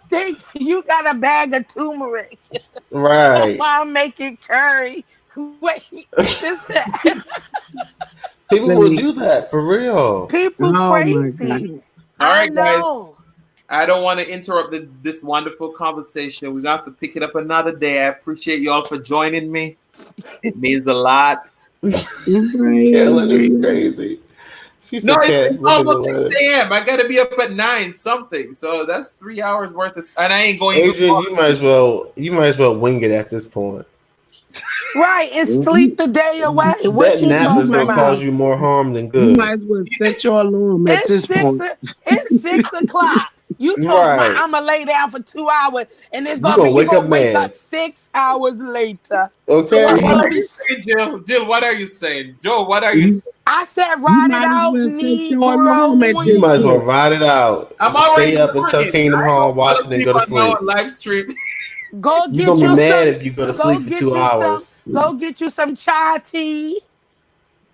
they, you got a bag of turmeric. Right. While I'm making curry. Wait, this People Let will me. do that for real. people Oh my god. crazy. All I right, guys. know. I don't want to interrupt this wonderful conversation. We're gonna have to pick it up another day. I appreciate y'all for joining me. It means a lot. Carolyn is crazy. She No, said, "Cats, it's look at the almost 6 lettuce." a.m. I gotta be up at 9 something. So that's 3 hours worth of, and I ain't going even Adrian, more. you might as well wing it at this point. Right, and sleep the day away. What That you nap You is talking gonna might about? cause you more harm than you good. might as well set your alarm at It's this six. point. It's 6 o'clock. You talking about Right. I'm gonna lay down for 2 hours, and it's You gonna be gonna you wake up gonna wake up mad. 6 hours later. So what, I'm Okay. what gonna are be. you saying, Jill? Jill, what are you saying? Joe, what are you You, saying? I said, you ride it might as out, well set your alarm at You this might as well Negro. point. ride it out. I'm already Stay up until learning. Kingdom I Hall, don't watch fall it, and asleep go to on now sleep. on live stream. Go You're get gonna be you mad some. if you go to Go sleep for get 2 you some. hours. Go get you some chai tea.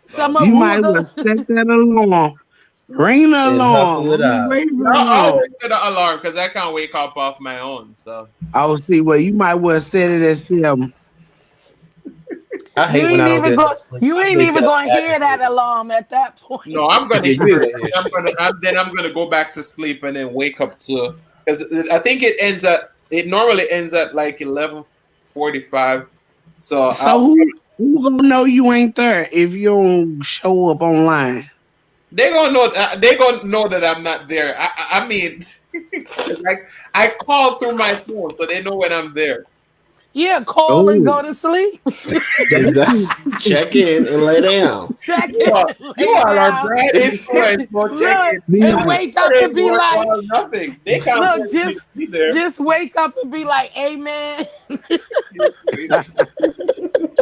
Some Okay. You might as well arugula. set that alarm. Ring the And alarm. hustle it I'm out. waiting for No, the I alarm. always set an alarm because I can't wake up off my own. So Oh, see, well, you might well set it at 7. I hate when I don't get enough sleep. You I ain't wake even up going to hear that agitated. alarm at that point. no, I'm gonna Yeah, you hear ain't it. gonna hear I'm shit. I'm gonna go back to sleep and then wake up to, because I think it normally ends at like 11:45. So So who gonna know you ain't there if you don't show up online? they gonna know that I'm not there. I mean, like I call through my phone, so they know when I'm there. Yeah, call and Oh, go to sleep. Exactly. Check in and lay down. Check You it, are you lay all are down. bad influence for checking. Look, be and like, wake up That and ain't be like, worthwhile nothing. They can't look, afford me to be there. just wake up and be like, amen,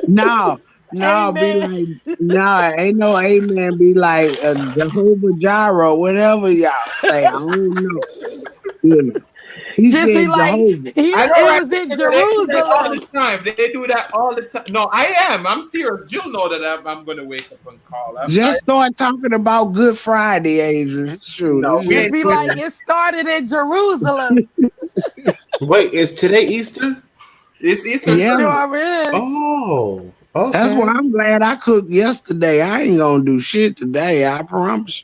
no, no, be amen. like, no, ain't no amen. Be like Jehovah Jireh, whatever y'all say. I don't know. You know, he Just be said like, Jehovah. I know, it right? was in They do that all Jerusalem. the time. They do that all the time. No, I am. I'm serious. You'll know that I'm going to wake up and call. Just start talking about Good Friday, Adrian. Shoot, No, it's we Just ain't just be doing like, that. it started in Jerusalem. Wait, is today Easter? It's Easter It yeah. Sunday. sure is. Oh, That's why okay. I'm glad I cooked yesterday. I ain't gonna do shit today. I promise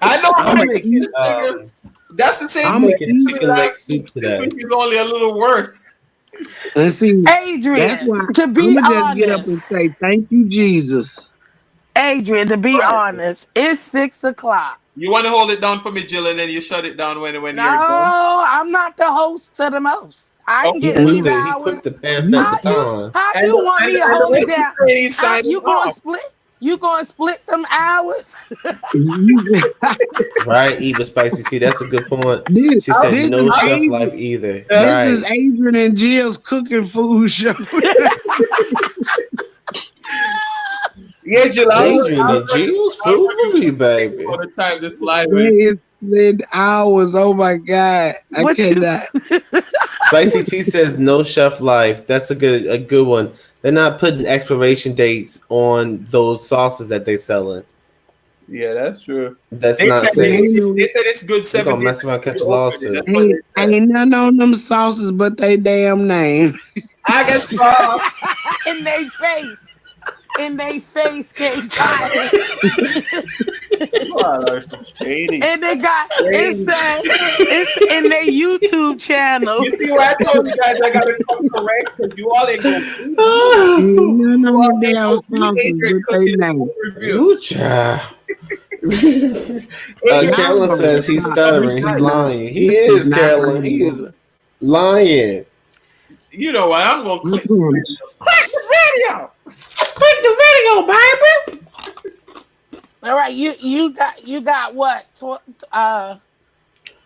I know, you. I'm right? I'ma making eat. This nigga, that's the same I'm thing I'ma that making eat. happened chicken leg last week. soup This today. week is only a little worse. And see, that's Adrian, why to be I'ma just get up and honest, say thank you, Jesus. Adrian, to be Right. honest, it's 6 o'clock. You want to hold it down for me, Jill, and then you shut it down when No, you're done? I'm not the host to the most. I can Okay. get Yeah, these he hours. quick to pass that baton. How And, you want and, me to and the hold way it she down? said he's How signing you gonna off. split? You gonna split them hours? You- Right, Eva Spicy. See, that's a good point. this, She said this no is chef life Adrian. either. This is Right. Adrian and Jill's cooking food show. Yeah, Jill, Adrian and Jill's I'll food for me, take baby. all the time this live They is. is split hours. Oh my god, I What you? cannot. Spicy T says no chef life. That's a good one. They're not putting expiration dates on those sauces that they're selling. Yeah, that's true. That's They not said, safe. they said it's good You're 7 gonna days. mess around, catch a to open it. lawsuit. That's what they said. Ain't none on them sauces but they damn name. I guess In their face. In their face, they got it. shady. And they got it's in their YouTube channel. You see why I told you guys I gotta come correct because you all ain't gonna Ain't none on the damn sauces but they name. Ooh, child. Carolyn says he's stuttering. He's lying. He is, Carolyn. He is lying. You know what? I'm gonna click the video. Click the video, baby. All right, you got what? Oh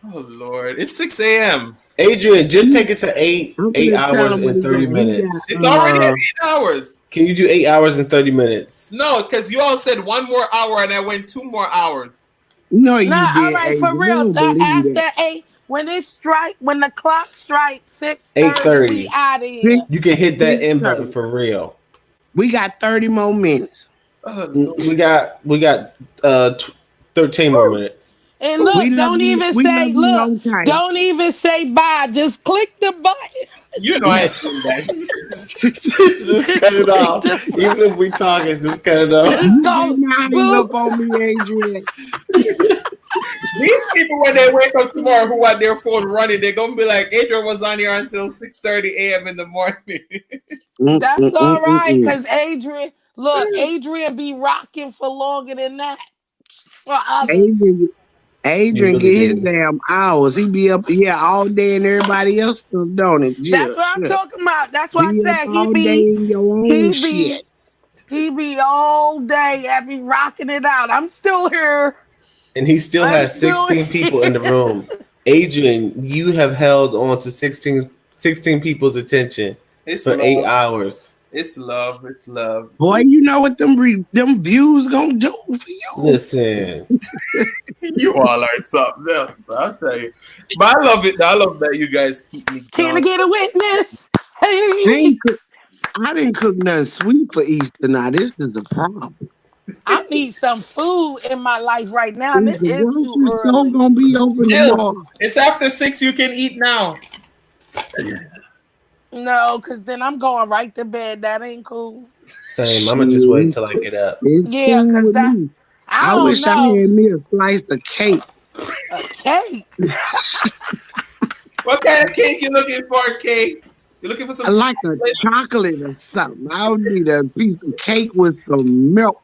Lord, it's 6 a.m. Adrian, just take it to 8 hours and 30 minutes. It's already at 8 hours. Can you do 8 hours and 30 minutes? No, because you all said 1 more hour and I went 2 more hours. No, you did. All right, for real. After that. 8, when the clock strikes 8:30. we out of here. You can hit that end button for real. We got 30 more minutes. We got 13 more minutes. And look, don't even say bye. Just click the button. You know I ain't doing that. Just cut it off. Even if we talking, just cut it off. Just go. Hang up on me, Adrian. These people, when they wake up tomorrow who want their phone running, they're gonna be like, Adrian was on here until 6:30 a.m. in the morning. That's all right, because Adrian be rocking for longer than that. For others. Adrian get his damn hours. He be up here all day and everybody else still don't it. That's what I'm talking about. That's why I said he be all day. I be rocking it out. I'm still here. And he still has 16 people in the room. Adrian, you have held on to 16 people's attention for 8 hours. It's love. It's love. Boy, you know what them views gonna do for you. Listen. You all are something else. I'll tell you. But I love it. I love that you guys keep me going. Can I get a witness? Hey. I didn't cook nothing sweet for Easter now. This is the problem. I need some food in my life right now. This is too early. Gonna be open tomorrow. It's after 6. You can eat now. No, because then I'm going right to bed. That ain't cool. Same. I'm gonna just wait until I get up. Yeah, because that I wish I had me a slice of cake. A cake? What kind of cake you looking for, Kate? You looking for some? I like a chocolate or something. I would need a piece of cake with some milk.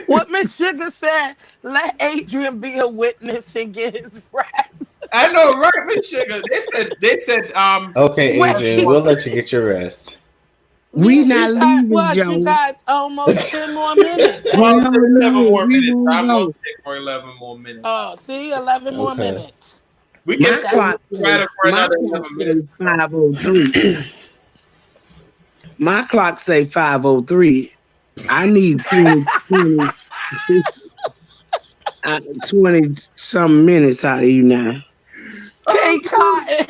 What Miss Sugar said, let Adrian be a witness and get his rest. I know, right, Miss Sugar? They said, okay, Adrian, we'll let you get your rest. We not leaving, what? Joe. You got almost 10 more minutes. 11 more minutes. I'm going to stay for 11 more minutes. Oh, see, 11 more minutes. We can try to for another 11 minutes. 5:03. My clock say 5:03. I need 20 some minutes out of you now. Okay, Cotton.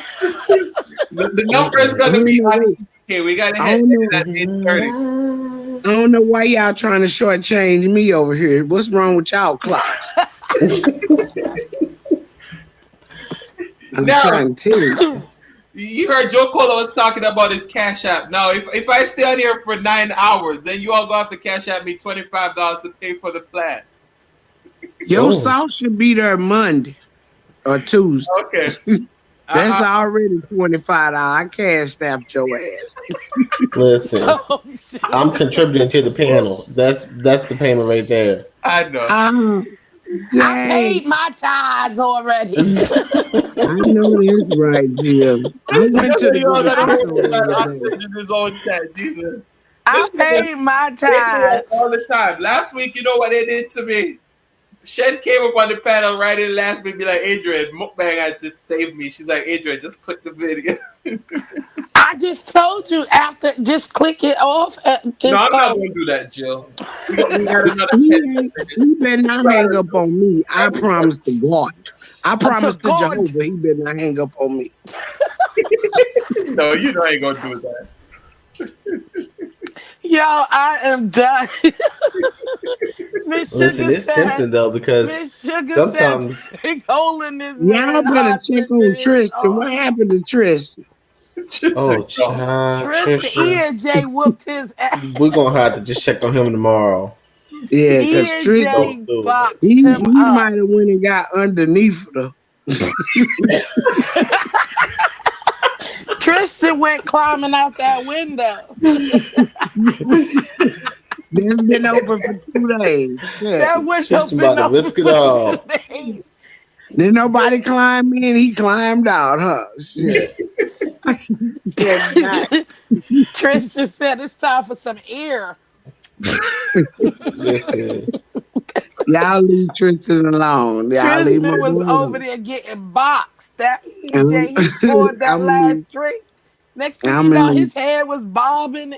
The number is going to be okay. We got to head at 8:30. I don't know why y'all trying to shortchange me over here. What's wrong with y'all clocks? I'm trying to tell you. You heard Joe Colo was talking about his Cash App. Now, if I stay on here for 9 hours, then you all go have to Cash App me $25 to pay for the plan. Your sauce should be there Monday or Tuesday. Okay. That's already $25. I cashed out your ass. Listen, I'm contributing to the panel. That's the payment right there. I know. I paid my tithes already. I know that's right, Jim. I went to the I paid my tithes all the time. Last week, you know what they did to me? Shen came up on the panel right in last week, be like, Adrian, mukbang had just saved me. She's like, Adrian, just click the video. I just told you after, just click it off. No, I'm not going to do that, Jill. We got another he better not hang up on me. I promise to God. I promise to Jehovah he better not hang up on me. No, you know I ain't going to do that. Yo, I am done. Miss Listen, Sugar it's tempting said. though because Miss Sugar sometimes said big hole in this Y'all man's better check on husband. Tristan. What happened to Tristan? oh child, Tristan Tristan, E&J whooped his ass. we're gonna have to just check on him tomorrow. Yeah, because Tristan, E&J do it. boxed he him up. might have went and got underneath the. Tristan went climbing out that window. It's been open for 2 days. Yeah. That window Tristan been about to open risk it for all. 2 days. Then nobody climbed in. He climbed out, huh? Shit. Yeah, Tristan said it's time for some air. Listen, y'all leave Tristan alone. Y'all leave my Tristan was boy over alone. there getting boxed. That Um, EJ, he poured that I'm last in- drink. Next thing I'm you know, in- his head was bobbing.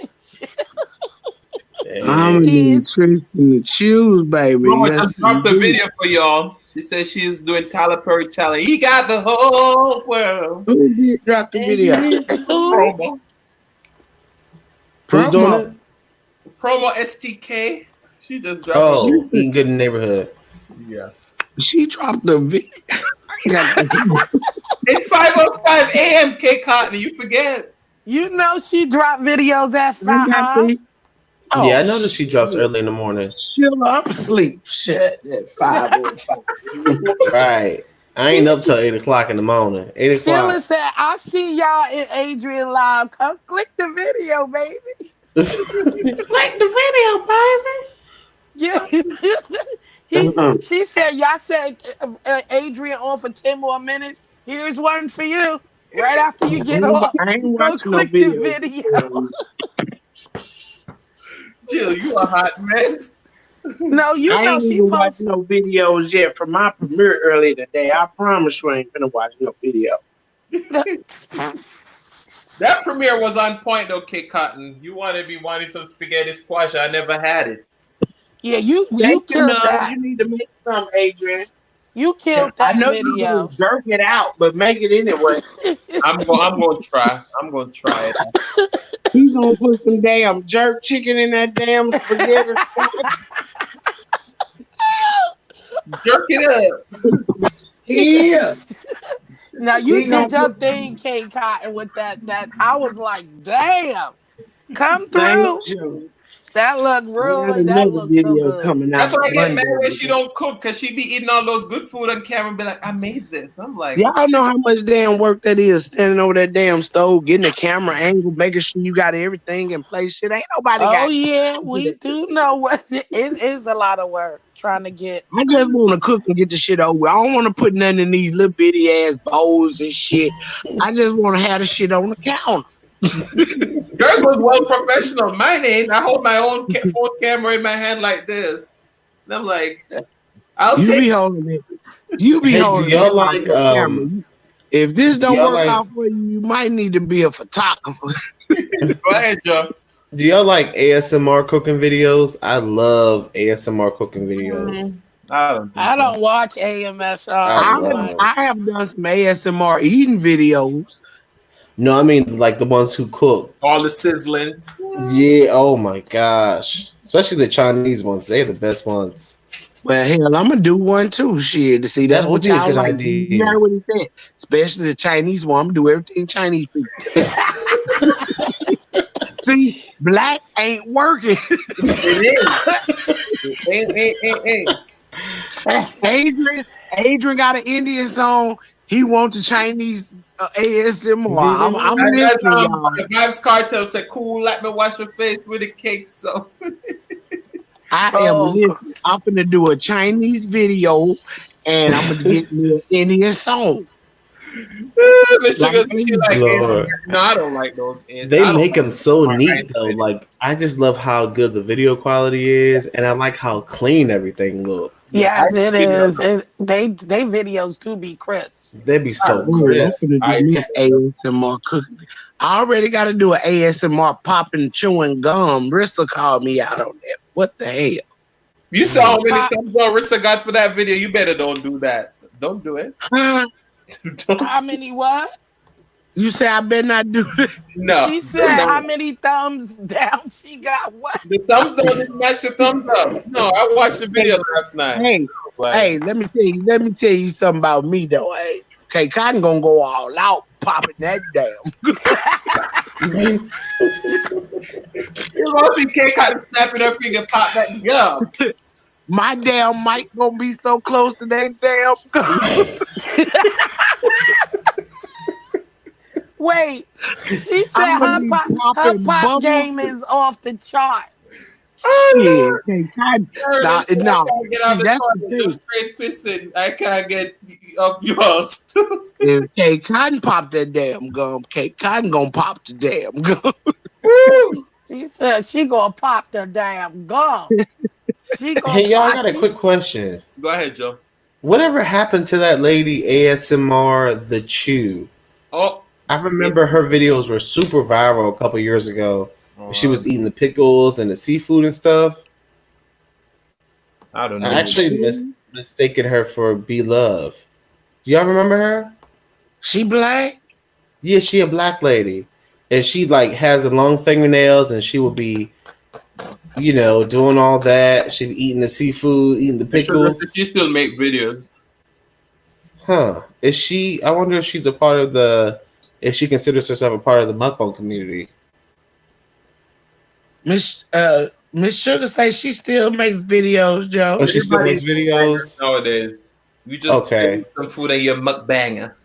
I'm gonna He need Tristan to choose, baby. Mama Yes, just dropped a indeed. video for y'all. She said she's doing Tyler Perry challenge. He got the whole world. Who did drop the video? Promo. who's doing Promo. it? Promo STK. She just dropped Oh, eating good in the neighborhood. Yeah. She dropped the video. It's 5:05 a.m. K Cotton. You forget. You know she dropped videos at I got 5. the. Yeah, I noticed she drops early in the morning. Chill, I'm asleep. Shit, at 5:05. Right. I ain't up till 8 o'clock in the morning. 8 o'clock. Sheila said, I see y'all in Adrian Live. Come click the video, baby. Like the video, baby. Yeah. She said, y'all said Adrian on for 10 more minutes. Here's one for you. Right after you get off, I ain't go watching no click the video. video. Jill, you a hot mess. No, you I know ain't she even posts. watching no videos yet from my premiere earlier today. I promise you ain't gonna watch no video. That premiere was on point though, K Cotton. You wanted me wanting some spaghetti squash. I never had it. Yeah, you Thank killed Nub. that. You need to make some, Adrian. You killed I that know video. you're gonna jerk it out, but make it anyway. I'm gonna try. I'm gonna try it. He's gonna put some damn jerk chicken in that damn spaghetti. Jerk it up. Yeah. Now you He gonna did your put- thing, K Cotton, with that. I was like, damn, come Thank through. you. That looked I real. got That another looked so video good. coming out. That's why I get mad Monday. when she don't cook, because she be eating all those good food on camera and be like, I made this. I'm like, Y'all know how much damn work that is standing over that damn stove, getting the camera angle, making sure you got everything in place. Shit, ain't nobody Oh got. yeah, we do know what it is. A lot of work trying to get. I just want to cook and get the shit over. I don't want to put nothing in these little bitty ass bowls and shit. I just want to have the shit on the counter. yours was well professional. Mine ain't. I hold my own phone camera in my hand like this. And I'm like, I'll You take be holding it. You be Hey, do holding y'all it like camera. If this don't y'all work like- out for you, you might need to be a photographer. Go ahead, Joe. Do y'all like ASMR cooking videos? I love ASMR cooking videos. I don't watch AMS. I love I have done some ASMR eating videos. No, I mean like the ones who cook. All the sizzling. Yeah, oh my gosh. Especially the Chinese ones. They're the best ones. Well, hell, I'm gonna do one too. Shit, to see that's That what would be a y'all good like. idea. You heard what he said. Especially the Chinese one. I'm gonna do everything Chinese people. See, black ain't working. It is. Adrian got an Indian song. He wants the Chinese ASMR. I'm listening, y'all. The Vibes Cartel said, cool, let me wash my face with a cake. So I am listening. I'm gonna do a Chinese video, and I'm gonna get me an Indian song. Miss Sugar, she like Lord. no, I don't like those. They make them so neat though. Like I just love how good the video quality is, and I like how clean everything looks. Yes, it is. They videos do be crisp. They be so I'm crisp. gonna do me an ASMR cooking. I already got to do an ASMR popping chewing gum. Rissa called me out on that. What the hell? You saw how many thumbs on Rissa got for that video. You better don't do that. Don't do it. How many what? You say I better not do that? No. She said no. how many thumbs down she got? What? The thumbs down didn't match the thumbs up. No, I watched the video last night. Hey, hey, let me tell you something about me though. Hey, okay, Cotton gonna go all out popping that damn. You know, she can't kind of snapping her finger, pop that gum. My damn mic gonna be so close to that damn gum. Wait, she said her pop game is off the chart. Yeah, okay, Cotton. Nah, get out that's the toilet, straight pissing. I can't get up yours. Okay, Cotton pop that damn gum. Okay, Cotton gonna pop the damn gum. She said she gonna pop the damn gum. She gonna Hey, y'all, I got a quick question. Go ahead, Joe. Whatever happened to that lady ASMR the Chew? Oh, I remember her videos were super viral a couple years ago. She was eating the pickles and the seafood and stuff. I don't know. I actually mistaken her for B Love. Do y'all remember her? She black? Yeah, she a black lady. And she like has the long fingernails and she will be, you know, doing all that. She be eating the seafood, eating the pickles. She still make videos. Huh. Is she, I wonder if she's a part of the, if she considers herself a part of the mukbang community. Miss Sugar say she still makes videos, Joe. Oh, she still makes videos nowadays. You just okay. Some food and you're mukbanger.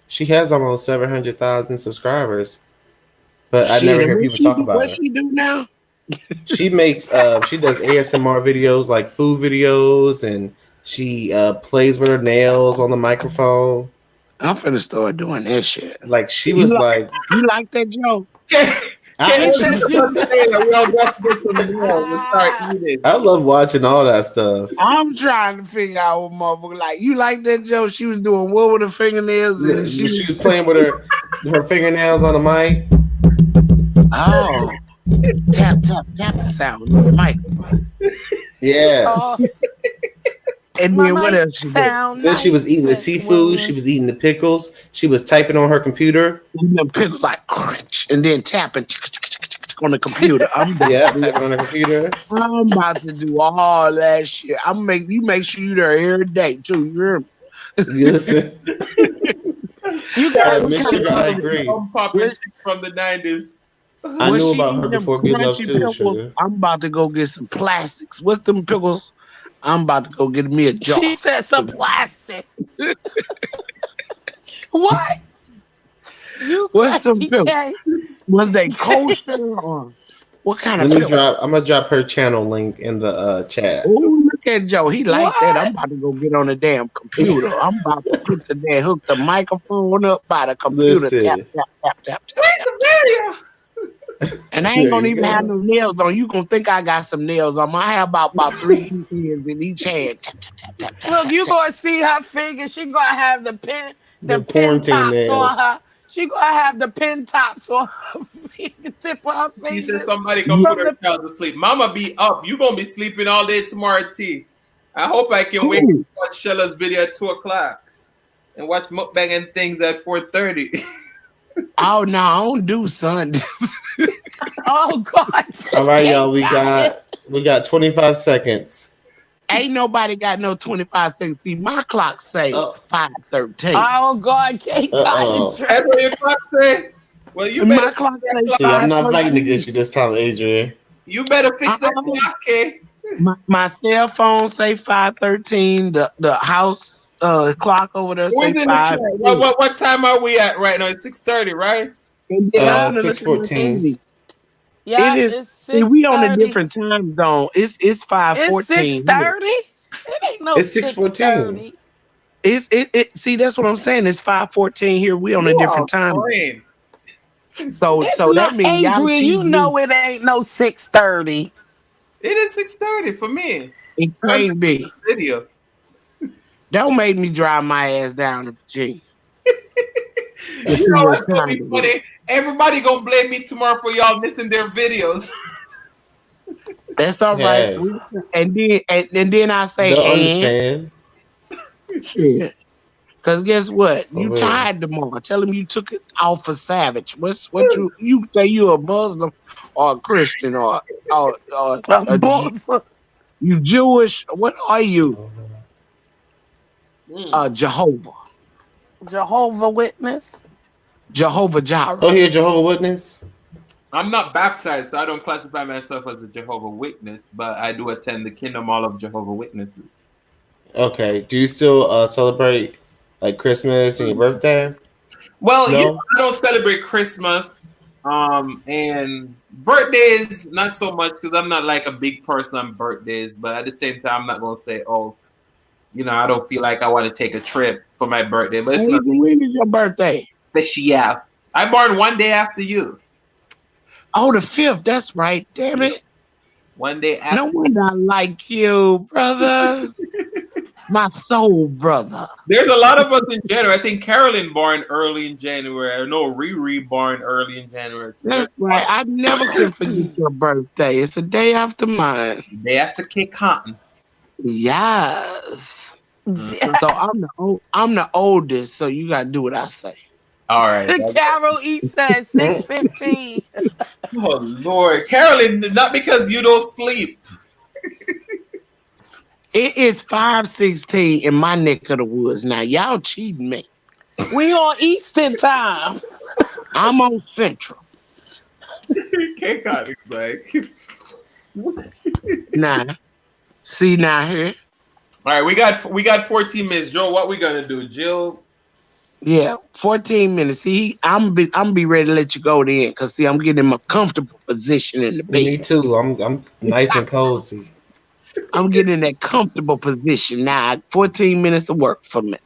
She has almost 700,000 subscribers, but I never hear people talk about her. What she do now? She makes she does ASMR videos like food videos, and she plays with her nails on the microphone. I'm finna start doing that shit. Like she was like you like that, Joe? I love watching all that stuff. I'm trying to figure out what motherfucker like. You like that, Joe? She was doing what with her fingernails? And she was playing with her fingernails on the mic. Oh, tap the sound on the mic. Yes. And then what else she did? Then she was eating the seafood. She was eating the pickles. She was typing on her computer. Eating the pickles like crunch, and then tapping on the computer. Tapping on the computer. I'm about to do all that shit. You make sure you're there every day too. You hear me? Listen. You got I agree. I'm popping from the 90s. I knew about her before Be Love too. Sugar. I'm about to go get some plastics. What's them pickles? I'm about to go get me a jar. She said some plastics. What? What's some pickles? Was they kosher or what kind of pickles? I'm gonna drop her channel link in the chat. Oh, look at Joe. He like that. I'm about to go get on the damn computer. I'm about to hook the microphone up by the computer. Listen. Tap. And I ain't gonna even have no nails on. You gonna think I got some nails on. I have about 3 hands in each hand. Tap. Look, you gonna see her finger. She gonna have the pin tops nails on her. She gonna have the pin tops on her tip of her finger. She said somebody gonna put her child to sleep. Mama be up. You gonna be sleeping all day tomorrow, T. I hope I can wait to watch Shella's video at 2:00 and watch mukbang and things at 4:30. Oh no, I don't do Sundays. Oh God! All right, y'all. We got 25 seconds. Ain't nobody got no 25 seconds. See, my clock say 5:13. Oh God! Can't That's what your clock say. Well, you my better. clock say See, I'm not fighting against you this time, Adrian. You better fix that clock, okay? My cell phone say 5:13. The house clock over there say 5. What time are we at right now? It's 6:30, right? 6:14. Yeah, it is. It's see, we on a different time zone. It's 5:14. It's 6:30. It ain't no. It's 6:14. It. See, that's what I'm saying. It's 5:14 here. We on a different time. So that means Adrian, you know it ain't no 6:30. It is 6:30 for me. It can't be. Video. Don't make me drive my ass down to Virginia. You know what's gonna be funny? Everybody gonna blame me tomorrow for y'all missing their videos. That's all right. And then I say, don't understand. Yeah. Cause guess what? For You real. tied tomorrow. Tell him you took it off for Savage. What you say you a Muslim or a Christian or Both. you Jewish? What are you? Mm. Jehovah. Jehovah Witness. Jehovah Jireh. Oh, you're a Jehovah Witness? I'm not baptized, so I don't classify myself as a Jehovah Witness, but I do attend the Kingdom Hall of Jehovah Witnesses. Okay. Do you still celebrate like Christmas and your birthday? Well, No? I don't celebrate Christmas, and birthdays not so much because I'm not like a big person on birthdays. But at the same time, I'm not gonna say, oh, I don't feel like I want to take a trip for my birthday. But it's Hey, not when is your birthday? special. I born one day after you. Oh, the 5th. That's right. Damn it. One day after. No wonder I like you, brother. My soul brother. There's a lot of us in January. I think Carolyn born early in January. I know Riri born early in January too. That's right. I never can forget your birthday. It's a day after mine. Day after Kid Cotton. Yes. So I'm the oldest, so you gotta do what I say. All right. Carol East said 6:15. Oh Lord, Carolyn, not because you don't sleep. It is 5:16 in my neck of the woods now. Y'all cheating me. We on Eastern time. I'm on Central. Kid Cotton's like. Nah. See now here. All right, we got 14 minutes. Joe, what we gonna do? Jill? Yeah, 14 minutes. See, I'm be ready to let you go then, cause see, I'm getting in my comfortable position in the bed. Me too. I'm nice and cozy. I'm getting in that comfortable position now. 14 minutes of work for me.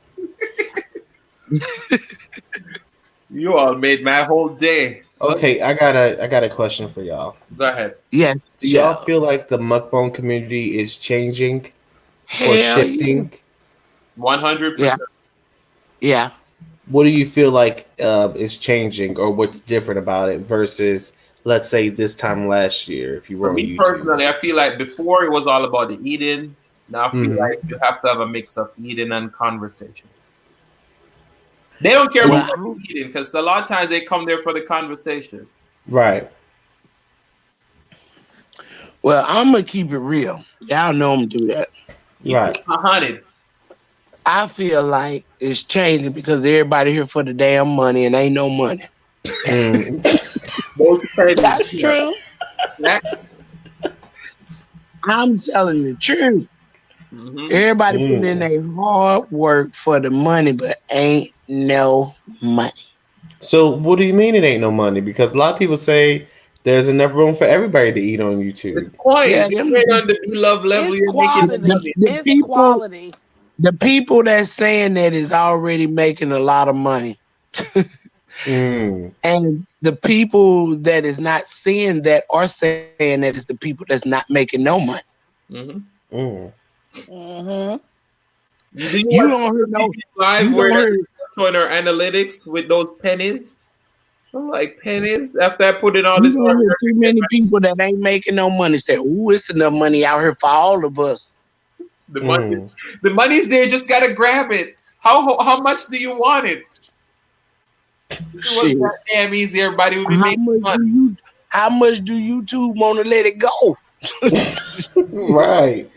You all made my whole day. Okay, I got a question for y'all. Go ahead. Yes. Do y'all feel like the mukbang community is changing or shifting? 100%. Yeah. What do you feel like is changing, or what's different about it versus, let's say, this time last year? If you were For on me YouTube? personally, I feel like before it was all about the eating. Now I feel like you have to have a mix of eating and conversation. They don't care about eating because a lot of times they come there for the conversation. Right. Well, I'm gonna keep it real. Y'all know I'm gonna do that. Right. 100. I feel like it's changing because everybody here for the damn money and ain't no money. That's true. I'm telling the truth. Everybody putting in their hard work for the money, but ain't no money. So what do you mean it ain't no money? Because a lot of people say there's enough room for everybody to eat on YouTube. It's quality. On the love level. It's quality. It's quality. The people that's saying that is already making a lot of money. And the people that is not seeing that are saying that is the people that's not making no money. You don't hear no live where they're showing our analytics with those pennies. I'm like, pennies? After I put in all this work, too many people that ain't making no money say, "Ooh, it's enough money out here for all of us." The money's there, just gotta grab it. How much do you want it? It was damn easy, everybody would be making money. How much do YouTube want to let it go? Right.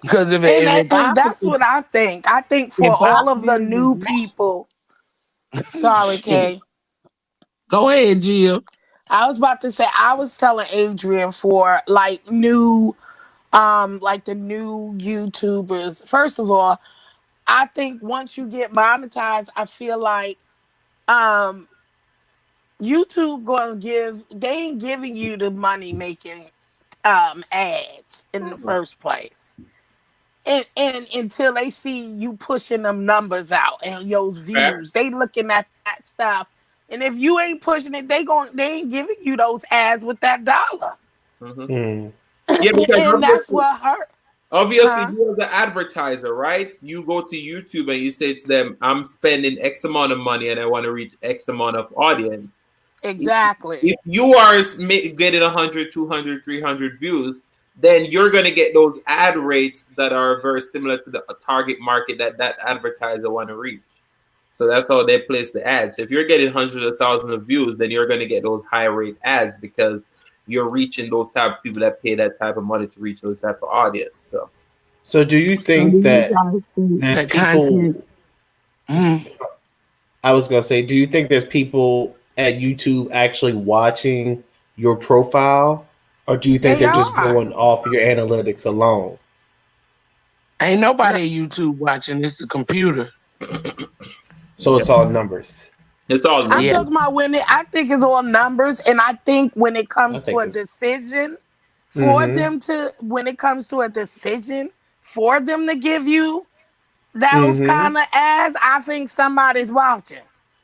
Because that's what I think. I think for all of the new people. Sorry, Kay. Go ahead, Jill. I was about to say, I was telling Adrian for like new, like the new YouTubers. First of all, I think once you get monetized, I feel like YouTube they ain't giving you the money making ads in the first place. And until they see you pushing them numbers out and those views, they looking at that stuff. And if you ain't pushing it, they ain't giving you those ads with that dollar. Yeah, and that's what hurt. Obviously, you're the advertiser, right? You go to YouTube and you say to them, "I'm spending X amount of money and I want to reach X amount of audience." Exactly. If you are getting 100, 200, 300 views, then you're going to get those ad rates that are very similar to the target market that advertiser want to reach. So that's how they place the ads. If you're getting hundreds of thousands of views, then you're going to get those high rate ads because you're reaching those type of people that pay that type of money to reach those type of audience. So do you So think do you that guys think there's that people? content? Mm, I was gonna say, do you think there's people at YouTube actually watching your profile, or do you think They they're just are. going off your analytics alone? ain't No, nobody at YouTube watching. It's the computer. So it's all numbers. It's all I'm Yeah. numbers. talking about I think it's all numbers, and I think when it I comes to think a it's. decision Mm-hmm. when it comes to a decision for them to give you those Mm-hmm. kind of ads, I think somebody's watching.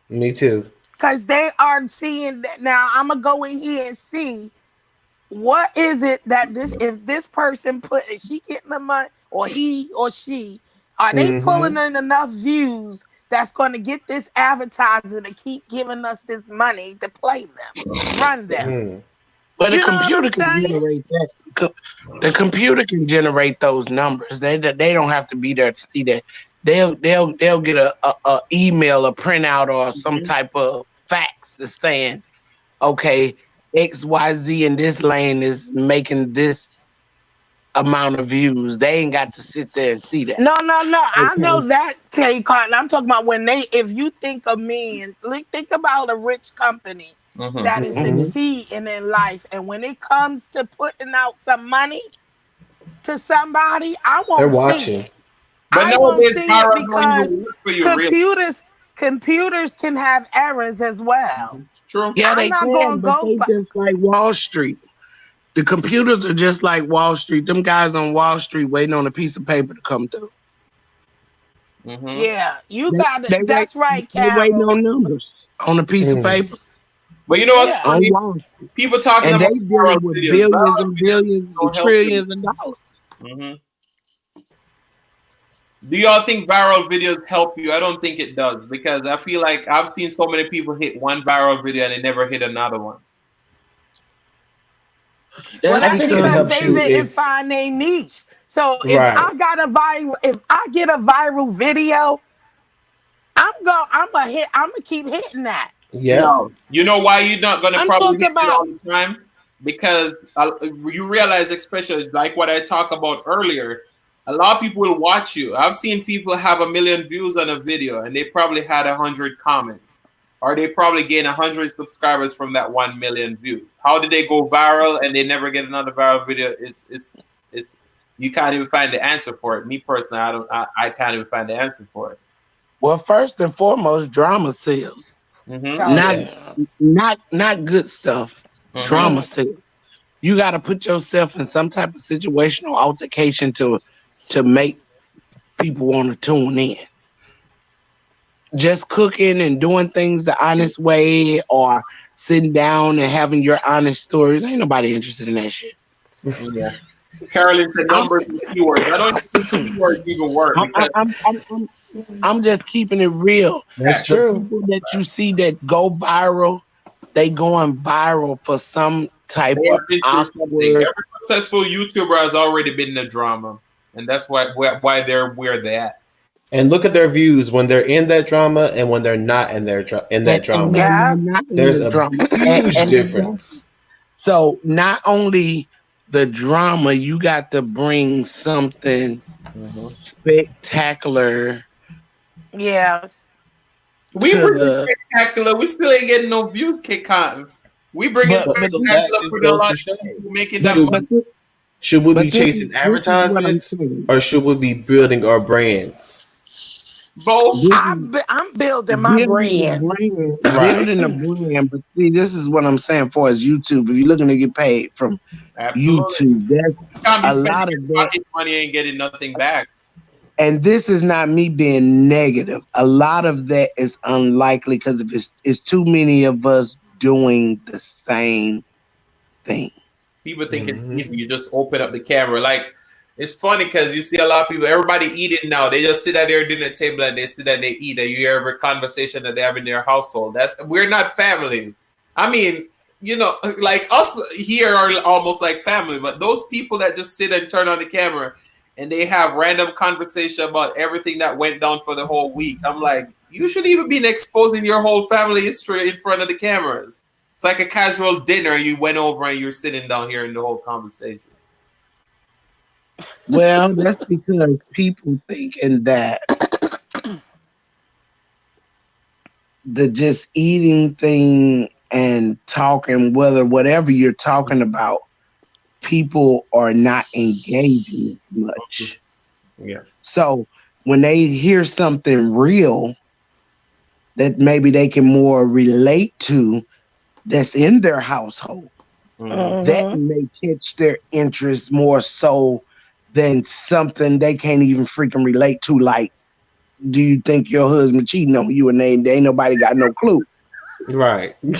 Me too. Because they are seeing that. Now I'm gonna go in here and see what is it that if this person is she getting the money, or he or she, are they pulling Mm-hmm. in enough views that's going to get this advertiser to keep giving us this money to play them, run them? Mm. But the You know what I'm computer can saying? generate that. The computer can generate those numbers. They don't have to be there to see that. They'll get a email, a printout, or some type of fax that's saying, okay, XYZ in this lane is making this amount of views. They ain't got to sit there and see that. No. I know Okay. that, Tay Cotton. I'm talking about if you think of men, think about a rich company that is Mm-hmm. succeeding in life. And when it comes to putting out some money to somebody, I They're won't see watching. it. But I won't nowadays, see it viral don't because even work for you, really. computers can have errors as well. True. Yeah, I'm they not can, gonna but go they by, just like Wall Street. The computers are just like Wall Street. Them guys on Wall Street waiting on a piece of paper to come through. Mm-hmm. yeah, you They, got it. they wait. That's right, They waiting Carol. on numbers on a piece of Mm. paper But you know what's Yeah. on funny? Wall Street, People talking and about they viral dealing with videos. billions Viral and videos billions and don't help you. trillions of dollars. Mm-hmm. Do y'all think viral videos help you? I don't think it does because I feel like I've seen so many people hit one viral video and they never hit another one. Well, That's I that's think it because because helps they you didn't if find their niche. So if right. I get a viral video, I'm gonna keep hitting that. Yep. No, you know why you're not gonna I'm probably talking hit it all about the time? Because you realize, especially like what I talked about earlier, a lot of people will watch you. I've seen people have 1 million views on a video, and they probably had 100 comments, or they probably gained 100 subscribers from that 1 million views. How did they go viral and they never get another viral video? It's you can't even find the answer for it. Me personally, I can't even find the answer for it. well, first and foremost, drama sells. Mm-hmm. oh Not Yes. not good stuff. Mm-hmm. Drama sells. You got to put yourself in some type of situational altercation to make people want to tune in. Just cooking and doing things the honest way, or sitting down and having your honest stories, ain't nobody interested in that shit. Yeah. Carolyn said I'm numbers and keywords. I don't think keywords even work I'm I'm because I'm, I'm, I'm just keeping it real. That's The true. people that you see that go viral, they going viral for some type they of have been through something. awkward. Every successful YouTuber has already been in a drama, and that's why they're where they're at. And look at their views when they're in that drama and when they're not in in that And drama. when yeah. they're not in There's the a drama. huge And difference. so not only the drama, you got to bring something Mm-hmm. spectacular Yes. We to bring it the spectacular. We still ain't getting no views, Kid Cotton. We bring it but So that spectacular just for the goes lot to of show. people making but that Should, money. but should we be but chasing this is what I'm advertisements saying. or should we be building our brands? Both. This is I'm building my building the brand. brand, Right. building the brand. But see, this is what I'm saying for as YouTube. If you're looking to get paid from Absolutely. YouTube, that's You can't be a spending lot of your that. pocket money and getting nothing back. And this is not me being negative. A lot of that is unlikely because if it's too many of us doing the same thing. People think it's Mm-hmm. easy. You just open up the camera. Like, it's funny because you see a lot of people, everybody eating now. They just sit at their dinner table and they sit and they eat. And you hear every conversation that they have in their household. We're not family. I mean, you know, like us here are almost like family, but those people that just sit and turn on the camera and they have random conversation about everything that went down for the whole week. I'm like, you shouldn't even be exposing your whole family history in front of the cameras. It's like a casual dinner. You went over and you're sitting down here in the whole conversation. Well, that's because people thinking that the just eating thing and talking, whatever you're talking about, people are not engaging much. Yeah. So when they hear something real that maybe they can more relate to that's in their household, that may catch their interest more so than something they can't even freaking relate to. Like, do you think your husband cheating on you? And they ain't nobody got no clue. Right. No,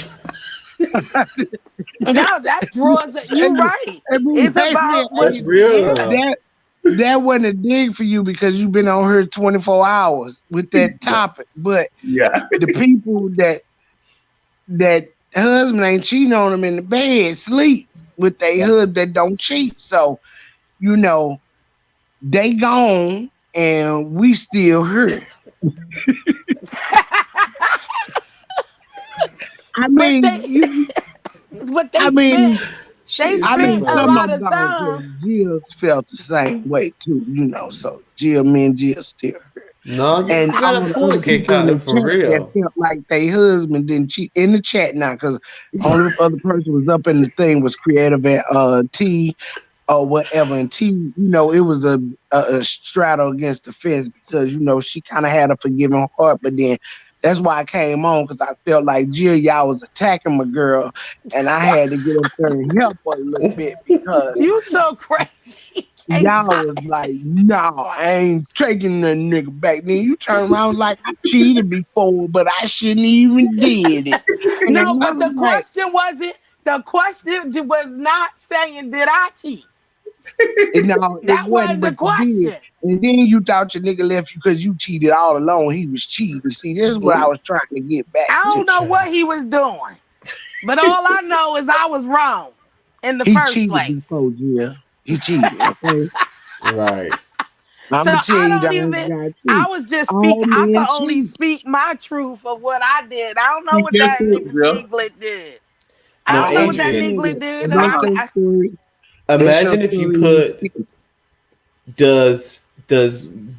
that draws it. You're right. It's about that's real. That wasn't a dig for you because you've been on here 24 hours with that topic. But the people that husband ain't cheating on them in the bed, sleep with their husband that don't cheat. So, you know, they gone and we still here. I mean, they spent a lot of time. Jill felt the same way too, you know. So me and Jill still here. No, you and got a point, K. Cotton, for real. That felt like their husband didn't cheat in the chat now, because only other person was up in the thing was Creative at T or whatever, and T, you know, it was a straddle against the fence because, you know, she kind of had a forgiving heart, but then that's why I came on, because I felt like Jill, y'all was attacking my girl, and I had to get up there and help her a little bit because you so crazy. Y'all was like, no, I ain't taking the nigga back. Then you turn around like I cheated before, but I shouldn't even did it. And no, but the question wasn't. The question was not saying did I cheat. No, that wasn't the question. And then you thought your nigga left you because you cheated all along. He was cheating. See, this is what I was trying to get back. I don't know what he was doing, but all I know is I was wrong in the first cheated place. Before, yeah. He cheated, okay? Right. I'm so tell you, I was just speaking. I can only speak my truth of what I did. I don't know what that nigga did. I don't know what that nigga did. Imagine if you put does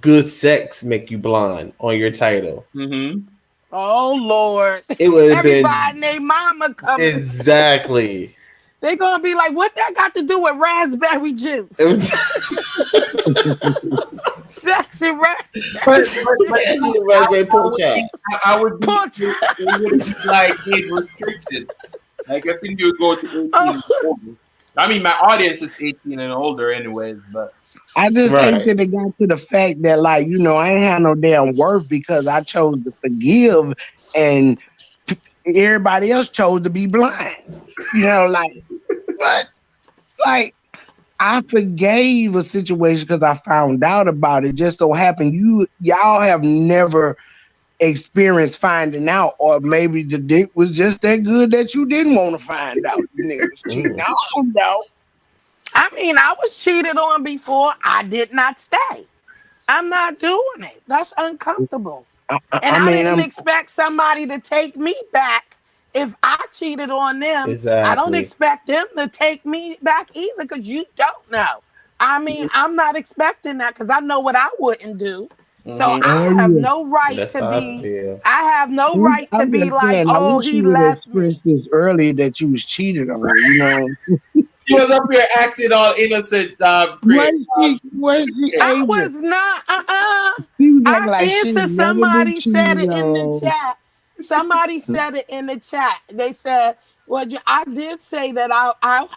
good sex make you blind on your title? Mm-hmm. Oh Lord! It would have been everybody named Mama coming. Exactly. They're gonna be like, what that got to do with raspberry juice? Sex and raspberry pork chop. I would be like age restricted. Like I think you would go to 18 and older. I mean, my audience is 18 and older, anyways. But I just think that it got to the fact that, like, you know, I ain't had no damn worth because I chose to forgive, and everybody else chose to be blind. You know, like, but like I forgave a situation because I found out about it. Just so happened y'all have never experienced finding out, or maybe the dick was just that good that you didn't want to find out. I don't know. I mean, I was cheated on before. I did not stay. I'm not doing it. That's uncomfortable. I didn't expect somebody to take me back if I cheated on them. Exactly. I don't expect them to take me back either, because you don't know. I mean, I'm not expecting that because I know what I wouldn't do. So I have no right to be. I have no right to be like, oh, he left me. This earlier that you was cheated on, you know. She was up here acting all innocent. I was not. Like answered. Somebody said it in the chat. Somebody said it in the chat. They said, "Well, I did say that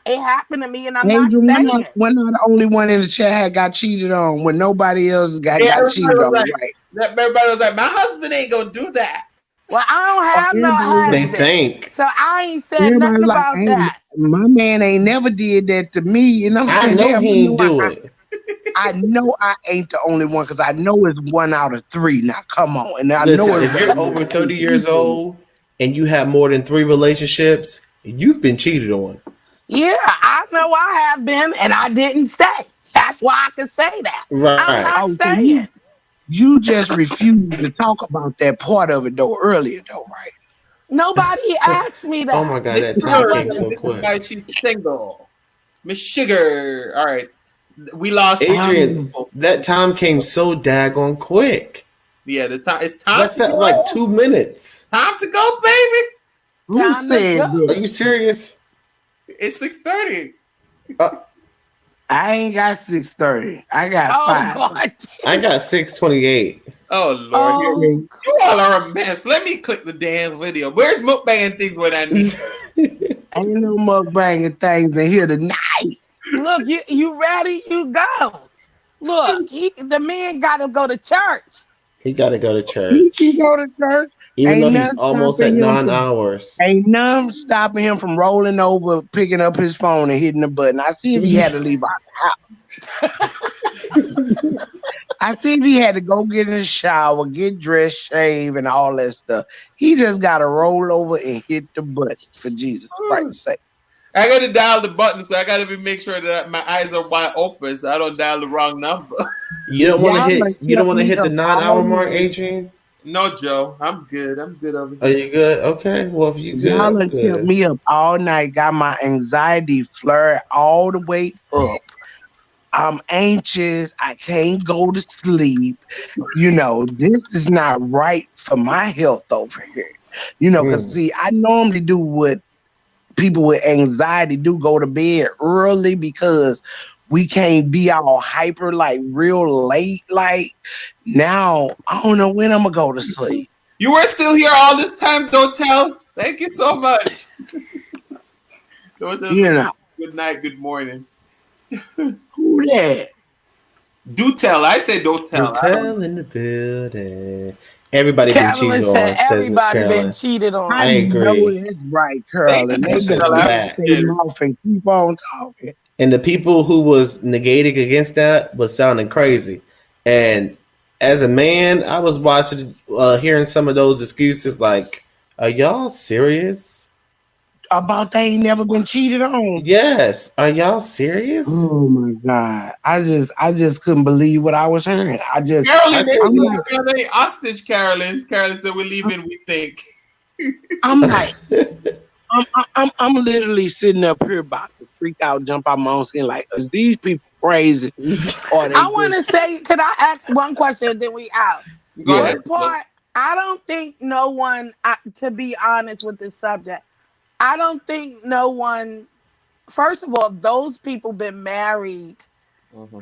it happened to me, and I'm not staying." We're not the only one in the chat got cheated on when nobody else got cheated on. Like, right? Everybody was like, "My husband ain't gonna do that." Well, I don't have no husband. They think. So I ain't said nothing about that. My man ain't never did that to me, and I know he ain't do it. I know I ain't the only one, because I know it's 1 out of 3. Now, come on. And I know if you're over 30 years old and you have more than 3 relationships, You've been cheated on. Yeah, I know I have been, and I didn't stay. That's why I can say that. I'm Right. not Oh, so staying. you just refused to talk about that part of it though earlier though, right? Nobody asked me Oh my that. God, that Listen to time That her. came wasn't. so This is quick. why she's single. Miss Sugar. All right. We lost. Adrian, that time came so daggone quick. Yeah, the time. It's time That to felt go. like 2 minutes. Time to go, baby. Who Time to said go. Are that? you serious? It's 6:30. I ain't got 6:30. I got Oh 5. God. I got 6:28. Oh Lord. Oh, You all are a mess. Let me click the damn video. Where's mukbang things when I need? Ain't no mukbanging things in here tonight. look, you ready? You go. Look, the man got to go to church. He got to go to He can church, go to church. even though Ain't he's nothing almost at stopping him 9 from hours. ain't nothing stopping him from rolling over, picking up his phone and hitting the button. I see if he had to leave out the house. I see if he had to go get in the shower, get dressed, shave, and all that stuff. He just got to roll over and hit the button for Jesus Christ's sake. I gotta dial the button, so I gotta make sure that my eyes are wide open, so I don't dial the wrong number. You don't want to Y'all hit. done You don't kept want to me hit the up 9 hour all mark, night. Adrian. No, Joe, I'm good. I'm good over Are here. you good? Okay. Well, if you good, Y'all I'm done kept good. me up all night, got my anxiety flared all the way up. I'm anxious. I can't go to sleep. You know, this is not right for my health over here. You know, because Mm. see, I normally do what people with anxiety do, go to bed early because we can't be all hyper like real late. Like now, I don't know when I'm gonna go to sleep. You were still here all this time, don't tell. Thank you so much. Don't tell. You know, Good night, good morning. who that? Do tell. I say don't tell. I don't. Hotel in the building. Everybody been Carolyn cheated said on, says Miss everybody been Carolyn. cheated I I on. know agree. it's right, Thank Carolyn. you, They That's better just Michelle. I watch their appreciate facts. it. mouth and keep on talking. And the people who was negating against that was sounding crazy. And as a man, I was watching, hearing some of those excuses like, "Are y'all serious? About they ain't never been cheated on. Yes, are y'all serious?" Oh my God. I just couldn't believe what I was hearing. I Carolyn, they couldn't I'm either. like, got any hostage, Carolyn. Carolyn said we're leaving, we think. I'm like, I'm literally sitting up here about to freak out, jump out my own skin. Like, is these people crazy? Or they I want to just say, could I ask one question? Then we out. Go One ahead. Yes. part, I don't think no one, to be honest with this subject, I don't think no one. First of all, those people been married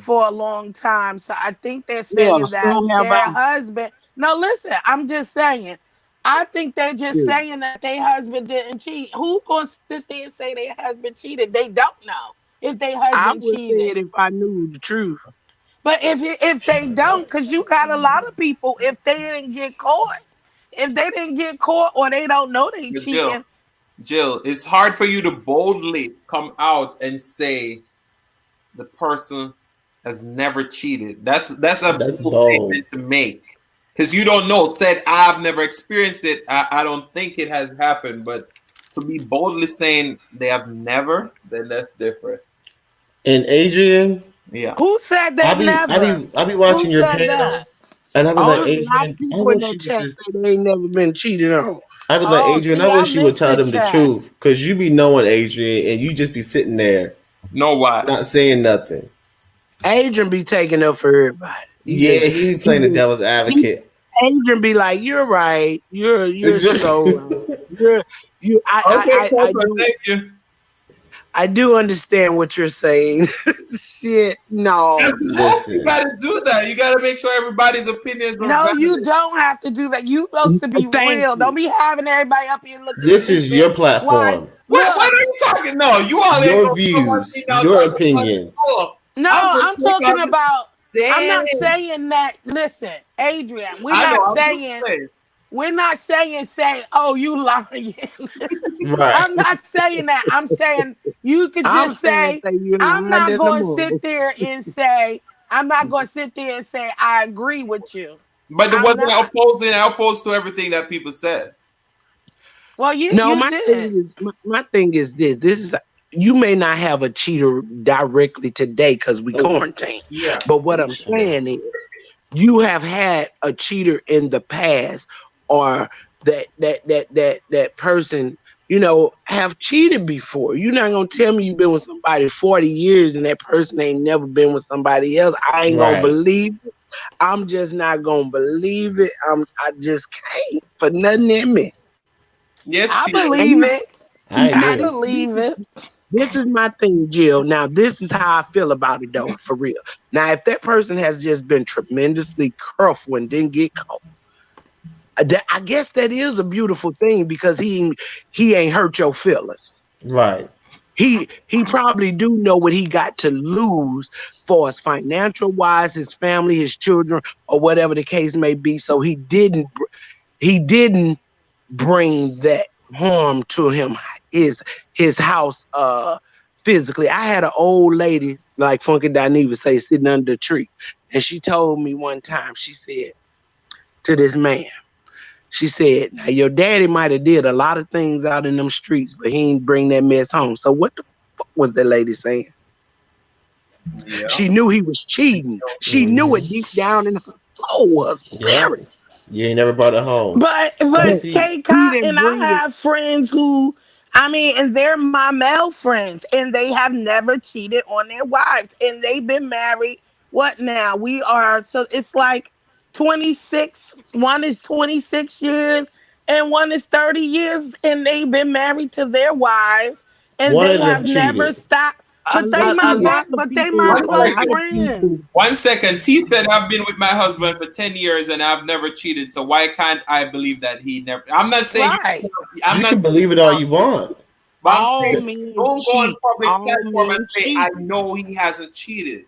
for a long time, so I think they're yeah, saying that so have I. their husband. No, listen, I'm just saying. I think they're just Yeah. saying that their husband didn't cheat. Who's gonna sit there and say their husband cheated? They don't know if their I husband would say cheated. it if I knew the truth. But if they don't, because you got a lot of people, if they didn't get caught, if they didn't get caught or they don't know they But Jill, cheating, it's hard for you to boldly come out and say the person has never cheated. That's a That's bold bold. statement to make. Because you don't know. Said I've never experienced it. I don't think it has happened. But to be boldly saying they have never, then that's different. And Adrian, Yeah. who said I they be I never? be I be Who watching your said that? panel, and I be Oh, like, there's a lot of Adrian, I people in wish that you would chat just. say they ain't never been cheated on. I be like, Oh, Adrian, I see, I wish you would missed tell the them the chat. truth, cause you be knowing Adrian, and you just be sitting there Know why? not saying nothing. Adrian be taking up for everybody. Yeah, he be He playing the just devil's he, advocate. Adrian be like, "You're right. You're so right. You're you. Okay, I Coco, do thank you. I do understand what you're saying. Shit, no. You Listen, gotta do that. You gotta make sure everybody's opinions are No, you valid. don't have to do that. You supposed to be Thank real. Don't you. be having everybody up here looking this is your stupid. Why? platform, What are Look, you talking? No, you all ain't your gonna come on me views, now your talking about the opinions. school. no, I'm gonna I'm take talking out the about. I'm damn. not saying that. Listen, Adrian, I know. I'm just saying. we're not saying say, oh, you lying. Right. I'm not saying that. I'm saying you could I'm just saying say, say you're I'm lying not in the going to mud. sit there and say, I'm not going to sit there and say, I agree with you. But it I'm wasn't not. opposing. I opposed to everything that people said. Well, No, you my did. thing is my thing is this. This is you may not have a cheater directly today because we Oh, quarantine. yeah. But what I'm saying is you have had a cheater in the past or that person, have cheated before. You're not gonna tell me you've been with somebody 40 years and that person ain't never been with somebody else. I ain't gonna Right. believe it. I'm just not gonna believe it. I just can't for nothing in me. Yes, I T. And believe it. I I agree. believe it. this is my thing, Jill. Now, this is how I feel about it, though, for real. Now, if that person has just been tremendously careful and didn't get caught, I guess that is a beautiful thing because he ain't hurt your feelings. Right. He probably do know what he got to lose for his financial wise, his family, his children, or whatever the case may be. So he didn't bring that harm to him, his house physically. I had an old lady, like Funky Dineva say, sitting under the tree. And she told me one time, she said to this man, she said, now your daddy might have did a lot of things out in them streets, but he ain't bring that mess home. So what the fuck was that lady saying? Yeah. She knew he was cheating. She knew Hmm. it deep down in her soul was Yeah. married. You ain't never brought it home. But But See, K he didn't and I bring it. have friends who, I mean, and they're my male friends, and they have never cheated on their wives, and they've been married. What now? We are so it's like 26. One is 26 years, and one is 30 years, and they've been married to their wives, and one they of them have never cheated. stopped. A, But they a, my a best. lot of But they people, my One a close lot second. of people, friends. One second. T said, I've been with my husband for 10 years and I've never cheated. So why can't I believe that he never? I'm not saying Right. I'm You not can believe it all you want. but I'm all saying men don't go on cheat. public All platform and men say, I cheat. know he hasn't cheated.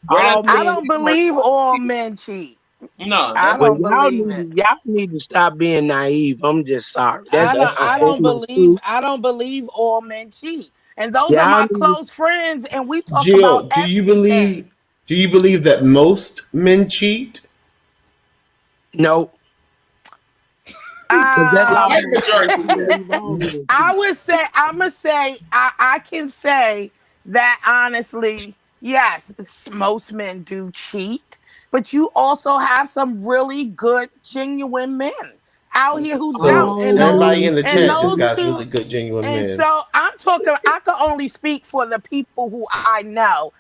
We're not All saying I men don't cheat. believe all men cheat. no, I that's Well, don't believe it. y'all need to stop being naive. I'm just sorry. That's That's that's right. my truth. I don't believe all men cheat. And those are Y'all my need to close friends, and we talk about Jill, everything. do you believe that most men cheat? know because that's the Um white almost like majority you said. believe all men I cheat. would say I'ma say I can say that honestly, yes, most men do cheat, but you also have some really good, genuine men out here who So don't. All everybody men in the And chat just cheat. those got two really good, genuine And men. so I'm talking, I can only speak for the people who I know,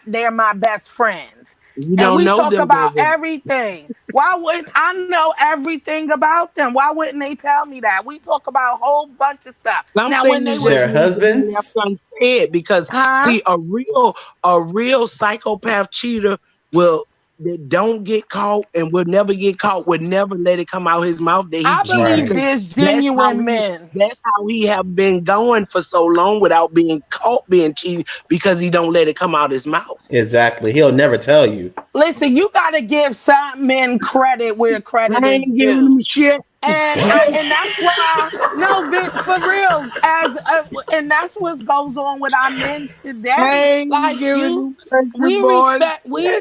they're my best friends. You And don't we know talk them about that well. everything. Why wouldn't I know everything about them? Why wouldn't they tell me that? We talk about a whole bunch of stuff. Some Now, when they things just was, Their need to be left husbands. unsaid because huh? see, a real psychopath cheater will that don't get caught and will never get caught, would never let it come out his mouth that he I cheated believe Right. because there's that's how genuine he men. that's how he have been going for so long without being caught being cheated because he don't let it come out his mouth. Exactly. He'll never tell you. Listen, you got to give some men credit where credit I is ain't giving due. him shit. And that's why no for real and that's what goes on with our men I today. ain't Like giving you, them country boys shit.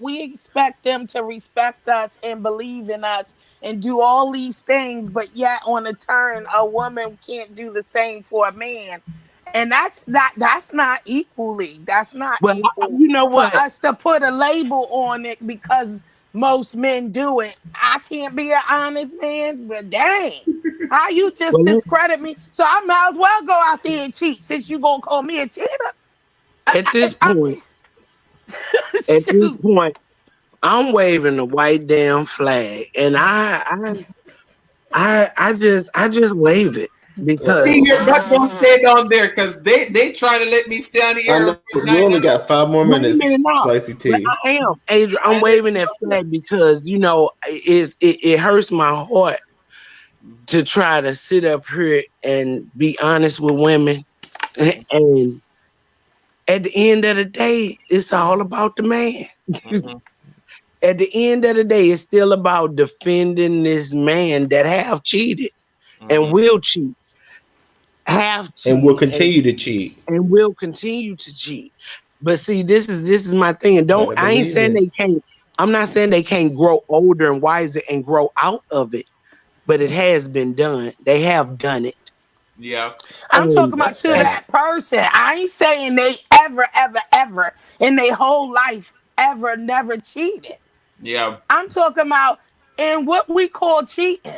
we expect them to respect us and believe in us and do all these things, but yet on a turn a woman can't do the same for a man. And that's not Well, equal you know for what? us to put a label on it because most men do it. I can't be an honest man, but dang, how you just Well, discredit me? So I might as well go out there and cheat since you gonna call me a cheater. at this I point, mean, at this shoot. point, I'm waving the white damn flag, and I just wave it See, because your butt don't stay down there because they try to let me stay on the I air know right you now. only got 5 more wait a minutes, minute now. Spicy But T. I am Adrian. I'm waving that flag because it hurts my heart to try to sit up here and be honest with women, and at the end of the day, it's all about the man. Mhm, At the end of the day, it's still about defending this man that have cheated and mhm. will cheat, have And we'll cheated, and continue to cheat. will continue to cheat. But see, this is my thing. And don't Better I ain't believe saying it. they can't. I'm not saying they can't grow older and wiser and grow out of it. but it has been done. They have done it. Yeah. I'm talking And, about That's to fair. that person. I ain't saying they ever in their whole life ever never cheated. Yeah. I'm talking about in what we call cheating.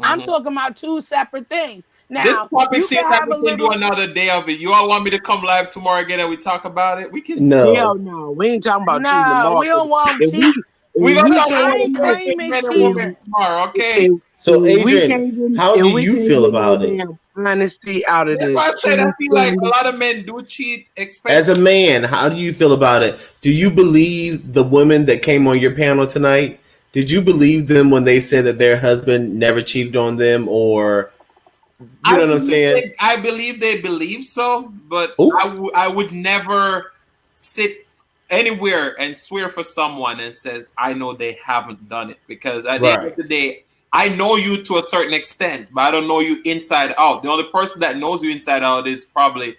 I'm Mhm. talking about two separate things. This Now, topic you seems can like have we a can do little. another day of it. You all want me to come live tomorrow again and we talk about it? We can. hell No. no, we ain't talking about cheating No, tomorrow. we don't want If cheat. we We if gonna we talk can't about I the ain't difference get claiming between men and if, cheating. women tomorrow, okay? So if we Adrian, can't get how do if we you can't feel get no about it? damn honesty out of That's why this I said I feel like a cheating. lot of men do cheat, As especially. a man, how do you feel about it? Do you believe the women that came on your panel tonight? Did you believe them when they said that their husband never cheated on them, or you know what I'm saying? I believe they believe so, but Oh, I would never sit anywhere and swear for someone and says I know they haven't done it, because at the end of right. the day, I know you to a certain extent, but I don't know you inside out. The only person that knows you inside out is probably,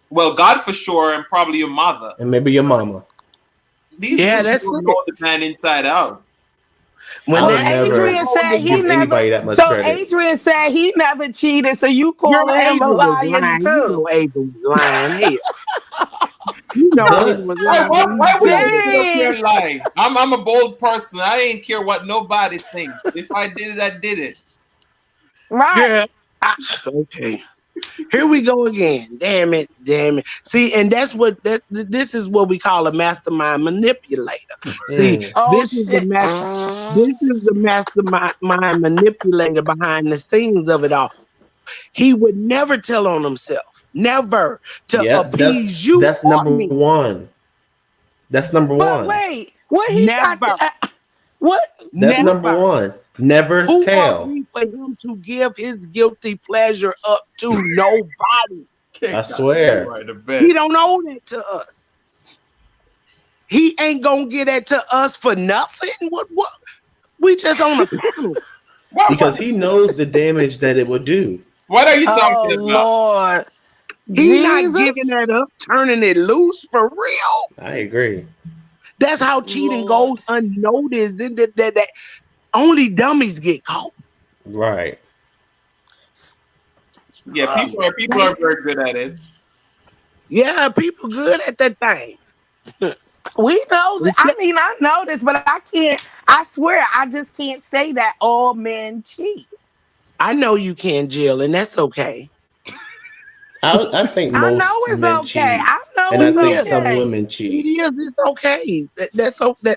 well, God for sure, and probably your mother. And maybe your mama. These Yeah, women that's don't it. know the man inside out. When I So would that never Adrian said he give never. anybody that much So credit. Adrian said he never cheated. So you girl calling him a Adrian was liar lying, you too? know Adrian was lying. Hell, you know Adrian But was Why, lying why, when why he would I said that. sit up here Dang! and lie? I'm a bold person. I ain't care what nobody thinks. If I did it, I did it. Girl, Right. I, okay. Here we go again. Damn it, damn it. See, and this is what we call a mastermind manipulator. See, mm, oh this is the shit. master this is the mastermind manipulator behind the scenes of it all. He would never tell on himself. Never to yep, appease you that's or number me. one. That's number But one. wait, what he got? Never. What? That's number Never. one. Never Who are tell. we for him to give his guilty pleasure up to nobody? I Can't got me swear. right to He bed. don't owe that to us. He ain't gonna get that to us for nothing. What? We just on a panel. Because he knows the damage that it would do. What are you Oh talking about? Lord, He not giving Jesus, that up, turning it loose for real. I agree. That's how cheating Lord. goes unnoticed. That only dummies get caught. Right. Yeah, people are very good at it. Yeah, people good at that thing. We know. I mean, I know this, but I can't. I swear, I just can't say that all men cheat. I know you can, Jill, and that's okay. I think I know most it's men okay. cheat, I know and I it's think It is. some okay. women It cheat. is. It's okay.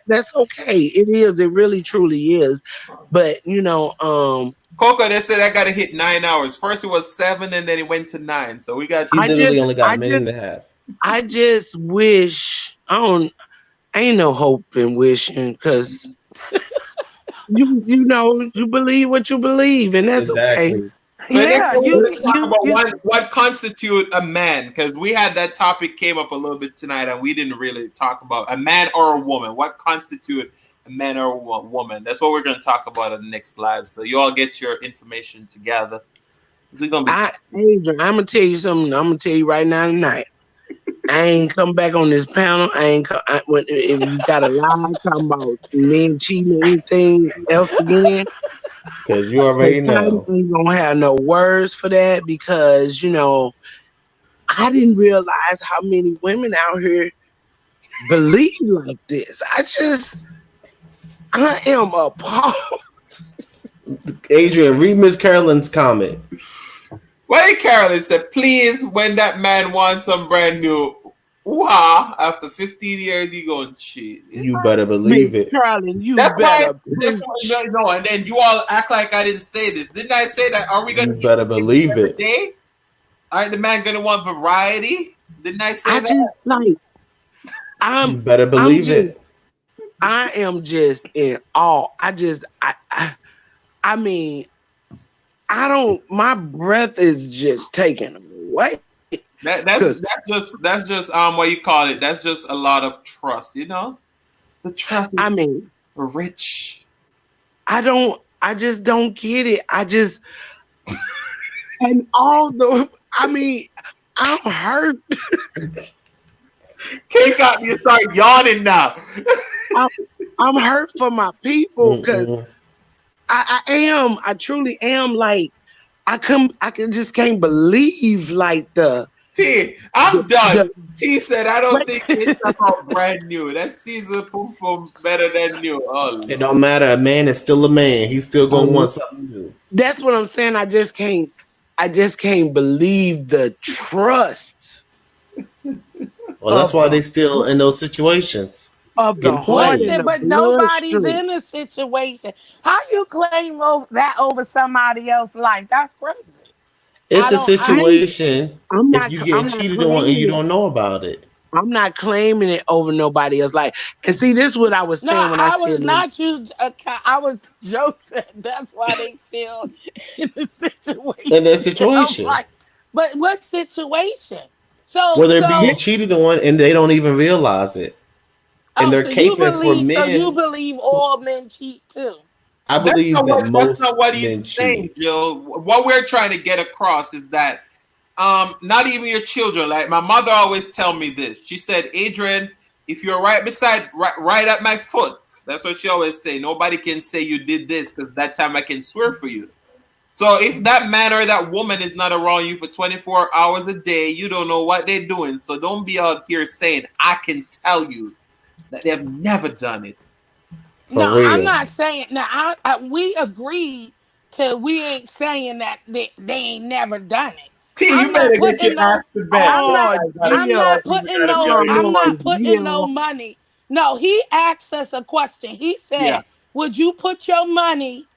That's okay. It is. It really truly is. But Coco, they said I got to hit 9 hours. First it was 7, and then it went to 9. So we got. He I literally just, only got I a minute just, and a half. I just wish I don't. Ain't no hope in wishing because you believe what you believe, and that's okay. Exactly. So next Yeah, time we're going to talk about you. what constitute a man, because we had that topic came up a little bit tonight, and we didn't really talk about a man or a woman. What constitute a man or a woman? That's what we're going to talk about on the next live. So you all get your information together. We're going to be talking. Adrian, I'm gonna tell you something. I'm gonna tell you right now tonight. I ain't come back on this panel. If you got a lie talking about men cheating or anything else again. Because you Because already Titan know. ain't gonna have no words for that because I didn't realize how many women out here believe like this. I am appalled. Adrian, read Miss Carolyn's comment. Well, Carolyn said, please, when that man wants some brand new after 15 years, he gonna cheat. You better Miss believe it. Carolyn, you That's why. better That's why. No, and then you all act like I didn't say this. Didn't I say that? Are we gonna You get better him believe every it. day? Are the man gonna want variety? Didn't I say I that? just like You better I'm believe just it. I am just in awe. I mean, I don't my breath is just taken away. Cause That's just what you call it. That's just a lot of trust. The trust I is mean, rich. I just don't get it. And I mean, I'm hurt. Can't got me start yawning now. I'm hurt for my people because Mm-mm. I am. I truly am. Like just can't believe like T, I'm the done. T said, I don't but think they stuff out brand new. That season pum pum better than new. Oh, It Lord. don't matter. A man is still a man. He's still gonna um, want something new. that's what I'm saying. I just can't believe the trust Well, that's of why the they still in those situations of the getting heart played. and the But nobody's bloodstream. in a situation. How you claim that over somebody else's life? That's crazy. I It's a don't. I ain't, situation if you getting I'm not cheated on and you claiming it. don't know about it. I'm not claiming it over nobody else. Like, and see, this is what I was No, saying when I I was said, like, not you. I was Joseph. That's why they still in the In that situation. I'm situation like, but what situation? So, where they're being so, cheated on and they don't even realize it, and oh, they're so you caping for believe? So you men. believe all men cheat too? I believe that That's not most what he's men saying, cheat. Jill. What we're trying to get across is that not even your children. Like my mother always tell me this. She said, Adrian, if you're right at my foot, that's what she always say. Nobody can say you did this because that time I can swear for you. So if that man or that woman is not around you for 24 hours a day, you don't know what they're doing. So don't be out here saying, I can tell you that they've never done it. For No, I'm real. not saying. Now, we agreed to. We ain't saying that they ain't never done it. T, you I'm not better get your putting no. ass to bed. I'm not. oh, I'm Jill, not putting no. calm I'm not down, putting no Jill. money. No, he asked us a question. He Yeah. said, "Would you put your money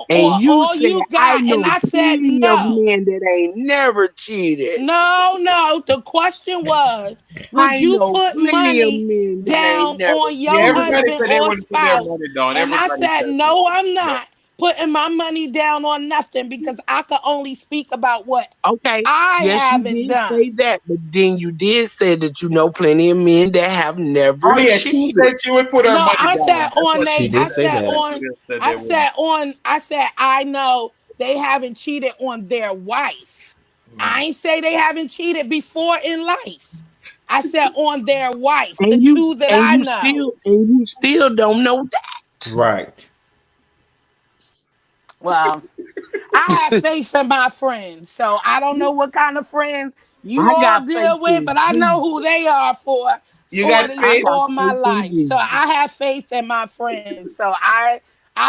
And or you all said, you I got?" And know I said, plenty of "No, men that ain't never cheated. no, no." The question was, "Would I you know put plenty of money men that ain't down never on Yeah, your cheated. everybody husband said they or want to put their spouse?" money down. And I Everybody said, says "No, I'm that. not putting my money down on nothing because I can only speak about what Okay, I yes, you haven't did done." say that, but then you did say that you know plenty of men that have Oh never yeah, T cheated. said she would put her No, money I said down. That's on what they She she did I said. say said that. on She just said they I wouldn't. said on I said I know they haven't cheated on their wife. I ain't say they haven't cheated before in life. I said on their wife, the two that I know. And you still don't know Right. Well, I have that. faith in my friends. So I don't know what kind of friends you I all got faith deal with, in but I know Jesus. who they are for You got I faith? got all my faith in life. So Jesus. I have faith in my friends. So I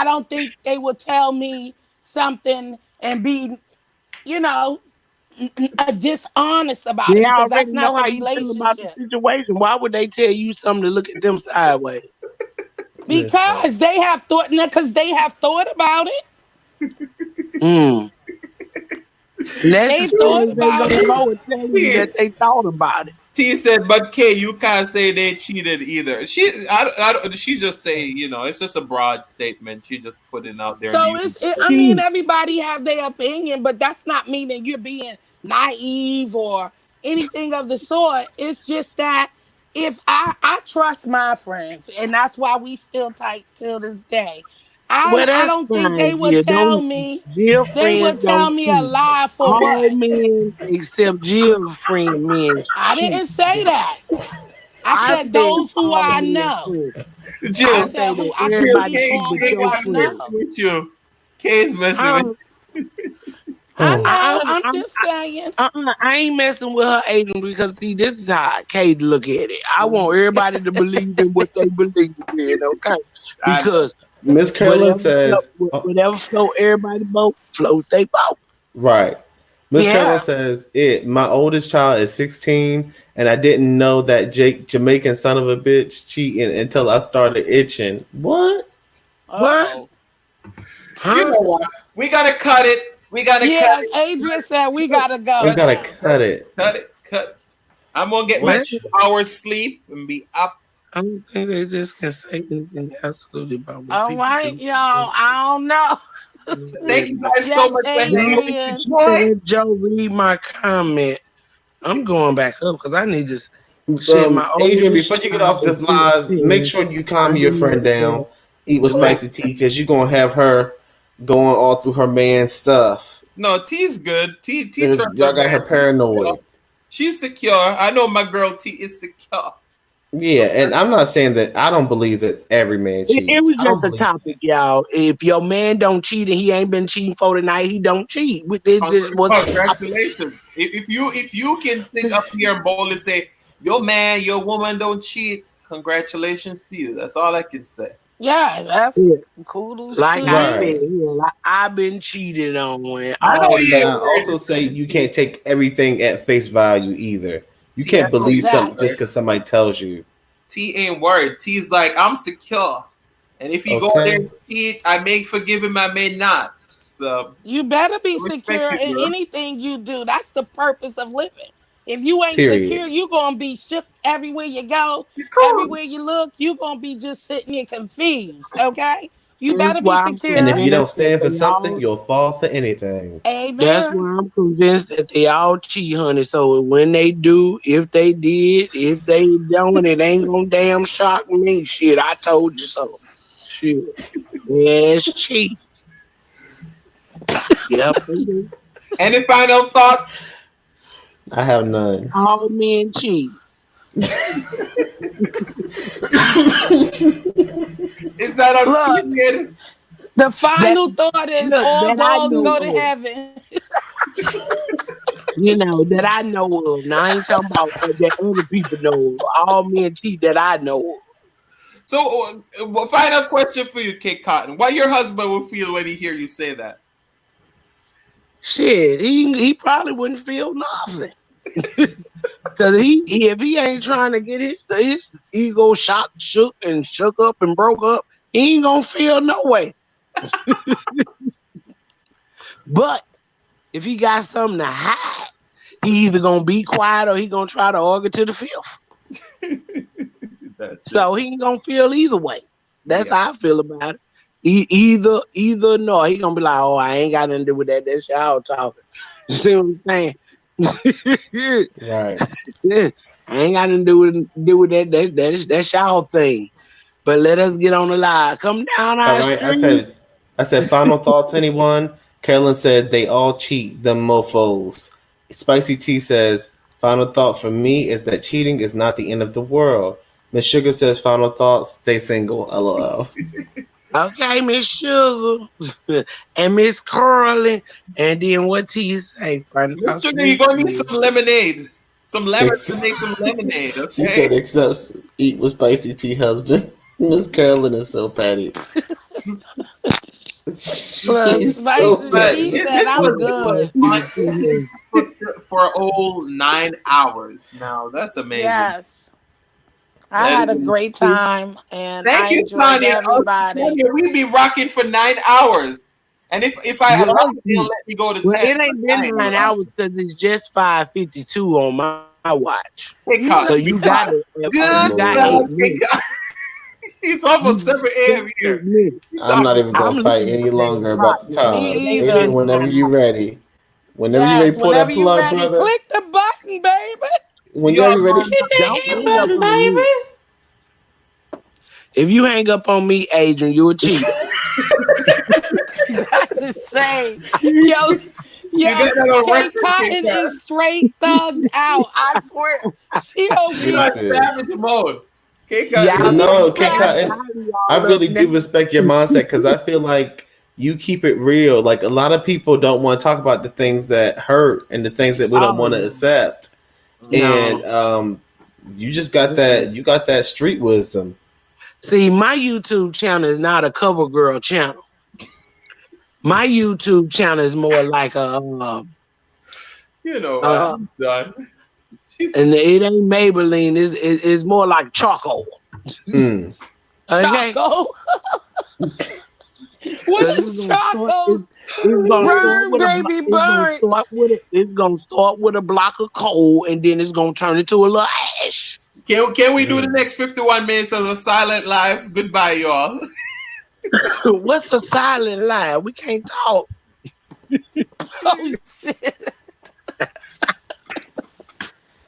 don't think they will tell me something and be, you know, dishonest about it They because already that's not know the how you feel about the relationship. situation. Why would they tell you something to look at them sideways? Listen. Because they have thought about it. Mm. And that's They've as far thought as they about gonna it. go with telling you that T, they thought about it. T said, but K, you can't say they cheated either. She just say, it's just a broad statement. She just put it out there in the So universe. I mean, See, everybody have their opinion, but that's not meaning you're being naive or anything of the sort. It's just that if I trust my friends, and that's why we still tight till this day. well, I that's don't think they fine, would Jill. tell Don't me. Jill They friends would tell don't me a cheat. lie for All what? men except Jill friend men I cheat. didn't say that. I I said said those who all I men know. friends. I I Jill, said say who that I can Jill, speak everybody K, cheat on but K who your I messing friend. know. with you. K is messing with Um, I Hmm. know. I, I'm I, just saying. I ain't messing with her, Aiden, because see, this is how Kate look at it. I want everybody to believe in what they believe in, okay? I know. Because Miss Carolyn whatever says, oh, whatever float everybody boat floats they boat. right. Miss Carolyn Yeah. says, my oldest child is 16, and I didn't know that Jamaican son of a bitch cheating until I started itching. What? What? Oh. You Huh? know what? We gotta cut it. We gotta cut Yeah, it. Adrian said we gotta We go Cut gotta it. now. Cut cut it. it. Cut it. Cut. I'm gonna get my What? 2 hours sleep and be up. I don't think they just can say anything absolutely about what All people right, do. y'all. I don't know. Thank you guys so Yes, much for hanging with me, Adrian. She boy. said, Joe, read my comment. I'm going back up because I need to shit my Adrian, oldest before you get child off is this live, make 16. sure you I calm your didn't friend know down. that Eat with Jamaican. spicy tea because you're gonna have her going all through her man's stuff. No, T's good. T And trust her y'all got man. her She's secure. paranoid. She's secure. I know my girl T is secure. Yeah, and I'm not saying that I don't believe that every man It cheats. was I don't just a believe. topic, y'all. If your man don't cheat and he ain't been cheating for the night, he don't cheat. It just was a topic. Congratulations. If you can sit up here and boldly say your man, your woman don't cheat, congratulations to you. That's all I can say. Yeah, that's Yeah. kudos to Like I said, you. Right. yeah, like I've been cheated on when I know all he But ain't I these worried. also say you can't take everything at face value either. You T, I can't know he believe ain't something Exactly. just worried. because somebody tells you. T ain't worried. T's like, I'm secure. And if he go there Okay. and cheat, I may forgive him, I may not. So You better be I respect secure you, in girl. anything you do. That's the purpose of living. If you ain't secure, Period. you gonna be shook everywhere you go, Cool. everywhere you look. You gonna be just sitting here confused. Okay, you that's better be why I'm And if secure. you don't convinced that stand for they something, all you'll fall for anything. that's Amen. why I'm convinced that they all cheat, honey. So when they do, if they did, if they don't, it ain't gonna damn shock me. Shit, I told you so. Shit. Yes, cheat. Yep, they do. Any final thoughts? I have none. All men cheat. Is that Look, opinion? the That final thought is look all that I dogs know go to of. heaven. You know, that I know of. Now I ain't talking about that other people know of. All men cheat that I know of. So, final question for you, Kate Cotton. What your husband will feel when he hear you say that? Shit, he probably wouldn't feel nothing. Cause if he ain't trying to get his ego shook up and broke up, he ain't gonna feel no way. But if he got something to hide, he either gonna be quiet or he gonna try to argue to the fifth. That's just So he ain't gonna feel either way. That's yeah. how I feel about it. Either no, he gonna be like, oh, I ain't got nothing to do with that. That's y'all talking. You see what I'm saying? Right. Yeah, I ain't got nothing to do with that. That's y'all thing. But let us get on the line. Come down All our right. street. I said final thoughts, anyone? Carolyn said they all cheat, them mofos. Spicy T says, final thought for me is that cheating is not the end of the world. Miss Sugar says, final thoughts, stay single. LOL. Okay, Miss Sugar and Miss Curly. And then what T say? Friend? Miss Sugar, you're gonna need some lemonade. Some lemon to Ex- make some lemonade, she okay? said, except eat with Spicy T husband. Miss Carolyn is so petty. Look, She's so Spicy But T petty. said, this I'm was good. fun. We did for a whole 9 hours. Now that's amazing. Yes. I That had is a great amazing. time and Thank I you, enjoyed Tanya. everybody. Tanya, we be rocking for 9 hours. And if I allow Well, it, they'll let me go to well, 10. it But ain't I been ain't gonna 9 hours because it's just 5:52 on my watch. Hey, You know, So Cotton. you got it. Good You got Lord. 8 minutes. It's almost You 7 got a.m. 8 here. minutes. It's I'm not almost even I'm gonna fight looking any at that longer clock, about the y'all. time. me It ain't Hit it either. been whenever 9 you're hours. ready. Whenever you're ready, Yes, pull that whenever you're plug, ready, brother. click the button, baby. When y'all you're ready, going. hit that Don't hit hang up button, on me. baby. If you hang up on me, Adrian, you a cheater. That's insane. Yo, You got yo, that on Kate record, K Cotton Cotton. is straight thugged out. I swear. She don't You be on Listen, savage mode. K Y'all Cotton. she be no, gonna K have to savage. Cotton. tighten I y'all up really now. do respect your mindset because I feel like you keep it real. Like a lot of people don't want to talk about the things that hurt and the things that we don't Oh want to accept. no. And you just got that. You got that street wisdom. See, my YouTube channel is not a cover girl channel. My YouTube channel is more like You know what? uh I'm done. She's, and it ain't Maybelline. It's more like charcoal. Mm. Okay, Choco. What because is Choco? it's gonna start Burn, with a baby, burn. it's gonna start with a block of coal, and then it's gonna turn into a little ash. can we do the Mm. next 51 minutes of a silent live? Goodbye, y'all. What's a silent line? We can't talk. Oh shit.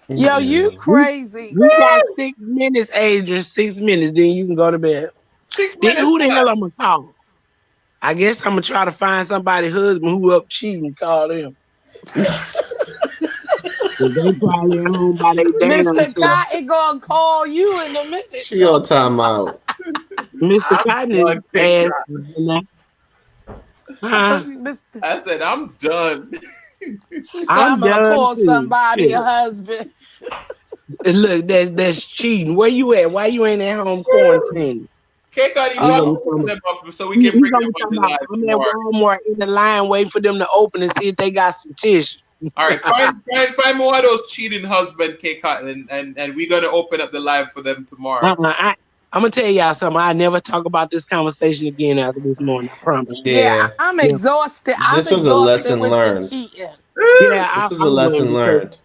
Yo, you Mm-mm. We crazy. we got 6 minutes, Adrian. 6 minutes, then you can go to bed. 6 minutes Who the hell left. I'm gonna call? I guess I'm gonna try to find somebody's husband who up cheating. Call them. They probably at home by their damn Mr. self. Cotton gonna call you in a minute. She on timeout. Mr. I'm Cotton done, is Kate ass. Cotton. Huh? Mr. I said I'm done. She said I'm I'm gonna done call too. somebody a Shit. husband. And look, that's cheating. Where you at? Why you ain't at home quarantining? Kate Cotton, you He gotta gonna be open talking about, them up so we can he bring gonna them be on talking the about live I'm at tomorrow. Walmart in the line waiting for them to open and see if they got some tissue. All right, find more of those cheating husband, Kate Cotton, and we're gonna open up the live for them tomorrow. I'm gonna tell y'all something. I never talk about this conversation again after this morning. I promise. Yeah, Yeah. I'm Yeah, exhausted. I'm This was a exhausted lesson with the learned. cheating. yeah. This I was a will lesson because learned.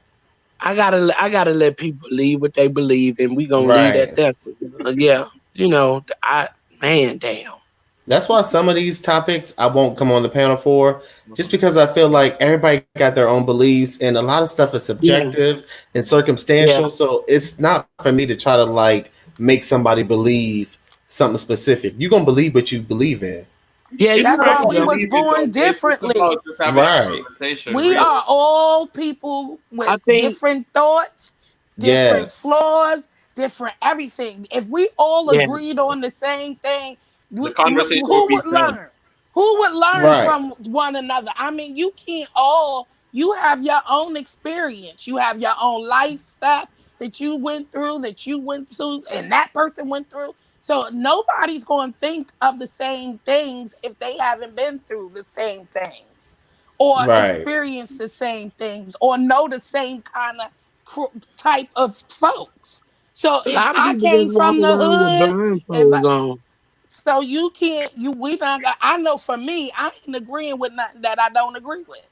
I gotta let people believe what they believe, and we gonna leave that Right. there. Yeah, man, damn. That's why some of these topics I won't come on the panel for, just because I feel like everybody got their own beliefs and a lot of stuff is Yeah, subjective and yeah, circumstantial. So it's not for me to try to like make somebody believe something specific. You're gonna believe what you believe in. yeah. It's You That's not why right, about we though. was believing though. born It's just differently. about just having a Right. conversation, We really. are all people I with think. different thoughts, different Yes. flaws, different everything. If we all Yeah, agreed on the same thing, The conversation will who be would done. learn? Who would learn Right. from one another? I mean, you can't all, you have your own experience. You have your own life stuff that you went through, that you went through, and that person went through. So nobody's going to think of the same things if they haven't been through the same things or Right. experience the same things or know the same kind of type of folks. So a if lot of I people just came walk from the around with hood, if I, blindfolds on. so you can't, we not. I know for me, I ain't agreeing with nothing that I don't agree with.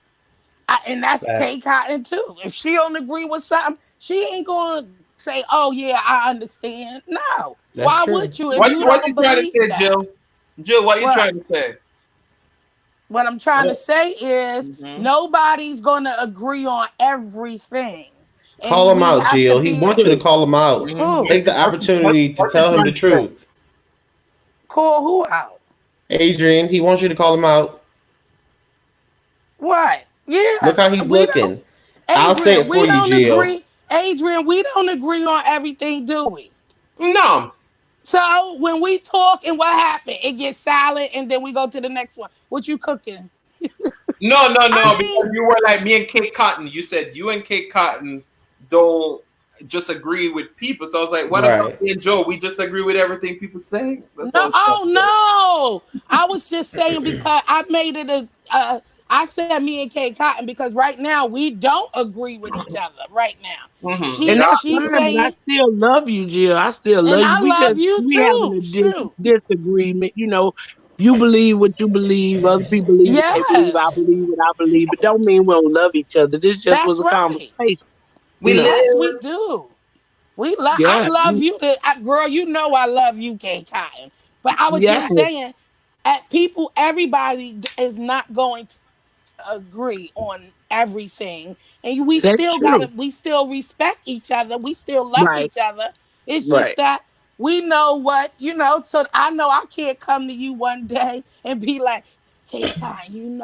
And that's Kay Facts. Cotton too. If she don't agree with something, she ain't gonna say, "Oh yeah, I understand." No, That's why true. would you if you What don't you trying to believe say, that? Jill? Jill, what you What? trying to say? What I'm trying to say is Mm-hmm. nobody's gonna agree on everything, Call and him we out, have to Jill. He be wants you to call him out. Mm-hmm. who Take the opportunity to What you tell him the trying to say? truth. call who out. Adrian, he wants you to call him out. What? Yeah, Look how he's we don't. looking. I'll say Adrian, it for we you, don't Jill. agree. Adrian, we don't agree on everything, do we? No. So when we talk and what happened, it gets silent and then we go to the next one. What you cooking? No, I mean, because you were like me and Kate Cotton. You said you and Kate Cotton don't just agree with people. So I was like, what about Right. me and Joe? We just agree with everything people say. That's no, all. oh no. I was just saying because I made it I said me and Kate Cotton because right now we don't agree with each other right now. Mm-hmm. And that's She's fine, but I saying, still love you, Jill. I still and love you. I love you We having too. a Shoot. disagreement. You believe what you believe. Other people believe what they believe. I Yes. believe what I believe. But don't mean we don't love each other. This just That's was a right. conversation. We You know. Yes, we live. do. I Yeah. love you. Girl, you know I love you, Kay Cotton. But I was Yeah. just saying, everybody is not going to agree on everything, and That's true. we still respect each other. We still love Right. each other. It's just Right. that we know what So I know I can't come to you one day and be like, Kay Cotton,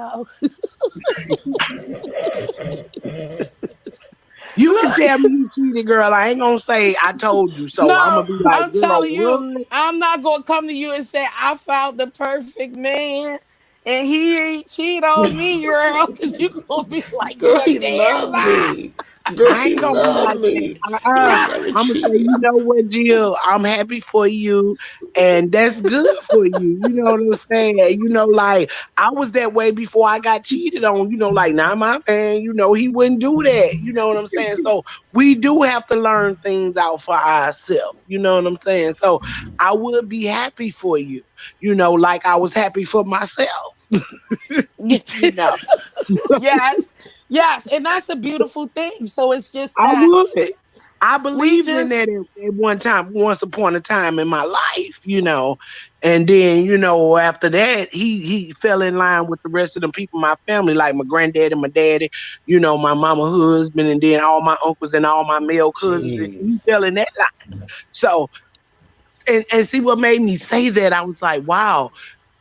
You can tell me you cheated, girl. I ain't gonna say I told you so. I'm No, gonna be like, I'm girl, telling you, what? I'm not gonna come to you and say I found the perfect man and he ain't cheat on me, girl, because you gonna be like, Girl, you're a he damn love lie. me. Girl, I he ain't gonna be love like that. me. He never I'm gonna say, you cheated. know what, Jill? I'm happy for you, and that's good for you. You know what I'm saying? Like I was that way before I got cheated on. Like now my man, he wouldn't do that. You know what I'm saying? So we do have to learn things out for ourselves. You know what I'm saying? So I would be happy for you. Like I was happy for myself. you know, Yes, yes, and that's a beautiful thing. So it's just I that would. I we believed in just that at one time, once upon a time in my life. And then, after that, he fell in line with the rest of the people in my family, like my granddad and my daddy, my mama husband, and then all my uncles and all my male cousins. And he Jeez. fell in that line. So, and see what made me say that, I was like, wow,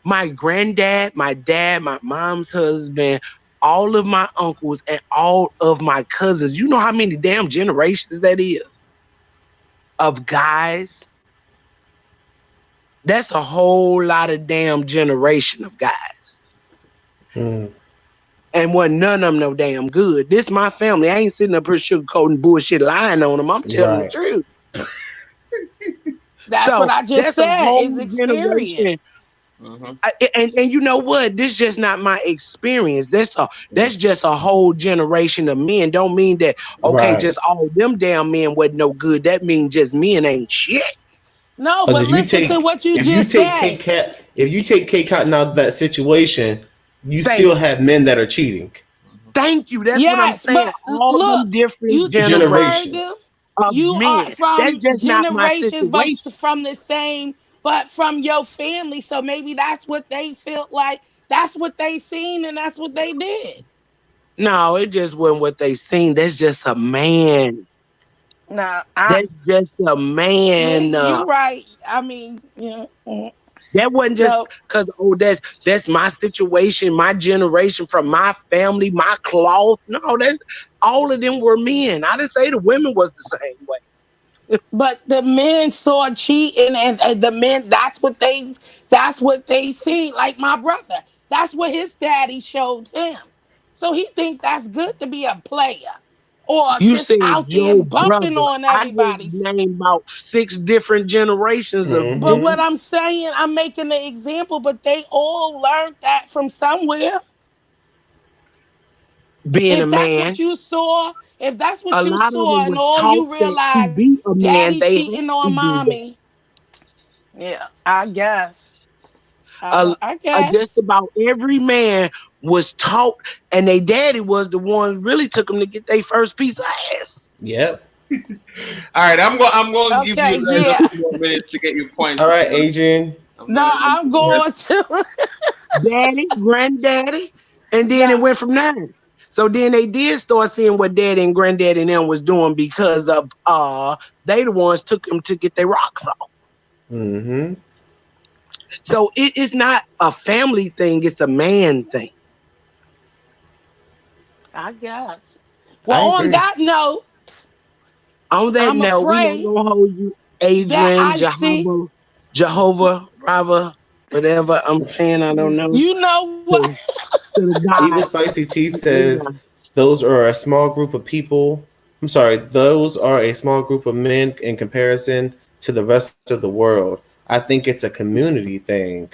my granddad, my dad, my mom's husband, all of my uncles and all of my cousins. You know how many damn generations that is of guys? That's a whole lot of damn generation of guys. Hmm. And wasn't none of them no damn good. This my family. I ain't sitting up here sugarcoating bullshit, lying on them. I'm telling the Right. truth. That's what So I just that's a said. whole It's generation. experience. And you know what? This just not my experience. That's just a whole generation of men. Don't mean that okay, Right. just all them damn men wasn't no good. That means just men ain't shit. No, Because but listen to what you if you just take said. if you take K Cotton out of that situation, you Thank still you. have men that are cheating. Thank you. That's what I'm Yes, saying. but All look, them different you heard generations them. Generations. of You are men. That's from just not my generations, but situation. from the same, but from your family. So maybe that's what they felt like. That's what they seen, and that's what they did. No, it just wasn't what they seen. That's just a man. Nah, That's just a yeah, man. you right. I mean, yeah, That wasn't just no, because that's my situation, my generation, from my family, my cloth. No, that's all of them were men. I didn't say the women was the same way. but the men saw cheating, and the men. That's what they seen. Like my brother, that's what his daddy showed him. So he think that's good to be a player or You just said out there your and bumping brother. on I just everybody's. named about 6 different generations of But Hmm. what I'm saying, I'm making the example, but they all learned that from somewhere. being a If that's what man. you saw, if that's A what you lot of saw, them and was all taught you that to realize, be a man, daddy they had cheating to on do that. mommy. Yeah, I guess. I Just guess. about every man was taught, and they daddy was the ones really took them to get their first piece of ass. Yep. All right, I'm going to give you Okay, guys a yeah. few more minutes to get your points. All right, Adrian. I'm No, gonna I'm going to. Daddy, granddaddy, and then it Yeah. went from there. So then they did start seeing what daddy and granddaddy and them was doing because of they the ones took them to get their rocks off. Mm-hmm. So it is not a family thing, it's a man thing. I guess. Well, I on agree. that note, On that I'ma note, we ain't pray gonna hold you, that Adrian, I see. Jehovah, Rava, whatever I'm saying, I don't know. You know what? To, to the Even God. Spicy T says those are a small group of people. I'm sorry, those are a small group of men in comparison to the rest of the world. I think it's a community thing.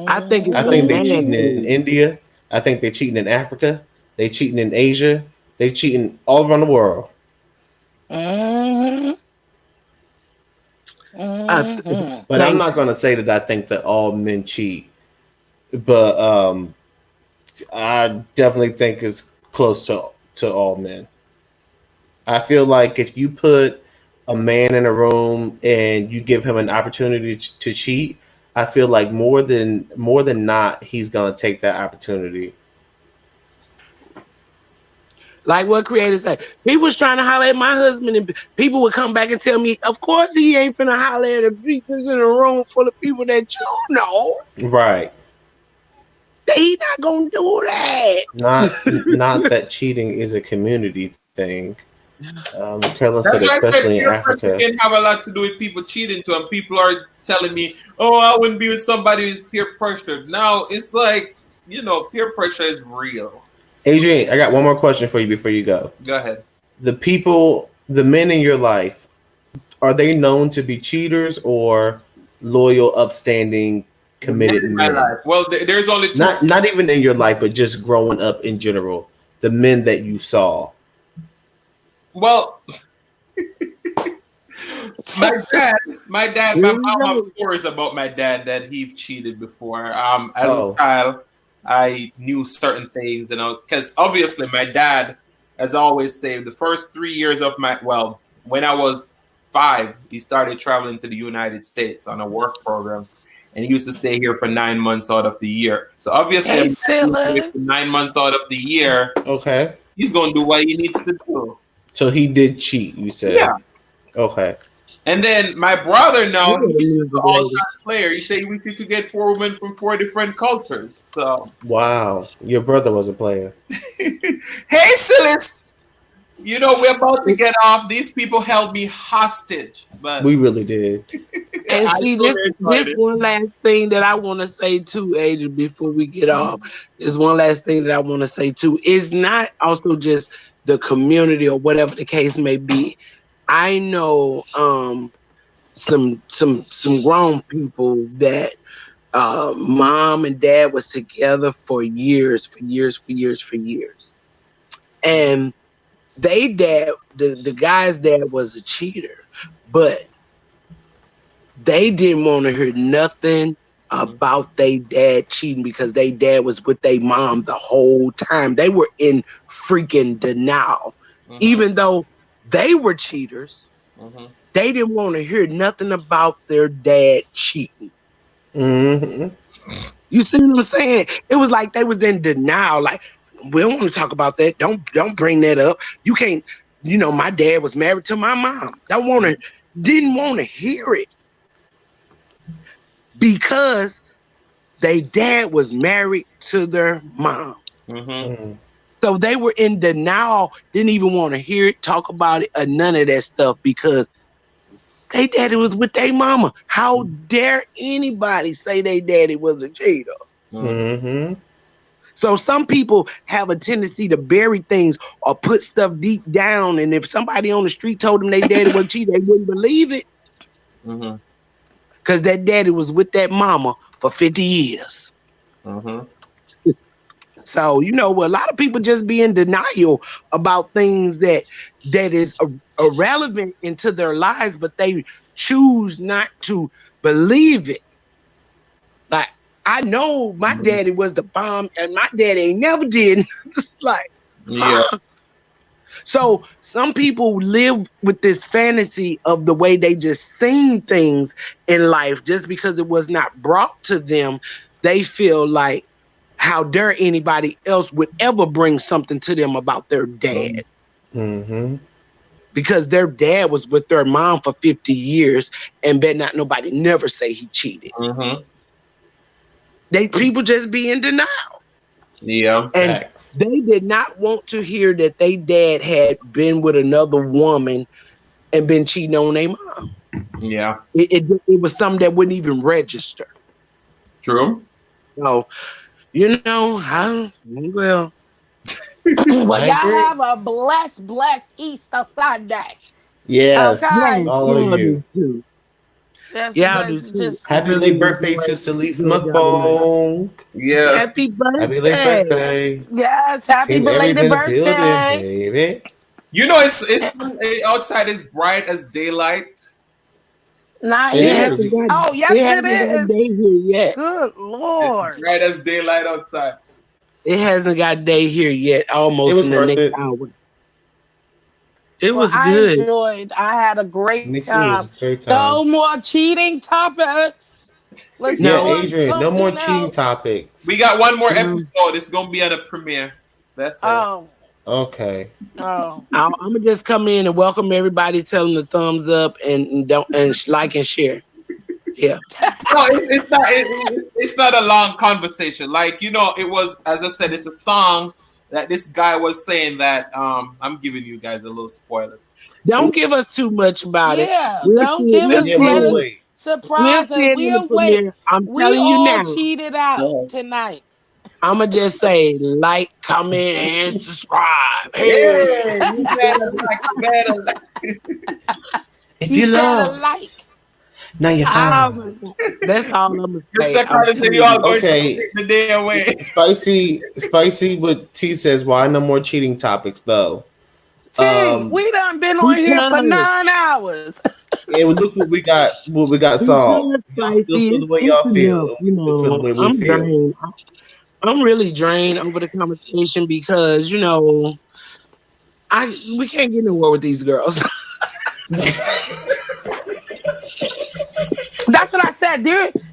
I think I it's a think they man cheating Mhm. in thing. India. I think they cheating in Africa. They cheating in Asia. They cheating all around the world. Mhm. I th- Mhm. But I'm Thank not you. gonna say that I think that all men cheat. But I definitely think it's close to all men. I feel like if you put a man in a room and you give him an opportunity to cheat, I feel like more than not he's gonna take that opportunity. Like what creators say. People was trying to holler at my husband, and people would come back and tell me, of course he ain't finna holler at a people in a room full of people that you know. Right. That he not gonna do that. Not that cheating is a community thing. Carolyn said That's why I said especially in peer pressure Africa. can have a lot to do with people cheating too. And people are telling me, "Oh, I wouldn't be with somebody who's peer pressured." Now it's like peer pressure is real. Adrian, I got one more question for you before you go. Go ahead. The men in your life, are they known to be cheaters or loyal, upstanding, The men committed in my men? life. Well, there's only two. Not even in your life, but just growing up in general. The men that you saw. Well, my Here we mom have go. stories about my dad that he cheated before. As a Oh, child, I knew certain things, because obviously my dad has always said the first 3 years of when I was 5, he started traveling to the United States on a work program, and he used to stay here for 9 months out of the year. So obviously, Hey, I'm here for Silas. 9 months out of the year. okay. He's going to do what he needs to do. So he did cheat, you said. Yeah. Okay. And then my brother now, You're the he's an music lady. all-time player. He said we could get 4 women from 4 different cultures. So, Wow, your brother was a player. hey, Silas, you know we're about to get off. These people held me hostage, but We really did. And I see, totally enjoyed this it. one last thing that I want to say too, Adrian, before we get off. Is one last thing that I want to say too. It's not also just the community or whatever the case may be. I know some grown people that mom and dad was together for years, and they dad, the guy's dad was a cheater, but they didn't want to hear nothing about they dad cheating because they dad was with their mom the whole time. They were in freaking denial, even though they were cheaters. They didn't want to hear nothing about their dad cheating. Mm-hmm. You see what I'm saying? It was like they was in denial. Like, we don't want to talk about that. Don't bring that up. You can't. You know, my dad was married to my mom. Didn't want to hear it because their dad was married to their mom. So they were in denial. Didn't even want to hear it, talk about it, or none of that stuff because they daddy was with their mama. How dare anybody say they daddy was a cheater? Mm-hmm. So some people have a tendency to bury things or put stuff deep down. And if somebody on the street told them they daddy was a cheater, they wouldn't believe it. Because that daddy was with that mama for 50 years. So, you know, a lot of people just be in denial about things that is irrelevant into their lives, but they choose not to believe it. Like, I know my daddy was the bomb, and my daddy ain't never did. It's like, huh? So some people live with this fantasy of the way they just seen things in life just because it was not brought to them. They feel like, how dare anybody else would ever bring something to them about their dad? Because their dad was with their mom for 50 years and bet not nobody never say he cheated. People just be in denial. Yeah, and facts. They did not want to hear that they dad had been with another woman and been cheating on their mom. Yeah. It was something that wouldn't even register. True. So, you know, well, y'all have a blessed Easter Sunday. Yes. Okay. All of you. Happy late birthday to Celise Mukbong. Yes. Happy birthday. Happy late birthday. Yes, happy Team Aries belated in the birthday. building, baby. You know, it's outside is bright as daylight. Not here. Oh, yes, it is. Day here yet. Good Lord. It's bright as daylight outside. It hasn't got day here yet. Almost in the next hour. It was good. I had a great time. No more cheating topics. Let's go. Adrian, no more cheating topics. We got one more episode. It's gonna be on a premiere. That's it. Oh. Okay. Oh. I'm gonna just come in and welcome everybody. Tell them to thumbs up and like and share. Yeah. No, it's not a long conversation. Like, you know, it was, as I said, it's a song that this guy was saying that I'm giving you guys a little spoiler. Don't give us too much about it. Don't give us a surprise. We'll wait. I'm telling you now. Cheated out tonight. I'ma just say like, comment, and subscribe. Hey, you better like. If you love, now you're fine. That's all I'm gonna say. Okay. The day away. Spicy. What T says? Why no more cheating topics though? We done been on here for 9 hours. Yeah, look what we got. What we got solved. Y'all still feel the way y'all feel. You know, I'm really drained over the conversation because, you know, we can't get nowhere with these girls. That's what I said.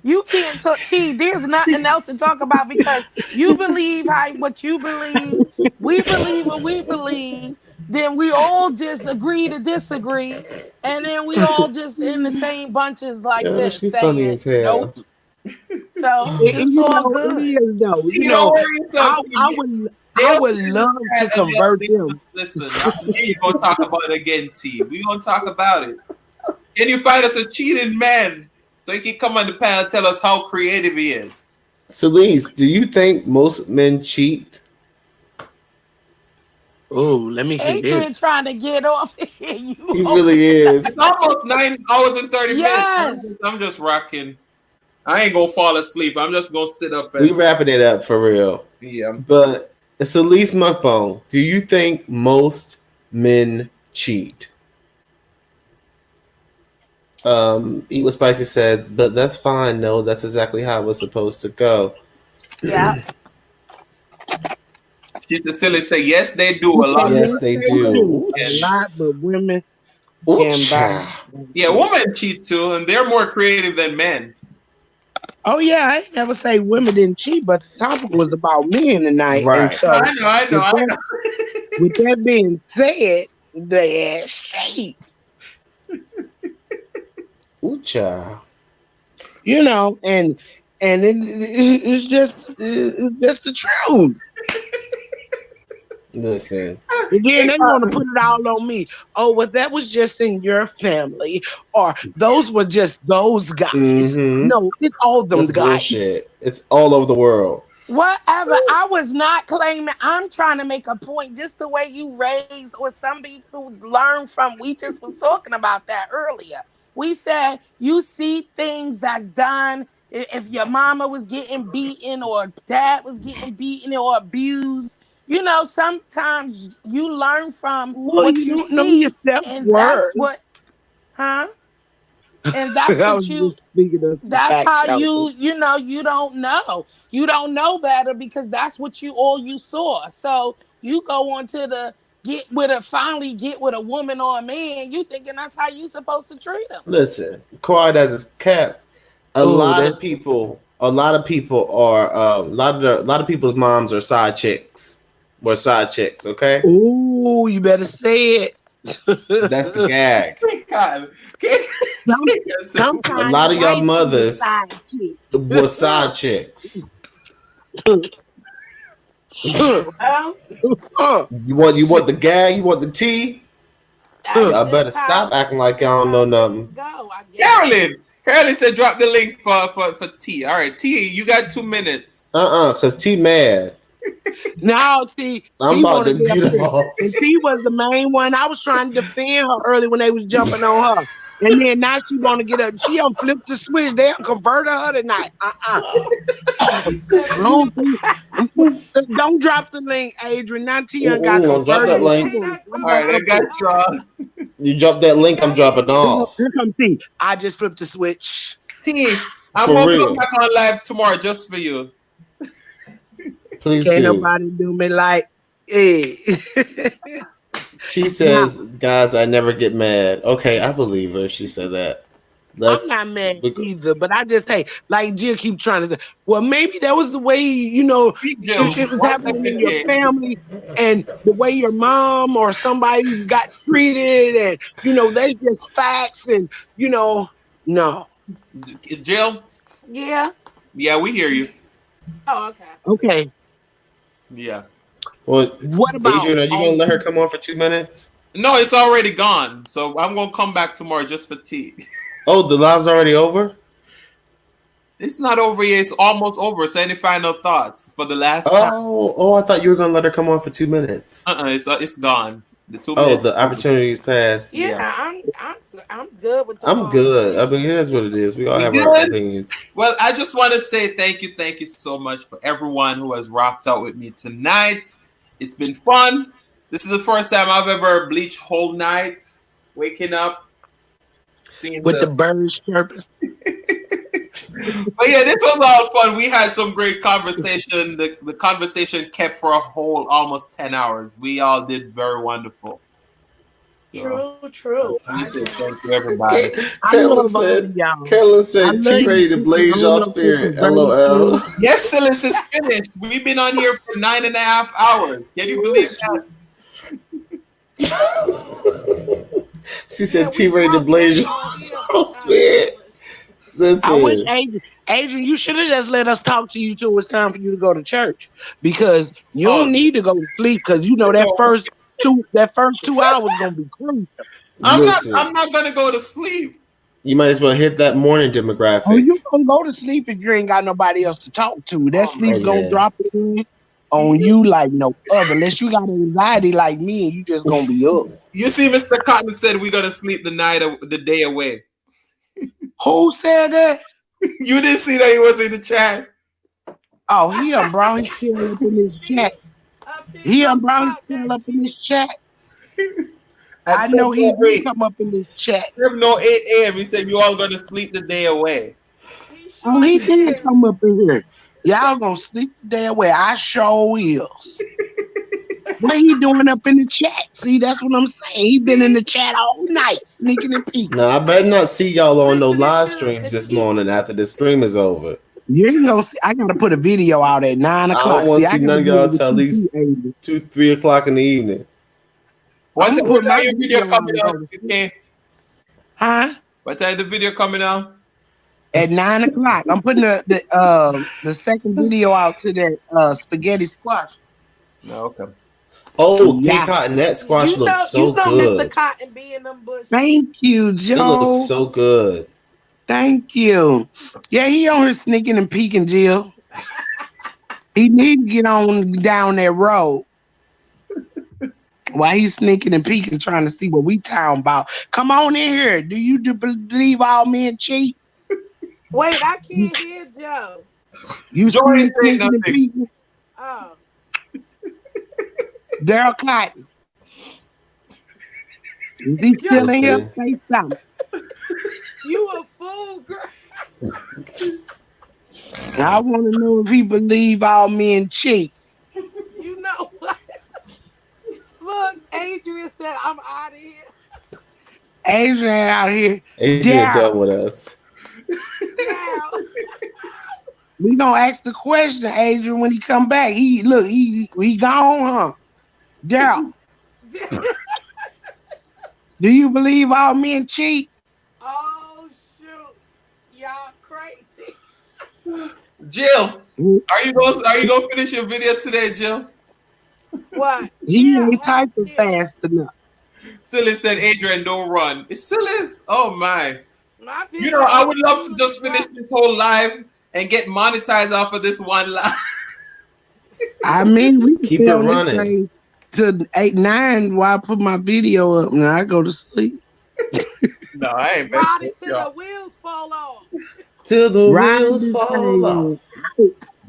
You can't talk. There's nothing else to talk about because you believe what you believe. We believe what we believe. then we all just agree to disagree, and then we all just in the same bunches like Yo, this she funny saying as hell. nope. So And it's all it good. is though. You don't worry yourself. I would love to convert them. Listen, here you gonna talk about it again, T. We gonna talk about it. Can you find us a cheating man so he can come on the panel and tell us how creative he is? Celeste, do you think most men cheat? Oh, let me hear Adrian this. trying to get off here. He really is. It's almost 9 hours and 30 Yes. minutes. I'm just rocking. I ain't gonna fall asleep. I'm just gonna sit up and We wrapping it up for real. yeah. But Celeste Muckbone, do you think most men cheat? Eat What Spicy said, but that's fine. No, that's exactly how it was supposed to go. Yeah. Sister Silly say yes, they do a lot. Yes, they do. A lot, but women Ooh, can child. buy. Yeah, women cheat too, and they're more creative than men. Oh yeah, I ain't never say women didn't cheat, but the topic was about men tonight. Right. And so I know. with that being said, they ass cheat. Ooh, child. You know, and it's just the truth. Listen. And then they want to put it all on me. Oh, well, that was just in your family, or those were just those guys. Mhm. No, it's all them That's guys. bullshit. It's all over the world. Whatever. I was not claiming. I'm trying to make a point. Just the way you raise, or some people learn from. We just was talking about that earlier. We said you see things that's done. If your mama was getting beaten, or dad was getting beaten or abused, you know, sometimes you learn from Well, what you you don't know see, your and that's self-worth. what, huh? And that's I what was you. just speaking of some That's facts, how Chelsea. you know, you don't know. You don't know better because that's what you saw. So you go on to the finally get with a woman or a man, you thinking that's how you supposed to treat them. Listen, quiet as it's kept. A lot of people are a lot of people's moms are side chicks. Or side chicks, okay? Ooh, you better say it. That's the gag. God. Sometimes A lot of y'all white mothers side chick. were side chicks. You want the gag? You want the tea? Y'all better stop acting like y'all don't know nothing. Carolyn said drop the link for T. All right, T, you got 2 minutes. Cause T mad. Now, see, I'm T about to wanna get up there. off. And T was the main one. I was trying to defend her early when they was jumping on her. And then now she want to get up. She done flipped the switch. They done converted her tonight. Don't drop the link, Adrian. Now T done got Don't drop that converted. link. All right, I got you. You drop that link, I'm dropping off. Here come T. I just flipped the switch. T, I'm For gonna real. come back on live tomorrow just for you. Please Can't do. nobody do me like, hey. She says, guys, I never get mad. Okay, I believe her. She said that. I'm not mad either, but I just say, like Jill keep trying to say, well, maybe that was the way, you know, it was happening in your family, and the way your mom or somebody got treated, and you know, they just facts, and you know, no. Jill? Yeah. Yeah, we hear you. Oh, okay. Okay. Yeah. Well, what about Adrian? Are you gonna let her come on for 2 minutes? No, it's already gone. So I'm gonna come back tomorrow just for T. Oh, the live's already over? It's not over yet. It's almost over. So any final thoughts for the last time? Oh, I thought you were gonna let her come on for 2 minutes. It's gone. The 2 Oh, minutes. the opportunity's passed. Yeah, I'm good with the I'm good. I mean, it is what it is. We all have our opinions. Well, I just want to say thank you so much for everyone who has rocked out with me tonight. It's been fun. This is the first time I've ever bleached whole night, waking up, with the birds chirping. But yeah, this was all fun. We had some great conversation. The conversation kept for a whole almost 10 hours. We all did very wonderful. True. Thank you, everybody. Carolyn said, T ready to blaze your spirit. LOL. Yes, Silas is finished. We've been on here for 9.5 hours. Can you believe that? She said T ready to blaze your spirit. I wish Listen. Adrian, you should have just let us talk to you till it's time for you to go to church, because you Oh. don't need to go to sleep, because you know that first 2 hours gonna be crucial. I'm not gonna go to sleep. You might as well hit that morning demographic. Oh, you gonna go to sleep if you ain't got nobody else to talk to. That sleep gonna drop it in on you like no other. Unless you got anxiety like me and you just gonna be up. You see, Mr. Cotton said we're gonna sleep the day away. Who said that? You didn't see that he was in the chat. Oh, he brought his tail up in his chat. He brought his tail up in his chat. I know he did come up in this chat. No 8 a.m. He said you all gonna sleep the day away. Oh, he did come up in here. Y'all gonna sleep the day away. I sure is. What he doing up in the chat? See, that's what I'm saying. He been in the chat all night, sneaking and peeking. No, I better not see y'all on no live streams this morning after the stream is over. You ain't gonna see. I gotta put a video out at 9 o'clock. I don't want to see none of y'all till at least 2-3 o'clock in the evening. What time your video coming out? Okay. Huh? What time the video coming out? At 9 o'clock. I'm putting the second video out to that spaghetti squash. No, okay. Oh, yeah. Cotton, that squash looks so good. Mr. Cotton be in them bushes. Thank you, Joe. It looks so good. Thank you. Yeah, he on here sneaking and peeking, Jill. He need to get on down that road. While he's sneaking and peeking, trying to see what we talking about. Come on in here. Do you believe all men cheat? Wait, I can't hear Joe. You sneaking and peeking? Oh. Daryl Cotton. Is he still in here? Say something. You a fool, girl. I want to know if he believe all men cheat. You know what? Look, Adrian said I'm out of here. Adrian out here. Adrian done with us. We gonna ask the question, Adrian, when he come back. He gone, huh? Daryl. Do you believe all men cheat? Oh shoot, y'all crazy. Jill, are you gonna finish your video today, Jill? What? He ain't typing fast enough. Silly said, Adrian, don't run. It's Silly. Oh my. You know, I would love to just finish this whole live and get monetized off of this one live. I mean, we can keep it running to 8, 9 while I put my video up. Now I go to sleep. No, I ain't. Ride it till the wheels fall off. Till the wheels fall off.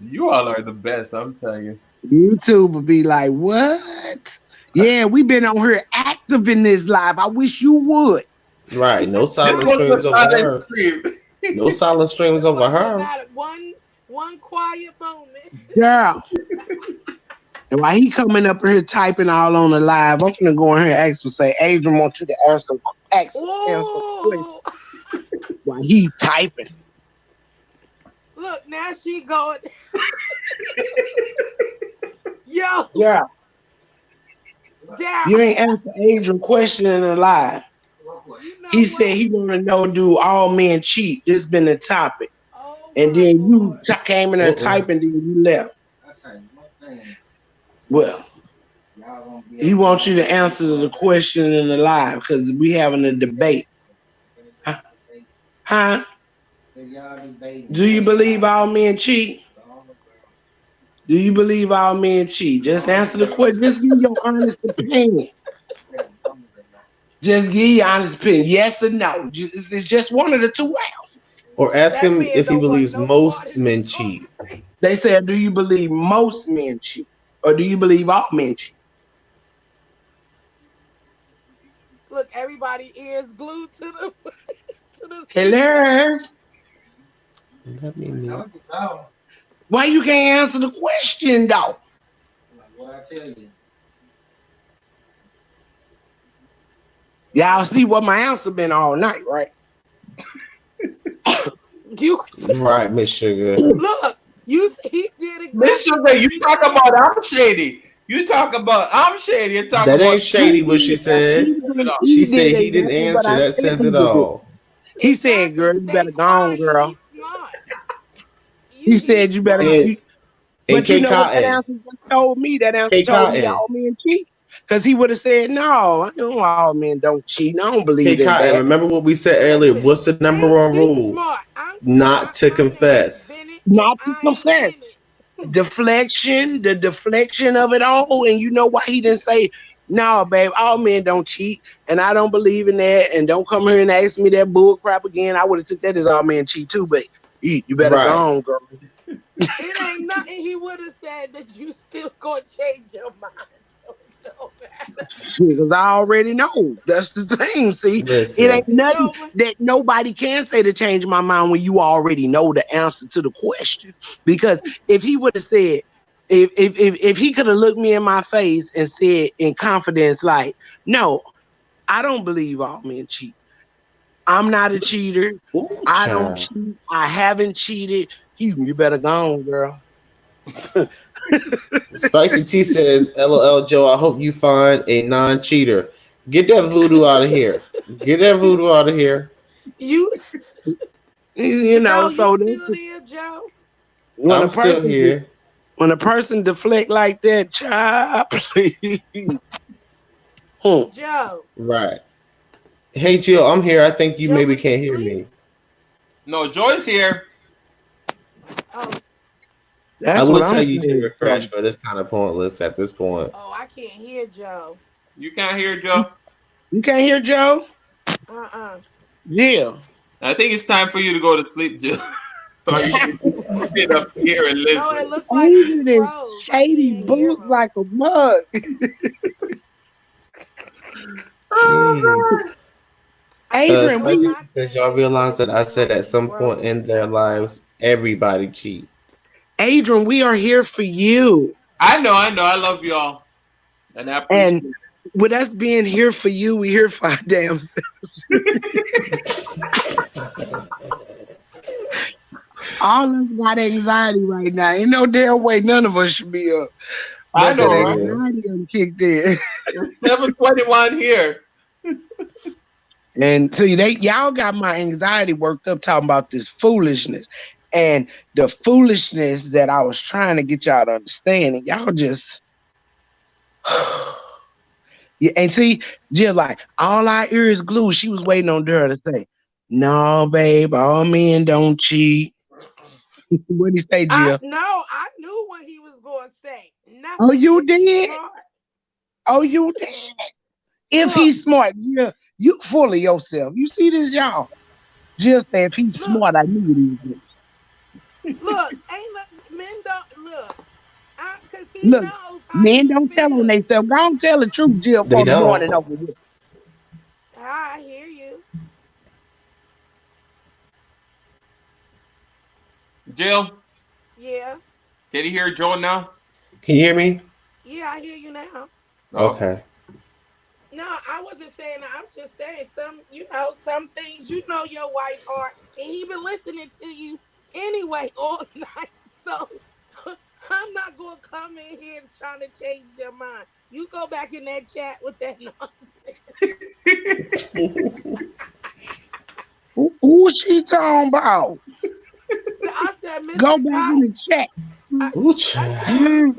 You all are the best, I'm telling you. YouTube will be like, what? Yeah, we been on here active in this live. I wish you would. Right, no silent streams over her. No silent streams over her. One quiet moment. Yeah. And while he coming up here typing all on the live, I'm gonna go in here and ask him, say, Adrian wants you to answer questions while he typing. Look, now she going. Yo. Yeah. Down. You ain't answer Adrian question in the live. He said he want to know, do all men cheat? This been the topic. And then you came in there typing, then you left. Well, he wants you to answer the question in the live because we having a debate. Huh? Do you believe all men cheat? Do you believe all men cheat? Just answer the question. Just give your honest opinion. Just give your honest opinion. Yes or no. It's just one of the two answers. Or ask him if he believes most men cheat. They said, do you believe most men cheat? Or do you believe all men cheat? Look, everybody ears glued to the Hello. Let me know. Why you can't answer the question though? What I tell you. Y'all see what my answer been all night, right? Right, Miss Sugar. Look, he did exactly. Miss Sugar, you talk about I'm shady. You talk about I'm shady. You talk That about ain't shady what she said. She said he didn't exactly what answer. I That said says he it would do. all. He said, Exactly. "Girl, you Stay better go on, quiet. girl." He's smart. He He's said, "You better." smart. And But you K know what that Cotton. answer just told me? That answer K told me Cotton. all men cheat. Because he would have said, "No, I know all men don't cheat. And I don't K believe in Cotton. that." Remember what we said earlier? Listen, What's the number one he's rule? smart. I'm Not to my name is confess. Bennett and Not to I ain't confess. in it. The deflection of it all. And you know why he didn't say, "No, babe, all men don't cheat. And I don't believe in that. And don't come here and ask me that bull crap again." I would have took that as all men cheat too, but you better go Right. on, girl. It ain't nothing he would have said that you still gonna change your mind. So it don't matter. Because I already know. That's the thing. See, it Listen. ain't nothing No, that nobody can say to change my mind when you already know the answer to the question. Because if he would have said, if he could have looked me in my face and said in confidence, like, "No, I don't believe all men cheat. I'm not a cheater. Ooh, I don't child. cheat. I haven't cheated." You better go on, girl. Spicy T says, LOL Joe, I hope you find a non-cheater. Get that voodoo out of here. Get that voodoo out of here. you You know, Joe, you so still this, there, Joe? when a I'm still person here. when a person deflect like that, child, please. Joe. Right. Hey Jill, I'm here. I think you Joe maybe went to can't hear sleep. me. No, Joy's here. Oh, I That's what would I'm tell you to saying. refresh, but it's kind of pointless at this point. oh, I can't hear Joe. You can't hear Joe. You can't hear Joe? Uh-uh. Yeah. I think it's time for you to go to sleep, Jill. Or you can just sit up here and No, listen. it looked like he Adrian is froze. I shady can't hear boots him. like a mug. Jeez. I think Adrian, what Spicy we my because thing y'all is realize that that I seemed said like at he some point froze. in their lives, everybody cheat. Adrian, we are here for you. I know. I love y'all. And I appreciate And it. with us being here for you, we here for our damn selves. All of us got anxiety right now. Ain't no damn way none of us should be up. I But know, that right? anxiety done kicked in. It's 7:21 here. And see, y'all got my anxiety worked up talking about this foolishness. And the foolishness that I was trying to get y'all to understand, and y'all just yeah, and see, just like all our ears glued, she was waiting on Dara to say, "No, babe, all men don't cheat." What did he say, Jill? I knew what he was going to say. Oh, Nothing you if he's did? smart. Oh, you did? If Look, he's smart, Jill, you full of yourself. You see this, y'all? Jill said, if he's look, smart, I knew what he was. look. Ain't nothing, men don't look. Because he Look, knows how men you don't tell on feel. themselves. Go on, tell the truth, Jill, They for the morning don't. over with. I hear you. Jill, Yeah. can you hear Joe now? Can you hear me? Yeah, I hear you now. Okay. Okay. No, I wasn't saying that. I'm just saying some things your wife heart, and he been listening to you anyway all night. So I'm not gonna come in here trying to change your mind. You go back in that chat with that nonsense. Who she talking about? I said, Go Mr. back in Cotton. the chat. I, Ooh, I child. said, Mm.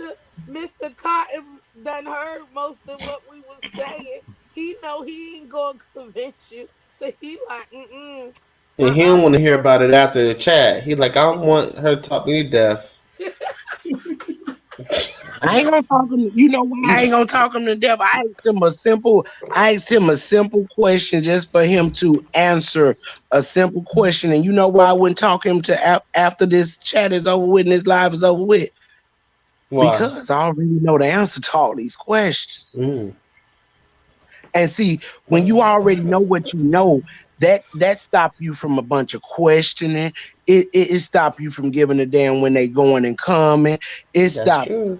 Mr. Cotton done heard most of what we was saying. He know he ain't gonna convince you. So he like, And he don't want to hear about it after the chat. He like, I don't want her to talk me to death. I ain't gonna talk him. You know why I ain't gonna talk him to death? I asked him a simple question just for him to answer a simple question. And you know why I wouldn't talk him to after this chat is over with and this live is over with? Why? Because I already know the answer to all these questions. Mm. And see, when you already know what you know, that stop you from a bunch of questioning. It stop you from giving a damn when they going and coming. It That's stop. true.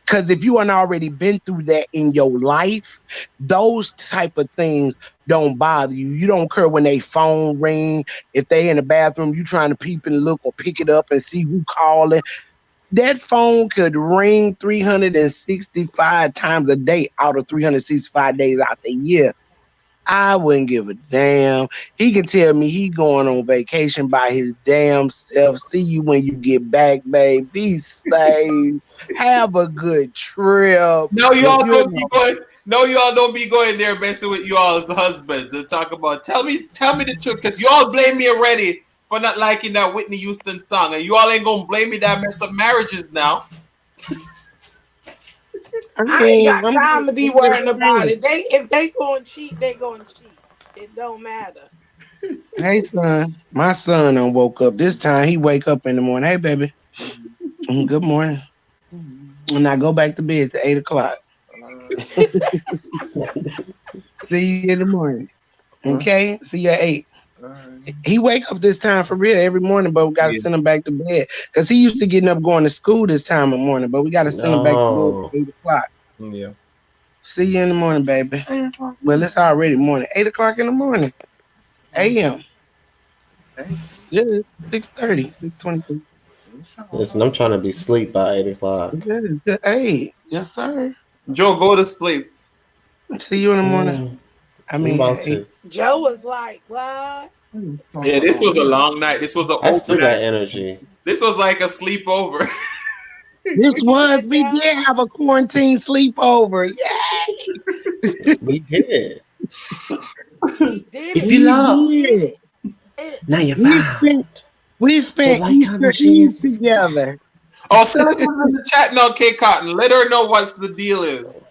Because if you ain't already been through that in your life, those type of things don't bother you. You don't care when they phone ring. If they in the bathroom, you trying to peep and look or pick it up and see who calling. that phone could ring 365 times a day out of 365 days out the year, I wouldn't give a damn. He can tell me he going on vacation by his damn self. See you when you get back, babe. Be safe. Have a good trip. No, y'all You don't be know, going. No, y'all don't be going there messing with y'all's husbands and talk about. Tell me the truth, because y'all blame me already for not liking that Whitney Houston song, and you all ain't gonna blame me that mess up marriages now. I ain't got I'm time to be just worrying about saying. it. If they going cheat, they going cheat. It don't matter. Hey, son. My son done woke up. This time he wake up in the morning. Hey, baby. Good morning. And I go back to bed to 8 o'clock. See you in the morning. Okay? See you at 8. He wake up this time for real every morning, but we got to send him back to bed. Because he used to getting up going to school this time of morning, but we got to send him back to No. bed at 8 o'clock. Yeah. See you in the morning, baby. Well, it's already morning. 8 o'clock in the morning. AM. Yeah, 6:30, 6:22. Listen, I'm trying to be asleep by 8 o'clock. Yeah, hey, yes, sir. Joe, go to sleep. See you in the morning. I I'm mean, about hey. to. Joe was like, "What?" Yeah, this was a long night. This was an I still got overnight. energy. This was like a sleepover. This What you was, said, we Joe? did have a quarantine sleepover. Yay! We did. He did If it. you We lost, did. now you're We found. So spent like how Easter much Eve is? together. Oh, Silas is in the chat now, K Cotton. Let her know what's the deal is.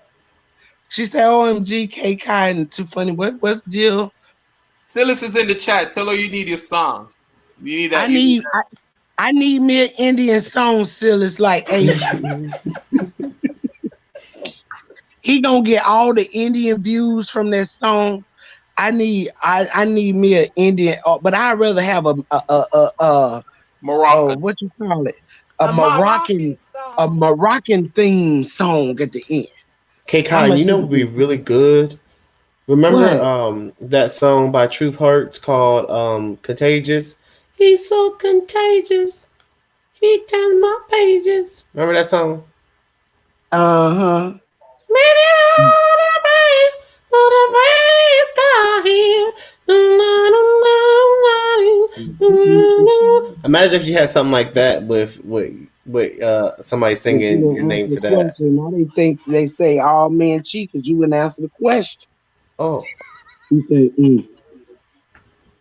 She said, OMG, K Kai, too funny. What's the deal? Silas is in the chat. Tell her you need your song. You need I that. You need need I need me an Indian song, Silas, like Asian. He gonna get all the Indian views from that song. I need me an Indian, but I'd rather have Moroccan. what you call it, A Moroccan a song. Moroccan theme song at the end. K How Kai, much you know you what would be think? really good? Remember What? that song by Truth Hurts called Contagious? He's so contagious. He turns my pages. Remember that song? Uh-huh. Imagine if you had something like that with somebody If you singing your didn't name answer to the that. question, now they say all men cheat because you wouldn't answer the question. Oh, He said,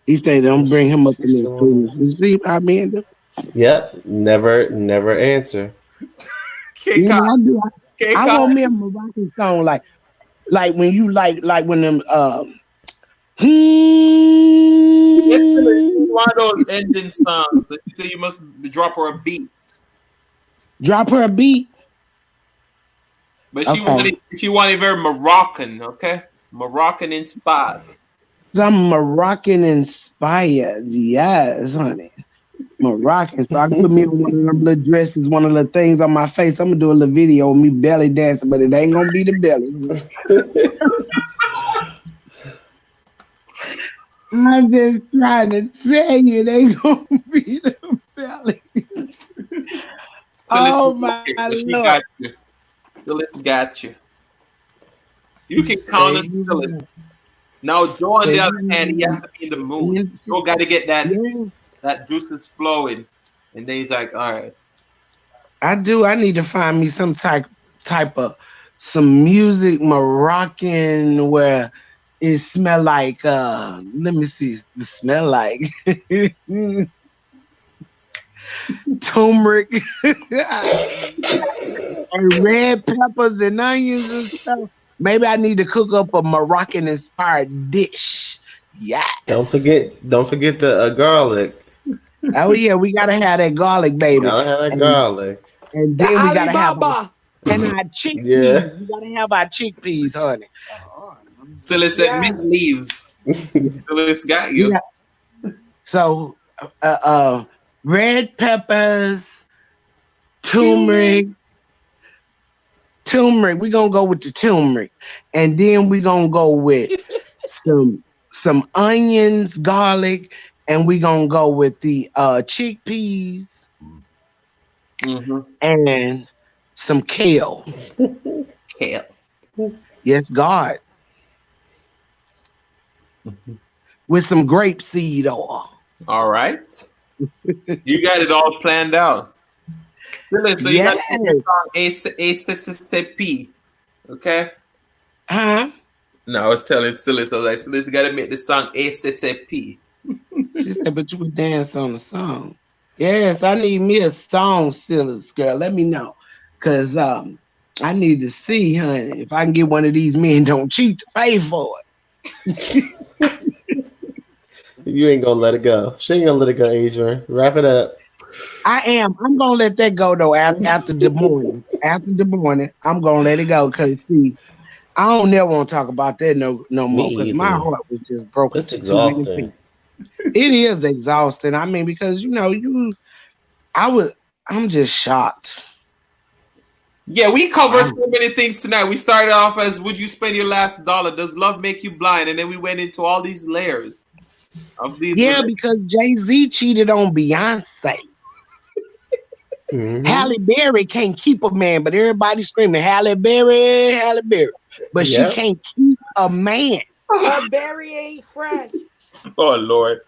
he said, don't bring him up in she's there, still on please. there. You see how men do? Yep, never answer. K Yeah, Cotton. I do. K I want Cotton. me a Moroccan song like when you like when them Yes, Silas. One of those ending songs that you say you must drop her a beat. drop her a beat. But Okay. she wanted very Moroccan, okay? Moroccan inspired. Some Moroccan inspired. Yes, honey. Moroccan. So I can put me on one of them little dresses, one of the things on my face. I'm gonna do a little video of me belly dancing, but it ain't gonna be the belly. I'm just trying to tell you, it ain't gonna be the belly. Silas, Oh my okay, but she lord. got you. Silas got you. You can count Say on you Silas. know, Now, Joe, on say the other hand, he has you to be in the mood. know. Joe got to get Yeah, that juices flowing, and then he's like, "All right, I do. I need to find me some type of some music Moroccan where it smell like let me see the smell like turmeric and red peppers and onions and stuff. Maybe I need to cook up a Moroccan inspired dish. Yes. Don't forget the garlic. Oh yeah, we gotta have that garlic, baby. Gotta have that And garlic. and The then we gotta have Alibaba. our Yeah. chickpeas. We gotta have our chickpeas, honey. Silas said Yeah. mint leaves." Silas got We you. got so red peppers, Cumin. turmeric, turmeric. We're gonna go with the turmeric. And then we're gonna go with some onions, garlic, and we're gonna go with the chickpeas. and some kale. Kale. Yes, God. With some grapeseed oil. All right. You got it all planned out. So you got to get your song ACCP. Okay? Huh? No, I was telling Silly, so I was like, Silly, you got to make the song ACCP. She said, but you would dance on the song. Yes, I need me a song, Silas girl. Let me know. Because I need to see, honey, if I can get one of these men don't cheat to pay for it. You ain't gonna let it go. She ain't gonna let it go, Adrian. Wrap it up. I am. I'm gonna let that go though after the morning. After the morning, I'm gonna let it go because see, I don't never want to talk about that no more because my heart was just broken. It's exhausting. It is exhausting. I mean, because I'm just shocked. Yeah, we covered so many things tonight. We started off as "Would you spend your last dollar? Does love make you blind?" And then we went into all these layers of these. Yeah, because Jay-Z cheated on Beyonce. Halle Berry can't keep a man, but everybody screaming Halle Berry, Halle Berry. But she can't keep a man. Her berry ain't fresh. Oh Lord.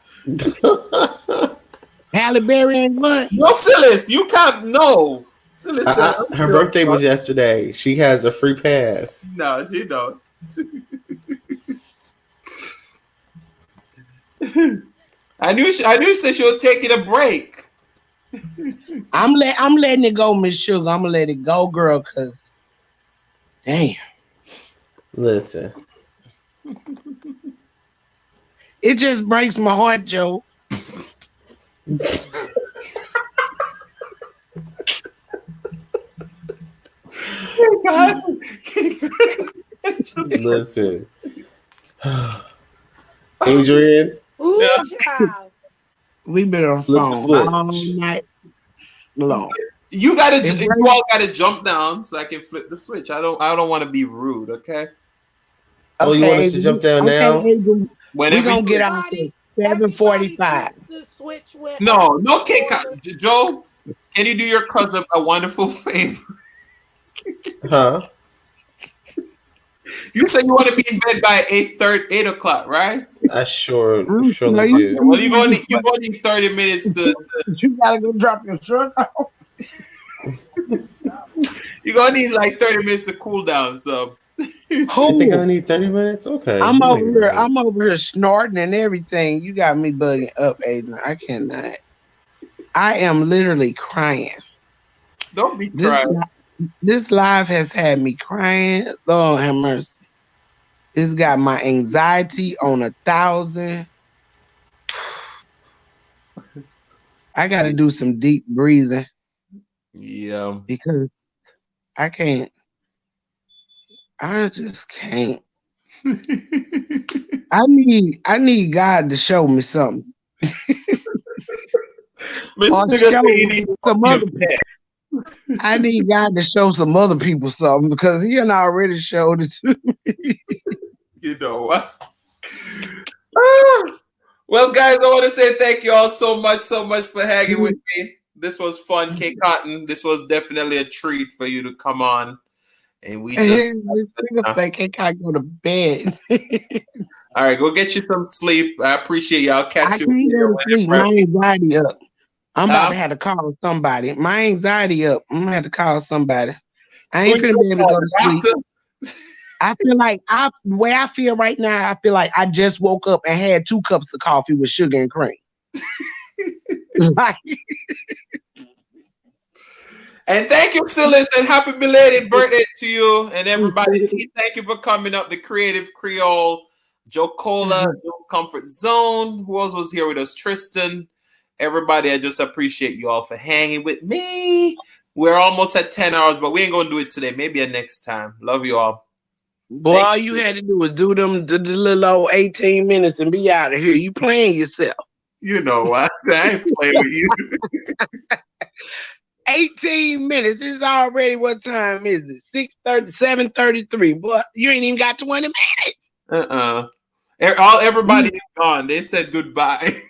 Halle Berry ain't what? No, Phyllis, you can't. No. Phyllis, her birthday was yesterday. She has a free pass. No, she don't. I knew she said she was taking a break. I'm letting it go, Miss Sugar. I'm gonna let it go, girl, cause damn. Listen. It just breaks my heart, Joe. Listen. Adrian. Ooh, child. We been on phone all night long. You all gotta jump down so I can flip the switch. I don't want to be rude, okay? Oh, you want us to jump down now? We're gonna get out there 7:45. No, Joe. Can you do your cousin a wonderful favor? Huh? You said you want to be in bed by 8 o'clock, right? I surely do. Well, you're gonna need 30 minutes to You gotta go drop your shirt off. You're gonna need like 30 minutes to cool down. So you think I need 30 minutes? Okay. I'm over here snorting and everything. You got me bugging up, Aiden. I cannot. I am literally crying. Don't be crying. This live has had me crying. Lord have mercy. It's got my anxiety on 1,000. I got to do some deep breathing. Yeah. Because I can't. I just can't. I need God to show me something. I need God to show some other people something because he already showed it to me. You know what? Well, guys, I want to say thank you all so much for hanging with me. This was fun, K Cotton. This was definitely a treat for you to come on, and we just think I can't go to bed. All right, go get you some sleep. I appreciate y'all. Catch you. Can't go to sleep. My anxiety up. I'm about to have to call somebody. My anxiety up. I'm gonna have to call somebody. I ain't gonna be able to go to sleep. I feel like the way I feel right now, I feel like I just woke up and had 2 cups of coffee with sugar and cream. And thank you, Silas, and happy belated birthday to you and everybody. Thank you for coming up. The Creative Creole, Joe Cola, Joe's Comfort Zone. Who else was here with us? Tristan. Everybody, I just appreciate you all for hanging with me. We're almost at 10 hours, but we ain't gonna do it today. Maybe a next time. Love you all. Boy, all you had to do was do the little old 18 minutes and be out of here. You playing yourself. You know what? I ain't playing with you. 18 minutes. This is already, what time is it? 6:30, 7:33. Boy, you ain't even got 20 minutes. Everybody's gone. They said goodbye.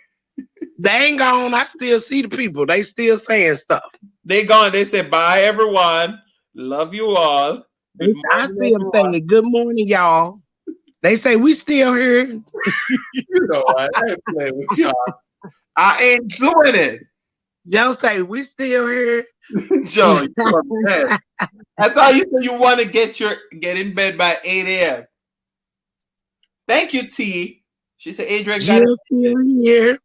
They ain't gone. I still see the people. They still saying stuff. They gone. They say bye everyone. Love you all. Good I morning, see them everyone. saying good morning, y'all. They say we still here. You know what? I ain't playing with y'all. I ain't doing it. Y'all say we still here. Joe, you're a man. I thought you said you want to get in bed by 8 a.m. Thank you, T. She said Adrian got Jill still it. here.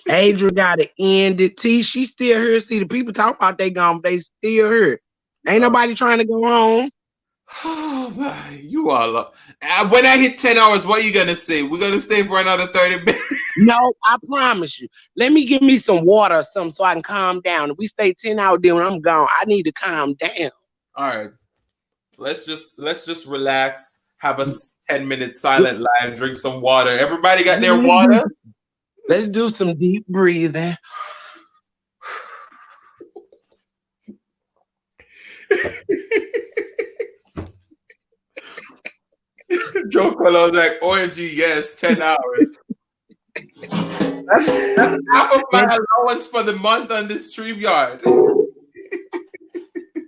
Adrian got to end it. T, she still here. See, the people talk about they gone, but they still here. Ain't nobody trying to go home. Oh, my. You all up. When I hit 10 hours, what are you going to say? We're going to stay for another 30 minutes? No, I promise you. Let me give me some water or something so I can calm down. If we stay 10 hours, then when I'm gone, I need to calm down. All right. Let's just relax. Have a 10-minute silent live. Drink some water. Everybody got their water? Let's do some deep breathing. Joe Quello was like, OMG, yes, 10 hours. That's half of my allowance for the month on this StreamYard.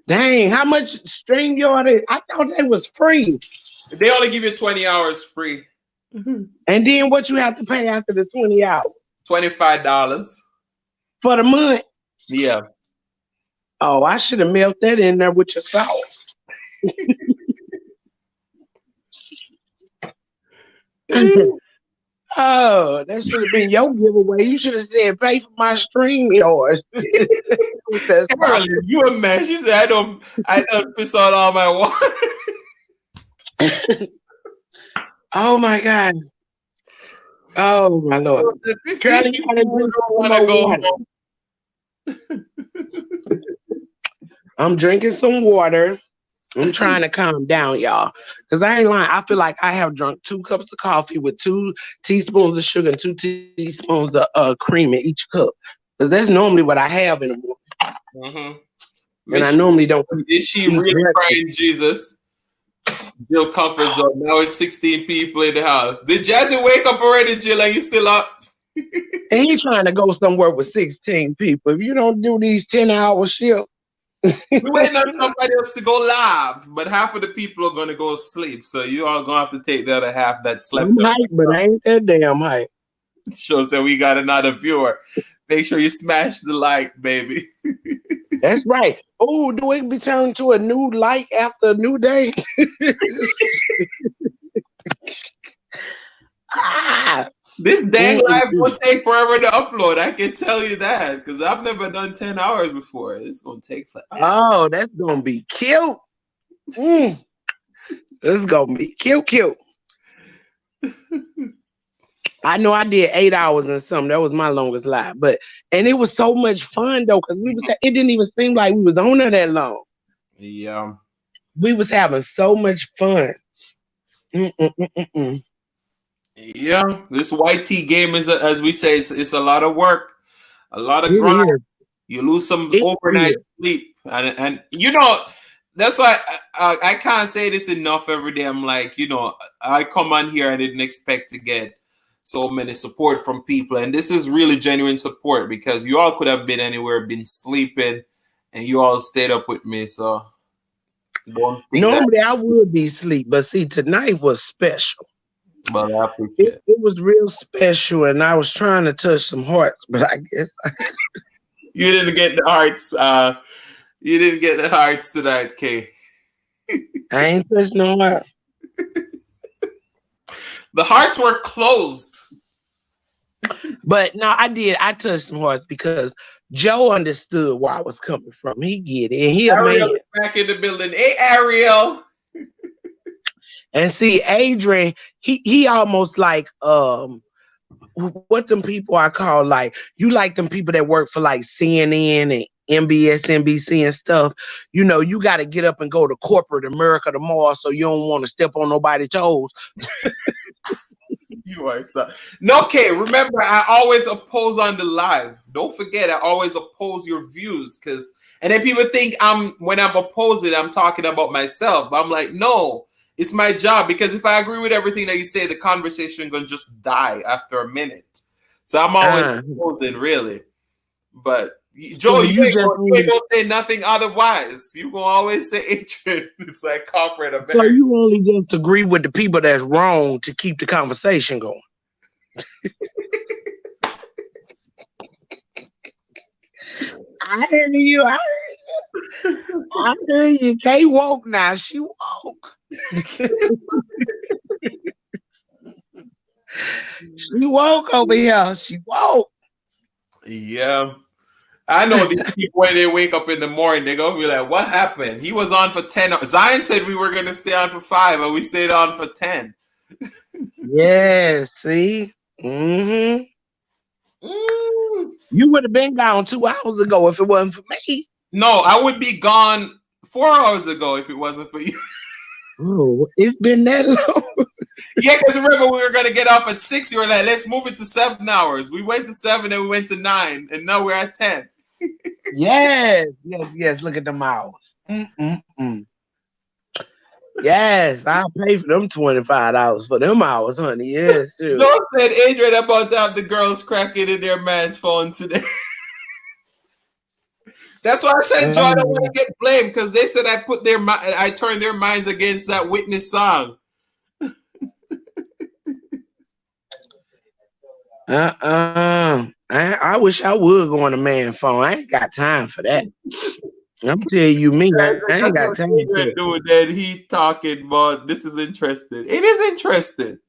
Dang, how much StreamYard is? I thought they was free. They only give you 20 hours free. And then what you have to pay after the 20 hours? $25. For the month? Yeah. Oh, I should have melted that in there with your sauce. Oh, that should have been your giveaway. You should have said, pay for my StreamYard. Carolyn, you a mess. She said, I don't piss on all my water. Oh my God. Oh my Lord. Carolyn, you want to go home. I'm drinking some water. I'm trying to calm down, y'all. Because I ain't lying. I feel like I have drunk 2 cups of coffee with 2 teaspoons of sugar and 2 teaspoons of cream in each cup. Because that's normally what I have in the morning. Mm-hmm. And I normally don't. Is she really crying Jesus? Jill comfort zone. Now it's 16 people in the house. Did Jazzy wake up already, Jill? Are you still up? And he trying to go somewhere with 16 people. If you don't do these 10-hour shifts. We're waiting on somebody else to go live, but half of the people are going to go sleep. So you all going to have to take the other half that slept. I'm hype, but I ain't that damn hype. Shows that we got another viewer. Make sure you smash the like, baby. That's right. Oh, do it be turned to a new like after a new day? This dang live will take forever to upload. I can tell you that because I've never done 10 hours before. It's going to take forever. Oh, that's going to be cute. This is going to be cute. I know I did 8 hours and something. That was my longest live. And it was so much fun, though, because it didn't even seem like we was on there that long. Yeah. We was having so much fun. Yeah, this YT game is, as we say, it's a lot of work, a lot of grind. You lose some overnight sleep, and you know that's why I can't say this enough every day. I'm like, you know, I come on here, I didn't expect to get so many support from people, and this is really genuine support because you all could have been anywhere, been sleeping, and you all stayed up with me. So normally I would be asleep, but see, tonight was special. But I appreciate it was real special, and I was trying to touch some hearts, but I guess you didn't get the hearts. You didn't get the hearts tonight, Kay. I ain't touched no heart. The hearts were closed. But no, I did. I touched some hearts because Joe understood where I was coming from. He get it, and he Ariel a man. Is back in the building. Hey, Ariel. And see, Adrian, he almost like what them people I call like you like them people that work for like CNN and MBS, NBC and stuff. You know, you got to get up and go to corporate America tomorrow, so you don't want to step on nobody's toes. You are stuff. No, okay. Remember, I always oppose on the live. Don't forget, I always oppose your views and then people think when I'm opposing, I'm talking about myself. I'm like, no. It's my job because if I agree with everything that you say, the conversation gonna just die after a minute. So I'm always opposing, really. But Joe, So you ain't gonna say nothing otherwise. You gonna always say Adrian. It's like corporate America. So you only just agree with the people that's wrong to keep the conversation going. I hear you. I hear you. Kay woke now. She woke. She woke over here. She woke. Yeah. I know these people, when they wake up in the morning, they're going to be like, what happened? He was on for 10. Zion said we were going to stay on for 5, and we stayed on for 10. Yeah, see? Mm-hmm. You would have been gone 2 hours ago if it wasn't for me. No, I would be gone 4 hours ago if it wasn't for you. Oh, it's been that long. Yeah, because remember, we were going to get off at 6. You were like, let's move it to 7 hours. We went to 7, and we went to 9, and now we're at 10. Yes. Look at them hours. Yes, I'll pay for them $25 for them hours, honey. Yes, sure. Joe said Adrian about to have the girls cracking in their man's phone today. That's why I said, Joe, I don't want to get blamed because they said I turned their minds against that Witness song. I wish I would go on a man phone. I ain't got time for that. I'm telling you, me, I ain't got time for it. Doing that, he talking about this is interesting. It is interesting.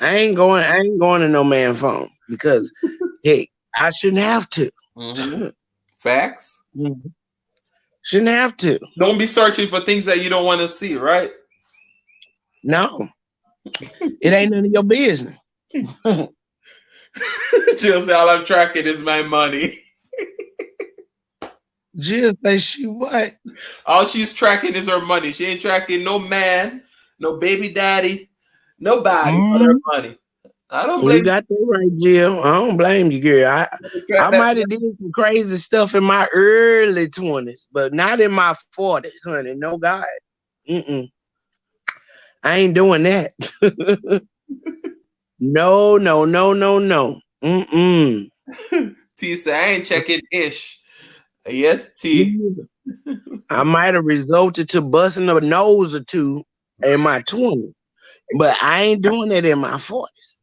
I ain't going to no man phone because hey, I shouldn't have to. Mm-hmm. Facts. Mm-hmm. Shouldn't have to. Don't be searching for things that you don't want to see, right? No. It ain't none of your business. Jill said, all I'm tracking is my money. Jill said she what? All she's tracking is her money. She ain't tracking no man, no baby daddy, nobody but her money. I don't blame you. Got that right, Jill. I don't blame you, girl. I might have did some crazy stuff in my early 20s, but not in my 40s, honey. No God. I ain't doing that. No. T said, I ain't checking ish. Yes, T. I might have resulted to busting a nose or two in my 20s, but I ain't doing it in my 40s.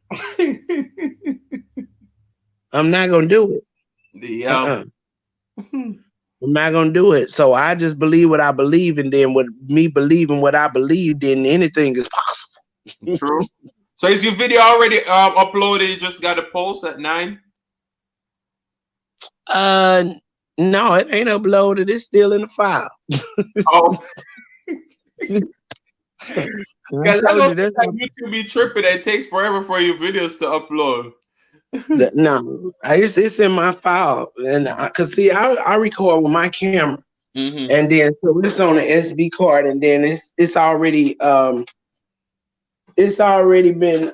I'm not gonna do it. Yeah. I'm not gonna do it. So I just believe what I believe, and then with me believing what I believe, then anything is possible. True. So is your video already uploaded? You just got to post at 9? No, it ain't uploaded. It's still in the file. Oh. Because I know YouTube be tripping. It takes forever for your videos to upload. No, it's in my file, and cause see, I record with my camera, and then so it's on an SD card, and then it's already been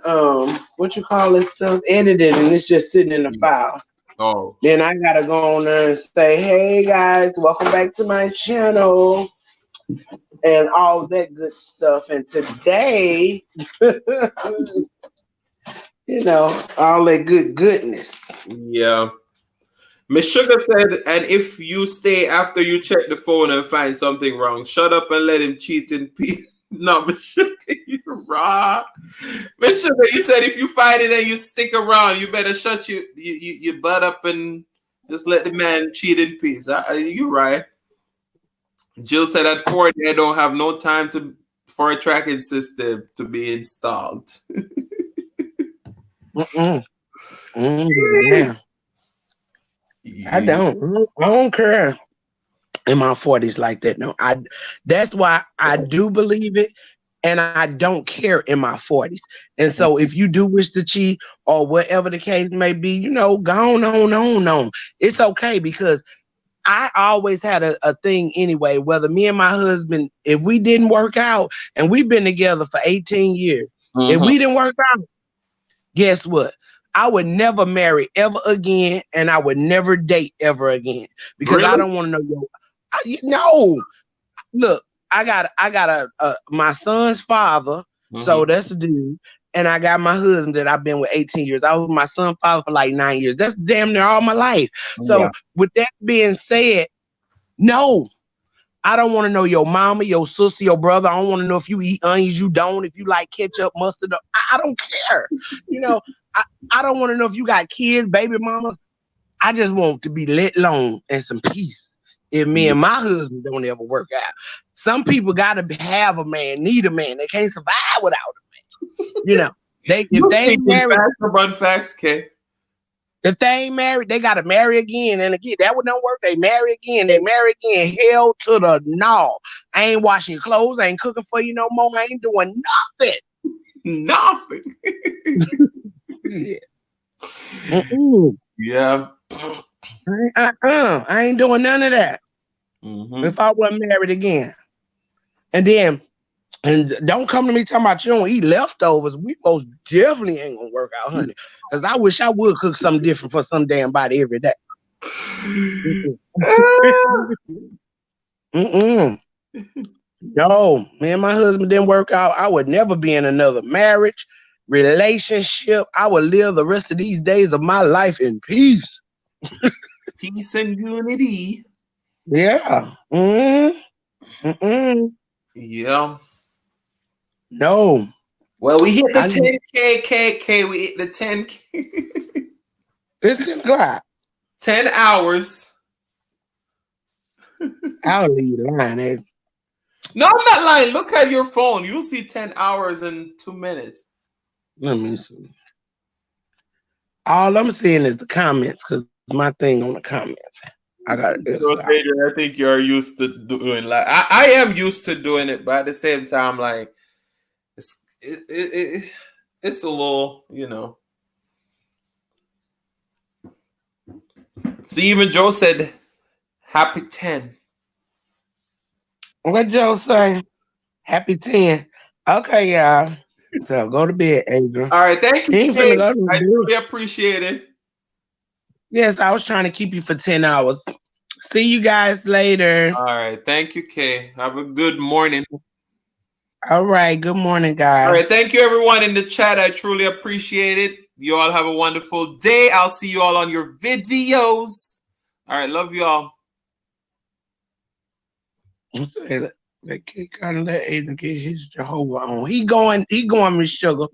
what you call this stuff edited, and it's just sitting in the file. Oh. Then I gotta go on there and say, hey guys, welcome back to my channel, and all that good stuff. And today, you know, all that goodness. Yeah. Miss Sugar said, and if you stay after you check the phone and find something wrong, shut up and let him cheat in peace. No, Miss Sugar, you're wrong. Miss Sugar, you said if you find it and you stick around, you better shut your butt up and just let the man cheat in peace. You're right. Jill said at 40, I don't have no time for a tracking system to be installed. Yeah. I don't care in my 40s like that. No, that's why I do believe it, and I don't care in my 40s. And so if you do wish to cheat or whatever the case may be, you know, go on. It's okay, because I always had a thing anyway, whether me and my husband, if we didn't work out, and we've been together for 18 years, if we didn't work out, guess what? I would never marry ever again, and I would never date ever again, because really? I don't want to know no. Look, I got my son's father, so that's a dude, and I got my husband that I've been with 18 years. I was with my son's father for like 9 years. That's damn near all my life. So Yeah. with that being said, no, I don't want to know your mama, your sister, your brother. I don't want to know if you eat onions, you don't, if you like ketchup, mustard. I don't care. You know, I don't want to know if you got kids, baby mamas. I just want to be let alone and some peace. If me and my husband don't ever work out. Some people gotta have a man, need a man. They can't survive without a man. You know, if they ain't married, facts or run facts, okay. if they ain't married, they gotta marry again and again. That would don't work. They marry again, they marry again. Hell to the no. I ain't washing your clothes, I ain't cooking for you no more. I ain't doing nothing. Nothing. Yeah. Mm-mm. Yeah. I ain't doing none of that. Mm-hmm. If I wasn't married again. And don't come to me talking about you don't eat leftovers. We most definitely ain't gonna work out, honey. Because I wish I would cook something different for some damn body every day. Mm-mm. No, me and my husband didn't work out. I would never be in another marriage, relationship. I would live the rest of these days of my life in peace. Peace and unity. Yeah. Mm-mm. Yeah. No. Well, we hit the 10K. We hit the 10K. It's 10 o'clock. 10 hours. I'll leave you lying, Ed. No, I'm not lying. Look at your phone. You'll see 10 hours and 2 minutes. Let me see. All I'm seeing is the comments because my thing on the comments. I got it. I think you're used to doing like I am used to doing it, but at the same time, like it's a little, you know. See, even Joe said happy 10. What Joe say? Happy 10. Okay, y'all. So go to bed, Adrian. All right, thank you. He ain't finna go to I bed. really appreciate it. Yes, I was trying to keep you for 10 hours. See you guys later. All right, thank you, Kay. Have a good morning. All right, good morning, guys. All right, thank you, everyone in the chat. I truly appreciate it. You all have a wonderful day. I'll see you all on your videos. All right, love you all. They kind of let Aiden get his Jehovah on. He going, Miss Sugar.